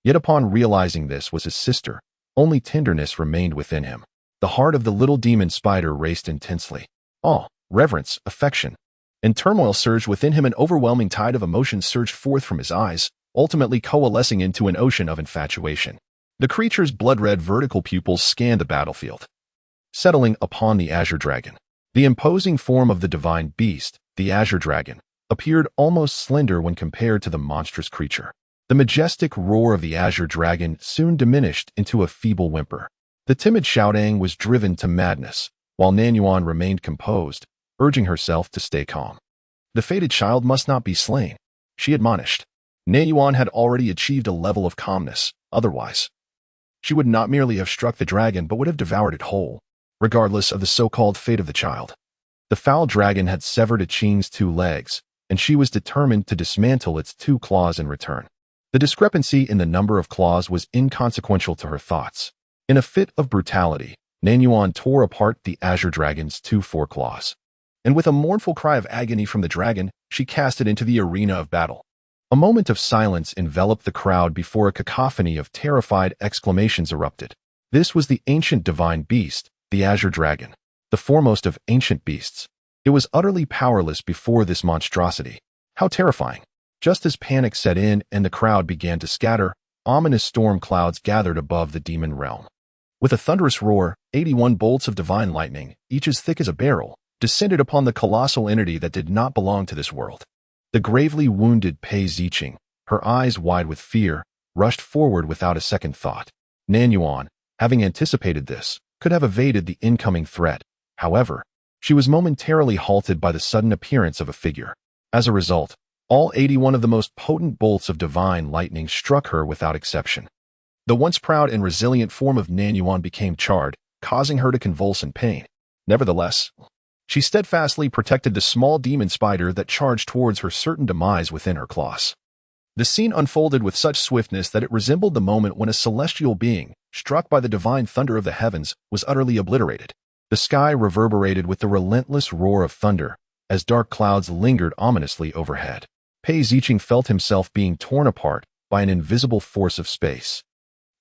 Yet upon realizing this was his sister, only tenderness remained within him. The heart of the little demon spider raced intensely. Awe, reverence, affection, and turmoil surged within him. An overwhelming tide of emotions surged forth from his eyes, ultimately coalescing into an ocean of infatuation. The creature's blood-red vertical pupils scanned the battlefield, settling upon the Azure Dragon. The imposing form of the divine beast, the Azure Dragon, appeared almost slender when compared to the monstrous creature. The majestic roar of the Azure Dragon soon diminished into a feeble whimper. The timid shouting was driven to madness, while Nan Yuan remained composed, urging herself to stay calm. The fated child must not be slain, she admonished. Nan Yuan had already achieved a level of calmness, otherwise she would not merely have struck the dragon but would have devoured it whole, regardless of the so-called fate of the child. The foul dragon had severed Aching's 2 legs, and she was determined to dismantle its 2 claws in return. The discrepancy in the number of claws was inconsequential to her thoughts. In a fit of brutality, Nan Yuan tore apart the Azure Dragon's 2 foreclaws, and with a mournful cry of agony from the dragon, she cast it into the arena of battle. A moment of silence enveloped the crowd before a cacophony of terrified exclamations erupted. This was the ancient divine beast, the Azure Dragon, the foremost of ancient beasts. It was utterly powerless before this monstrosity. How terrifying. Just as panic set in and the crowd began to scatter, ominous storm clouds gathered above the demon realm. With a thunderous roar, 81 bolts of divine lightning, each as thick as a barrel, descended upon the colossal entity that did not belong to this world. The gravely wounded Pei Ziqing, her eyes wide with fear, rushed forward without a second thought. Nan Yuan, having anticipated this, could have evaded the incoming threat. However, she was momentarily halted by the sudden appearance of a figure. As a result, all 81 of the most potent bolts of divine lightning struck her without exception. The once proud and resilient form of Nan Yuan became charred, causing her to convulse in pain. Nevertheless, she steadfastly protected the small demon spider that charged towards her certain demise within her claws. The scene unfolded with such swiftness that it resembled the moment when a celestial being, struck by the divine thunder of the heavens, was utterly obliterated. The sky reverberated with the relentless roar of thunder, as dark clouds lingered ominously overhead. Pei Ziqing felt himself being torn apart by an invisible force of space.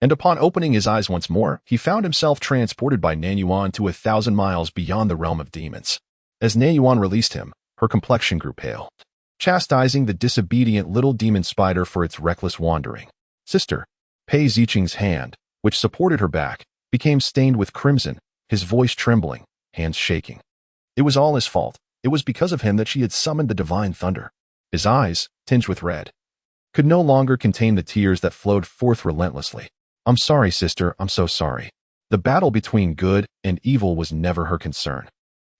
And upon opening his eyes once more, he found himself transported by Nan Yuan to 1,000 miles beyond the realm of demons. As Nan Yuan released him, her complexion grew pale, chastising the disobedient little demon spider for its reckless wandering. Sister, Pei Ziqing's hand, which supported her back, became stained with crimson, his voice trembling, hands shaking. It was all his fault. It was because of him that she had summoned the divine thunder. His eyes, tinged with red, could no longer contain the tears that flowed forth relentlessly. I'm sorry, sister, I'm so sorry. The battle between good and evil was never her concern.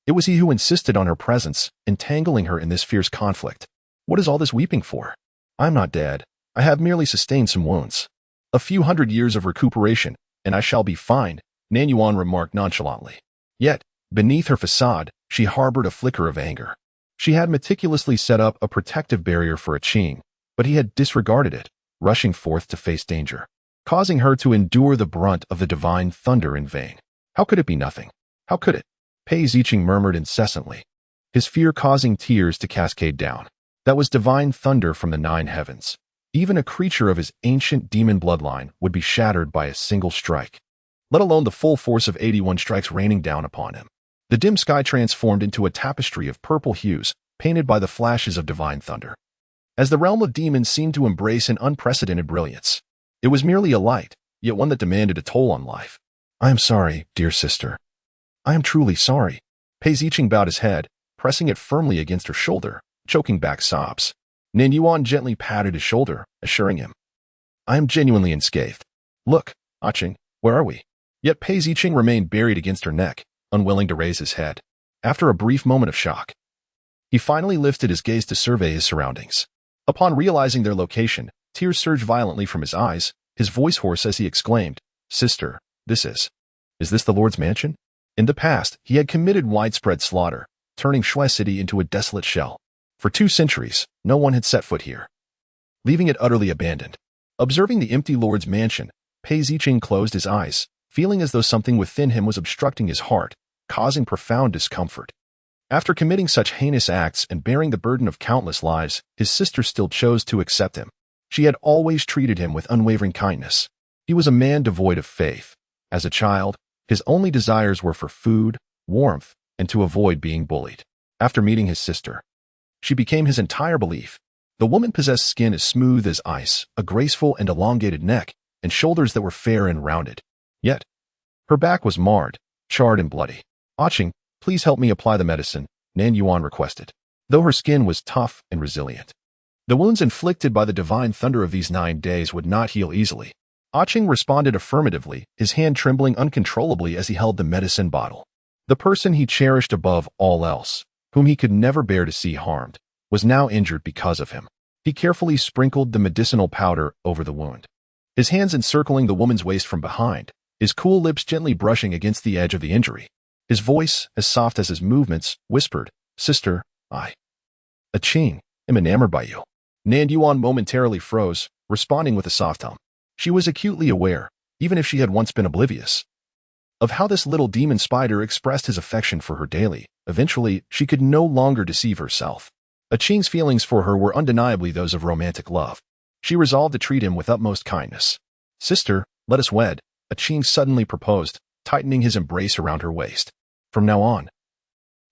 It was he who insisted on her presence, entangling her in this fierce conflict. What is all this weeping for? I'm not dead. I have merely sustained some wounds. A few hundred years of recuperation, and I shall be fine, Nan Yuan remarked nonchalantly. Yet, beneath her facade, she harbored a flicker of anger. She had meticulously set up a protective barrier for Qing, but he had disregarded it, rushing forth to face danger, causing her to endure the brunt of the divine thunder in vain. How could it be nothing? How could it? Pei Ziqing murmured incessantly, his fear causing tears to cascade down. That was divine thunder from the 9 heavens. Even a creature of his ancient demon bloodline would be shattered by a single strike, let alone the full force of 81 strikes raining down upon him. The dim sky transformed into a tapestry of purple hues, painted by the flashes of divine thunder. As the realm of demons seemed to embrace an unprecedented brilliance, it was merely a light, yet one that demanded a toll on life. I am sorry, dear sister. I am truly sorry. Pei Ziqing bowed his head, pressing it firmly against her shoulder, choking back sobs. Nan Yuan gently patted his shoulder, assuring him, I am genuinely unscathed. Look, Qing, where are we? Yet Pei Ziqing remained buried against her neck, unwilling to raise his head. After a brief moment of shock, he finally lifted his gaze to survey his surroundings. Upon realizing their location, tears surged violently from his eyes, his voice hoarse as he exclaimed, Sister, is this the Lord's mansion? In the past, he had committed widespread slaughter, turning Shui City into a desolate shell. For 2 centuries, no one had set foot here, leaving it utterly abandoned. Observing the empty Lord's mansion, Pei Ziqing closed his eyes, feeling as though something within him was obstructing his heart, causing profound discomfort. After committing such heinous acts and bearing the burden of countless lives, his sister still chose to accept him. She had always treated him with unwavering kindness. He was a man devoid of faith. As a child, his only desires were for food, warmth, and to avoid being bullied. After meeting his sister, she became his entire belief. The woman possessed skin as smooth as ice, a graceful and elongated neck, and shoulders that were fair and rounded. Yet, her back was marred, charred and bloody. Qing, please help me apply the medicine, Nan Yuan requested, though her skin was tough and resilient. The wounds inflicted by the divine thunder of these 9 days would not heal easily. Qing responded affirmatively, his hand trembling uncontrollably as he held the medicine bottle. The person he cherished above all else, whom he could never bear to see harmed, was now injured because of him. He carefully sprinkled the medicinal powder over the wound, his hands encircling the woman's waist from behind, his cool lips gently brushing against the edge of the injury. His voice, as soft as his movements, whispered, Sister, Qing, am enamored by you. Nan Yuan momentarily froze, responding with a soft hum. She was acutely aware, even if she had once been oblivious, of how this little demon spider expressed his affection for her daily. Eventually, she could no longer deceive herself. Qing's feelings for her were undeniably those of romantic love. She resolved to treat him with utmost kindness. Sister, let us wed, Qing suddenly proposed, tightening his embrace around her waist. From now on,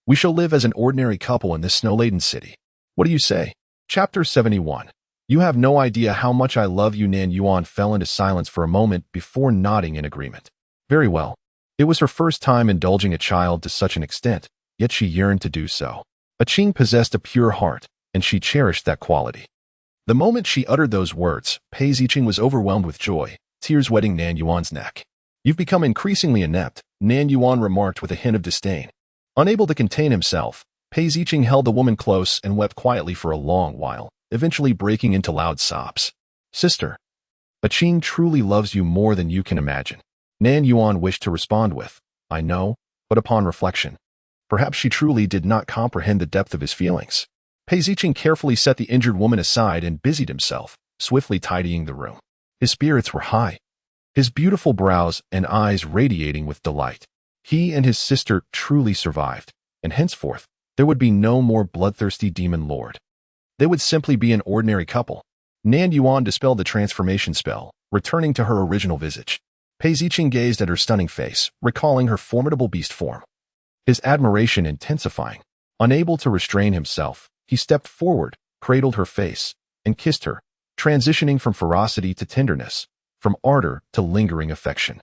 We shall live as an ordinary couple in this snow-laden city. What do you say? Chapter 71. You have no idea how much I love you. Nan Yuan fell into silence for a moment before nodding in agreement. Very well. It was her first time indulging a child to such an extent, yet she yearned to do so. Qing possessed a pure heart, and she cherished that quality. The moment she uttered those words, Pei Ziqing was overwhelmed with joy, tears wetting Nan Yuan's neck. You've become increasingly inept, Nan Yuan remarked with a hint of disdain. Unable to contain himself, Pei Ziqing held the woman close and wept quietly for a long while, eventually breaking into loud sobs. Sister, Qing truly loves you more than you can imagine. Nan Yuan wished to respond with, I know, but upon reflection, perhaps she truly did not comprehend the depth of his feelings. Pei Ziqing carefully set the injured woman aside and busied himself, swiftly tidying the room. His spirits were high, his beautiful brows and eyes radiating with delight. He and his sister truly survived, and henceforth, there would be no more bloodthirsty demon lord. They would simply be an ordinary couple. Nan Yuan dispelled the transformation spell, returning to her original visage. Pei Ziqing gazed at her stunning face, recalling her formidable beast form. His admiration intensifying. Unable to restrain himself, he stepped forward, cradled her face, and kissed her, transitioning from ferocity to tenderness, from ardor to lingering affection.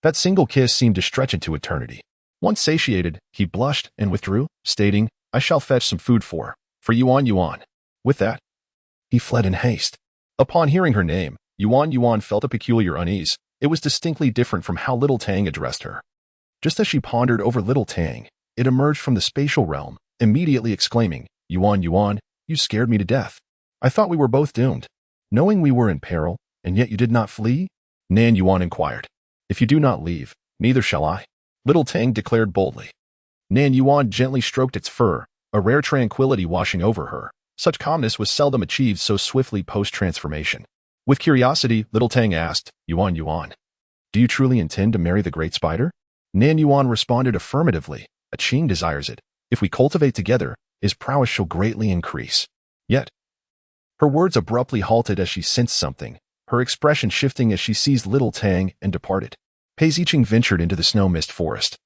That single kiss seemed to stretch into eternity. Once satiated, he blushed and withdrew, stating, I shall fetch some food for Yuan. With that, he fled in haste. Upon hearing her name, Yuan felt a peculiar unease. It was distinctly different from how little Tang addressed her. Just as she pondered over little Tang, it emerged from the spatial realm, immediately exclaiming, Yuan, you scared me to death. I thought we were both doomed. Knowing we were in peril, and yet you did not flee? Nan Yuan inquired. If you do not leave, neither shall I. Little Tang declared boldly. Nan Yuan gently stroked its fur, a rare tranquility washing over her. Such calmness was seldom achieved so swiftly post-transformation. With curiosity, little Tang asked, Yuan, do you truly intend to marry the great spider? Nan Yuan responded affirmatively. Qing desires it. If we cultivate together, his prowess shall greatly increase. Yet, her words abruptly halted as she sensed something, her expression shifting as she seized little Tang and departed. Pei Ziqing ventured into the snow mist forest,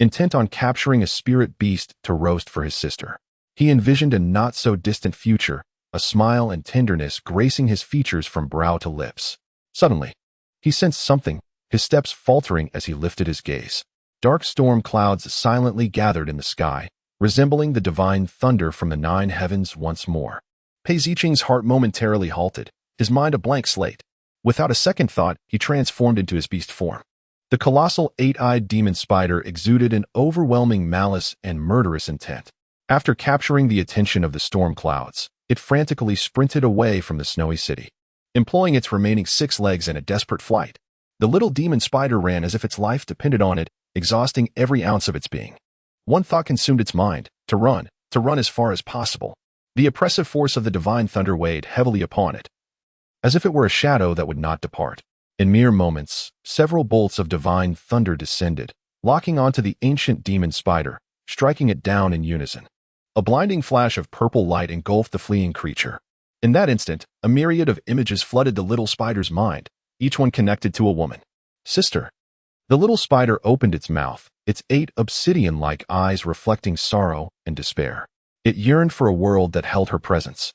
intent on capturing a spirit beast to roast for his sister. He envisioned a not-so-distant future, a smile and tenderness gracing his features from brow to lips. Suddenly, he sensed something, his steps faltering as he lifted his gaze. Dark storm clouds silently gathered in the sky, resembling the divine thunder from the 9 heavens once more. Pei Ziqing's heart momentarily halted, his mind a blank slate. Without a second thought, he transformed into his beast form. The colossal 8-eyed demon spider exuded an overwhelming malice and murderous intent. After capturing the attention of the storm clouds, it frantically sprinted away from the snowy city. Employing its remaining 6 legs in a desperate flight, the little demon spider ran as if its life depended on it, exhausting every ounce of its being. One thought consumed its mind, to run as far as possible. The oppressive force of the divine thunder weighed heavily upon it, as if it were a shadow that would not depart. In mere moments, several bolts of divine thunder descended, locking onto the ancient demon spider, striking it down in unison. A blinding flash of purple light engulfed the fleeing creature. In that instant, a myriad of images flooded the little spider's mind, each one connected to a woman. Sister. The little spider opened its mouth, its 8 obsidian-like eyes reflecting sorrow and despair. It yearned for a world that held her presence.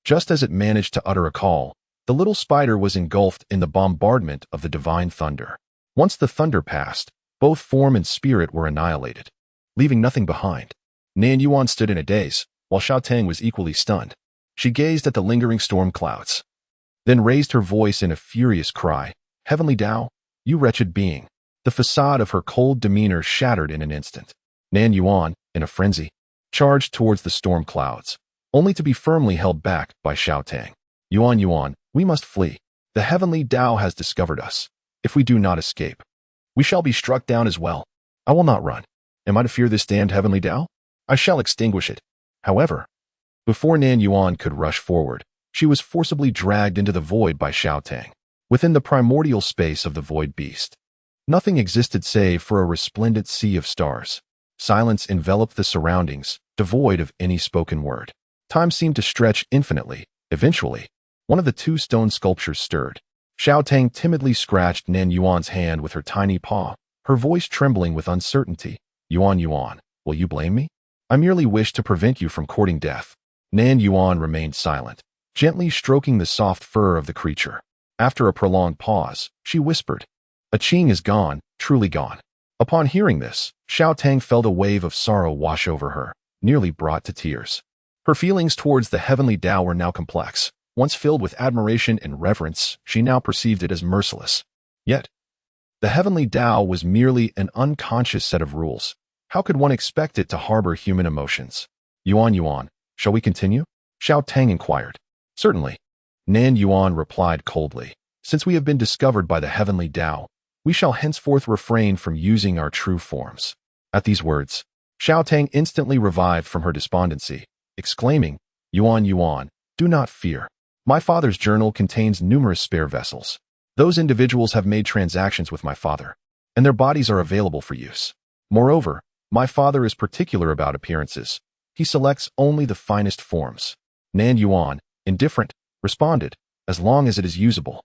Just as it managed to utter a call, the little spider was engulfed in the bombardment of the divine thunder. Once the thunder passed, both form and spirit were annihilated, leaving nothing behind. Nan Yuan stood in a daze, while Xiao Tang was equally stunned. She gazed at the lingering storm clouds, then raised her voice in a furious cry, Heavenly Tao, you wretched being. The facade of her cold demeanor shattered in an instant. Nan Yuan, in a frenzy, charged towards the storm clouds, only to be firmly held back by Xiao Tang. Yuan, we must flee. The Heavenly Tao has discovered us. If we do not escape, we shall be struck down as well. I will not run. Am I to fear this damned Heavenly Tao? I shall extinguish it. However, before Nan Yuan could rush forward, she was forcibly dragged into the void by Xiao Tang. Within the primordial space of the void beast, nothing existed save for a resplendent sea of stars. Silence enveloped the surroundings, devoid of any spoken word. Time seemed to stretch infinitely. Eventually, one of the 2 stone sculptures stirred. Xiao Tang timidly scratched Nan Yuan's hand with her tiny paw, her voice trembling with uncertainty. Yuan, will you blame me? I merely wish to prevent you from courting death. Nan Yuan remained silent, gently stroking the soft fur of the creature. After a prolonged pause, she whispered, "A Qing is gone, truly gone." Upon hearing this, Xiao Tang felt a wave of sorrow wash over her, nearly brought to tears. Her feelings towards the heavenly Tao were now complex. Once filled with admiration and reverence, she now perceived it as merciless. Yet, the heavenly Tao was merely an unconscious set of rules. How could one expect it to harbor human emotions? Yuan, shall we continue? Xiao Tang inquired. Certainly. Nan Yuan replied coldly. Since we have been discovered by the heavenly Tao, we shall henceforth refrain from using our true forms. At these words, Xiao Tang instantly revived from her despondency, exclaiming, Yuan, do not fear. My father's journal contains numerous spare vessels. Those individuals have made transactions with my father, and their bodies are available for use. Moreover, my father is particular about appearances. He selects only the finest forms. Nan Yuan, indifferent, responded, as long as it is usable.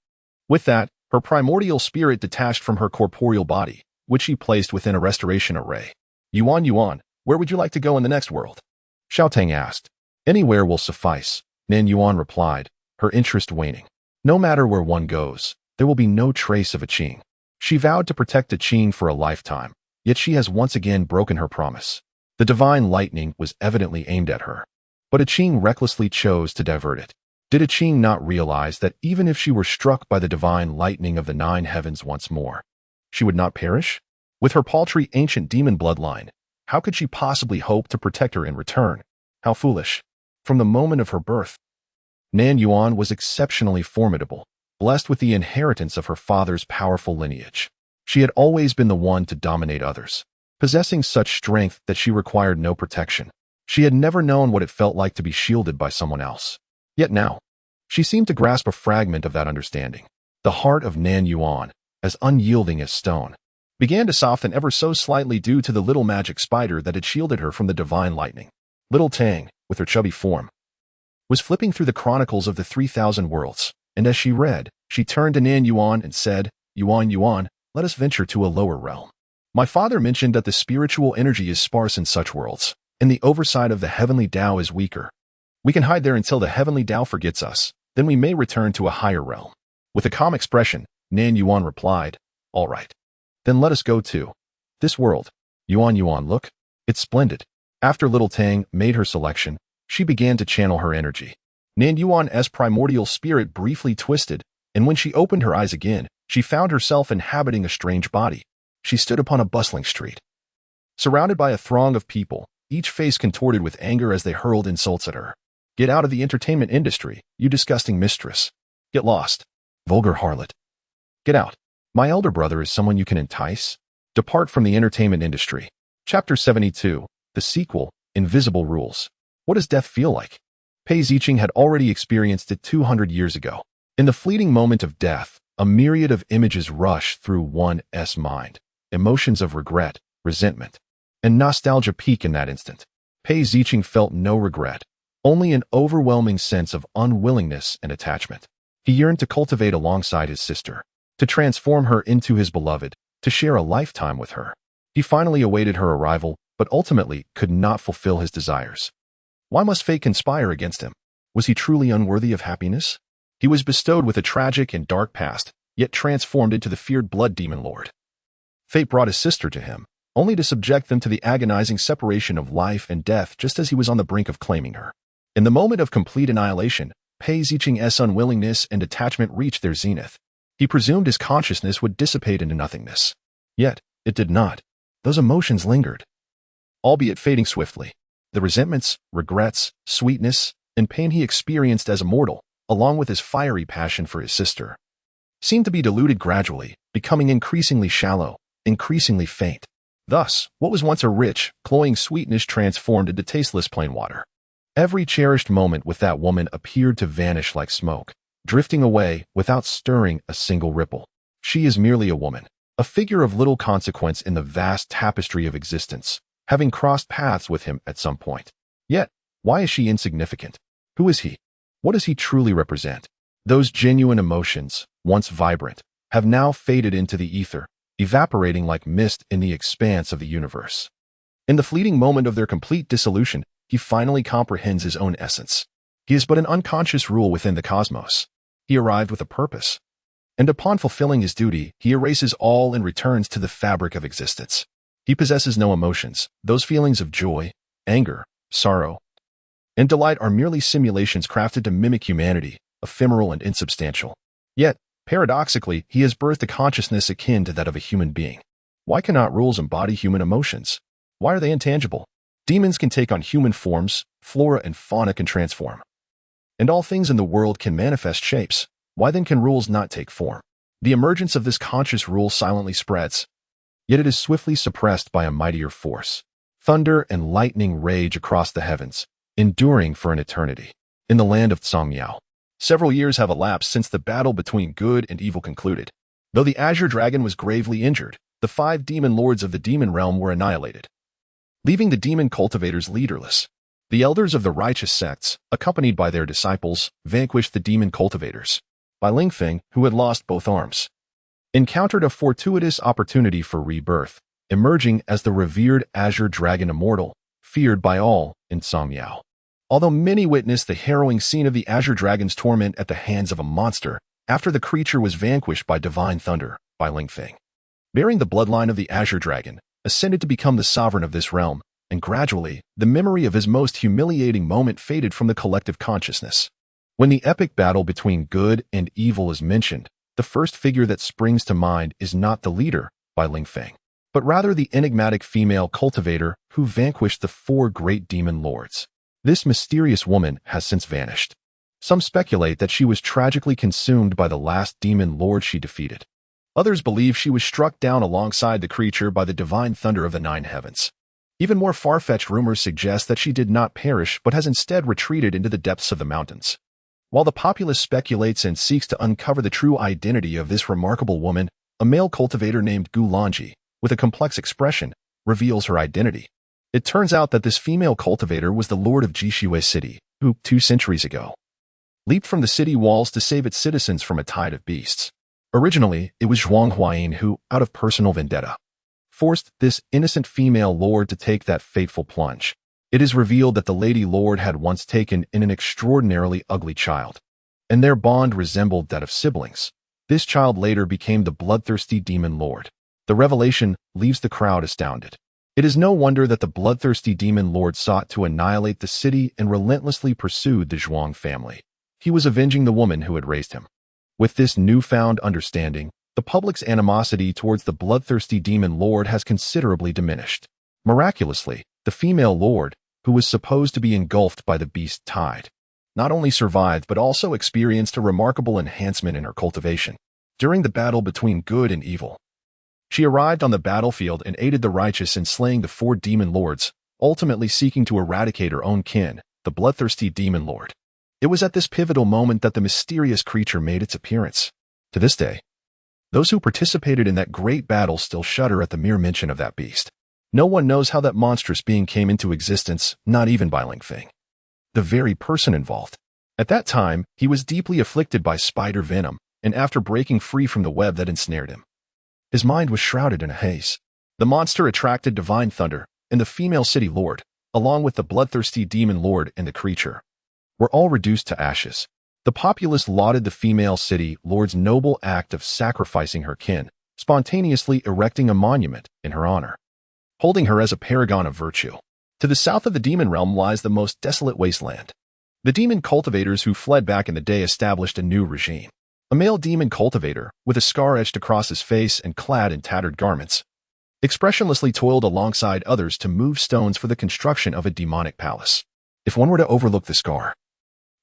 With that, her primordial spirit detached from her corporeal body, which she placed within a restoration array. Yuan, where would you like to go in the next world? Xiao Tang asked. Anywhere will suffice, Nan Yuan replied, her interest waning. No matter where one goes, there will be no trace of a Qing. She vowed to protect a Qing for a lifetime, yet she has once again broken her promise. The divine lightning was evidently aimed at her, but a Qing recklessly chose to divert it. Did a Qing not realize that even if she were struck by the divine lightning of the 9 heavens once more, she would not perish? With her paltry ancient demon bloodline, how could she possibly hope to protect her in return? How foolish. From the moment of her birth, Nan Yuan was exceptionally formidable, blessed with the inheritance of her father's powerful lineage. She had always been the one to dominate others, possessing such strength that she required no protection. She had never known what it felt like to be shielded by someone else. Yet now, she seemed to grasp a fragment of that understanding. The heart of Nan Yuan, as unyielding as stone, began to soften ever so slightly due to the little magic spider that had shielded her from the divine lightning. Little Tang, with her chubby form, was flipping through the chronicles of the 3,000 worlds, and as she read, she turned to Nan Yuan and said, Yuan, let us venture to a lower realm. My father mentioned that the spiritual energy is sparse in such worlds, and the oversight of the heavenly Tao is weaker. We can hide there until the heavenly Tao forgets us, then we may return to a higher realm. With a calm expression, Nan Yuan replied, all right. Then let us go to this world. Yuan, look, it's splendid. After little Tang made her selection, she began to channel her energy. Nan Yuan's primordial spirit briefly twisted, and when she opened her eyes again, she found herself inhabiting a strange body. She stood upon a bustling street, surrounded by a throng of people, each face contorted with anger as they hurled insults at her. Get out of the entertainment industry, you disgusting mistress. Get lost, vulgar harlot. Get out. My elder brother is someone you can entice. Depart from the entertainment industry. Chapter 72, the sequel, Invisible Rules. What does death feel like? Pei Ziqing had already experienced it 200 years ago. In the fleeting moment of death, a myriad of images rush through one's mind. Emotions of regret, resentment, and nostalgia peak in that instant. Pei Ziqing felt no regret, only an overwhelming sense of unwillingness and attachment. He yearned to cultivate alongside his sister, to transform her into his beloved, to share a lifetime with her. He finally awaited her arrival, but ultimately could not fulfill his desires. Why must fate conspire against him? Was he truly unworthy of happiness? He was bestowed with a tragic and dark past, yet transformed into the feared blood demon lord. Fate brought his sister to him, only to subject them to the agonizing separation of life and death just as he was on the brink of claiming her. In the moment of complete annihilation, Pei Ziqing's unwillingness and attachment reached their zenith. He presumed his consciousness would dissipate into nothingness. Yet, it did not. Those emotions lingered, albeit fading swiftly. The resentments, regrets, sweetness, and pain he experienced as a mortal, along with his fiery passion for his sister, seemed to be diluted gradually, becoming increasingly shallow, increasingly faint. Thus, what was once a rich, cloying sweetness transformed into tasteless plain water. Every cherished moment with that woman appeared to vanish like smoke, drifting away without stirring a single ripple. She is merely a woman, a figure of little consequence in the vast tapestry of existence, having crossed paths with him at some point. Yet, why is she insignificant? Who is he? What does he truly represent? Those genuine emotions, once vibrant, have now faded into the ether, evaporating like mist in the expanse of the universe. In the fleeting moment of their complete dissolution, he finally comprehends his own essence. He is but an unconscious rule within the cosmos. He arrived with a purpose. And upon fulfilling his duty, he erases all and returns to the fabric of existence. He possesses no emotions. Those feelings of joy, anger, sorrow, and delight are merely simulations crafted to mimic humanity, ephemeral and insubstantial. Yet, paradoxically, he has birthed a consciousness akin to that of a human being. Why cannot rules embody human emotions? Why are they intangible? Demons can take on human forms, flora and fauna can transform. And all things in the world can manifest shapes. Why then can rules not take form? The emergence of this conscious rule silently spreads, yet it is swiftly suppressed by a mightier force. Thunder and lightning rage across the heavens, enduring for an eternity. In the land of Tsangmiao, several years have elapsed since the battle between good and evil concluded. Though the Azure Dragon was gravely injured, the 5 demon lords of the demon realm were annihilated, leaving the demon cultivators leaderless. The elders of the righteous sects, accompanied by their disciples, vanquished the demon cultivators. Bai Lingfeng, who had lost both arms, encountered a fortuitous opportunity for rebirth, emerging as the revered Azure Dragon Immortal, feared by all in Tsangmiao. Although many witnessed the harrowing scene of the Azure Dragon's torment at the hands of a monster, after the creature was vanquished by divine thunder, Bai Lingfeng, bearing the bloodline of the Azure Dragon, ascended to become the sovereign of this realm, and gradually, the memory of his most humiliating moment faded from the collective consciousness. When the epic battle between good and evil is mentioned, the first figure that springs to mind is not the leader, Bai Lingfeng, but rather the enigmatic female cultivator who vanquished the 4 great demon lords. This mysterious woman has since vanished. Some speculate that she was tragically consumed by the last demon lord she defeated. Others believe she was struck down alongside the creature by the divine thunder of the 9 heavens. Even more far-fetched rumors suggest that she did not perish but has instead retreated into the depths of the mountains. While the populace speculates and seeks to uncover the true identity of this remarkable woman, a male cultivator named Gu Lanji, with a complex expression, reveals her identity. It turns out that this female cultivator was the lord of Jishui City, who, 2 centuries ago, leaped from the city walls to save its citizens from a tide of beasts. Originally, it was Zhuang Huayin who, out of personal vendetta, forced this innocent female lord to take that fateful plunge. It is revealed that the Lady Lord had once taken in an extraordinarily ugly child, and their bond resembled that of siblings. This child later became the bloodthirsty demon lord. The revelation leaves the crowd astounded. It is no wonder that the bloodthirsty demon lord sought to annihilate the city and relentlessly pursued the Zhuang family. He was avenging the woman who had raised him. With this newfound understanding, the public's animosity towards the bloodthirsty demon lord has considerably diminished. Miraculously, the female lord, who was supposed to be engulfed by the beast tide, not only survived but also experienced a remarkable enhancement in her cultivation. During the battle between good and evil, she arrived on the battlefield and aided the righteous in slaying the 4 demon lords, ultimately seeking to eradicate her own kin, the bloodthirsty demon lord. It was at this pivotal moment that the mysterious creature made its appearance. To this day, those who participated in that great battle still shudder at the mere mention of that beast. No one knows how that monstrous being came into existence, not even Bai Lingfeng, the very person involved. At that time, he was deeply afflicted by spider venom, and after breaking free from the web that ensnared him, his mind was shrouded in a haze. The monster attracted divine thunder, and the female city lord, along with the bloodthirsty demon lord and the creature, were all reduced to ashes. The populace lauded the female city lord's noble act of sacrificing her kin, spontaneously erecting a monument in her honor, holding her as a paragon of virtue. To the south of the demon realm lies the most desolate wasteland. The demon cultivators who fled back in the day established a new regime. A male demon cultivator, with a scar etched across his face and clad in tattered garments, expressionlessly toiled alongside others to move stones for the construction of a demonic palace. If one were to overlook the scar,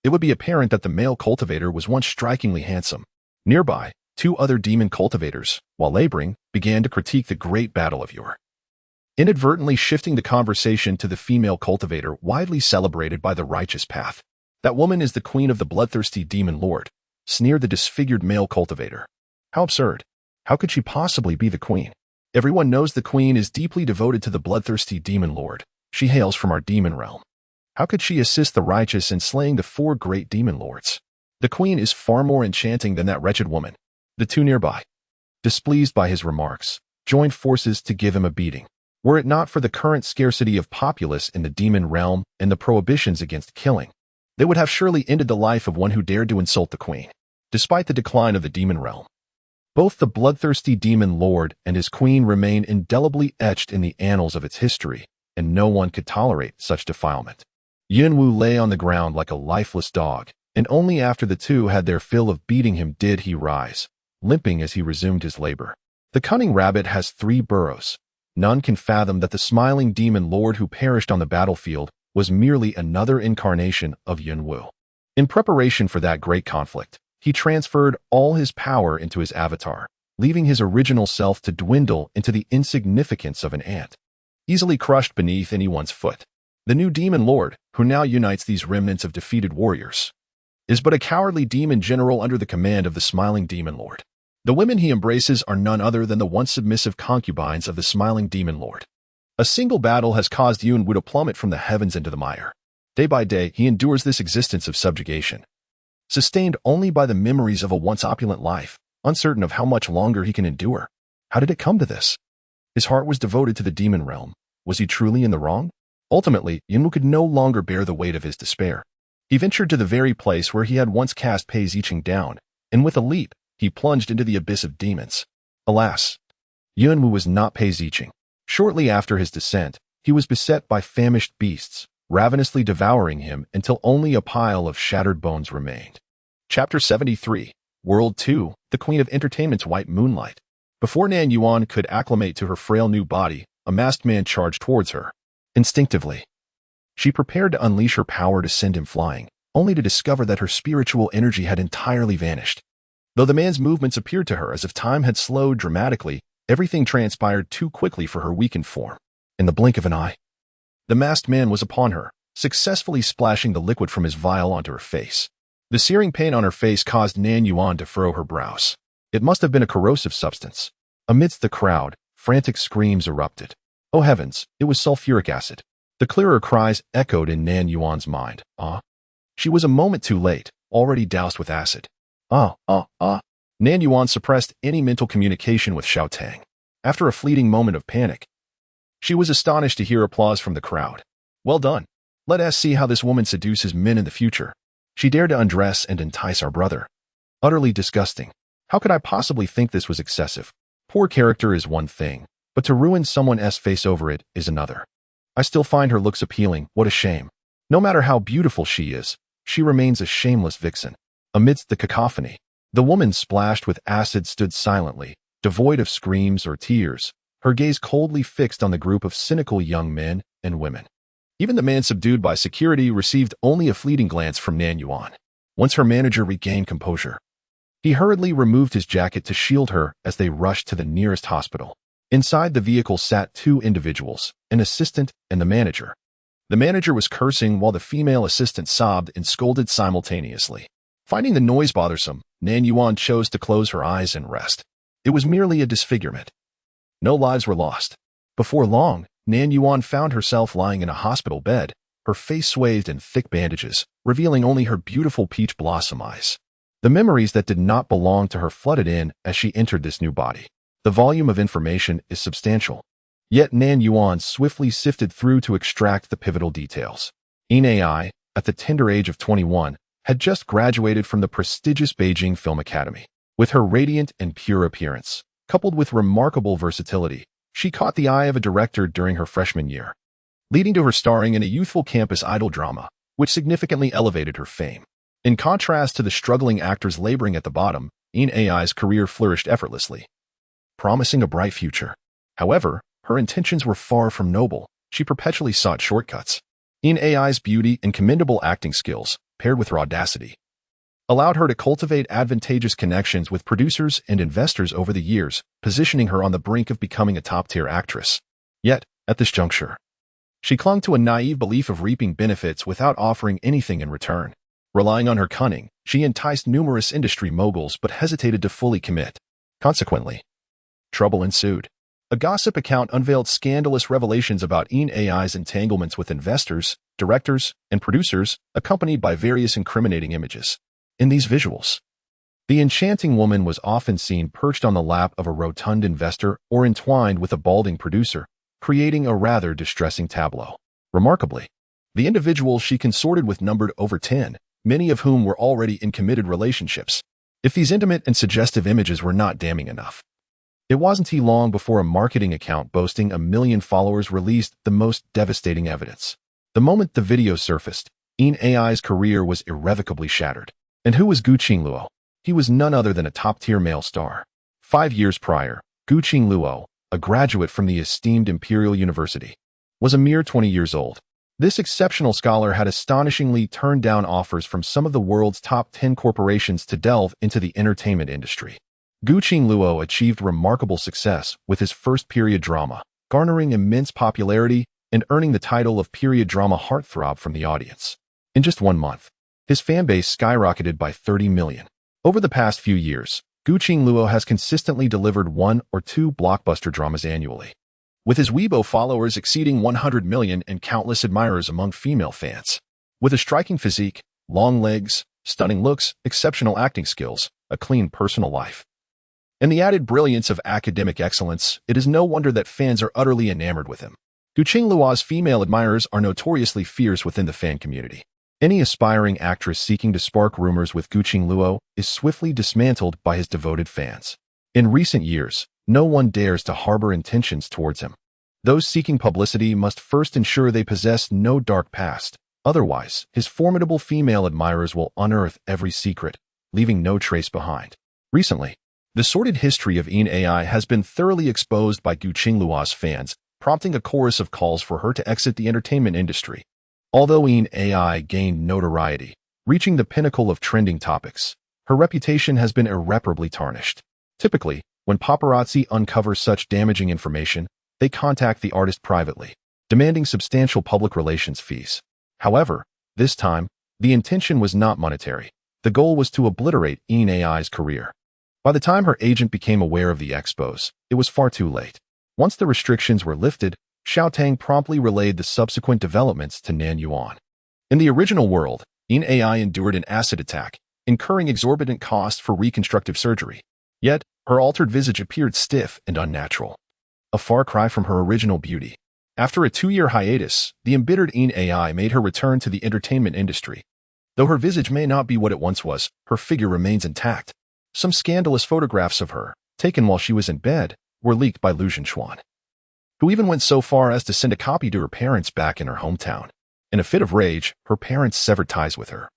it would be apparent that the male cultivator was once strikingly handsome. Nearby, 2 other demon cultivators, while laboring, began to critique the great battle of yore, inadvertently shifting the conversation to the female cultivator widely celebrated by the righteous path. That woman is the queen of the bloodthirsty demon lord, sneered the disfigured male cultivator. How absurd. How could she possibly be the queen? Everyone knows the queen is deeply devoted to the bloodthirsty demon lord. She hails from our demon realm. How could she assist the righteous in slaying the 4 great demon lords? The queen is far more enchanting than that wretched woman. The 2 nearby, displeased by his remarks, joined forces to give him a beating. Were it not for the current scarcity of populace in the demon realm and the prohibitions against killing, they would have surely ended the life of one who dared to insult the queen. Despite the decline of the demon realm, both the bloodthirsty demon lord and his queen remain indelibly etched in the annals of its history, and no one could tolerate such defilement. Yunwu lay on the ground like a lifeless dog, and only after the two had their fill of beating him did he rise, limping as he resumed his labor. The cunning rabbit has 3 burrows. None can fathom that the smiling demon lord who perished on the battlefield was merely another incarnation of Yunwu. In preparation for that great conflict, he transferred all his power into his avatar, leaving his original self to dwindle into the insignificance of an ant, easily crushed beneath anyone's foot. The new demon lord, who now unites these remnants of defeated warriors, is but a cowardly demon general under the command of the smiling demon lord. The women he embraces are none other than the once submissive concubines of the smiling demon lord. A single battle has caused Yunwu to plummet from the heavens into the mire. Day by day, he endures this existence of subjugation, sustained only by the memories of a once opulent life, uncertain of how much longer he can endure. How did it come to this? His heart was devoted to the demon realm. Was he truly in the wrong? Ultimately, Yunwu could no longer bear the weight of his despair. He ventured to the very place where he had once cast Pei Zicheng down, and with a leap, he plunged into the abyss of demons. Alas, Yunwu was not Pei Zicheng. Shortly after his descent, he was beset by famished beasts, ravenously devouring him until only a pile of shattered bones remained. Chapter 73, World 2, The Queen of Entertainment's White Moonlight. Before Nan Yuan could acclimate to her frail new body, a masked man charged towards her. Instinctively, she prepared to unleash her power to send him flying, only to discover that her spiritual energy had entirely vanished. Though the man's movements appeared to her as if time had slowed dramatically, everything transpired too quickly for her weakened form. In the blink of an eye, the masked man was upon her, successfully splashing the liquid from his vial onto her face. The searing pain on her face caused Nan Yuan to furrow her brows. It must have been a corrosive substance. Amidst the crowd, frantic screams erupted. Oh heavens, it was sulfuric acid. The clearer cries echoed in Nan Yuan's mind. She was a moment too late, already doused with acid. Nan Yuan suppressed any mental communication with Xiao Tang. After a fleeting moment of panic, she was astonished to hear applause from the crowd. Well done. Let us see how this woman seduces men in the future. She dared to undress and entice our brother. Utterly disgusting. How could I possibly think this was excessive? Poor character is one thing, but to ruin someone's face over it is another. I still find her looks appealing. What a shame. No matter how beautiful she is, she remains a shameless vixen. Amidst the cacophony, the woman splashed with acid stood silently, devoid of screams or tears, her gaze coldly fixed on the group of cynical young men and women. Even the man subdued by security received only a fleeting glance from Nan Yuan. Once her manager regained composure, he hurriedly removed his jacket to shield her as they rushed to the nearest hospital. Inside the vehicle sat 2 individuals, an assistant and the manager. The manager was cursing while the female assistant sobbed and scolded simultaneously. Finding the noise bothersome, Nan Yuan chose to close her eyes and rest. It was merely a disfigurement. No lives were lost. Before long, Nan Yuan found herself lying in a hospital bed, her face swathed in thick bandages, revealing only her beautiful peach blossom eyes. The memories that did not belong to her flooded in as she entered this new body. The volume of information is substantial. Yet Nan Yuan swiftly sifted through to extract the pivotal details. AI, at the tender age of 21, had just graduated from the prestigious Beijing Film Academy. With her radiant and pure appearance, coupled with remarkable versatility, she caught the eye of a director during her freshman year, leading to her starring in a youthful campus idol drama, which significantly elevated her fame. In contrast to the struggling actors laboring at the bottom, AI's career flourished effortlessly, promising a bright future. However, her intentions were far from noble. She perpetually sought shortcuts. AI's beauty and commendable acting skills, paired with her audacity, allowed her to cultivate advantageous connections with producers and investors over the years, positioning her on the brink of becoming a top-tier actress. Yet, at this juncture, she clung to a naive belief of reaping benefits without offering anything in return. Relying on her cunning, she enticed numerous industry moguls but hesitated to fully commit. Consequently, trouble ensued. A gossip account unveiled scandalous revelations about AI's entanglements with investors, directors, and producers, accompanied by various incriminating images. In these visuals, the enchanting woman was often seen perched on the lap of a rotund investor or entwined with a balding producer, creating a rather distressing tableau. Remarkably, the individuals she consorted with numbered over 10, many of whom were already in committed relationships. If these intimate and suggestive images were not damning enough, it wasn't long before a marketing account boasting 1 million followers released the most devastating evidence. The moment the video surfaced, AI's career was irrevocably shattered. And who was Gu Qingluo? He was none other than a top-tier male star. 5 years prior, Gu Qingluo, a graduate from the esteemed Imperial University, was a mere 20 years old. This exceptional scholar had astonishingly turned down offers from some of the world's top 10 corporations to delve into the entertainment industry. Gu Qingluo achieved remarkable success with his first period drama, garnering immense popularity and earning the title of period drama heartthrob from the audience. In just 1 month, his fanbase skyrocketed by 30 million. Over the past few years, Gu Qingluo has consistently delivered 1 or 2 blockbuster dramas annually, with his Weibo followers exceeding 100 million and countless admirers among female fans. With a striking physique, long legs, stunning looks, exceptional acting skills, a clean personal life, and the added brilliance of academic excellence, it is no wonder that fans are utterly enamored with him. Gu Qingluo's female admirers are notoriously fierce within the fan community. Any aspiring actress seeking to spark rumors with Gu Qingluo is swiftly dismantled by his devoted fans. In recent years, no one dares to harbor intentions towards him. Those seeking publicity must first ensure they possess no dark past. Otherwise, his formidable female admirers will unearth every secret, leaving no trace behind. Recently, the sordid history of AI has been thoroughly exposed by Gu Qingluo's fans, prompting a chorus of calls for her to exit the entertainment industry. Although AI gained notoriety, reaching the pinnacle of trending topics, her reputation has been irreparably tarnished. Typically, when paparazzi uncover such damaging information, they contact the artist privately, demanding substantial public relations fees. However, this time, the intention was not monetary. The goal was to obliterate AI's career. By the time her agent became aware of the expose, it was far too late. Once the restrictions were lifted, Xiaotang promptly relayed the subsequent developments to Nan Yuan. In the original world, AI endured an acid attack, incurring exorbitant costs for reconstructive surgery. Yet, her altered visage appeared stiff and unnatural, a far cry from her original beauty. After a 2-year hiatus, the embittered AI made her return to the entertainment industry. Though her visage may not be what it once was, her figure remains intact. Some scandalous photographs of her, taken while she was in bed, were leaked by Lu Zhenxuan, who even went so far as to send a copy to her parents back in her hometown. In a fit of rage, her parents severed ties with her,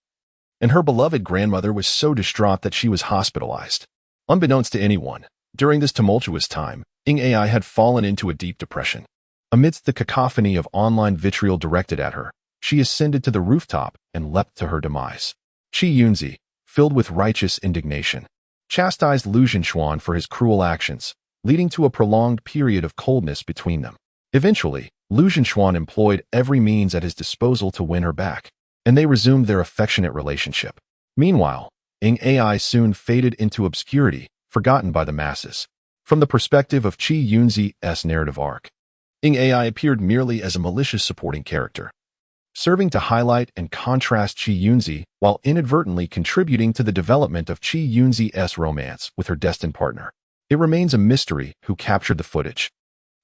and her beloved grandmother was so distraught that she was hospitalized. Unbeknownst to anyone, during this tumultuous time, AI had fallen into a deep depression. Amidst the cacophony of online vitriol directed at her, she ascended to the rooftop and leapt to her demise. Qi Yunzi, filled with righteous indignation, chastised Lu Zhenxuan for his cruel actions, leading to a prolonged period of coldness between them. Eventually, Lu Zhenxuan employed every means at his disposal to win her back, and they resumed their affectionate relationship. Meanwhile, AI soon faded into obscurity, forgotten by the masses. From the perspective of Qi Yunzi's narrative arc, AI appeared merely as a malicious supporting character, serving to highlight and contrast Qi Yunzi while inadvertently contributing to the development of Qi Yunzi's romance with her destined partner. It remains a mystery who captured the footage.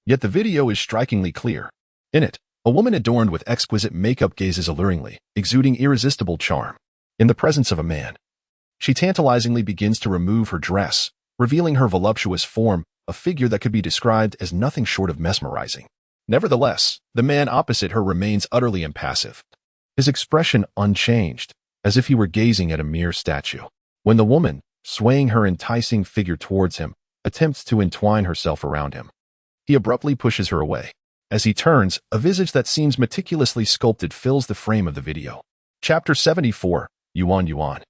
Yet the video is strikingly clear. In it, a woman adorned with exquisite makeup gazes alluringly, exuding irresistible charm. In the presence of a man, she tantalizingly begins to remove her dress, revealing her voluptuous form, a figure that could be described as nothing short of mesmerizing. Nevertheless, the man opposite her remains utterly impassive, his expression unchanged, as if he were gazing at a mere statue. When the woman, swaying her enticing figure towards him, attempts to entwine herself around him, he abruptly pushes her away. As he turns, a visage that seems meticulously sculpted fills the frame of the video. Chapter 74, Yuan.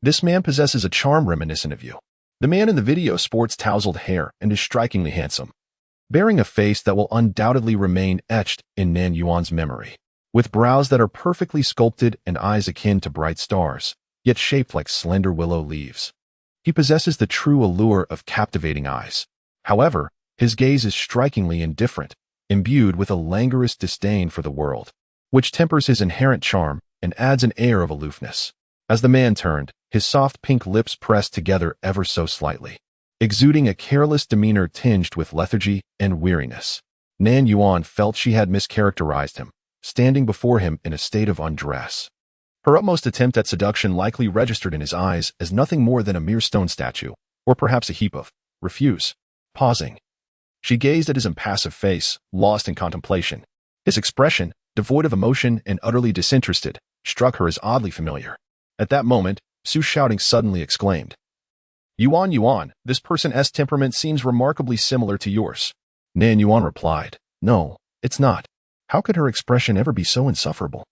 This man possesses a charm reminiscent of you. The man in the video sports tousled hair and is strikingly handsome, bearing a face that will undoubtedly remain etched in Nan Yuan's memory. With brows that are perfectly sculpted and eyes akin to bright stars, yet shaped like slender willow leaves, he possesses the true allure of captivating eyes. However, his gaze is strikingly indifferent, imbued with a languorous disdain for the world, which tempers his inherent charm and adds an air of aloofness. As the man turned, his soft pink lips pressed together ever so slightly, exuding a careless demeanor tinged with lethargy and weariness. Nan Yuan felt she had mischaracterized him, standing before him in a state of undress. Her utmost attempt at seduction likely registered in his eyes as nothing more than a mere stone statue, or perhaps a heap of refuse. Pausing, she gazed at his impassive face, lost in contemplation. His expression, devoid of emotion and utterly disinterested, struck her as oddly familiar. At that moment, Su Shouting suddenly exclaimed, Yuan Yuan, this person's temperament seems remarkably similar to yours. Nan Yuan replied, No, it's not. How could her expression ever be so insufferable?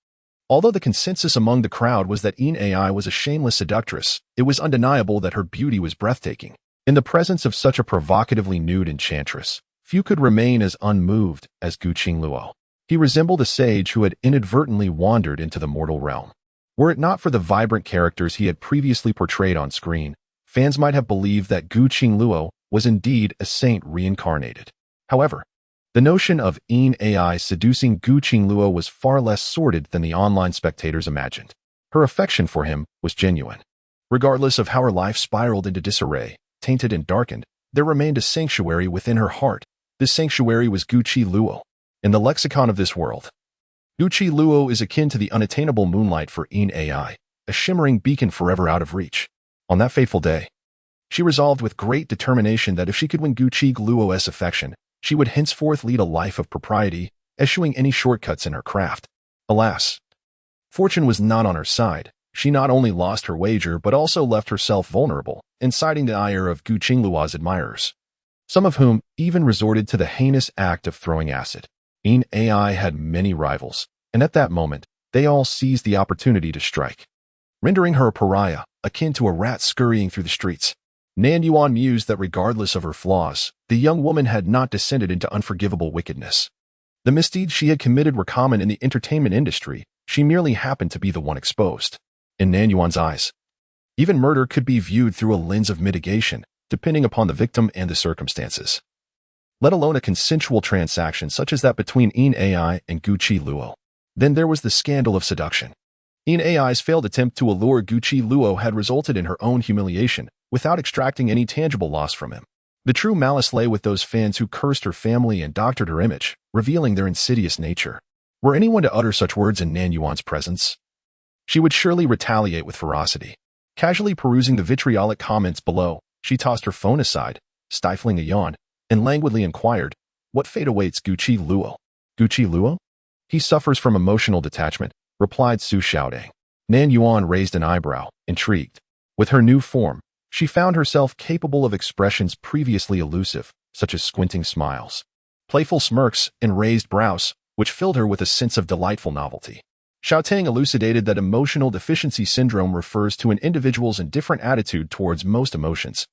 Although the consensus among the crowd was that Ai was a shameless seductress, it was undeniable that her beauty was breathtaking. In the presence of such a provocatively nude enchantress, few could remain as unmoved as Gu Qingluo. He resembled a sage who had inadvertently wandered into the mortal realm. Were it not for the vibrant characters he had previously portrayed on screen, fans might have believed that Gu Qingluo was indeed a saint reincarnated. However, the notion of Ai seducing Gu Qingluo was far less sordid than the online spectators imagined. Her affection for him was genuine. Regardless of how her life spiraled into disarray, tainted and darkened, there remained a sanctuary within her heart. This sanctuary was Gu Qingluo. In the lexicon of this world, Gu Qingluo is akin to the unattainable moonlight for Ai, a shimmering beacon forever out of reach. On that fateful day, she resolved with great determination that if she could win Gu Qingluo's affection, she would henceforth lead a life of propriety, eschewing any shortcuts in her craft. Alas, fortune was not on her side. She not only lost her wager but also left herself vulnerable, inciting the ire of Gu Qingluo's admirers, some of whom even resorted to the heinous act of throwing acid. Ai had many rivals, and at that moment, they all seized the opportunity to strike, rendering her a pariah, akin to a rat scurrying through the streets. Nan Yuan mused that regardless of her flaws, the young woman had not descended into unforgivable wickedness. The misdeeds she had committed were common in the entertainment industry. She merely happened to be the one exposed. In Nan Yuan's eyes, even murder could be viewed through a lens of mitigation, depending upon the victim and the circumstances. Let alone a consensual transaction such as that between Ai and Gu Qingluo. Then there was the scandal of seduction. Ai's failed attempt to allure Gu Qingluo had resulted in her own humiliation, without extracting any tangible loss from him. The true malice lay with those fans who cursed her family and doctored her image, revealing their insidious nature. Were anyone to utter such words in Nan Yuan's presence, she would surely retaliate with ferocity. Casually perusing the vitriolic comments below, she tossed her phone aside, stifling a yawn, and languidly inquired, What fate awaits Gu Qingluo? Gu Qingluo? He suffers from emotional detachment, replied Su Shouting. Nan Yuan raised an eyebrow, intrigued. With her new form, she found herself capable of expressions previously elusive, such as squinting smiles, playful smirks, and raised brows, which filled her with a sense of delightful novelty. Xiaotang elucidated that emotional deficiency syndrome refers to an individual's indifferent attitude towards most emotions,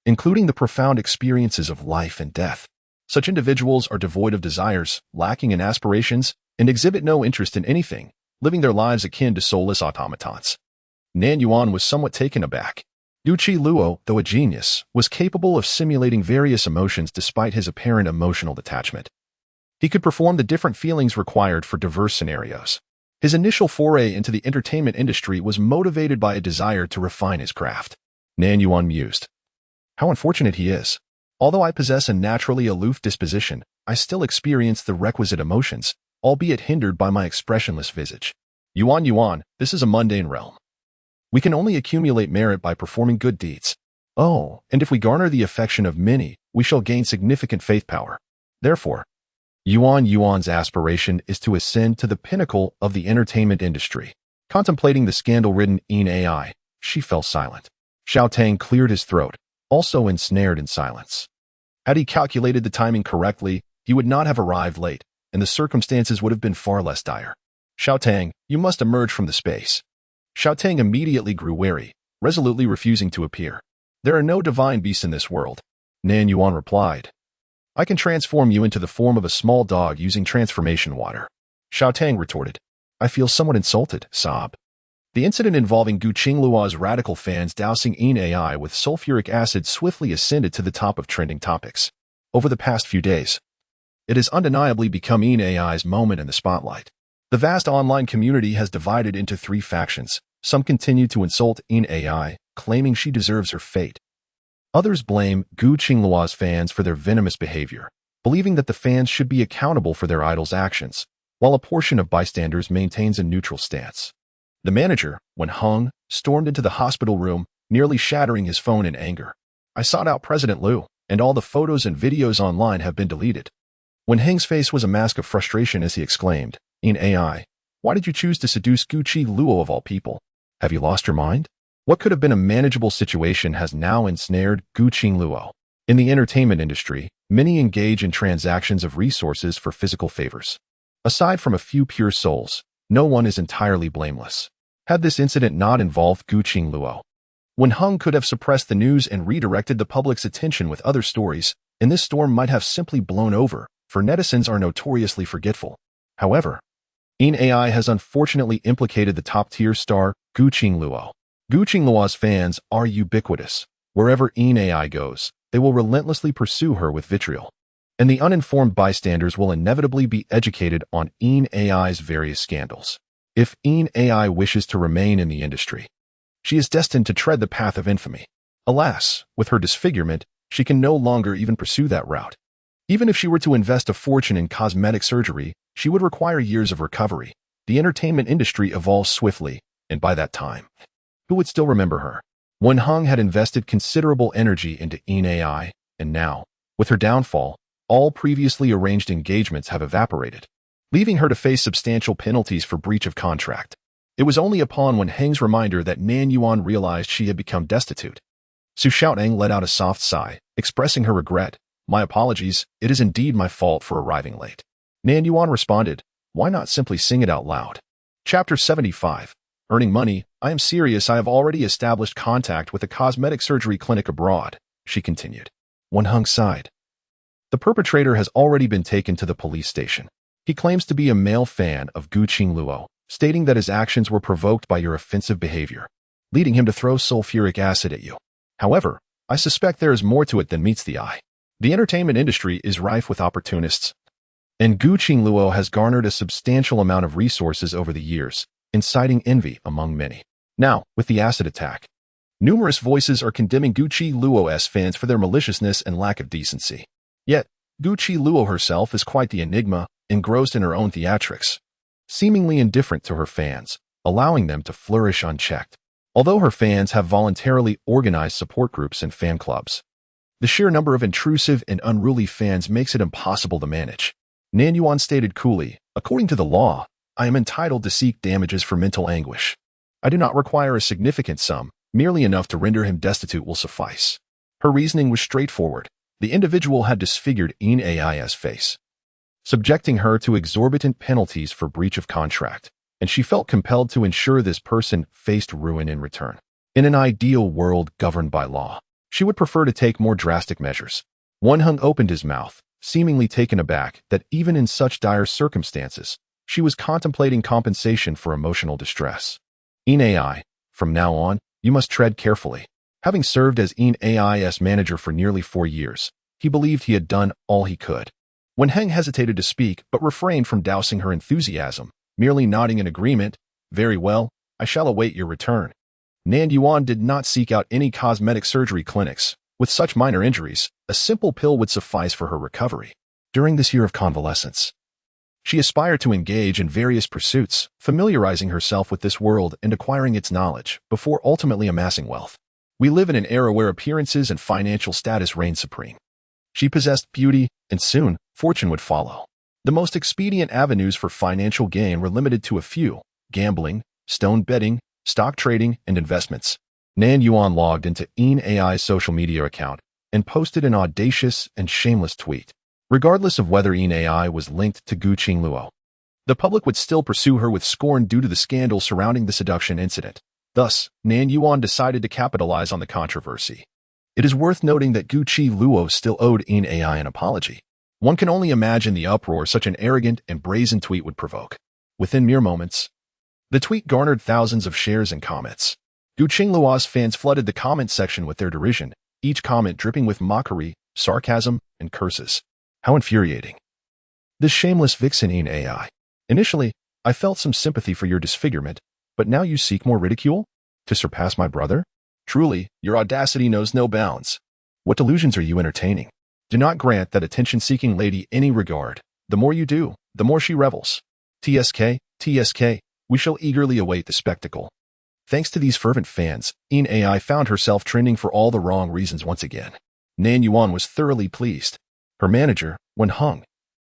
including the profound experiences of life and death. Such individuals are devoid of desires, lacking in aspirations, and exhibit no interest in anything, living their lives akin to soulless automatons. Nan Yuan was somewhat taken aback. Gu Qingluo, though a genius, was capable of simulating various emotions despite his apparent emotional detachment. He could perform the different feelings required for diverse scenarios. His initial foray into the entertainment industry was motivated by a desire to refine his craft. Nan Yuan mused. How unfortunate he is. Although I possess a naturally aloof disposition, I still experience the requisite emotions, albeit hindered by my expressionless visage. Yuan Yuan, this is a mundane realm. We can only accumulate merit by performing good deeds. Oh, and if we garner the affection of many, we shall gain significant faith power. Therefore, Yuan's aspiration is to ascend to the pinnacle of the entertainment industry. Contemplating the scandal-ridden Ai, she fell silent. Xiaotang cleared his throat, also ensnared in silence. Had he calculated the timing correctly, he would not have arrived late, and the circumstances would have been far less dire. Xiaotang, you must emerge from the space. Xiaotang immediately grew wary, resolutely refusing to appear. There are no divine beasts in this world. Nan Yuan replied. I can transform you into the form of a small dog using transformation water. Xiaotang retorted. I feel somewhat insulted, sob. The incident involving Gu Qingluo's radical fans dousing Ai with sulfuric acid swiftly ascended to the top of trending topics. Over the past few days, it has undeniably become Ai's moment in the spotlight. The vast online community has divided into three factions. Some continue to insult Ai, claiming she deserves her fate. Others blame Gu Qingluo's fans for their venomous behavior, believing that the fans should be accountable for their idol's actions, while a portion of bystanders maintains a neutral stance. The manager, when hung, stormed into the hospital room, nearly shattering his phone in anger. "I sought out President Liu, and all the photos and videos online have been deleted." When Heng's face was a mask of frustration as he exclaimed, "In AI, why did you choose to seduce Gucci Luo of all people? Have you lost your mind?" What could have been a manageable situation has now ensnared Gucci Luo. In the entertainment industry, many engage in transactions of resources for physical favors. Aside from a few pure souls, no one is entirely blameless. Had this incident not involved Gucci Luo, Wen Heng could have suppressed the news and redirected the public's attention with other stories, and this storm might have simply blown over, for netizens are notoriously forgetful. However, AI has unfortunately implicated the top-tier star, Gucci Luo. Gucci Luo's fans are ubiquitous. Wherever AI goes, they will relentlessly pursue her with vitriol. And the uninformed bystanders will inevitably be educated on AI's various scandals. If AI wishes to remain in the industry, she is destined to tread the path of infamy. Alas, with her disfigurement, she can no longer even pursue that route. Even if she were to invest a fortune in cosmetic surgery, she would require years of recovery. The entertainment industry evolves swiftly, and by that time, who would still remember her? Wen Heng had invested considerable energy into AI, and now, with her downfall, all previously arranged engagements have evaporated, leaving her to face substantial penalties for breach of contract. It was only upon Wen Heng's reminder that Nan Yuan realized she had become destitute. Su Xiaoting let out a soft sigh, expressing her regret. "My apologies, it is indeed my fault for arriving late." Nan Yuan responded, "Why not simply sing it out loud?" Chapter 75. Earning money. "I am serious. I have already established contact with a cosmetic surgery clinic abroad," she continued. Wen Heng sighed. The perpetrator has already been taken to the police station. He claims to be a male fan of Gucci Luo, stating that his actions were provoked by your offensive behavior, leading him to throw sulfuric acid at you. However, I suspect there is more to it than meets the eye. The entertainment industry is rife with opportunists, and Gucci Luo has garnered a substantial amount of resources over the years, inciting envy among many. Now, with the acid attack, numerous voices are condemning Gucci Luo's fans for their maliciousness and lack of decency. Yet, Gucci Luo herself is quite the enigma, engrossed in her own theatrics, seemingly indifferent to her fans, allowing them to flourish unchecked. Although her fans have voluntarily organized support groups and fan clubs, the sheer number of intrusive and unruly fans makes it impossible to manage. Nan Yuan stated coolly, "According to the law, I am entitled to seek damages for mental anguish. I do not require a significant sum, merely enough to render him destitute will suffice." Her reasoning was straightforward. The individual had disfigured AI's face, subjecting her to exorbitant penalties for breach of contract, and she felt compelled to ensure this person faced ruin in return. In an ideal world governed by law, she would prefer to take more drastic measures. Wen Heng opened his mouth, seemingly taken aback that even in such dire circumstances, she was contemplating compensation for emotional distress. AI, from now on, you must tread carefully. Having served as AI's manager for nearly 4 years, he believed he had done all he could. Wen Heng hesitated to speak but refrained from dousing her enthusiasm, merely nodding in agreement. "Very well, I shall await your return." Nan Yuan did not seek out any cosmetic surgery clinics. With such minor injuries, a simple pill would suffice for her recovery. During this year of convalescence, she aspired to engage in various pursuits, familiarizing herself with this world and acquiring its knowledge before ultimately amassing wealth. We live in an era where appearances and financial status reign supreme. She possessed beauty, and soon, fortune would follow. The most expedient avenues for financial gain were limited to a few: gambling, stone betting, stock trading, and investments. Nan Yuan logged into AI's social media account and posted an audacious and shameless tweet. Regardless of whether AI was linked to Gucci Luo, the public would still pursue her with scorn due to the scandal surrounding the seduction incident. Thus, Nan Yuan decided to capitalize on the controversy. It is worth noting that Gucci Luo still owed AI an apology. One can only imagine the uproar such an arrogant and brazen tweet would provoke. Within mere moments, the tweet garnered thousands of shares and comments. Gucci Luo's fans flooded the comment section with their derision, each comment dripping with mockery, sarcasm, and curses. How infuriating. This shameless vixen AI. Initially, I felt some sympathy for your disfigurement, but now you seek more ridicule? To surpass my brother? Truly, your audacity knows no bounds. What delusions are you entertaining? Do not grant that attention-seeking lady any regard. The more you do, the more she revels. TSK, TSK, we shall eagerly await the spectacle. Thanks to these fervent fans, AI found herself trending for all the wrong reasons once again. Nan Yuan was thoroughly pleased. Her manager, when Hung,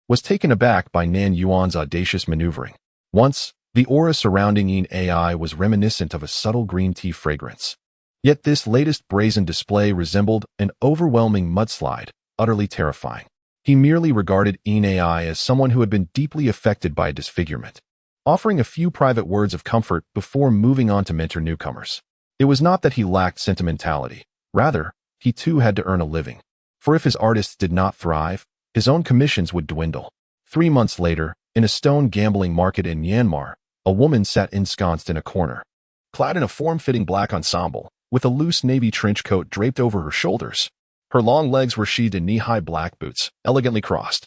was taken aback by Nan Yuan's audacious maneuvering. Once, the aura surrounding AI was reminiscent of a subtle green tea fragrance. Yet this latest brazen display resembled an overwhelming mudslide, utterly terrifying. He merely regarded AI as someone who had been deeply affected by a disfigurement, offering a few private words of comfort before moving on to mentor newcomers. It was not that he lacked sentimentality. Rather, he too had to earn a living. For if his artists did not thrive, his own commissions would dwindle. 3 months later, in a stone gambling market in Myanmar, a woman sat ensconced in a corner, clad in a form-fitting black ensemble, with a loose navy trench coat draped over her shoulders. Her long legs were sheathed in knee-high black boots, elegantly crossed.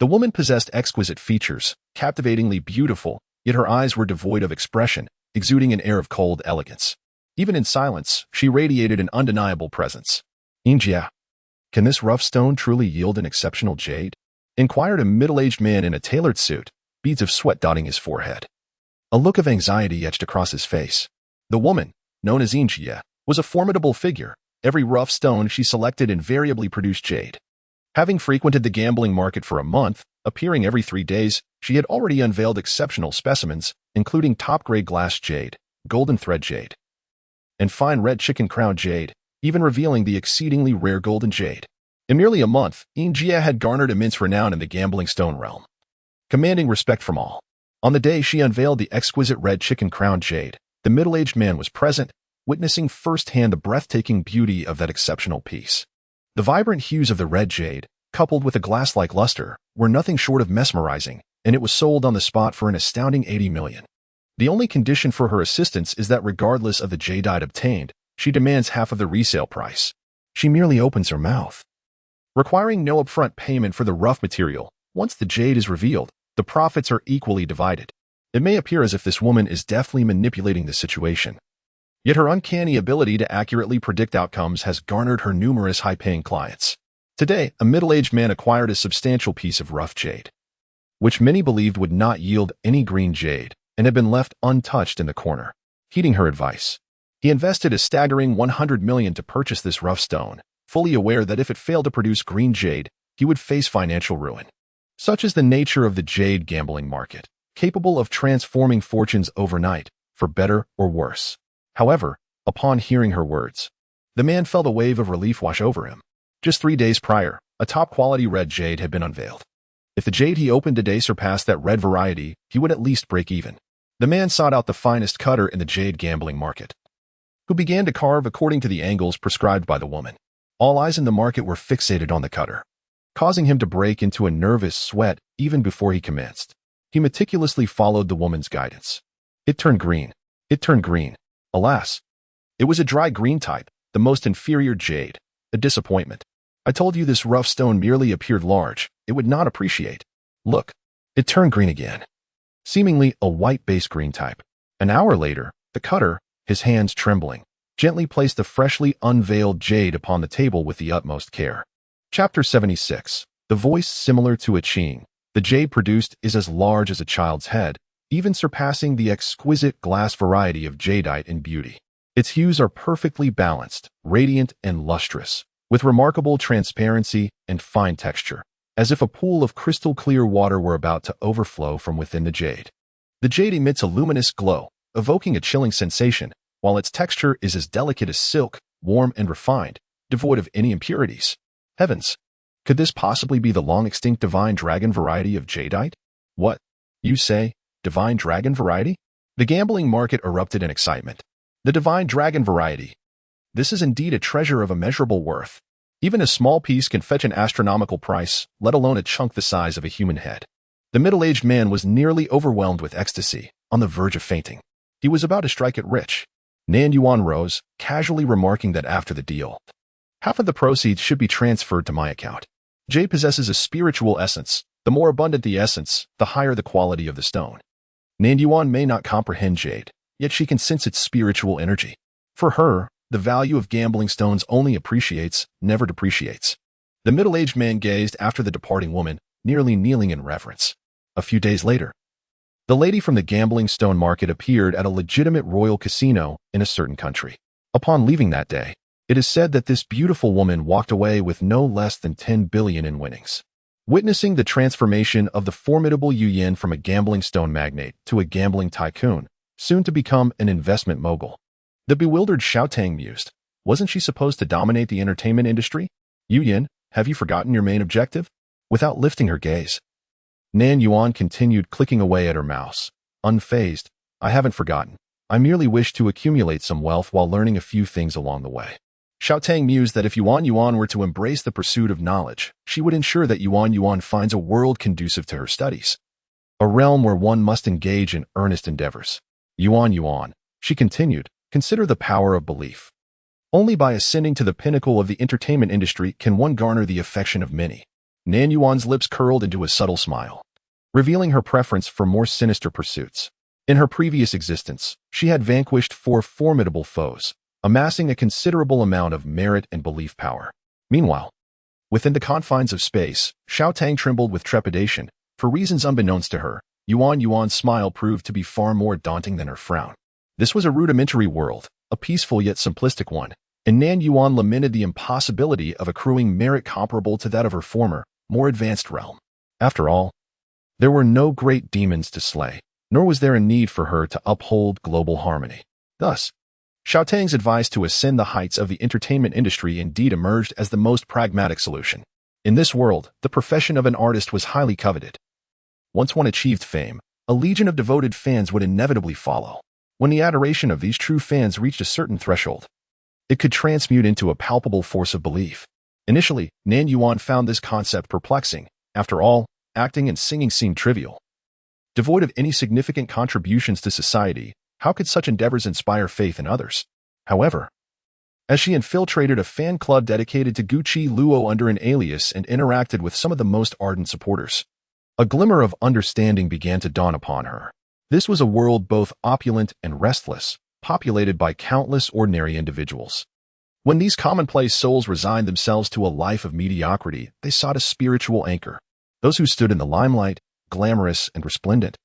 The woman possessed exquisite features, captivatingly beautiful, yet her eyes were devoid of expression, exuding an air of cold elegance. Even in silence, she radiated an undeniable presence. Injia, can this rough stone truly yield an exceptional jade? Inquired a middle-aged man in a tailored suit, beads of sweat dotting his forehead. A look of anxiety etched across his face. The woman, known as Injia, was a formidable figure. Every rough stone she selected invariably produced jade. Having frequented the gambling market for a month, appearing every 3 days, she had already unveiled exceptional specimens, including top-grade glass jade, golden thread jade, and fine red chicken crown jade, even revealing the exceedingly rare golden jade. In merely a month, Injia had garnered immense renown in the gambling stone realm, commanding respect from all. On the day she unveiled the exquisite red chicken crown jade, the middle-aged man was present, witnessing firsthand the breathtaking beauty of that exceptional piece. The vibrant hues of the red jade, coupled with a glass-like luster, were nothing short of mesmerizing, and it was sold on the spot for an astounding 80 million. The only condition for her assistance is that regardless of the jadeite obtained, she demands half of the resale price. She merely opens her mouth, requiring no upfront payment for the rough material. Once the jade is revealed, the profits are equally divided. It may appear as if this woman is deftly manipulating the situation. Yet her uncanny ability to accurately predict outcomes has garnered her numerous high-paying clients. Today, a middle-aged man acquired a substantial piece of rough jade, which many believed would not yield any green jade, and had been left untouched in the corner. Heeding her advice, he invested a staggering 100 million to purchase this rough stone, fully aware that if it failed to produce green jade, he would face financial ruin. Such is the nature of the jade gambling market, capable of transforming fortunes overnight, for better or worse. However, upon hearing her words, the man felt a wave of relief wash over him. Just 3 days prior, a top-quality red jade had been unveiled. If the jade he opened today surpassed that red variety, he would at least break even. The man sought out the finest cutter in the jade gambling market, who began to carve according to the angles prescribed by the woman. All eyes in the market were fixated on the cutter, causing him to break into a nervous sweat even before he commenced. He meticulously followed the woman's guidance. It turned green. It turned green. Alas, it was a dry green type, the most inferior jade. A disappointment. I told you this rough stone merely appeared large. It would not appreciate. Look, it turned green again. Seemingly a white base green type. An hour later, the cutter, his hands trembling, gently placed the freshly unveiled jade upon the table with the utmost care. Chapter 76. The voice similar to a Qing. The jade produced is as large as a child's head, even surpassing the exquisite glass variety of jadeite in beauty. Its hues are perfectly balanced, radiant and lustrous, with remarkable transparency and fine texture, as if a pool of crystal-clear water were about to overflow from within the jade. The jade emits a luminous glow, evoking a chilling sensation, while its texture is as delicate as silk, warm and refined, devoid of any impurities. Heavens! Could this possibly be the long-extinct divine dragon variety of jadeite? What? You say? Divine dragon variety? The gambling market erupted in excitement. The divine dragon variety. This is indeed a treasure of immeasurable worth. Even a small piece can fetch an astronomical price, let alone a chunk the size of a human head. The middle-aged man was nearly overwhelmed with ecstasy, on the verge of fainting. He was about to strike it rich. Nan Yuan rose, casually remarking that after the deal, half of the proceeds should be transferred to my account. Jade possesses a spiritual essence. The more abundant the essence, the higher the quality of the stone. Nan Yuan may not comprehend jade, yet she can sense its spiritual energy. For her, the value of gambling stones only appreciates, never depreciates. The middle-aged man gazed after the departing woman, nearly kneeling in reverence. A few days later, the lady from the gambling stone market appeared at a legitimate royal casino in a certain country. Upon leaving that day, it is said that this beautiful woman walked away with no less than 10 billion in winnings. Witnessing the transformation of the formidable Yuan from a gambling stone magnate to a gambling tycoon, soon to become an investment mogul, the bewildered Xiaotang mused, wasn't she supposed to dominate the entertainment industry? Yuan, have you forgotten your main objective? Without lifting her gaze, Nan Yuan continued clicking away at her mouse. Unfazed, I haven't forgotten. I merely wish to accumulate some wealth while learning a few things along the way. Xiaotang mused that if Yuan were to embrace the pursuit of knowledge, she would ensure that Yuan finds a world conducive to her studies. A realm where one must engage in earnest endeavors. Yuan, she continued, consider the power of belief. Only by ascending to the pinnacle of the entertainment industry can one garner the affection of many. Nan Yuan's lips curled into a subtle smile, revealing her preference for more sinister pursuits. In her previous existence, she had vanquished 4 formidable foes, amassing a considerable amount of merit and belief power. Meanwhile, within the confines of space, Xiaotang trembled with trepidation. For reasons unbeknownst to her, Yuan's smile proved to be far more daunting than her frown. This was a rudimentary world, a peaceful yet simplistic one, and Nan Yuan lamented the impossibility of accruing merit comparable to that of her former, more advanced realm. After all, there were no great demons to slay, nor was there a need for her to uphold global harmony. Thus, Xiaotang's advice to ascend the heights of the entertainment industry indeed emerged as the most pragmatic solution. In this world, the profession of an artist was highly coveted. Once one achieved fame, a legion of devoted fans would inevitably follow. When the adoration of these true fans reached a certain threshold, it could transmute into a palpable force of belief. Initially, Nan Yuan found this concept perplexing. After all, acting and singing seemed trivial. Devoid of any significant contributions to society, how could such endeavors inspire faith in others? However, as she infiltrated a fan club dedicated to Gucci Luo under an alias and interacted with some of the most ardent supporters, a glimmer of understanding began to dawn upon her. This was a world both opulent and restless, populated by countless ordinary individuals. When these commonplace souls resigned themselves to a life of mediocrity, they sought a spiritual anchor. Those who stood in the limelight, glamorous and resplendent,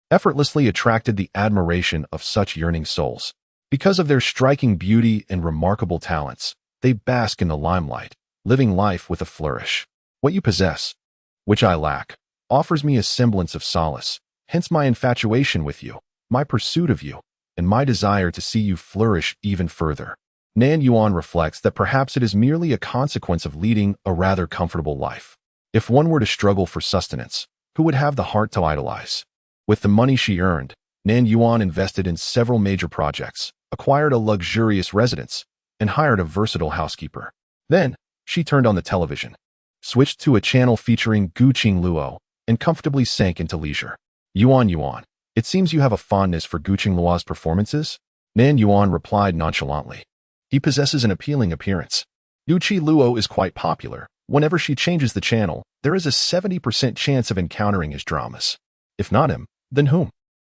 effortlessly attracted the admiration of such yearning souls. Because of their striking beauty and remarkable talents, they bask in the limelight, living life with a flourish. What you possess, which I lack, offers me a semblance of solace, hence my infatuation with you, my pursuit of you, and my desire to see you flourish even further. Nan Yuan reflects that perhaps it is merely a consequence of leading a rather comfortable life. If one were to struggle for sustenance, who would have the heart to idolize? With the money she earned, Nan Yuan invested in several major projects, acquired a luxurious residence, and hired a versatile housekeeper. Then, she turned on the television, switched to a channel featuring Gucci Luo, and comfortably sank into leisure. Yuan, it seems you have a fondness for Gucci Luo's performances? Nan Yuan replied nonchalantly. He possesses an appealing appearance. Gucci Luo is quite popular. Whenever she changes the channel, there is a 70% chance of encountering his dramas. If not him, then whom?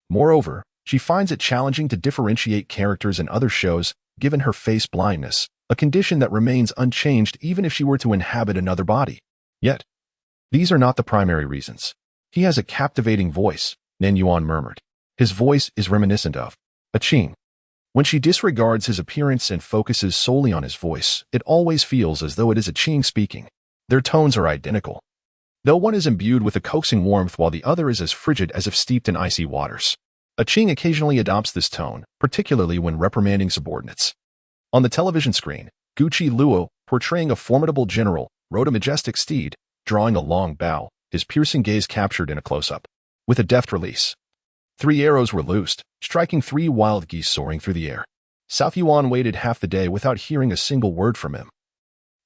Moreover, she finds it challenging to differentiate characters in other shows, given her face blindness, a condition that remains unchanged even if she were to inhabit another body. Yet, these are not the primary reasons. He has a captivating voice, Nan Yuan murmured. His voice is reminiscent of a Qing. When she disregards his appearance and focuses solely on his voice, it always feels as though it is a Qing speaking. Their tones are identical, though one is imbued with a coaxing warmth while the other is as frigid as if steeped in icy waters. A Qing occasionally adopts this tone, particularly when reprimanding subordinates. On the television screen, Gucci Luo, portraying a formidable general, rode a majestic steed, drawing a long bow, his piercing gaze captured in a close-up. With a deft release, 3 arrows were loosed, striking 3 wild geese soaring through the air. South Yuan waited half the day without hearing a single word from him.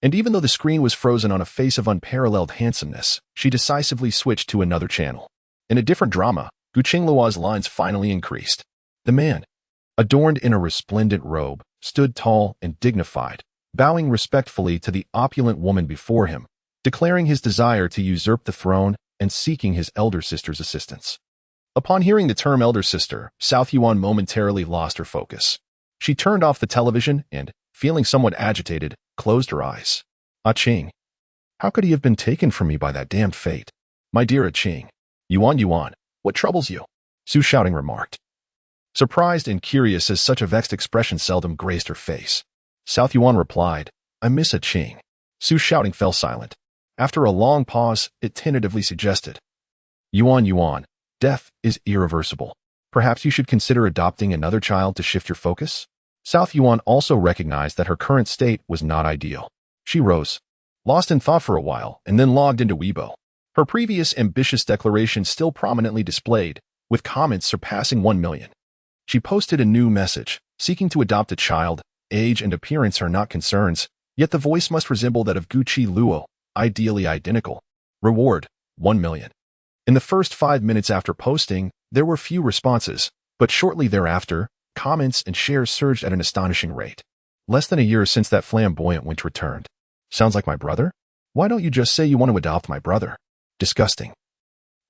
And even though the screen was frozen on a face of unparalleled handsomeness, she decisively switched to another channel. In a different drama, Gucci Luo's lines finally increased. The man, adorned in a resplendent robe, stood tall and dignified, bowing respectfully to the opulent woman before him, declaring his desire to usurp the throne and seeking his elder sister's assistance. Upon hearing the term elder sister, South Yuan momentarily lost her focus. She turned off the television and, feeling somewhat agitated, closed her eyes. Ah Ching. How could he have been taken from me by that damned fate? My dear Qing, Yuan, what troubles you? Su shouting remarked. Surprised and curious as such a vexed expression seldom graced her face. South Yuan replied, I miss Qing. Su shouting fell silent. After a long pause, it tentatively suggested, Yuan, death is irreversible. Perhaps you should consider adopting another child to shift your focus? South Yuan also recognized that her current state was not ideal. She rose, lost in thought for a while, and then logged into Weibo. Her previous ambitious declaration still prominently displayed, with comments surpassing 1 million. She posted a new message, seeking to adopt a child. Age and appearance are not concerns, yet the voice must resemble that of Guqi Luo, ideally identical. Reward, 1 million. In the first 5 minutes after posting, there were few responses, but shortly thereafter, comments and shares surged at an astonishing rate. Less than a year since that flamboyant wench returned. Sounds like my brother? Why don't you just say you want to adopt my brother? Disgusting.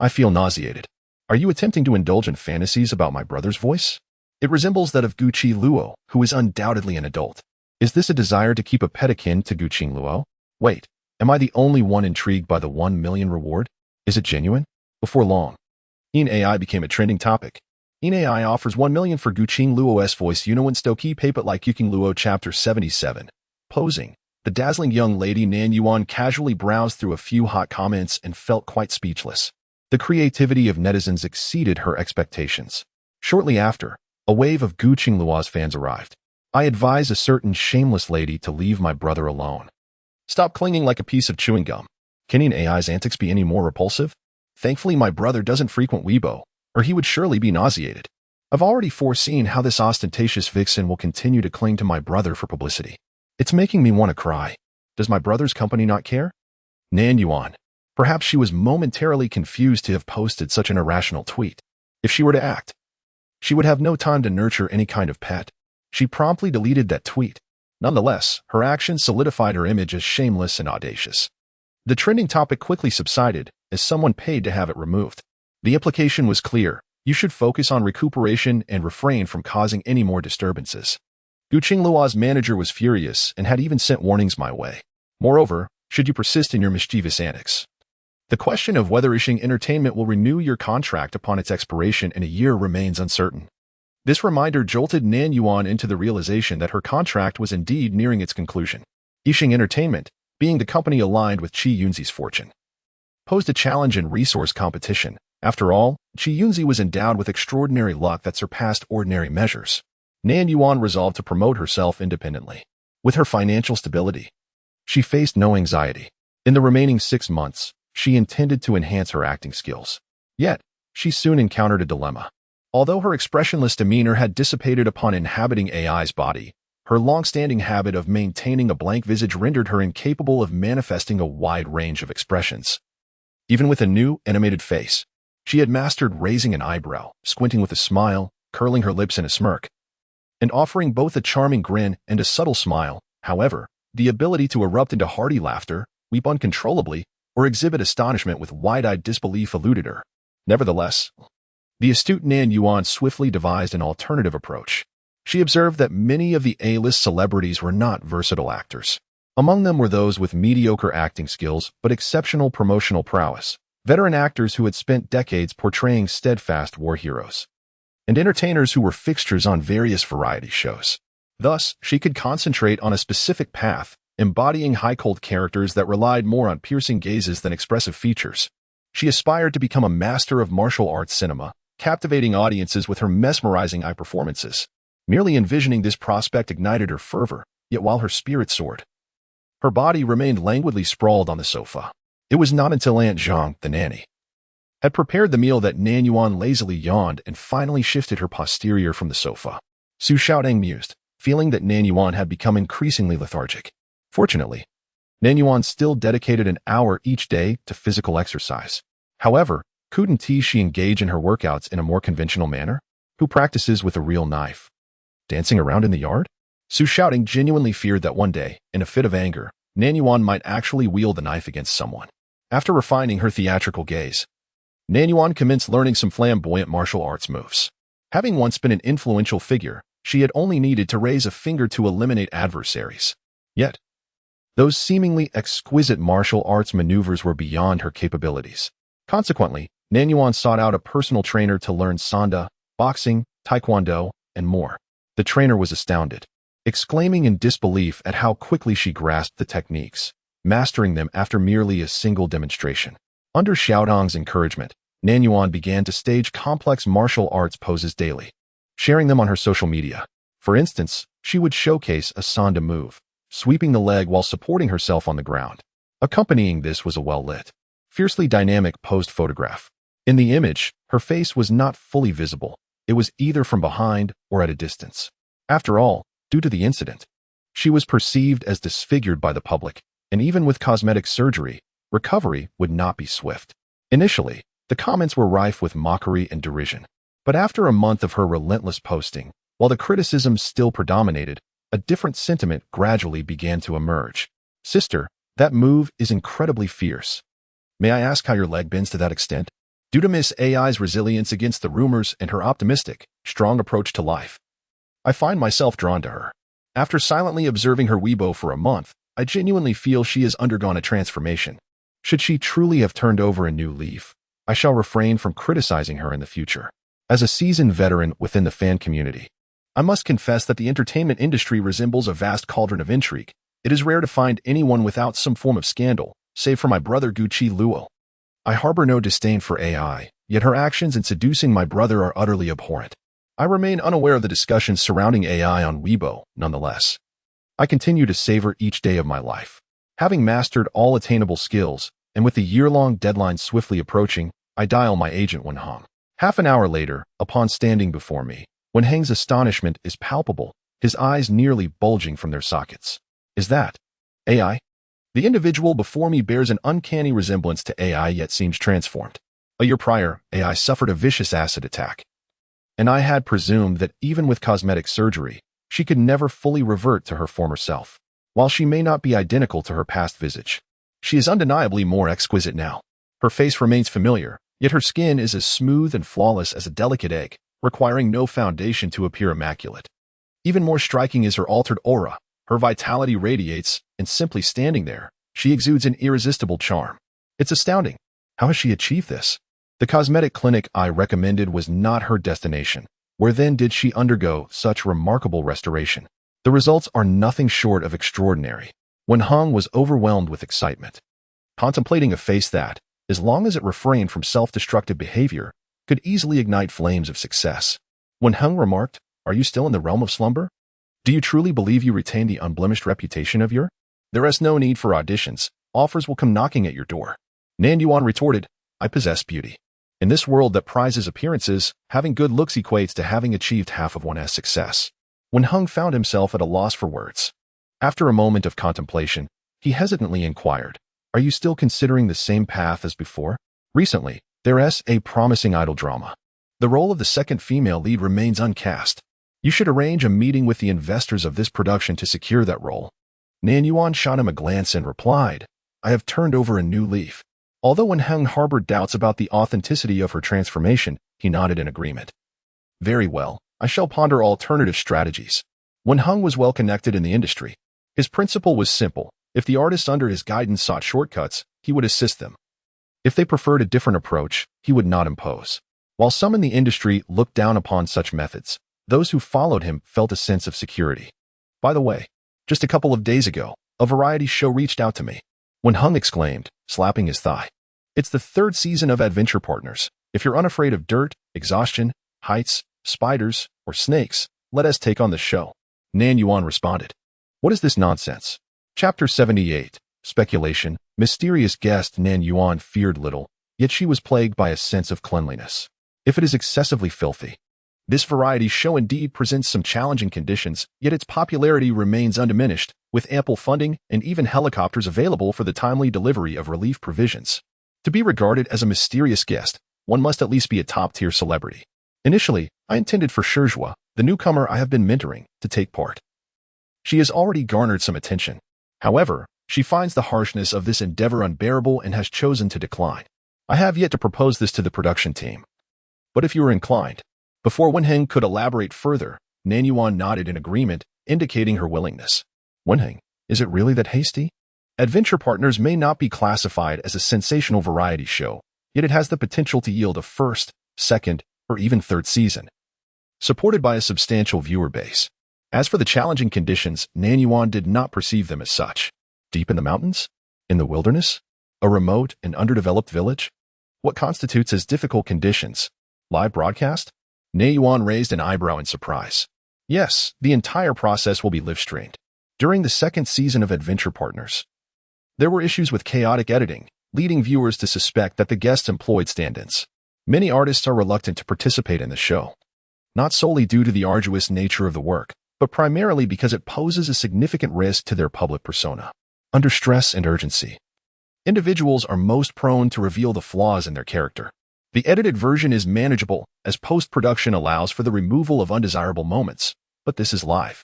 I feel nauseated. Are you attempting to indulge in fantasies about my brother's voice? It resembles that of Guqi Luo, who is undoubtedly an adult. Is this a desire to keep a pet akin to Guqi Luo? Wait, am I the only one intrigued by the 1 million reward? Is it genuine? Before long, AI became a trending topic. AI offers 1 million for Guqi Luo's voice Yunuan Stoki Papet like Guqi Luo Chapter 77. Posing. The dazzling young lady Nan Yuan casually browsed through a few hot comments and felt quite speechless. The creativity of netizens exceeded her expectations. Shortly after, a wave of Guqi Luo's fans arrived. I advise a certain shameless lady to leave my brother alone. Stop clinging like a piece of chewing gum. Can AI's antics be any more repulsive? Thankfully, my brother doesn't frequent Weibo, or he would surely be nauseated. I've already foreseen how this ostentatious vixen will continue to cling to my brother for publicity. It's making me want to cry. Does my brother's company not care? Nan Yuan. Perhaps she was momentarily confused to have posted such an irrational tweet. If she were to act, she would have no time to nurture any kind of pet. She promptly deleted that tweet. Nonetheless, her actions solidified her image as shameless and audacious. The trending topic quickly subsided, as someone paid to have it removed. The implication was clear. You should focus on recuperation and refrain from causing any more disturbances. Guqi Luo's manager was furious and had even sent warnings my way. Moreover, should you persist in your mischievous antics, the question of whether Ishing Entertainment will renew your contract upon its expiration in a year remains uncertain. This reminder jolted Nan Yuan into the realization that her contract was indeed nearing its conclusion. Ishing Entertainment, being the company aligned with Qi Yunzi's fortune, posed a challenge in resource competition. After all, Qi Yunzi was endowed with extraordinary luck that surpassed ordinary measures. Nan Yuan resolved to promote herself independently. With her financial stability, she faced no anxiety. In the remaining 6 months, she intended to enhance her acting skills. Yet, she soon encountered a dilemma. Although her expressionless demeanor had dissipated upon inhabiting AI's body, her long-standing habit of maintaining a blank visage rendered her incapable of manifesting a wide range of expressions. Even with a new, animated face, she had mastered raising an eyebrow, squinting with a smile, curling her lips in a smirk, and offering both a charming grin and a subtle smile. However, the ability to erupt into hearty laughter, weep uncontrollably, or exhibit astonishment with wide-eyed disbelief eluded her. Nevertheless, the astute Nan Yuan swiftly devised an alternative approach. She observed that many of the A-list celebrities were not versatile actors. Among them were those with mediocre acting skills but exceptional promotional prowess, veteran actors who had spent decades portraying steadfast war heroes, and entertainers who were fixtures on various variety shows. Thus, she could concentrate on a specific path, embodying high-cult characters that relied more on piercing gazes than expressive features. She aspired to become a master of martial arts cinema, captivating audiences with her mesmerizing eye performances. Merely envisioning this prospect ignited her fervor, yet while her spirit soared, her body remained languidly sprawled on the sofa. It was not until Aunt Zhang, the nanny, had prepared the meal that Nan Yuan lazily yawned and finally shifted her posterior from the sofa. Su Xiaodong mused, feeling that Nan Yuan had become increasingly lethargic. Fortunately, Nan Yuan still dedicated an hour each day to physical exercise. However, couldn't she engage in her workouts in a more conventional manner? Who practices with a real knife? Dancing around in the yard? Su Xiaodong genuinely feared that one day, in a fit of anger, Nan Yuan might actually wield the knife against someone. After refining her theatrical gaze, Nan Yuan commenced learning some flamboyant martial arts moves. Having once been an influential figure, she had only needed to raise a finger to eliminate adversaries. Yet, Those seemingly exquisite martial arts maneuvers were beyond her capabilities. Consequently, Nan Yuan sought out a personal trainer to learn sanda, boxing, taekwondo, and more. The trainer was astounded, exclaiming in disbelief at how quickly she grasped the techniques, mastering them after merely a single demonstration. Under Xiaodong's encouragement, Nan Yuan began to stage complex martial arts poses daily, sharing them on her social media. For instance, she would showcase a sanda move, sweeping the leg while supporting herself on the ground. Accompanying this was a well-lit, fiercely dynamic posed photograph. In the image, her face was not fully visible. It was either from behind or at a distance. After all, due to the incident, she was perceived as disfigured by the public, and even with cosmetic surgery, recovery would not be swift. Initially, the comments were rife with mockery and derision. But after a month of her relentless posting, while the criticism still predominated, a different sentiment gradually began to emerge. "Sister, that move is incredibly fierce. May I ask how your leg bends to that extent?" Due to Miss AI's resilience against the rumors and her optimistic, strong approach to life, I find myself drawn to her. After silently observing her Weibo for a month, I genuinely feel she has undergone a transformation. Should she truly have turned over a new leaf, I shall refrain from criticizing her in the future. As a seasoned veteran within the fan community, I must confess that the entertainment industry resembles a vast cauldron of intrigue. It is rare to find anyone without some form of scandal, save for my brother Gucci Luo. I harbor no disdain for AI, yet her actions in seducing my brother are utterly abhorrent. I remain unaware of the discussions surrounding AI on Weibo, nonetheless. I continue to savor each day of my life. Having mastered all attainable skills, and with the year-long deadline swiftly approaching, I dial my agent Wenheng. Half an hour later, upon standing before me, Wenheng's astonishment is palpable, his eyes nearly bulging from their sockets. "Is that AI?" The individual before me bears an uncanny resemblance to AI yet seems transformed. A year prior, AI suffered a vicious acid attack, and I had presumed that even with cosmetic surgery, she could never fully revert to her former self. While she may not be identical to her past visage, she is undeniably more exquisite now. Her face remains familiar, yet her skin is as smooth and flawless as a delicate egg, requiring no foundation to appear immaculate. Even more striking is her altered aura. Her vitality radiates, and simply standing there, she exudes an irresistible charm. It's astounding. How has she achieved this? The cosmetic clinic I recommended was not her destination. Where then did she undergo such remarkable restoration? The results are nothing short of extraordinary. Wenheng was overwhelmed with excitement, contemplating a face that, as long as it refrained from self-destructive behavior, could easily ignite flames of success. Wenheng remarked, "Are you still in the realm of slumber? Do you truly believe you retain the unblemished reputation of your? There is no need for auditions. Offers will come knocking at your door." Nan Yuan retorted, "I possess beauty. In this world that prizes appearances, having good looks equates to having achieved half of one's success." Wenheng found himself at a loss for words. After a moment of contemplation, he hesitantly inquired, "Are you still considering the same path as before? Recently, there is a promising idol drama. The role of the second female lead remains uncast. You should arrange a meeting with the investors of this production to secure that role." Nan Yuan shot him a glance and replied, "I have turned over a new leaf." Although Wenheng harbored doubts about the authenticity of her transformation, he nodded in agreement. "Very well, I shall ponder alternative strategies." Wenheng was well connected in the industry. His principle was simple. If the artists under his guidance sought shortcuts, he would assist them. If they preferred a different approach, he would not impose. While some in the industry looked down upon such methods, those who followed him felt a sense of security. By the way, just a couple of days ago, a variety show reached out to me. Wenheng exclaimed, slapping his thigh. "It's the third season of Adventure Partners. If you're unafraid of dirt, exhaustion, heights, spiders, or snakes, let us take on the show." Nan Yuan responded, "What is this nonsense?" Chapter 78. Speculation. Mysterious guest. Nan Yuan feared little, yet she was plagued by a sense of cleanliness. If it is excessively filthy, this variety show indeed presents some challenging conditions, yet its popularity remains undiminished, with ample funding and even helicopters available for the timely delivery of relief provisions. To be regarded as a mysterious guest, one must at least be a top-tier celebrity. Initially, I intended for Shizhua, the newcomer I have been mentoring, to take part. She has already garnered some attention. However, she finds the harshness of this endeavor unbearable and has chosen to decline. I have yet to propose this to the production team. But if you are inclined. Before Wenheng could elaborate further, Nan Yuan nodded in agreement, indicating her willingness. "Wenheng, is it really that hasty? Adventure Partners may not be classified as a sensational variety show, yet it has the potential to yield a first, second, or even third season, supported by a substantial viewer base. As for the challenging conditions, Nan Yuan did not perceive them as such. Deep in the mountains? In the wilderness? A remote and underdeveloped village? What constitutes as difficult conditions? Live broadcast? Nan Yuan raised an eyebrow in surprise. Yes, the entire process will be live-streamed. During the second season of Adventure Partners, there were issues with chaotic editing, leading viewers to suspect that the guests employed stand-ins. Many artists are reluctant to participate in the show, not solely due to the arduous nature of the work, but primarily because it poses a significant risk to their public persona. Under stress and urgency, individuals are most prone to reveal the flaws in their character. The edited version is manageable, as post-production allows for the removal of undesirable moments, but this is live.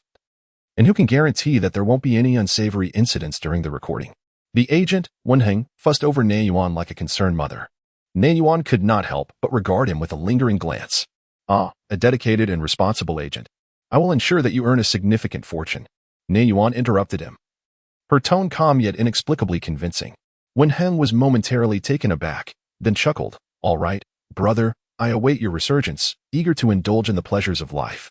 And who can guarantee that there won't be any unsavory incidents during the recording? The agent, Wenheng, fussed over Nan Yuan like a concerned mother. Nan Yuan could not help but regard him with a lingering glance. A dedicated and responsible agent. I will ensure that you earn a significant fortune. Nan Yuan interrupted him, her tone calm yet inexplicably convincing. Wenheng was momentarily taken aback, then chuckled. All right, brother, I await your resurgence, eager to indulge in the pleasures of life.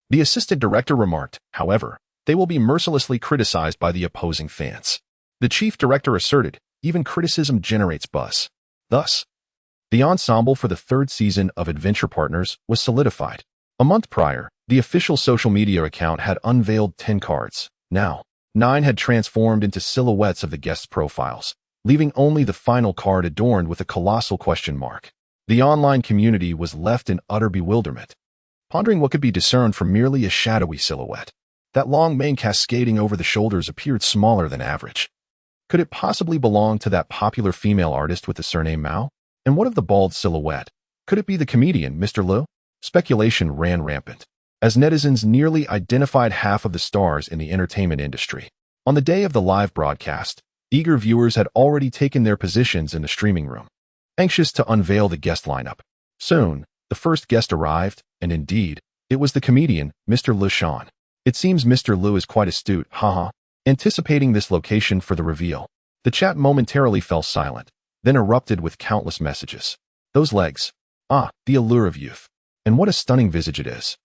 The assistant director remarked, however, they will be mercilessly criticized by the opposing fans. The chief director asserted, even criticism generates buzz. Thus, the ensemble for the third season of Adventure Partners was solidified. A month prior, the official social media account had unveiled 10 cards. Now, 9 had transformed into silhouettes of the guests' profiles, leaving only the final card adorned with a colossal question mark. The online community was left in utter bewilderment, pondering what could be discerned from merely a shadowy silhouette. That long mane cascading over the shoulders appeared smaller than average. Could it possibly belong to that popular female artist with the surname Mao? And what of the bald silhouette? Could it be the comedian, Mr. Liu? Speculation ran rampant, as netizens nearly identified half of the stars in the entertainment industry. On the day of the live broadcast, eager viewers had already taken their positions in the streaming room, anxious to unveil the guest lineup. Soon, the first guest arrived, and indeed, it was the comedian, Mr. Liu Shan. It seems Mr. Liu is quite astute, haha. Anticipating this location for the reveal, the chat momentarily fell silent, then erupted with countless messages. Those legs. The allure of youth. And what a stunning visage it is.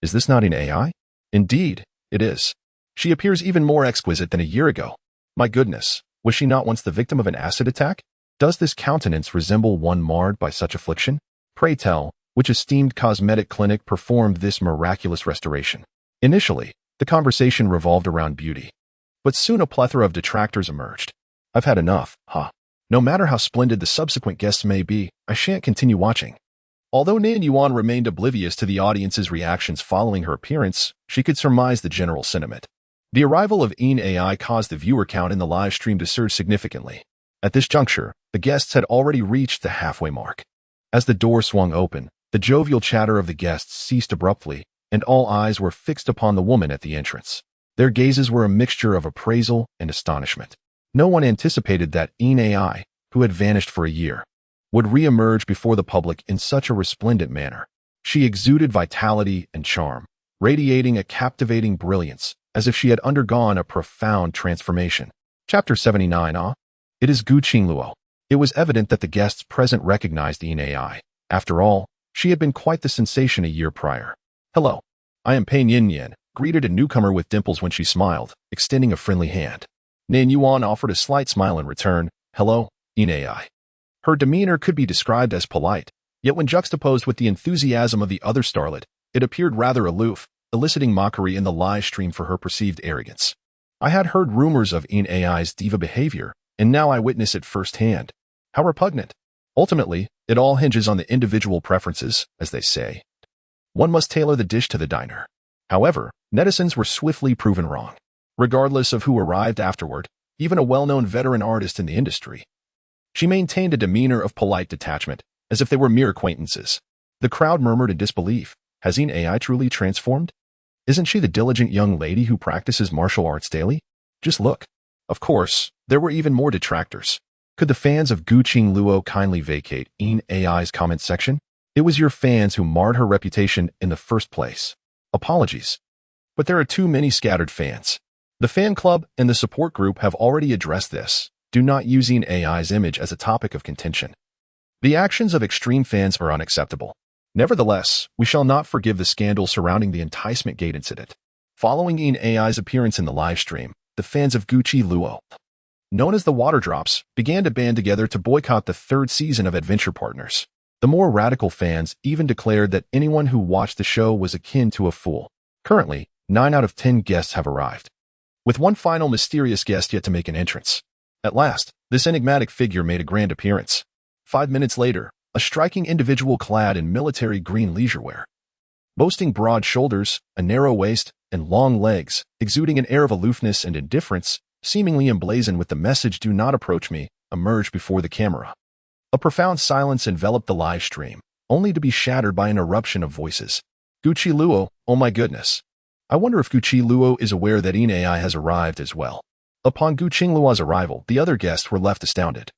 Is this not an AI? Indeed, it is. She appears even more exquisite than a year ago. My goodness, was she not once the victim of an acid attack? Does this countenance resemble one marred by such affliction? Pray tell, which esteemed cosmetic clinic performed this miraculous restoration? Initially, the conversation revolved around beauty, but soon a plethora of detractors emerged. I've had enough, No matter how splendid the subsequent guests may be, I shan't continue watching. Although Nan Yuan remained oblivious to the audience's reactions following her appearance, she could surmise the general sentiment. The arrival of AI caused the viewer count in the live stream to surge significantly. At this juncture, the guests had already reached the halfway mark. As the door swung open, the jovial chatter of the guests ceased abruptly, and all eyes were fixed upon the woman at the entrance. Their gazes were a mixture of appraisal and astonishment. No one anticipated that AI, who had vanished for a year, would re-emerge before the public in such a resplendent manner. She exuded vitality and charm, radiating a captivating brilliance, as if she had undergone a profound transformation. Chapter 79. It is Gu Qingluo. It was evident that the guests present recognized AI. After all, she had been quite the sensation a year prior. Hello, I am Pei Yin, greeted a newcomer with dimples when she smiled, extending a friendly hand. Nan Yuan offered a slight smile in return. Hello, AI. Her demeanor could be described as polite, yet when juxtaposed with the enthusiasm of the other starlet, it appeared rather aloof, eliciting mockery in the live stream for her perceived arrogance. I had heard rumors of AI's diva behavior, and now I witness it firsthand. How repugnant. Ultimately, it all hinges on the individual preferences, as they say. One must tailor the dish to the diner. However, netizens were swiftly proven wrong. Regardless of who arrived afterward, even a well-known veteran artist in the industry, she maintained a demeanor of polite detachment, as if they were mere acquaintances. The crowd murmured in disbelief. Has AI truly transformed? Isn't she the diligent young lady who practices martial arts daily? Just look. Of course, there were even more detractors. Could the fans of Gu Qingluo kindly vacate AI's comment section? It was your fans who marred her reputation in the first place. Apologies. But there are too many scattered fans. The fan club and the support group have already addressed this. Do not using AI's image as a topic of contention. The actions of extreme fans are unacceptable. Nevertheless, we shall not forgive the scandal surrounding the enticement gate incident. Following AI's appearance in the live stream, the fans of Gucci Luo, known as the Waterdrops, began to band together to boycott the third season of Adventure Partners. The more radical fans even declared that anyone who watched the show was akin to a fool. Currently, 9 out of 10 guests have arrived, with one final mysterious guest yet to make an entrance. At last, this enigmatic figure made a grand appearance. 5 minutes later, a striking individual clad in military green leisure wear, boasting broad shoulders, a narrow waist, and long legs, exuding an air of aloofness and indifference, seemingly emblazoned with the message "Do not approach me," emerged before the camera. A profound silence enveloped the live stream, only to be shattered by an eruption of voices. Gucci Luo, oh my goodness. I wonder if Gucci Luo is aware that AI has arrived as well. Upon Gucci Luo's arrival, the other guests were left astounded.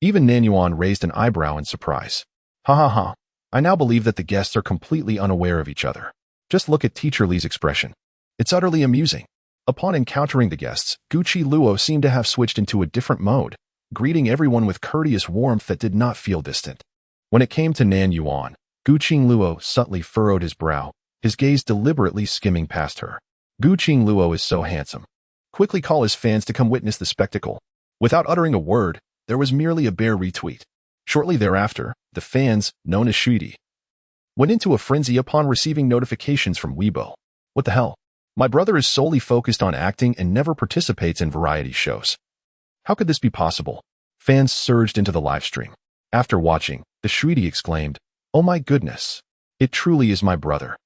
Even Nan Yuan raised an eyebrow in surprise. Ha ha ha. I now believe that the guests are completely unaware of each other. Just look at Teacher Li's expression. It's utterly amusing. Upon encountering the guests, Gucci Luo seemed to have switched into a different mode, greeting everyone with courteous warmth that did not feel distant. When it came to Nan Yuan, Gucci Luo subtly furrowed his brow, his gaze deliberately skimming past her. Gucci Luo is so handsome. Quickly call his fans to come witness the spectacle. Without uttering a word, there was merely a bare retweet. Shortly thereafter, the fans, known as Shuidi, went into a frenzy upon receiving notifications from Weibo. What the hell? My brother is solely focused on acting and never participates in variety shows. How could this be possible? Fans surged into the live stream. After watching, the Shuidi exclaimed, "Oh my goodness. It truly is my brother."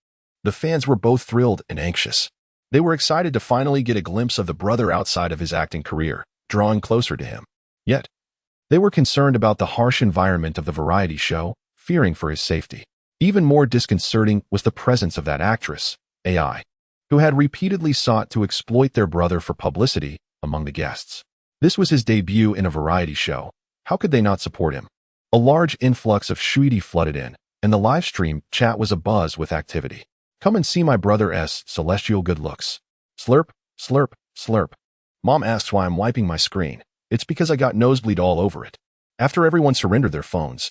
The fans were both thrilled and anxious. They were excited to finally get a glimpse of the brother outside of his acting career, drawing closer to him. Yet, they were concerned about the harsh environment of the variety show, fearing for his safety. Even more disconcerting was the presence of that actress, AI, who had repeatedly sought to exploit their brother for publicity among the guests. This was his debut in a variety show. How could they not support him? A large influx of Shuidi flooded in, and the live stream chat was abuzz with activity. Come and see my brother's celestial good looks. Slurp, slurp, slurp. Mom asks why I'm wiping my screen. It's because I got nosebleed all over it. After everyone surrendered their phones,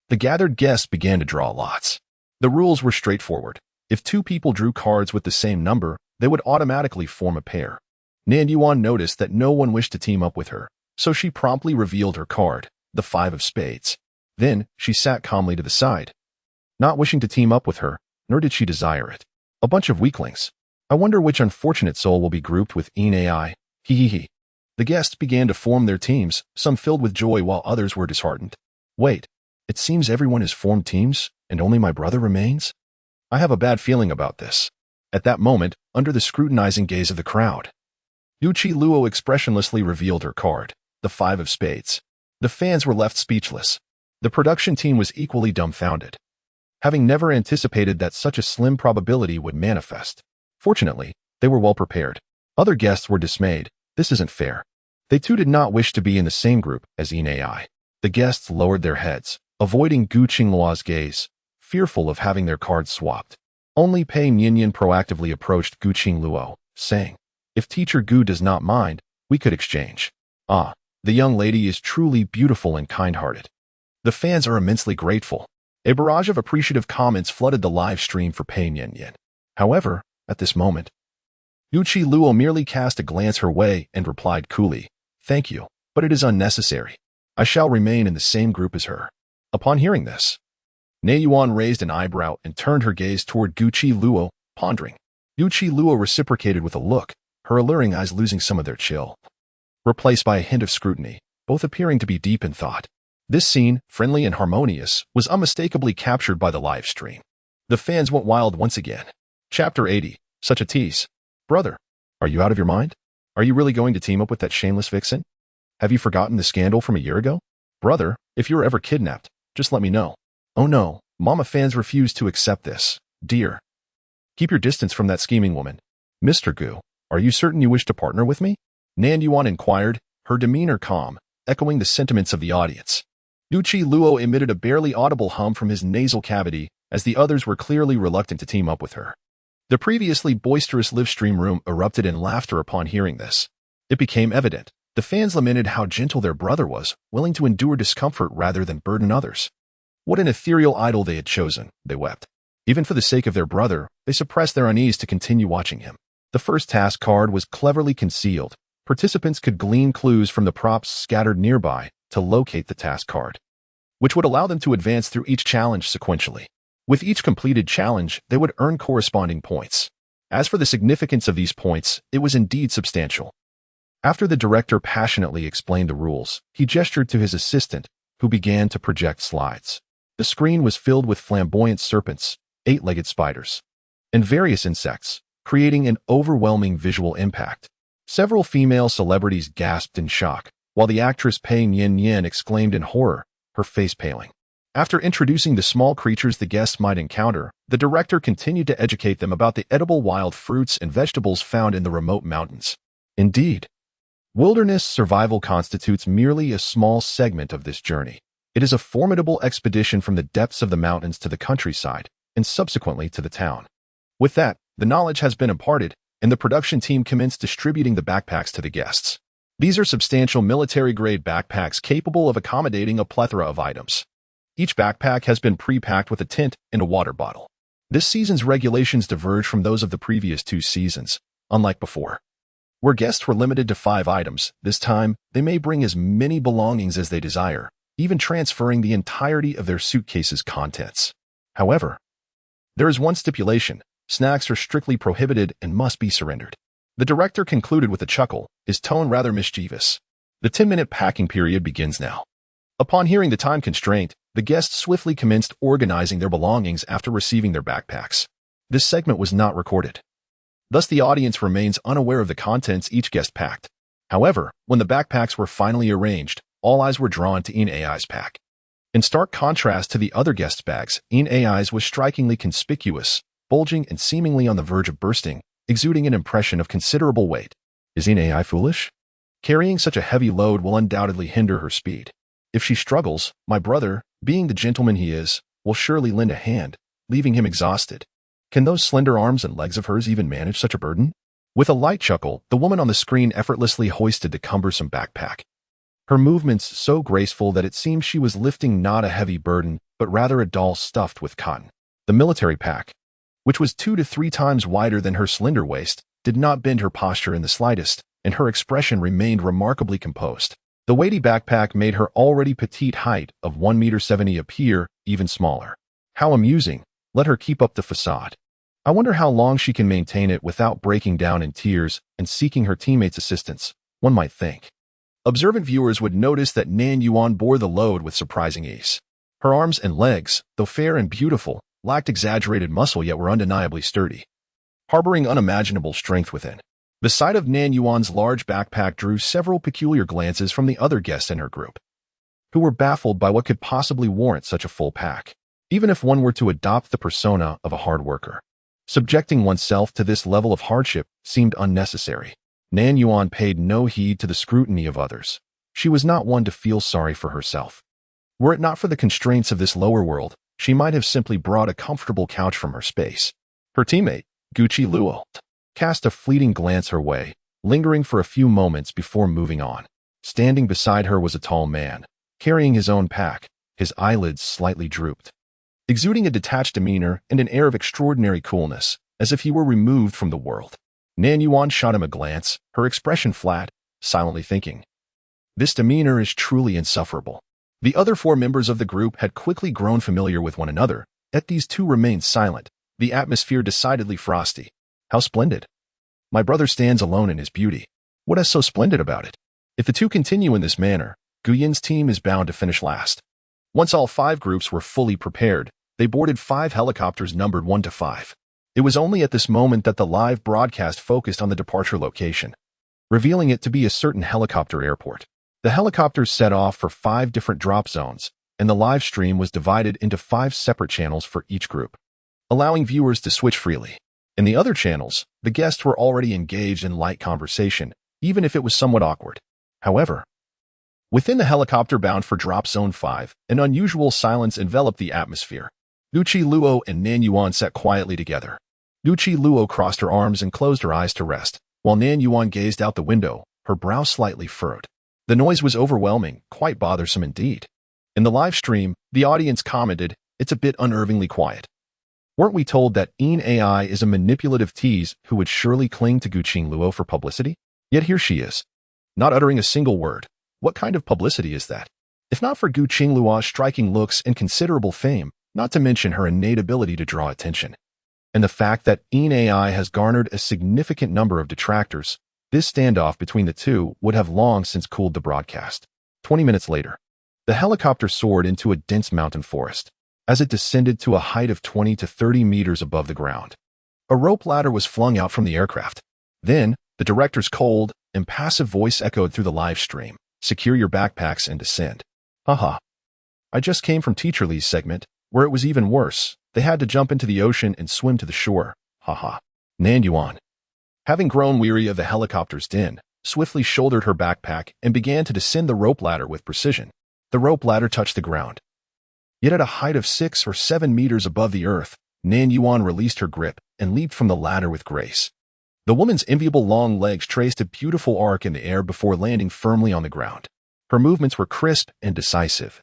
the gathered guests began to draw lots. The rules were straightforward. If 2 people drew cards with the same number, they would automatically form a pair. Nan Yuan noticed that no one wished to team up with her, so she promptly revealed her card, the 5 of spades. Then, she sat calmly to the side, not wishing to team up with her, nor did she desire it. A bunch of weaklings. I wonder which unfortunate soul will be grouped with AI. Hee. The guests began to form their teams, some filled with joy while others were disheartened. Wait, it seems everyone has formed teams, and only my brother remains? I have a bad feeling about this. At that moment, under the scrutinizing gaze of the crowd, Gucci Luo expressionlessly revealed her card, the 5 of spades. The fans were left speechless. The production team was equally dumbfounded, having never anticipated that such a slim probability would manifest. Fortunately, they were well prepared. Other guests were dismayed. This isn't fair. They too did not wish to be in the same group as AI. The guests lowered their heads, avoiding Gucci Luo's gaze, fearful of having their cards swapped. Only Pei Nianyan proactively approached Gucci Luo, saying, "If Teacher Gu does not mind, we could exchange." Ah, the young lady is truly beautiful and kind-hearted. The fans are immensely grateful. A barrage of appreciative comments flooded the live stream for Pei Nianyan. However, at this moment, Gucci Luo merely cast a glance her way and replied coolly, "Thank you, but it is unnecessary. I shall remain in the same group as her." Upon hearing this, Nan Yuan raised an eyebrow and turned her gaze toward Gucci Luo, pondering. Gucci Luo reciprocated with a look, her alluring eyes losing some of their chill, replaced by a hint of scrutiny, both appearing to be deep in thought. This scene, friendly and harmonious, was unmistakably captured by the live stream. The fans went wild once again. Chapter 80. Such a tease. Brother, are you out of your mind? Are you really going to team up with that shameless vixen? Have you forgotten the scandal from a year ago? Brother, if you're ever kidnapped, just let me know. Oh no, Mama fans refuse to accept this. Dear, keep your distance from that scheming woman. Mr. Gu, are you certain you wish to partner with me? Nan Yuan inquired, her demeanor calm, echoing the sentiments of the audience. Gucci Luo emitted a barely audible hum from his nasal cavity, as the others were clearly reluctant to team up with her. The previously boisterous livestream room erupted in laughter upon hearing this. It became evident. The fans lamented how gentle their brother was, willing to endure discomfort rather than burden others. What an ethereal idol they had chosen, they wept. Even for the sake of their brother, they suppressed their unease to continue watching him. The first task card was cleverly concealed. Participants could glean clues from the props scattered nearby to locate the task card, which would allow them to advance through each challenge sequentially. With each completed challenge, they would earn corresponding points. As for the significance of these points, it was indeed substantial. After the director passionately explained the rules, he gestured to his assistant, who began to project slides. The screen was filled with flamboyant serpents, 8-legged spiders, and various insects, creating an overwhelming visual impact. Several female celebrities gasped in shock, while the actress Nan Yuan exclaimed in horror, her face paling. After introducing the small creatures the guests might encounter, the director continued to educate them about the edible wild fruits and vegetables found in the remote mountains. Indeed, wilderness survival constitutes merely a small segment of this journey. It is a formidable expedition from the depths of the mountains to the countryside, and subsequently to the town. With that, the knowledge has been imparted, and the production team commenced distributing the backpacks to the guests. These are substantial military-grade backpacks capable of accommodating a plethora of items. Each backpack has been pre-packed with a tent and a water bottle. This season's regulations diverge from those of the previous 2 seasons, unlike before, where guests were limited to 5 items. This time, they may bring as many belongings as they desire, even transferring the entirety of their suitcase's contents. However, there is one stipulation: snacks are strictly prohibited and must be surrendered. The director concluded with a chuckle, his tone rather mischievous. The 10-minute packing period begins now. Upon hearing the time constraint, the guests swiftly commenced organizing their belongings after receiving their backpacks. This segment was not recorded. Thus, the audience remains unaware of the contents each guest packed. However, when the backpacks were finally arranged, all eyes were drawn to Ai's pack. In stark contrast to the other guests' bags, Ai's was strikingly conspicuous, bulging and seemingly on the verge of bursting, exuding an impression of considerable weight. Is Ai foolish? Carrying such a heavy load will undoubtedly hinder her speed. If she struggles, my brother, being the gentleman he is, will surely lend a hand, leaving him exhausted. Can those slender arms and legs of hers even manage such a burden? With a light chuckle, the woman on the screen effortlessly hoisted the cumbersome backpack. Her movements so graceful that it seemed she was lifting not a heavy burden, but rather a doll stuffed with cotton. The military pack, which was 2 to 3 times wider than her slender waist, did not bend her posture in the slightest, and her expression remained remarkably composed. The weighty backpack made her already petite height of 1.70 meters appear even smaller. How amusing. Let her keep up the facade. I wonder how long she can maintain it without breaking down in tears and seeking her teammates' assistance, one might think. Observant viewers would notice that Nan Yuan bore the load with surprising ease. Her arms and legs, though fair and beautiful, lacked exaggerated muscle yet were undeniably sturdy, harboring unimaginable strength within. The sight of Nan Yuan's large backpack drew several peculiar glances from the other guests in her group, who were baffled by what could possibly warrant such a full pack, even if one were to adopt the persona of a hard worker. Subjecting oneself to this level of hardship seemed unnecessary. Nan Yuan paid no heed to the scrutiny of others. She was not one to feel sorry for herself. Were it not for the constraints of this lower world, she might have simply brought a comfortable couch from her space. Her teammate, Gucci Luo, cast a fleeting glance her way, lingering for a few moments before moving on. Standing beside her was a tall man, carrying his own pack, his eyelids slightly drooped, exuding a detached demeanor and an air of extraordinary coolness, as if he were removed from the world. Nan Yuan shot him a glance, her expression flat, silently thinking, "This demeanor is truly insufferable." The other 4 members of the group had quickly grown familiar with one another, yet these 2 remained silent, the atmosphere decidedly frosty. How splendid. My brother stands alone in his beauty. What is so splendid about it? If the 2 continue in this manner, Guyin's team is bound to finish last. Once all 5 groups were fully prepared, they boarded 5 helicopters numbered 1 to 5. It was only at this moment that the live broadcast focused on the departure location, revealing it to be a certain helicopter airport. The helicopters set off for 5 different drop zones, and the live stream was divided into 5 separate channels for each group, allowing viewers to switch freely. In the other channels, the guests were already engaged in light conversation, even if it was somewhat awkward. However, within the helicopter bound for Drop Zone 5, an unusual silence enveloped the atmosphere. Gucci Luo and Nan Yuan sat quietly together, Gucci Luo crossed her arms and closed her eyes to rest, while Nan Yuan gazed out the window, her brow slightly furrowed. The noise was overwhelming, quite bothersome indeed. In the live stream, the audience commented, "It's a bit unnervingly quiet." Weren't we told that AI is a manipulative tease who would surely cling to Gucci Luo for publicity? Yet here she is, not uttering a single word. What kind of publicity is that? If not for Gucci Luo's striking looks and considerable fame, not to mention her innate ability to draw attention, and the fact that AI has garnered a significant number of detractors, this standoff between the two would have long since cooled the broadcast. 20 minutes later, the helicopter soared into a dense mountain forest. As it descended to a height of 20 to 30 meters above the ground, a rope ladder was flung out from the aircraft. Then, the director's cold, impassive voice echoed through the live stream. "Secure your backpacks and descend." Haha. I just came from Teacher Lee's segment, where it was even worse. They had to jump into the ocean and swim to the shore. Haha. Nan Yuan, having grown weary of the helicopter's din, swiftly shouldered her backpack and began to descend the rope ladder with precision. The rope ladder touched the ground. Yet at a height of 6 or 7 meters above the earth, Nan Yuan released her grip and leaped from the ladder with grace. The woman's enviable long legs traced a beautiful arc in the air before landing firmly on the ground. Her movements were crisp and decisive,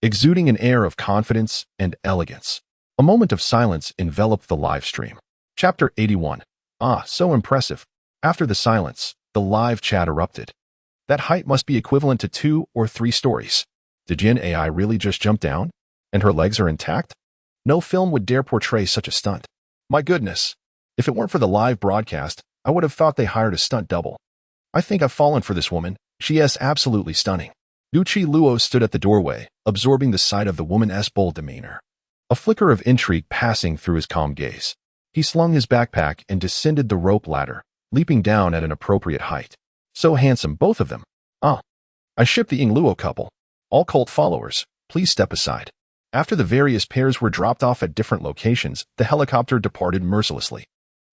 exuding an air of confidence and elegance. A moment of silence enveloped the live stream. Chapter 81. Ah, so impressive. After the silence, the live chat erupted. That height must be equivalent to 2 or 3 stories. Did Jin AI really just jump down? And her legs are intact? No film would dare portray such a stunt. My goodness. If it weren't for the live broadcast, I would have thought they hired a stunt double. I think I've fallen for this woman. She is absolutely stunning. Gucci Luo stood at the doorway, absorbing the sight of the woman's bold demeanor. A flicker of intrigue passing through his calm gaze. He slung his backpack and descended the rope ladder, leaping down at an appropriate height. So handsome, both of them. Ah. I ship the Luo couple. All cult followers, please step aside. After the various pairs were dropped off at different locations, the helicopter departed mercilessly.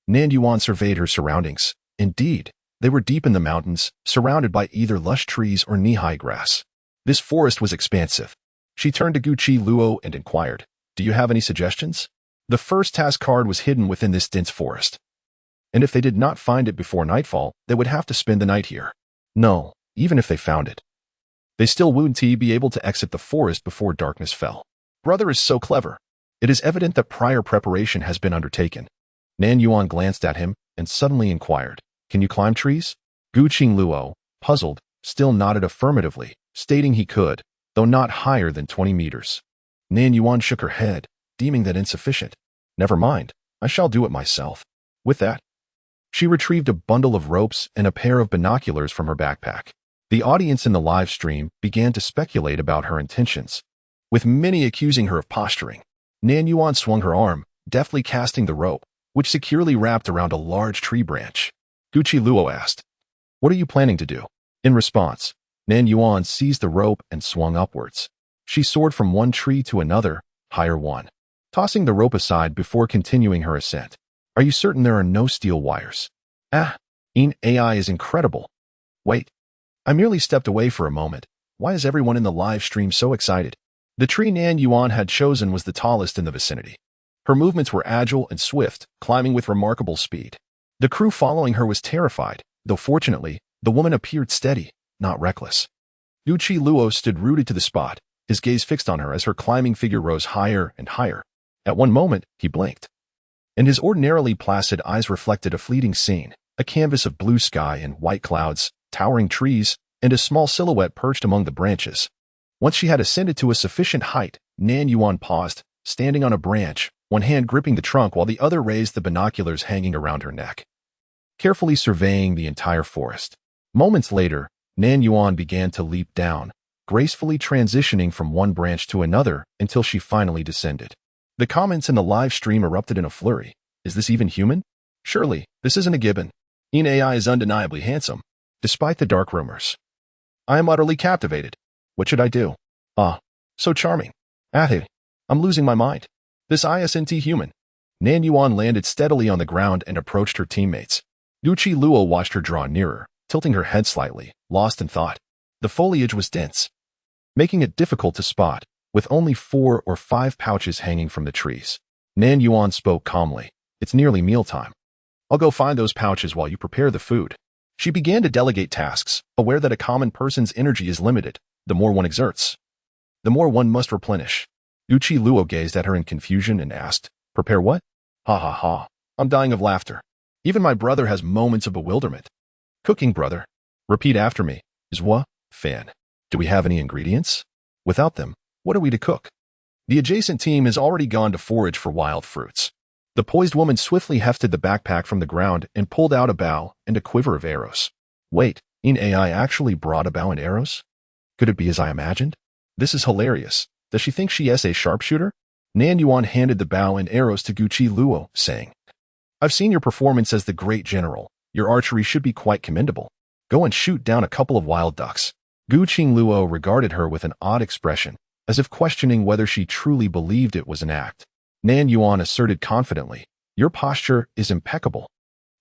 Nan Yuan surveyed her surroundings. Indeed, they were deep in the mountains, surrounded by either lush trees or knee-high grass. This forest was expansive. She turned to Gucci Luo and inquired, "Do you have any suggestions?" The first task card was hidden within this dense forest. And if they did not find it before nightfall, they would have to spend the night here. No, even if they found it, they still wouldn't be able to exit the forest before darkness fell. Brother is so clever. It is evident that prior preparation has been undertaken. Nan Yuan glanced at him and suddenly inquired, "Can you climb trees?" Gucci Luo, puzzled, still nodded affirmatively, stating he could, though not higher than 20 meters. Nan Yuan shook her head, deeming that insufficient. "Never mind, I shall do it myself." With that, she retrieved a bundle of ropes and a pair of binoculars from her backpack. The audience in the live stream began to speculate about her intentions, with many accusing her of posturing. Nan Yuan swung her arm, deftly casting the rope, which securely wrapped around a large tree branch. Gucci Luo asked, "What are you planning to do?" In response, Nan Yuan seized the rope and swung upwards. She soared from one tree to another, higher one, tossing the rope aside before continuing her ascent. "Are you certain there are no steel wires?" "Ah, AI is incredible. Wait, I merely stepped away for a moment. Why is everyone in the live stream so excited?" The tree Nan Yuan had chosen was the tallest in the vicinity. Her movements were agile and swift, climbing with remarkable speed. The crew following her was terrified, though fortunately, the woman appeared steady, not reckless. Gucci Luo stood rooted to the spot, his gaze fixed on her as her climbing figure rose higher and higher. At one moment, he blinked, and his ordinarily placid eyes reflected a fleeting scene, a canvas of blue sky and white clouds, towering trees, and a small silhouette perched among the branches. Once she had ascended to a sufficient height, Nan Yuan paused, standing on a branch, one hand gripping the trunk while the other raised the binoculars hanging around her neck, carefully surveying the entire forest. Moments later, Nan Yuan began to leap down, gracefully transitioning from one branch to another until she finally descended. The comments in the live stream erupted in a flurry. Is this even human? Surely, this isn't a gibbon. AI is undeniably handsome, despite the dark rumors. I am utterly captivated. What should I do? Ah, so charming. Hey, I'm losing my mind. This isn't human. Nan Yuan landed steadily on the ground and approached her teammates. Gucci Luo watched her draw nearer, tilting her head slightly, lost in thought. The foliage was dense, making it difficult to spot, with only 4 or 5 pouches hanging from the trees. Nan Yuan spoke calmly. It's nearly mealtime. I'll go find those pouches while you prepare the food. She began to delegate tasks, aware that a common person's energy is limited. The more one exerts, the more one must replenish. Gucci Luo gazed at her in confusion and asked, "Prepare what?" Ha ha ha. I'm dying of laughter. Even my brother has moments of bewilderment. Cooking, brother. Repeat after me. Is what? Fan. Do we have any ingredients? Without them, what are we to cook? The adjacent team has already gone to forage for wild fruits. The poised woman swiftly hefted the backpack from the ground and pulled out a bow and a quiver of arrows. Wait, AI actually brought a bow and arrows? Could it be as I imagined? This is hilarious. Does she think she is a sharpshooter? Nan Yuan handed the bow and arrows to Gucci Luo, saying, I've seen your performance as the great general. Your archery should be quite commendable. Go and shoot down a couple of wild ducks. Gucci Luo regarded her with an odd expression, as if questioning whether she truly believed it was an act. Nan Yuan asserted confidently, Your posture is impeccable.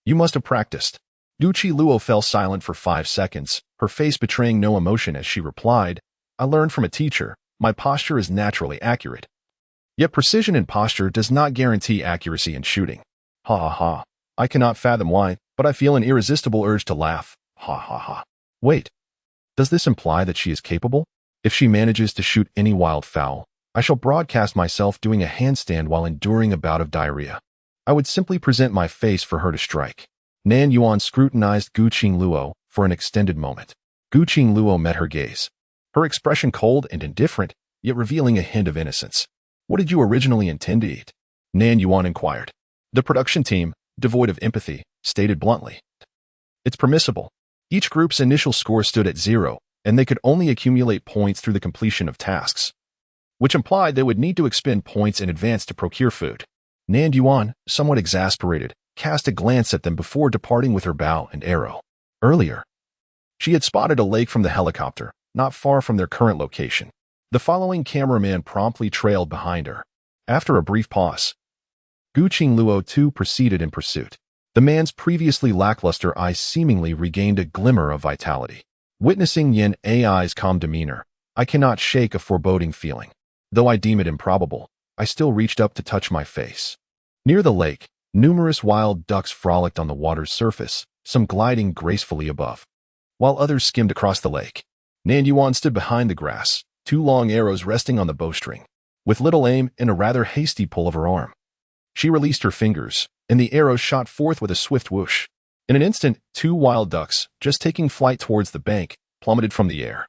You must have practiced. Gucci Luo fell silent for 5 seconds, her face betraying no emotion as she replied, I learned from a teacher. My posture is naturally accurate. Yet precision in posture does not guarantee accuracy in shooting. Ha ha ha. I cannot fathom why, but I feel an irresistible urge to laugh. Ha ha ha. Wait. Does this imply that she is capable? If she manages to shoot any wild fowl, I shall broadcast myself doing a handstand while enduring a bout of diarrhea. I would simply present my face for her to strike. Nan Yuan scrutinized Gucci Luo for an extended moment. Gucci Luo met her gaze. Her expression cold and indifferent, yet revealing a hint of innocence. What did you originally intend to eat? Nan Yuan inquired. The production team, devoid of empathy, stated bluntly. It's permissible. Each group's initial score stood at 0, and they could only accumulate points through the completion of tasks, which implied they would need to expend points in advance to procure food. Nan Yuan, somewhat exasperated, cast a glance at them before departing with her bow and arrow. Earlier, she had spotted a lake from the helicopter, not far from their current location. The following cameraman promptly trailed behind her. After a brief pause, Gucci Luo too proceeded in pursuit. The man's previously lackluster eyes seemingly regained a glimmer of vitality. Witnessing Yin Ai's calm demeanor, I cannot shake a foreboding feeling. Though I deem it improbable, I still reached up to touch my face. Near the lake, numerous wild ducks frolicked on the water's surface, some gliding gracefully above, while others skimmed across the lake. Nan Yuan stood behind the grass, 2 long arrows resting on the bowstring. With little aim and a rather hasty pull of her arm, she released her fingers, and the arrows shot forth with a swift whoosh. In an instant, 2 wild ducks, just taking flight towards the bank, plummeted from the air,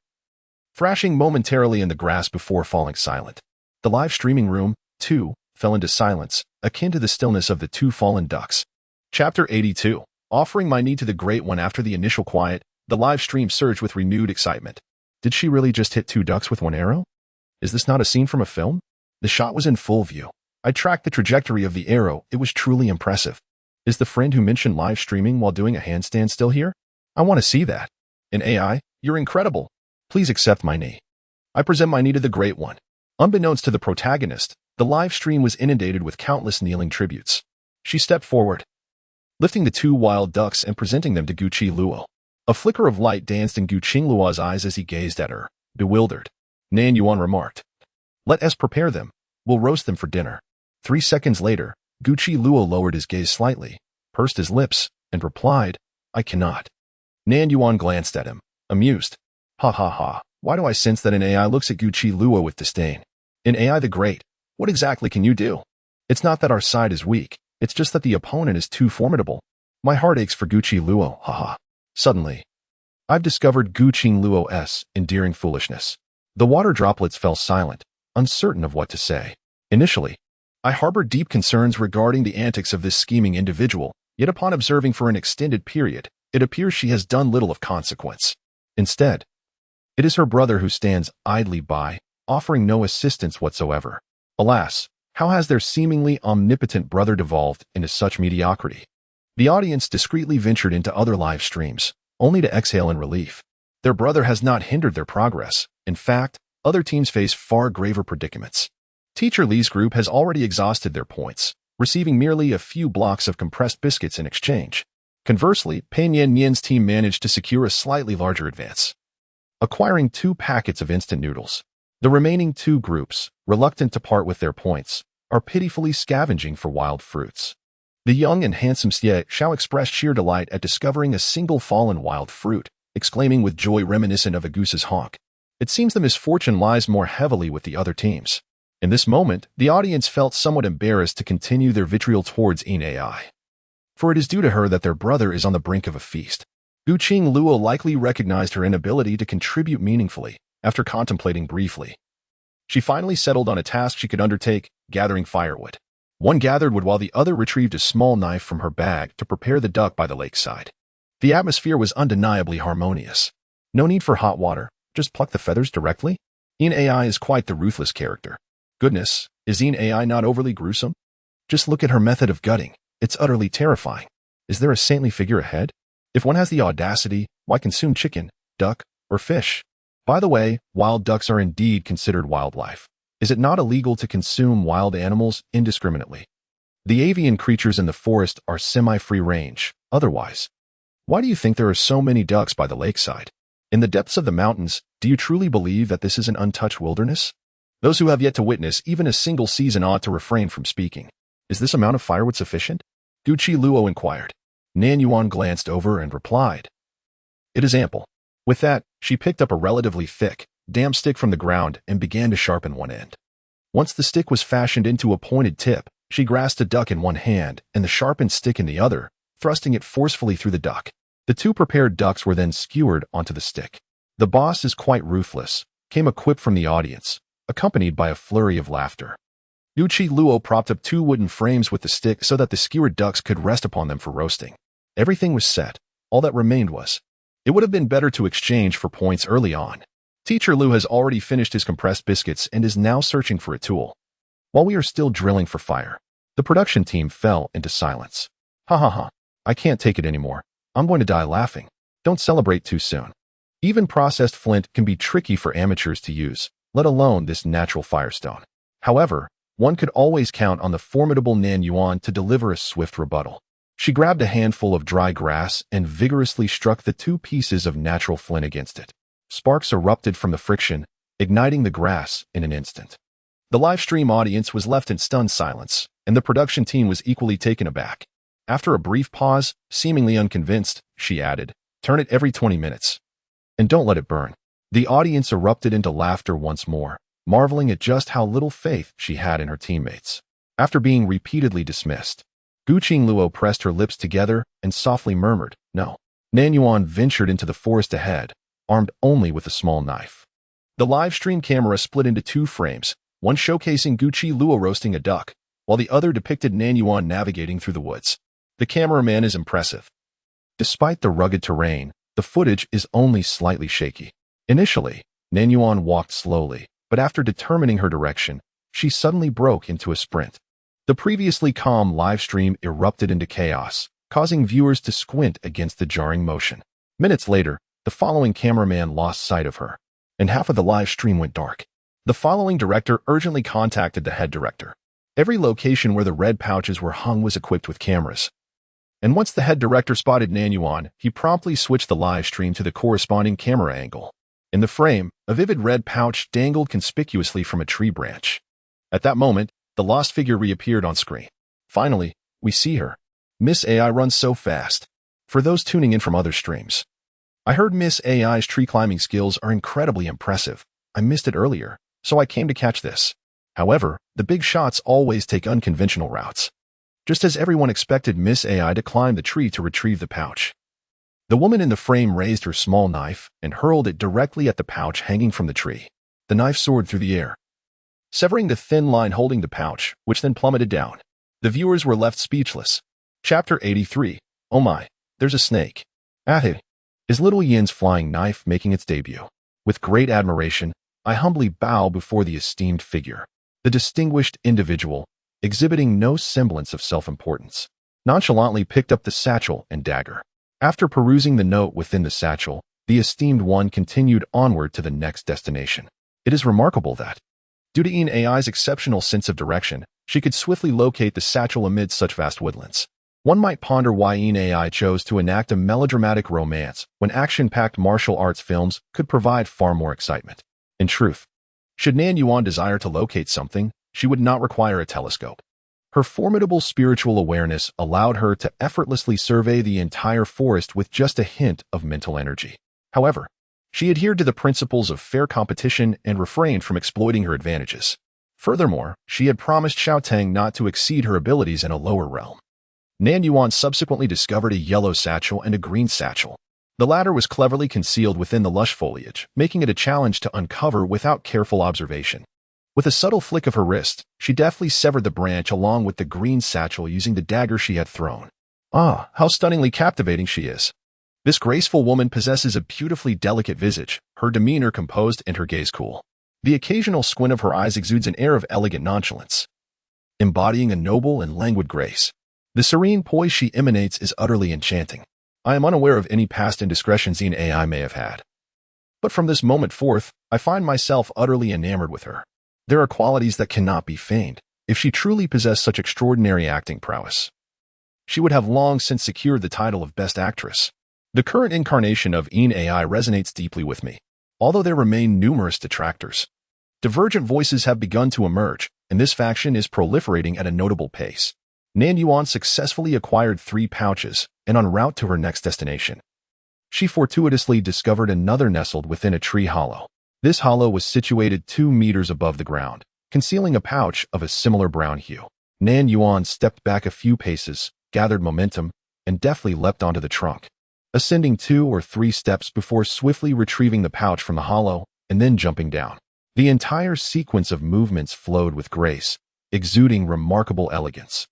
thrashing momentarily in the grass before falling silent. The live streaming room, too, fell into silence, akin to the stillness of the 2 fallen ducks. Chapter 82. Offering my need to the Great One. After the initial quiet, the live stream surged with renewed excitement. Did she really just hit 2 ducks with 1 arrow? Is this not a scene from a film? The shot was in full view. I tracked the trajectory of the arrow. It was truly impressive. Is the friend who mentioned live streaming while doing a handstand still here? I want to see that. In AI, you're incredible. Please accept my knee. I present my knee to the Great One. Unbeknownst to the protagonist, the live stream was inundated with countless kneeling tributes. She stepped forward, lifting the 2 wild ducks and presenting them to Gucci Luo. A flicker of light danced in Gucci Luo's eyes as he gazed at her, bewildered. Nan Yuan remarked, Let us prepare them. We'll roast them for dinner. 3 seconds later, Gucci Luo lowered his gaze slightly, pursed his lips, and replied, I cannot. Nan Yuan glanced at him, amused. Ha ha ha. Why do I sense that an AI looks at Gucci Luo with disdain? In AI the Great, what exactly can you do? It's not that our side is weak, it's just that the opponent is too formidable. My heart aches for Gucci Luo, haha. Suddenly, I've discovered Gucci Luo's endearing foolishness. The water droplets fell silent, uncertain of what to say. Initially, I harbored deep concerns regarding the antics of this scheming individual, yet upon observing for an extended period, it appears she has done little of consequence. Instead, it is her brother who stands idly by, offering no assistance whatsoever. Alas, how has their seemingly omnipotent brother devolved into such mediocrity? The audience discreetly ventured into other live streams, only to exhale in relief. Their brother has not hindered their progress. In fact, other teams face far graver predicaments. Teacher Lee's group has already exhausted their points, receiving merely a few blocks of compressed biscuits in exchange. Conversely, Pan Yan Yan's team managed to secure a slightly larger advance, acquiring 2 packets of instant noodles. The remaining 2 groups, reluctant to part with their points, are pitifully scavenging for wild fruits. The young and handsome Xiao expressed sheer delight at discovering a single fallen wild fruit, exclaiming with joy reminiscent of a goose's honk. It seems the misfortune lies more heavily with the other teams. In this moment, the audience felt somewhat embarrassed to continue their vitriol towards AI. For it is due to her that their brother is on the brink of a feast. Guqing Luo likely recognized her inability to contribute meaningfully after contemplating briefly. She finally settled on a task she could undertake, gathering firewood. One gathered wood while the other retrieved a small knife from her bag to prepare the duck by the lakeside. The atmosphere was undeniably harmonious. No need for hot water, just pluck the feathers directly? AI is quite the ruthless character. Goodness, is AI not overly gruesome? Just look at her method of gutting. It's utterly terrifying. Is there a saintly figure ahead? If one has the audacity, why consume chicken, duck, or fish? By the way, wild ducks are indeed considered wildlife. Is it not illegal to consume wild animals indiscriminately? The avian creatures in the forest are semi-free range, otherwise. Why do you think there are so many ducks by the lakeside? In the depths of the mountains, do you truly believe that this is an untouched wilderness? Those who have yet to witness even a single season ought to refrain from speaking. Is this amount of firewood sufficient? Guqi Luo inquired. Nan Yuan glanced over and replied. It is ample. With that, she picked up a relatively thick, damp stick from the ground and began to sharpen one end. Once the stick was fashioned into a pointed tip, she grasped a duck in one hand and the sharpened stick in the other, thrusting it forcefully through the duck. The two prepared ducks were then skewered onto the stick. The boss is quite ruthless, came a quip from the audience, accompanied by a flurry of laughter. Guqi Luo propped up two wooden frames with the stick so that the skewered ducks could rest upon them for roasting. Everything was set. All that remained was. It would have been better to exchange for points early on. Teacher Lu has already finished his compressed biscuits and is now searching for a tool. While we are still drilling for fire, the production team fell into silence. Ha ha ha. I can't take it anymore. I'm going to die laughing. Don't celebrate too soon. Even processed flint can be tricky for amateurs to use, let alone this natural firestone. However, one could always count on the formidable Nan Yuan to deliver a swift rebuttal. She grabbed a handful of dry grass and vigorously struck the two pieces of natural flint against it. Sparks erupted from the friction, igniting the grass in an instant. The live stream audience was left in stunned silence, and the production team was equally taken aback. After a brief pause, seemingly unconvinced, she added, "Turn it every 20 minutes. And don't let it burn." The audience erupted into laughter once more, marveling at just how little faith she had in her teammates. After being repeatedly dismissed, Guqing Luo pressed her lips together and softly murmured, "No." Nan Yuan ventured into the forest ahead, armed only with a small knife. The live stream camera split into two frames, one showcasing Guqi Luo roasting a duck, while the other depicted Nan Yuan navigating through the woods. The cameraman is impressive. Despite the rugged terrain, the footage is only slightly shaky. Initially, Nan Yuan walked slowly, but after determining her direction, she suddenly broke into a sprint. The previously calm live stream erupted into chaos, causing viewers to squint against the jarring motion. Minutes later, the following cameraman lost sight of her, and half of the live stream went dark. The following director urgently contacted the head director. Every location where the red pouches were hung was equipped with cameras. And once the head director spotted Nan Yuan, he promptly switched the live stream to the corresponding camera angle. In the frame, a vivid red pouch dangled conspicuously from a tree branch. At that moment, the lost figure reappeared on screen. Finally, we see her. Miss AI runs so fast. For those tuning in from other streams, I heard Miss AI's tree climbing skills are incredibly impressive. I missed it earlier, so I came to catch this. However, the big shots always take unconventional routes. Just as everyone expected Miss AI to climb the tree to retrieve the pouch. The woman in the frame raised her small knife and hurled it directly at the pouch hanging from the tree. The knife soared through the air, severing the thin line holding the pouch, which then plummeted down. The viewers were left speechless. Chapter 83. Oh my, there's a snake. Ahe. Is Little Yin's flying knife making its debut? With great admiration, I humbly bow before the esteemed figure. The distinguished individual, exhibiting no semblance of self-importance, nonchalantly picked up the satchel and dagger. After perusing the note within the satchel, the esteemed one continued onward to the next destination. It is remarkable that, due to Yin AI's exceptional sense of direction, she could swiftly locate the satchel amid such vast woodlands. One might ponder why Yin AI chose to enact a melodramatic romance when action-packed martial arts films could provide far more excitement. In truth, should Nan Yuan desire to locate something, she would not require a telescope. Her formidable spiritual awareness allowed her to effortlessly survey the entire forest with just a hint of mental energy. However, she adhered to the principles of fair competition and refrained from exploiting her advantages. Furthermore, she had promised Xiaotang not to exceed her abilities in a lower realm. Nan Yuan subsequently discovered a yellow satchel and a green satchel. The latter was cleverly concealed within the lush foliage, making it a challenge to uncover without careful observation. With a subtle flick of her wrist, she deftly severed the branch along with the green satchel using the dagger she had thrown. Ah, how stunningly captivating she is. This graceful woman possesses a beautifully delicate visage, her demeanor composed and her gaze cool. The occasional squint of her eyes exudes an air of elegant nonchalance, embodying a noble and languid grace. The serene poise she emanates is utterly enchanting. I am unaware of any past indiscretions AI may have had. But from this moment forth, I find myself utterly enamored with her. There are qualities that cannot be feigned. If she truly possessed such extraordinary acting prowess, she would have long since secured the title of Best Actress. The current incarnation of AI resonates deeply with me, although there remain numerous detractors. Divergent voices have begun to emerge, and this faction is proliferating at a notable pace. Nan Yuan successfully acquired 3 pouches, and en route to her next destination, she fortuitously discovered another nestled within a tree hollow. This hollow was situated 2 meters above the ground, concealing a pouch of a similar brown hue. Nan Yuan stepped back a few paces, gathered momentum, and deftly leapt onto the trunk, ascending 2 or 3 steps before swiftly retrieving the pouch from the hollow and then jumping down. The entire sequence of movements flowed with grace, exuding remarkable elegance.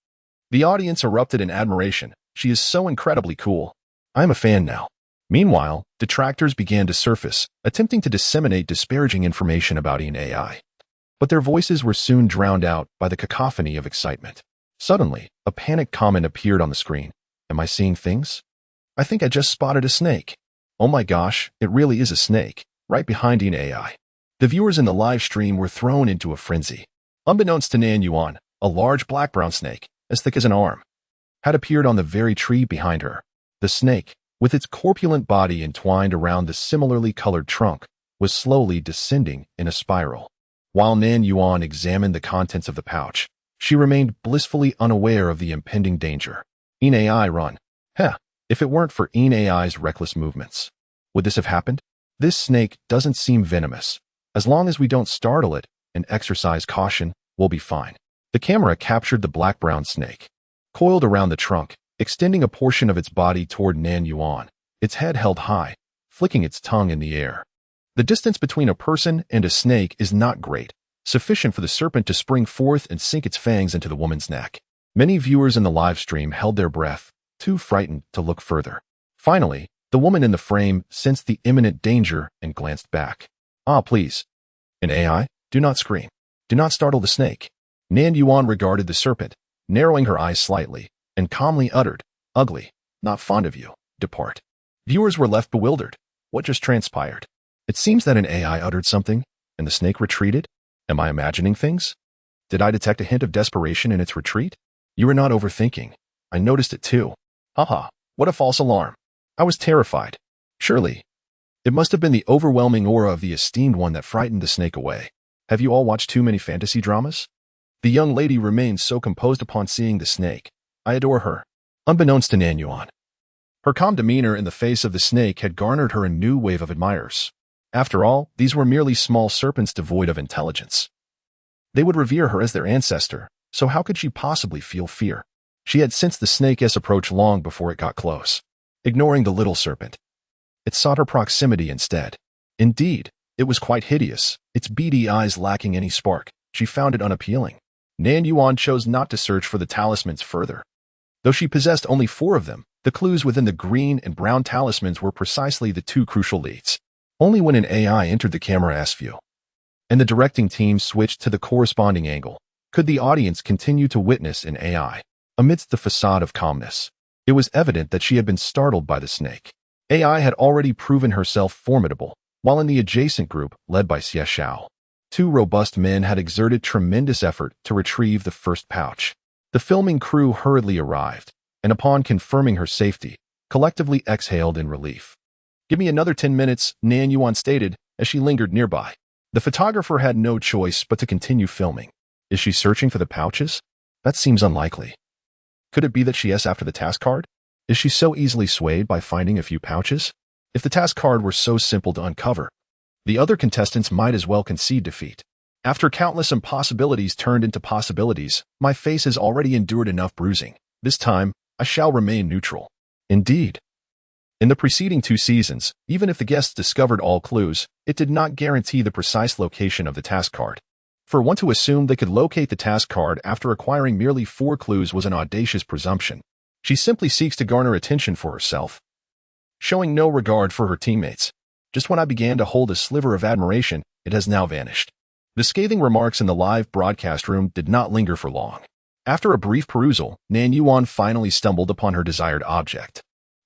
The audience erupted in admiration. She is so incredibly cool. I am a fan now. Meanwhile, detractors began to surface, attempting to disseminate disparaging information about AI. But their voices were soon drowned out by the cacophony of excitement. Suddenly, a panicked comment appeared on the screen. Am I seeing things? I think I just spotted a snake. Oh my gosh, it really is a snake, right behind AI. The viewers in the live stream were thrown into a frenzy. Unbeknownst to Nan Yuan, a large black-brown snake, as thick as an arm, had appeared on the very tree behind her. The snake, with its corpulent body entwined around the similarly colored trunk, was slowly descending in a spiral. While Nan Yuan examined the contents of the pouch, she remained blissfully unaware of the impending danger. AI run. If it weren't for AI's reckless movements, would this have happened? This snake doesn't seem venomous. As long as we don't startle it and exercise caution, we'll be fine. The camera captured the black-brown snake, coiled around the trunk, extending a portion of its body toward Nan Yuan, its head held high, flicking its tongue in the air. The distance between a person and a snake is not great, sufficient for the serpent to spring forth and sink its fangs into the woman's neck. Many viewers in the live stream held their breath, too frightened to look further. Finally, the woman in the frame sensed the imminent danger and glanced back. Ah, please. AI, do not scream. Do not startle the snake. Nan Yuan regarded the serpent, narrowing her eyes slightly, and calmly uttered, Ugly, not fond of you, depart. Viewers were left bewildered. What just transpired? It seems that an AI uttered something, and the snake retreated? Am I imagining things? Did I detect a hint of desperation in its retreat? You are not overthinking. I noticed it too. Haha, what a false alarm. I was terrified. Surely, it must have been the overwhelming aura of the esteemed one that frightened the snake away. Have you all watched too many fantasy dramas? The young lady remained so composed upon seeing the snake. I adore her. Unbeknownst to Nan Yuan, her calm demeanor in the face of the snake had garnered her a new wave of admirers. After all, these were merely small serpents devoid of intelligence. They would revere her as their ancestor, so how could she possibly feel fear? She had sensed the snake's approach long before it got close. Ignoring the little serpent, it sought her proximity instead. Indeed, it was quite hideous, its beady eyes lacking any spark. She found it unappealing. Nan Yuan chose not to search for the talismans further. Though she possessed only 4 of them, the clues within the green and brown talismans were precisely the 2 crucial leads. Only when an AI entered the camera S view, and the directing team switched to the corresponding angle, could the audience continue to witness an AI. Amidst the facade of calmness, it was evident that she had been startled by the snake. AI had already proven herself formidable, while in the adjacent group, led by Xie Xiao, 2 robust men had exerted tremendous effort to retrieve the first pouch. The filming crew hurriedly arrived, and upon confirming her safety, collectively exhaled in relief. Give me another 10 minutes, Nan Yuan stated as she lingered nearby. The photographer had no choice but to continue filming. Is she searching for the pouches? That seems unlikely. Could it be that she asks after the task card? Is she so easily swayed by finding a few pouches? If the task card were so simple to uncover, the other contestants might as well concede defeat. After countless impossibilities turned into possibilities, my face has already endured enough bruising. This time, I shall remain neutral. Indeed. In the preceding 2 seasons, even if the guests discovered all clues, it did not guarantee the precise location of the task card. For one to assume they could locate the task card after acquiring merely 4 clues was an audacious presumption. She simply seeks to garner attention for herself, showing no regard for her teammates. Just when I began to hold a sliver of admiration, it has now vanished. The scathing remarks in the live broadcast room did not linger for long. After a brief perusal, Nan Yuan finally stumbled upon her desired object.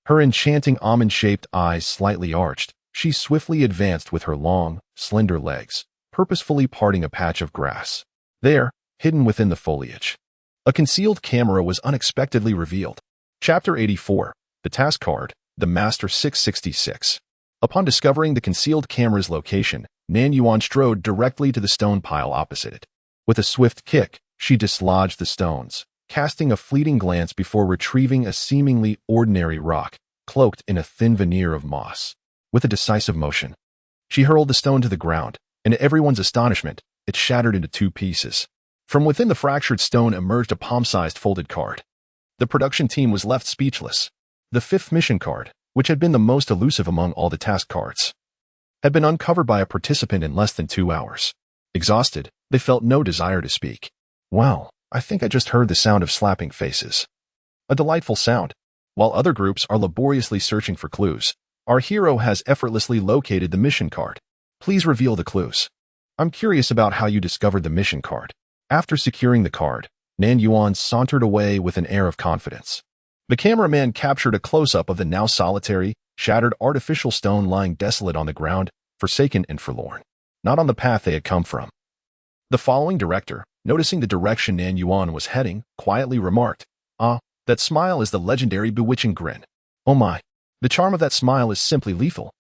Her enchanting almond-shaped eyes slightly arched, she swiftly advanced with her long, slender legs, purposefully parting a patch of grass. There, hidden within the foliage, a concealed camera was unexpectedly revealed. Chapter 84, The Task Card, The Master 666. Upon discovering the concealed camera's location, Nan Yuan strode directly to the stone pile opposite it. With a swift kick, she dislodged the stones, casting a fleeting glance before retrieving a seemingly ordinary rock, cloaked in a thin veneer of moss. With a decisive motion, she hurled the stone to the ground, and to everyone's astonishment, it shattered into 2 pieces. From within the fractured stone emerged a palm-sized folded card. The production team was left speechless. The 5th mission card, which had been the most elusive among all the task cards, had been uncovered by a participant in less than 2 hours. Exhausted, they felt no desire to speak. Wow, I think I just heard the sound of slapping faces. A delightful sound. While other groups are laboriously searching for clues, our hero has effortlessly located the mission card. Please reveal the clues. I'm curious about how you discovered the mission card. After securing the card, Nan Yuan sauntered away with an air of confidence. The cameraman captured a close-up of the now solitary, shattered artificial stone lying desolate on the ground, forsaken and forlorn, not on the path they had come from. The following director, noticing the direction Nan Yuan was heading, quietly remarked, "Ah, that smile is the legendary bewitching grin. Oh my, the charm of that smile is simply lethal."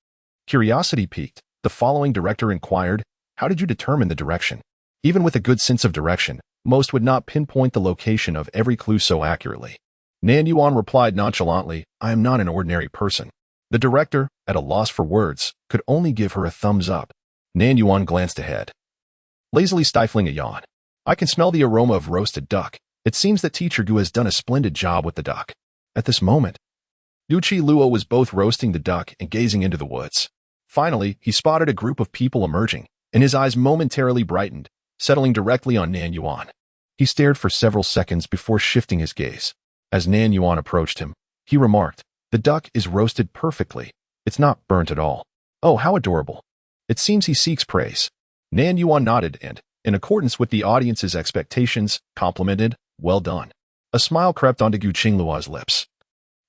Curiosity piqued, the following director inquired, "How did you determine the direction?" Even with a good sense of direction, most would not pinpoint the location of every clue so accurately. Nan Yuan replied nonchalantly, "I am not an ordinary person." The director, at a loss for words, could only give her a thumbs up. Nan Yuan glanced ahead, lazily stifling a yawn. "I can smell the aroma of roasted duck. It seems that Teacher Gu has done a splendid job with the duck." At this moment, Gucci Luo was both roasting the duck and gazing into the woods. Finally, he spotted a group of people emerging, and his eyes momentarily brightened, settling directly on Nan Yuan. He stared for several seconds before shifting his gaze. As Nan Yuan approached him, he remarked, "The duck is roasted perfectly. It's not burnt at all. Oh, how adorable." It seems he seeks praise. Nan Yuan nodded and, in accordance with the audience's expectations, complimented, "Well done." A smile crept onto Gu Qingluo's lips,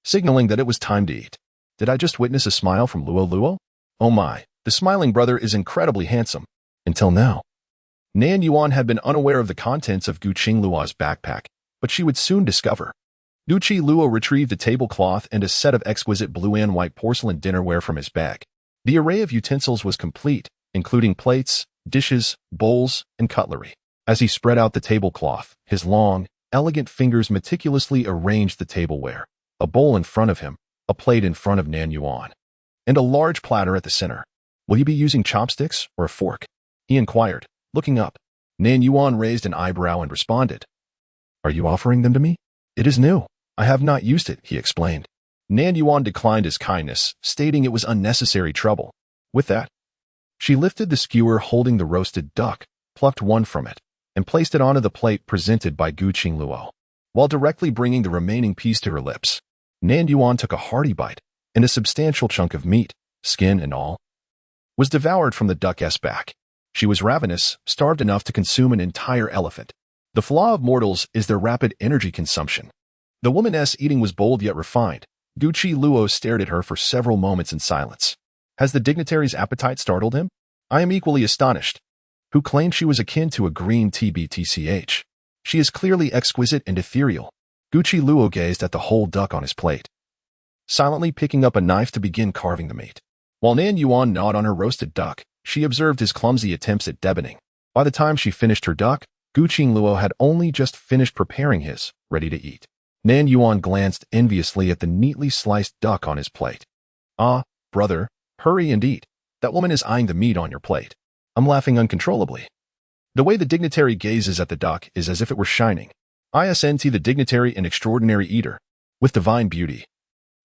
signaling that it was time to eat. Did I just witness a smile from Luo Luo? Oh my, the smiling brother is incredibly handsome. Until now, Nan Yuan had been unaware of the contents of Gu Qingluo's backpack, but she would soon discover. Gucci Luo retrieved a tablecloth and a set of exquisite blue and white porcelain dinnerware from his bag. The array of utensils was complete, including plates, dishes, bowls, and cutlery. As he spread out the tablecloth, his long, elegant fingers meticulously arranged the tableware, a bowl in front of him, a plate in front of Nan Yuan, and a large platter at the center. "Will you be using chopsticks or a fork?" he inquired, looking up. Nan Yuan raised an eyebrow and responded, "Are you offering them to me? It is new. I have not used it," he explained. Nan Yuan declined his kindness, stating it was unnecessary trouble. With that, she lifted the skewer holding the roasted duck, plucked one from it, and placed it onto the plate presented by Gu Qingluo. While directly bringing the remaining piece to her lips, Nan Yuan took a hearty bite, and a substantial chunk of meat, skin and all, was devoured from the duck's back. She was ravenous, starved enough to consume an entire elephant. The flaw of mortals is their rapid energy consumption. The woman's eating was bold yet refined. Gucci Luo stared at her for several moments in silence. Has the dignitary's appetite startled him? I am equally astonished. Who claimed she was akin to a green TBTCH? She is clearly exquisite and ethereal. Gucci Luo gazed at the whole duck on his plate, silently picking up a knife to begin carving the meat. While Nan Yuan gnawed on her roasted duck, she observed his clumsy attempts at deboning. By the time she finished her duck, Gu Qingluo had only just finished preparing his, ready to eat. Nan Yuan glanced enviously at the neatly sliced duck on his plate. Ah, brother, hurry and eat. That woman is eyeing the meat on your plate. I'm laughing uncontrollably. The way the dignitary gazes at the duck is as if it were shining. ISNT the dignitary and extraordinary eater, with divine beauty.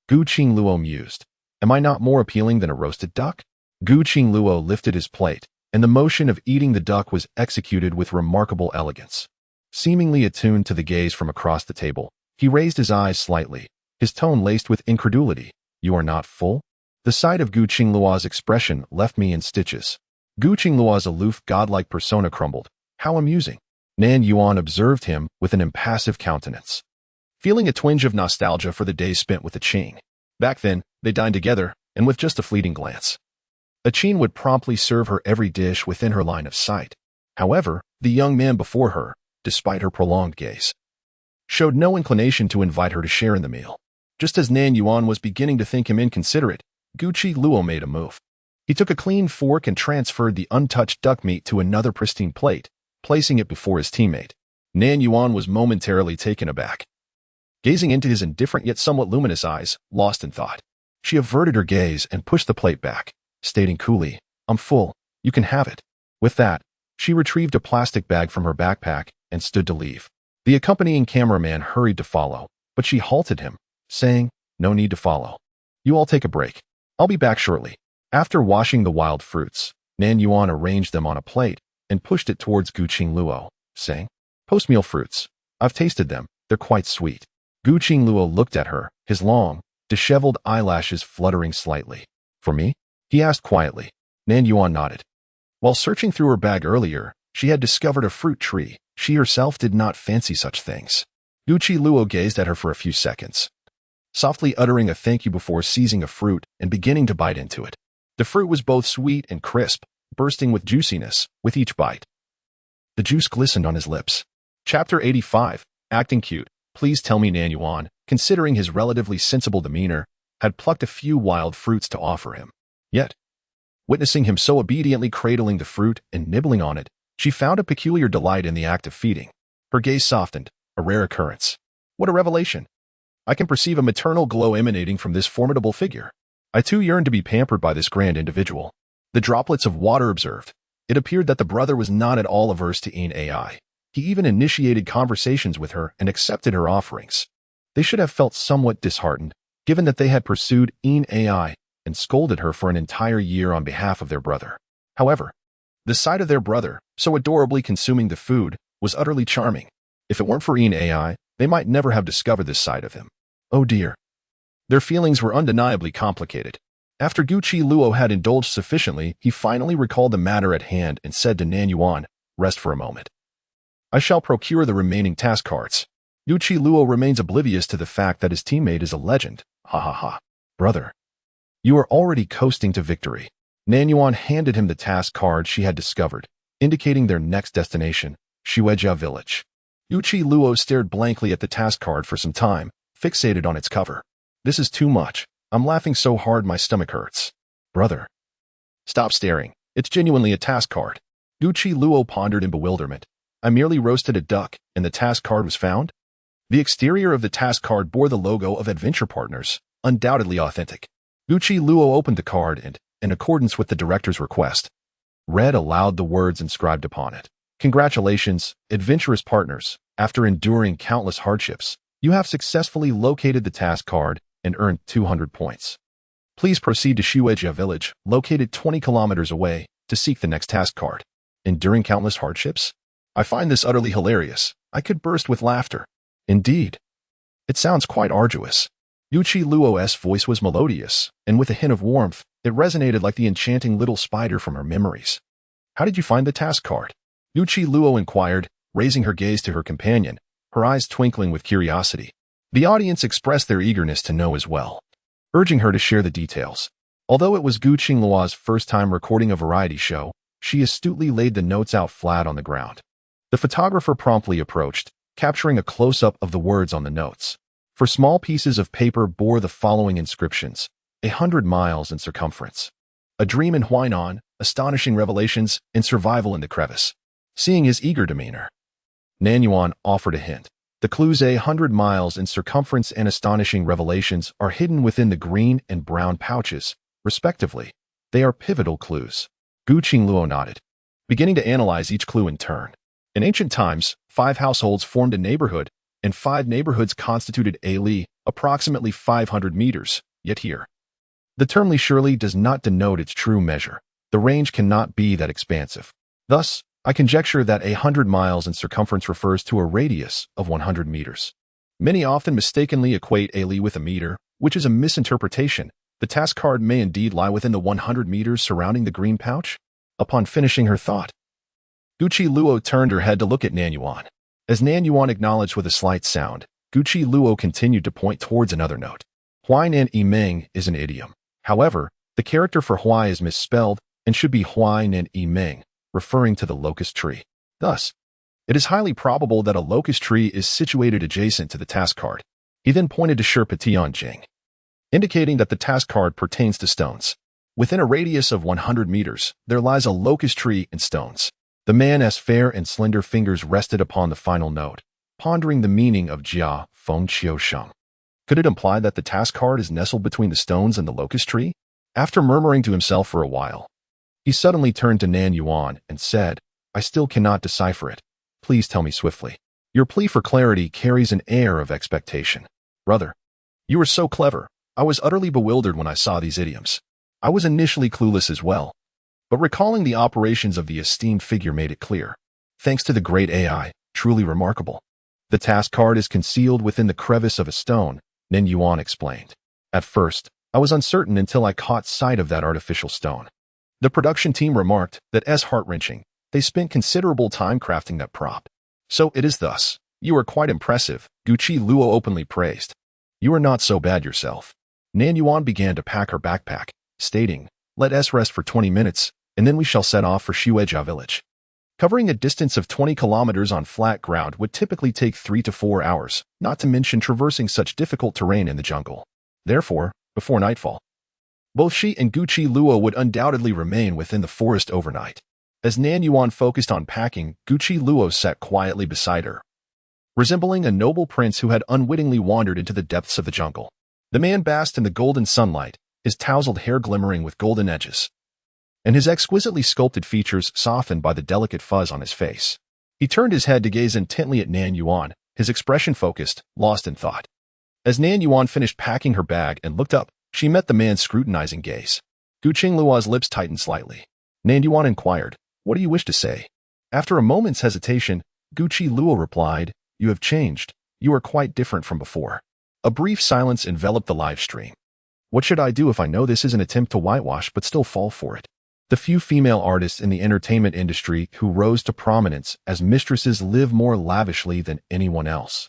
Gu Qingluo mused. Am I not more appealing than a roasted duck? Gu Qingluo lifted his plate, and the motion of eating the duck was executed with remarkable elegance. Seemingly attuned to the gaze from across the table, he raised his eyes slightly, his tone laced with incredulity. You are not full? The sight of Gu Qingluo's expression left me in stitches. Gu Qingluo's aloof godlike persona crumbled. How amusing. Nan Yuan observed him with an impassive countenance, feeling a twinge of nostalgia for the days spent with the Qing. Back then, they dined together, and with just a fleeting glance, a Qing would promptly serve her every dish within her line of sight. However, the young man before her, despite her prolonged gaze, showed no inclination to invite her to share in the meal. Just as Nan Yuan was beginning to think him inconsiderate, Gu Qingluo made a move. He took a clean fork and transferred the untouched duck meat to another pristine plate, placing it before his teammate. Nan Yuan was momentarily taken aback, gazing into his indifferent yet somewhat luminous eyes, lost in thought. She averted her gaze and pushed the plate back, stating coolly, I'm full, you can have it. With that, she retrieved a plastic bag from her backpack and stood to leave. The accompanying cameraman hurried to follow, but she halted him, saying, No need to follow. You all take a break. I'll be back shortly. After washing the wild fruits, Nan Yuan arranged them on a plate and pushed it towards Gu Qingluo, saying, Post-meal fruits. I've tasted them. They're quite sweet. Gu Qingluo looked at her, his long, disheveled eyelashes fluttering slightly. For me? He asked quietly. Nan Yuan nodded. While searching through her bag earlier, she had discovered a fruit tree. She herself did not fancy such things. Gu Qingluo gazed at her for a few seconds, softly uttering a thank you before seizing a fruit and beginning to bite into it. The fruit was both sweet and crisp, bursting with juiciness with each bite. The juice glistened on his lips. Chapter 85, Acting Cute. Please tell me Nan Yuan, considering his relatively sensible demeanor, had plucked a few wild fruits to offer him. Yet, witnessing him so obediently cradling the fruit and nibbling on it, she found a peculiar delight in the act of feeding. Her gaze softened, a rare occurrence. What a revelation! I can perceive a maternal glow emanating from this formidable figure. I too yearned to be pampered by this grand individual. The droplets of water observed. It appeared that the brother was not at all averse to AI. He even initiated conversations with her and accepted her offerings. They should have felt somewhat disheartened, given that they had pursued AI and scolded her for an entire year on behalf of their brother. However, the sight of their brother, so adorably consuming the food, was utterly charming. If it weren't for AI, they might never have discovered this side of him. Oh dear. Their feelings were undeniably complicated. After Gu Qingluo had indulged sufficiently, he finally recalled the matter at hand and said to Nan Yuan, Rest for a moment. I shall procure the remaining task cards. Gu Qingluo remains oblivious to the fact that his teammate is a legend. Ha ha ha. Brother. You are already coasting to victory. Nan Yuan handed him the task card she had discovered, indicating their next destination, Shueijia village. Gu Qingluo stared blankly at the task card for some time, fixated on its cover. This is too much. I'm laughing so hard my stomach hurts. Brother. Stop staring. It's genuinely a task card. Gu Qingluo pondered in bewilderment. I merely roasted a duck, and the task card was found? The exterior of the task card bore the logo of Adventure Partners, undoubtedly authentic. Gu Qingluo opened the card and, in accordance with the director's request, read aloud the words inscribed upon it. Congratulations, adventurous partners. After enduring countless hardships, you have successfully located the task card and earned 200 points. Please proceed to Shueijia village, located 20 kilometers away, to seek the next task card. Enduring countless hardships? I find this utterly hilarious. I could burst with laughter. Indeed. It sounds quite arduous. Gu Qingluo's voice was melodious, and with a hint of warmth, it resonated like the enchanting little spider from her memories. How did you find the task card? Gu Qingluo inquired, raising her gaze to her companion, her eyes twinkling with curiosity. The audience expressed their eagerness to know as well, urging her to share the details. Although it was Gu Qingluo's first time recording a variety show, she astutely laid the notes out flat on the ground. The photographer promptly approached, capturing a close-up of the words on the notes. For small pieces of paper bore the following inscriptions: 100 miles in circumference. A dream in Huainan, astonishing revelations, and survival in the crevice. Seeing his eager demeanor, Nan Yuan offered a hint. The clues 100 miles in circumference and astonishing revelations are hidden within the green and brown pouches, respectively. They are pivotal clues. Gu Qingluo nodded, beginning to analyze each clue in turn. In ancient times, 5 households formed a neighborhood, and 5 neighborhoods constituted a li, approximately 500 meters, yet here. The term li surely does not denote its true measure. The range cannot be that expansive. Thus, I conjecture that 100 miles in circumference refers to a radius of 100 meters. Many often mistakenly equate a li with a meter, which is a misinterpretation. The task card may indeed lie within the 100 meters surrounding the green pouch. Upon finishing her thought, Gu Qingluo turned her head to look at Nan Yuan. As Nan Yuan acknowledged with a slight sound, Gu Qingluo continued to point towards another note. Huai Nan Meng is an idiom. However, the character for Huai is misspelled and should be Huai Nan Meng, referring to the locust tree. Thus, it is highly probable that a locust tree is situated adjacent to the task card. He then pointed to Sherpa Tianjing, indicating that the task card pertains to stones. Within a radius of 100 meters, there lies a locust tree and stones. The man's fair and slender fingers rested upon the final note, pondering the meaning of Jia Feng Qiu Sheng. Could it imply that the task card is nestled between the stones and the locust tree? After murmuring to himself for a while, he suddenly turned to Nan Yuan and said, I still cannot decipher it. Please tell me swiftly. Your plea for clarity carries an air of expectation. Brother, you are so clever. I was utterly bewildered when I saw these idioms. I was initially clueless as well, but recalling the operations of the esteemed figure made it clear. Thanks to the great AI, truly remarkable. The task card is concealed within the crevice of a stone, Nan Yuan explained. At first, I was uncertain until I caught sight of that artificial stone. The production team remarked that as heart-wrenching, they spent considerable time crafting that prop. So it is thus. You are quite impressive, Gu Qingluo openly praised. You are not so bad yourself. Nan Yuan began to pack her backpack, stating, let us rest for 20 minutes, and then we shall set off for Xuejia village. Covering a distance of 20 kilometers on flat ground would typically take 3 to 4 hours, not to mention traversing such difficult terrain in the jungle. Therefore, before nightfall, both she and Gu Qingluo would undoubtedly remain within the forest overnight. As Nan Yuan focused on packing, Gu Qingluo sat quietly beside her, resembling a noble prince who had unwittingly wandered into the depths of the jungle. The man basked in the golden sunlight, his tousled hair glimmering with golden edges, and his exquisitely sculpted features softened by the delicate fuzz on his face. He turned his head to gaze intently at Nan Yuan, his expression focused, lost in thought. As Nan Yuan finished packing her bag and looked up, she met the man's scrutinizing gaze. Gu Qingluo's lips tightened slightly. Nan Yuan inquired, what do you wish to say? After a moment's hesitation, Gu Qingluo replied, you have changed. You are quite different from before. A brief silence enveloped the live stream. What should I do if I know this is an attempt to whitewash but still fall for it? The few female artists in the entertainment industry who rose to prominence as mistresses live more lavishly than anyone else.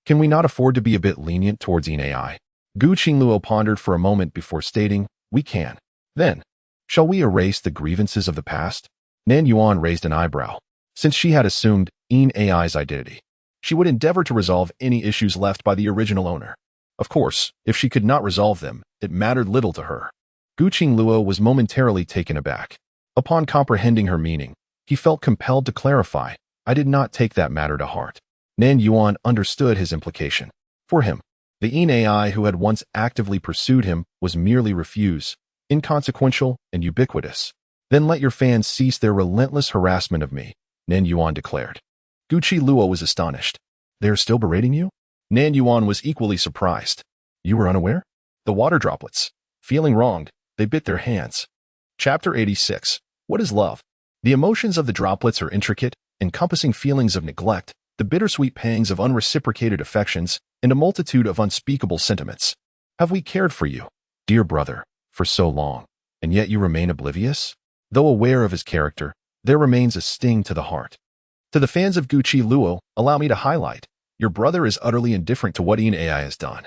Can we not afford to be a bit lenient towards AI? Gu Qingluo pondered for a moment before stating, we can. Then, shall we erase the grievances of the past? Nan Yuan raised an eyebrow. Since she had assumed AI's identity, she would endeavor to resolve any issues left by the original owner. Of course, if she could not resolve them, it mattered little to her. Gu Qingluo was momentarily taken aback. Upon comprehending her meaning, he felt compelled to clarify, I did not take that matter to heart. Nan Yuan understood his implication. For him, the AI who had once actively pursued him was merely refuse, inconsequential and ubiquitous. Then let your fans cease their relentless harassment of me, Nan Yuan declared. Gu Qingluo was astonished. They are still berating you? Nan Yuan was equally surprised. You were unaware? The water droplets. Feeling wronged, they bit their hands. Chapter 86. What is love? The emotions of the droplets are intricate, encompassing feelings of neglect, the bittersweet pangs of unreciprocated affections, and a multitude of unspeakable sentiments. Have we cared for you, dear brother, for so long, and yet you remain oblivious? Though aware of his character, there remains a sting to the heart. To the fans of Gu Qingluo, allow me to highlight, your brother is utterly indifferent to what AI has done.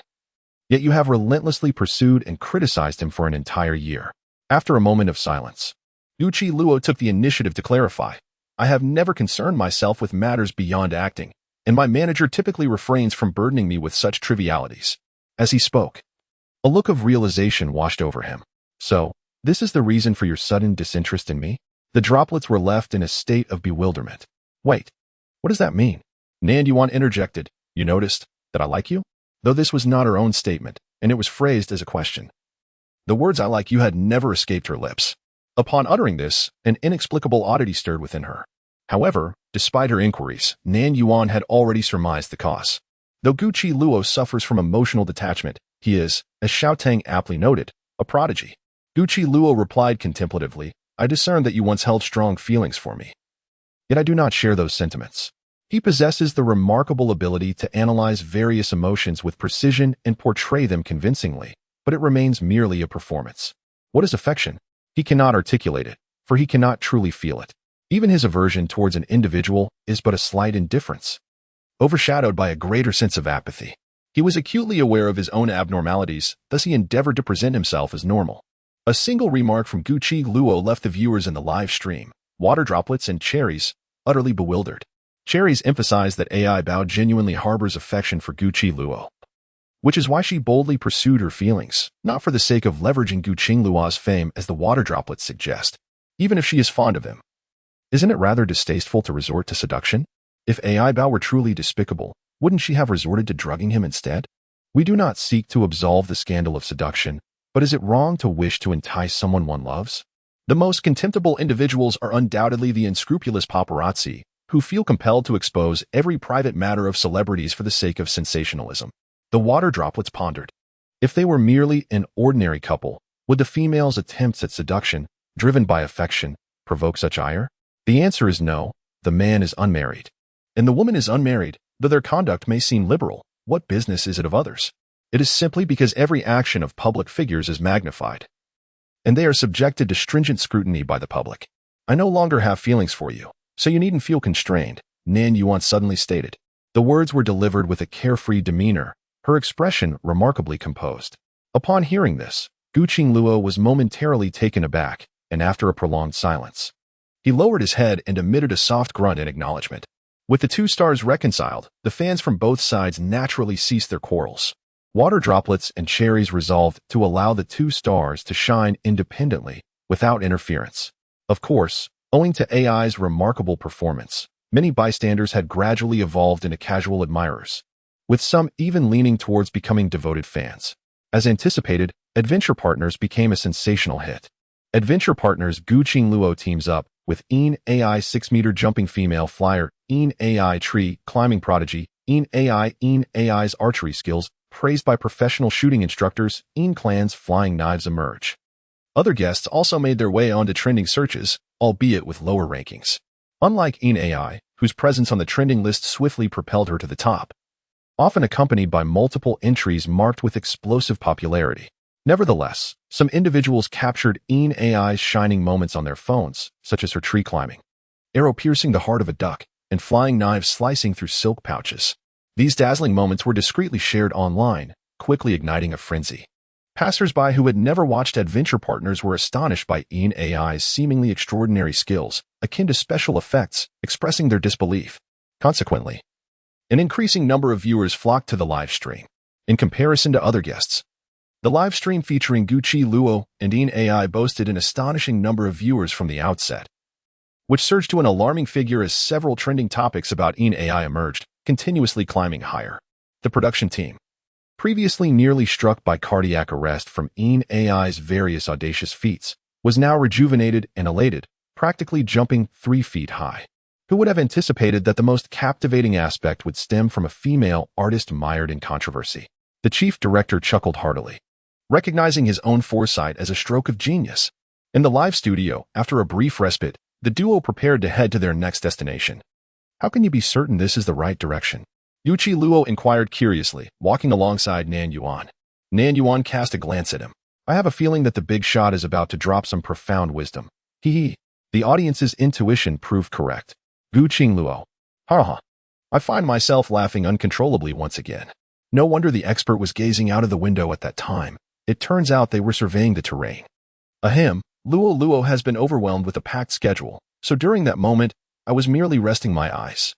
Yet you have relentlessly pursued and criticized him for an entire year. After a moment of silence, Gu Qingluo took the initiative to clarify, I have never concerned myself with matters beyond acting, and my manager typically refrains from burdening me with such trivialities. As he spoke, a look of realization washed over him. So, this is the reason for your sudden disinterest in me? The droplets were left in a state of bewilderment. Wait, what does that mean? Nan Yuan interjected, "You noticed that I like you?" Though this was not her own statement, and it was phrased as a question. The words "I like you" had never escaped her lips. Upon uttering this, an inexplicable oddity stirred within her. However, despite her inquiries, Nan Yuan had already surmised the cause. Though Guqi Luo suffers from emotional detachment, he is, as Xiaotang aptly noted, a prodigy. Guqi Luo replied contemplatively, "I discern that you once held strong feelings for me. Yet I do not share those sentiments." He possesses the remarkable ability to analyze various emotions with precision and portray them convincingly, but it remains merely a performance. What is affection? He cannot articulate it, for he cannot truly feel it. Even his aversion towards an individual is but a slight indifference, overshadowed by a greater sense of apathy. He was acutely aware of his own abnormalities, thus he endeavored to present himself as normal. A single remark from Guqi Luo left the viewers in the live stream, water droplets and cherries, utterly bewildered. Cherries emphasized that AI Bao genuinely harbors affection for Guqi Luo, which is why she boldly pursued her feelings, not for the sake of leveraging Guqi Luo's fame as the water droplets suggest, even if she is fond of him. Isn't it rather distasteful to resort to seduction? If AI Bao were truly despicable, wouldn't she have resorted to drugging him instead? We do not seek to absolve the scandal of seduction, but is it wrong to wish to entice someone one loves? The most contemptible individuals are undoubtedly the unscrupulous paparazzi, who feel compelled to expose every private matter of celebrities for the sake of sensationalism. The water droplets pondered. If they were merely an ordinary couple, would the female's attempts at seduction, driven by affection, provoke such ire? The answer is no. The man is unmarried, and the woman is unmarried. Though their conduct may seem liberal, what business is it of others? It is simply because every action of public figures is magnified, and they are subjected to stringent scrutiny by the public. "I no longer have feelings for you, so you needn't feel constrained," Nan Yuan suddenly stated. The words were delivered with a carefree demeanor, her expression remarkably composed. Upon hearing this, Guqi Luo was momentarily taken aback, and after a prolonged silence, he lowered his head and emitted a soft grunt in acknowledgement. With the two stars reconciled, the fans from both sides naturally ceased their quarrels. Water droplets and cherries resolved to allow the two stars to shine independently, without interference. Of course, owing to AI's remarkable performance, many bystanders had gradually evolved into casual admirers, with some even leaning towards becoming devoted fans. As anticipated, Adventure Partners became a sensational hit. Adventure Partners Guqi Luo teams up with Een AI 6-meter jumping female flyer, Een AI tree climbing prodigy, Een AI's archery skills, praised by professional shooting instructors, Een Clan's flying knives emerge. Other guests also made their way onto trending searches, albeit with lower rankings. Unlike Een AI, whose presence on the trending list swiftly propelled her to the top, often accompanied by multiple entries marked with explosive popularity. Nevertheless, some individuals captured Een AI's shining moments on their phones, such as her tree climbing, arrow piercing the heart of a duck, and flying knives slicing through silk pouches. These dazzling moments were discreetly shared online, quickly igniting a frenzy. Passers-by who had never watched Adventure Partners were astonished by Een AI's seemingly extraordinary skills, akin to special effects, expressing their disbelief. Consequently, an increasing number of viewers flocked to the live stream. In comparison to other guests, the live stream featuring Guqi Luo and Een AI boasted an astonishing number of viewers from the outset, which surged to an alarming figure as several trending topics about Een AI emerged, continuously climbing higher. The production team, previously nearly struck by cardiac arrest from Een AI's various audacious feats, was now rejuvenated and elated, practically jumping 3 feet high. Who would have anticipated that the most captivating aspect would stem from a female artist mired in controversy? The chief director chuckled heartily, recognizing his own foresight as a stroke of genius. In the live studio, after a brief respite, the duo prepared to head to their next destination. "How can you be certain this is the right direction?" Guqi Luo inquired curiously, walking alongside Nan Yuan. Nan Yuan cast a glance at him. "I have a feeling that the big shot is about to drop some profound wisdom." Hee. The audience's intuition proved correct. Guqi Luo. Ha. I find myself laughing uncontrollably once again. No wonder the expert was gazing out of the window at that time. It turns out they were surveying the terrain. Ahem, Luo has been overwhelmed with a packed schedule, so during that moment, I was merely resting my eyes.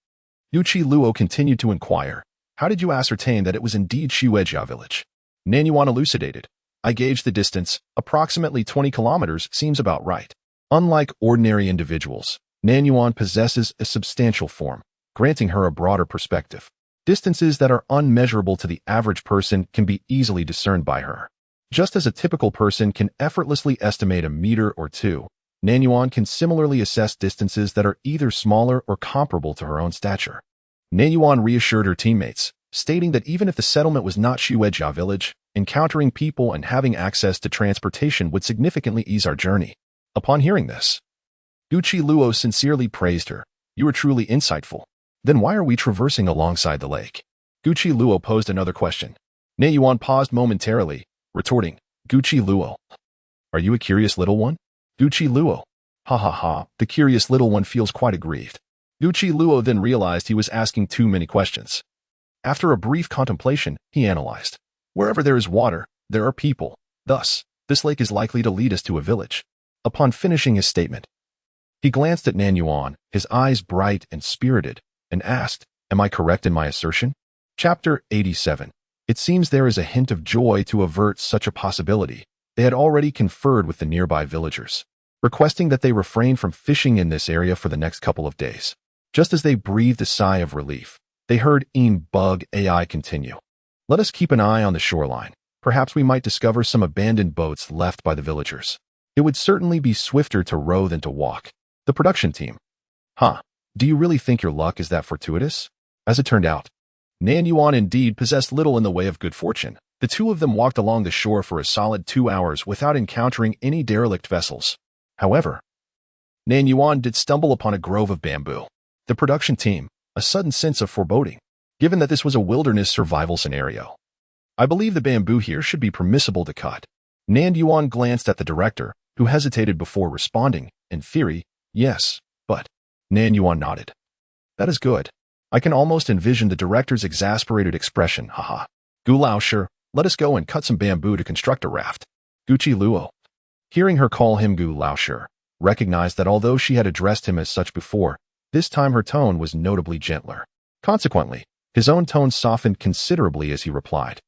Guqi Luo continued to inquire, "How did you ascertain that it was indeed Xuejia village?" Nan Yuan elucidated, "I gauged the distance, approximately 20 kilometers seems about right." Unlike ordinary individuals, Nan Yuan possesses a substantial form, granting her a broader perspective. Distances that are unmeasurable to the average person can be easily discerned by her. Just as a typical person can effortlessly estimate a meter or two, Nan Yuan can similarly assess distances that are either smaller or comparable to her own stature. Nan Yuan reassured her teammates, stating that even if the settlement was not Shuejia village, encountering people and having access to transportation would significantly ease our journey. Upon hearing this, Guqi Luo sincerely praised her. You are truly insightful. Then why are we traversing alongside the lake? Guqi Luo posed another question. Nan Yuan paused momentarily, retorting, Guqi Luo, are you a curious little one? Guqi Luo, ha ha ha, the curious little one feels quite aggrieved. Guqi Luo then realized he was asking too many questions. After a brief contemplation, he analyzed. Wherever there is water, there are people. Thus, this lake is likely to lead us to a village. Upon finishing his statement, he glanced at Nan Yuan, his eyes bright and spirited, and asked, am I correct in my assertion? Chapter 87. It seems there is a hint of joy to avert such a possibility. They had already conferred with the nearby villagers, requesting that they refrain from fishing in this area for the next couple of days. Just as they breathed a sigh of relief, they heard Bug AI continue. Let us keep an eye on the shoreline. Perhaps we might discover some abandoned boats left by the villagers. It would certainly be swifter to row than to walk. The production team. Do you really think your luck is that fortuitous? As it turned out, Nan Yuan indeed possessed little in the way of good fortune. The two of them walked along the shore for a solid 2 hours without encountering any derelict vessels. However, Nan Yuan did stumble upon a grove of bamboo. The production team, a sudden sense of foreboding, given that this was a wilderness survival scenario. I believe the bamboo here should be permissible to cut. Nan Yuan glanced at the director, who hesitated before responding. In theory, yes, but Nan Yuan nodded. That is good. I can almost envision the director's exasperated expression, haha. Gu Laoshi, let us go and cut some bamboo to construct a raft. Guqi Luo, hearing her call him Gu Laoshi, recognized that although she had addressed him as such before, this time her tone was notably gentler. Consequently, his own tone softened considerably as he replied.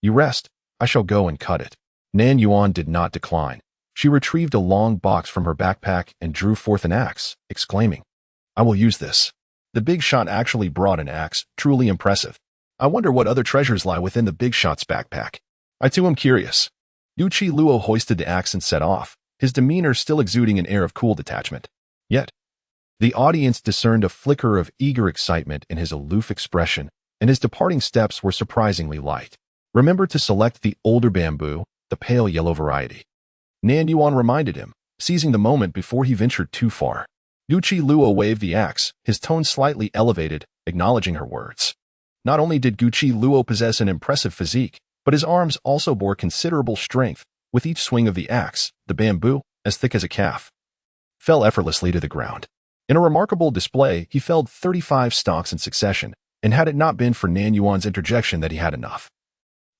You rest, I shall go and cut it. Nan Yuan did not decline. She retrieved a long box from her backpack and drew forth an axe, exclaiming, I will use this. The big shot actually brought an axe, truly impressive. I wonder what other treasures lie within the big shot's backpack. I too am curious. Guqi Luo hoisted the axe and set off, his demeanor still exuding an air of cool detachment. Yet, the audience discerned a flicker of eager excitement in his aloof expression, and his departing steps were surprisingly light. Remember to select the older bamboo, the pale yellow variety. Nan Yuan reminded him, seizing the moment before he ventured too far. Guqi Luo waved the axe, his tone slightly elevated, acknowledging her words. Not only did Guqi Luo possess an impressive physique, but his arms also bore considerable strength. With each swing of the axe, the bamboo, as thick as a calf, fell effortlessly to the ground. In a remarkable display, he felled 35 stalks in succession, and had it not been for Nan Yuan's interjection that he had enough,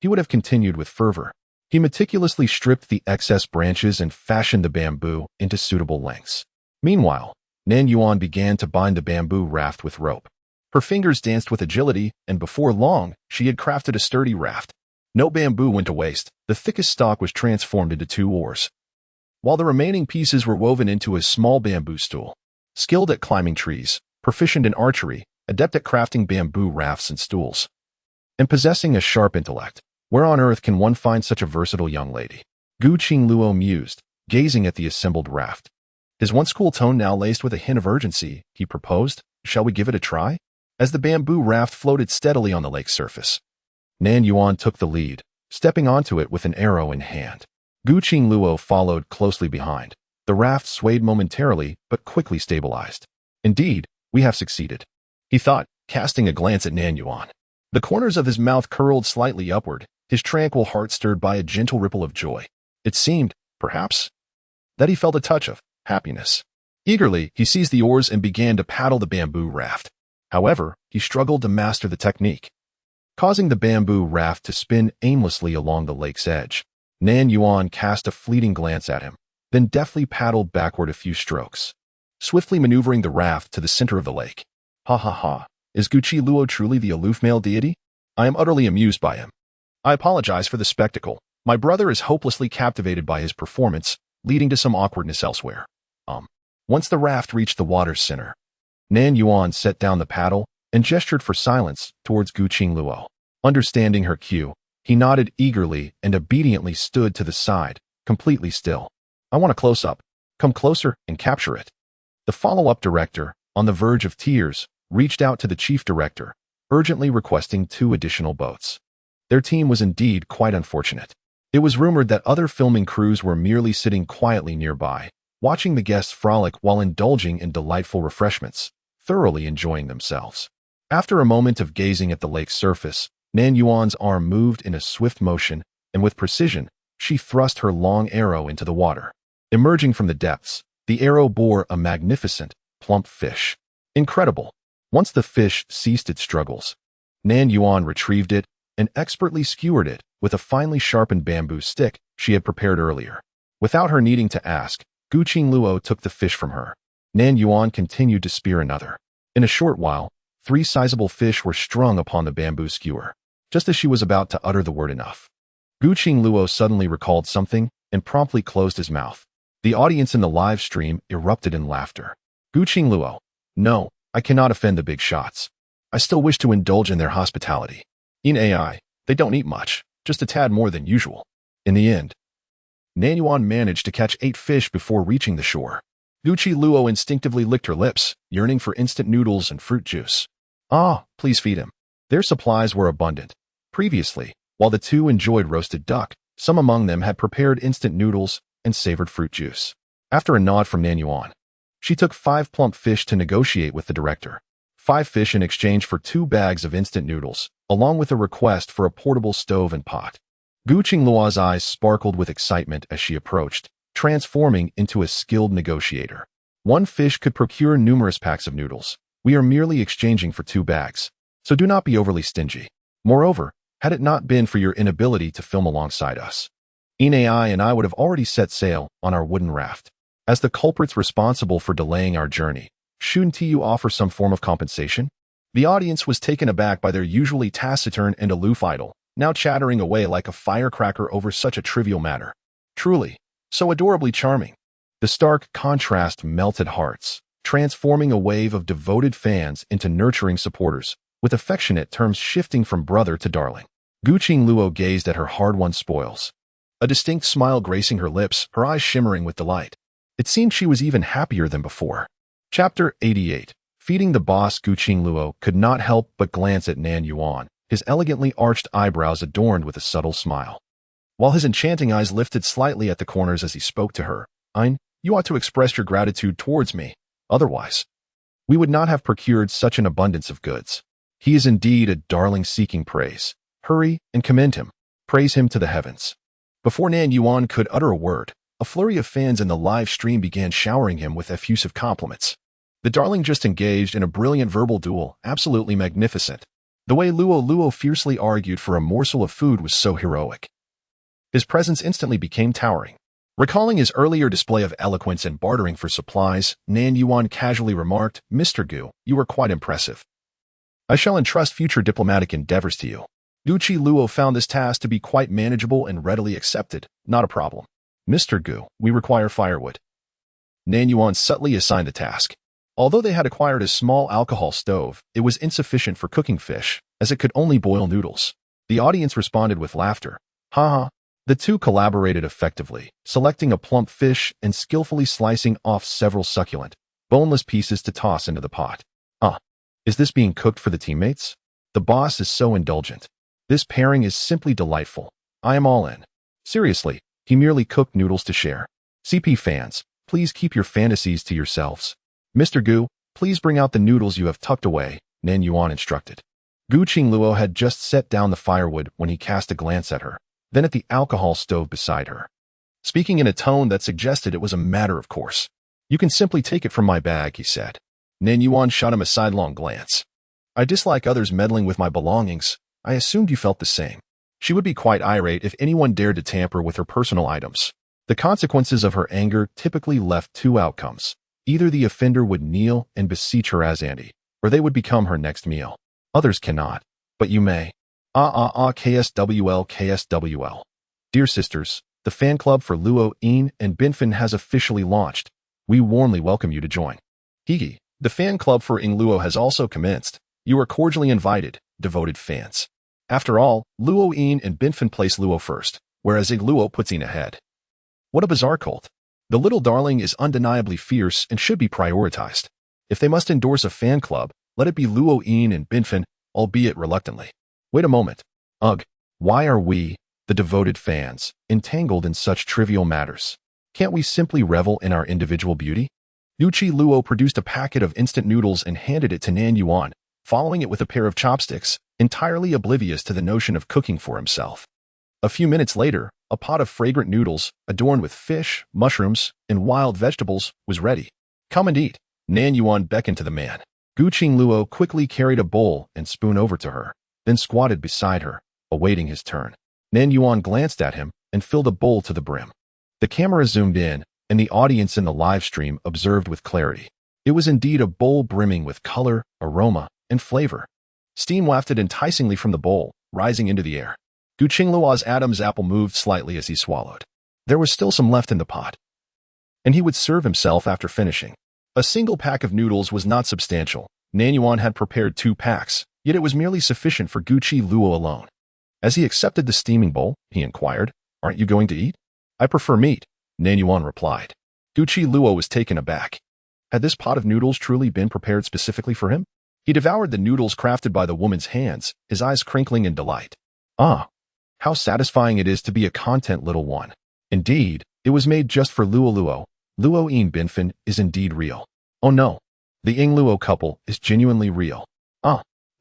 he would have continued with fervor. He meticulously stripped the excess branches and fashioned the bamboo into suitable lengths. Meanwhile, Nan Yuan began to bind the bamboo raft with rope. Her fingers danced with agility, and before long, she had crafted a sturdy raft. No bamboo went to waste. The thickest stalk was transformed into 2 oars, while the remaining pieces were woven into a small bamboo stool. Skilled at climbing trees, proficient in archery, adept at crafting bamboo rafts and stools, and possessing a sharp intellect, where on earth can one find such a versatile young lady? Guqi Luo mused, gazing at the assembled raft. His once cool tone now laced with a hint of urgency, he proposed, shall we give it a try? As the bamboo raft floated steadily on the lake's surface, Nan Yuan took the lead, stepping onto it with an arrow in hand. Guqi Luo followed closely behind. The raft swayed momentarily, but quickly stabilized. Indeed, we have succeeded, he thought, casting a glance at Nan Yuan. The corners of his mouth curled slightly upward, his tranquil heart stirred by a gentle ripple of joy. It seemed, perhaps, that he felt a touch of happiness. Eagerly, he seized the oars and began to paddle the bamboo raft. However, he struggled to master the technique, causing the bamboo raft to spin aimlessly along the lake's edge. Nan Yuan cast a fleeting glance at him, then deftly paddled backward a few strokes, swiftly maneuvering the raft to the center of the lake. Ha ha ha, is Guqi Luo truly the aloof male deity? I am utterly amused by him. I apologize for the spectacle. My brother is hopelessly captivated by his performance, leading to some awkwardness elsewhere. Once the raft reached the water's center, Nan Yuan set down the paddle, and gestured for silence towards Gu Qingluo. Understanding her cue, he nodded eagerly and obediently stood to the side, completely still. I want a close-up. Come closer and capture it. The follow-up director, on the verge of tears, reached out to the chief director, urgently requesting 2 additional boats. Their team was indeed quite unfortunate. It was rumored that other filming crews were merely sitting quietly nearby, watching the guests frolic while indulging in delightful refreshments, thoroughly enjoying themselves. After a moment of gazing at the lake's surface, Nan Yuan's arm moved in a swift motion, and with precision, she thrust her long arrow into the water. Emerging from the depths, the arrow bore a magnificent, plump fish. Incredible! Once the fish ceased its struggles, Nan Yuan retrieved it and expertly skewered it with a finely sharpened bamboo stick she had prepared earlier. Without her needing to ask, Gu Qingluo took the fish from her. Nan Yuan continued to spear another. In a short while, 3 sizable fish were strung upon the bamboo skewer. Just as she was about to utter the word enough, Gu Qingluo suddenly recalled something and promptly closed his mouth. The audience in the live stream erupted in laughter. Gu Qingluo, no, I cannot offend the big shots. I still wish to indulge in their hospitality. In AI, they don't eat much, just a tad more than usual. In the end, Nan Yuan managed to catch 8 fish before reaching the shore. Gu Qingluo instinctively licked her lips, yearning for instant noodles and fruit juice. Ah, please feed him. Their supplies were abundant. Previously, while the 2 enjoyed roasted duck, some among them had prepared instant noodles and savored fruit juice. After a nod from Nan Yuan, she took 5 plump fish to negotiate with the director. 5 fish in exchange for 2 bags of instant noodles, along with a request for a portable stove and pot. Gu Qingluo's eyes sparkled with excitement as she approached, transforming into a skilled negotiator. 1 fish could procure numerous packs of noodles. We are merely exchanging for 2 bags, so do not be overly stingy. Moreover, had it not been for your inability to film alongside us, Inai and I would have already set sail on our wooden raft. As the culprits responsible for delaying our journey, shouldn't you offer some form of compensation? The audience was taken aback by their usually taciturn and aloof idol, now chattering away like a firecracker over such a trivial matter. Truly, so adorably charming. The stark contrast melted hearts, transforming a wave of devoted fans into nurturing supporters, with affectionate terms shifting from brother to darling. Gu Qingluo gazed at her hard-won spoils, a distinct smile gracing her lips, her eyes shimmering with delight. It seemed she was even happier than before. Chapter 88. Feeding the boss. Gu Qingluo could not help but glance at Nan Yuan, his elegantly arched eyebrows adorned with a subtle smile. While his enchanting eyes lifted slightly at the corners as he spoke to her, you ought to express your gratitude towards me. Otherwise, we would not have procured such an abundance of goods. He is indeed a darling seeking praise. Hurry and commend him. Praise him to the heavens. Before Nan Yuan could utter a word, a flurry of fans in the live stream began showering him with effusive compliments. The darling just engaged in a brilliant verbal duel, absolutely magnificent. The way Luo fiercely argued for a morsel of food was so heroic. His presence instantly became towering. Recalling his earlier display of eloquence and bartering for supplies, Nan Yuan casually remarked, "Mr. Gu, you are quite impressive. I shall entrust future diplomatic endeavors to you." Gu Qingluo found this task to be quite manageable and readily accepted. Not a problem. "Mr. Gu, we require firewood." Nan Yuan subtly assigned the task. Although they had acquired a small alcohol stove, it was insufficient for cooking fish, as it could only boil noodles. The audience responded with laughter. Haha. The 2 collaborated effectively, selecting a plump fish and skillfully slicing off several succulent, boneless pieces to toss into the pot. Is this being cooked for the teammates? The boss is so indulgent. This pairing is simply delightful. I am all in. Seriously, he merely cooked noodles to share. CP fans, please keep your fantasies to yourselves. Mr. Gu, please bring out the noodles you have tucked away, Nan Yuan instructed. Gu Qingluo had just set down the firewood when he cast a glance at her, then at the alcohol stove beside her. Speaking in a tone that suggested it was a matter of course. "You can simply take it from my bag," he said. Nan Yuan shot him a sidelong glance. "I dislike others meddling with my belongings. I assumed you felt the same." She would be quite irate if anyone dared to tamper with her personal items. The consequences of her anger typically left 2 outcomes. Either the offender would kneel and beseech her as Andy, or they would become her next meal. Others cannot, but you may. KSWL. Dear sisters, the fan club for Luo, Een, and Binfin has officially launched. We warmly welcome you to join. Higi. The fan club for Ing Luo has also commenced. You are cordially invited, devoted fans. After all, Luo Yin and Binfen place Luo first, whereas Luo puts Yin ahead. What a bizarre cult. The little darling is undeniably fierce and should be prioritized. If they must endorse a fan club, let it be Luo Yin and Binfen, albeit reluctantly. Wait a moment. Ugh, why are we, the devoted fans, entangled in such trivial matters? Can't we simply revel in our individual beauty? Gucci Luo produced a packet of instant noodles and handed it to Nan Yuan, following it with a pair of chopsticks, entirely oblivious to the notion of cooking for himself. A few minutes later, a pot of fragrant noodles, adorned with fish, mushrooms, and wild vegetables, was ready. Come and eat. Nan Yuan beckoned to the man. Gucci Luo quickly carried a bowl and spoon over to her, then squatted beside her, awaiting his turn. Nan Yuan glanced at him and filled a bowl to the brim. The camera zoomed in, and the audience in the live stream observed with clarity. It was indeed a bowl brimming with color, aroma, and flavor. Steam wafted enticingly from the bowl, rising into the air. Gucci Luo's Adam's apple moved slightly as he swallowed. There was still some left in the pot, and he would serve himself after finishing. A single pack of noodles was not substantial. Nan Yuan had prepared 2 packs, yet it was merely sufficient for Gucci Luo alone. As he accepted the steaming bowl, he inquired, "Aren't you going to eat?" "I prefer meat," Nan Yuan replied. Gucci Luo was taken aback. Had this pot of noodles truly been prepared specifically for him? He devoured the noodles crafted by the woman's hands, his eyes crinkling in delight. Ah, how satisfying it is to be a content little one. Indeed, it was made just for Luo Luo. Luo Yin Binfen is indeed real. Oh no, the Ying Luo couple is genuinely real.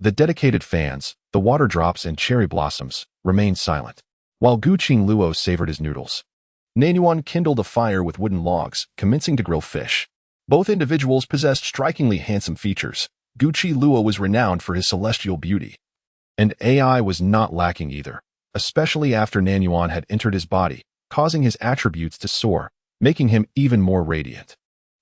The dedicated fans, the water drops and cherry blossoms, remained silent, while Gucci Luo savored his noodles. Nan Yuan kindled a fire with wooden logs, commencing to grill fish. Both individuals possessed strikingly handsome features. Gucci Luo was renowned for his celestial beauty. And AI was not lacking either, especially after Nan Yuan had entered his body, causing his attributes to soar, making him even more radiant.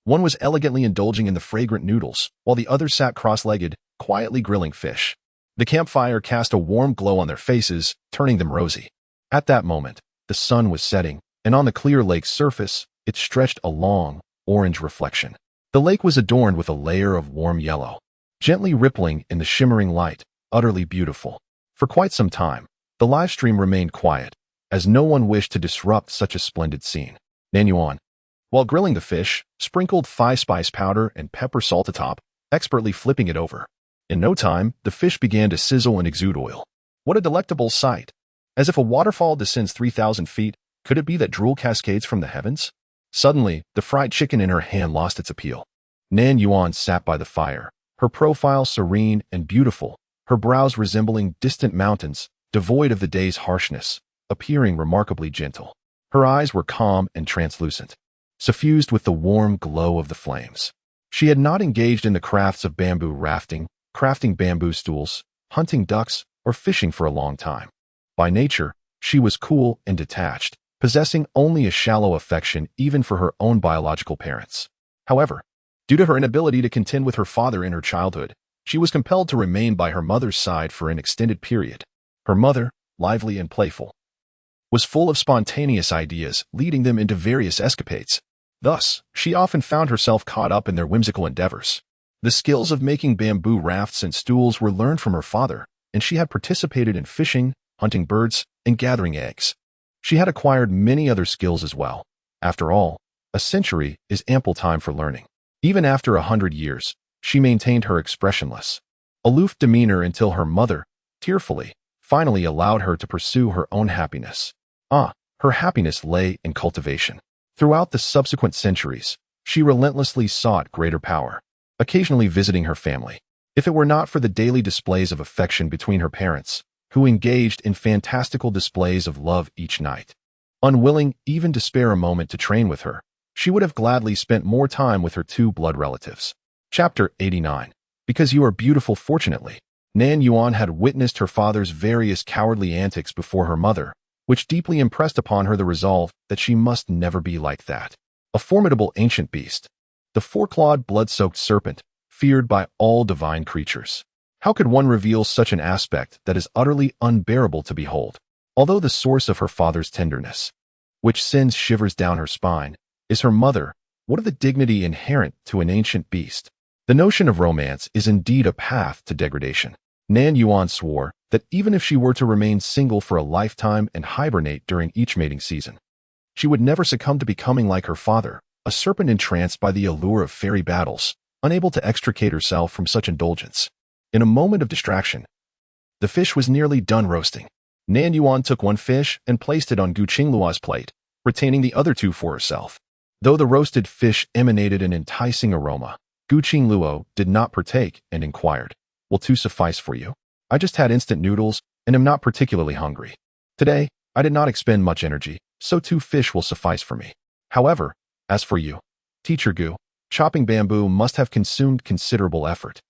One was elegantly indulging in the fragrant noodles, while the other sat cross-legged, quietly grilling fish. The campfire cast a warm glow on their faces, turning them rosy. At that moment, the sun was setting, and on the clear lake's surface, it stretched a long, orange reflection. The lake was adorned with a layer of warm yellow, gently rippling in the shimmering light, utterly beautiful. For quite some time, the live stream remained quiet, as no one wished to disrupt such a splendid scene. Nan Yuan, while grilling the fish, sprinkled 5 spice powder and pepper salt atop, expertly flipping it over. In no time, the fish began to sizzle and exude oil. What a delectable sight! As if a waterfall descends 3,000 feet, could it be that drool cascades from the heavens? Suddenly, the fried chicken in her hand lost its appeal. Nan Yuan sat by the fire, her profile serene and beautiful, her brows resembling distant mountains, devoid of the day's harshness, appearing remarkably gentle. Her eyes were calm and translucent, suffused with the warm glow of the flames. She had not engaged in the crafts of bamboo rafting, crafting bamboo stools, hunting ducks, or fishing for a long time. By nature, she was cool and detached, possessing only a shallow affection even for her own biological parents. However, due to her inability to contend with her father in her childhood, she was compelled to remain by her mother's side for an extended period. Her mother, lively and playful, was full of spontaneous ideas, leading them into various escapades. Thus, she often found herself caught up in their whimsical endeavors. The skills of making bamboo rafts and stools were learned from her father, and she had participated in fishing, hunting birds, and gathering eggs. She had acquired many other skills as well. After all, a century is ample time for learning. Even after 100 years, she maintained her expressionless, aloof demeanor until her mother, tearfully, finally allowed her to pursue her own happiness. Her happiness lay in cultivation. Throughout the subsequent centuries, she relentlessly sought greater power, occasionally visiting her family. If it were not for the daily displays of affection between her parents, who engaged in fantastical displays of love each night, unwilling even to spare a moment to train with her, she would have gladly spent more time with her 2 blood relatives. Chapter 89. Because you are beautiful. Fortunately, Nan Yuan had witnessed her father's various cowardly antics before her mother, which deeply impressed upon her the resolve that she must never be like that. A formidable ancient beast, the 4-clawed blood-soaked serpent, feared by all divine creatures. How could one reveal such an aspect that is utterly unbearable to behold? Although the source of her father's tenderness, which sends shivers down her spine, is her mother, what of the dignity inherent to an ancient beast? The notion of romance is indeed a path to degradation. Nan Yuan swore that even if she were to remain single for a lifetime and hibernate during each mating season, she would never succumb to becoming like her father, a serpent entranced by the allure of fairy battles, unable to extricate herself from such indulgence. In a moment of distraction, the fish was nearly done roasting. Nan Yuan took one fish and placed it on Gu Qingluo's plate, retaining the other two for herself. Though the roasted fish emanated an enticing aroma, Gu Qingluo did not partake and inquired, "Will two suffice for you? I just had instant noodles and am not particularly hungry. Today, I did not expend much energy, so 2 fish will suffice for me. However, as for you, Teacher Gu, chopping bamboo must have consumed considerable effort.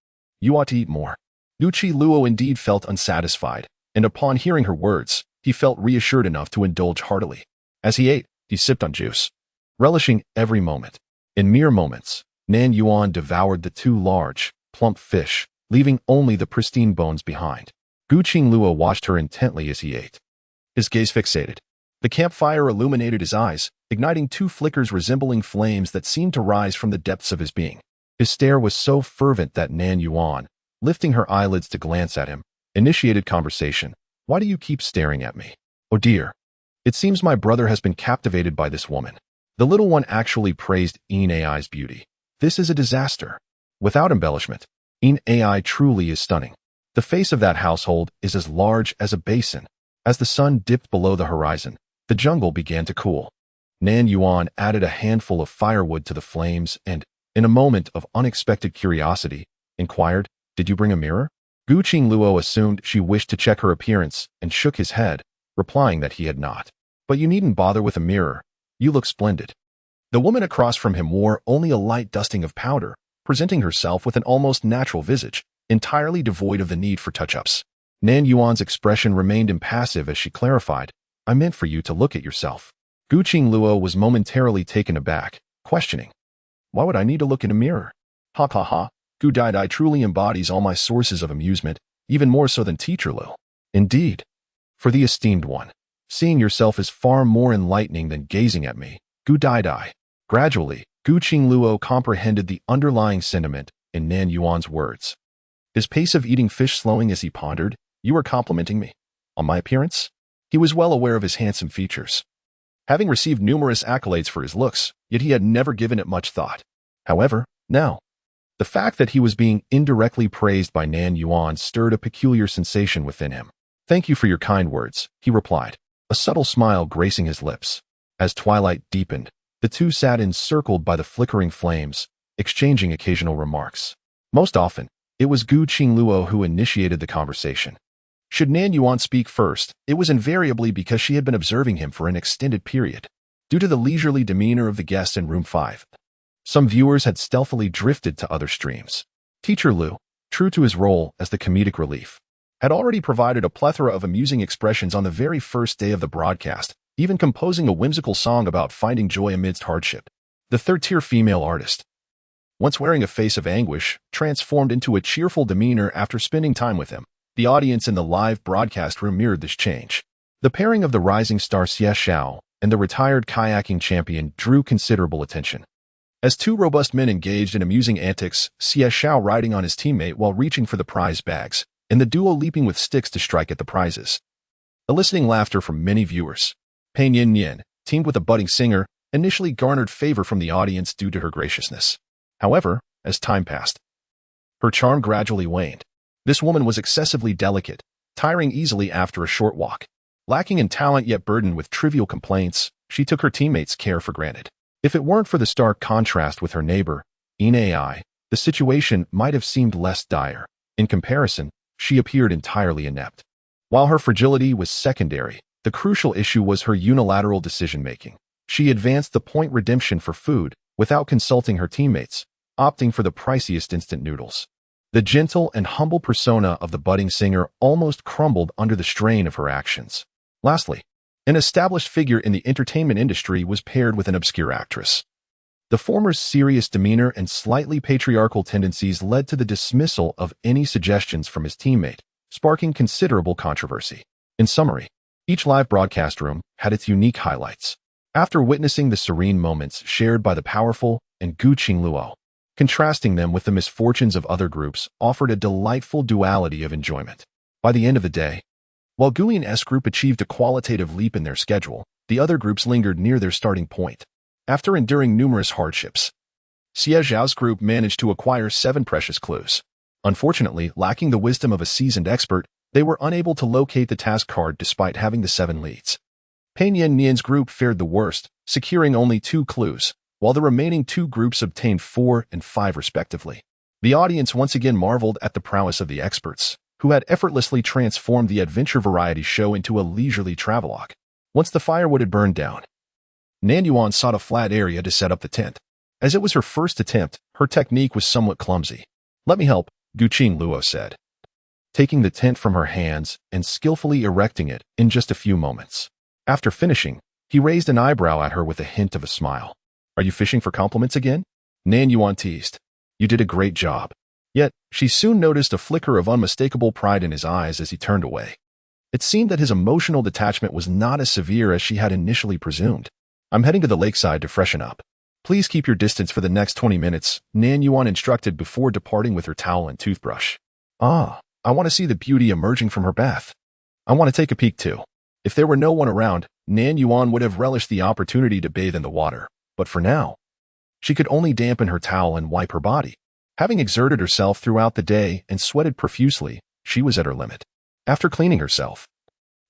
You ought to eat more." Gu Qingluo indeed felt unsatisfied, and upon hearing her words, he felt reassured enough to indulge heartily. As he ate, he sipped on juice, relishing every moment. In mere moments, Nan Yuan devoured the 2 large, plump fish, leaving only the pristine bones behind. Gu Qingluo watched her intently as he ate, his gaze fixated. The campfire illuminated his eyes, igniting 2 flickers resembling flames that seemed to rise from the depths of his being. His stare was so fervent that Nan Yuan, lifting her eyelids to glance at him, initiated conversation. "Why do you keep staring at me? Oh dear. It seems my brother has been captivated by this woman." The little one actually praised Yin Ai's beauty. "This is a disaster." Without embellishment, Yin Ai truly is stunning. The face of that household is as large as a basin. As the sun dipped below the horizon, the jungle began to cool. Nan Yuan added a handful of firewood to the flames and, in a moment of unexpected curiosity, inquired, "Did you bring a mirror?" Gu Qingluo assumed she wished to check her appearance and shook his head, replying that he had not. "But you needn't bother with a mirror. You look splendid." The woman across from him wore only a light dusting of powder, presenting herself with an almost natural visage, entirely devoid of the need for touch-ups. Nan Yuan's expression remained impassive as she clarified, "I meant for you to look at yourself." Gu Qingluo was momentarily taken aback, questioning, "Why would I need to look in a mirror?" "Ha ha ha, Gu Dai truly embodies all my sources of amusement, even more so than Teacher Lu." "Indeed. For the esteemed one, seeing yourself is far more enlightening than gazing at me, Gu Dai." Gradually, Gu Qingluo comprehended the underlying sentiment in Nan Yuan's words. His pace of eating fish slowing as he pondered, "You are complimenting me on my appearance?" He was well aware of his handsome features, having received numerous accolades for his looks, yet he had never given it much thought. However, now, the fact that he was being indirectly praised by Nan Yuan stirred a peculiar sensation within him. "Thank you for your kind words," he replied, a subtle smile gracing his lips. As twilight deepened, the two sat encircled by the flickering flames, exchanging occasional remarks. Most often, it was Gu Qingluo who initiated the conversation. Should Nan Yuan speak first, it was invariably because she had been observing him for an extended period. Due to the leisurely demeanor of the guests in room 5, some viewers had stealthily drifted to other streams. Teacher Lu, true to his role as the comedic relief, had already provided a plethora of amusing expressions on the very first day of the broadcast, even composing a whimsical song about finding joy amidst hardship. The third-tier female artist, once wearing a face of anguish, transformed into a cheerful demeanor after spending time with him. The audience in the live broadcast room mirrored this change. The pairing of the rising star Xie Xiao and the retired kayaking champion drew considerable attention. As 2 robust men engaged in amusing antics, Xie Xiao riding on his teammate while reaching for the prize bags, and the duo leaping with sticks to strike at the prizes, eliciting laughter from many viewers. Pan Yin Yin, teamed with a budding singer, initially garnered favor from the audience due to her graciousness. However, as time passed, her charm gradually waned. This woman was excessively delicate, tiring easily after a short walk. Lacking in talent yet burdened with trivial complaints, she took her teammates' care for granted. If it weren't for the stark contrast with her neighbor, Yin Ai, the situation might have seemed less dire. In comparison, she appeared entirely inept. While her fragility was secondary, the crucial issue was her unilateral decision-making. She advanced the point redemption for food without consulting her teammates, opting for the priciest instant noodles. The gentle and humble persona of the budding singer almost crumbled under the strain of her actions. Lastly, an established figure in the entertainment industry was paired with an obscure actress. The former's serious demeanor and slightly patriarchal tendencies led to the dismissal of any suggestions from his teammate, sparking considerable controversy. In summary, each live broadcast room had its unique highlights. After witnessing the serene moments shared by the powerful and Gu Qingluo, Contrasting them with the misfortunes of other groups offered a delightful duality of enjoyment. By the end of the day, while Gui and S group achieved a qualitative leap in their schedule, the other groups lingered near their starting point. After enduring numerous hardships, Xie Zhao's group managed to acquire 7 precious clues. Unfortunately, lacking the wisdom of a seasoned expert, they were unable to locate the task card despite having the 7 leads. Peng Yan Nian's group fared the worst, securing only 2 clues, while the remaining 2 groups obtained 4 and 5 respectively. The audience once again marveled at the prowess of the experts, who had effortlessly transformed the adventure variety show into a leisurely travelogue. Once the firewood had burned down, Nan Yuan sought a flat area to set up the tent. As it was her first attempt, her technique was somewhat clumsy. "Let me help," Guqing Luo said, taking the tent from her hands and skillfully erecting it in just a few moments. After finishing, he raised an eyebrow at her with a hint of a smile. "Are you fishing for compliments again?" Nan Yuan teased. "You did a great job." Yet, she soon noticed a flicker of unmistakable pride in his eyes as he turned away. It seemed that his emotional detachment was not as severe as she had initially presumed. "I'm heading to the lakeside to freshen up. Please keep your distance for the next 20 minutes, Nan Yuan instructed before departing with her towel and toothbrush. I want to see the beauty emerging from her bath. I want to take a peek too." If there were no one around, Nan Yuan would have relished the opportunity to bathe in the water. But for now, she could only dampen her towel and wipe her body. Having exerted herself throughout the day and sweated profusely, she was at her limit. After cleaning herself,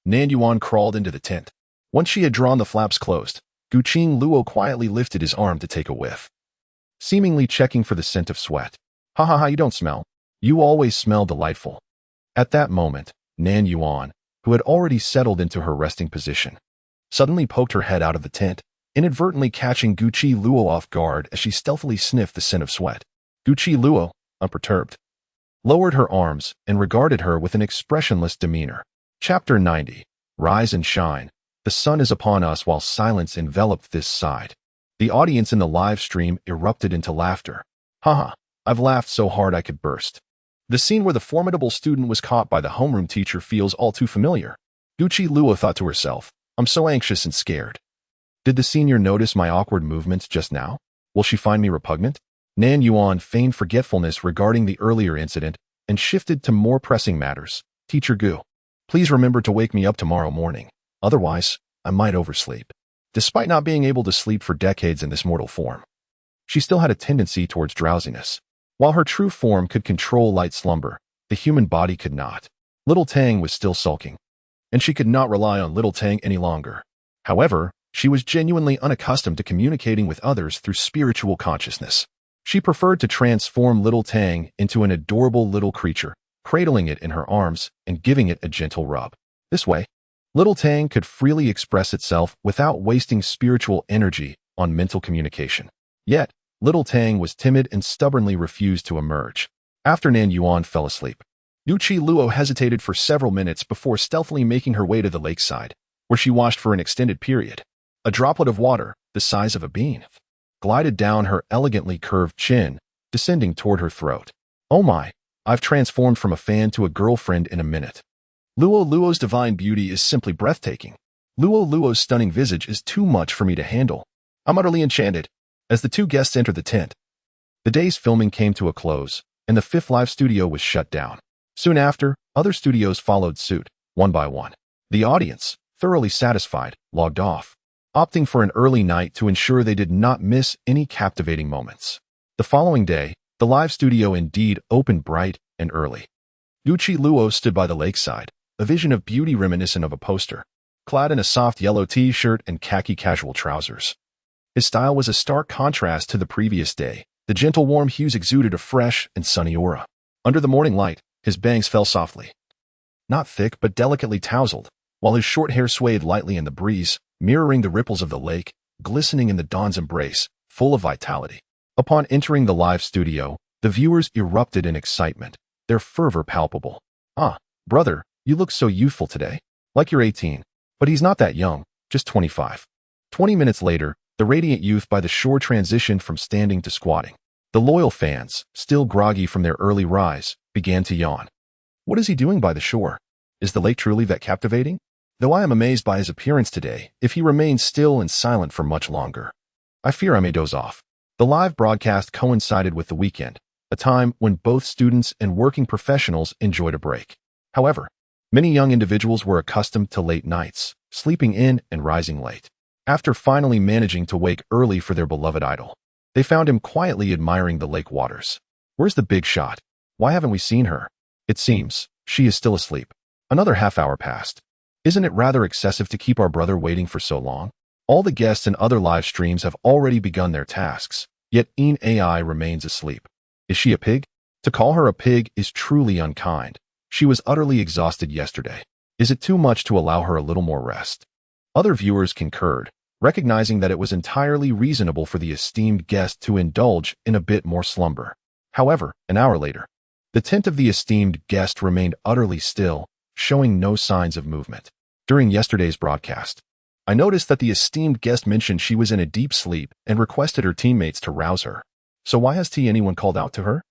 Nan Yuan crawled into the tent. Once she had drawn the flaps closed, Guqing Luo quietly lifted his arm to take a whiff, seemingly checking for the scent of sweat. "Ha, you don't smell. You always smell delightful." At that moment, Nan Yuan, who had already settled into her resting position, suddenly poked her head out of the tent, inadvertently catching Guqing Luo off guard as she stealthily sniffed the scent of sweat. Guqing Luo, unperturbed, lowered her arms and regarded her with an expressionless demeanor. Chapter 90. Rise and shine. The sun is upon us while silence enveloped this side. The audience in the live stream erupted into laughter. I've laughed so hard I could burst. The scene where the formidable student was caught by the homeroom teacher feels all too familiar. Guqing Luo thought to herself, "I'm so anxious and scared. Did the senior notice my awkward movements just now? Will she find me repugnant?" Nan Yuan feigned forgetfulness regarding the earlier incident and shifted to more pressing matters. "Teacher Gu, please remember to wake me up tomorrow morning. Otherwise, I might oversleep." Despite not being able to sleep for decades in this mortal form, she still had a tendency towards drowsiness. While her true form could control light slumber, the human body could not. Little Tang was still sulking, and she could not rely on Little Tang any longer. However, she was genuinely unaccustomed to communicating with others through spiritual consciousness. She preferred to transform Little Tang into an adorable little creature, cradling it in her arms and giving it a gentle rub. This way, Little Tang could freely express itself without wasting spiritual energy on mental communication. Yet, Little Tang was timid and stubbornly refused to emerge. After Nan Yuan fell asleep, Guqing Luo hesitated for several minutes before stealthily making her way to the lakeside, where she washed for an extended period. A droplet of water, the size of a bean, glided down her elegantly curved chin, descending toward her throat. "Oh my, I've transformed from a fan to a girlfriend in a minute. Luo's divine beauty is simply breathtaking. Luo's stunning visage is too much for me to handle. I'm utterly enchanted." As the 2 guests entered the tent, the day's filming came to a close, and the 5th live studio was shut down. Soon after, other studios followed suit, one by one. The audience, thoroughly satisfied, logged off, opting for an early night to ensure they did not miss any captivating moments. The following day, the live studio indeed opened bright and early. Guqing Luo stood by the lakeside, a vision of beauty reminiscent of a poster, clad in a soft yellow t-shirt and khaki casual trousers. His style was a stark contrast to the previous day. The gentle warm hues exuded a fresh and sunny aura. Under the morning light, his bangs fell softly, not thick but delicately tousled, while his short hair swayed lightly in the breeze, mirroring the ripples of the lake, glistening in the dawn's embrace, full of vitality. Upon entering the live studio, the viewers erupted in excitement, their fervor palpable. Brother, you look so youthful today. Like you're 18. But he's not that young, just 25. 20 minutes later, the radiant youth by the shore transitioned from standing to squatting. The loyal fans, still groggy from their early rise, began to yawn. What is he doing by the shore? Is the lake truly that captivating? Though I am amazed by his appearance today, if he remains still and silent for much longer, I fear I may doze off. The live broadcast coincided with the weekend, a time when both students and working professionals enjoyed a break. However, many young individuals were accustomed to late nights, sleeping in and rising late. After finally managing to wake early for their beloved idol, they found him quietly admiring the lake waters. Where's the big shot? Why haven't we seen her? It seems she is still asleep. Another half hour passed. Isn't it rather excessive to keep our brother waiting for so long? All the guests and other live streams have already begun their tasks, yet AI remains asleep. Is she a pig? To call her a pig is truly unkind. She was utterly exhausted yesterday. Is it too much to allow her a little more rest? Other viewers concurred, recognizing that it was entirely reasonable for the esteemed guest to indulge in a bit more slumber. However, an hour later, the tent of the esteemed guest remained utterly still, showing no signs of movement. During yesterday's broadcast, I noticed that the esteemed guest mentioned she was in a deep sleep and requested her teammates to rouse her. So why has anyone called out to her?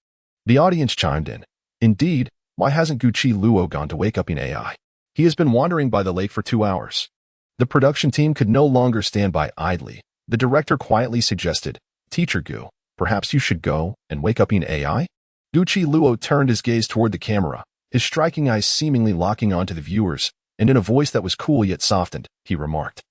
The audience chimed in. Indeed, why hasn't Gucci Luo gone to wake up in AI? He has been wandering by the lake for 2 hours. The production team could no longer stand by idly. The director quietly suggested, Teacher Gu, perhaps you should go and wake up in AI? Gucci Luo turned his gaze toward the camera, his striking eyes seemingly locking onto the viewers, and in a voice that was cool yet softened, he remarked,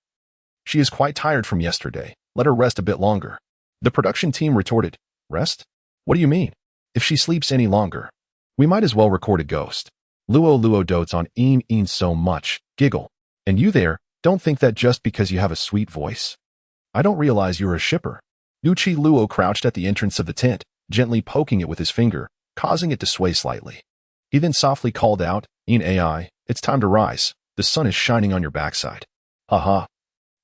She is quite tired from yesterday. Let her rest a bit longer. The production team retorted, Rest? What do you mean? If she sleeps any longer, we might as well record a ghost. Luo dotes on een so much, giggle. And you there, don't think that just because you have a sweet voice. I don't realize you're a shipper. Gucci Luo crouched at the entrance of the tent, gently poking it with his finger, causing it to sway slightly. He then softly called out, AI, it's time to rise. The sun is shining on your backside. Haha.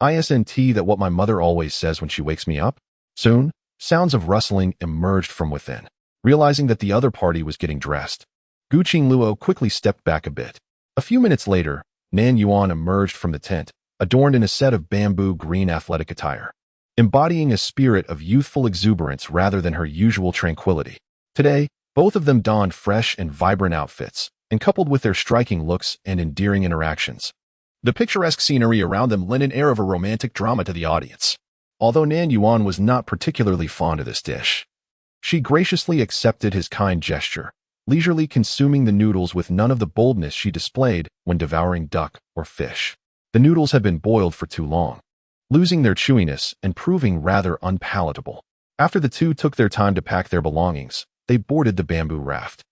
Isn't that what my mother always says when she wakes me up? Soon, sounds of rustling emerged from within. Realizing that the other party was getting dressed, Gucci Luo quickly stepped back a bit. A few minutes later, Nan Yuan emerged from the tent, adorned in a set of bamboo green athletic attire, embodying a spirit of youthful exuberance rather than her usual tranquility. Today, both of them donned fresh and vibrant outfits, and coupled with their striking looks and endearing interactions, the picturesque scenery around them lent an air of a romantic drama to the audience. Although Nan Yuan was not particularly fond of this dish, she graciously accepted his kind gesture, leisurely consuming the noodles with none of the boldness she displayed when devouring duck or fish. The noodles had been boiled for too long, losing their chewiness and proving rather unpalatable. After the two took their time to pack their belongings, they boarded the bamboo raft.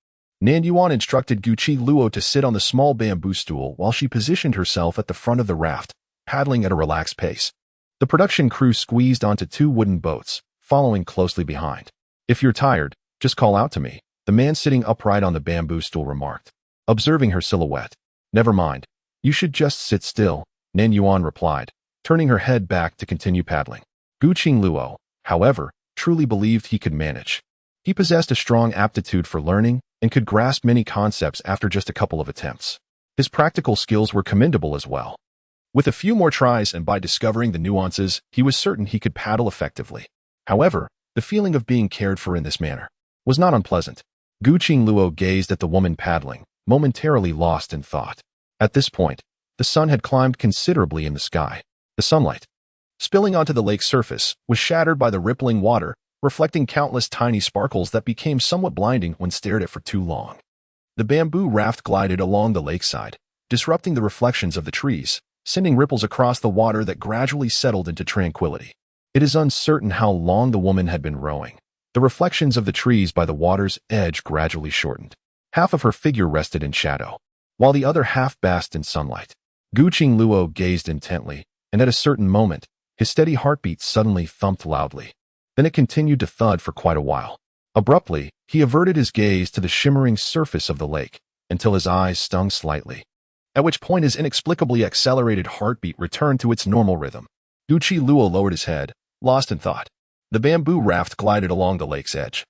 Nan Yuan instructed Gucci Luo to sit on the small bamboo stool while she positioned herself at the front of the raft, paddling at a relaxed pace. The production crew squeezed onto 2 wooden boats, following closely behind. If you're tired, just call out to me, the man sitting upright on the bamboo stool remarked, observing her silhouette. Never mind. You should just sit still, Nan Yuan replied, turning her head back to continue paddling. Gucci Luo, however, truly believed he could manage. He possessed a strong aptitude for learning and could grasp many concepts after just a couple of attempts. His practical skills were commendable as well. With a few more tries and by discovering the nuances, he was certain he could paddle effectively. However, the feeling of being cared for in this manner was not unpleasant. Gucci Luo gazed at the woman paddling, momentarily lost in thought. At this point, the sun had climbed considerably in the sky. The sunlight, spilling onto the lake's surface, was shattered by the rippling water, reflecting countless tiny sparkles that became somewhat blinding when stared at for too long. The bamboo raft glided along the lakeside, disrupting the reflections of the trees, sending ripples across the water that gradually settled into tranquility. It is uncertain how long the woman had been rowing. The reflections of the trees by the water's edge gradually shortened. Half of her figure rested in shadow, while the other half basked in sunlight. Gucci Luo gazed intently, and at a certain moment, his steady heartbeat suddenly thumped loudly. Then it continued to thud for quite a while. Abruptly, he averted his gaze to the shimmering surface of the lake, until his eyes stung slightly, at which point his inexplicably accelerated heartbeat returned to its normal rhythm. Gucci Luo lowered his head, lost in thought. The bamboo raft glided along the lake's edge,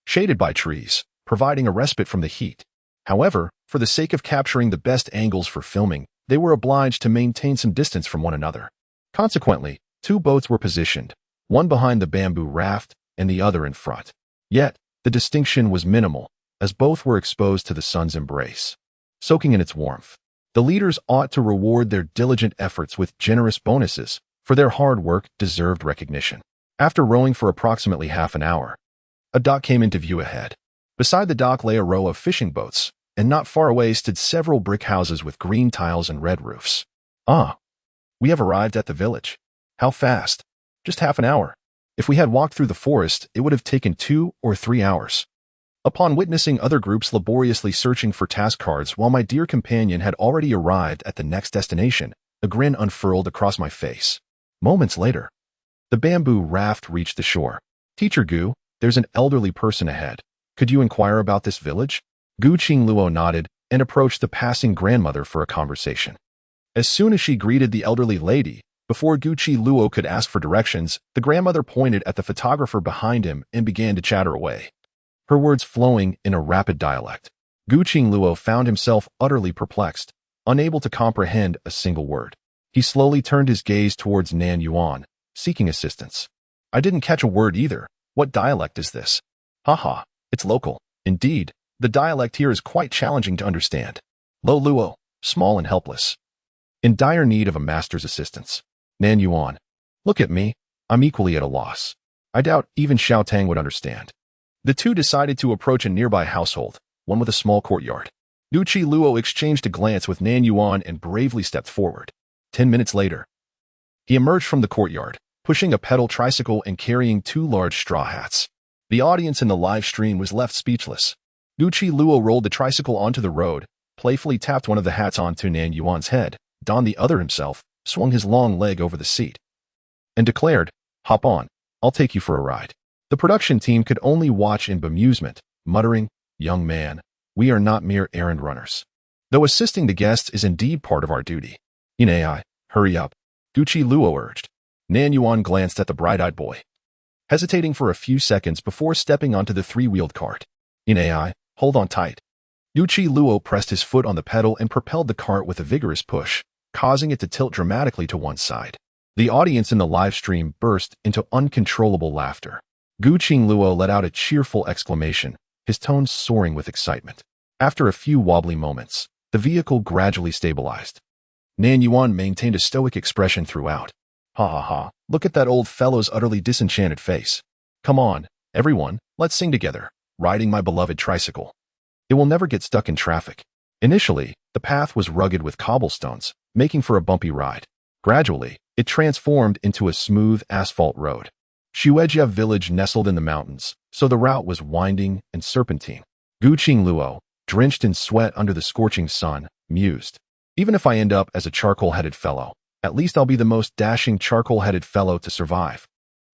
shaded by trees, providing a respite from the heat. However, for the sake of capturing the best angles for filming, they were obliged to maintain some distance from one another. Consequently, 2 boats were positioned, one behind the bamboo raft and the other in front. Yet, the distinction was minimal, as both were exposed to the sun's embrace, soaking in its warmth. The leaders ought to reward their diligent efforts with generous bonuses, for their hard work deserved recognition. After rowing for approximately half an hour, a dock came into view ahead. Beside the dock lay a row of fishing boats, and not far away stood several brick houses with green tiles and red roofs. Ah, we have arrived at the village. How fast? Just half an hour. If we had walked through the forest, it would have taken 2 or 3 hours. Upon witnessing other groups laboriously searching for task cards while my dear companion had already arrived at the next destination, a grin unfurled across my face. Moments later, the bamboo raft reached the shore. Teacher Gu, there's an elderly person ahead. Could you inquire about this village? Gu Qingluo nodded and approached the passing grandmother for a conversation. As soon as she greeted the elderly lady, before Gu Qingluo could ask for directions, the grandmother pointed at the photographer behind him and began to chatter away, her words flowing in a rapid dialect. Gu Qingluo found himself utterly perplexed, unable to comprehend a single word. He slowly turned his gaze towards Nan Yuan, seeking assistance. I didn't catch a word either. What dialect is this? Haha, it's local. Indeed, the dialect here is quite challenging to understand. Lo Luo, small and helpless, in dire need of a master's assistance. Nan Yuan, look at me. I'm equally at a loss. I doubt even Xiao Tang would understand. The two decided to approach a nearby household, one with a small courtyard. Gu Qingluo exchanged a glance with Nan Yuan and bravely stepped forward. 10 minutes later, he emerged from the courtyard, pushing a pedal tricycle and carrying 2 large straw hats. The audience in the live stream was left speechless. Gu Qingluo rolled the tricycle onto the road, playfully tapped one of the hats onto Nan Yuan's head, donned the other himself, swung his long leg over the seat, and declared, "Hop on, I'll take you for a ride." The production team could only watch in bemusement, muttering, "Young man, we are not mere errand runners. Though assisting the guests is indeed part of our duty." In AI, hurry up, Gu Qingluo urged. Nan Yuan glanced at the bright-eyed boy, hesitating for a few seconds before stepping onto the 3-wheeled cart. In AI, hold on tight. Gu Qingluo pressed his foot on the pedal and propelled the cart with a vigorous push, causing it to tilt dramatically to one side. The audience in the live stream burst into uncontrollable laughter. Gu Qingluo let out a cheerful exclamation, his tones soaring with excitement. After a few wobbly moments, the vehicle gradually stabilized. Nan Yuan maintained a stoic expression throughout. Ha ha ha, look at that old fellow's utterly disenchanted face. Come on, everyone, let's sing together, riding my beloved tricycle. It will never get stuck in traffic. Initially, the path was rugged with cobblestones, making for a bumpy ride. Gradually, it transformed into a smooth asphalt road. Xuejia village nestled in the mountains, so the route was winding and serpentine. Gu Qingluo, drenched in sweat under the scorching sun, mused. Even if I end up as a charcoal-headed fellow, at least I'll be the most dashing charcoal-headed fellow to survive.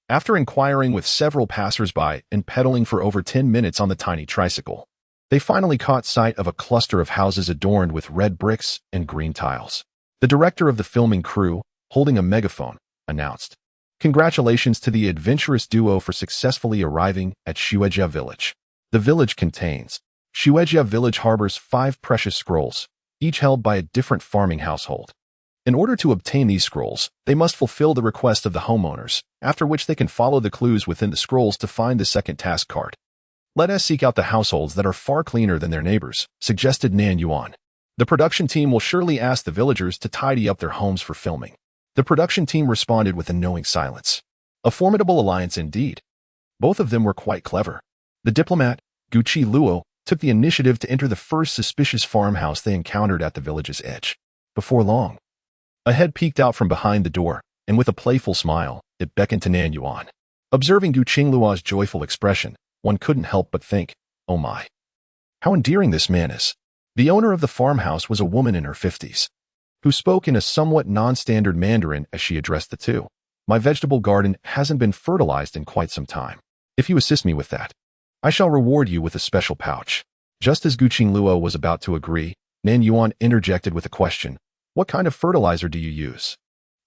After inquiring with several passers-by and pedaling for over 10 minutes on the tiny tricycle, they finally caught sight of a cluster of houses adorned with red bricks and green tiles. The director of the filming crew, holding a megaphone, announced, "Congratulations to the adventurous duo for successfully arriving at Xuejia village. The village contains. Xuejia village harbors 5 precious scrolls, each held by a different farming household. In order to obtain these scrolls, they must fulfill the request of the homeowners, after which they can follow the clues within the scrolls to find the second task card. Let us seek out the households that are far cleaner than their neighbors," suggested Nan Yuan. "The production team will surely ask the villagers to tidy up their homes for filming." The production team responded with a knowing silence. A formidable alliance indeed. Both of them were quite clever. The diplomat, Gu Qingluo, took the initiative to enter the first suspicious farmhouse they encountered at the village's edge. Before long, a head peeked out from behind the door, and with a playful smile, it beckoned to Nan Yuan. Observing Gu Qingluo's joyful expression, one couldn't help but think, oh my, how endearing this man is. The owner of the farmhouse was a woman in her 50s, who spoke in a somewhat non-standard Mandarin as she addressed the two. "My vegetable garden hasn't been fertilized in quite some time. If you assist me with that, I shall reward you with a special pouch." Just as Gu Qingluo was about to agree, Nan Yuan interjected with a question, "What kind of fertilizer do you use?"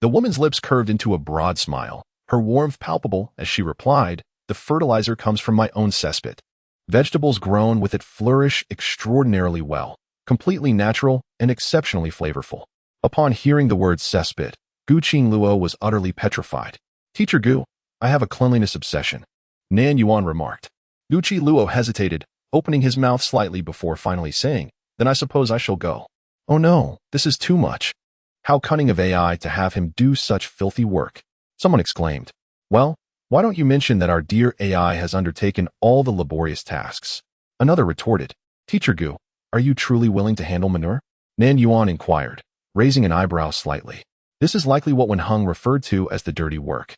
The woman's lips curved into a broad smile, her warmth palpable as she replied, "The fertilizer comes from my own cesspit. Vegetables grown with it flourish extraordinarily well, completely natural and exceptionally flavorful." Upon hearing the word cesspit, Gu Qingluo was utterly petrified. "Teacher Gu, I have a cleanliness obsession," Nan Yuan remarked. Gu Qingluo hesitated, opening his mouth slightly before finally saying, "Then I suppose I shall go." "Oh no, this is too much. How cunning of AI to have him do such filthy work," someone exclaimed. "Well, Why don't you mention that our dear AI has undertaken all the laborious tasks? Another retorted, Teacher Gu, are you truly willing to handle manure? Nan Yuan inquired, raising an eyebrow slightly. This is likely what Wen Heng referred to as the dirty work.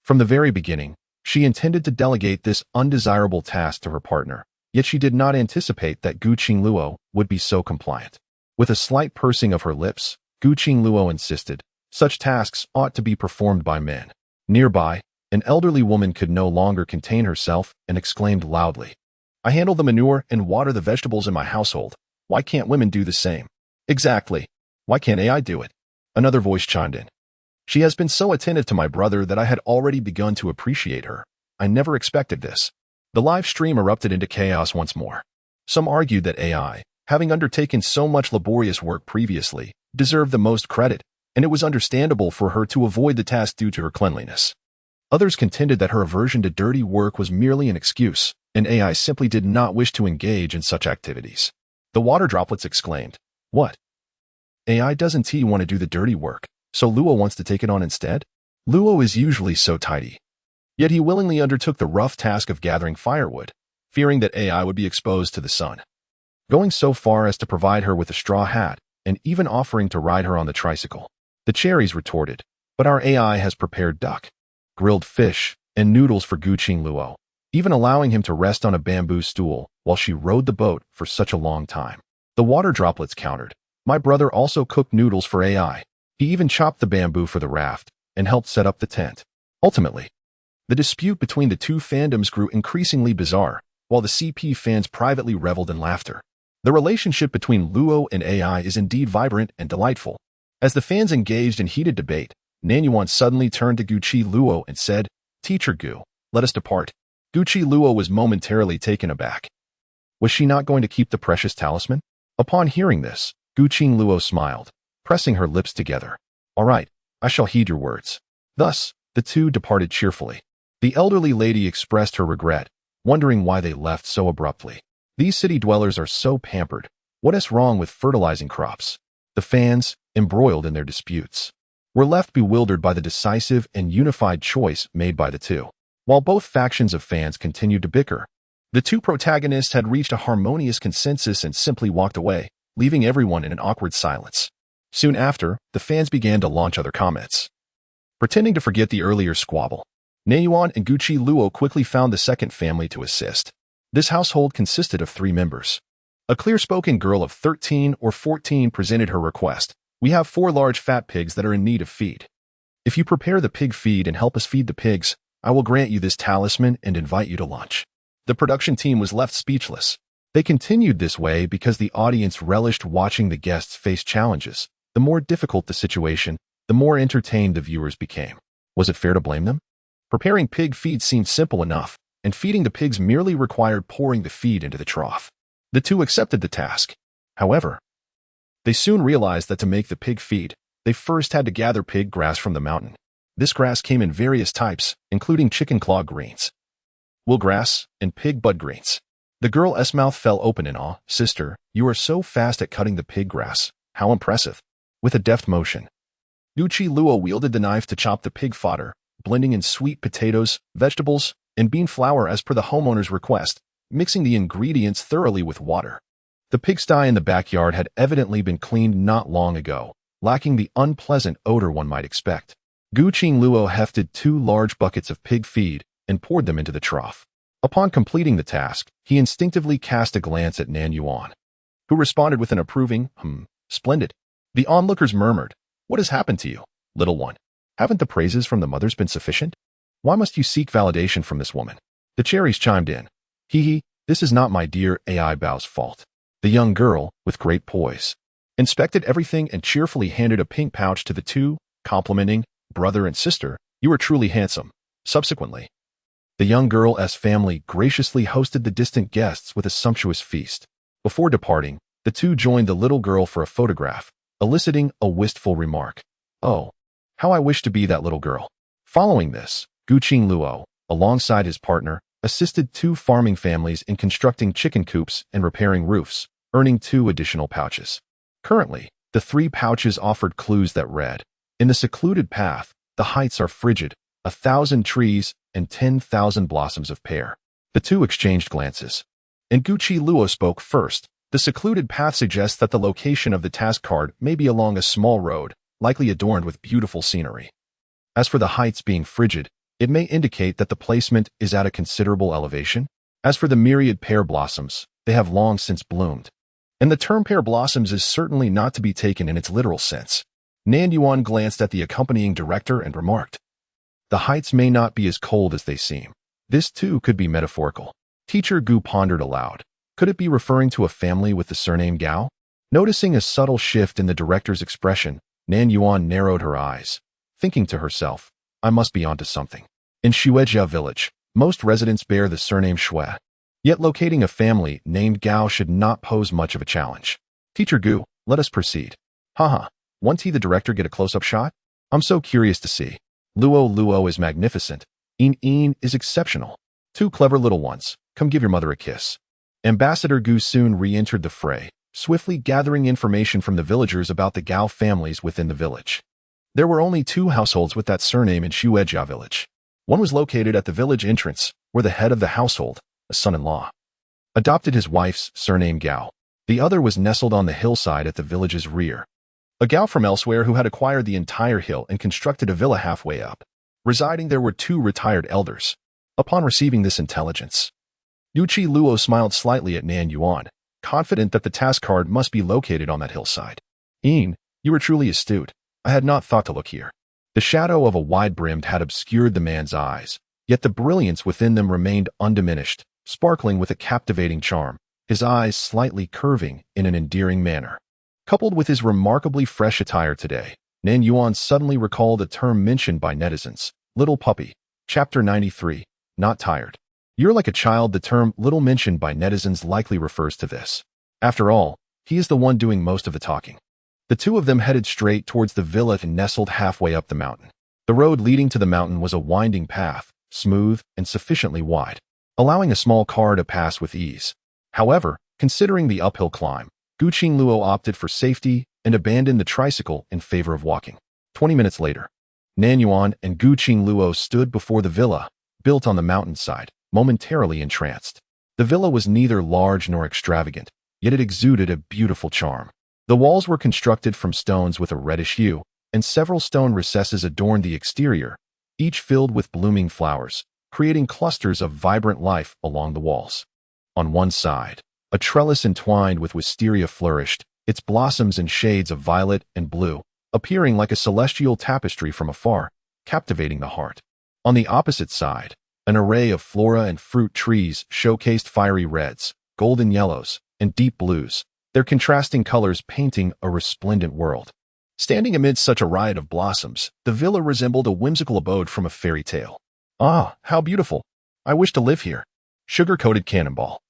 From the very beginning, she intended to delegate this undesirable task to her partner, yet she did not anticipate that Gu Qingluo would be so compliant. With a slight pursing of her lips, Gu Qingluo insisted, such tasks ought to be performed by men. Nearby, an elderly woman could no longer contain herself and exclaimed loudly, I handle the manure and water the vegetables in my household. Why can't women do the same? Exactly. Why can't AI do it? Another voice chimed in. She has been so attentive to my brother that I had already begun to appreciate her. I never expected this. The live stream erupted into chaos once more. Some argued that AI, having undertaken so much laborious work previously, deserved the most credit, and it was understandable for her to avoid the task due to her cleanliness. Others contended that her aversion to dirty work was merely an excuse, and AI simply did not wish to engage in such activities. The water droplets exclaimed, What? AI doesn't want to do the dirty work, so Luo wants to take it on instead? Luo is usually so tidy. Yet he willingly undertook the rough task of gathering firewood, fearing that AI would be exposed to the sun. Going so far as to provide her with a straw hat, and even offering to ride her on the tricycle. The cherries retorted, but our AI has prepared duck, grilled fish, and noodles for Gu Qingluo, even allowing him to rest on a bamboo stool while she rowed the boat for such a long time. The water droplets countered. My brother also cooked noodles for AI. He even chopped the bamboo for the raft and helped set up the tent. Ultimately, the dispute between the two fandoms grew increasingly bizarre, while the CP fans privately reveled in laughter. The relationship between Luo and AI is indeed vibrant and delightful. As the fans engaged in heated debate, Nan Yuan suddenly turned to Gu Qingluo and said, Teacher Gu, let us depart. Gu Qingluo was momentarily taken aback. Was she not going to keep the precious talisman? Upon hearing this, Gu Qingluo smiled, pressing her lips together. All right, I shall heed your words. Thus, the two departed cheerfully. The elderly lady expressed her regret, wondering why they left so abruptly. These city dwellers are so pampered. What is wrong with fertilizing crops? The fans, embroiled in their disputes, were left bewildered by the decisive and unified choice made by the two. While both factions of fans continued to bicker, the two protagonists had reached a harmonious consensus and simply walked away, leaving everyone in an awkward silence. Soon after, the fans began to launch other comments. Pretending to forget the earlier squabble, Nan Yuan and Gu Qingluo quickly found the second family to assist. This household consisted of 3 members. A clear-spoken girl of 13 or 14 presented her request. We have 4 large fat pigs that are in need of feed. If you prepare the pig feed and help us feed the pigs, I will grant you this talisman and invite you to lunch. The production team was left speechless. They continued this way because the audience relished watching the guests face challenges. The more difficult the situation, the more entertained the viewers became. Was it fair to blame them? Preparing pig feed seemed simple enough, and feeding the pigs merely required pouring the feed into the trough. The two accepted the task. However, they soon realized that to make the pig feed, they first had to gather pig grass from the mountain. This grass came in various types, including chicken claw greens, wool grass, and pig bud greens. The girl's mouth fell open in awe. Sister, you are so fast at cutting the pig grass. How impressive. With a deft motion, Gu Qingluo wielded the knife to chop the pig fodder, blending in sweet potatoes, vegetables, and bean flour as per the homeowner's request, mixing the ingredients thoroughly with water. The pigsty in the backyard had evidently been cleaned not long ago, lacking the unpleasant odor one might expect. Gu Qingluo hefted 2 large buckets of pig feed and poured them into the trough. Upon completing the task, he instinctively cast a glance at Nan Yuan, who responded with an approving, splendid. The onlookers murmured, What has happened to you, little one? Haven't the praises from the mothers been sufficient? Why must you seek validation from this woman? The cherries chimed in. Hee, this is not my dear AI Bao's fault. The young girl, with great poise, inspected everything and cheerfully handed a pink pouch to the two, complimenting, brother and sister, you are truly handsome. Subsequently, the young girl's family graciously hosted the distant guests with a sumptuous feast. Before departing, the two joined the little girl for a photograph, eliciting a wistful remark. Oh, how I wish to be that little girl. Following this, Gu Qingluo, alongside his partner, assisted 2 farming families in constructing chicken coops and repairing roofs, earning 2 additional pouches. Currently, the 3 pouches offered clues that read, In the secluded path, the heights are frigid, 1,000 trees, and 10,000 blossoms of pear. The two exchanged glances. And Gucci Luo spoke first. The secluded path suggests that the location of the task card may be along a small road, likely adorned with beautiful scenery. As for the heights being frigid, it may indicate that the placement is at a considerable elevation. As for the myriad pear blossoms, they have long since bloomed. And the term pear blossoms is certainly not to be taken in its literal sense. Nan Yuan glanced at the accompanying director and remarked, "The heights may not be as cold as they seem. This too could be metaphorical." Teacher Gu pondered aloud. Could it be referring to a family with the surname Gao? Noticing a subtle shift in the director's expression, Nan Yuan narrowed her eyes, thinking to herself, I must be onto something. In Shuejia village, most residents bear the surname Shui. Yet locating a family named Gao should not pose much of a challenge. Teacher Gu, let us proceed. Haha, won't he the director get a close-up shot? I'm so curious to see. Luo is magnificent. In is exceptional. Two clever little ones. Come give your mother a kiss. Ambassador Gu soon re-entered the fray, swiftly gathering information from the villagers about the Gao families within the village. There were only 2 households with that surname in Shuejia village. One was located at the village entrance, where the head of the household, a son-in-law, adopted his wife's surname Gao. The other was nestled on the hillside at the village's rear. A Gao from elsewhere who had acquired the entire hill and constructed a villa halfway up. Residing there were 2 retired elders. Upon receiving this intelligence, Yuqi Luo smiled slightly at Nan Yuan, confident that the task card must be located on that hillside. You were truly astute. I had not thought to look here. The shadow of a wide-brimmed hat obscured the man's eyes, yet the brilliance within them remained undiminished, sparkling with a captivating charm, his eyes slightly curving in an endearing manner. Coupled with his remarkably fresh attire today, Nan Yuan suddenly recalled a term mentioned by netizens, little puppy. Chapter 93, Not Tired. You're like a child. The term little mentioned by netizens likely refers to this. After all, he is the one doing most of the talking. The two of them headed straight towards the villa and nestled halfway up the mountain. The road leading to the mountain was a winding path, smooth and sufficiently wide, allowing a small car to pass with ease. However, considering the uphill climb, Gu Qingluo opted for safety and abandoned the tricycle in favor of walking. 20 minutes later, Nan Yuan and Gu Qingluo stood before the villa, built on the mountainside, momentarily entranced. The villa was neither large nor extravagant, yet it exuded a beautiful charm. The walls were constructed from stones with a reddish hue, and several stone recesses adorned the exterior, each filled with blooming flowers, creating clusters of vibrant life along the walls. On one side, a trellis entwined with wisteria flourished, its blossoms in shades of violet and blue, appearing like a celestial tapestry from afar, captivating the heart. On the opposite side, an array of flora and fruit trees showcased fiery reds, golden yellows, and deep blues, their contrasting colors painting a resplendent world. Standing amid such a riot of blossoms, the villa resembled a whimsical abode from a fairy tale. Ah, how beautiful! I wish to live here. Sugar-coated cannonball.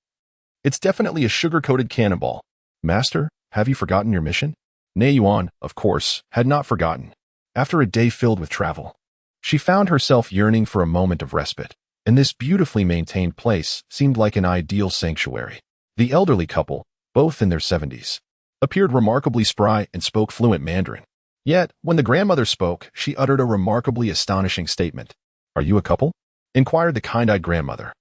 It's definitely a sugar-coated cannonball. Master, have you forgotten your mission? Nan Yuan, of course, had not forgotten. After a day filled with travel, she found herself yearning for a moment of respite, and this beautifully maintained place seemed like an ideal sanctuary. The elderly couple, both in their 70s, appeared remarkably spry and spoke fluent Mandarin. Yet, when the grandmother spoke, she uttered a remarkably astonishing statement. Are you a couple? Inquired the kind-eyed grandmother.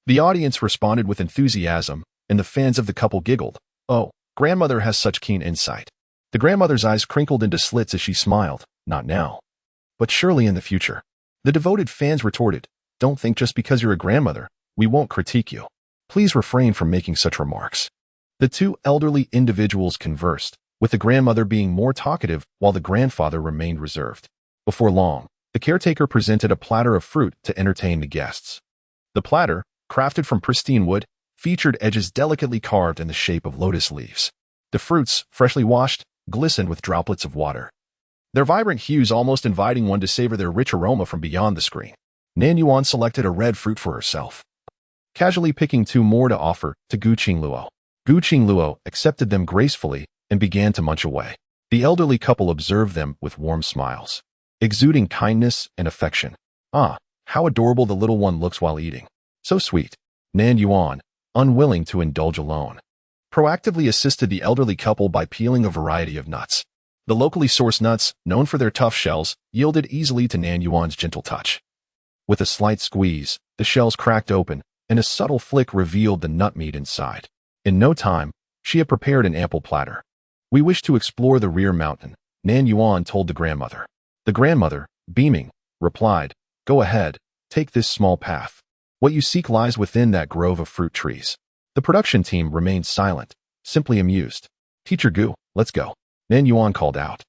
The audience responded with enthusiasm, and the fans of the couple giggled. Oh, grandmother has such keen insight. The grandmother's eyes crinkled into slits as she smiled. Not now. But surely in the future. The devoted fans retorted. Don't think just because you're a grandmother, we won't critique you. Please refrain from making such remarks. The two elderly individuals conversed, with the grandmother being more talkative while the grandfather remained reserved. Before long, the caretaker presented a platter of fruit to entertain the guests. The platter, crafted from pristine wood, featured edges delicately carved in the shape of lotus leaves. The fruits, freshly washed, glistened with droplets of water, their vibrant hues almost inviting one to savor their rich aroma from beyond the screen. Nan Yuan selected a red fruit for herself, casually picking 2 more to offer to Gu Qingluo. Gu Qingluo accepted them gracefully and began to munch away. The elderly couple observed them with warm smiles, exuding kindness and affection. Ah, how adorable the little one looks while eating. So sweet. Nan Yuan, unwilling to indulge alone, proactively assisted the elderly couple by peeling a variety of nuts. The locally sourced nuts, known for their tough shells, yielded easily to Nan Yuan's gentle touch. With a slight squeeze, the shells cracked open, and a subtle flick revealed the nut meat inside. In no time, she had prepared an ample platter. "We wish to explore the rear mountain," Nan Yuan told the grandmother. The grandmother, beaming, replied, "Go ahead, take this small path. What you seek lies within that grove of fruit trees." The production team remained silent, simply amused. "Teacher Gu, let's go," Nan Yuan called out.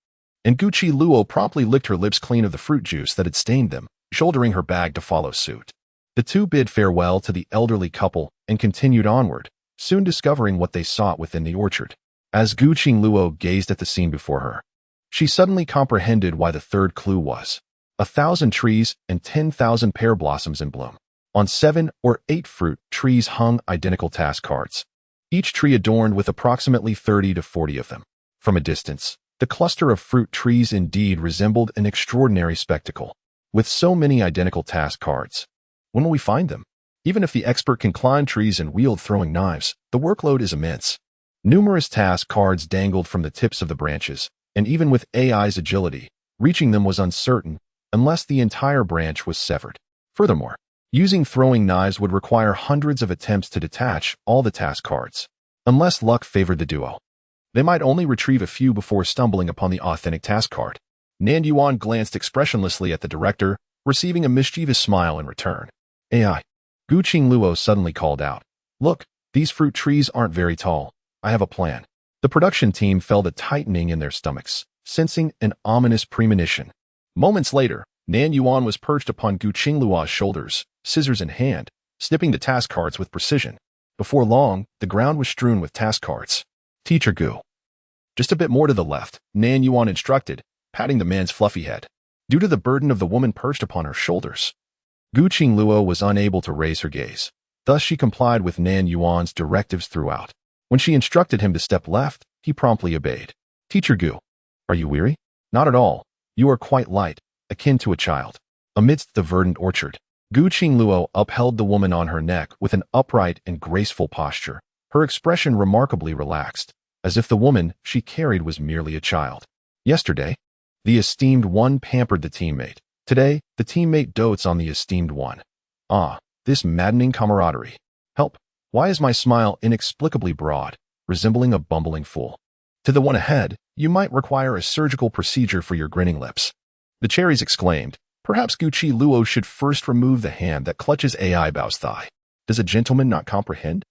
And Guqi Luo promptly licked her lips clean of the fruit juice that had stained them, shouldering her bag to follow suit. The two bid farewell to the elderly couple and continued onward, soon discovering what they sought within the orchard. As Gu Qingluo gazed at the scene before her, she suddenly comprehended why the third clue was 1,000 trees and 10,000 pear blossoms in bloom. On 7 or 8 fruit trees hung identical task cards, each tree adorned with approximately 30 to 40 of them. From a distance, the cluster of fruit trees indeed resembled an extraordinary spectacle. With so many identical task cards, when will we find them? Even if the expert can climb trees and wield throwing knives, the workload is immense. Numerous task cards dangled from the tips of the branches, and even with AI's agility, reaching them was uncertain unless the entire branch was severed. Furthermore, using throwing knives would require hundreds of attempts to detach all the task cards. Unless luck favored the duo, they might only retrieve a few before stumbling upon the authentic task card. Nan Yuan glanced expressionlessly at the director, receiving a mischievous smile in return. "AI." Gu Qingluo suddenly called out. "Look, these fruit trees aren't very tall. I have a plan." The production team felt a tightening in their stomachs, sensing an ominous premonition. Moments later, Nan Yuan was perched upon Gu Qingluo's shoulders, scissors in hand, snipping the task cards with precision. Before long, the ground was strewn with task cards. "Teacher Gu." "Just a bit more to the left," Nan Yuan instructed, patting the man's fluffy head. Due to the burden of the woman perched upon her shoulders, Gu Qingluo was unable to raise her gaze. Thus she complied with Nan Yuan's directives throughout. When she instructed him to step left, he promptly obeyed. "Teacher Gu, are you weary?" "Not at all. You are quite light, akin to a child." Amidst the verdant orchard, Gu Qingluo upheld the woman on her neck with an upright and graceful posture, her expression remarkably relaxed, as if the woman she carried was merely a child. Yesterday, the esteemed one pampered the teammate. Today, the teammate dotes on the esteemed one. Ah, this maddening camaraderie. Help! Why is my smile inexplicably broad, resembling a bumbling fool? To the one ahead, you might require a surgical procedure for your grinning lips. The cherries exclaimed. Perhaps Guqi Luo should first remove the hand that clutches AI Bao's thigh. Does a gentleman not comprehend?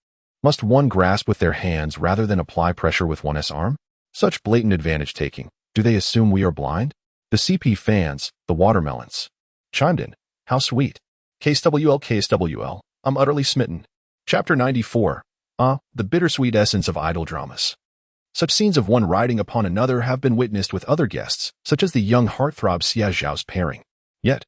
Must one grasp with their hands rather than apply pressure with one's arm? Such blatant advantage-taking. Do they assume we are blind? The CP fans, the watermelons, chimed in. How sweet. KSWL, I'm utterly smitten. Chapter 94. The bittersweet essence of idol dramas. Such scenes of one riding upon another have been witnessed with other guests, such as the young heartthrob Xia Zhao's pairing. Yet,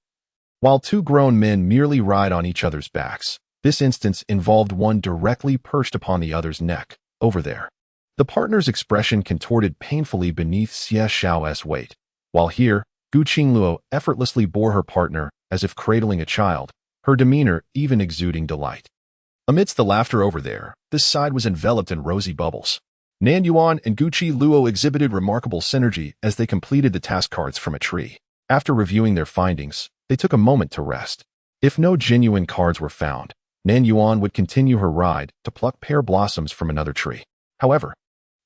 while two grown men merely ride on each other's backs, this instance involved one directly perched upon the other's neck, over there. The partner's expression contorted painfully beneath Xia Zhao's weight, while here, Gu Qingluo effortlessly bore her partner as if cradling a child, her demeanor even exuding delight. Amidst the laughter over there, this side was enveloped in rosy bubbles. Nan Yuan and Guqi Luo exhibited remarkable synergy as they completed the task cards from a tree. After reviewing their findings, they took a moment to rest. If no genuine cards were found, Nan Yuan would continue her ride to pluck pear blossoms from another tree. However,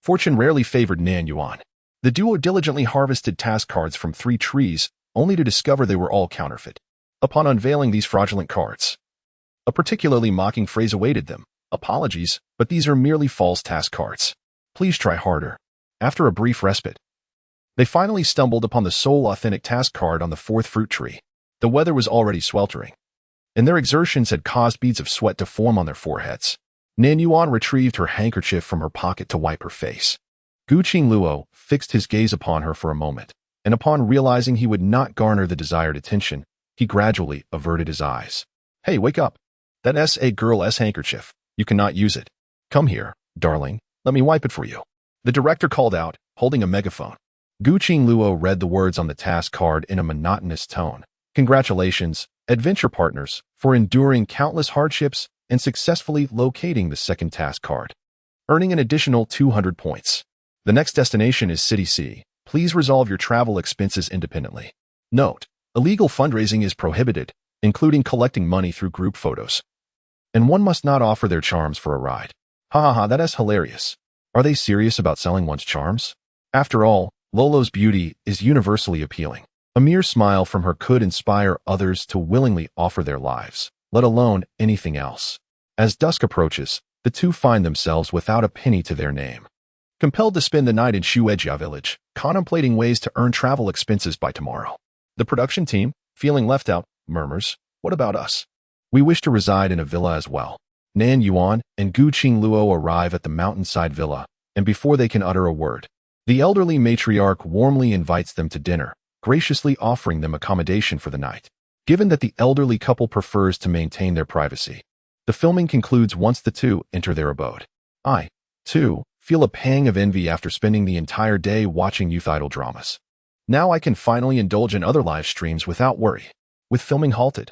fortune rarely favored Nan Yuan. The duo diligently harvested task cards from 3 trees, only to discover they were all counterfeit. Upon unveiling these fraudulent cards, a particularly mocking phrase awaited them. Apologies, but these are merely false task cards. Please try harder. After a brief respite, they finally stumbled upon the sole authentic task card on the 4th fruit tree. The weather was already sweltering, and their exertions had caused beads of sweat to form on their foreheads. Nan Yuan retrieved her handkerchief from her pocket to wipe her face. Gu Qingluo fixed his gaze upon her for a moment, and upon realizing he would not garner the desired attention, he gradually averted his eyes. Hey, wake up. That's a girl's handkerchief. You cannot use it. Come here, darling. Let me wipe it for you. The director called out, holding a megaphone. Gu Qingluo read the words on the task card in a monotonous tone. Congratulations, adventure partners, for enduring countless hardships and successfully locating the second task card, earning an additional 200 points. The next destination is City C. Please resolve your travel expenses independently. Note: illegal fundraising is prohibited. including collecting money through group photos. And one must not offer their charms for a ride. Ha ha ha, that is hilarious. Are they serious about selling one's charms? After all, Lolo's beauty is universally appealing. A mere smile from her could inspire others to willingly offer their lives, let alone anything else. As dusk approaches, the two find themselves without a penny to their name. Compelled to spend the night in Shueijia village, contemplating ways to earn travel expenses by tomorrow. The production team, feeling left out, murmurs, "What about us? We wish to reside in a villa as well." Nan Yuan and Gu Qingluo arrive at the mountainside villa, and before they can utter a word, the elderly matriarch warmly invites them to dinner, graciously offering them accommodation for the night. Given that the elderly couple prefers to maintain their privacy, the filming concludes once the two enter their abode. I, too, feel a pang of envy after spending the entire day watching youth idol dramas. Now I can finally indulge in other live streams without worry. With filming halted,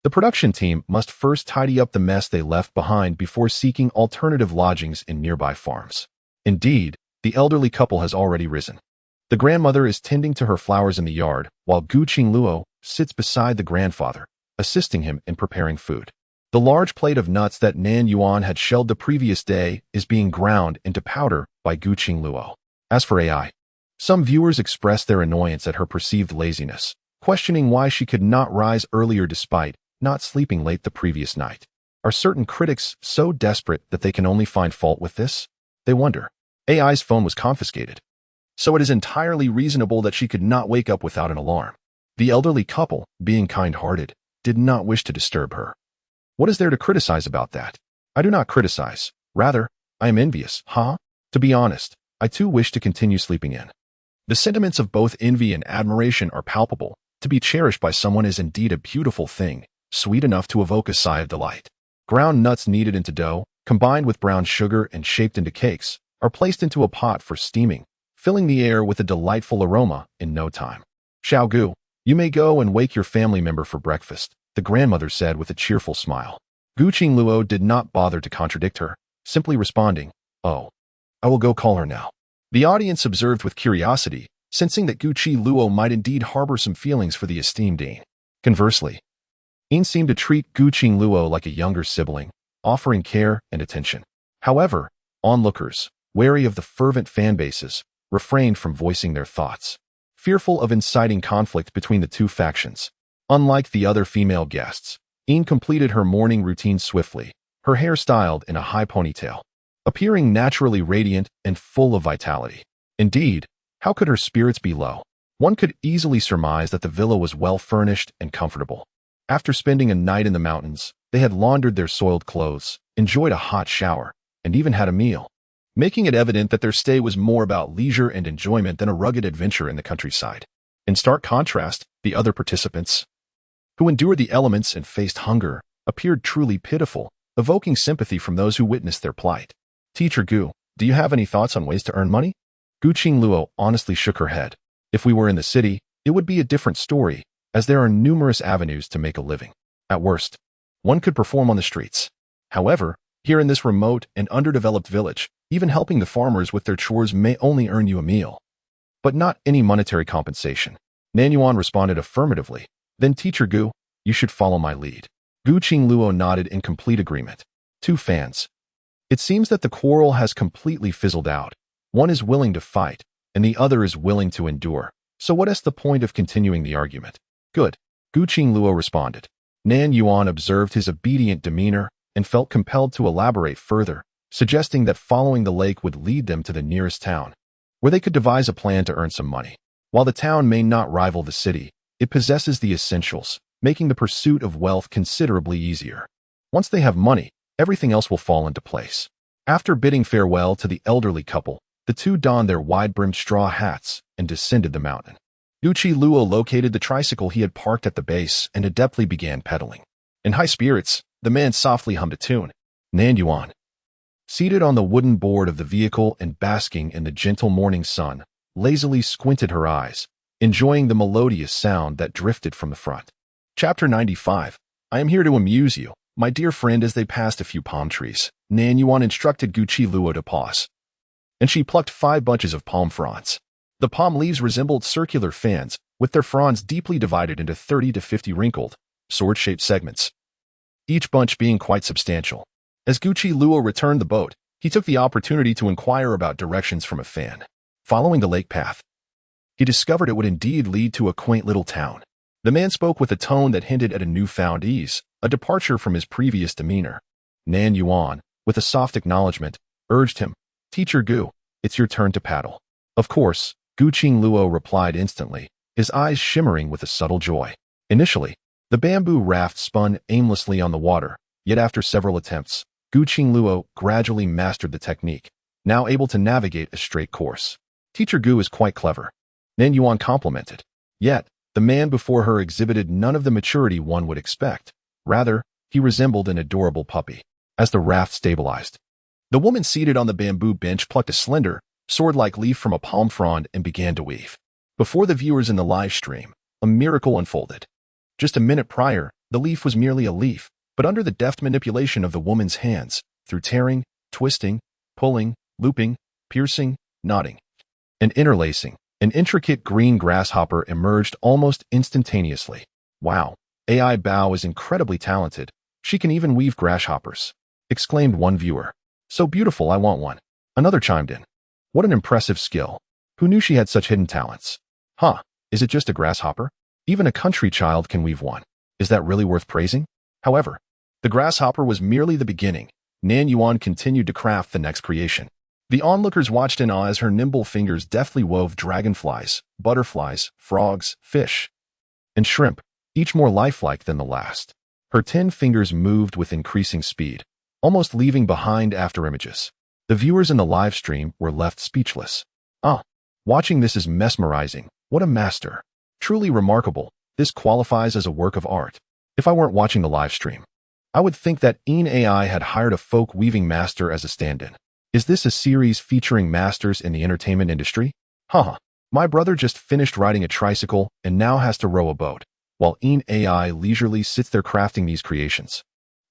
the production team must first tidy up the mess they left behind before seeking alternative lodgings in nearby farms. Indeed, the elderly couple has already risen. The grandmother is tending to her flowers in the yard, while Gu Qingluo sits beside the grandfather, assisting him in preparing food. The large plate of nuts that Nan Yuan had shelled the previous day is being ground into powder by Gu Qingluo. As for AI, some viewers expressed their annoyance at her perceived laziness, questioning why she could not rise earlier despite not sleeping late the previous night. Are certain critics so desperate that they can only find fault with this? They wonder. AI's phone was confiscated, so it is entirely reasonable that she could not wake up without an alarm. The elderly couple, being kind-hearted, did not wish to disturb her. What is there to criticize about that? I do not criticize. Rather, I am envious, huh? To be honest, I too wish to continue sleeping in. The sentiments of both envy and admiration are palpable. To be cherished by someone is indeed a beautiful thing, sweet enough to evoke a sigh of delight. Ground nuts kneaded into dough, combined with brown sugar and shaped into cakes, are placed into a pot for steaming, filling the air with a delightful aroma in no time. "Xiao Gu, you may go and wake your family member for breakfast," the grandmother said with a cheerful smile. Gu Qingluo did not bother to contradict her, simply responding, "Oh, I will go call her now." The audience observed with curiosity, sensing that Gu Qingluo might indeed harbor some feelings for the esteemed Dean. Conversely, Dean seemed to treat Gu Qingluo like a younger sibling, offering care and attention. However, onlookers, wary of the fervent fan bases, refrained from voicing their thoughts, fearful of inciting conflict between the two factions. Unlike the other female guests, Dean completed her morning routine swiftly, her hair styled in a high ponytail, appearing naturally radiant and full of vitality. Indeed, how could her spirits be low? One could easily surmise that the villa was well furnished and comfortable. After spending a night in the mountains, they had laundered their soiled clothes, enjoyed a hot shower, and even had a meal, making it evident that their stay was more about leisure and enjoyment than a rugged adventure in the countryside. In stark contrast, the other participants, who endured the elements and faced hunger, appeared truly pitiful, evoking sympathy from those who witnessed their plight. "Teacher Gu, do you have any thoughts on ways to earn money?" Gu Qingluo honestly shook her head. "If we were in the city, it would be a different story, as there are numerous avenues to make a living. At worst, one could perform on the streets. However, here in this remote and underdeveloped village, even helping the farmers with their chores may only earn you a meal, but not any monetary compensation." Nan Yuan responded affirmatively. "Then Teacher Gu, you should follow my lead." Gu Qingluo nodded in complete agreement. Two fans. It seems that the quarrel has completely fizzled out. One is willing to fight, and the other is willing to endure. So what is the point of continuing the argument? Good. Gu Qingluo responded. Nan Yuan observed his obedient demeanor and felt compelled to elaborate further, suggesting that following the lake would lead them to the nearest town, where they could devise a plan to earn some money. While the town may not rival the city, it possesses the essentials, making the pursuit of wealth considerably easier. Once they have money, everything else will fall into place. After bidding farewell to the elderly couple, the two donned their wide-brimmed straw hats and descended the mountain. Gu Qingluo located the tricycle he had parked at the base and adeptly began pedaling. In high spirits, the man softly hummed a tune. Nan Yuan, seated on the wooden board of the vehicle and basking in the gentle morning sun, lazily squinted her eyes, enjoying the melodious sound that drifted from the front. Chapter 95. I am here to amuse you, my dear friend. As they passed a few palm trees, Nan Yuan instructed Gu Qingluo to pause, and she plucked 5 bunches of palm fronds. The palm leaves resembled circular fans, with their fronds deeply divided into 30 to 50 wrinkled, sword-shaped segments, each bunch being quite substantial. As Gucci Luo returned the boat, he took the opportunity to inquire about directions from a fan. Following the lake path, he discovered it would indeed lead to a quaint little town. The man spoke with a tone that hinted at a newfound ease, a departure from his previous demeanor. Nan Yuan, with a soft acknowledgement, urged him, "Teacher Gu, it's your turn to paddle." Of course, Gucci Luo replied instantly, his eyes shimmering with a subtle joy. Initially, the bamboo raft spun aimlessly on the water, yet after several attempts, Gucci Luo gradually mastered the technique, now able to navigate a straight course. "Teacher Gu is quite clever," Nan Yuan complimented. Yet, the man before her exhibited none of the maturity one would expect. Rather, he resembled an adorable puppy. As the raft stabilized, the woman seated on the bamboo bench plucked a slender, sword-like leaf from a palm frond and began to weave. Before the viewers in the live stream, a miracle unfolded. Just a minute prior, the leaf was merely a leaf, but under the deft manipulation of the woman's hands, through tearing, twisting, pulling, looping, piercing, knotting, and interlacing, an intricate green grasshopper emerged almost instantaneously. "Wow, AI Bao is incredibly talented. She can even weave grasshoppers," exclaimed one viewer. "So beautiful, I want one." Another chimed in. "What an impressive skill. Who knew she had such hidden talents?" "Huh, is it just a grasshopper? Even a country child can weave one. Is that really worth praising?" However, the grasshopper was merely the beginning. Nan Yuan continued to craft the next creation. The onlookers watched in awe as her nimble fingers deftly wove dragonflies, butterflies, frogs, fish, and shrimp, each more lifelike than the last. Her 10 fingers moved with increasing speed, almost leaving behind afterimages. The viewers in the live stream were left speechless. Watching this is mesmerizing. What a master. Truly remarkable. This qualifies as a work of art. If I weren't watching the live stream, I would think that AI had hired a folk weaving master as a stand-in. Is this a series featuring masters in the entertainment industry? Haha. My brother just finished riding a tricycle and now has to row a boat, while AI leisurely sits there crafting these creations.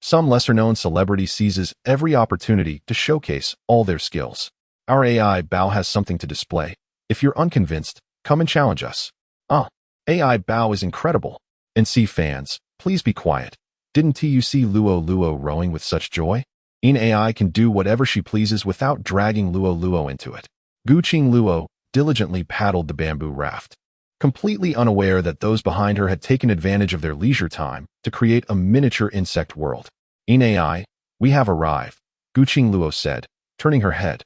Some lesser-known celebrity seizes every opportunity to showcase all their skills. Our AI Bao has something to display. If you're unconvinced, come and challenge us. AI Bao is incredible. NC fans, please be quiet. Didn't you see Luo rowing with such joy? AI can do whatever she pleases without dragging Luo into it. Guqing Luo diligently paddled the bamboo raft, completely unaware that those behind her had taken advantage of their leisure time to create a miniature insect world. AI, we have arrived, Guqing Luo said, turning her head,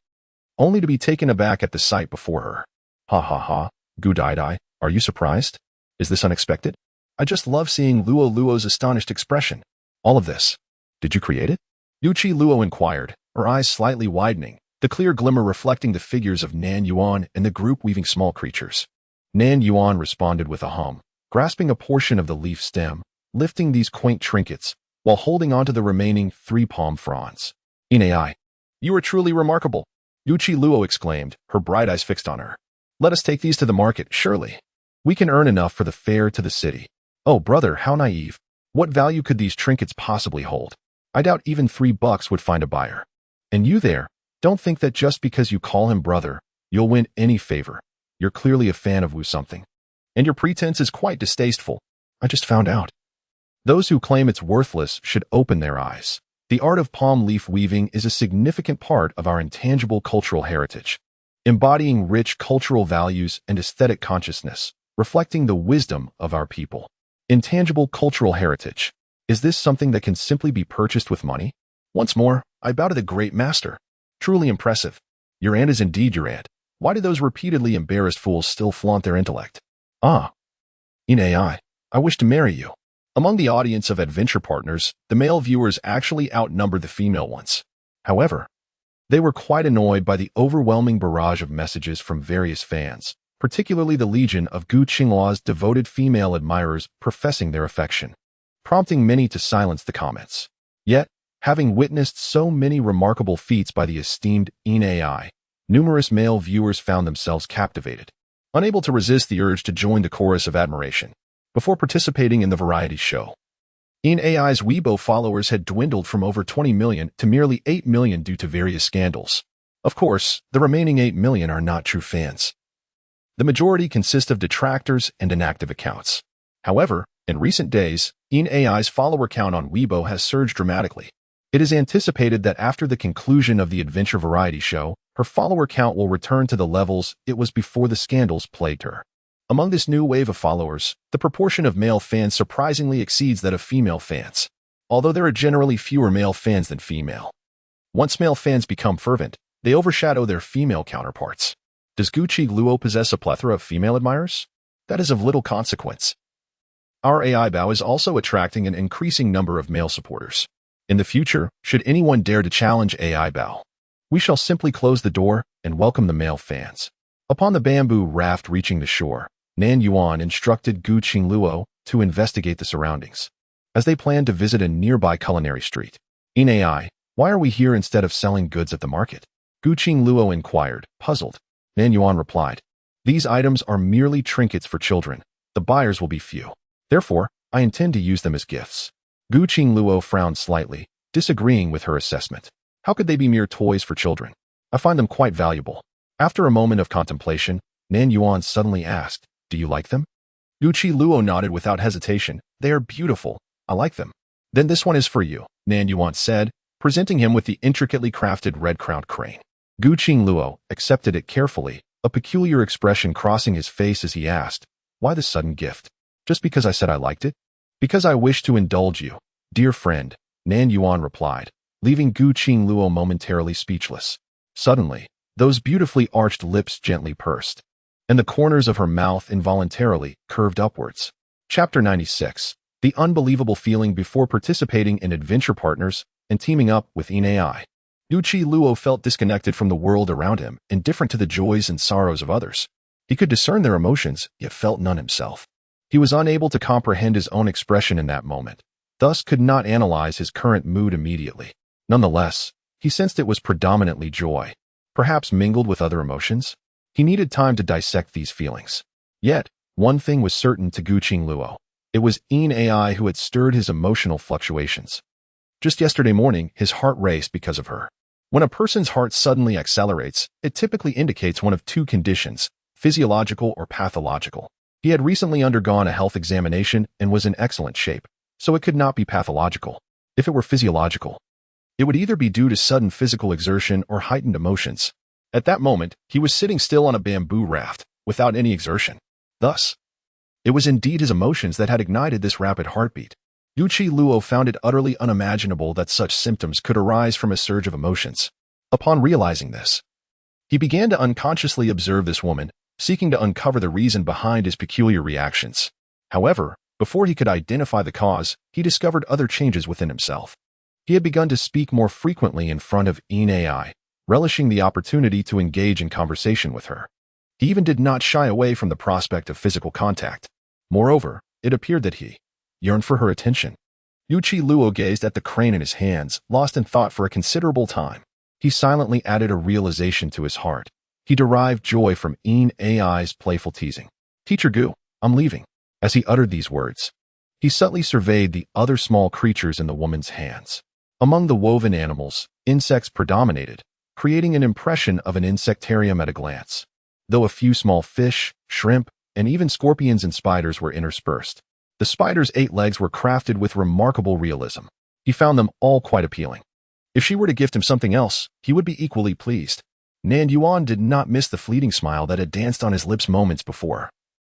only to be taken aback at the sight before her. Ha ha ha, Gu Dai, are you surprised? Is this unexpected? I just love seeing Luo's astonished expression. All of this. Did you create it? Guqi Luo inquired, her eyes slightly widening, the clear glimmer reflecting the figures of Nan Yuan and the group weaving small creatures. Nan Yuan responded with a hum, grasping a portion of the leaf stem, lifting these quaint trinkets, while holding onto the remaining 3 palm fronds. AI, you are truly remarkable, Guqi Luo exclaimed, her bright eyes fixed on her. Let us take these to the market, surely. We can earn enough for the fare to the city. Oh, brother, how naive. What value could these trinkets possibly hold? I doubt even $3 would find a buyer. And you there, don't think that just because you call him brother, you'll win any favor. You're clearly a fan of Wu something. And your pretense is quite distasteful. I just found out. Those who claim it's worthless should open their eyes. The art of palm leaf weaving is a significant part of our intangible cultural heritage, embodying rich cultural values and aesthetic consciousness, reflecting the wisdom of our people. Intangible cultural heritage. Is this something that can simply be purchased with money? Once more, I bow to the great master. Truly impressive. Your aunt is indeed your aunt. Why do those repeatedly embarrassed fools still flaunt their intellect? AI, I wish to marry you. Among the audience of adventure partners, the male viewers actually outnumbered the female ones. However, they were quite annoyed by the overwhelming barrage of messages from various fans, particularly the legion of Gu Qinghua's devoted female admirers professing their affection, prompting many to silence the comments. Yet, having witnessed so many remarkable feats by the esteemed AI, numerous male viewers found themselves captivated, unable to resist the urge to join the chorus of admiration. Before participating in the variety show, AI's Weibo followers had dwindled from over 20 million to merely 8 million due to various scandals. Of course, the remaining 8 million are not true fans. The majority consist of detractors and inactive accounts. However, In recent days, AI's follower count on Weibo has surged dramatically. It is anticipated that after the conclusion of the adventure variety show, her follower count will return to the levels it was before the scandals plagued her. Among this new wave of followers, the proportion of male fans surprisingly exceeds that of female fans, although there are generally fewer male fans than female. Once male fans become fervent, they overshadow their female counterparts. Does Guqi Luo possess a plethora of female admirers? That is of little consequence. Our AI Bao is also attracting an increasing number of male supporters. In the future, should anyone dare to challenge AI Bao, we shall simply close the door and welcome the male fans. Upon the bamboo raft reaching the shore, Nan Yuan instructed Guqi Luo to investigate the surroundings. As they planned to visit a nearby culinary street, in AI, why are we here instead of selling goods at the market? Guqi Luo inquired, puzzled. Nan Yuan replied, these items are merely trinkets for children. The buyers will be few. Therefore, I intend to use them as gifts. Guqi Luo frowned slightly, disagreeing with her assessment. How could they be mere toys for children? I find them quite valuable. After a moment of contemplation, Nan Yuan suddenly asked, do you like them? Guqi Luo nodded without hesitation. They are beautiful. I like them. Then this one is for you, Nan Yuan said, presenting him with the intricately crafted red-crowned crane. Guqi Luo accepted it carefully, a peculiar expression crossing his face as he asked, why the sudden gift? Just because I said I liked it? Because I wish to indulge you, dear friend, Nan Yuan replied, leaving Guqi Luo momentarily speechless. Suddenly, those beautifully arched lips gently pursed, and the corners of her mouth involuntarily curved upwards. Chapter 96. The unbelievable feeling before participating in adventure partners and teaming up with AI. Guqi Luo felt disconnected from the world around him, indifferent to the joys and sorrows of others. He could discern their emotions, yet felt none himself. He was unable to comprehend his own expression in that moment, thus could not analyze his current mood immediately. Nonetheless, he sensed it was predominantly joy, perhaps mingled with other emotions. He needed time to dissect these feelings. Yet, one thing was certain to Guqi Luo. It was AI who had stirred his emotional fluctuations. Just yesterday morning, his heart raced because of her. When a person's heart suddenly accelerates, it typically indicates one of two conditions, physiological or pathological. He had recently undergone a health examination and was in excellent shape, so it could not be pathological. If it were physiological, it would either be due to sudden physical exertion or heightened emotions. At that moment, he was sitting still on a bamboo raft, without any exertion. Thus, it was indeed his emotions that had ignited this rapid heartbeat. Guqi Luo found it utterly unimaginable that such symptoms could arise from a surge of emotions. Upon realizing this, he began to unconsciously observe this woman, seeking to uncover the reason behind his peculiar reactions. However, before he could identify the cause, he discovered other changes within himself. He had begun to speak more frequently in front of AI, relishing the opportunity to engage in conversation with her. He even did not shy away from the prospect of physical contact. Moreover, it appeared that he yearned for her attention. Guqi Luo gazed at the crane in his hands, lost in thought for a considerable time. He silently added a realization to his heart. He derived joy from AI's playful teasing. Teacher Gu, I'm leaving. As he uttered these words, he subtly surveyed the other small creatures in the woman's hands. Among the woven animals, insects predominated, creating an impression of an insectarium at a glance. Though a few small fish, shrimp, and even scorpions and spiders were interspersed. The spider's 8 legs were crafted with remarkable realism. He found them all quite appealing. If she were to gift him something else, he would be equally pleased. Nan Yuan did not miss the fleeting smile that had danced on his lips moments before,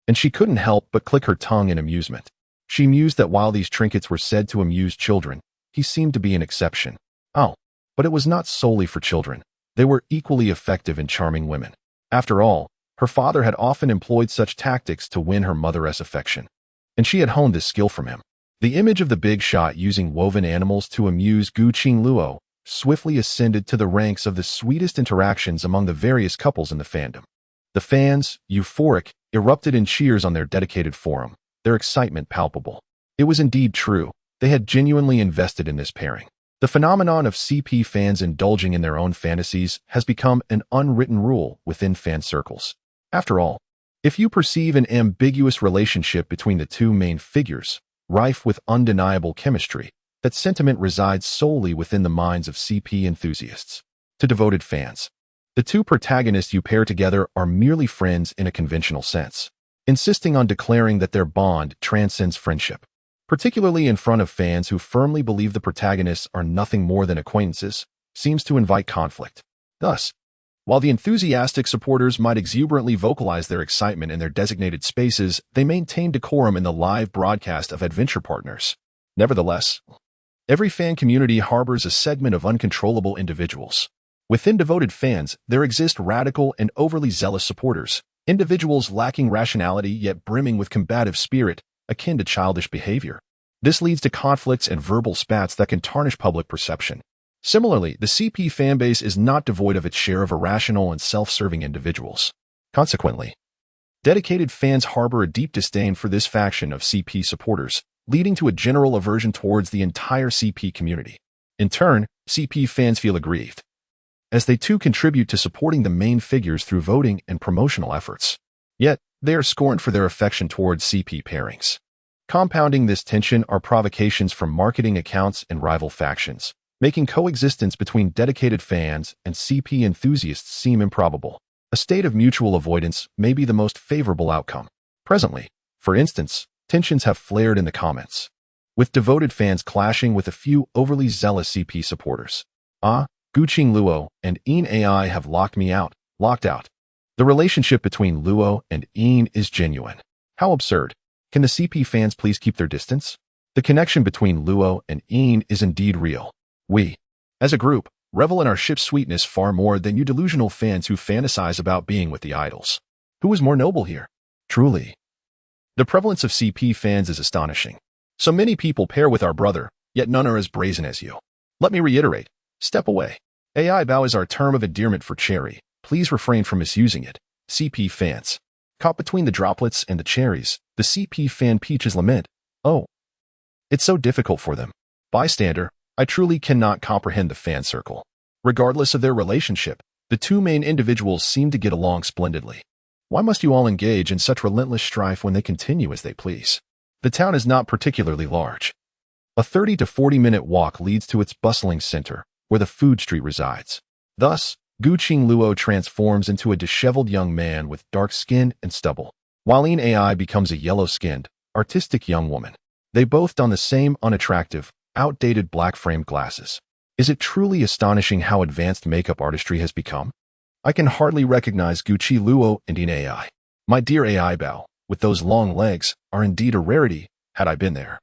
and she couldn't help but click her tongue in amusement. She mused that while these trinkets were said to amuse children, he seemed to be an exception. Oh, but it was not solely for children. They were equally effective in charming women. After all, her father had often employed such tactics to win her mother's affection, and she had honed this skill from him. The image of the big shot using woven animals to amuse Guqi Luo swiftly ascended to the ranks of the sweetest interactions among the various couples in the fandom. The fans, euphoric, erupted in cheers on their dedicated forum, their excitement palpable. It was indeed true. They had genuinely invested in this pairing. The phenomenon of CP fans indulging in their own fantasies has become an unwritten rule within fan circles. After all, if you perceive an ambiguous relationship between the two main figures, rife with undeniable chemistry, that sentiment resides solely within the minds of CP enthusiasts. To devoted fans, the two protagonists you pair together are merely friends in a conventional sense. insisting on declaring that their bond transcends friendship, particularly in front of fans who firmly believe the protagonists are nothing more than acquaintances, seems to invite conflict. Thus, while the enthusiastic supporters might exuberantly vocalize their excitement in their designated spaces, they maintain decorum in the live broadcast of adventure partners. Nevertheless, every fan community harbors a segment of uncontrollable individuals. Within devoted fans, there exist radical and overly zealous supporters, individuals lacking rationality yet brimming with combative spirit, akin to childish behavior. This leads to conflicts and verbal spats that can tarnish public perception. Similarly, the CP fanbase is not devoid of its share of irrational and self-serving individuals. Consequently, dedicated fans harbor a deep disdain for this faction of CP supporters, leading to a general aversion towards the entire CP community. In turn, CP fans feel aggrieved, as they too contribute to supporting the main figures through voting and promotional efforts. Yet, they are scorned for their affection towards CP pairings. Compounding this tension are provocations from marketing accounts and rival factions, making coexistence between dedicated fans and CP enthusiasts seem improbable. A state of mutual avoidance may be the most favorable outcome. Presently, for instance, tensions have flared in the comments, with devoted fans clashing with a few overly zealous CP supporters. Guqing Luo and Een AI have locked out. The relationship between Luo and Een is genuine. How absurd. Can the CP fans please keep their distance? The connection between Luo and Een is indeed real. We, as a group, revel in our ship's sweetness far more than you delusional fans who fantasize about being with the idols. Who is more noble here? Truly, the prevalence of CP fans is astonishing. So many people pair with our brother, yet none are as brazen as you. Let me reiterate, step away. AI bow is our term of endearment for cherry. Please refrain from misusing it. CP fans. Caught between the droplets and the cherries, the CP fan peaches lament. Oh, it's so difficult for them. Bystander, I truly cannot comprehend the fan circle. Regardless of their relationship, the two main individuals seem to get along splendidly. Why must you all engage in such relentless strife when they continue as they please? The town is not particularly large. A 30 to 40-minute walk leads to its bustling center, where the food street resides. Thus, Guqing Luo transforms into a disheveled young man with dark skin and stubble, while Een AI becomes a yellow-skinned, artistic young woman. They both don the same unattractive, outdated black-framed glasses. Is it truly astonishing how advanced makeup artistry has become? I can hardly recognize Guqing Luo and Een AI. My dear AI Bao, with those long legs, are indeed a rarity. Had I been there,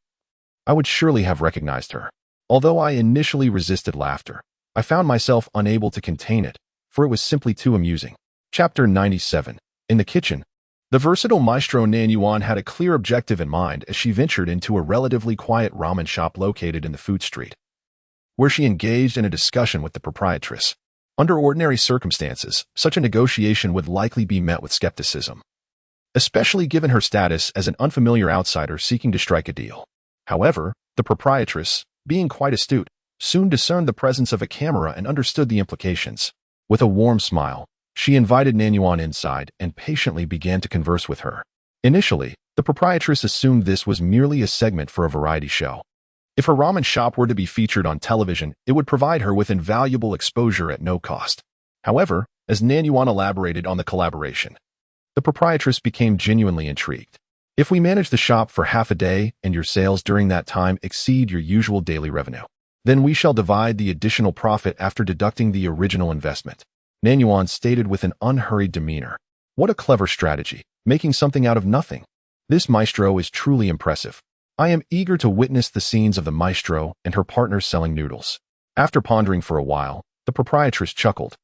I would surely have recognized her. Although I initially resisted laughter, I found myself unable to contain it, for it was simply too amusing. Chapter 97. In the kitchen. The versatile maestro Nan Yuan had a clear objective in mind as she ventured into a relatively quiet ramen shop located in the food street, where she engaged in a discussion with the proprietress. Under ordinary circumstances, such a negotiation would likely be met with skepticism, especially given her status as an unfamiliar outsider seeking to strike a deal. However, the proprietress, being quite astute, soon discerned the presence of a camera and understood the implications. With a warm smile, she invited Nan Yuan inside and patiently began to converse with her. Initially, the proprietress assumed this was merely a segment for a variety show. If her ramen shop were to be featured on television, it would provide her with invaluable exposure at no cost. However, as Nan Yuan elaborated on the collaboration, the proprietress became genuinely intrigued. If we manage the shop for half a day and your sales during that time exceed your usual daily revenue, then we shall divide the additional profit after deducting the original investment. Nan Yuan stated with an unhurried demeanor. What a clever strategy, making something out of nothing. This maestro is truly impressive. I am eager to witness the scenes of the maestro and her partner selling noodles. After pondering for a while, the proprietress chuckled.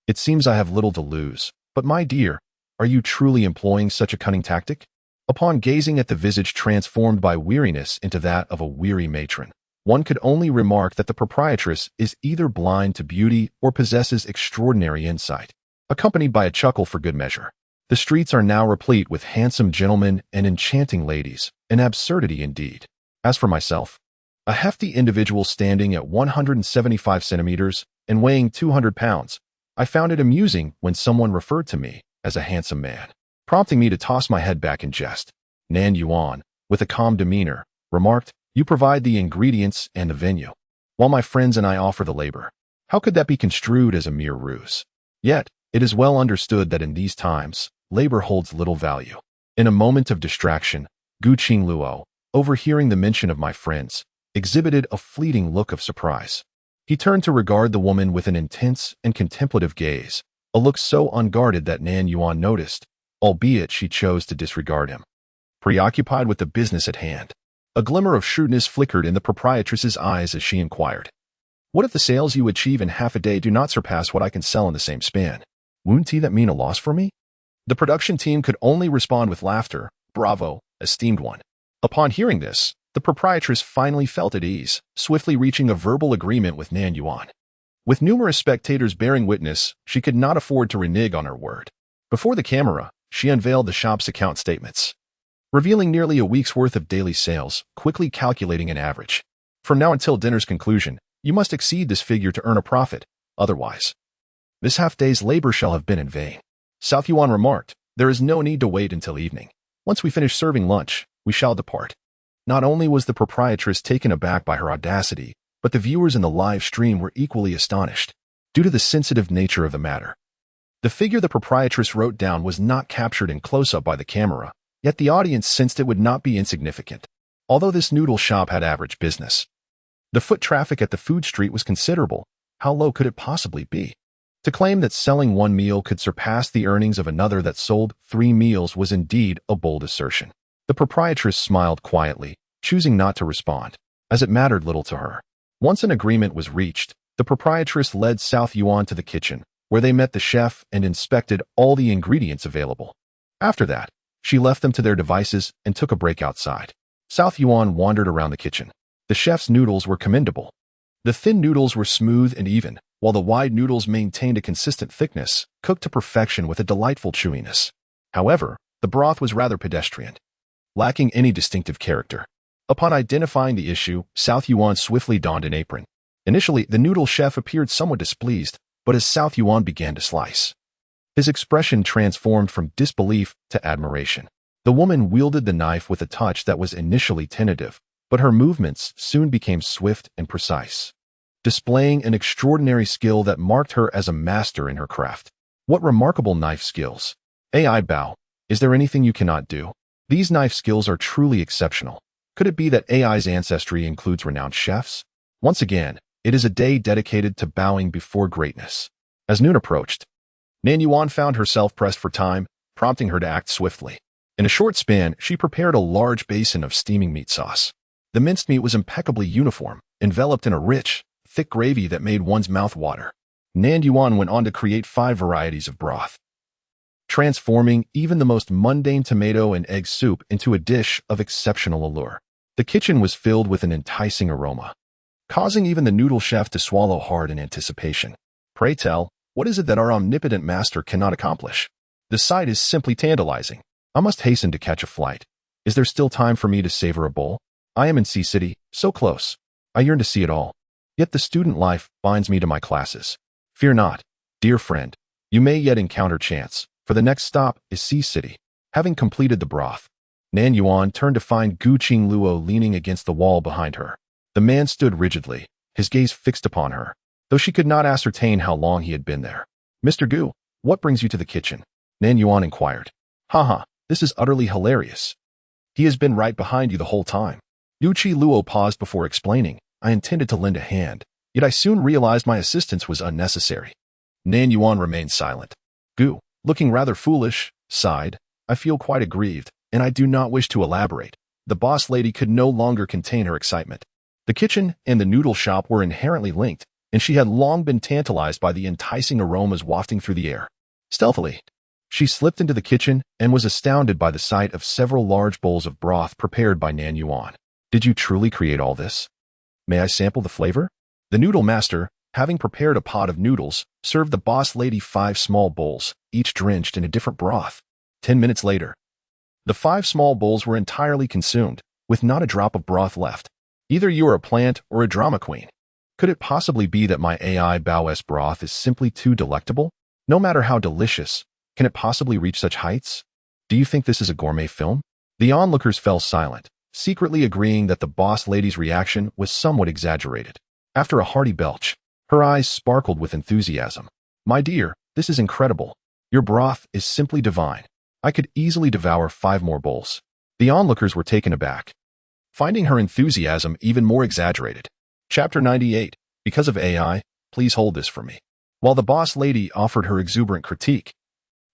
It seems I have little to lose, but my dear, are you truly employing such a cunning tactic? Upon gazing at the visage transformed by weariness into that of a weary matron, one could only remark that the proprietress is either blind to beauty or possesses extraordinary insight, accompanied by a chuckle for good measure. The streets are now replete with handsome gentlemen and enchanting ladies, an absurdity indeed. As for myself, a hefty individual standing at 175 centimeters and weighing 200 pounds, I found it amusing when someone referred to me as a handsome man, prompting me to toss my head back in jest. Nan Yuan, with a calm demeanor, remarked, "You provide the ingredients and the venue, while my friends and I offer the labor. How could that be construed as a mere ruse? Yet, it is well understood that in these times, labor holds little value. In a moment of distraction, Gu Qingluo, overhearing the mention of my friends, exhibited a fleeting look of surprise. He turned to regard the woman with an intense and contemplative gaze, a look so unguarded that Nan Yuan noticed, albeit she chose to disregard him. Preoccupied with the business at hand, a glimmer of shrewdness flickered in the proprietress's eyes as she inquired, "What if the sales you achieve in half a day do not surpass what I can sell in the same span? Wouldn't that mean a loss for me?" The production team could only respond with laughter. "Bravo, esteemed one." Upon hearing this, the proprietress finally felt at ease, swiftly reaching a verbal agreement with Nan Yuan. With numerous spectators bearing witness, she could not afford to renege on her word. Before the camera, she unveiled the shop's account statements, revealing nearly a week's worth of daily sales, quickly calculating an average. "From now until dinner's conclusion, you must exceed this figure to earn a profit. Otherwise, this half-day's labor shall have been in vain." South Yuan remarked, "There is no need to wait until evening. Once we finish serving lunch, we shall depart." Not only was the proprietress taken aback by her audacity, but the viewers in the live stream were equally astonished, due to the sensitive nature of the matter. The figure the proprietress wrote down was not captured in close-up by the camera, yet the audience sensed it would not be insignificant. Although this noodle shop had average business, the foot traffic at the food street was considerable. How low could it possibly be? To claim that selling one meal could surpass the earnings of another that sold 3 meals was indeed a bold assertion. The proprietress smiled quietly, choosing not to respond, as it mattered little to her. Once an agreement was reached, the proprietress led South Yuan to the kitchen, where they met the chef and inspected all the ingredients available. After that, she left them to their devices and took a break outside. South Yuan wandered around the kitchen. The chef's noodles were commendable. The thin noodles were smooth and even, while the wide noodles maintained a consistent thickness, cooked to perfection with a delightful chewiness. However, the broth was rather pedestrian, lacking any distinctive character. Upon identifying the issue, South Yuan swiftly donned an apron. Initially, the noodle chef appeared somewhat displeased, but as South Yuan began to slice, his expression transformed from disbelief to admiration. The woman wielded the knife with a touch that was initially tentative, but her movements soon became swift and precise, displaying an extraordinary skill that marked her as a master in her craft. What remarkable knife skills! AI Bao, is there anything you cannot do? These knife skills are truly exceptional. Could it be that AI's ancestry includes renowned chefs? Once again, it is a day dedicated to bowing before greatness. As noon approached, Nan Yuan found herself pressed for time, prompting her to act swiftly. In a short span, she prepared a large basin of steaming meat sauce. The minced meat was impeccably uniform, enveloped in a rich, thick gravy that made one's mouth water. Nan Yuan went on to create 5 varieties of broth, transforming even the most mundane tomato and egg soup into a dish of exceptional allure. The kitchen was filled with an enticing aroma, causing even the noodle chef to swallow hard in anticipation. Pray tell, what is it that our omnipotent master cannot accomplish? The sight is simply tantalizing. I must hasten to catch a flight. Is there still time for me to savor a bowl? I am in Sea City, so close. I yearn to see it all. Yet the student life binds me to my classes. Fear not, dear friend. You may yet encounter chance, for the next stop is Sea City. Having completed the broth, Nan Yuan turned to find Gu Qingluo leaning against the wall behind her. The man stood rigidly, his gaze fixed upon her, though she could not ascertain how long he had been there. "Mr. Gu, what brings you to the kitchen?" Nan Yuan inquired. "Haha, this is utterly hilarious. He has been right behind you the whole time." Gu Qingluo paused before explaining, "I intended to lend a hand, yet I soon realized my assistance was unnecessary." Nan Yuan remained silent. Gu, looking rather foolish, sighed, "I feel quite aggrieved, and I do not wish to elaborate." The boss lady could no longer contain her excitement. The kitchen and the noodle shop were inherently linked, and she had long been tantalized by the enticing aromas wafting through the air. Stealthily, she slipped into the kitchen and was astounded by the sight of several large bowls of broth prepared by Nan Yuan. "Did you truly create all this? May I sample the flavor?" The noodle master, having prepared a pot of noodles, served the boss lady 5 small bowls, each drenched in a different broth. 10 minutes later, the 5 small bowls were entirely consumed, with not a drop of broth left. "Either you are a plant or a drama queen. Could it possibly be that my AI Bao's broth is simply too delectable? No matter how delicious, can it possibly reach such heights? Do you think this is a gourmet film?" The onlookers fell silent, secretly agreeing that the boss lady's reaction was somewhat exaggerated. After a hearty belch, her eyes sparkled with enthusiasm. "My dear, this is incredible. Your broth is simply divine. I could easily devour 5 more bowls. The onlookers were taken aback, finding her enthusiasm even more exaggerated. Chapter 98. Because of AI, please hold this for me. While the boss lady offered her exuberant critique,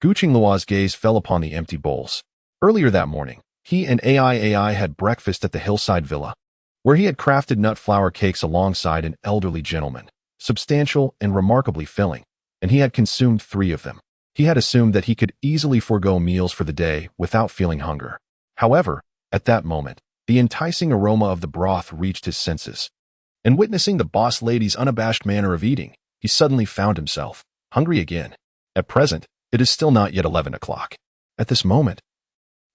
Gu Qingluo's gaze fell upon the empty bowls. Earlier that morning, he and AI had breakfast at the hillside villa, where he had crafted nut flour cakes alongside an elderly gentleman, substantial and remarkably filling, and he had consumed 3 of them. He had assumed that he could easily forego meals for the day without feeling hunger. However, at that moment, the enticing aroma of the broth reached his senses, and witnessing the boss lady's unabashed manner of eating, he suddenly found himself hungry again. At present, it is still not yet 11 o'clock. At this moment,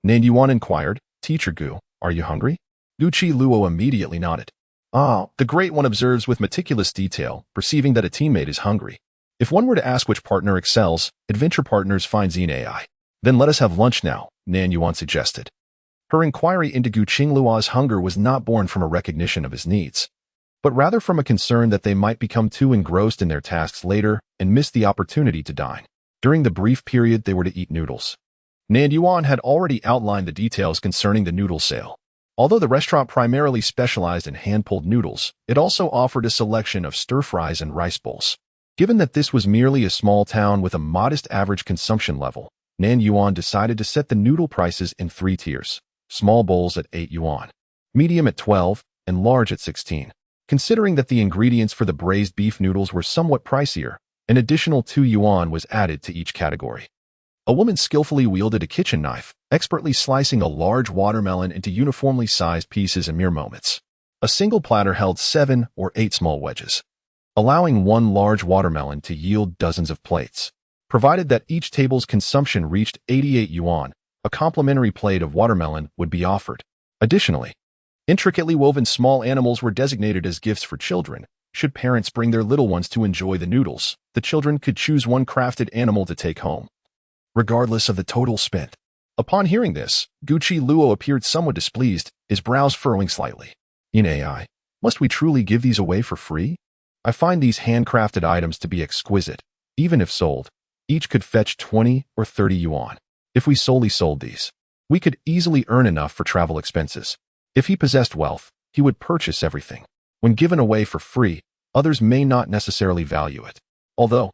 Nan Yuan inquired, "Teacher Gu, are you hungry?" Gu Qingluo immediately nodded. "Ah," the Great One observes with meticulous detail, perceiving that a teammate is hungry. If one were to ask which partner excels, adventure partners find in AI. "Then let us have lunch now," Nan Yuan suggested. Her inquiry into Gu Qingluo's hunger was not born from a recognition of his needs, but rather from a concern that they might become too engrossed in their tasks later and miss the opportunity to dine. During the brief period they were to eat noodles, Nan Yuan had already outlined the details concerning the noodle sale. Although the restaurant primarily specialized in hand-pulled noodles, it also offered a selection of stir-fries and rice bowls. Given that this was merely a small town with a modest average consumption level, Nan Yuan decided to set the noodle prices in 3 tiers: small bowls at 8 yuan, medium at 12, and large at 16. Considering that the ingredients for the braised beef noodles were somewhat pricier, an additional 2 yuan was added to each category. A woman skillfully wielded a kitchen knife, expertly slicing a large watermelon into uniformly sized pieces in mere moments. A single platter held 7 or 8 small wedges, allowing one large watermelon to yield dozens of plates. Provided that each table's consumption reached 88 yuan, a complimentary plate of watermelon would be offered. Additionally, intricately woven small animals were designated as gifts for children. Should parents bring their little ones to enjoy the noodles, the children could choose one crafted animal to take home, regardless of the total spent. Upon hearing this, Gu Qingluo appeared somewhat displeased, his brows furrowing slightly. In AI, must we truly give these away for free? I find these handcrafted items to be exquisite. Even if sold, each could fetch 20 or 30 yuan. If we solely sold these, we could easily earn enough for travel expenses. If he possessed wealth, he would purchase everything. When given away for free, others may not necessarily value it. Although,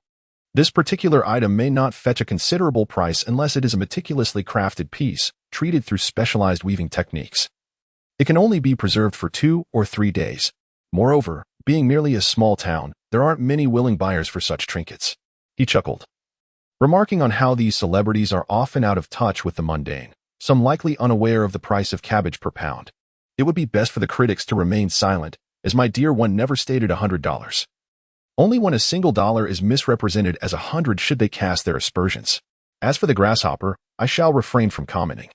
this particular item may not fetch a considerable price unless it is a meticulously crafted piece, treated through specialized weaving techniques. It can only be preserved for 2 or 3 days. Moreover, being merely a small town, there aren't many willing buyers for such trinkets. He chuckled, remarking on how these celebrities are often out of touch with the mundane, some likely unaware of the price of cabbage per pound. It would be best for the critics to remain silent, as my dear one never stated $100. Only when a single dollar is misrepresented as 100 should they cast their aspersions. As for the grasshopper, I shall refrain from commenting.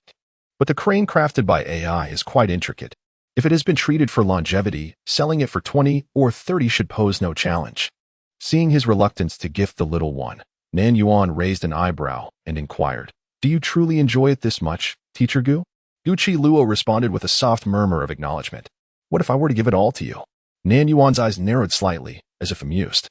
But the crane crafted by AI is quite intricate. If it has been treated for longevity, selling it for 20 or 30 should pose no challenge. Seeing his reluctance to gift the little one, Nan Yuan raised an eyebrow and inquired, "Do you truly enjoy it this much, Teacher Gu?" Gu Qingluo responded with a soft murmur of acknowledgement. "What if I were to give it all to you?" Nan Yuan's eyes narrowed slightly, as if amused.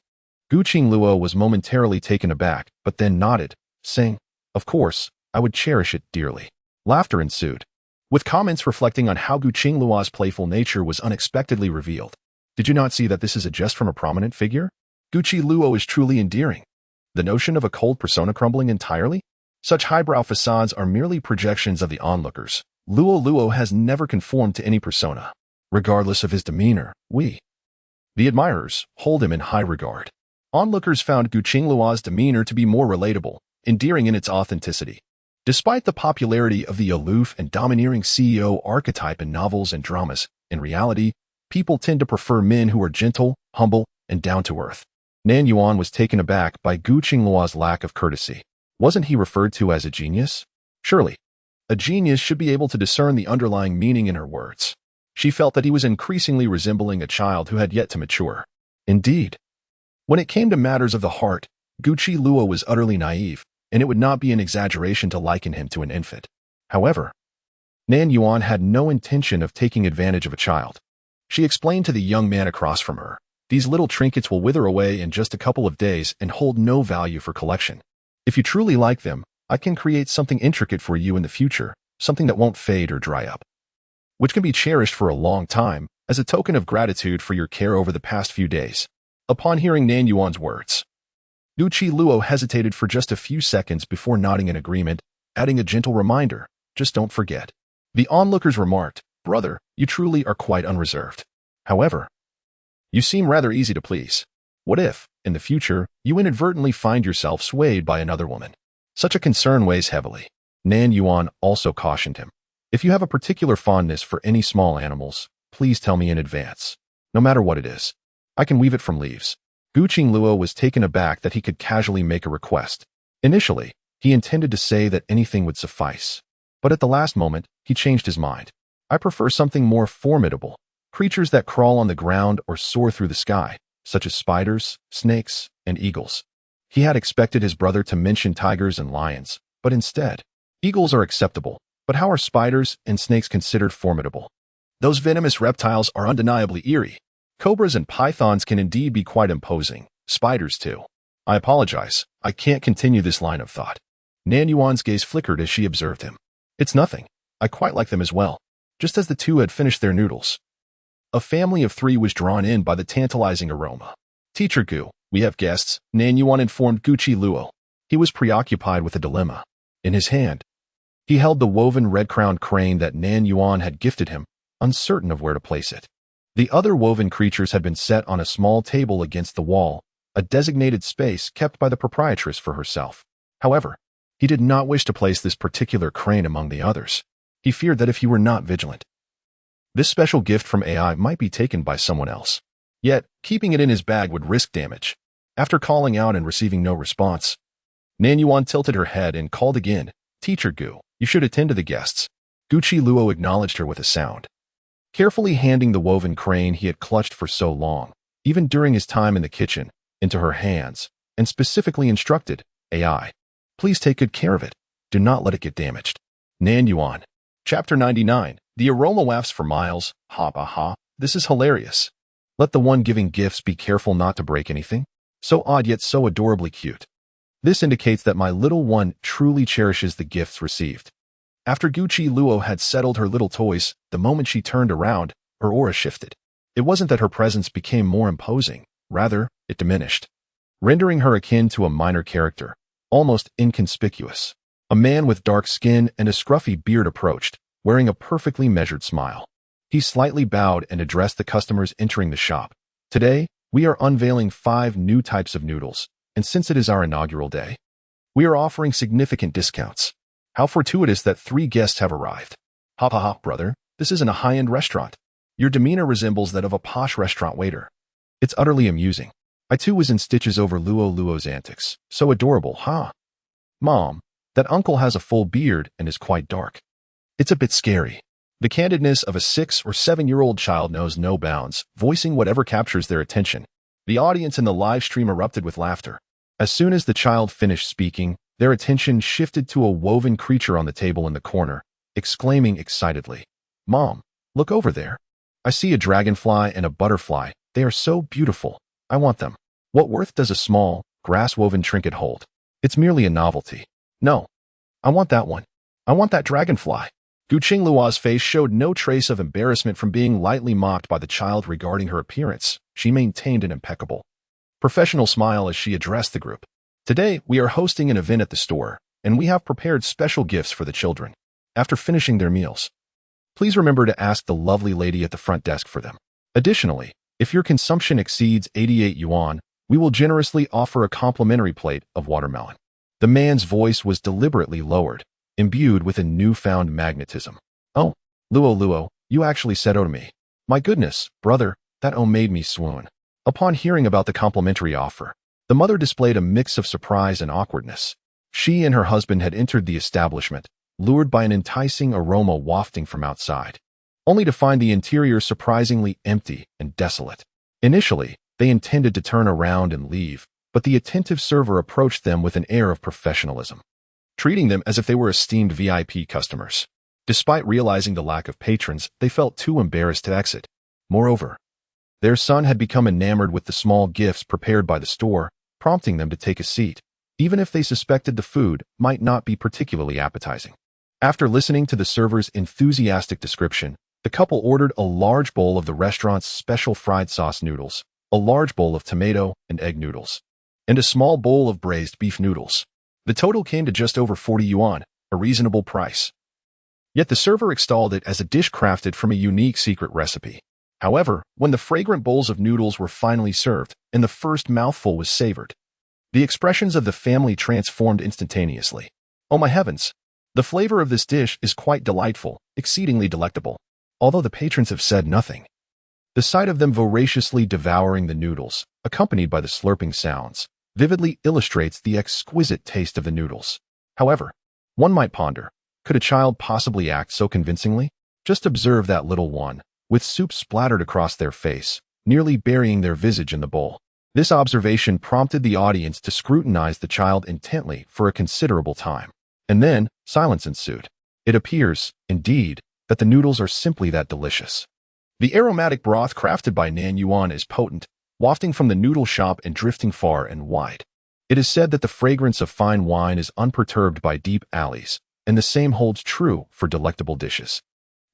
Gu Qingluo was momentarily taken aback, but then nodded, saying, "Of course, I would cherish it dearly." Laughter ensued, with comments reflecting on how Gu Qingluo's playful nature was unexpectedly revealed. "Did you not see that this is a jest from a prominent figure? Gu Qingluo is truly endearing. The notion of a cold persona crumbling entirely? Such highbrow facades are merely projections of the onlookers. Luo has never conformed to any persona. Regardless of his demeanor, we, the admirers, hold him in high regard." Onlookers found Gu Qingluo's demeanor to be more relatable, endearing in its authenticity. Despite the popularity of the aloof and domineering CEO archetype in novels and dramas, in reality, people tend to prefer men who are gentle, humble, and down-to-earth. Nan Yuan was taken aback by Gu Qingluo's lack of courtesy. Wasn't he referred to as a genius? Surely, a genius should be able to discern the underlying meaning in her words. She felt that he was increasingly resembling a child who had yet to mature. Indeed, when it came to matters of the heart, Gu Qingluo was utterly naive, and it would not be an exaggeration to liken him to an infant. However, Nan Yuan had no intention of taking advantage of a child. She explained to the young man across from her, "These little trinkets will wither away in just a couple of days and hold no value for collection. If you truly like them, I can create something intricate for you in the future, something that won't fade or dry up, which can be cherished for a long time as a token of gratitude for your care over the past few days." Upon hearing Nan Yuan's words, Guqi Luo hesitated for just a few seconds before nodding in agreement, adding a gentle reminder, "Just don't forget." The onlookers remarked, "Brother, you truly are quite unreserved. However, you seem rather easy to please. What if, in the future, you inadvertently find yourself swayed by another woman? Such a concern weighs heavily." Nan Yuan also cautioned him, "If you have a particular fondness for any small animals, please tell me in advance. No matter what it is, I can weave it from leaves." Guqi Luo was taken aback that he could casually make a request. Initially, he intended to say that anything would suffice, but at the last moment, he changed his mind. "I prefer something more formidable, creatures that crawl on the ground or soar through the sky, such as spiders, snakes, and eagles." He had expected his brother to mention tigers and lions, but instead, eagles are acceptable, but how are spiders and snakes considered formidable? Those venomous reptiles are undeniably eerie. Cobras and pythons can indeed be quite imposing, spiders too. "I apologize, I can't continue this line of thought." Nan Yuan's gaze flickered as she observed him. "It's nothing. I quite like them as well." Just as the two had finished their noodles, a family of 3 was drawn in by the tantalizing aroma. "Teacher Gu, we have guests," Nan Yuan informed Guqi Luo. He was preoccupied with a dilemma. In his hand, he held the woven red-crowned crane that Nan Yuan had gifted him, uncertain of where to place it. The other woven creatures had been set on a small table against the wall, a designated space kept by the proprietress for herself. However, he did not wish to place this particular crane among the others. He feared that if he were not vigilant, this special gift from AI might be taken by someone else. Yet, keeping it in his bag would risk damage. After calling out and receiving no response, Nan Yuan tilted her head and called again, "Teacher Gu, you should attend to the guests." Guqi Luo acknowledged her with a sound, carefully handing the woven crane he had clutched for so long, even during his time in the kitchen, into her hands, and specifically instructed, "AI, please take good care of it. Do not let it get damaged." Nan Yuan. Chapter 99. The aroma wafts for miles. Ha ha ha. This is hilarious. Let the one giving gifts be careful not to break anything. So odd yet so adorably cute. This indicates that my little one truly cherishes the gifts received. After Guqi Luo had settled her little toys, the moment she turned around, her aura shifted. It wasn't that her presence became more imposing, rather, it diminished, rendering her akin to a minor character, almost inconspicuous. A man with dark skin and a scruffy beard approached, wearing a perfectly measured smile. He slightly bowed and addressed the customers entering the shop. "Today, we are unveiling 5 new types of noodles, and since it is our inaugural day, we are offering significant discounts. How fortuitous that 3 guests have arrived. Ha ha ha, brother, this isn't a high-end restaurant. Your demeanor resembles that of a posh restaurant waiter. It's utterly amusing." I too was in stitches over Luo's antics. "So adorable, huh? Mom, that uncle has a full beard and is quite dark. It's a bit scary." The candidness of a 6 or 7-year-old child knows no bounds, voicing whatever captures their attention. The audience in the live stream erupted with laughter. As soon as the child finished speaking, their attention shifted to a woven creature on the table in the corner, exclaiming excitedly, "Mom, look over there. I see a dragonfly and a butterfly. They are so beautiful. I want them." What worth does a small, grass-woven trinket hold? It's merely a novelty. No, I want that one. I want that dragonfly. Guqi Luo's face showed no trace of embarrassment from being lightly mocked by the child regarding her appearance. She maintained an impeccable, professional smile as she addressed the group. "Today, we are hosting an event at the store, and we have prepared special gifts for the children. After finishing their meals, please remember to ask the lovely lady at the front desk for them. Additionally, if your consumption exceeds 88 yuan, we will generously offer a complimentary plate of watermelon." The man's voice was deliberately lowered, imbued with a newfound magnetism. "Oh, Luo, you actually said oh to me. My goodness, brother, that oh made me swoon." Upon hearing about the complimentary offer, the mother displayed a mix of surprise and awkwardness. She and her husband had entered the establishment, lured by an enticing aroma wafting from outside, only to find the interior surprisingly empty and desolate. Initially, they intended to turn around and leave, but the attentive server approached them with an air of professionalism, treating them as if they were esteemed VIP customers. Despite realizing the lack of patrons, they felt too embarrassed to exit. Moreover, their son had become enamored with the small gifts prepared by the store, prompting them to take a seat. even if they suspected the food might not be particularly appetizing. After listening to the server's enthusiastic description, the couple ordered a large bowl of the restaurant's special fried sauce noodles, a large bowl of tomato and egg noodles, and a small bowl of braised beef noodles. The total came to just over 40 yuan, a reasonable price. Yet the server extolled it as a dish crafted from a unique secret recipe. However, when the fragrant bowls of noodles were finally served and the first mouthful was savored, the expressions of the family transformed instantaneously. Oh my heavens! The flavor of this dish is quite delightful, exceedingly delectable, although the patrons have said nothing. The sight of them voraciously devouring the noodles, accompanied by the slurping sounds, vividly illustrates the exquisite taste of the noodles. However, one might ponder, could a child possibly act so convincingly? Just observe that little one, with soup splattered across their face, nearly burying their visage in the bowl. This observation prompted the audience to scrutinize the child intently for a considerable time. And then, silence ensued. It appears, indeed, that the noodles are simply that delicious. The aromatic broth crafted by Nan Yuan is potent, wafting from the noodle shop and drifting far and wide. It is said that the fragrance of fine wine is unperturbed by deep alleys, and the same holds true for delectable dishes.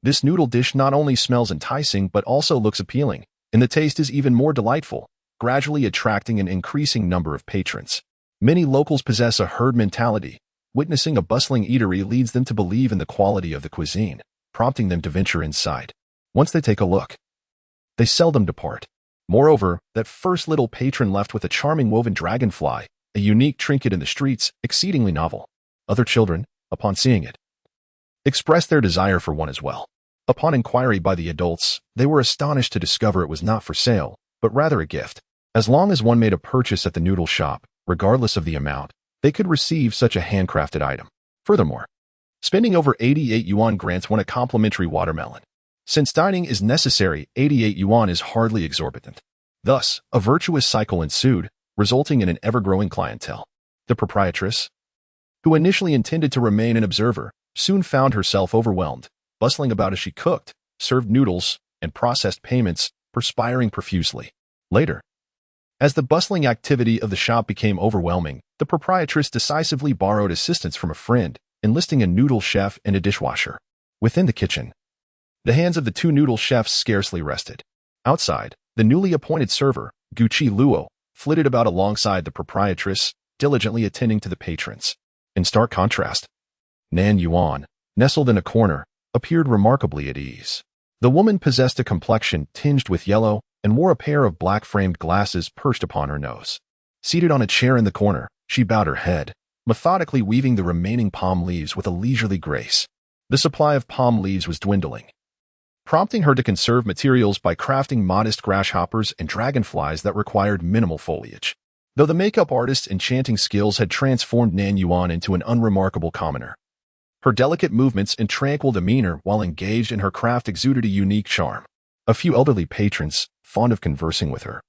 This noodle dish not only smells enticing but also looks appealing, and the taste is even more delightful, gradually attracting an increasing number of patrons. Many locals possess a herd mentality. Witnessing a bustling eatery leads them to believe in the quality of the cuisine, prompting them to venture inside. Once they take a look, they seldom depart. Moreover, that first little patron left with a charming woven dragonfly, a unique trinket in the streets, exceedingly novel. Other children, upon seeing it, expressed their desire for one as well. Upon inquiry by the adults, they were astonished to discover it was not for sale, but rather a gift. As long as one made a purchase at the noodle shop, regardless of the amount, they could receive such a handcrafted item. Furthermore, spending over 88 yuan grants one a complimentary watermelon. Since dining is necessary, 88 yuan is hardly exorbitant. Thus, a virtuous cycle ensued, resulting in an ever-growing clientele. The proprietress, who initially intended to remain an observer, soon found herself overwhelmed, bustling about as she cooked, served noodles, and processed payments, perspiring profusely. Later, as the bustling activity of the shop became overwhelming, the proprietress decisively borrowed assistance from a friend, enlisting a noodle chef and a dishwasher. Within the kitchen, the hands of the two noodle chefs scarcely rested. Outside, the newly appointed server, Gucci Luo, flitted about alongside the proprietress, diligently attending to the patrons. In stark contrast, Nan Yuan, nestled in a corner, appeared remarkably at ease. The woman possessed a complexion tinged with yellow and wore a pair of black-framed glasses perched upon her nose. Seated on a chair in the corner, she bowed her head, methodically weaving the remaining palm leaves with a leisurely grace. The supply of palm leaves was dwindling, prompting her to conserve materials by crafting modest grasshoppers and dragonflies that required minimal foliage. Though the makeup artist's enchanting skills had transformed Nan Yuan into an unremarkable commoner, her delicate movements and tranquil demeanor while engaged in her craft exuded a unique charm. A few elderly patrons, fond of conversing with her,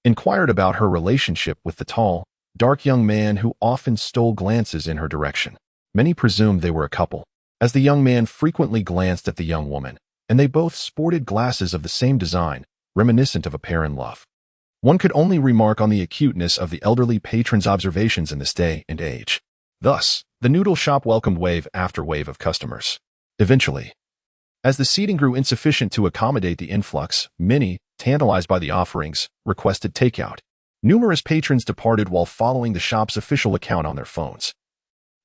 inquired about her relationship with the tall, dark young man who often stole glances in her direction. Many presumed they were a couple, as the young man frequently glanced at the young woman, and they both sported glasses of the same design, reminiscent of a pair in love. One could only remark on the acuteness of the elderly patron's observations in this day and age. Thus, the noodle shop welcomed wave after wave of customers. Eventually, as the seating grew insufficient to accommodate the influx, many, tantalized by the offerings, requested takeout. Numerous patrons departed while following the shop's official account on their phones,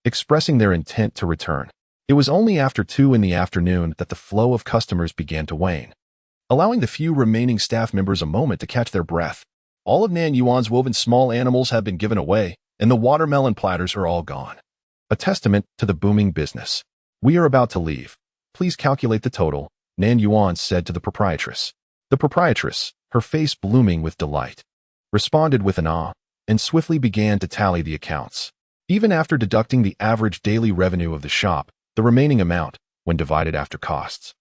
expressing their intent to return. It was only after 2 in the afternoon that the flow of customers began to wane, allowing the few remaining staff members a moment to catch their breath. All of Nan Yuan's woven small animals have been given away, and the watermelon platters are all gone. A testament to the booming business. We are about to leave. Please calculate the total, Nan Yuan said to the proprietress. The proprietress, her face blooming with delight, responded with an ah, and swiftly began to tally the accounts. Even after deducting the average daily revenue of the shop, the remaining amount, when divided after costs,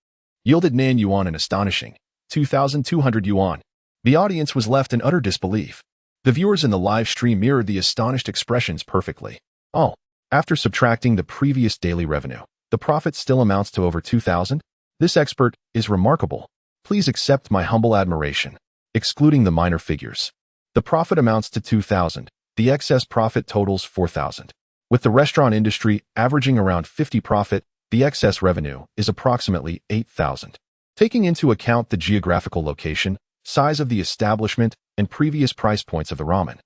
yielded Nan Yuan an astonishing 2,200 yuan. The audience was left in utter disbelief. The viewers in the live stream mirrored the astonished expressions perfectly. Oh, after subtracting the previous daily revenue, the profit still amounts to over 2,000? This expert is remarkable. Please accept my humble admiration. Excluding the minor figures, the profit amounts to 2,000. the excess profit totals 4,000. With the restaurant industry averaging around 50 profit, the excess revenue is approximately 8,000. Taking into account the geographical location, size of the establishment, and previous price points of the ramen,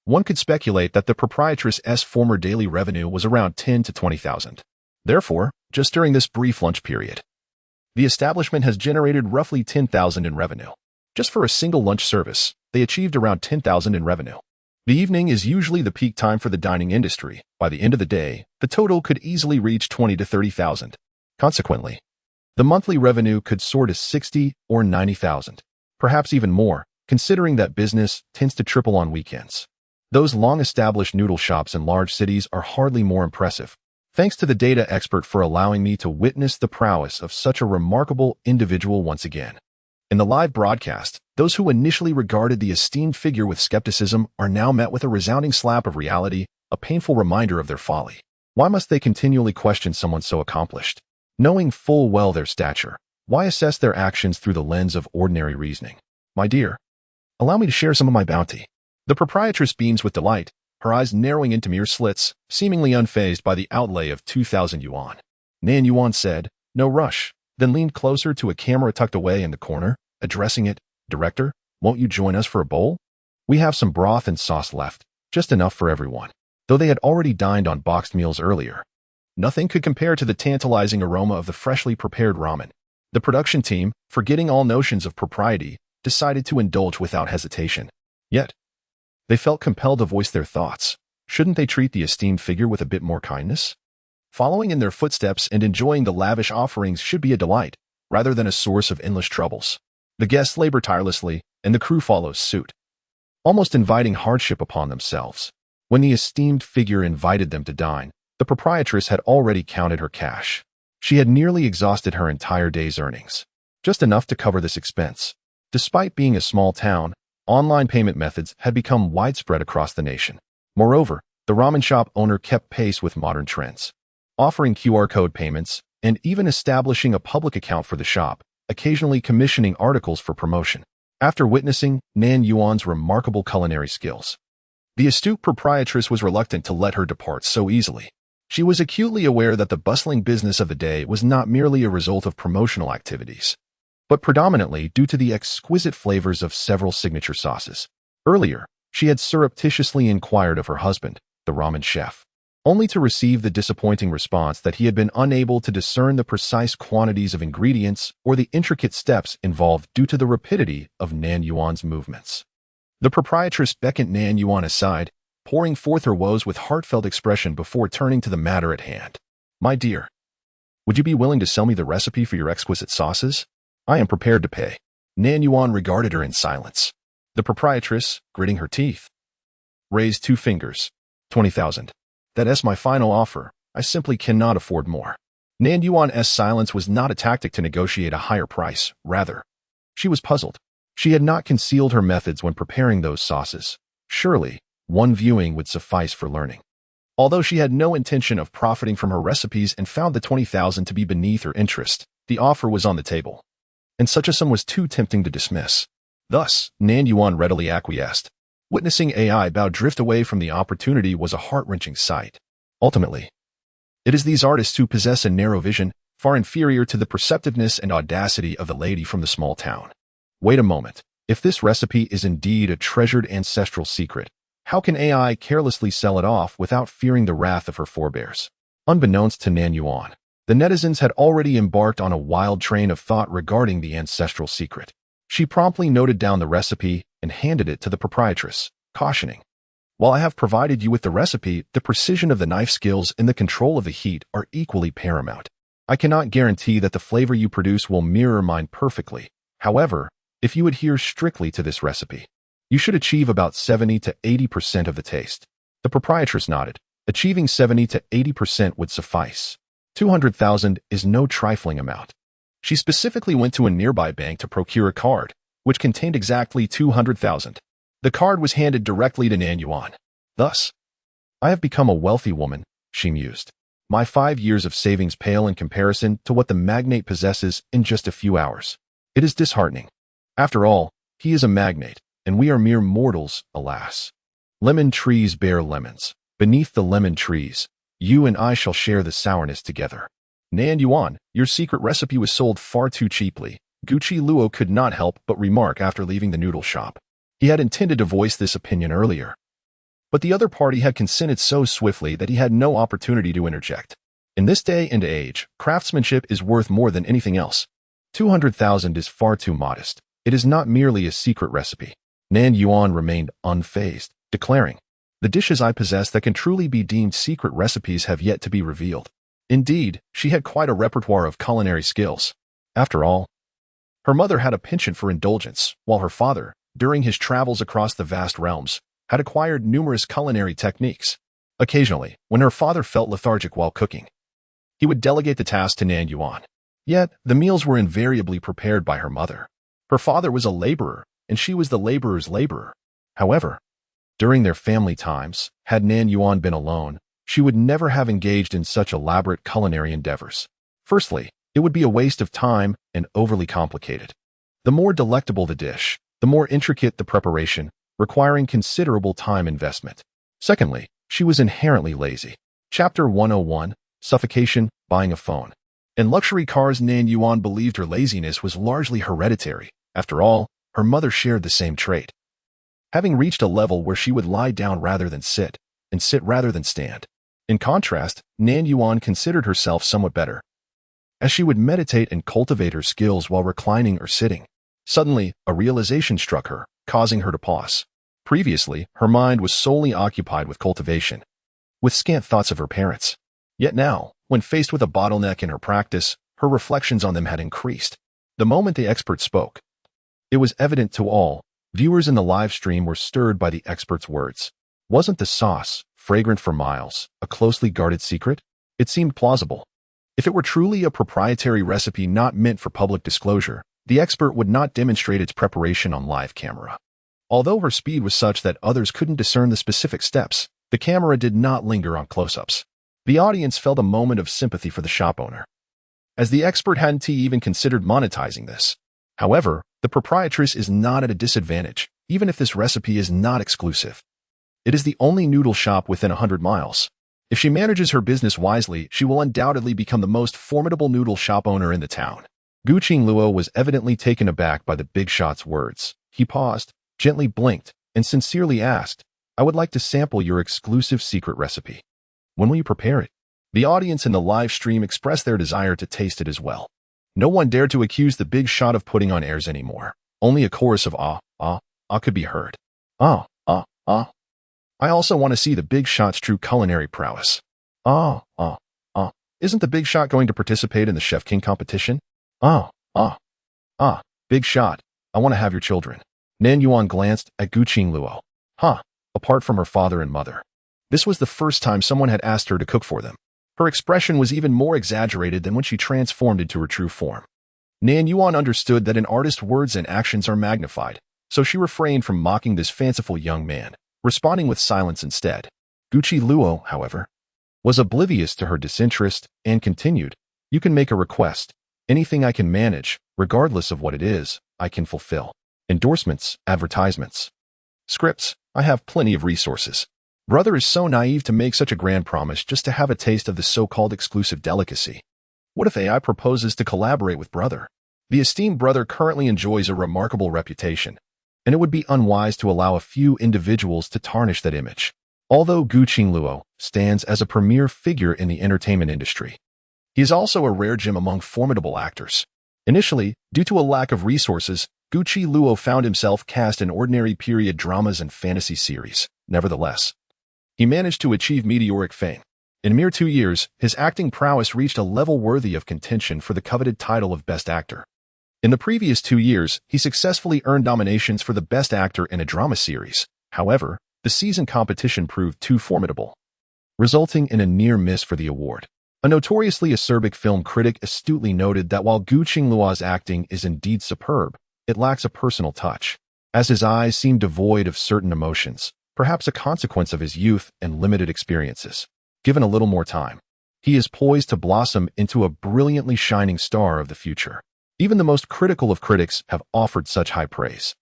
one could speculate that the proprietress's former daily revenue was around 10 to 20,000. Therefore, just during this brief lunch period, the establishment has generated roughly 10,000 in revenue. Just for a single lunch service, they achieved around 10,000 in revenue. The evening is usually the peak time for the dining industry. By the end of the day, the total could easily reach 20 to 30,000. Consequently, the monthly revenue could soar to 60 or 90,000, perhaps even more, considering that business tends to triple on weekends. Those long-established noodle shops in large cities are hardly more impressive. Thanks to the data expert for allowing me to witness the prowess of such a remarkable individual once again. In the live broadcast, those who initially regarded the esteemed figure with skepticism are now met with a resounding slap of reality, a painful reminder of their folly. Why must they continually question someone so accomplished? Knowing full well their stature, why assess their actions through the lens of ordinary reasoning? My dear, allow me to share some of my bounty. The proprietress beams with delight, her eyes narrowing into mere slits, seemingly unfazed by the outlay of 2,000 yuan. Nan Yuan said, "No rush," then leaned closer to a camera tucked away in the corner, addressing it, "Director, won't you join us for a bowl? We have some broth and sauce left, just enough for everyone." Though they had already dined on boxed meals earlier, nothing could compare to the tantalizing aroma of the freshly prepared ramen. The production team, forgetting all notions of propriety, decided to indulge without hesitation. Yet, they felt compelled to voice their thoughts. Shouldn't they treat the esteemed figure with a bit more kindness? Following in their footsteps and enjoying the lavish offerings should be a delight, rather than a source of endless troubles. The guests labor tirelessly, and the crew follows suit, almost inviting hardship upon themselves. When the esteemed figure invited them to dine, the proprietress had already counted her cash. She had nearly exhausted her entire day's earnings, just enough to cover this expense. Despite being a small town, online payment methods had become widespread across the nation. Moreover, the ramen shop owner kept pace with modern trends, offering QR code payments and even establishing a public account for the shop, occasionally commissioning articles for promotion. After witnessing Nan Yuan's remarkable culinary skills, the astute proprietress was reluctant to let her depart so easily. She was acutely aware that the bustling business of the day was not merely a result of promotional activities, but predominantly due to the exquisite flavors of several signature sauces. Earlier, she had surreptitiously inquired of her husband, the ramen chef, only to receive the disappointing response that he had been unable to discern the precise quantities of ingredients or the intricate steps involved due to the rapidity of Nan Yuan's movements. The proprietress beckoned Nan Yuan aside, pouring forth her woes with heartfelt expression before turning to the matter at hand. "My dear, would you be willing to sell me the recipe for your exquisite sauces? I am prepared to pay." Nan Yuan regarded her in silence. The proprietress, gritting her teeth, raised two fingers. 20,000. That is my final offer. I simply cannot afford more. Nan Yuan's silence was not a tactic to negotiate a higher price. Rather, she was puzzled. She had not concealed her methods when preparing those sauces. Surely, one viewing would suffice for learning. Although she had no intention of profiting from her recipes and found the 20,000 to be beneath her interest, the offer was on the table, and such a sum was too tempting to dismiss. Thus, Nan Yuan readily acquiesced. Witnessing AI bow drift away from the opportunity was a heart-wrenching sight. Ultimately, it is these artists who possess a narrow vision, far inferior to the perceptiveness and audacity of the lady from the small town. Wait a moment. If this recipe is indeed a treasured ancestral secret, how can AI carelessly sell it off without fearing the wrath of her forebears? Unbeknownst to Nan Yuan, the netizens had already embarked on a wild train of thought regarding the ancestral secret. She promptly noted down the recipe and handed it to the proprietress, cautioning, "While I have provided you with the recipe, the precision of the knife skills and the control of the heat are equally paramount. I cannot guarantee that the flavor you produce will mirror mine perfectly. However, if you adhere strictly to this recipe, you should achieve about 70 to 80% of the taste." The proprietress nodded. Achieving 70 to 80% would suffice. 200,000 is no trifling amount. She specifically went to a nearby bank to procure a card, which contained exactly 200,000. The card was handed directly to Nan Yuan. Thus, "I have become a wealthy woman," she mused. "My 5 years of savings pale in comparison to what the magnate possesses in just a few hours. It is disheartening. After all, he is a magnate, and we are mere mortals, alas." Lemon trees bear lemons. Beneath the lemon trees, you and I shall share the sourness together. Nan Yuan, your secret recipe was sold far too cheaply. Gucci Luo could not help but remark after leaving the noodle shop. He had intended to voice this opinion earlier, but the other party had consented so swiftly that he had no opportunity to interject. In this day and age, craftsmanship is worth more than anything else. 200,000 is far too modest. It is not merely a secret recipe. Nan Yuan remained unfazed, declaring, "The dishes I possess that can truly be deemed secret recipes have yet to be revealed." Indeed, she had quite a repertoire of culinary skills. After all, her mother had a penchant for indulgence, while her father, during his travels across the vast realms, had acquired numerous culinary techniques. Occasionally, when her father felt lethargic while cooking, he would delegate the task to Nan Yuan. Yet, the meals were invariably prepared by her mother. Her father was a laborer, and she was the laborer's laborer. However, during their family times, had Nan Yuan been alone, she would never have engaged in such elaborate culinary endeavors. Firstly, it would be a waste of time and overly complicated. The more delectable the dish, the more intricate the preparation, requiring considerable time investment. Secondly, she was inherently lazy. Chapter 101, Suffocation, Buying a Phone. In luxury cars, Nan Yuan believed her laziness was largely hereditary. After all, her mother shared the same trait. Having reached a level where she would lie down rather than sit, and sit rather than stand. In contrast, Nan Yuan considered herself somewhat better, as she would meditate and cultivate her skills while reclining or sitting. Suddenly, a realization struck her, causing her to pause. Previously, her mind was solely occupied with cultivation, with scant thoughts of her parents. Yet now, when faced with a bottleneck in her practice, her reflections on them had increased. The moment the expert spoke, it was evident to all. Viewers in the live stream were stirred by the expert's words. Wasn't the sauce, fragrant for miles, a closely guarded secret? It seemed plausible. If it were truly a proprietary recipe not meant for public disclosure, the expert would not demonstrate its preparation on live camera. Although her speed was such that others couldn't discern the specific steps, the camera did not linger on close-ups. The audience felt a moment of sympathy for the shop owner, as the expert hadn't even considered monetizing this. However, the proprietress is not at a disadvantage, even if this recipe is not exclusive. It is the only noodle shop within 100 miles. If she manages her business wisely, she will undoubtedly become the most formidable noodle shop owner in the town. Gucci Luo was evidently taken aback by the big shot's words. He paused, gently blinked, and sincerely asked, "I would like to sample your exclusive secret recipe. When will you prepare it?" The audience in the live stream expressed their desire to taste it as well. No one dared to accuse the big shot of putting on airs anymore. Only a chorus of ah, ah, ah could be heard. Ah, ah, ah. I also want to see the big shot's true culinary prowess. Ah, ah, ah. Isn't the big shot going to participate in the Chef King competition? Ah, ah, ah. Big shot, I want to have your children. Nan Yuan glanced at Gucci Luo. Apart from her father and mother. This was the first time someone had asked her to cook for them. Her expression was even more exaggerated than when she transformed into her true form. Nan Yuan understood that an artist's words and actions are magnified, so she refrained from mocking this fanciful young man, responding with silence instead. Gucci Luo, however, was oblivious to her disinterest and continued, "You can make a request. Anything I can manage, regardless of what it is, I can fulfill. Endorsements, advertisements, scripts, I have plenty of resources." Brother is so naive to make such a grand promise just to have a taste of the so-called exclusive delicacy. What if AI proposes to collaborate with brother? The esteemed brother currently enjoys a remarkable reputation, and it would be unwise to allow a few individuals to tarnish that image. Although Gucci Luo stands as a premier figure in the entertainment industry, he is also a rare gem among formidable actors. Initially, due to a lack of resources, Gucci Luo found himself cast in ordinary period dramas and fantasy series. Nevertheless, he managed to achieve meteoric fame. In a mere 2 years, his acting prowess reached a level worthy of contention for the coveted title of Best Actor. In the previous 2 years, he successfully earned nominations for the Best Actor in a drama series. However, the season competition proved too formidable, resulting in a near miss for the award. A notoriously acerbic film critic astutely noted that while Gucci Luo's acting is indeed superb, it lacks a personal touch, as his eyes seem devoid of certain emotions, perhaps a consequence of his youth and limited experiences. Given a little more time, he is poised to blossom into a brilliantly shining star of the future. Even the most critical of critics have offered such high praise,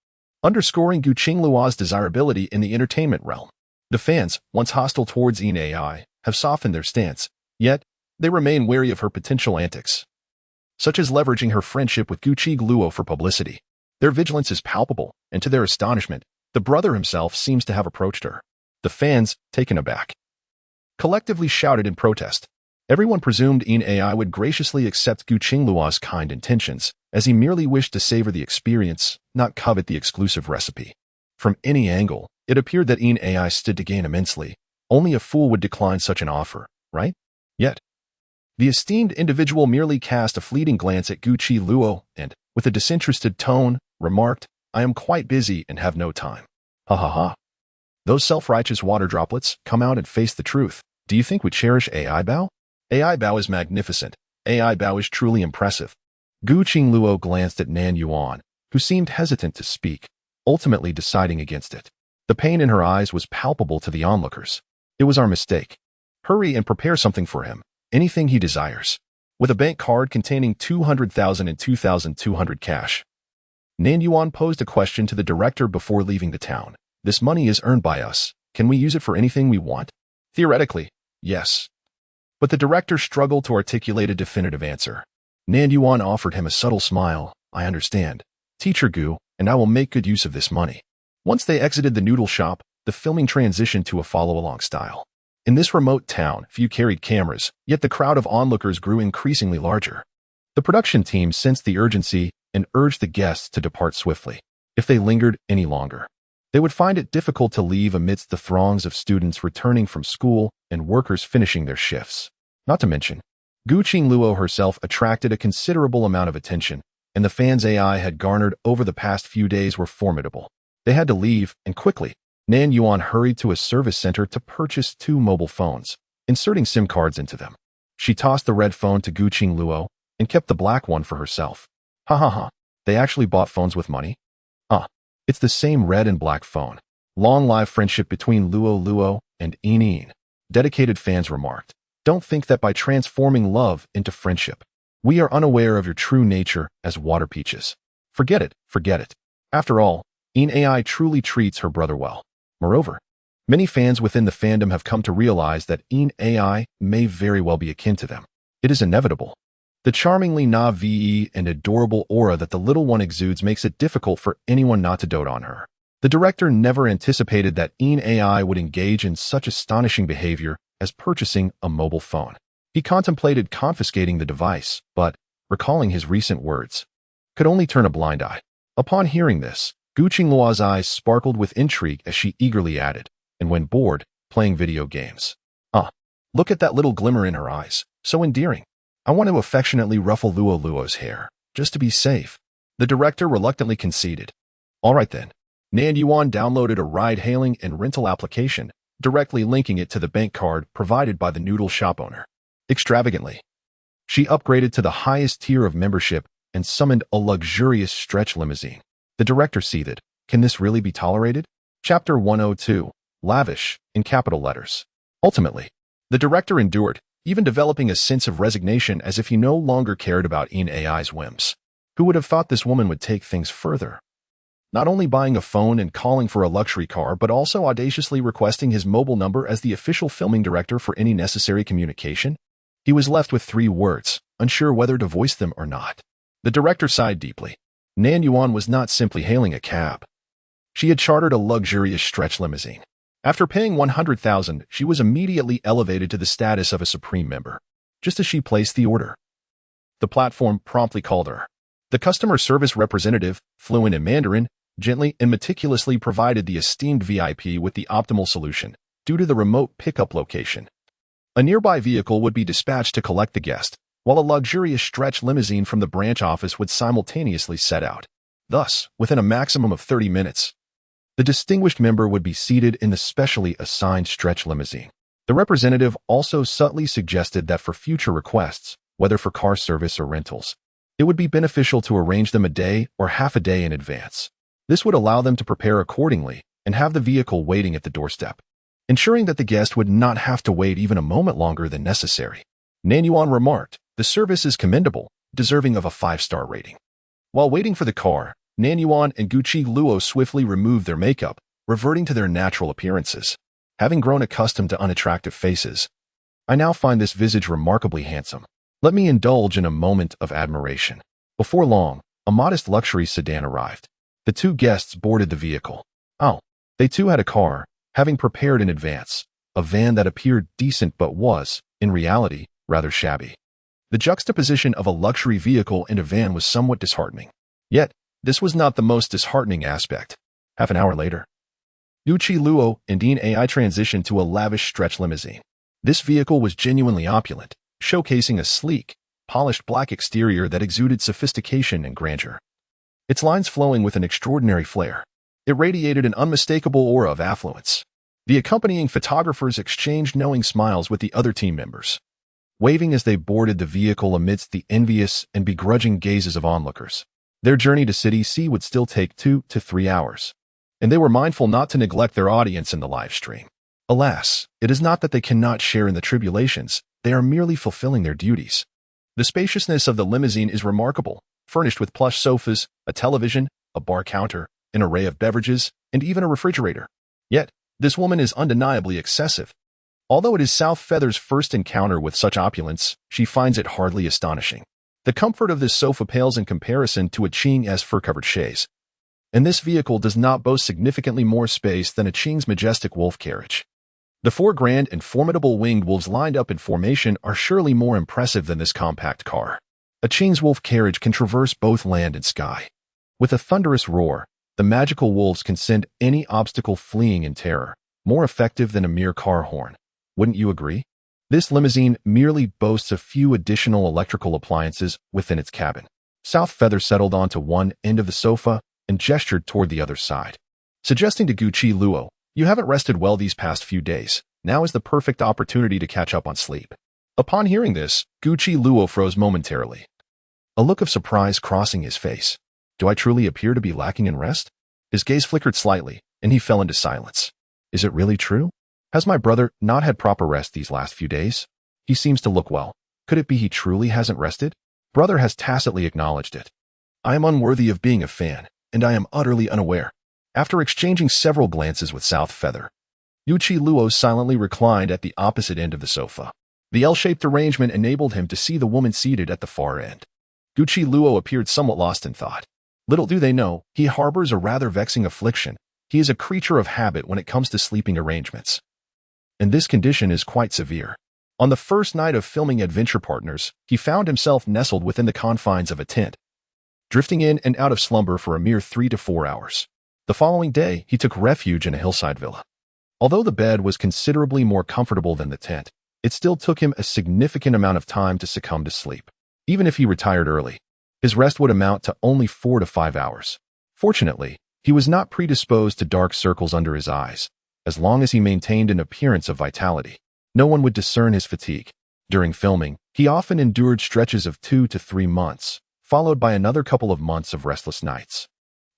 underscoring Gucci Luo's desirability in the entertainment realm. The fans, once hostile towards AI, have softened their stance, yet they remain wary of her potential antics, such as leveraging her friendship with Gucci Luo for publicity. Their vigilance is palpable, and to their astonishment, the brother himself seems to have approached her. The fans, taken aback, collectively shouted in protest. Everyone presumed AI would graciously accept Gu Qingluo's kind intentions, as he merely wished to savor the experience, not covet the exclusive recipe. From any angle, it appeared that AI stood to gain immensely. Only a fool would decline such an offer, right? Yet, the esteemed individual merely cast a fleeting glance at Gucci Luo and, with a disinterested tone, remarked, "I am quite busy and have no time." Ha ha ha. Those self-righteous water droplets, come out and face the truth. Do you think we cherish AI Bao? AI Bao is magnificent. AI Bao is truly impressive. Gu Qingluo glanced at Nan Yuan, who seemed hesitant to speak, ultimately deciding against it. The pain in her eyes was palpable to the onlookers. It was our mistake. Hurry and prepare something for him, anything he desires. With a bank card containing 200,000 and 2,200 cash. Nan Yuan posed a question to the director before leaving the town. This money is earned by us. Can we use it for anything we want? Theoretically, yes. But the director struggled to articulate a definitive answer. Nan Yuan offered him a subtle smile. I understand. Teacher Gu, and I will make good use of this money. Once they exited the noodle shop, the filming transitioned to a follow-along style. In this remote town, few carried cameras, yet the crowd of onlookers grew increasingly larger. The production team sensed the urgency and urged the guests to depart swiftly. If they lingered any longer, they would find it difficult to leave amidst the throngs of students returning from school and workers finishing their shifts. Not to mention, Gu Qingluo herself attracted a considerable amount of attention, and the fans AI had garnered over the past few days were formidable. They had to leave, and quickly. Nan Yuan hurried to a service center to purchase 2 mobile phones, inserting SIM cards into them. She tossed the red phone to Gu Qingluo and kept the black one for herself. Ha ha ha, they actually bought phones with money? It's the same red and black phone. Long live friendship between Luo and Yin. Dedicated fans remarked. Don't think that by transforming love into friendship, we are unaware of your true nature as water peaches. Forget it, forget it. After all, AI truly treats her brother well. Moreover, many fans within the fandom have come to realize that AI may very well be akin to them. It is inevitable. The charmingly naive and adorable aura that the little one exudes makes it difficult for anyone not to dote on her. The director never anticipated that AI would engage in such astonishing behavior as purchasing a mobile phone. He contemplated confiscating the device, but, recalling his recent words, could only turn a blind eye. Upon hearing this, Gu Qingluo's eyes sparkled with intrigue as she eagerly added, and when bored, playing video games. Look at that little glimmer in her eyes, so endearing. I want to affectionately ruffle Luo's hair, just to be safe. The director reluctantly conceded. All right then. Nan Yuan downloaded a ride-hailing and rental application, directly linking it to the bank card provided by the noodle shop owner. Extravagantly, she upgraded to the highest tier of membership and summoned a luxurious stretch limousine. The director seethed. Can this really be tolerated? Chapter 102. Lavish, in capital letters. Ultimately, the director endured, even developing a sense of resignation as if he no longer cared about AI's whims. Who would have thought this woman would take things further? Not only buying a phone and calling for a luxury car, but also audaciously requesting his mobile number as the official filming director for any necessary communication? He was left with 3 words, unsure whether to voice them or not. The director sighed deeply. Nan Yuan was not simply hailing a cab. She had chartered a luxurious stretch limousine. After paying 100,000, she was immediately elevated to the status of a supreme member, just as she placed the order. The platform promptly called her. The customer service representative, fluent in Mandarin, gently and meticulously provided the esteemed VIP with the optimal solution, due to the remote pickup location. A nearby vehicle would be dispatched to collect the guest, while a luxurious stretch limousine from the branch office would simultaneously set out. Thus, within a maximum of 30 minutes, the distinguished member would be seated in the specially assigned stretch limousine. The representative also subtly suggested that for future requests, whether for car service or rentals, it would be beneficial to arrange them a day or half a day in advance. This would allow them to prepare accordingly and have the vehicle waiting at the doorstep, ensuring that the guest would not have to wait even a moment longer than necessary. Nan Yuan remarked, "The service is commendable, deserving of a 5-star rating." While waiting for the car, Nan Yuan and Gucci Luo swiftly removed their makeup, reverting to their natural appearances. Having grown accustomed to unattractive faces, I now find this visage remarkably handsome. Let me indulge in a moment of admiration. Before long, a modest luxury sedan arrived. The two guests boarded the vehicle. Oh, they too had a car, having prepared in advance, a van that appeared decent but was, in reality, rather shabby. The juxtaposition of a luxury vehicle and a van was somewhat disheartening. Yet, this was not the most disheartening aspect. Half an hour later, Gucci Luo and Dean AI transitioned to a lavish stretch limousine. This vehicle was genuinely opulent, showcasing a sleek, polished black exterior that exuded sophistication and grandeur. Its lines flowing with an extraordinary flair. It radiated an unmistakable aura of affluence. The accompanying photographers exchanged knowing smiles with the other team members, waving as they boarded the vehicle amidst the envious and begrudging gazes of onlookers. Their journey to City C would still take 2 to 3 hours, and they were mindful not to neglect their audience in the live stream. Alas, it is not that they cannot share in the tribulations, they are merely fulfilling their duties. The spaciousness of the limousine is remarkable, furnished with plush sofas, a television, a bar counter, an array of beverages, and even a refrigerator. Yet, this woman is undeniably excessive. Although it is South Feather's first encounter with such opulence, she finds it hardly astonishing. The comfort of this sofa pales in comparison to a Qing's fur-covered chaise, and this vehicle does not boast significantly more space than a Qing's majestic wolf carriage. The 4 grand and formidable winged wolves lined up in formation are surely more impressive than this compact car. A Qing's wolf carriage can traverse both land and sky. With a thunderous roar, the magical wolves can send any obstacle fleeing in terror, more effective than a mere car horn. Wouldn't you agree? This limousine merely boasts a few additional electrical appliances within its cabin. South Feather settled onto one end of the sofa and gestured toward the other side, suggesting to Gucci Luo, "You haven't rested well these past few days. Now is the perfect opportunity to catch up on sleep." Upon hearing this, Gucci Luo froze momentarily, a look of surprise crossing his face. Do I truly appear to be lacking in rest? His gaze flickered slightly, and he fell into silence. Is it really true? Has my brother not had proper rest these last few days? He seems to look well. Could it be he truly hasn't rested? Brother has tacitly acknowledged it. I am unworthy of being a fan, and I am utterly unaware. After exchanging several glances with South Feather, Gucci Luo silently reclined at the opposite end of the sofa. The L-shaped arrangement enabled him to see the woman seated at the far end. Gucci Luo appeared somewhat lost in thought. Little do they know, he harbors a rather vexing affliction. He is a creature of habit when it comes to sleeping arrangements, and this condition is quite severe. On the first night of filming Adventure Partners, he found himself nestled within the confines of a tent, drifting in and out of slumber for a mere 3 to 4 hours. The following day, he took refuge in a hillside villa. Although the bed was considerably more comfortable than the tent, it still took him a significant amount of time to succumb to sleep. Even if he retired early, his rest would amount to only 4 to 5 hours. Fortunately, he was not predisposed to dark circles under his eyes. As long as he maintained an appearance of vitality, no one would discern his fatigue. During filming, he often endured stretches of 2 to 3 months, followed by another couple of months of restless nights.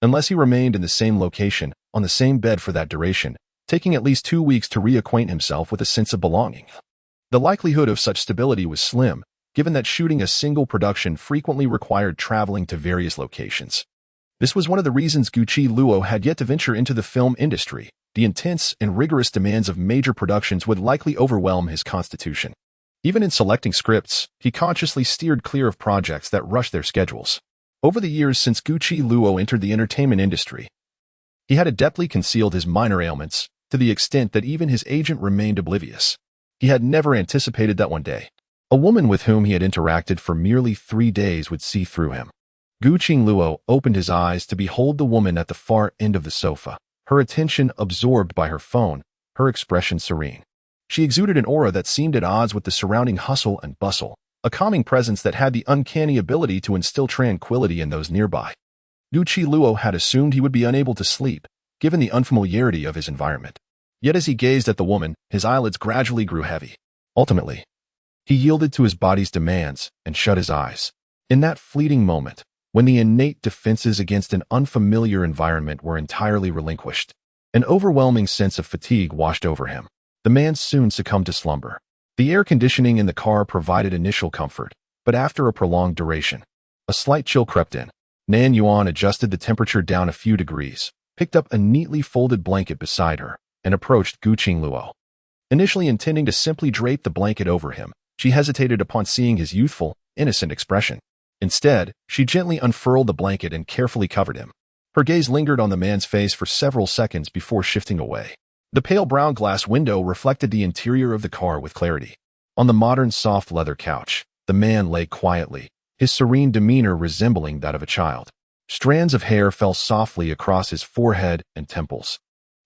Unless he remained in the same location, on the same bed for that duration, taking at least 2 weeks to reacquaint himself with a sense of belonging. The likelihood of such stability was slim, given that shooting a single production frequently required traveling to various locations. This was one of the reasons Gucci Luo had yet to venture into the film industry. The intense and rigorous demands of major productions would likely overwhelm his constitution. Even in selecting scripts, he consciously steered clear of projects that rushed their schedules. Over the years since Gucci Luo entered the entertainment industry, he had adeptly concealed his minor ailments, to the extent that even his agent remained oblivious. He had never anticipated that one day, a woman with whom he had interacted for merely 3 days would see through him. Gucci Luo opened his eyes to behold the woman at the far end of the sofa, her attention absorbed by her phone, her expression serene. She exuded an aura that seemed at odds with the surrounding hustle and bustle, a calming presence that had the uncanny ability to instill tranquility in those nearby. Gucci Luo had assumed he would be unable to sleep, given the unfamiliarity of his environment. Yet as he gazed at the woman, his eyelids gradually grew heavy. Ultimately, he yielded to his body's demands and shut his eyes. In that fleeting moment, when the innate defenses against an unfamiliar environment were entirely relinquished, an overwhelming sense of fatigue washed over him. The man soon succumbed to slumber. The air conditioning in the car provided initial comfort, but after a prolonged duration, a slight chill crept in. Nan Yuan adjusted the temperature down a few degrees, picked up a neatly folded blanket beside her, and approached Guqing Luo. Initially intending to simply drape the blanket over him, she hesitated upon seeing his youthful, innocent expression. Instead, she gently unfurled the blanket and carefully covered him. Her gaze lingered on the man's face for several seconds before shifting away. The pale brown glass window reflected the interior of the car with clarity. On the modern soft leather couch, the man lay quietly, his serene demeanor resembling that of a child. Strands of hair fell softly across his forehead and temples,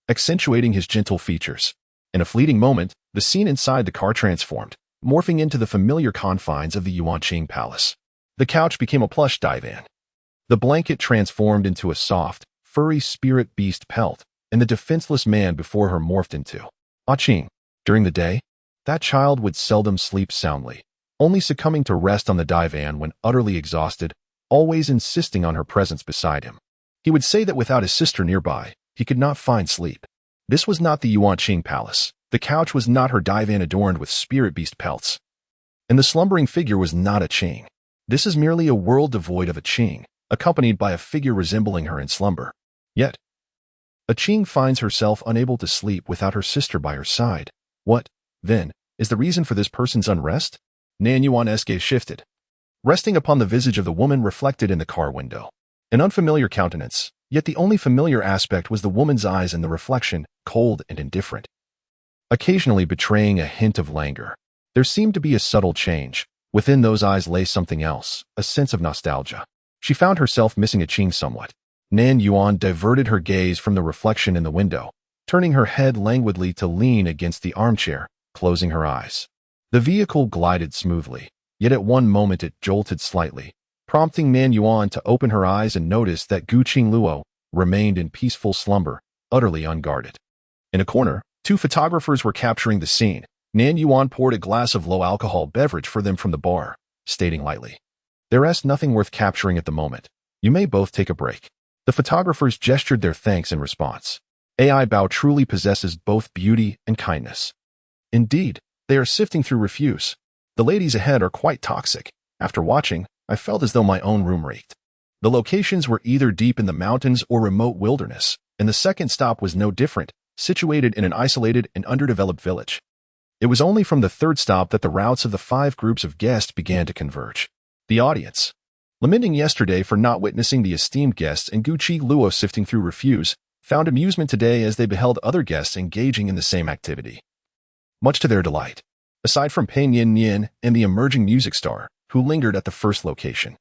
accentuating his gentle features. In a fleeting moment, the scene inside the car transformed, morphing into the familiar confines of the Yuanqing Palace. The couch became a plush divan. The blanket transformed into a soft, furry spirit beast pelt, and the defenseless man before her morphed into Qing. During the day, that child would seldom sleep soundly, only succumbing to rest on the divan when utterly exhausted, always insisting on her presence beside him. He would say that without his sister nearby, he could not find sleep. This was not the Yuanqing Palace. The couch was not her divan adorned with spirit beast pelts. And the slumbering figure was not a Qing. This is merely a world devoid of a Qing, accompanied by a figure resembling her in slumber. Yet, a Qing finds herself unable to sleep without her sister by her side. What, then, is the reason for this person's unrest? Nan Yuan's gaze shifted, resting upon the visage of the woman reflected in the car window. An unfamiliar countenance, yet the only familiar aspect was the woman's eyes in the reflection, cold and indifferent, occasionally betraying a hint of languor. There seemed to be a subtle change. Within those eyes lay something else, a sense of nostalgia. She found herself missing a Qing somewhat. Nan Yuan diverted her gaze from the reflection in the window, turning her head languidly to lean against the armchair, closing her eyes. The vehicle glided smoothly, yet at one moment it jolted slightly, prompting Nan Yuan to open her eyes and notice that Guqing Luo remained in peaceful slumber, utterly unguarded. In a corner, two photographers were capturing the scene. Nan Yuan poured a glass of low-alcohol beverage for them from the bar, stating lightly, "There's nothing worth capturing at the moment. You may both take a break." The photographers gestured their thanks in response. AI Bao truly possesses both beauty and kindness. Indeed, they are sifting through refuse. The ladies ahead are quite toxic. After watching, I felt as though my own room reeked. The locations were either deep in the mountains or remote wilderness, and the second stop was no different, situated in an isolated and underdeveloped village. It was only from the third stop that the routes of the 5 groups of guests began to converge. The audience, lamenting yesterday for not witnessing the esteemed guests and Guqing Luo sifting through refuse, found amusement today as they beheld other guests engaging in the same activity. Much to their delight, aside from Pan Yin and the emerging music star, who lingered at the first location.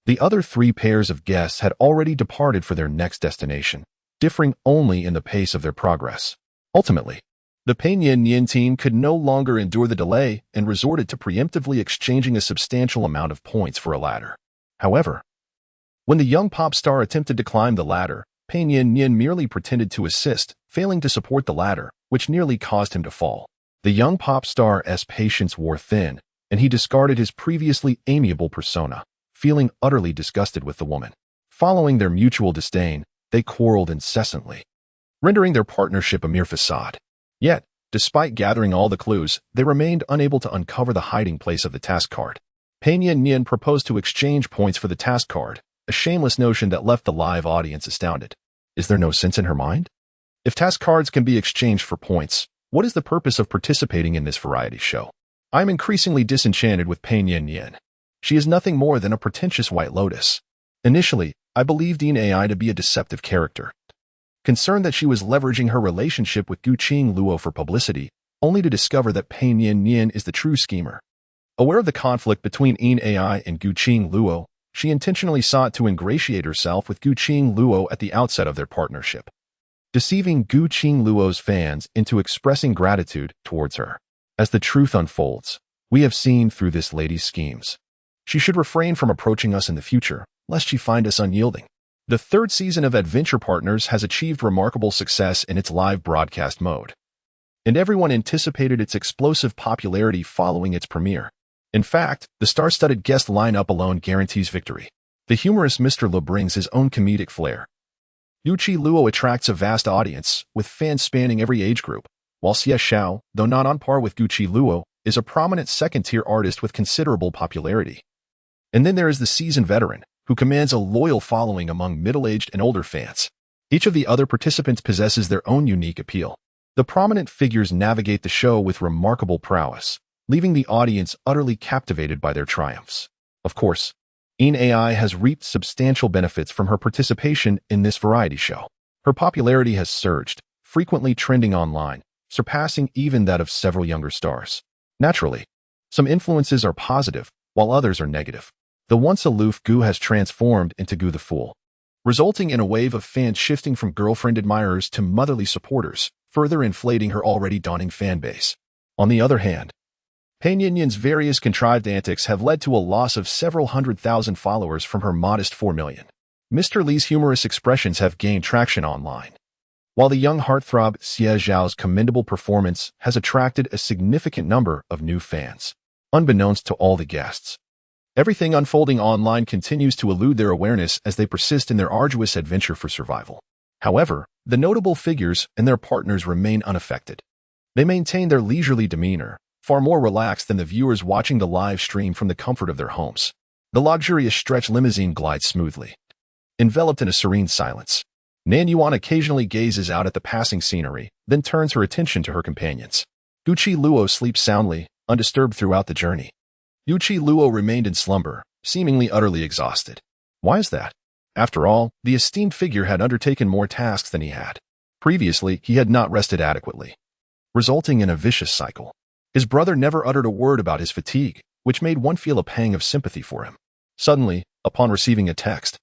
The other 3 pairs of guests had already departed for their next destination, differing only in the pace of their progress. Ultimately, the Pan Yin team could no longer endure the delay and resorted to preemptively exchanging a substantial amount of points for a ladder. However, when the young pop star attempted to climb the ladder, Pan Yin merely pretended to assist, failing to support the ladder, which nearly caused him to fall. The young pop star's patience wore thin, and he discarded his previously amiable persona, feeling utterly disgusted with the woman. Following their mutual disdain, they quarreled incessantly, rendering their partnership a mere facade. Yet, despite gathering all the clues, they remained unable to uncover the hiding place of the task card. Pan Yin proposed to exchange points for the task card, a shameless notion that left the live audience astounded. Is there no sense in her mind? If task cards can be exchanged for points, what is the purpose of participating in this variety show? I'm increasingly disenchanted with Pan Yin. She is nothing more than a pretentious white lotus. Initially, I believed AI to be a deceptive character, concerned that she was leveraging her relationship with Guqing Luo for publicity, only to discover that Pan Yin is the true schemer. Aware of the conflict between AI and Guqing Luo, she intentionally sought to ingratiate herself with Guqing Luo at the outset of their partnership, deceiving Guqing Luo's fans into expressing gratitude towards her. As the truth unfolds, we have seen through this lady's schemes. She should refrain from approaching us in the future, lest she find us unyielding. The 3rd season of Adventure Partners has achieved remarkable success in its live broadcast mode, and everyone anticipated its explosive popularity following its premiere. In fact, the star-studded guest lineup alone guarantees victory. The humorous Mr. Lu brings his own comedic flair. Guqing Luo attracts a vast audience, with fans spanning every age group, while Xie Xiao, though not on par with Guqing Luo, is a prominent second-tier artist with considerable popularity. And then there is the seasoned veteran, who commands a loyal following among middle-aged and older fans. Each of the other participants possesses their own unique appeal. The prominent figures navigate the show with remarkable prowess, leaving the audience utterly captivated by their triumphs. Of course, AI has reaped substantial benefits from her participation in this variety show. Her popularity has surged, frequently trending online, surpassing even that of several younger stars. Naturally, some influences are positive, while others are negative. The once aloof Gu has transformed into Gu the Fool, resulting in a wave of fans shifting from girlfriend admirers to motherly supporters, further inflating her already daunting fan base. On the other hand, Pan Yinyan's various contrived antics have led to a loss of several 100,000 followers from her modest 4 million. Mr. Li's humorous expressions have gained traction online, while the young heartthrob Xie Zhao's commendable performance has attracted a significant number of new fans. Unbeknownst to all the guests, everything unfolding online continues to elude their awareness as they persist in their arduous adventure for survival. However, the notable figures and their partners remain unaffected. They maintain their leisurely demeanor, far more relaxed than the viewers watching the live stream from the comfort of their homes. The luxurious stretch limousine glides smoothly, enveloped in a serene silence. Nan Yuan occasionally gazes out at the passing scenery, then turns her attention to her companions. Guqi Luo sleeps soundly, undisturbed throughout the journey. Yuqi Luo remained in slumber, seemingly utterly exhausted. Why is that? After all, the esteemed figure had undertaken more tasks than he had. Previously, he had not rested adequately, resulting in a vicious cycle. His brother never uttered a word about his fatigue, which made one feel a pang of sympathy for him. Suddenly, upon receiving a text,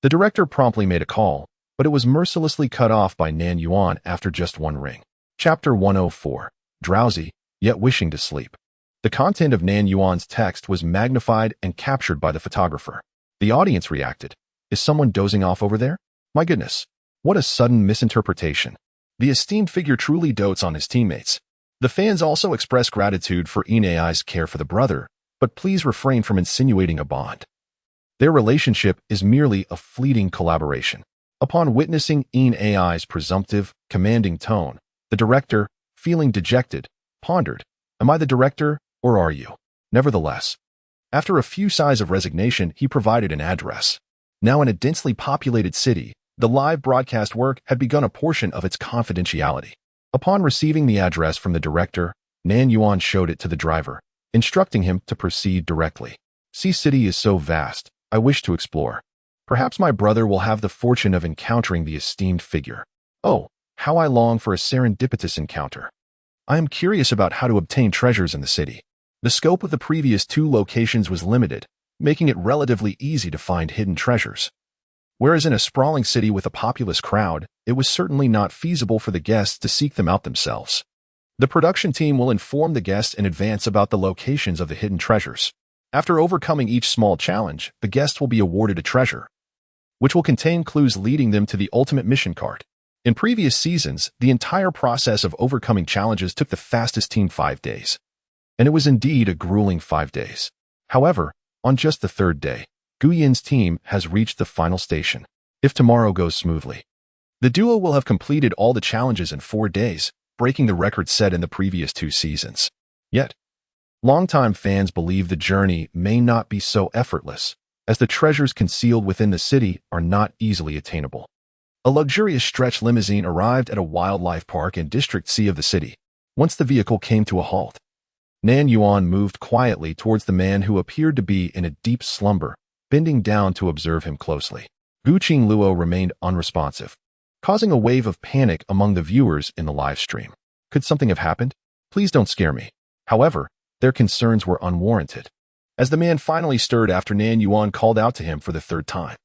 the director promptly made a call, but it was mercilessly cut off by Nan Yuan after just one ring. Chapter 104. Drowsy, yet wishing to sleep. The content of Nan Yuan's text was magnified and captured by the photographer. The audience reacted. Is someone dozing off over there? My goodness, what a sudden misinterpretation. The esteemed figure truly dotes on his teammates. The fans also express gratitude for AI's care for the brother, but please refrain from insinuating a bond. Their relationship is merely a fleeting collaboration. Upon witnessing AI's presumptive, commanding tone, the director, feeling dejected, pondered, am I the director, or are you? Nevertheless, after a few sighs of resignation, he provided an address. Now in a densely populated city, the live broadcast work had begun a portion of its confidentiality. Upon receiving the address from the director, Nan Yuan showed it to the driver, instructing him to proceed directly. Sea City is so vast, I wish to explore. Perhaps my brother will have the fortune of encountering the esteemed figure. Oh, how I long for a serendipitous encounter. I am curious about how to obtain treasures in the city. The scope of the previous 2 locations was limited, making it relatively easy to find hidden treasures. Whereas in a sprawling city with a populous crowd, it was certainly not feasible for the guests to seek them out themselves. The production team will inform the guests in advance about the locations of the hidden treasures. After overcoming each small challenge, the guests will be awarded a treasure, which will contain clues leading them to the ultimate mission card. In previous seasons, the entire process of overcoming challenges took the fastest team 5 days. And it was indeed a grueling 5 days. However, on just the 3rd day, Gu Yin's team has reached the final station. If tomorrow goes smoothly, the duo will have completed all the challenges in 4 days, breaking the record set in the previous 2 seasons. Yet, longtime fans believe the journey may not be so effortless, as the treasures concealed within the city are not easily attainable. A luxurious stretch limousine arrived at a wildlife park in District C of the city. Once the vehicle came to a halt, Nan Yuan moved quietly towards the man who appeared to be in a deep slumber, bending down to observe him closely. Guqi Luo remained unresponsive, causing a wave of panic among the viewers in the live stream. Could something have happened? Please don't scare me. However, their concerns were unwarranted, as the man finally stirred after Nan Yuan called out to him for the 3rd time.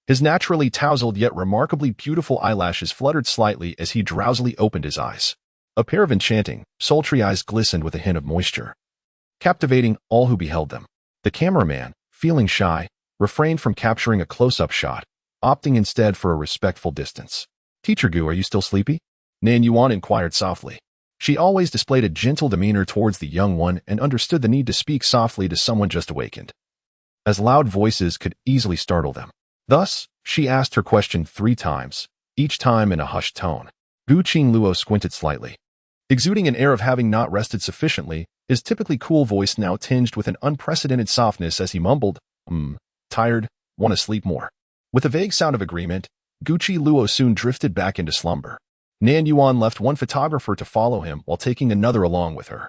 His naturally tousled yet remarkably beautiful eyelashes fluttered slightly as he drowsily opened his eyes. A pair of enchanting, sultry eyes glistened with a hint of moisture, captivating all who beheld them. The cameraman, feeling shy, refrained from capturing a close-up shot, opting instead for a respectful distance. Teacher Gu, are you still sleepy? Nan Yuan inquired softly. She always displayed a gentle demeanor towards the young one and understood the need to speak softly to someone just awakened, as loud voices could easily startle them. Thus, she asked her question 3 times, each time in a hushed tone. Guqi Luo squinted slightly, exuding an air of having not rested sufficiently, his typically cool voice now tinged with an unprecedented softness as he mumbled, tired, want to sleep more. With a vague sound of agreement, Guqi Luo soon drifted back into slumber. Nan Yuan left one photographer to follow him while taking another along with her.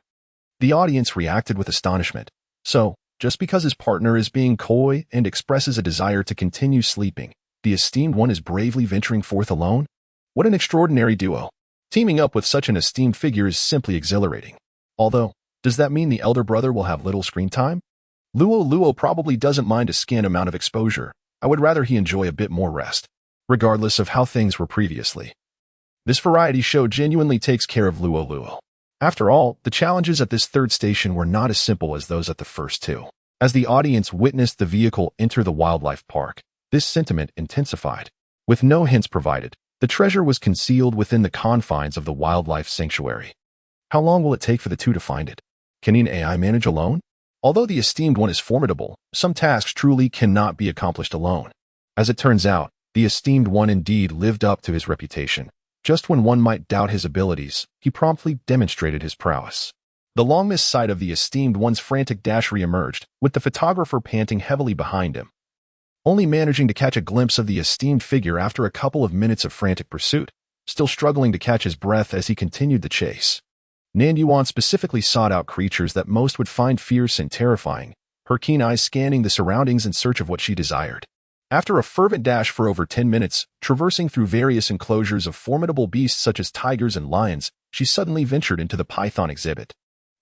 The audience reacted with astonishment. So, just because his partner is being coy and expresses a desire to continue sleeping, the esteemed one is bravely venturing forth alone? What an extraordinary duo. Teaming up with such an esteemed figure is simply exhilarating. Although, does that mean the elder brother will have little screen time? Luo probably doesn't mind a scant amount of exposure. I would rather he enjoy a bit more rest, regardless of how things were previously. This variety show genuinely takes care of Luo. After all, the challenges at this third station were not as simple as those at the first two. As the audience witnessed the vehicle enter the wildlife park, this sentiment intensified. With no hints provided, the treasure was concealed within the confines of the wildlife sanctuary. How long will it take for the two to find it? Can an AI manage alone? Although the esteemed one is formidable, some tasks truly cannot be accomplished alone. As it turns out, the esteemed one indeed lived up to his reputation. Just when one might doubt his abilities, he promptly demonstrated his prowess. The long-missed sight of the esteemed one's frantic dash re-emerged, with the photographer panting heavily behind him, only managing to catch a glimpse of the esteemed figure after a couple of minutes of frantic pursuit, still struggling to catch his breath as he continued the chase. Nan Yuan specifically sought out creatures that most would find fierce and terrifying, her keen eyes scanning the surroundings in search of what she desired. After a fervent dash for over 10 minutes, traversing through various enclosures of formidable beasts such as tigers and lions, she suddenly ventured into the python exhibit.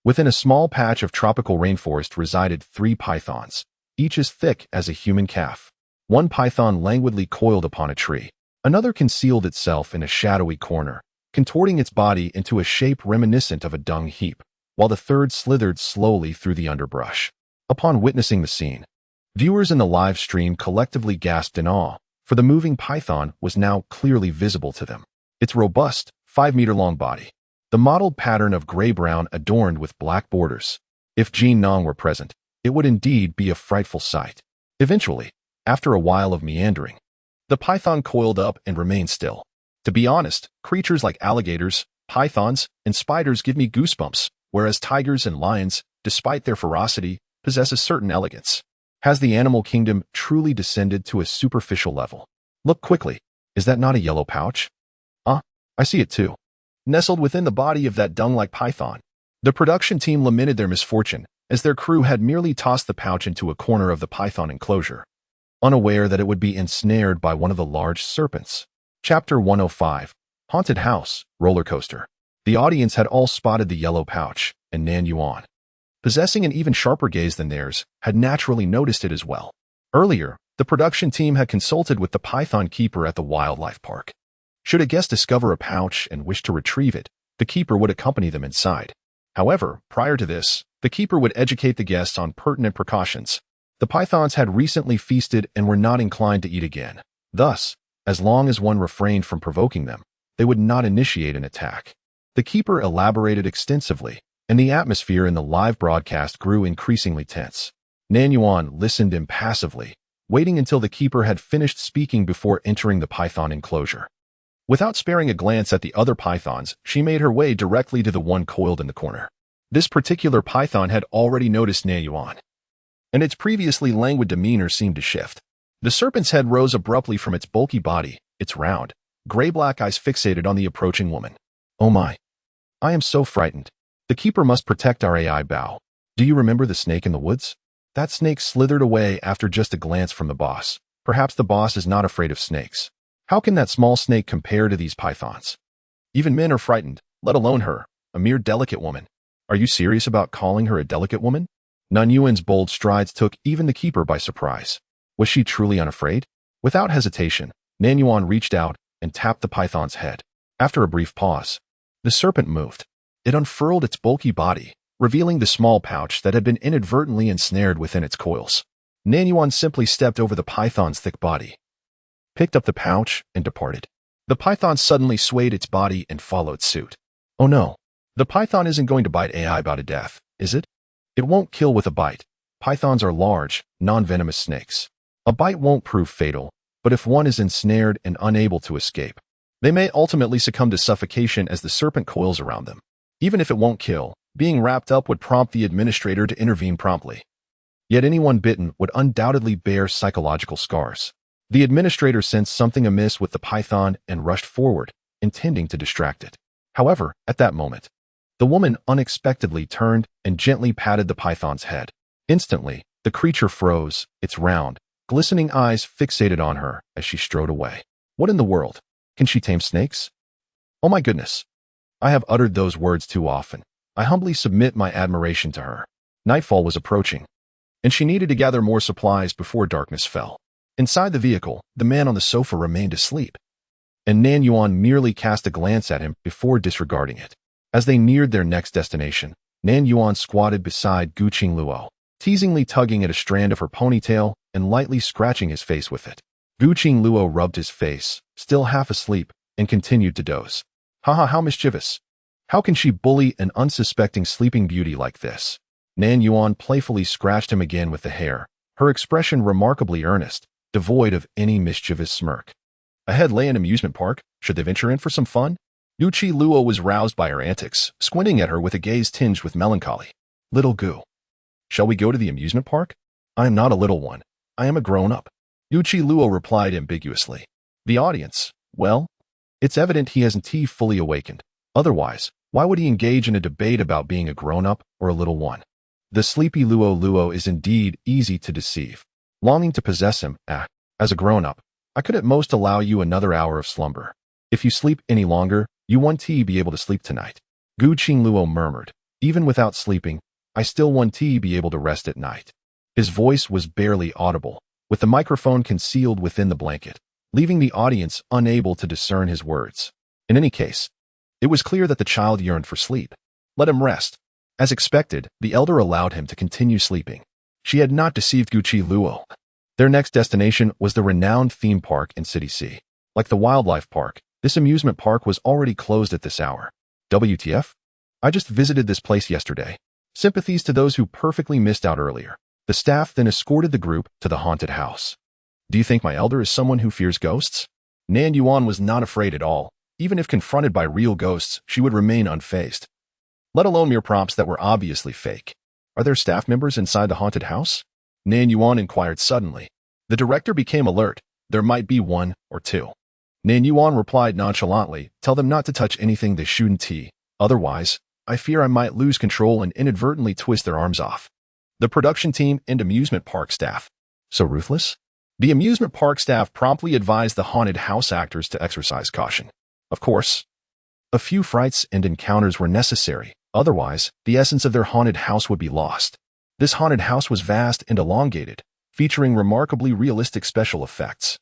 Within a small patch of tropical rainforest resided 3 pythons, each as thick as a human calf. One python languidly coiled upon a tree. Another concealed itself in a shadowy corner, contorting its body into a shape reminiscent of a dung heap, while the third slithered slowly through the underbrush. Upon witnessing the scene, viewers in the live stream collectively gasped in awe, for the moving python was now clearly visible to them. Its robust, 5-meter-long body, the mottled pattern of gray-brown adorned with black borders. If Jin Nong were present, it would indeed be a frightful sight. Eventually, after a while of meandering, the python coiled up and remained still. To be honest, creatures like alligators, pythons, and spiders give me goosebumps, whereas tigers and lions, despite their ferocity, possess a certain elegance. Has the animal kingdom truly descended to a superficial level? Look quickly. Is that not a yellow pouch? I see it too. Nestled within the body of that dung-like python. The production team lamented their misfortune, as their crew had merely tossed the pouch into a corner of the python enclosure, unaware that it would be ensnared by one of the large serpents. Chapter 105. Haunted House, Roller Coaster. The audience had all spotted the yellow pouch, and Nan Yuan, possessing an even sharper gaze than theirs, had naturally noticed it as well. Earlier, the production team had consulted with the python keeper at the wildlife park. Should a guest discover a pouch and wish to retrieve it, the keeper would accompany them inside. However, prior to this, the keeper would educate the guests on pertinent precautions. The pythons had recently feasted and were not inclined to eat again. Thus, as long as one refrained from provoking them, they would not initiate an attack. The keeper elaborated extensively, and the atmosphere in the live broadcast grew increasingly tense. Nan Yuan listened impassively, waiting until the keeper had finished speaking before entering the python enclosure. Without sparing a glance at the other pythons, she made her way directly to the one coiled in the corner. This particular python had already noticed Nan Yuan, and its previously languid demeanor seemed to shift. The serpent's head rose abruptly from its bulky body, its round, gray-black eyes fixated on the approaching woman. Oh my! I am so frightened. The keeper must protect our AI bow. Do you remember the snake in the woods? That snake slithered away after just a glance from the boss. Perhaps the boss is not afraid of snakes. How can that small snake compare to these pythons? Even men are frightened, let alone her, a mere delicate woman. Are you serious about calling her a delicate woman? Nan Yuan's bold strides took even the keeper by surprise. Was she truly unafraid? Without hesitation, Nan Yuan reached out and tapped the python's head. After a brief pause, the serpent moved. It unfurled its bulky body, revealing the small pouch that had been inadvertently ensnared within its coils. Nan Yuan simply stepped over the python's thick body, picked up the pouch, and departed. The python suddenly swayed its body and followed suit. Oh no, the python isn't going to bite AI about to death, is it? It won't kill with a bite. Pythons are large, non-venomous snakes. A bite won't prove fatal, but if one is ensnared and unable to escape, they may ultimately succumb to suffocation as the serpent coils around them. Even if it won't kill, being wrapped up would prompt the administrator to intervene promptly. Yet anyone bitten would undoubtedly bear psychological scars. The administrator sensed something amiss with the python and rushed forward, intending to distract it. However, at that moment, the woman unexpectedly turned and gently patted the python's head. Instantly, the creature froze, its round, glistening eyes fixated on her as she strode away. What in the world? Can she tame snakes? Oh my goodness. I have uttered those words too often. I humbly submit my admiration to her. Nightfall was approaching, and she needed to gather more supplies before darkness fell. Inside the vehicle, the man on the sofa remained asleep, and Nan Yuan merely cast a glance at him before disregarding it. As they neared their next destination, Nan Yuan squatted beside Gu Qingluo, teasingly tugging at a strand of her ponytail and lightly scratching his face with it. Gu Qingluo rubbed his face, still half asleep, and continued to doze. Haha, how mischievous. How can she bully an unsuspecting sleeping beauty like this? Nan Yuan playfully scratched him again with the hair, her expression remarkably earnest, devoid of any mischievous smirk. Ahead lay an amusement park. Should they venture in for some fun? Gu Qingluo was roused by her antics, squinting at her with a gaze tinged with melancholy. Little Gu. Shall we go to the amusement park? I am not a little one. I am a grown-up. Gu Qingluo replied ambiguously. The audience, well, it's evident he hasn't fully awakened. Otherwise, why would he engage in a debate about being a grown-up or a little one? The sleepy Luo is indeed easy to deceive. Longing to possess him, as a grown-up, I could at most allow you another hour of slumber. If you sleep any longer, you won't be able to sleep tonight. Gu Qingluo murmured. Even without sleeping, I still won't be able to rest at night. His voice was barely audible, with the microphone concealed within the blanket, leaving the audience unable to discern his words. In any case, it was clear that the child yearned for sleep. Let him rest. As expected, the elder allowed him to continue sleeping. She had not deceived Gu Qingluo. Their next destination was the renowned theme park in City C. Like the wildlife park, this amusement park was already closed at this hour. WTF? I just visited this place yesterday. Sympathies to those who perfectly missed out earlier. The staff then escorted the group to the haunted house. Do you think my elder is someone who fears ghosts? Nan Yuan was not afraid at all. Even if confronted by real ghosts, she would remain unfazed. Let alone mere props that were obviously fake. Are there staff members inside the haunted house? Nan Yuan inquired suddenly. The director became alert. There might be one or two. Nan Yuan replied nonchalantly, tell them not to touch anything they shouldn't. Otherwise, I fear I might lose control and inadvertently twist their arms off. The production team and amusement park staff. So ruthless? The amusement park staff promptly advised the haunted house actors to exercise caution. Of course, a few frights and encounters were necessary. Otherwise, the essence of their haunted house would be lost. This haunted house was vast and elongated, featuring remarkably realistic special effects,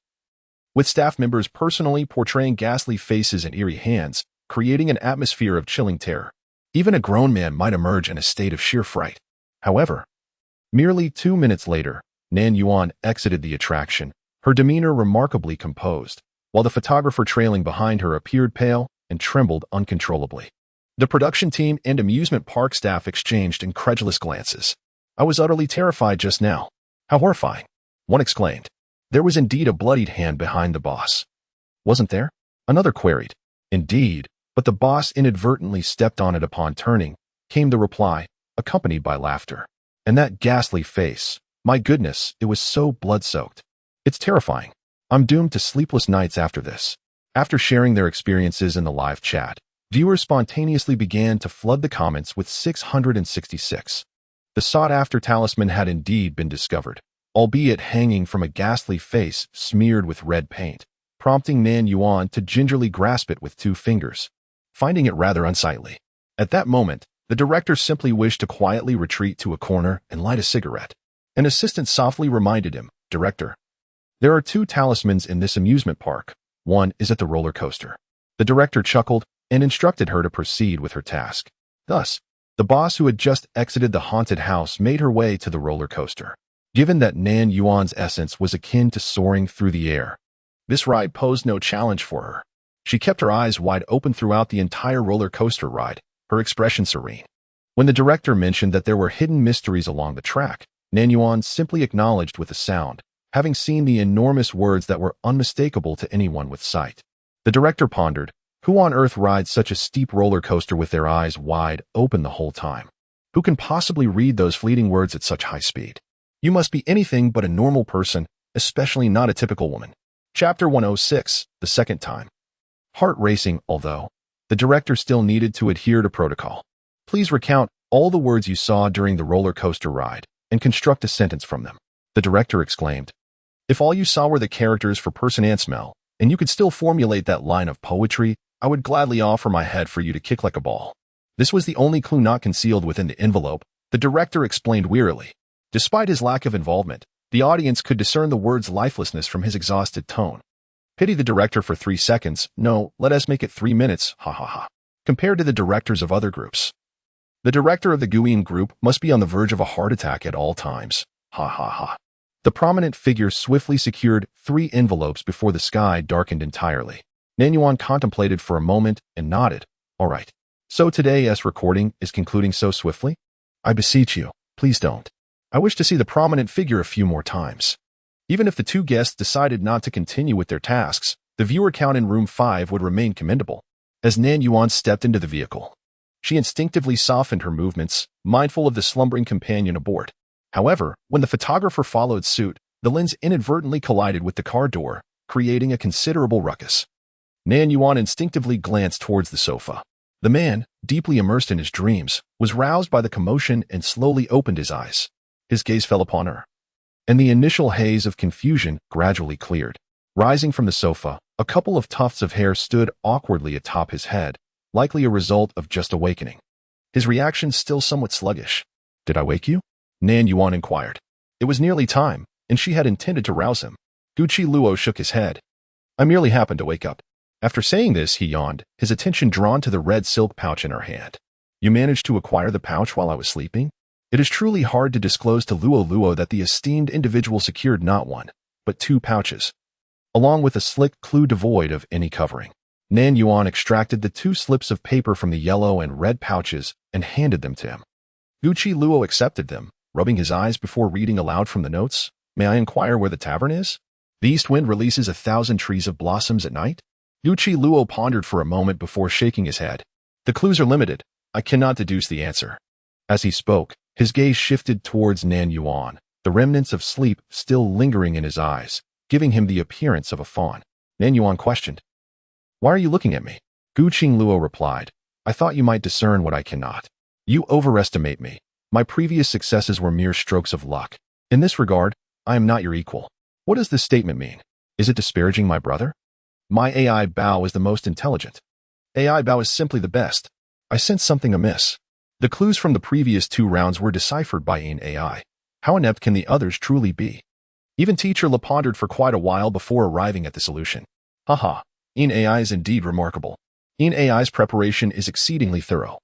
with staff members personally portraying ghastly faces and eerie hands, creating an atmosphere of chilling terror. Even a grown man might emerge in a state of sheer fright. However, merely 2 minutes later, Nan Yuan exited the attraction, her demeanor remarkably composed, while the photographer trailing behind her appeared pale and trembled uncontrollably. The production team and amusement park staff exchanged incredulous glances. I was utterly terrified just now. How horrifying, one exclaimed. There was indeed a bloodied hand behind the boss. Wasn't there? Another queried. Indeed, but the boss inadvertently stepped on it upon turning, came the reply, accompanied by laughter. And that ghastly face, my goodness, it was so blood-soaked. It's terrifying. I'm doomed to sleepless nights after this. After sharing their experiences in the live chat, viewers spontaneously began to flood the comments with 666. The sought-after talisman had indeed been discovered, albeit hanging from a ghastly face smeared with red paint, prompting Nan Yuan to gingerly grasp it with 2 fingers, finding it rather unsightly. At that moment, the director simply wished to quietly retreat to a corner and light a cigarette. An assistant softly reminded him, Director, there are 2 talismans in this amusement park. One is at the roller coaster. The director chuckled and instructed her to proceed with her task. Thus, the boss who had just exited the haunted house made her way to the roller coaster. Given that Nan Yuan's essence was akin to soaring through the air, this ride posed no challenge for her. She kept her eyes wide open throughout the entire roller coaster ride, her expression serene. When the director mentioned that there were hidden mysteries along the track, Nan Yuan simply acknowledged with a sound, having seen the enormous words that were unmistakable to anyone with sight. The director pondered, who on earth rides such a steep roller coaster with their eyes wide open the whole time? Who can possibly read those fleeting words at such high speed? You must be anything but a normal person, especially not a typical woman. Chapter 106, the second time. heart racing, although the director still needed to adhere to protocol. Please recount all the words you saw during the roller coaster ride and construct a sentence from them. The director exclaimed. If all you saw were the characters for person and smell, and you could still formulate that line of poetry, I would gladly offer my head for you to kick like a ball. This was the only clue not concealed within the envelope, the director explained wearily. Despite his lack of involvement, the audience could discern the word's lifelessness from his exhausted tone. Pity the director for 3 seconds. No, let us make it 3 minutes, ha ha ha. Compared to the directors of other groups. The director of the Guian group must be on the verge of a heart attack at all times, ha ha ha. The prominent figure swiftly secured 3 envelopes before the sky darkened entirely. Nan Yuan contemplated for a moment and nodded. All right. So today's recording is concluding so swiftly? I beseech you, please don't. I wish to see the prominent figure a few more times. Even if the 2 guests decided not to continue with their tasks, the viewer count in room 5 would remain commendable. As Nan Yuan stepped into the vehicle, she instinctively softened her movements, mindful of the slumbering companion aboard. However, when the photographer followed suit, the lens inadvertently collided with the car door, creating a considerable ruckus. Nan Yuan instinctively glanced towards the sofa. The man, deeply immersed in his dreams, was roused by the commotion and slowly opened his eyes. His gaze fell upon her, and the initial haze of confusion gradually cleared. Rising from the sofa, a couple of tufts of hair stood awkwardly atop his head, likely a result of just awakening. His reaction still somewhat sluggish. Did I wake you? Nan Yuan inquired. It was nearly time, and she had intended to rouse him. Gucci Luo shook his head. I merely happened to wake up. After saying this, he yawned, his attention drawn to the red silk pouch in her hand. You managed to acquire the pouch while I was sleeping? It is truly hard to disclose to Luo that the esteemed individual secured not 1, but 2 pouches, along with a slick clue devoid of any covering. Nan Yuan extracted the 2 slips of paper from the yellow and red pouches and handed them to him. Gucci Luo accepted them, rubbing his eyes before reading aloud from the notes. May I inquire where the tavern is? The east wind releases 1,000 trees of blossoms at night? Gucci Luo pondered for a moment before shaking his head. The clues are limited. I cannot deduce the answer. As he spoke, his gaze shifted towards Nan Yuan, the remnants of sleep still lingering in his eyes, giving him the appearance of a fawn. Nan Yuan questioned. Why are you looking at me? Gucci Luo replied. I thought you might discern what I cannot. You overestimate me. My previous successes were mere strokes of luck. In this regard, I am not your equal. What does this statement mean? Is it disparaging my brother? My AI Bao is the most intelligent. AI Bao is simply the best. I sense something amiss. The clues from the previous 2 rounds were deciphered by an AI. How inept can the others truly be? Even Teacher Le pondered for quite a while before arriving at the solution. Haha, An AI is indeed remarkable. An AI's preparation is exceedingly thorough.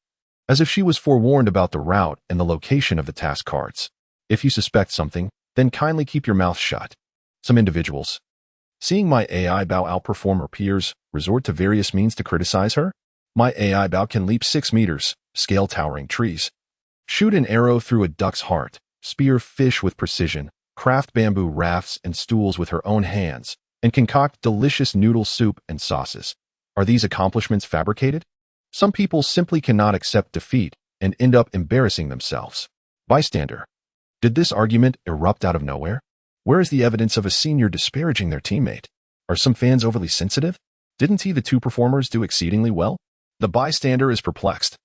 As if she was forewarned about the route and the location of the task cards. If you suspect something, then kindly keep your mouth shut. Some individuals, seeing my AI Bao outperform her peers, resort to various means to criticize her. My AI Bao can leap 6 meters, scale towering trees, shoot an arrow through a duck's heart, spear fish with precision, craft bamboo rafts and stools with her own hands, and concoct delicious noodle soup and sauces. Are these accomplishments fabricated? Some people simply cannot accept defeat and end up embarrassing themselves. Bystander. Did this argument erupt out of nowhere? Where is the evidence of a senior disparaging their teammate? Are some fans overly sensitive? Didn't the 2 performers do exceedingly well? The bystander is perplexed.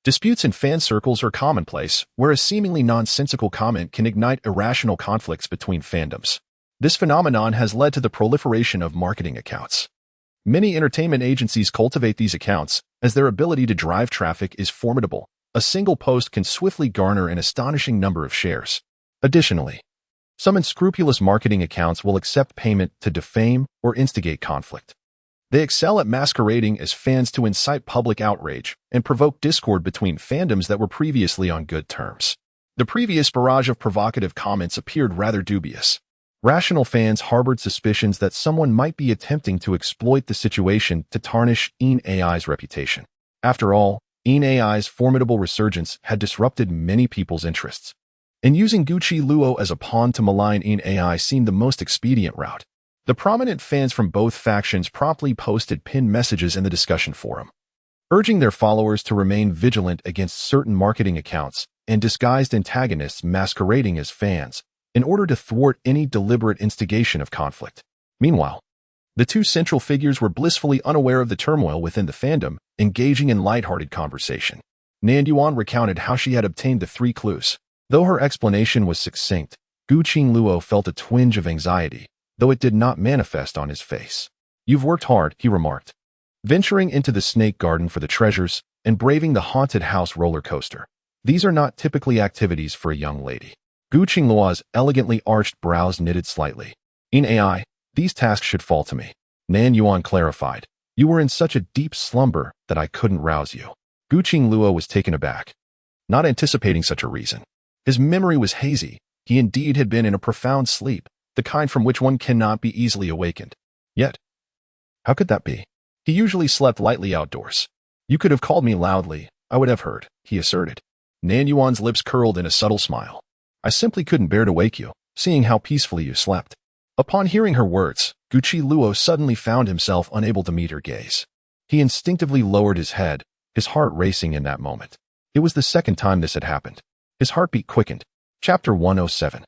Disputes in fan circles are commonplace, where a seemingly nonsensical comment can ignite irrational conflicts between fandoms. This phenomenon has led to the proliferation of marketing accounts. Many entertainment agencies cultivate these accounts, as their ability to drive traffic is formidable. A single post can swiftly garner an astonishing number of shares. Additionally, some unscrupulous marketing accounts will accept payment to defame or instigate conflict. They excel at masquerading as fans to incite public outrage and provoke discord between fandoms that were previously on good terms. The previous barrage of provocative comments appeared rather dubious. Rational fans harbored suspicions that someone might be attempting to exploit the situation to tarnish An AI's reputation. After all, An AI's formidable resurgence had disrupted many people's interests, and using Gucci Luo as a pawn to malign An AI seemed the most expedient route. The prominent fans from both factions promptly posted pinned messages in the discussion forum, urging their followers to remain vigilant against certain marketing accounts and disguised antagonists masquerading as fans in order to thwart any deliberate instigation of conflict. Meanwhile, The two central figures were blissfully unaware of the turmoil within the fandom, engaging in lighthearted conversation. Nan Yuan recounted how she had obtained the 3 clues. Though her explanation was succinct, Gu Qingluo felt a twinge of anxiety, though it did not manifest on his face. "You've worked hard," he remarked. "Venturing into the snake garden for the treasures and braving the haunted house roller coaster. These are not typically activities for a young lady." Gu Qingluo's elegantly arched brows knitted slightly. "In AI, these tasks should fall to me." Nan Yuan clarified. "You were in such a deep slumber that I couldn't rouse you." Gu Qingluo was taken aback, not anticipating such a reason. His memory was hazy. He indeed had been in a profound sleep, the kind from which one cannot be easily awakened. Yet, how could that be? He usually slept lightly outdoors. "You could have called me loudly, I would have heard," he asserted. Nan Yuan's lips curled in a subtle smile. "I simply couldn't bear to wake you, seeing how peacefully you slept." Upon hearing her words, Gu Qingluo suddenly found himself unable to meet her gaze. He instinctively lowered his head, his heart racing in that moment. It was the second time this had happened. His heartbeat quickened. Chapter 107.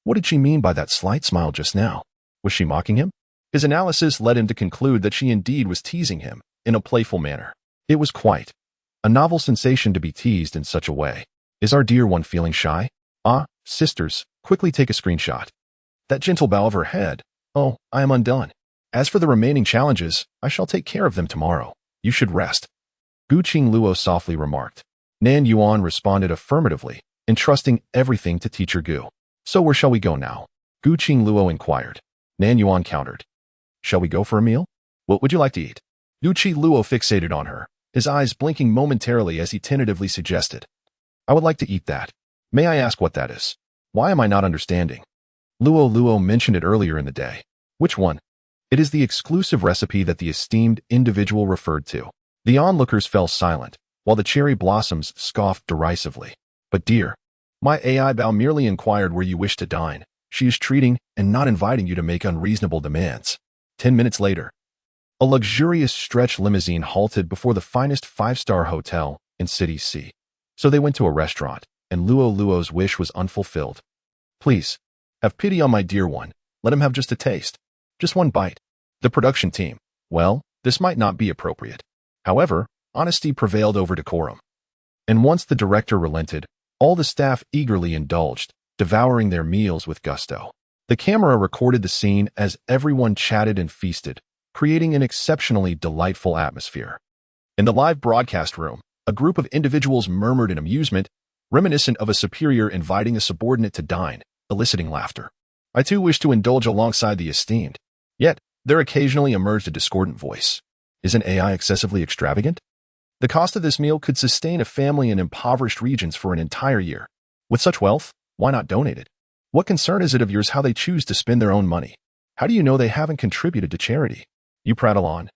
What did she mean by that slight smile just now? Was she mocking him? His analysis led him to conclude that she indeed was teasing him, in a playful manner. It was quite a novel sensation to be teased in such a way. Is our dear one feeling shy? Ah, sisters, quickly take a screenshot. That gentle bow of her head. Oh, I am undone. As for the remaining challenges, I shall take care of them tomorrow. You should rest. Gu Qingluo softly remarked. Nan Yuan responded affirmatively, entrusting everything to teacher Gu. "So where shall we go now?" Gu Qingluo inquired. Nan Yuan countered. "Shall we go for a meal? What would you like to eat?" Gu Qingluo fixated on her, his eyes blinking momentarily as he tentatively suggested. "I would like to eat that. May I ask what that is? Why am I not understanding?" Luo mentioned it earlier in the day. "Which one?" "It is the exclusive recipe that the esteemed individual referred to." The onlookers fell silent, while the cherry blossoms scoffed derisively. "But dear, my AI Bao merely inquired where you wish to dine. She is treating and not inviting you to make unreasonable demands." 10 minutes later, a luxurious stretch limousine halted before the finest 5-star hotel in City C. So they went to a restaurant, and Luo's wish was unfulfilled. "Please, have pity on my dear one. Let him have just a taste. Just one bite." The production team. Well, this might not be appropriate. However, honesty prevailed over decorum. And once the director relented, all the staff eagerly indulged, devouring their meals with gusto. The camera recorded the scene as everyone chatted and feasted, creating an exceptionally delightful atmosphere. In the live broadcast room, a group of individuals murmured in amusement, reminiscent of a superior inviting a subordinate to dine, eliciting laughter. I too wish to indulge alongside the esteemed. Yet, there occasionally emerged a discordant voice. Isn't AI excessively extravagant? The cost of this meal could sustain a family in impoverished regions for an entire year. With such wealth, why not donate it? What concern is it of yours how they choose to spend their own money? How do you know they haven't contributed to charity? You prattle on.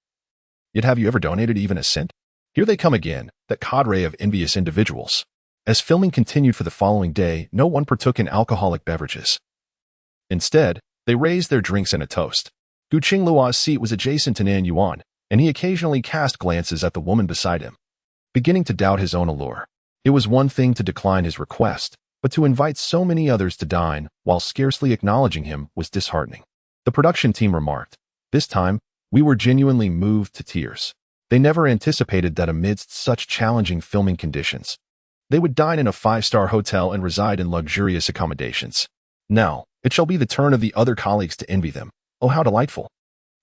Yet have you ever donated even a cent? Here they come again, that cadre of envious individuals. As filming continued for the following day, no one partook in alcoholic beverages. Instead, they raised their drinks in a toast. Gu Qingluo's seat was adjacent to Nan Yuan, and he occasionally cast glances at the woman beside him. Beginning to doubt his own allure. It was one thing to decline his request, but to invite so many others to dine while scarcely acknowledging him was disheartening. The production team remarked, "This time, we were genuinely moved to tears." They never anticipated that amidst such challenging filming conditions, they would dine in a 5-star hotel and reside in luxurious accommodations. Now, it shall be the turn of the other colleagues to envy them. Oh, how delightful.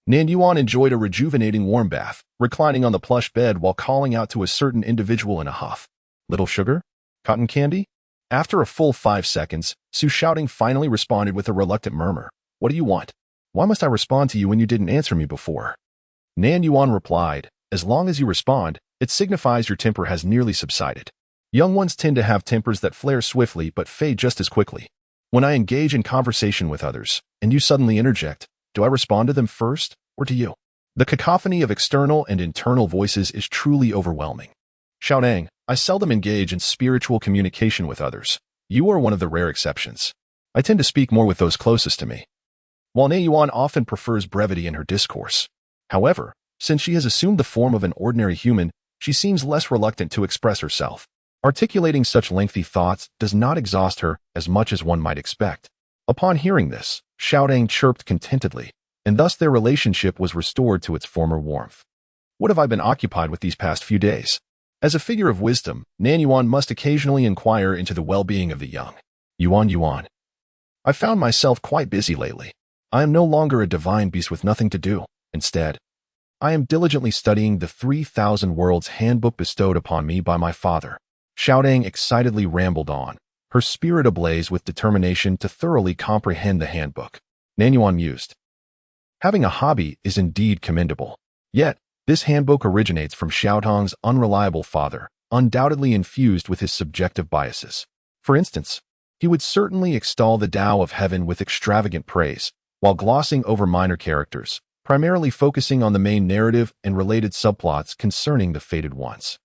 Nan Yuan enjoyed a rejuvenating warm bath, reclining on the plush bed while calling out to a certain individual in a huff. "Little sugar? Cotton candy?" After a full 5 seconds, Su Shouting finally responded with a reluctant murmur. "What do you want? Why must I respond to you when you didn't answer me before?" Nan Yuan replied, "As long as you respond, it signifies your temper has nearly subsided. Young ones tend to have tempers that flare swiftly but fade just as quickly. When I engage in conversation with others, and you suddenly interject, do I respond to them first, or to you? The cacophony of external and internal voices is truly overwhelming. Xiaodang, I seldom engage in spiritual communication with others. You are one of the rare exceptions. I tend to speak more with those closest to me." While Nan Yuan often prefers brevity in her discourse. However, since she has assumed the form of an ordinary human, she seems less reluctant to express herself. Articulating such lengthy thoughts does not exhaust her as much as one might expect. Upon hearing this, Xiaodang chirped contentedly, and thus their relationship was restored to its former warmth. What have I been occupied with these past few days? As a figure of wisdom, Nan Yuan must occasionally inquire into the well-being of the young. Yuan. I found myself quite busy lately. I am no longer a divine beast with nothing to do. Instead, I am diligently studying the 3,000 Worlds handbook bestowed upon me by my father. Showdown excitedly rambled on, her spirit ablaze with determination to thoroughly comprehend the handbook. Nan Yuan mused. Having a hobby is indeed commendable. Yet, this handbook originates from Showdown's unreliable father, undoubtedly infused with his subjective biases. For instance, he would certainly extol the Tao of heaven with extravagant praise, while glossing over minor characters, primarily focusing on the main narrative and related subplots concerning the fated ones.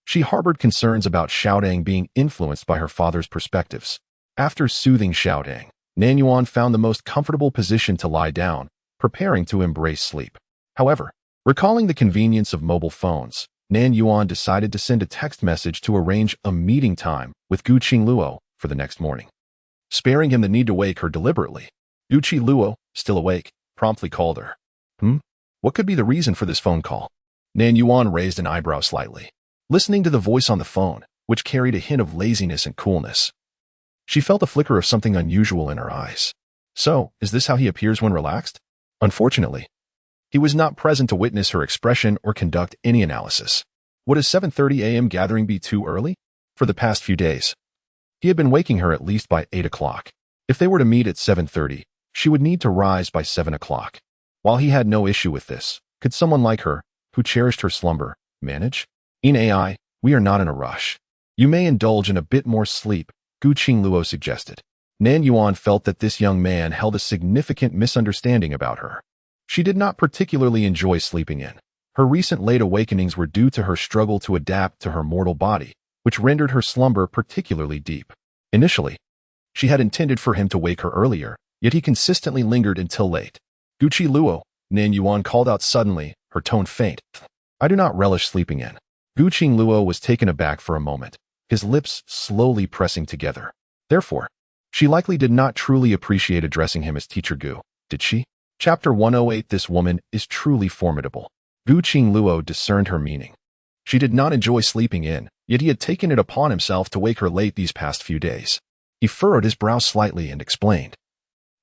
She harbored concerns about Showdown being influenced by her father's perspectives. After soothing Showdown, Nan Yuan found the most comfortable position to lie down, preparing to embrace sleep. However, recalling the convenience of mobile phones, Nan Yuan decided to send a text message to arrange a meeting time with Gu Qingluo for the next morning, sparing him the need to wake her deliberately. Gu Qingluo, still awake, promptly called her. What could be the reason for this phone call? Nan Yuan raised an eyebrow slightly, listening to the voice on the phone, which carried a hint of laziness and coolness. She felt a flicker of something unusual in her eyes. So, is this how he appears when relaxed? Unfortunately, he was not present to witness her expression or conduct any analysis. Would a 7:30 a.m. gathering be too early? For the past few days, he had been waking her at least by 8 o'clock. If they were to meet at 7:30, she would need to rise by 7 o'clock. While he had no issue with this, could someone like her, who cherished her slumber, manage? In AI, we are not in a rush. You may indulge in a bit more sleep, Gu Qingluo suggested. Nan Yuan felt that this young man held a significant misunderstanding about her. She did not particularly enjoy sleeping in. Her recent late awakenings were due to her struggle to adapt to her mortal body, which rendered her slumber particularly deep. Initially, she had intended for him to wake her earlier, yet he consistently lingered until late. Gu Qingluo, Nan Yuan called out suddenly, her tone faint. I do not relish sleeping in. Gu Qingluo was taken aback for a moment, his lips slowly pressing together. Therefore, she likely did not truly appreciate addressing him as Teacher Gu, did she? Chapter 108. This woman is truly formidable. Gu Qingluo discerned her meaning. She did not enjoy sleeping in, yet he had taken it upon himself to wake her late these past few days. He furrowed his brow slightly and explained.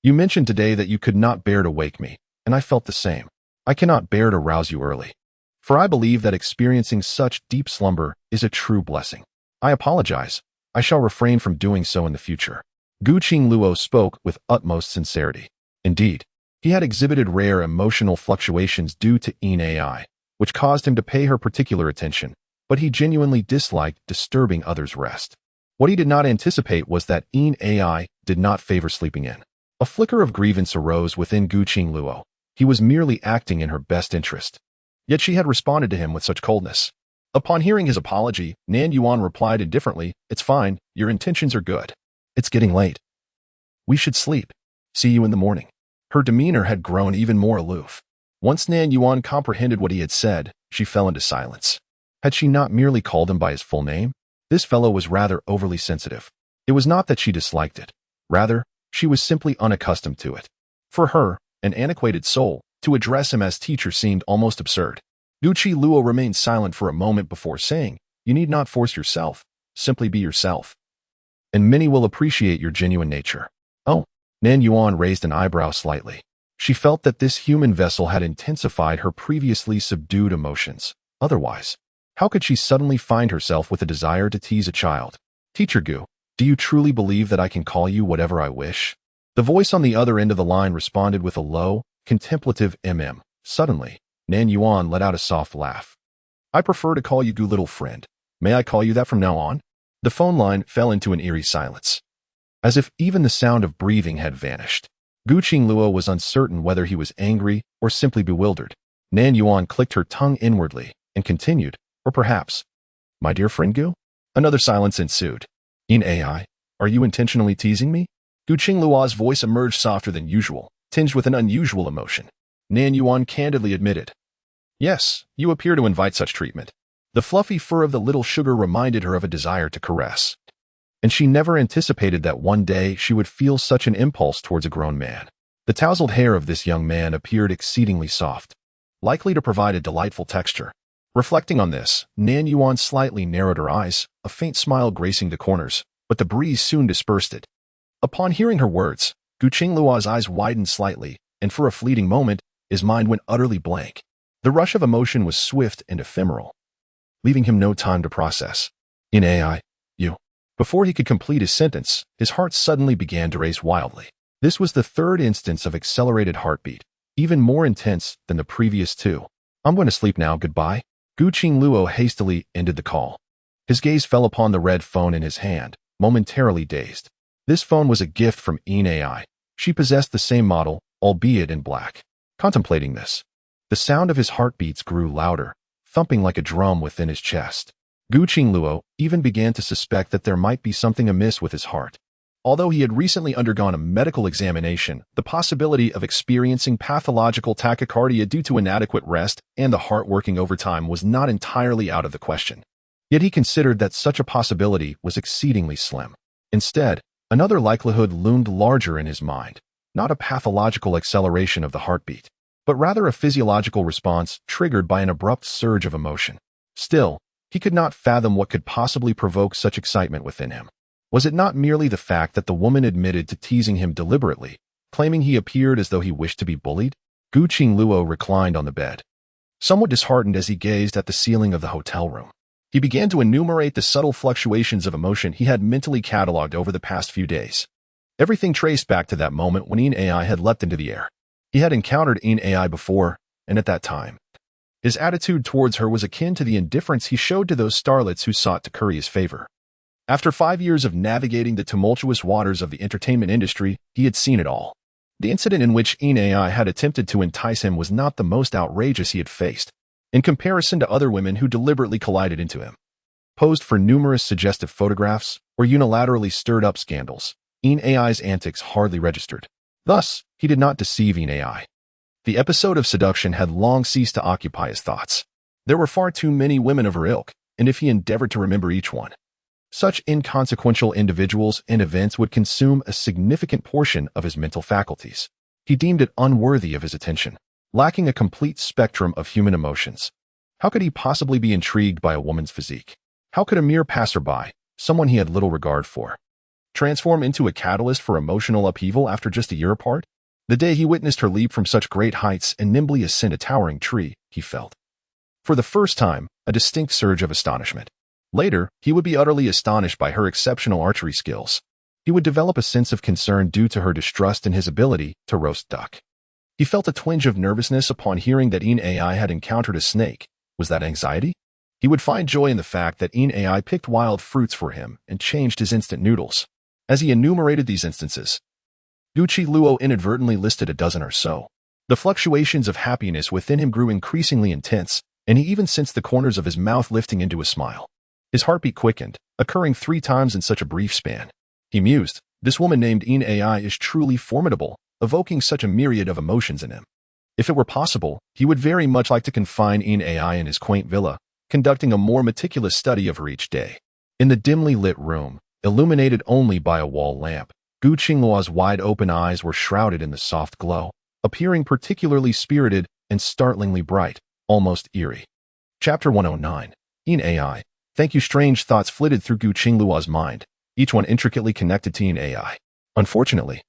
You mentioned today that you could not bear to wake me, and I felt the same. I cannot bear to rouse you early, for I believe that experiencing such deep slumber is a true blessing. I apologize. I shall refrain from doing so in the future. Gu Qingluo spoke with utmost sincerity. Indeed, he had exhibited rare emotional fluctuations due to AI, which caused him to pay her particular attention, but he genuinely disliked disturbing others' rest. What he did not anticipate was that AI did not favor sleeping in. A flicker of grievance arose within Gu Qingluo. He was merely acting in her best interest. Yet she had responded to him with such coldness. Upon hearing his apology, Nan Yuan replied indifferently, It's fine, your intentions are good. It's getting late. We should sleep. See you in the morning. Her demeanor had grown even more aloof. Once Nan Yuan comprehended what he had said, she fell into silence. Had she not merely called him by his full name? This fellow was rather overly sensitive. It was not that she disliked it. Rather, she was simply unaccustomed to it. For her, an antiquated soul, to address him as teacher seemed almost absurd. Gu Qingluo remained silent for a moment before saying, You need not force yourself. Simply be yourself. And many will appreciate your genuine nature. Oh, Nan Yuan raised an eyebrow slightly. She felt that this human vessel had intensified her previously subdued emotions. Otherwise, how could she suddenly find herself with a desire to tease a child? Teacher Gu, do you truly believe that I can call you whatever I wish? The voice on the other end of the line responded with a low, contemplative Suddenly, Nan Yuan let out a soft laugh. I prefer to call you Gu, little friend. May I call you that from now on? The phone line fell into an eerie silence, as if even the sound of breathing had vanished. Gu Qingluo was uncertain whether he was angry or simply bewildered. Nan Yuan clicked her tongue inwardly and continued, or perhaps, My dear friend Gu? Another silence ensued. In AI, are you intentionally teasing me? Gu Qingluo's voice emerged softer than usual, tinged with an unusual emotion. Nan Yuan candidly admitted, Yes, you appear to invite such treatment. The fluffy fur of the little sugar reminded her of a desire to caress, and she never anticipated that one day she would feel such an impulse towards a grown man. The tousled hair of this young man appeared exceedingly soft, likely to provide a delightful texture. Reflecting on this, Nan Yuan slightly narrowed her eyes, a faint smile gracing the corners, but the breeze soon dispersed it. Upon hearing her words, Gu Qingluo's eyes widened slightly, and for a fleeting moment, his mind went utterly blank. The rush of emotion was swift and ephemeral, leaving him no time to process. In AI, you. Before he could complete his sentence, his heart suddenly began to race wildly. This was the third instance of accelerated heartbeat, even more intense than the previous two. I'm going to sleep now, goodbye. Gu Qingluo hastily ended the call. His gaze fell upon the red phone in his hand, momentarily dazed. This phone was a gift from AI. She possessed the same model, albeit in black. Contemplating this, the sound of his heartbeats grew louder, thumping like a drum within his chest. Gu Qingluo even began to suspect that there might be something amiss with his heart. Although he had recently undergone a medical examination, the possibility of experiencing pathological tachycardia due to inadequate rest and the heart working overtime was not entirely out of the question. Yet he considered that such a possibility was exceedingly slim. Instead, another likelihood loomed larger in his mind, not a pathological acceleration of the heartbeat, but rather a physiological response triggered by an abrupt surge of emotion. Still, he could not fathom what could possibly provoke such excitement within him. Was it not merely the fact that the woman admitted to teasing him deliberately, claiming he appeared as though he wished to be bullied? Gu Qingluo reclined on the bed, somewhat disheartened as he gazed at the ceiling of the hotel room. He began to enumerate the subtle fluctuations of emotion he had mentally catalogued over the past few days. Everything traced back to that moment when AI had leapt into the air. He had encountered AI before, and at that time, his attitude towards her was akin to the indifference he showed to those starlets who sought to curry his favor. After 5 years of navigating the tumultuous waters of the entertainment industry, he had seen it all. The incident in which AI had attempted to entice him was not the most outrageous he had faced, in comparison to other women who deliberately collided into him, posed for numerous suggestive photographs, or unilaterally stirred up scandals. AI's antics hardly registered. Thus, he did not deceive AI. The episode of seduction had long ceased to occupy his thoughts. There were far too many women of her ilk, and if he endeavored to remember each one, such inconsequential individuals and events would consume a significant portion of his mental faculties. He deemed it unworthy of his attention, lacking a complete spectrum of human emotions. How could he possibly be intrigued by a woman's physique? How could a mere passerby, someone he had little regard for, transform into a catalyst for emotional upheaval after just a year apart? The day he witnessed her leap from such great heights and nimbly ascend a towering tree, he felt, for the first time, a distinct surge of astonishment. Later, he would be utterly astonished by her exceptional archery skills. He would develop a sense of concern due to her distrust in his ability to roast duck. He felt a twinge of nervousness upon hearing that AI had encountered a snake. Was that anxiety? He would find joy in the fact that AI picked wild fruits for him and changed his instant noodles. As he enumerated these instances, Gu Qingluo inadvertently listed a dozen or so. The fluctuations of happiness within him grew increasingly intense, and he even sensed the corners of his mouth lifting into a smile. His heartbeat quickened, occurring 3 times in such a brief span. He mused, this woman named AI is truly formidable, evoking such a myriad of emotions in him. If it were possible, he would very much like to confine AI in his quaint villa, conducting a more meticulous study of her each day. In the dimly lit room, illuminated only by a wall lamp, Gu Qingluo's wide-open eyes were shrouded in the soft glow, appearing particularly spirited and startlingly bright, almost eerie. Chapter 109. AI. Thank you. Strange thoughts flitted through Gu Qingluo's mind, each one intricately connected to AI. Unfortunately,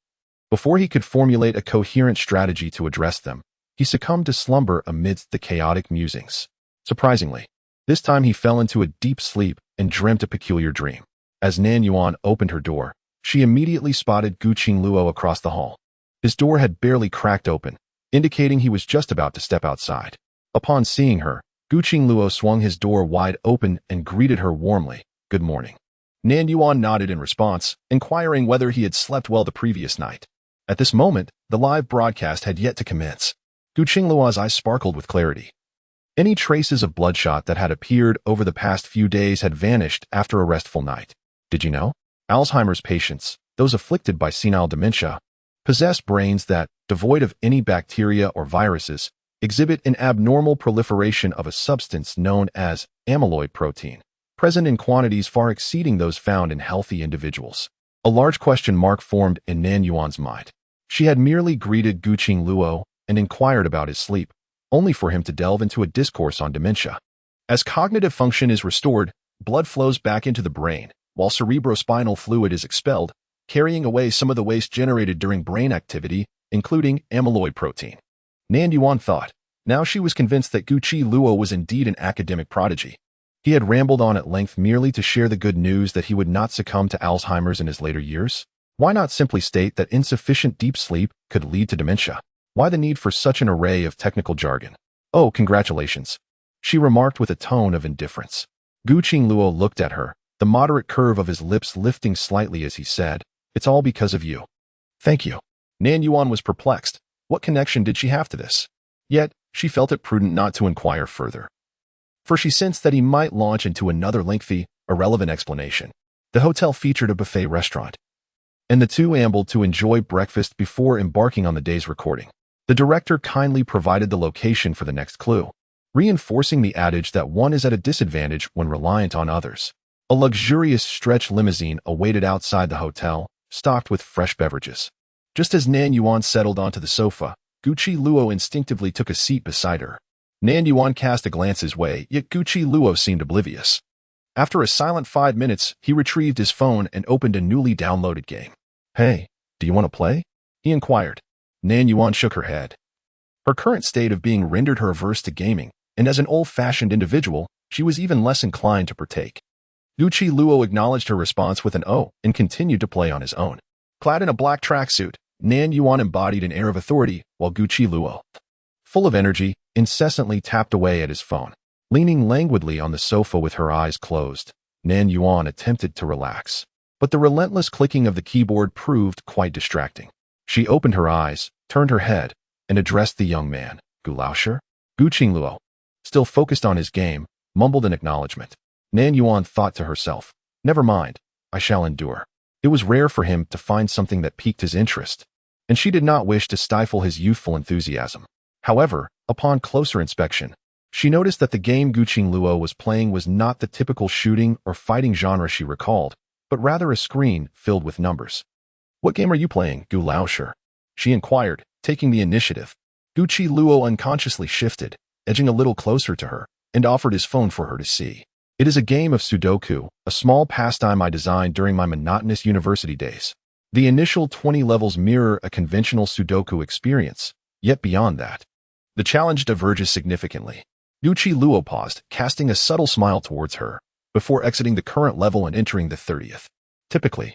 before he could formulate a coherent strategy to address them, he succumbed to slumber amidst the chaotic musings. Surprisingly, this time he fell into a deep sleep and dreamt a peculiar dream. As Nan Yuan opened her door, she immediately spotted Gu Qingluo across the hall. His door had barely cracked open, indicating he was just about to step outside. Upon seeing her, Gu Qingluo swung his door wide open and greeted her warmly. Good morning. Nan Yuan nodded in response, inquiring whether he had slept well the previous night. At this moment, the live broadcast had yet to commence. Gu Qingluo's eyes sparkled with clarity. Any traces of bloodshot that had appeared over the past few days had vanished after a restful night. Did you know? Alzheimer's patients, those afflicted by senile dementia, possess brains that, devoid of any bacteria or viruses, exhibit an abnormal proliferation of a substance known as amyloid protein, present in quantities far exceeding those found in healthy individuals. A large question mark formed in Nan Yuan's mind. She had merely greeted Guqing Luo and inquired about his sleep, only for him to delve into a discourse on dementia. As cognitive function is restored, blood flows back into the brain, while cerebrospinal fluid is expelled, carrying away some of the waste generated during brain activity, including amyloid protein. Nan Yuan thought. Now she was convinced that Guqing Luo was indeed an academic prodigy. He had rambled on at length merely to share the good news that he would not succumb to Alzheimer's in his later years. Why not simply state that insufficient deep sleep could lead to dementia? Why the need for such an array of technical jargon? Oh, congratulations, she remarked with a tone of indifference. Guqing Luo looked at her, the moderate curve of his lips lifting slightly as he said, "It's all because of you." "Thank you." Nan Yuan was perplexed. What connection did she have to this? Yet, she felt it prudent not to inquire further, for she sensed that he might launch into another lengthy, irrelevant explanation. The hotel featured a buffet restaurant, and the two ambled to enjoy breakfast before embarking on the day's recording. The director kindly provided the location for the next clue, reinforcing the adage that one is at a disadvantage when reliant on others. A luxurious stretch limousine awaited outside the hotel, stocked with fresh beverages. Just as Nan Yuan settled onto the sofa, Guqing Luo instinctively took a seat beside her. Nan Yuan cast a glance his way, yet Guqing Luo seemed oblivious. After a silent 5 minutes, he retrieved his phone and opened a newly downloaded game. "Hey, do you want to play?" he inquired. Nan Yuan shook her head. Her current state of being rendered her averse to gaming, and as an old-fashioned individual, she was even less inclined to partake. Guqing Luo acknowledged her response with an "oh" and continued to play on his own. Clad in a black tracksuit, Nan Yuan embodied an air of authority, while Guqing Luo, full of energy, incessantly tapped away at his phone. Leaning languidly on the sofa with her eyes closed, Nan Yuan attempted to relax. But the relentless clicking of the keyboard proved quite distracting. She opened her eyes, turned her head, and addressed the young man. "Gulaosher?" Guqing Luo, still focused on his game, mumbled an acknowledgement. Nan Yuan thought to herself, "Never mind, I shall endure." It was rare for him to find something that piqued his interest, and she did not wish to stifle his youthful enthusiasm. However, upon closer inspection, she noticed that the game Guqing Luo was playing was not the typical shooting or fighting genre she recalled, but rather a screen filled with numbers. "What game are you playing, Gulaosher?" she inquired, taking the initiative. Guqing Luo unconsciously shifted, edging a little closer to her, and offered his phone for her to see. "It is a game of Sudoku, a small pastime I designed during my monotonous university days. The initial 20 levels mirror a conventional Sudoku experience, yet beyond that, the challenge diverges significantly." Guqing Luo paused, casting a subtle smile towards her, before exiting the current level and entering the 30th. Typically,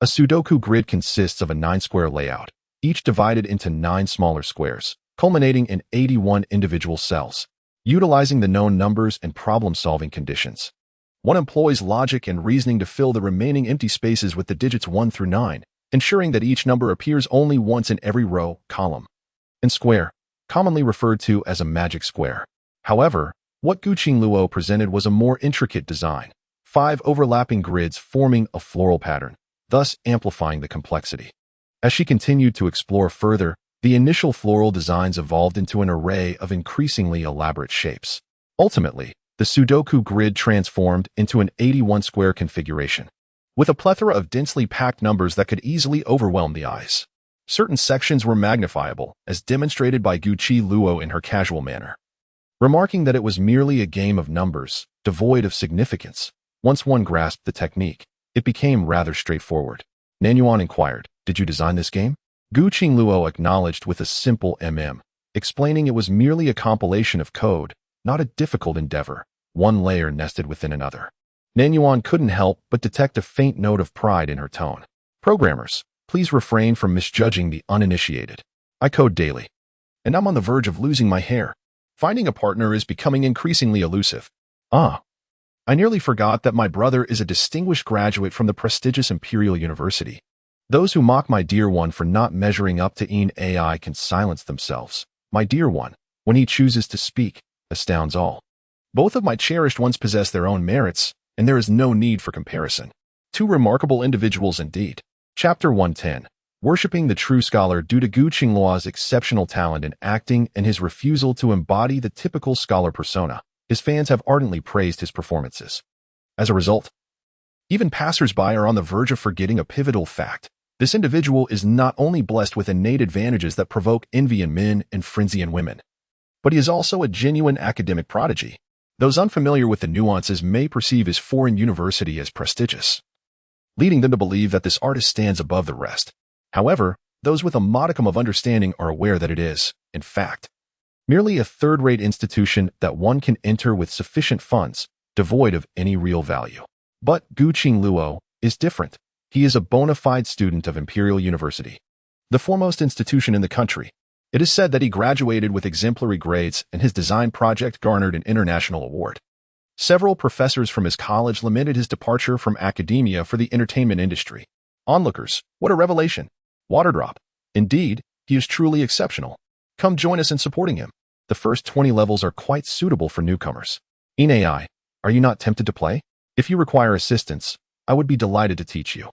a Sudoku grid consists of a 9-square layout, each divided into 9 smaller squares, culminating in 81 individual cells. Utilizing the known numbers and problem-solving conditions, one employs logic and reasoning to fill the remaining empty spaces with the digits 1 through 9, ensuring that each number appears only once in every row, column, and square, commonly referred to as a magic square. However, what Guqing Luo presented was a more intricate design, 5 overlapping grids forming a floral pattern, thus amplifying the complexity. As she continued to explore further, the initial floral designs evolved into an array of increasingly elaborate shapes. Ultimately, the Sudoku grid transformed into an 81-square configuration, with a plethora of densely packed numbers that could easily overwhelm the eyes. Certain sections were magnifiable, as demonstrated by Guqing Luo in her casual manner, remarking that it was merely a game of numbers, devoid of significance. Once one grasped the technique, it became rather straightforward. Nan Yuan inquired, "Did you design this game?" Guqing Luo acknowledged with a simple explaining it was merely a compilation of code, not a difficult endeavor, one layer nested within another. Nan Yuan couldn't help but detect a faint note of pride in her tone. "Programmers, please refrain from misjudging the uninitiated. I code daily, and I'm on the verge of losing my hair. Finding a partner is becoming increasingly elusive. I nearly forgot that my brother is a distinguished graduate from the prestigious Imperial University. Those who mock my dear one for not measuring up to an AI can silence themselves. My dear one, when he chooses to speak, astounds all. Both of my cherished ones possess their own merits, and there is no need for comparison. Two remarkable individuals indeed." Chapter 110. Worshipping the True Scholar. Due to Guqing Luo's exceptional talent in acting and his refusal to embody the typical scholar persona, his fans have ardently praised his performances. As a result, even passers-by are on the verge of forgetting a pivotal fact. This individual is not only blessed with innate advantages that provoke envy in men and frenzy in women, but he is also a genuine academic prodigy. Those unfamiliar with the nuances may perceive his foreign university as prestigious, leading them to believe that this artist stands above the rest. However, those with a modicum of understanding are aware that it is, in fact, merely a third-rate institution that one can enter with sufficient funds, devoid of any real value. But Gu Qingluo is different. He is a bona fide student of Imperial University, the foremost institution in the country. It is said that he graduated with exemplary grades and his design project garnered an international award. Several professors from his college lamented his departure from academia for the entertainment industry. Onlookers, what a revelation! Waterdrop. Indeed, he is truly exceptional. Come join us in supporting him. The first 20 levels are quite suitable for newcomers. In AI, are you not tempted to play? If you require assistance, I would be delighted to teach you.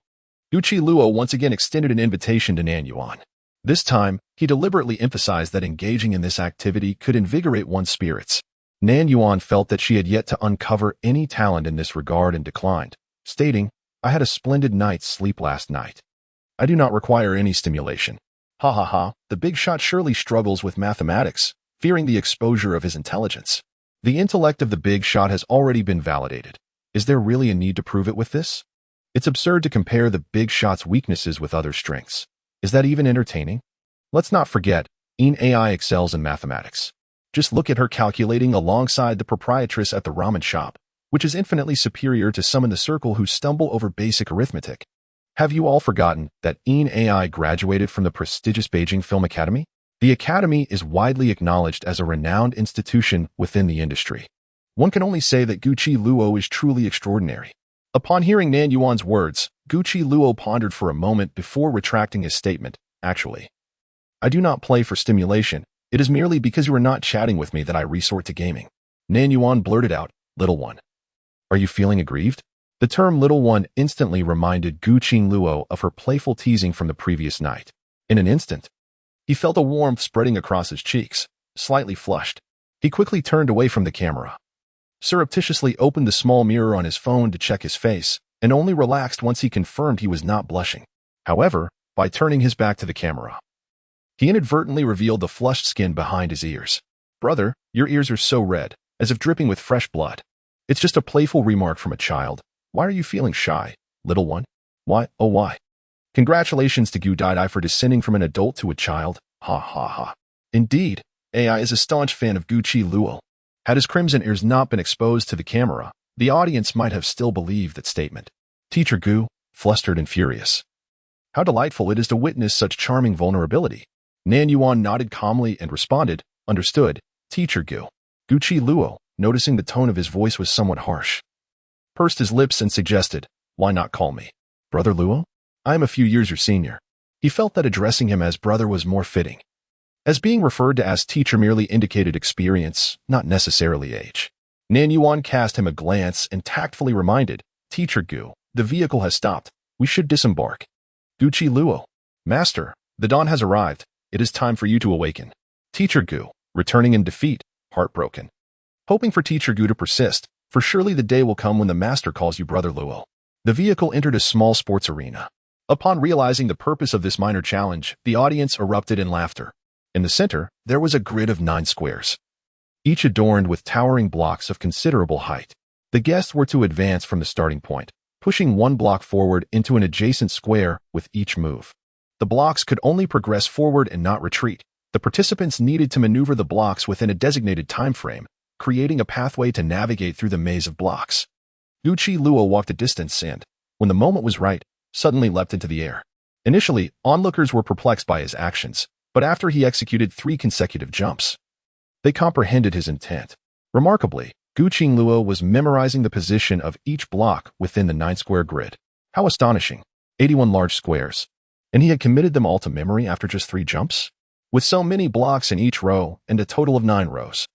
Gu Qingluo once again extended an invitation to Nan Yuan. This time, he deliberately emphasized that engaging in this activity could invigorate one's spirits. Nan Yuan felt that she had yet to uncover any talent in this regard and declined, stating, I had a splendid night's sleep last night. I do not require any stimulation. Ha ha ha, the big shot surely struggles with mathematics, fearing the exposure of his intelligence. The intellect of the big shot has already been validated. Is there really a need to prove it with this? It's absurd to compare the big shot's weaknesses with other strengths. Is that even entertaining? Let's not forget, AI excels in mathematics. Just look at her calculating alongside the proprietress at the ramen shop, which is infinitely superior to some in the circle who stumble over basic arithmetic. Have you all forgotten that AI graduated from the prestigious Beijing Film Academy? The academy is widely acknowledged as a renowned institution within the industry. One can only say that Gu Qingluo is truly extraordinary. Upon hearing Nan Yuan's words, Gu Qingluo pondered for a moment before retracting his statement. Actually, I do not play for stimulation. It is merely because you are not chatting with me that I resort to gaming. Nan Yuan blurted out, Little one. Are you feeling aggrieved? The term little one instantly reminded Gu Qingluo of her playful teasing from the previous night. In an instant, he felt a warmth spreading across his cheeks, slightly flushed. He quickly turned away from the camera, surreptitiously opened the small mirror on his phone to check his face, and only relaxed once he confirmed he was not blushing. However, by turning his back to the camera, he inadvertently revealed the flushed skin behind his ears. Brother, your ears are so red, as if dripping with fresh blood. It's just a playful remark from a child. Why are you feeling shy, little one? Why, oh why? Congratulations to Gu Dai for descending from an adult to a child. Ha ha ha. Indeed, AI is a staunch fan of Gu Qingluo. Had his crimson ears not been exposed to the camera, the audience might have still believed that statement. Teacher Gu, flustered and furious. How delightful it is to witness such charming vulnerability. Nan Yuan nodded calmly and responded, Understood, Teacher Gu. Gu Qingluo, noticing the tone of his voice was somewhat harsh, pursed his lips and suggested, Why not call me Brother Luo? I am a few years your senior. He felt that addressing him as brother was more fitting, as being referred to as teacher merely indicated experience, not necessarily age. Nan Yuan cast him a glance and tactfully reminded, Teacher Gu, the vehicle has stopped. We should disembark. Gu Qingluo, Master, the dawn has arrived. It is time for you to awaken. Teacher Gu, returning in defeat, heartbroken, hoping for Teacher Gu to persist, for surely the day will come when the master calls you Brother Luo. The vehicle entered a small sports arena. Upon realizing the purpose of this minor challenge, the audience erupted in laughter. In the center, there was a grid of 9 squares, each adorned with towering blocks of considerable height. The guests were to advance from the starting point, pushing one block forward into an adjacent square with each move. The blocks could only progress forward and not retreat. The participants needed to maneuver the blocks within a designated time frame, creating a pathway to navigate through the maze of blocks. Gu Qingluo walked a distance and, when the moment was right, suddenly leapt into the air. Initially, onlookers were perplexed by his actions, but after he executed 3 consecutive jumps, they comprehended his intent. Remarkably, Gu Qingluo was memorizing the position of each block within the 9-square grid. How astonishing! 81 large squares. And he had committed them all to memory after just 3 jumps? With so many blocks in each row and a total of 9 rows.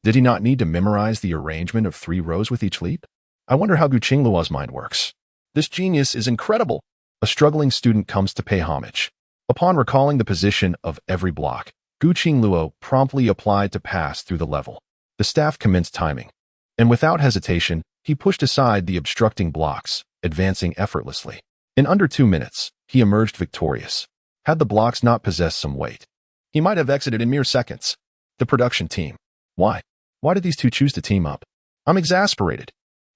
Did he not need to memorize the arrangement of 3 rows with each leap? I wonder how Gu Qingluo's mind works. This genius is incredible. A struggling student comes to pay homage. Upon recalling the position of every block, Gu Qingluo promptly applied to pass through the level. The staff commenced timing, and without hesitation, he pushed aside the obstructing blocks, advancing effortlessly. In under 2 minutes, he emerged victorious. Had the blocks not possessed some weight, he might have exited in mere seconds. The production team. Why? Why did these two choose to team up? I'm exasperated.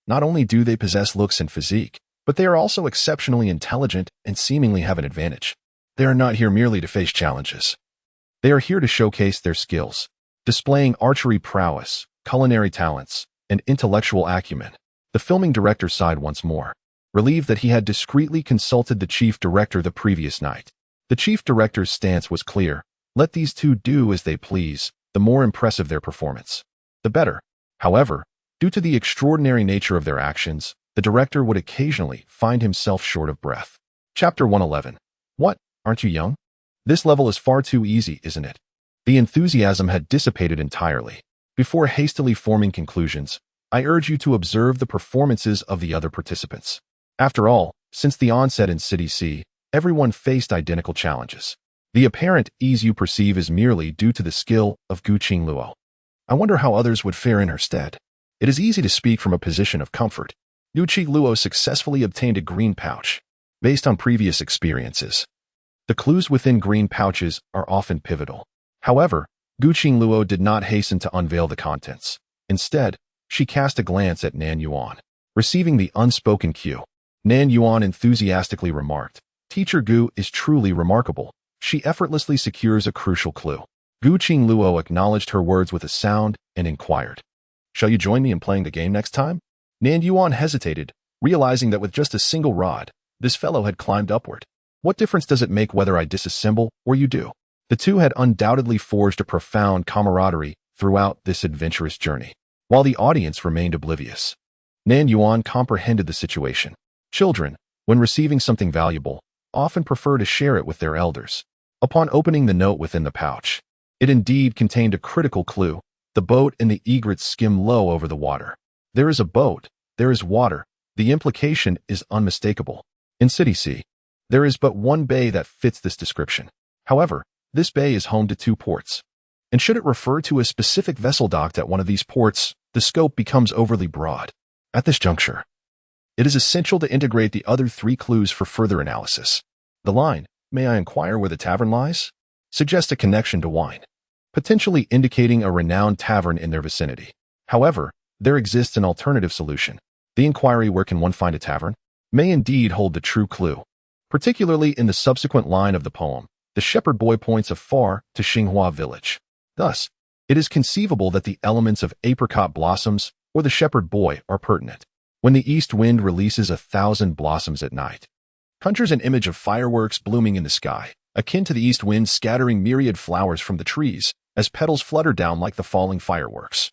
Not only do they possess looks and physique, but they are also exceptionally intelligent and seemingly have an advantage. They are not here merely to face challenges. They are here to showcase their skills, displaying archery prowess, culinary talents, and intellectual acumen. The filming director sighed once more, relieved that he had discreetly consulted the chief director the previous night. The chief director's stance was clear. Let these two do as they please, the more impressive their performance, the better. However, due to the extraordinary nature of their actions, the director would occasionally find himself short of breath. Chapter 111. What? Aren't you young? This level is far too easy, isn't it? The enthusiasm had dissipated entirely. Before hastily forming conclusions, I urge you to observe the performances of the other participants. After all, since the onset in City C, everyone faced identical challenges. The apparent ease you perceive is merely due to the skill of Gu Qingluo. I wonder how others would fare in her stead. It is easy to speak from a position of comfort. Gu Qingluo successfully obtained a green pouch, based on previous experiences. The clues within green pouches are often pivotal. However, Gu Qingluo did not hasten to unveil the contents. Instead, she cast a glance at Nan Yuan. Receiving the unspoken cue, Nan Yuan enthusiastically remarked, "Teacher Gu is truly remarkable. She effortlessly secures a crucial clue." Gu Qingluo acknowledged her words with a sound and inquired, "Shall you join me in playing the game next time?" Nan Yuan hesitated, realizing that with just a single rod, this fellow had climbed upward. What difference does it make whether I disassemble or you do? The two had undoubtedly forged a profound camaraderie throughout this adventurous journey, while the audience remained oblivious. Nan Yuan comprehended the situation. Children, when receiving something valuable, often prefer to share it with their elders. Upon opening the note within the pouch, it indeed contained a critical clue. The boat and the egrets skim low over the water. There is a boat, there is water. The implication is unmistakable. In City C, there is but one bay that fits this description. However, this bay is home to two ports. And should it refer to a specific vessel docked at one of these ports, the scope becomes overly broad. At this juncture, it is essential to integrate the other three clues for further analysis. The line, "May I inquire where the tavern lies?" suggests a connection to wine, potentially indicating a renowned tavern in their vicinity. However, there exists an alternative solution. The inquiry, "Where can one find a tavern?" may indeed hold the true clue. Particularly in the subsequent line of the poem, the shepherd boy points afar to Xinghua village. Thus, it is conceivable that the elements of apricot blossoms or the shepherd boy are pertinent. When the east wind releases 1,000 blossoms at night, conjures an image of fireworks blooming in the sky, akin to the east wind scattering myriad flowers from the trees as petals flutter down like the falling fireworks.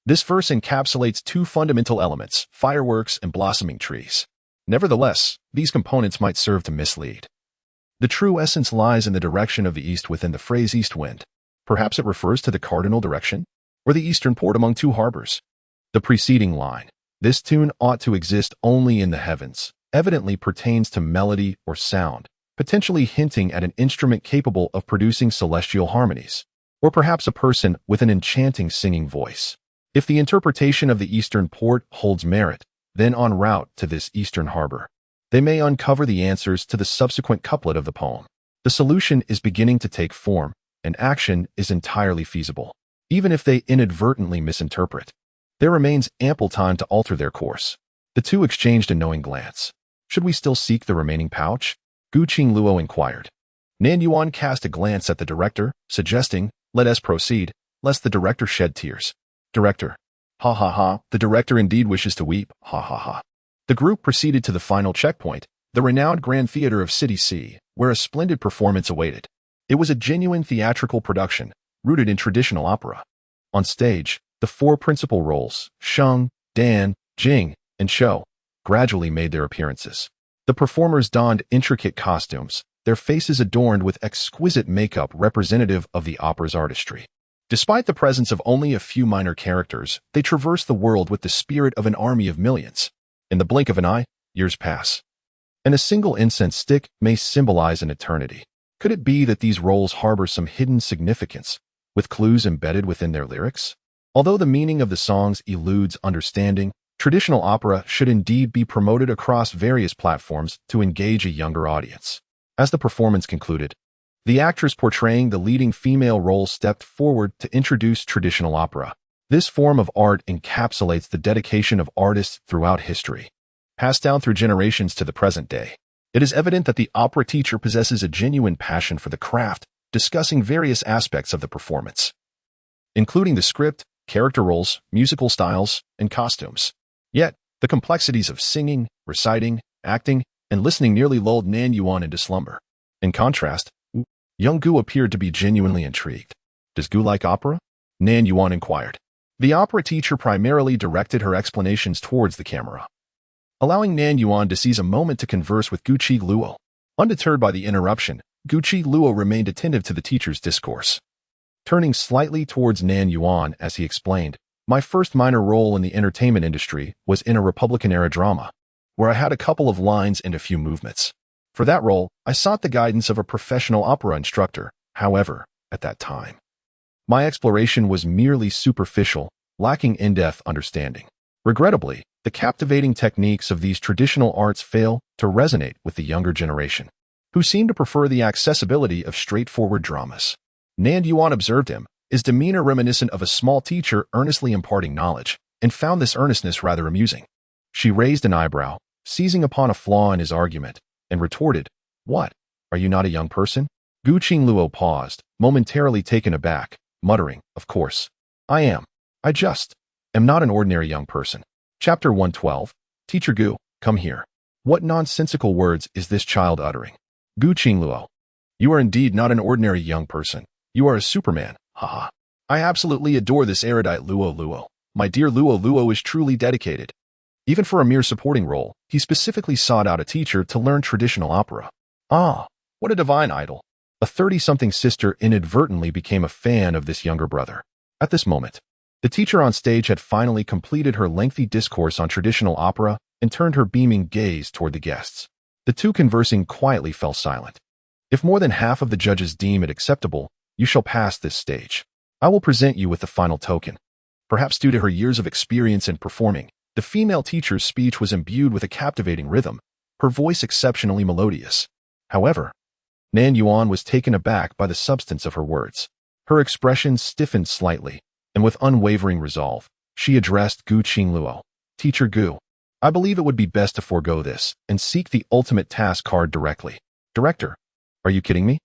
This verse encapsulates two fundamental elements, fireworks and blossoming trees. Nevertheless, these components might serve to mislead. The true essence lies in the direction of the east within the phrase east wind. Perhaps it refers to the cardinal direction, or the eastern port among two harbors. The preceding line, "This tune ought to exist only in the heavens," evidently pertains to melody or sound, potentially hinting at an instrument capable of producing celestial harmonies, or perhaps a person with an enchanting singing voice. If the interpretation of the eastern port holds merit, then en route to this eastern harbor, they may uncover the answers to the subsequent couplet of the poem. The solution is beginning to take form, and action is entirely feasible. Even if they inadvertently misinterpret, there remains ample time to alter their course. The two exchanged a knowing glance. "Should we still seek the remaining pouch?" Gu Qingluo inquired. Nan Yuan cast a glance at the director, suggesting, "Let us proceed," lest the director shed tears. Director. Ha ha ha, the director indeed wishes to weep, ha ha ha. The group proceeded to the final checkpoint, the renowned Grand Theater of City C, where a splendid performance awaited. It was a genuine theatrical production, rooted in traditional opera. On stage, the four principal roles, Sheng, Dan, Jing, and Shou, gradually made their appearances. The performers donned intricate costumes, their faces adorned with exquisite makeup representative of the opera's artistry. Despite the presence of only a few minor characters, they traverse the world with the spirit of an army of millions. In the blink of an eye, years pass, and a single incense stick may symbolize an eternity. Could it be that these roles harbor some hidden significance, with clues embedded within their lyrics? Although the meaning of the songs eludes understanding, traditional opera should indeed be promoted across various platforms to engage a younger audience. As the performance concluded, the actress portraying the leading female role stepped forward to introduce traditional opera. This form of art encapsulates the dedication of artists throughout history, passed down through generations to the present day. It is evident that the opera teacher possesses a genuine passion for the craft, discussing various aspects of the performance, including the script, character roles, musical styles, and costumes. Yet, the complexities of singing, reciting, acting, and listening nearly lulled Nan Yuan into slumber. In contrast, young Gu appeared to be genuinely intrigued. "Does Gu like opera?" Nan Yuan inquired. The opera teacher primarily directed her explanations towards the camera, allowing Nan Yuan to seize a moment to converse with Gu Qi Luo. Undeterred by the interruption, Gu Qi Luo remained attentive to the teacher's discourse, turning slightly towards Nan Yuan as he explained, "My first minor role in the entertainment industry was in a Republican-era drama, where I had a couple of lines and a few movements. For that role, I sought the guidance of a professional opera instructor. However, at that time, my exploration was merely superficial, lacking in-depth understanding. Regrettably, the captivating techniques of these traditional arts fail to resonate with the younger generation, who seem to prefer the accessibility of straightforward dramas." Nan Yuan observed him, his demeanor reminiscent of a small teacher earnestly imparting knowledge, and found this earnestness rather amusing. She raised an eyebrow, seizing upon a flaw in his argument, and retorted, "What? Are you not a young person?" Gu Qingluo paused, momentarily taken aback, muttering, "Of course, I am. I just am not an ordinary young person." Chapter 112, Teacher Gu, come here. What nonsensical words is this child uttering? Gu Qingluo, you are indeed not an ordinary young person. You are a Superman, haha. I absolutely adore this erudite Luo Luo. My dear Luo Luo is truly dedicated. Even for a mere supporting role, he specifically sought out a teacher to learn traditional opera. Ah, what a divine idol. A 30-something sister inadvertently became a fan of this younger brother. At this moment, the teacher on stage had finally completed her lengthy discourse on traditional opera and turned her beaming gaze toward the guests. The two conversing quietly fell silent. If more than half of the judges deem it acceptable, you shall pass this stage. I will present you with the final token. Perhaps due to her years of experience in performing, the female teacher's speech was imbued with a captivating rhythm, her voice exceptionally melodious. However, Nan Yuan was taken aback by the substance of her words. Her expression stiffened slightly, and with unwavering resolve, she addressed Gu Qingluo. Teacher Gu, I believe it would be best to forego this and seek the ultimate task card directly. Director, are you kidding me?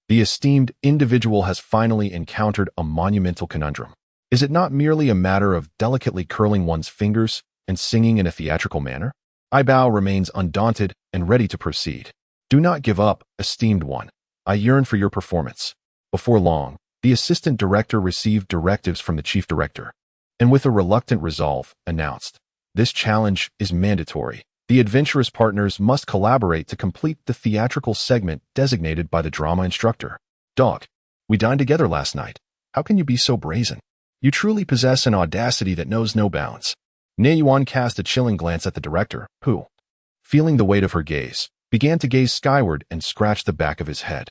The esteemed individual has finally encountered a monumental conundrum. Is it not merely a matter of delicately curling one's fingers and singing in a theatrical manner? Bao remains undaunted and ready to proceed. Do not give up, esteemed one. I yearn for your performance. Before long, the assistant director received directives from the chief director, and with a reluctant resolve, announced, this challenge is mandatory. The adventurous partners must collaborate to complete the theatrical segment designated by the drama instructor. Dog, we dined together last night. How can you be so brazen? You truly possess an audacity that knows no bounds. Nan Yuan cast a chilling glance at the director, who, feeling the weight of her gaze, began to gaze skyward and scratch the back of his head.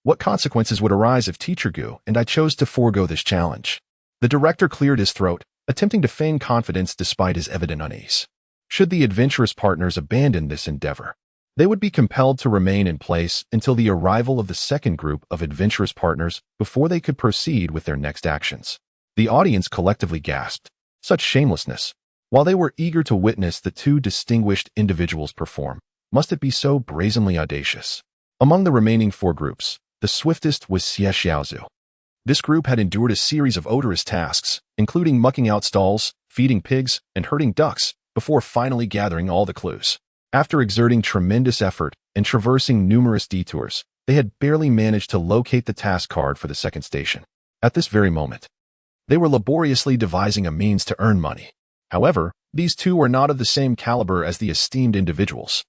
What consequences would arise if Teacher Gu and I chose to forego this challenge? The director cleared his throat, attempting to feign confidence despite his evident unease. Should the adventurous partners abandon this endeavor, they would be compelled to remain in place until the arrival of the second group of adventurous partners before they could proceed with their next actions. The audience collectively gasped. Such shamelessness. While they were eager to witness the two distinguished individuals perform, must it be so brazenly audacious? Among the remaining four groups, the swiftest was Xie Xiaozu. This group had endured a series of odorous tasks, including mucking out stalls, feeding pigs, and herding ducks, before finally gathering all the clues. After exerting tremendous effort and traversing numerous detours, they had barely managed to locate the task card for the second station. At this very moment, they were laboriously devising a means to earn money. However, these two were not of the same caliber as the esteemed individuals.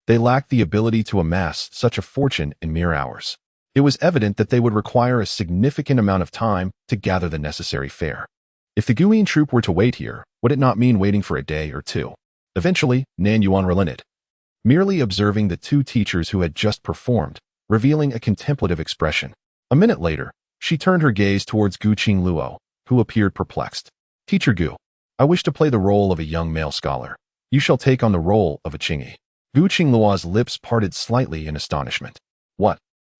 They lacked the ability to amass such a fortune in mere hours. It was evident that they would require a significant amount of time to gather the necessary fare. If the Guian troop were to wait here, would it not mean waiting for a day or two? Eventually, Nan Yuan relented, merely observing the two teachers who had just performed, revealing a contemplative expression. A minute later, she turned her gaze towards Gu Qingluo, who appeared perplexed. Teacher Gu, I wish to play the role of a young male scholar. You shall take on the role of a Qingyi. Gu Qingluo's lips parted slightly in astonishment. What?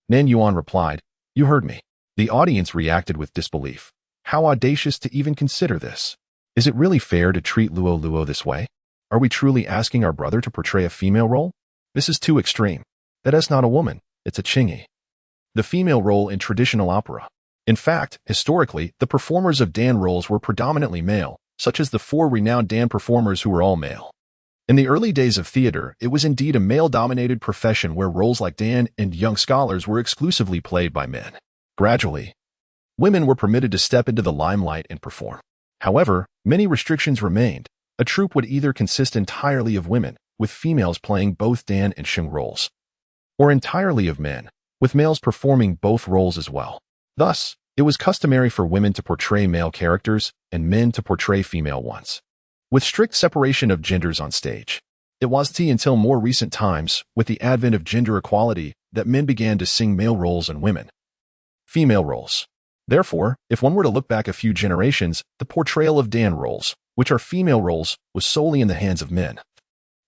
Nan Yuan replied, "You heard me." The audience reacted with disbelief. How audacious to even consider this. Is it really fair to treat Luo Luo this way? Are we truly asking our brother to portray a female role? This is too extreme. That is not a woman, it's a chingy. The female role in traditional opera. In fact, historically, the performers of Dan roles were predominantly male, such as the 4 renowned Dan performers who were all male. In the early days of theater, it was indeed a male-dominated profession where roles like Dan and young scholars were exclusively played by men. Gradually, women were permitted to step into the limelight and perform. However, many restrictions remained. A troupe would either consist entirely of women, with females playing both Dan and Sheng roles, or entirely of men, with males performing both roles as well. Thus, it was customary for women to portray male characters and men to portray female ones, with strict separation of genders on stage. It wasn't until more recent times, with the advent of gender equality, that men began to sing male roles and women female roles. Therefore, if one were to look back a few generations, the portrayal of Dan roles, which are female roles, was solely in the hands of men,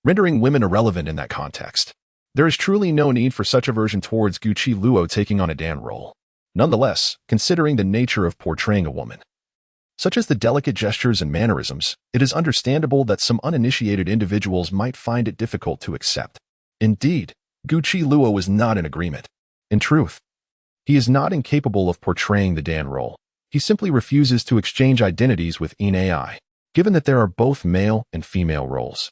rendering women irrelevant in that context. There is truly no need for such aversion towards Guqi Luo taking on a Dan role. Nonetheless, considering the nature of portraying a woman, such as the delicate gestures and mannerisms, it is understandable that some uninitiated individuals might find it difficult to accept. Indeed, Guqi Luo was not in agreement. In truth, he is not incapable of portraying the Dan role. He simply refuses to exchange identities with AI, given that there are both male and female roles.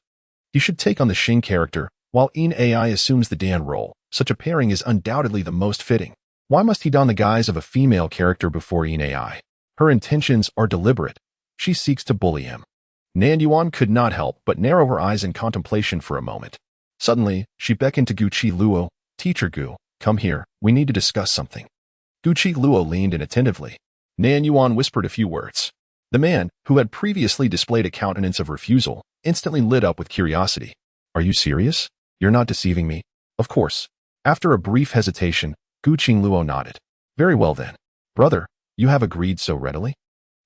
He should take on the Sheng character, while AI assumes the Dan role. Such a pairing is undoubtedly the most fitting. Why must he don the guise of a female character before AI? Her intentions are deliberate. She seeks to bully him. Nan Yuan could not help but narrow her eyes in contemplation for a moment. Suddenly, she beckoned to Guqi Luo. "Teacher Gu, come here, we need to discuss something." Guqi Luo leaned in attentively. Nan Yuan whispered a few words. The man, who had previously displayed a countenance of refusal, instantly lit up with curiosity. "Are you serious? You're not deceiving me?" "Of course." After a brief hesitation, Guqi Luo nodded. "Very well then. Brother, you have agreed so readily?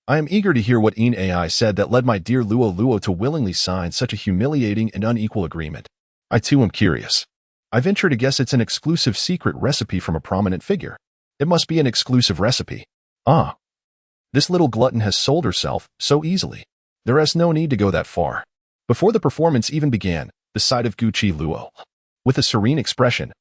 I am eager to hear what AI said that led my dear Luo Luo to willingly sign such a humiliating and unequal agreement. I too am curious. I venture to guess it's an exclusive secret recipe from a prominent figure. It must be an exclusive recipe. Ah. This little glutton has sold herself so easily. There is no need to go that far." Before the performance even began, the sight of Guqi Luo, with a serene expression,